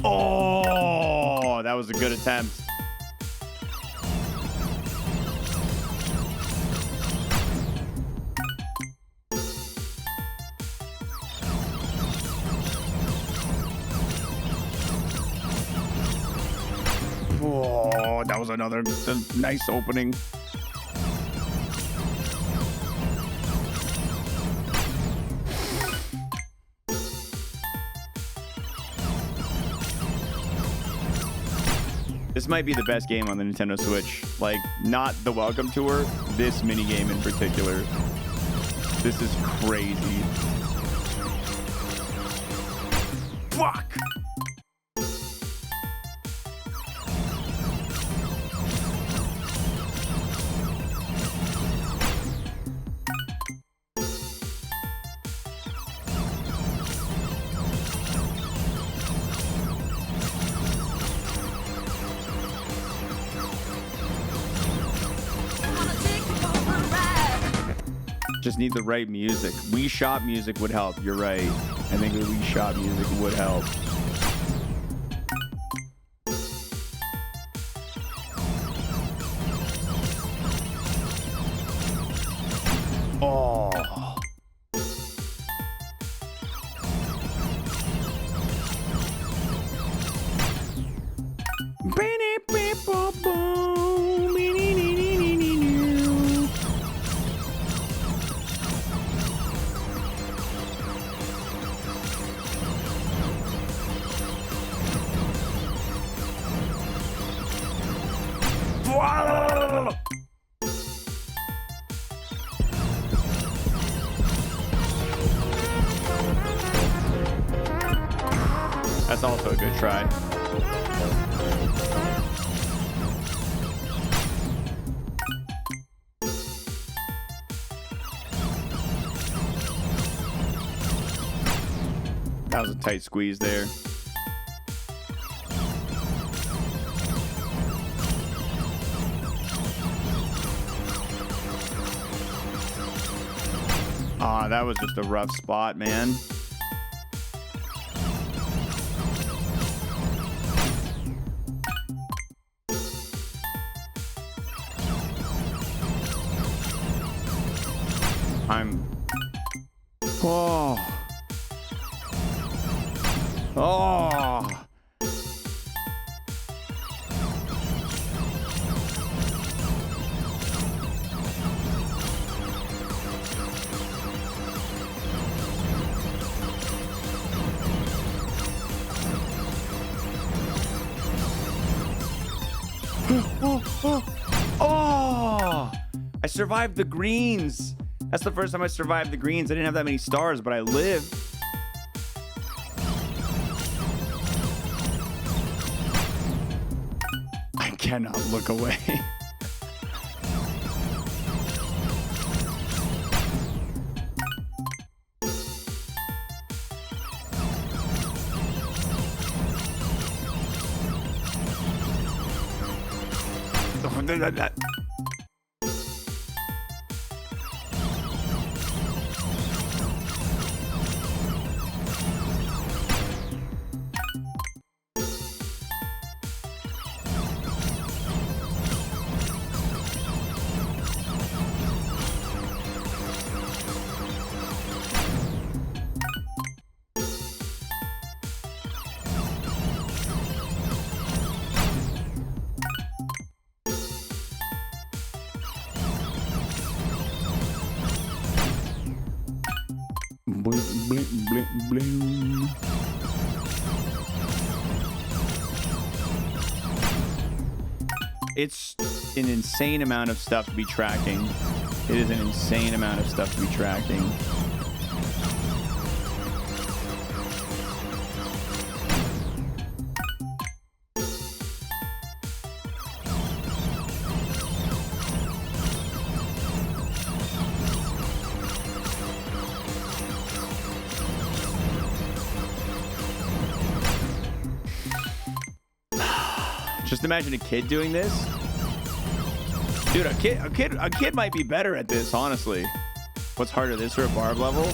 Oh, that was a good attempt. Oh, that was another nice opening. This might be the best game on the Nintendo Switch. Like, not the Welcome Tour, this minigame in particular. This is crazy. Fuck! Just need the right music. Wii Shop music would help. You're right. I think the Wii Shop music would help. Oh. That's also a good try. That was a tight squeeze there. Ah, that was just a rough spot, man. Oh. Oh. Oh. I survived the greens. That's the first time I survived the greens. I didn't have that many stars, but I lived. I cannot look away. Bling, bling, bling. It's an insane amount of stuff to be tracking. It is an insane amount of stuff to be tracking. Just imagine a kid doing this. Dude, a kid might be better at this, honestly. What's harder, this or a barb level?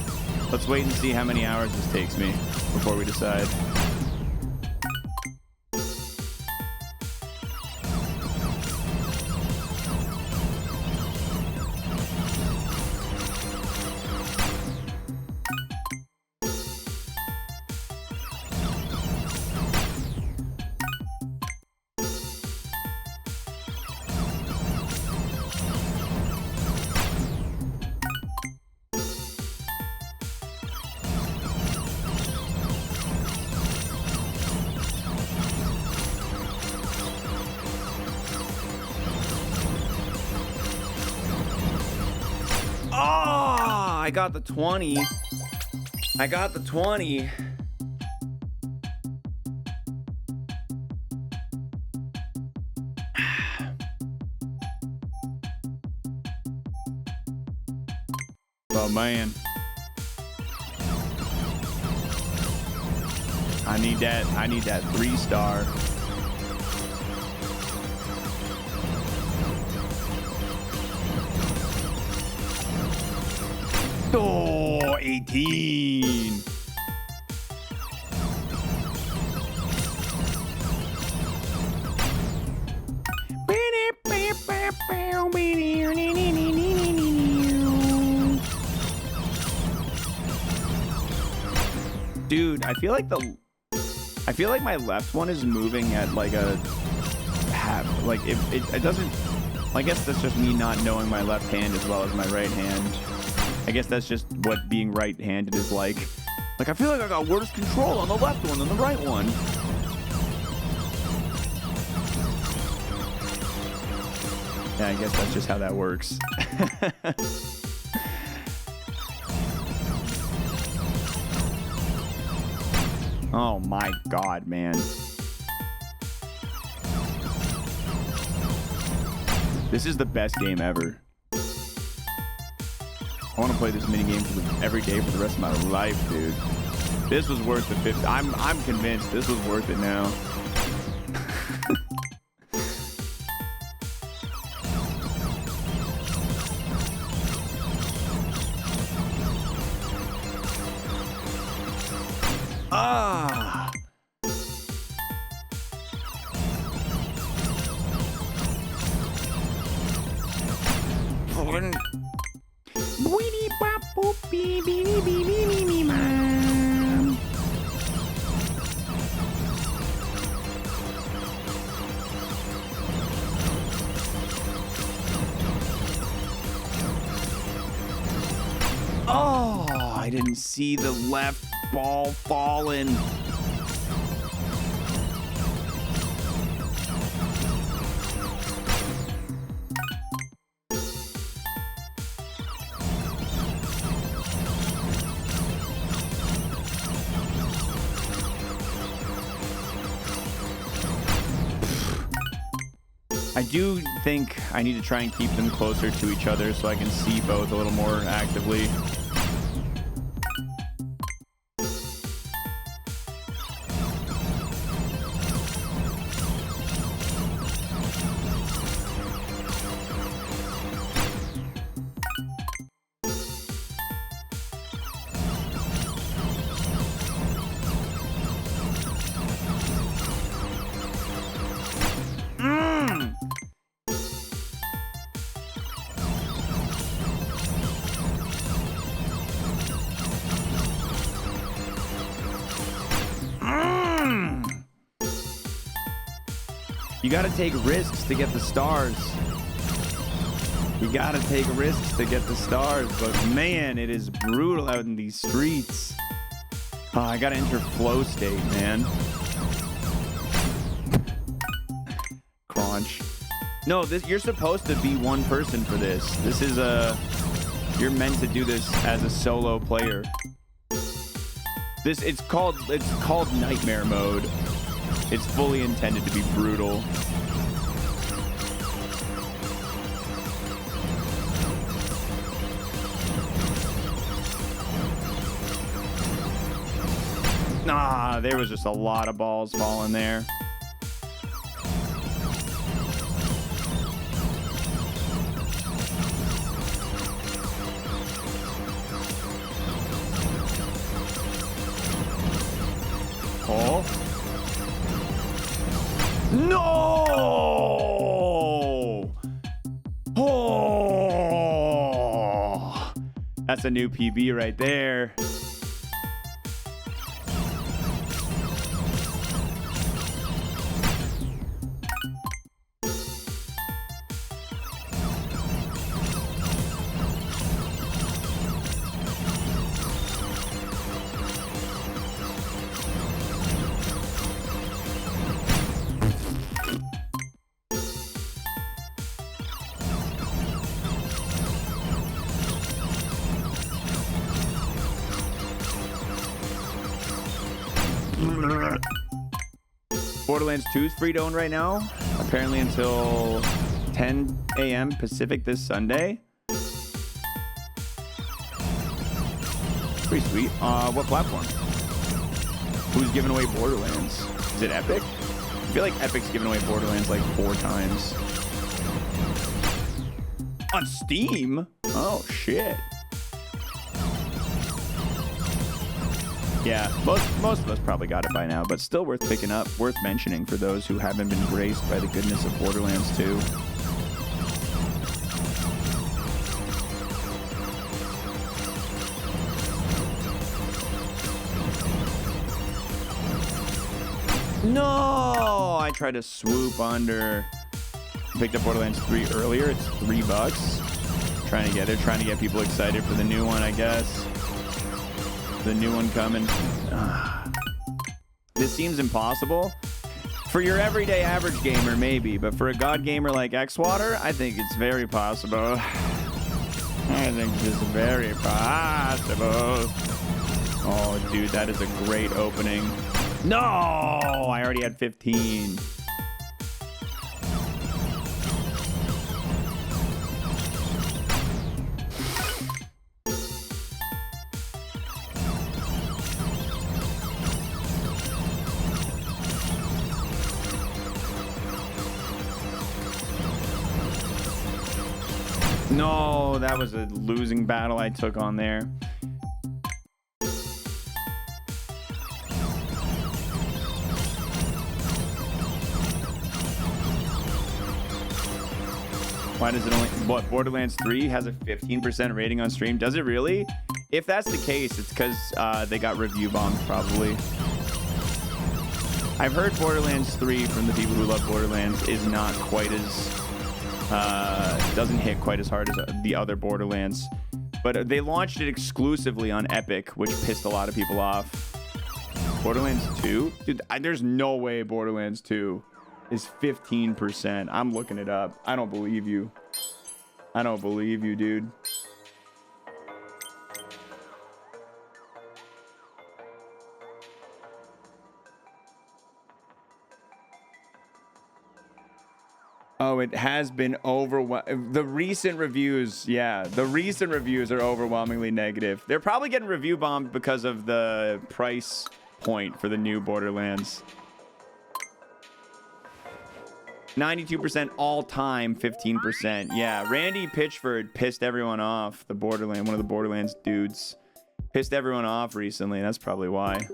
Let's wait and see how many hours this takes me before we decide. I got the 20. I got the 20. Oh man. I need that 3-star. Oh, 18. Dude, I feel like my left one is moving at like a half. Like it doesn't. I guess that's just me not knowing my left hand as well as my right hand. I guess that's just what being right-handed is like. Like I feel like I got worse control on the left one than the right one. Yeah, I guess that's just how that works. Oh my god, man. This is the best game ever. I want to play this minigame every day for the rest of my life, dude. This was worth the 50. I'm convinced this was worth it now. Ah! Oh, I didn't see the left ball falling. I do think I need to try and keep them closer to each other so I can see both a little more actively. You gotta take risks to get the stars. You gotta take risks to get the stars, but man, it is brutal out in these streets. Oh, I gotta enter flow state, man. Crunch. No, you're supposed to be one person for this. This is you're meant to do this as a solo player. It's called nightmare mode. It's fully intended to be brutal. Nah, there was just a lot of balls falling there. Oh. No! Oh! That's a new PB right there. Borderlands 2 is free to own right now. Apparently until 10 a.m. Pacific this Sunday. Pretty sweet. What platform? Who's giving away Borderlands? Is it Epic? I feel like Epic's given away Borderlands like 4 times. On Steam? Oh, shit. Yeah, most of us probably got it by now, but still worth picking up, worth mentioning for those who haven't been graced by the goodness of Borderlands 2. No! I tried to swoop under. Picked up Borderlands 3 earlier. It's $3. Trying to get people excited for the new one, I guess. The new one coming. This seems impossible. For your everyday average gamer, maybe. But for a god gamer like xwater, I think it's very possible. I think it's very possible. Oh, dude, that is a great opening. No! I already had 15. No, that was a losing battle I took on there. Why does it only... What, Borderlands 3 has a 15% rating on stream? Does it really? If that's the case, it's because they got review bombed, probably. I've heard Borderlands 3 from the people who love Borderlands is not quite as... doesn't hit quite as hard as the other Borderlands. But they launched it exclusively on Epic, which pissed a lot of people off. Borderlands 2? Dude, there's no way Borderlands 2 is 15%. I'm looking it up. I don't believe you. I don't believe you, dude. Oh, it has been the recent reviews, yeah, the recent reviews are overwhelmingly negative. They're probably getting review bombed because of the price point for the new Borderlands. 92% all time, 15%. Yeah, Randy Pitchford pissed everyone off. One of the Borderlands dudes pissed everyone off recently. That's probably why.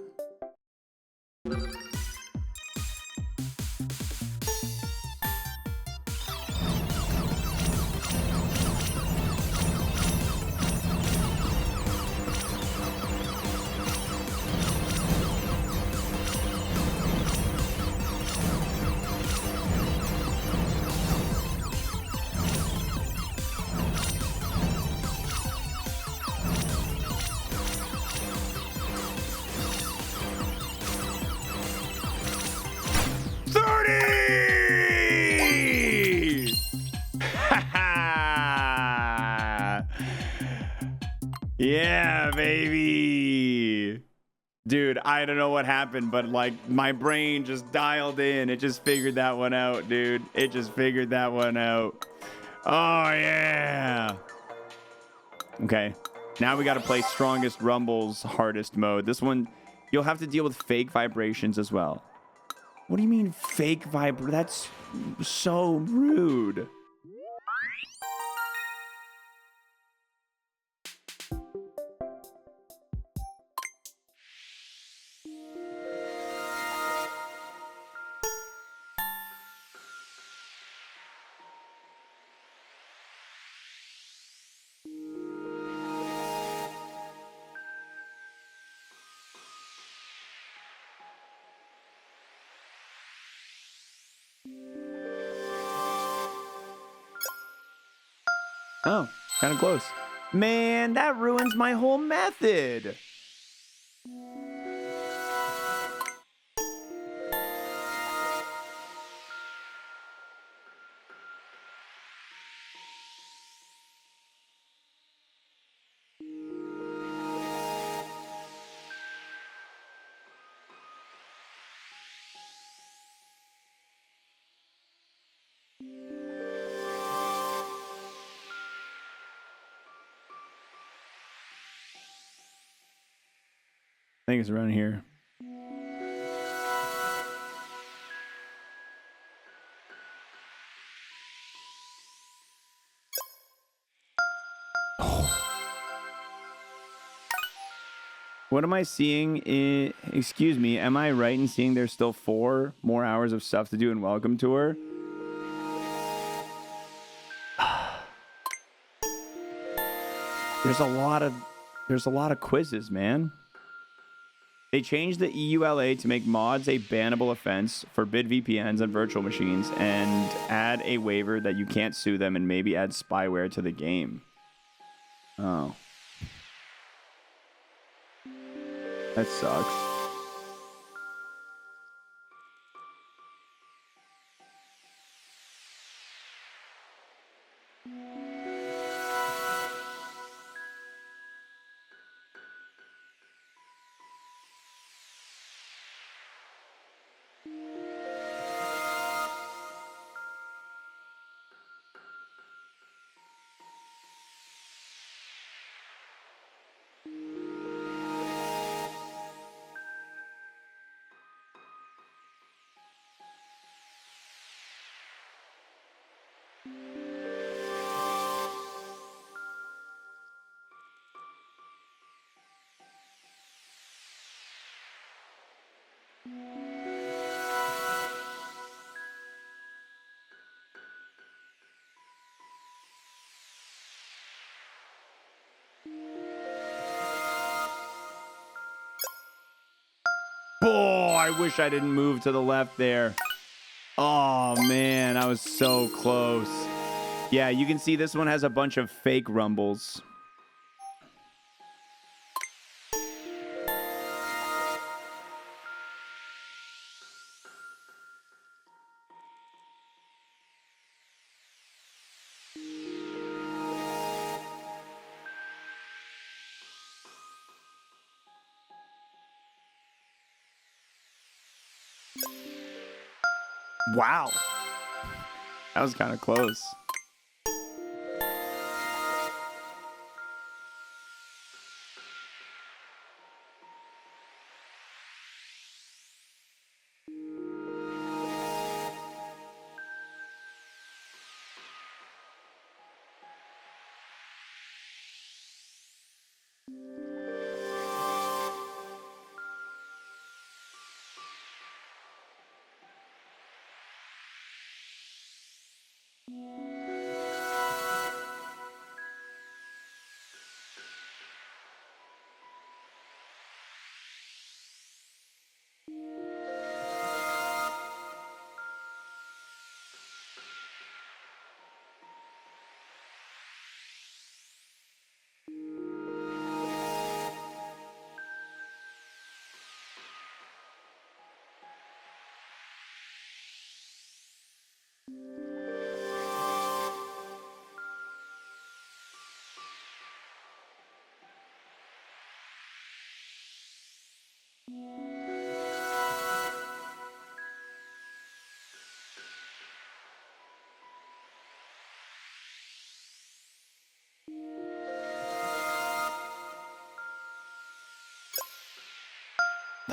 Yeah, baby. Dude, I don't know what happened, but like my brain just dialed in. It just figured that one out, dude. It just figured that one out. Oh, yeah. Okay. Now we got to play Strongest Rumble's hardest mode. This one, you'll have to deal with fake vibrations as well. What do you mean fake vibration? That's so rude. Oh, kind of close. Man, that ruins my whole method. I think it's around here. What am I seeing in... Excuse me, am I right in seeing there's still 4 more hours of stuff to do in Welcome Tour? There's a lot of quizzes, man. They changed the EULA to make mods a bannable offense, forbid VPNs on virtual machines, and add a waiver that you can't sue them and maybe add spyware to the game. Oh. That sucks. Oh, I wish I didn't move to the left there. Oh, man, I was so close. Yeah, you can see this one has a bunch of fake rumbles. Wow. That was kind of close.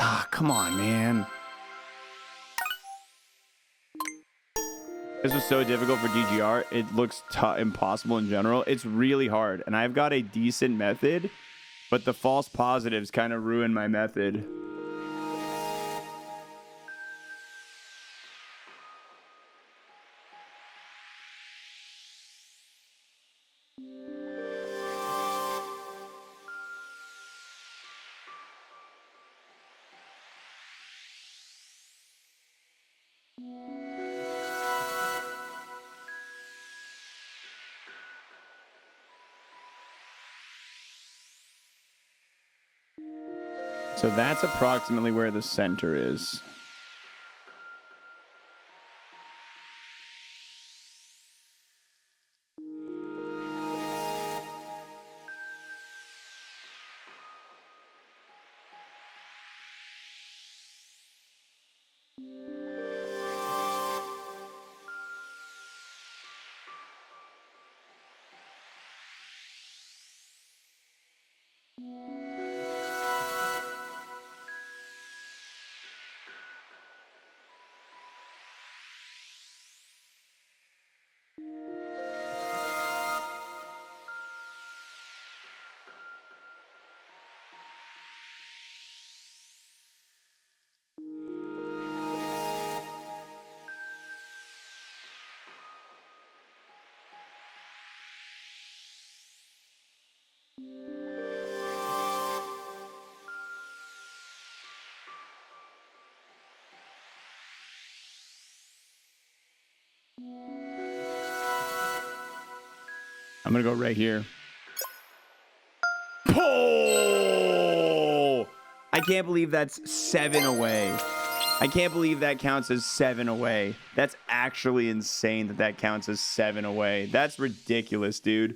Ah, come on, man. This was so difficult for DGR. It looks impossible in general. It's really hard, and I've got a decent method, but the false positives kind of ruin my method. So that's approximately where the center is. I'm gonna go right here. Oh! I can't believe that's 7 away. I can't believe that counts as 7 away. That's actually insane that that counts as 7 away. That's ridiculous, dude.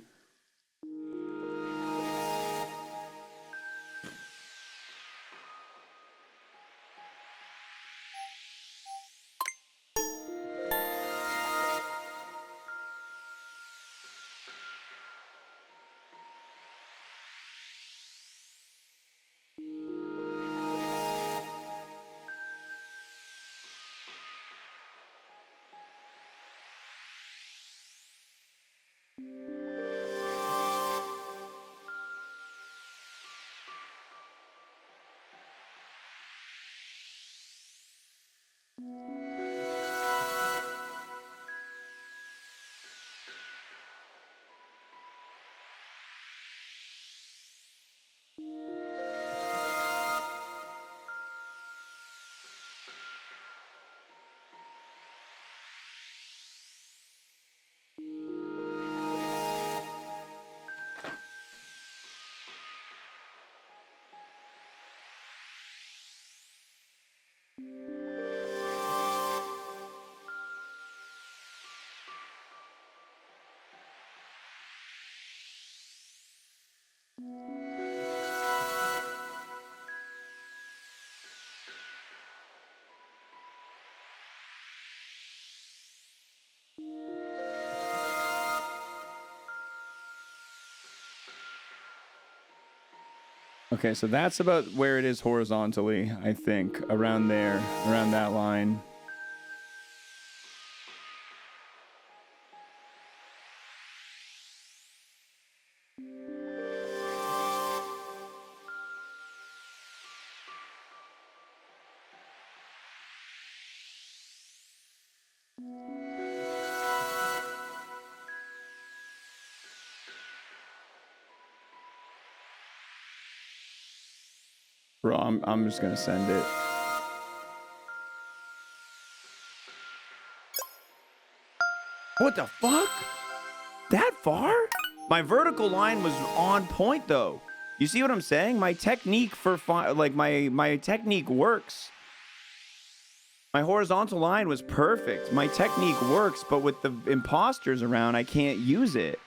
Okay, so that's about where it is horizontally, I think. Around there, around that line. Bro, I'm just gonna send it. What the fuck? That far? My vertical line was on point though. You see what I'm saying? My technique for my technique works. My horizontal line was perfect. My technique works, but with the imposters around, I can't use it.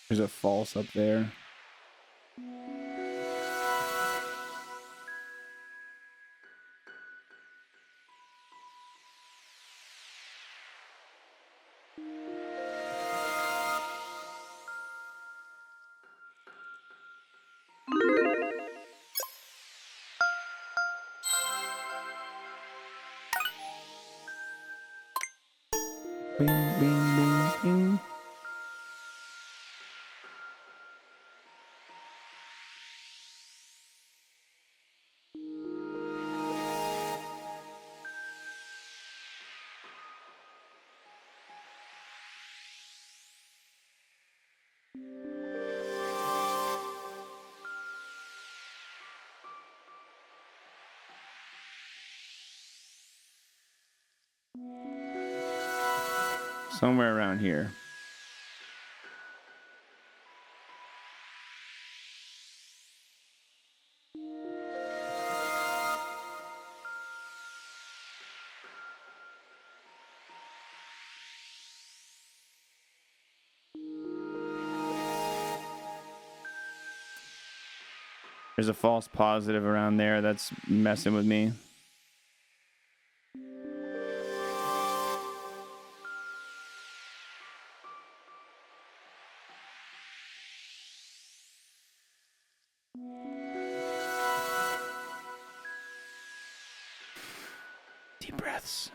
There's a false up there. Bing, bing, bing, bing. Somewhere around here. There's a false positive around there that's messing with me. Deep breaths.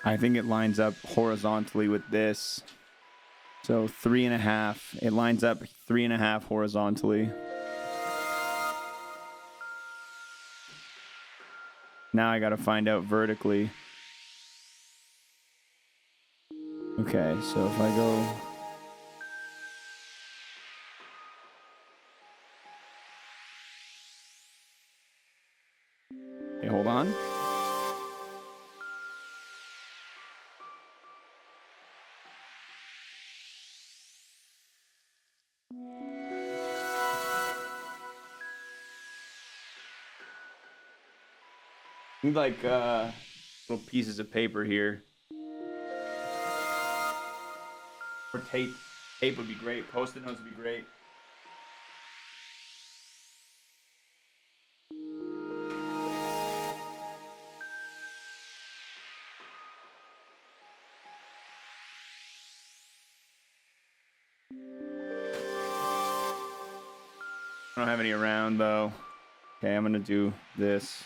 I think it lines up horizontally with this. So 3.5. It lines up 3.5 horizontally. Now I gotta find out vertically. Okay, so if I go... Okay, hold on. Need like little pieces of paper here. Or tape. Tape would be great. Post-it notes would be great. I don't have any around though. Okay, I'm gonna do this.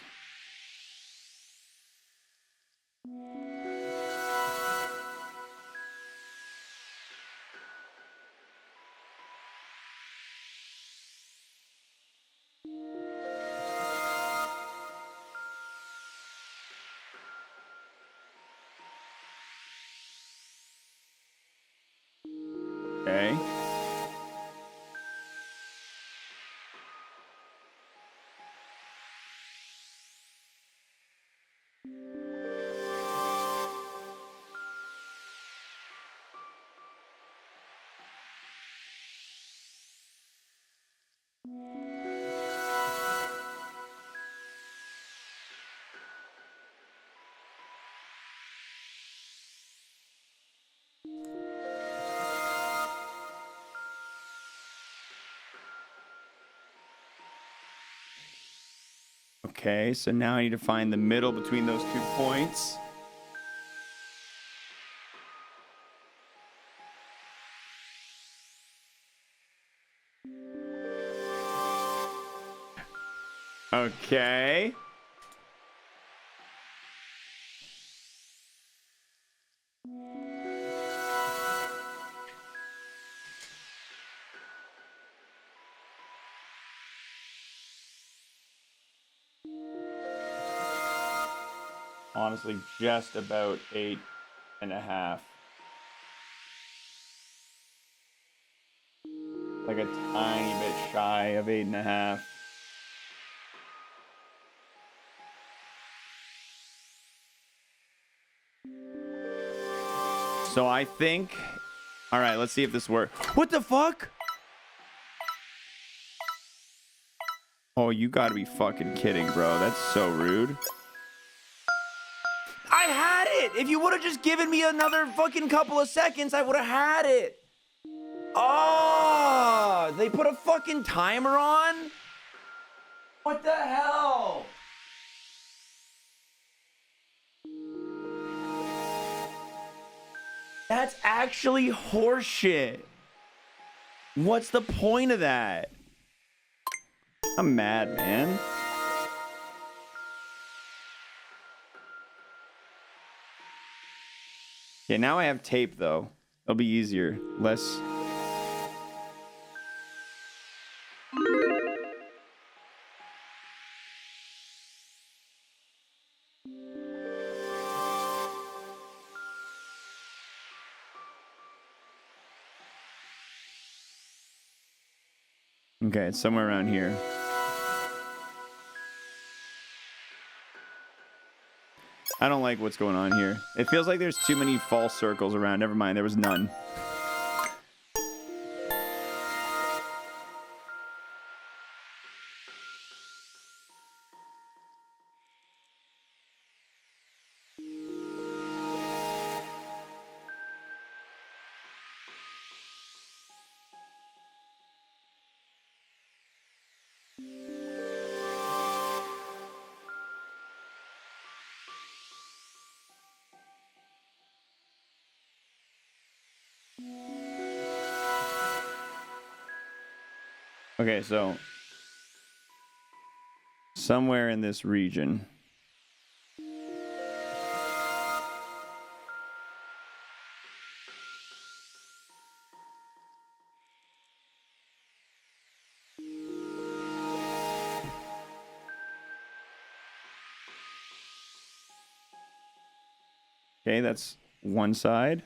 Okay. Okay, so now I need to find the middle between those 2 points. Okay. Honestly, just about 8.5. Like a tiny bit shy of 8.5. So I think... Alright, let's see if this works. What the fuck? Oh, you gotta be fucking kidding, bro. That's so rude. I had it! If you would have just given me another fucking couple of seconds, I would have had it. Oh, they put a fucking timer on? What the hell? That's actually horseshit. What's the point of that? I'm mad, man. Okay, now I have tape, though. It'll be easier. Less... Okay, it's somewhere around here. I don't like what's going on here. It feels like there's too many false circles around. Never mind, there was none. Okay, so somewhere in this region. Okay, that's one side.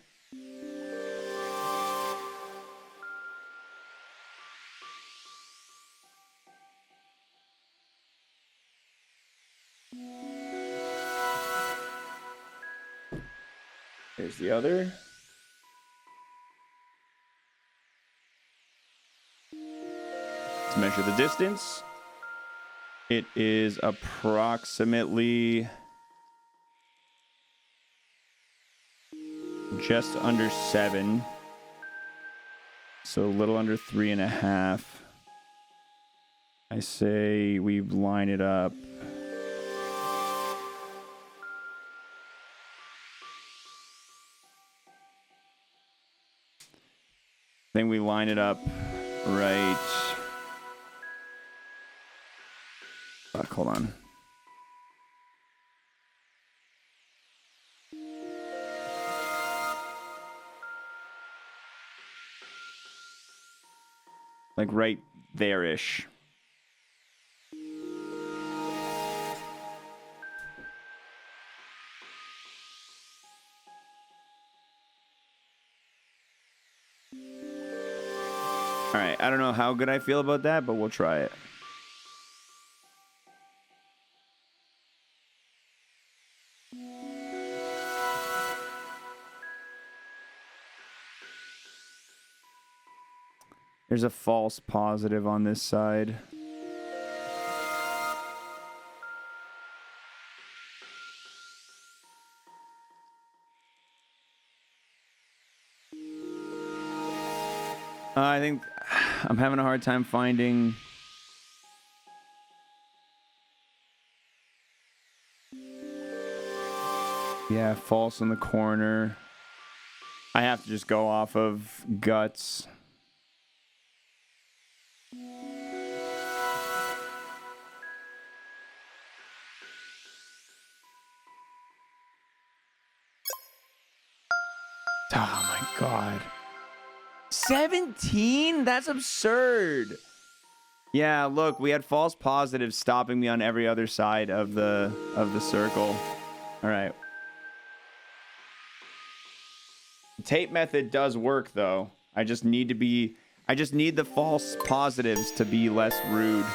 There's the other. Let's measure the distance. It is approximately just under 7. So a little under 3.5. I say we line it up. Then we line it up right. Fuck, hold on. Like right there-ish. All right, I don't know how good I feel about that, but we'll try it. There's a false positive on this side. I think I'm having a hard time finding. Yeah, false in the corner. I have to just go off of guts. Oh my god. 17? That's absurd. Yeah, look, we had false positives stopping me on every other side of the circle. All right. The tape method does work though. I just need the false positives to be less rude.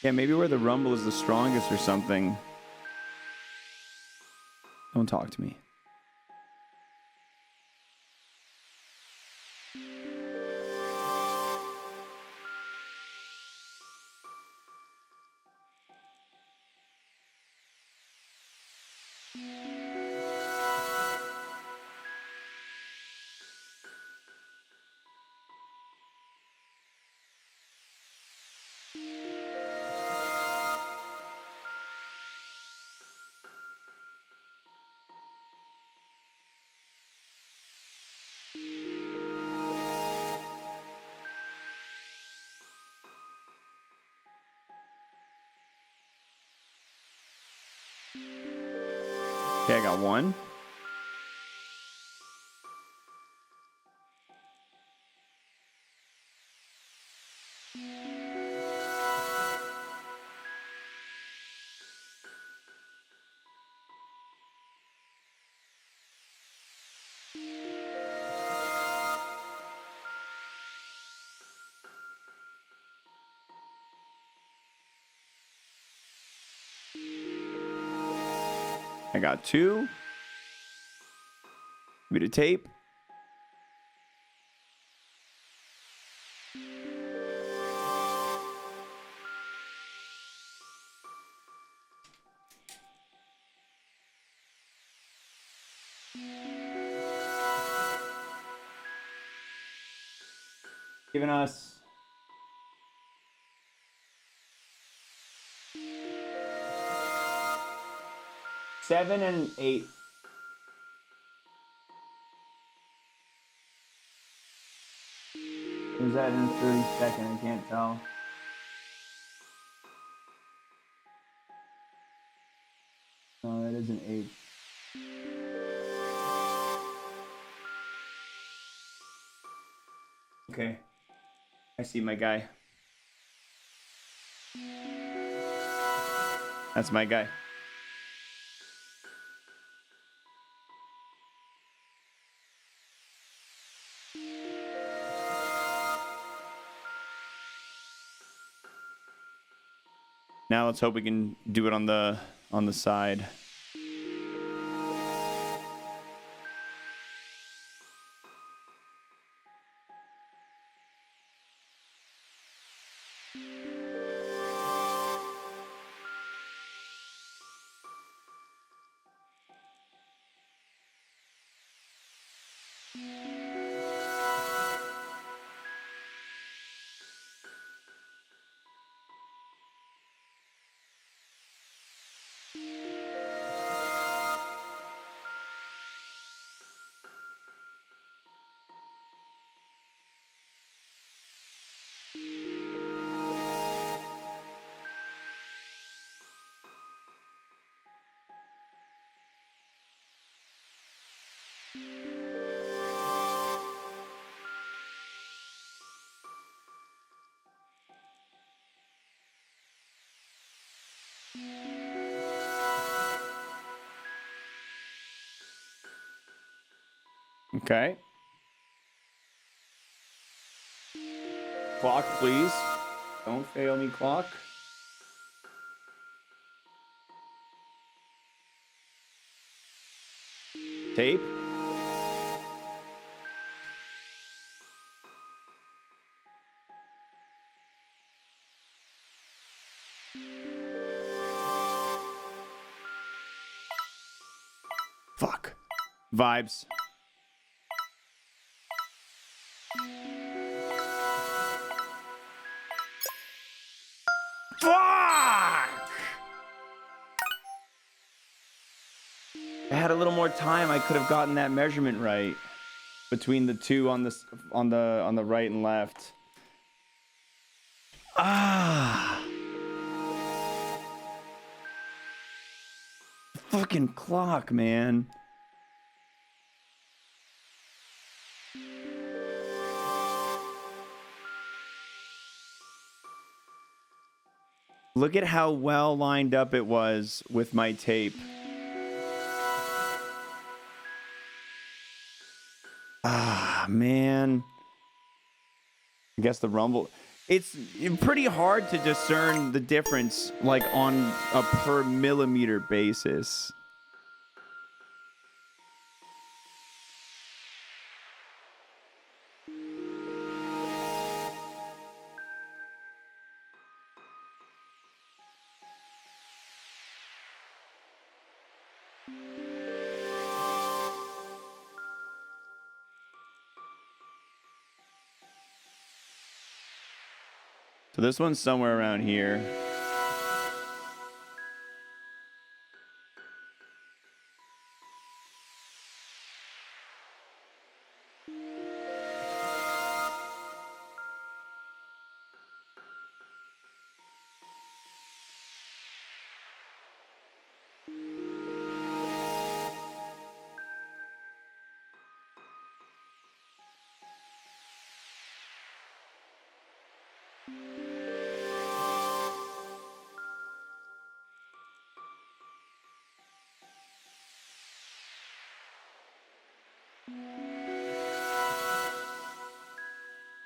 Yeah, maybe where the rumble is the strongest or something. Don't talk to me. Okay, I got one. I got two. Bit of tape. giving us 7 and 8. Is that in 30-second? I can't tell. No, that isn't 8. Okay. I see my guy. That's my guy. Now let's hope we can do it on the side. Okay. Clock, please. Don't fail me, clock. Tape. Fuck. Vibes. Fuck! I had a little more time, I could have gotten that measurement right between the two on the right and left. Ah. Fucking clock, man. Look at how well lined up it was with my tape. Ah, man. I guess the rumble. It's pretty hard to discern the difference, like, on a per millimeter basis. So this one's somewhere around here.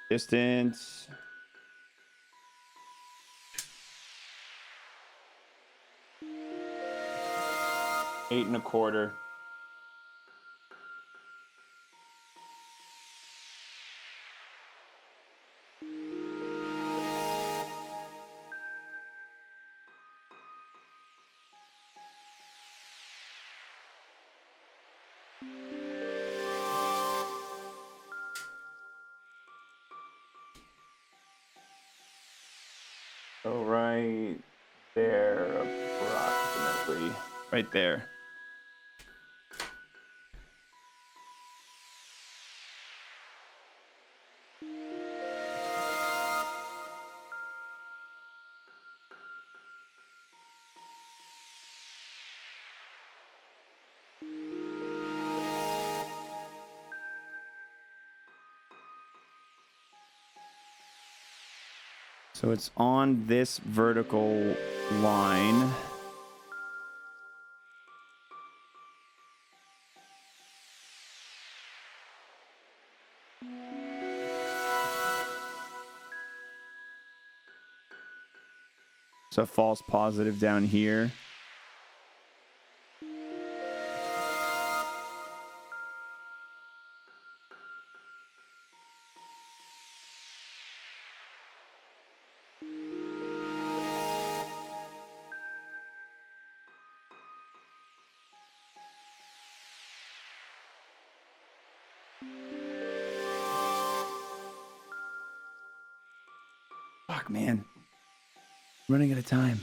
Distance. Eight and a quarter. So right there, approximately. Right there. So it's on this vertical line. So false positive down here. Fuck, man. Running out of time.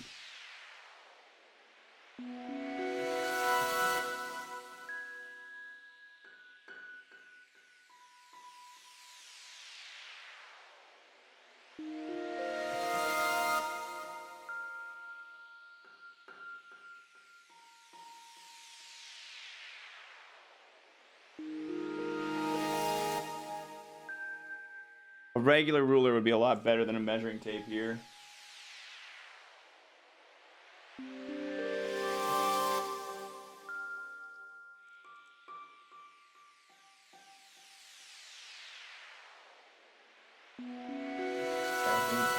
A regular ruler would be a lot better than a measuring tape here.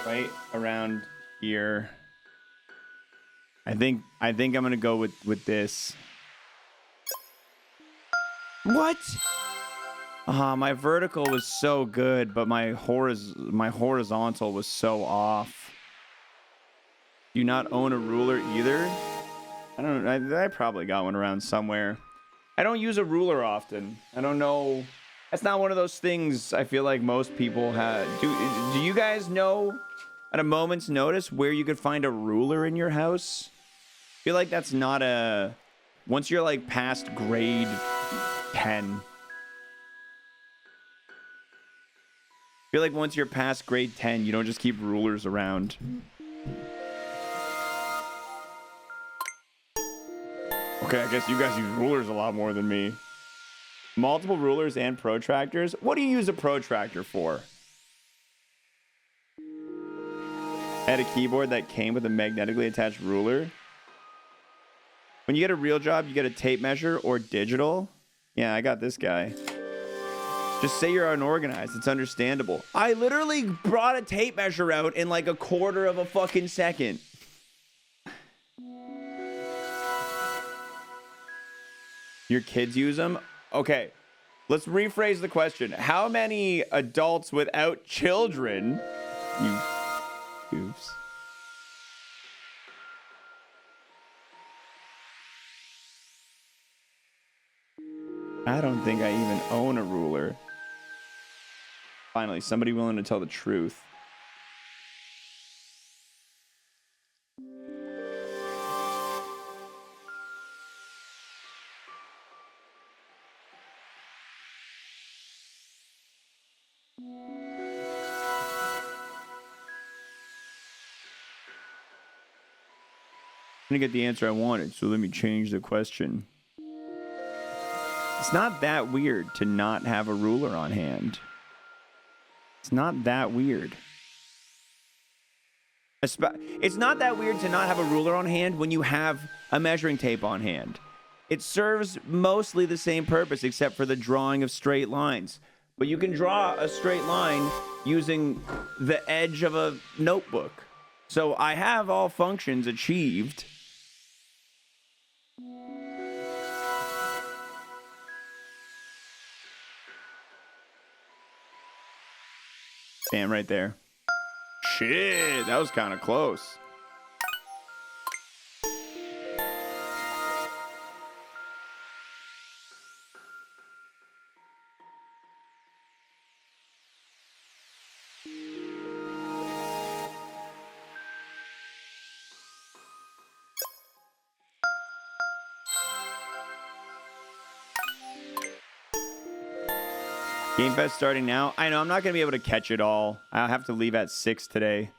Right around here. I think I'm gonna go with this. What? My vertical was so good, but my horizontal was so off. Do you not own a ruler either? I don't know. I probably got one around somewhere. I don't use a ruler often. I don't know. That's not one of those things I feel like most people have. Do you guys know at a moment's notice where you could find a ruler in your house? I feel like that's not a... Once you're like past grade 10. I feel like once you're past grade 10, you don't just keep rulers around. Okay, I guess you guys use rulers a lot more than me. Multiple rulers and protractors? What do you use a protractor for? I had a keyboard that came with a magnetically attached ruler. When you get a real job, you get a tape measure or digital. Yeah, I got this guy. Just say you're unorganized. It's understandable. I literally brought a tape measure out in like a quarter of a fucking second. Your kids use them? Okay, let's rephrase the question. How many adults without children, you goofs, I don't think I even own a ruler. Finally, somebody willing to tell the truth. I'm gonna get the answer I wanted, so let me change the question. It's not that weird to not have a ruler on hand. It's not that weird. It's not that weird to not have a ruler on hand when you have a measuring tape on hand. It serves mostly the same purpose except for the drawing of straight lines. But you can draw a straight line using the edge of a notebook. So I have all functions achieved. Damn, right there. Shit, that was kind of close. Game Fest starting now. I know I'm not going to be able to catch it all. I'll have to leave at 6 today.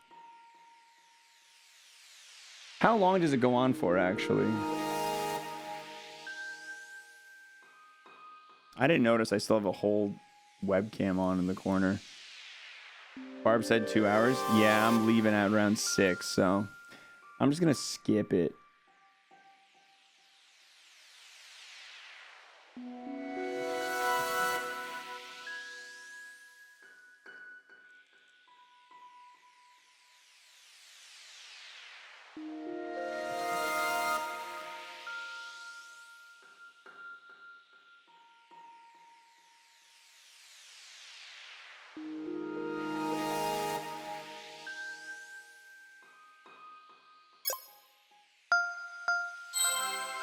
How long does it go on for, actually? I didn't notice I still have a whole webcam on in the corner. Barb said 2 hours. Yeah, I'm leaving at around 6, so I'm just going to skip it.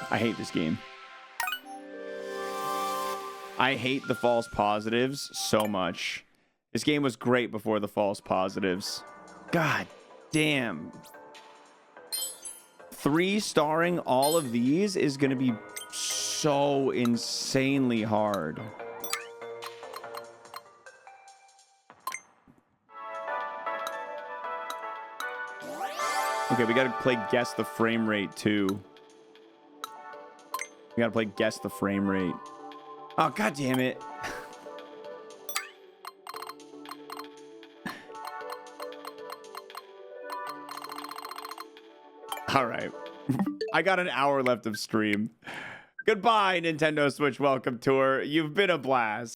I hate this game. I hate the false positives so much. This game was great before the false positives. God damn. 3-starring all of these is going to be so insanely hard. Okay, we got to play guess the frame rate too. We gotta play guess the frame rate. Oh, god damn it. All right. I got an hour left of stream. Goodbye, Nintendo Switch Welcome Tour. You've been a blast.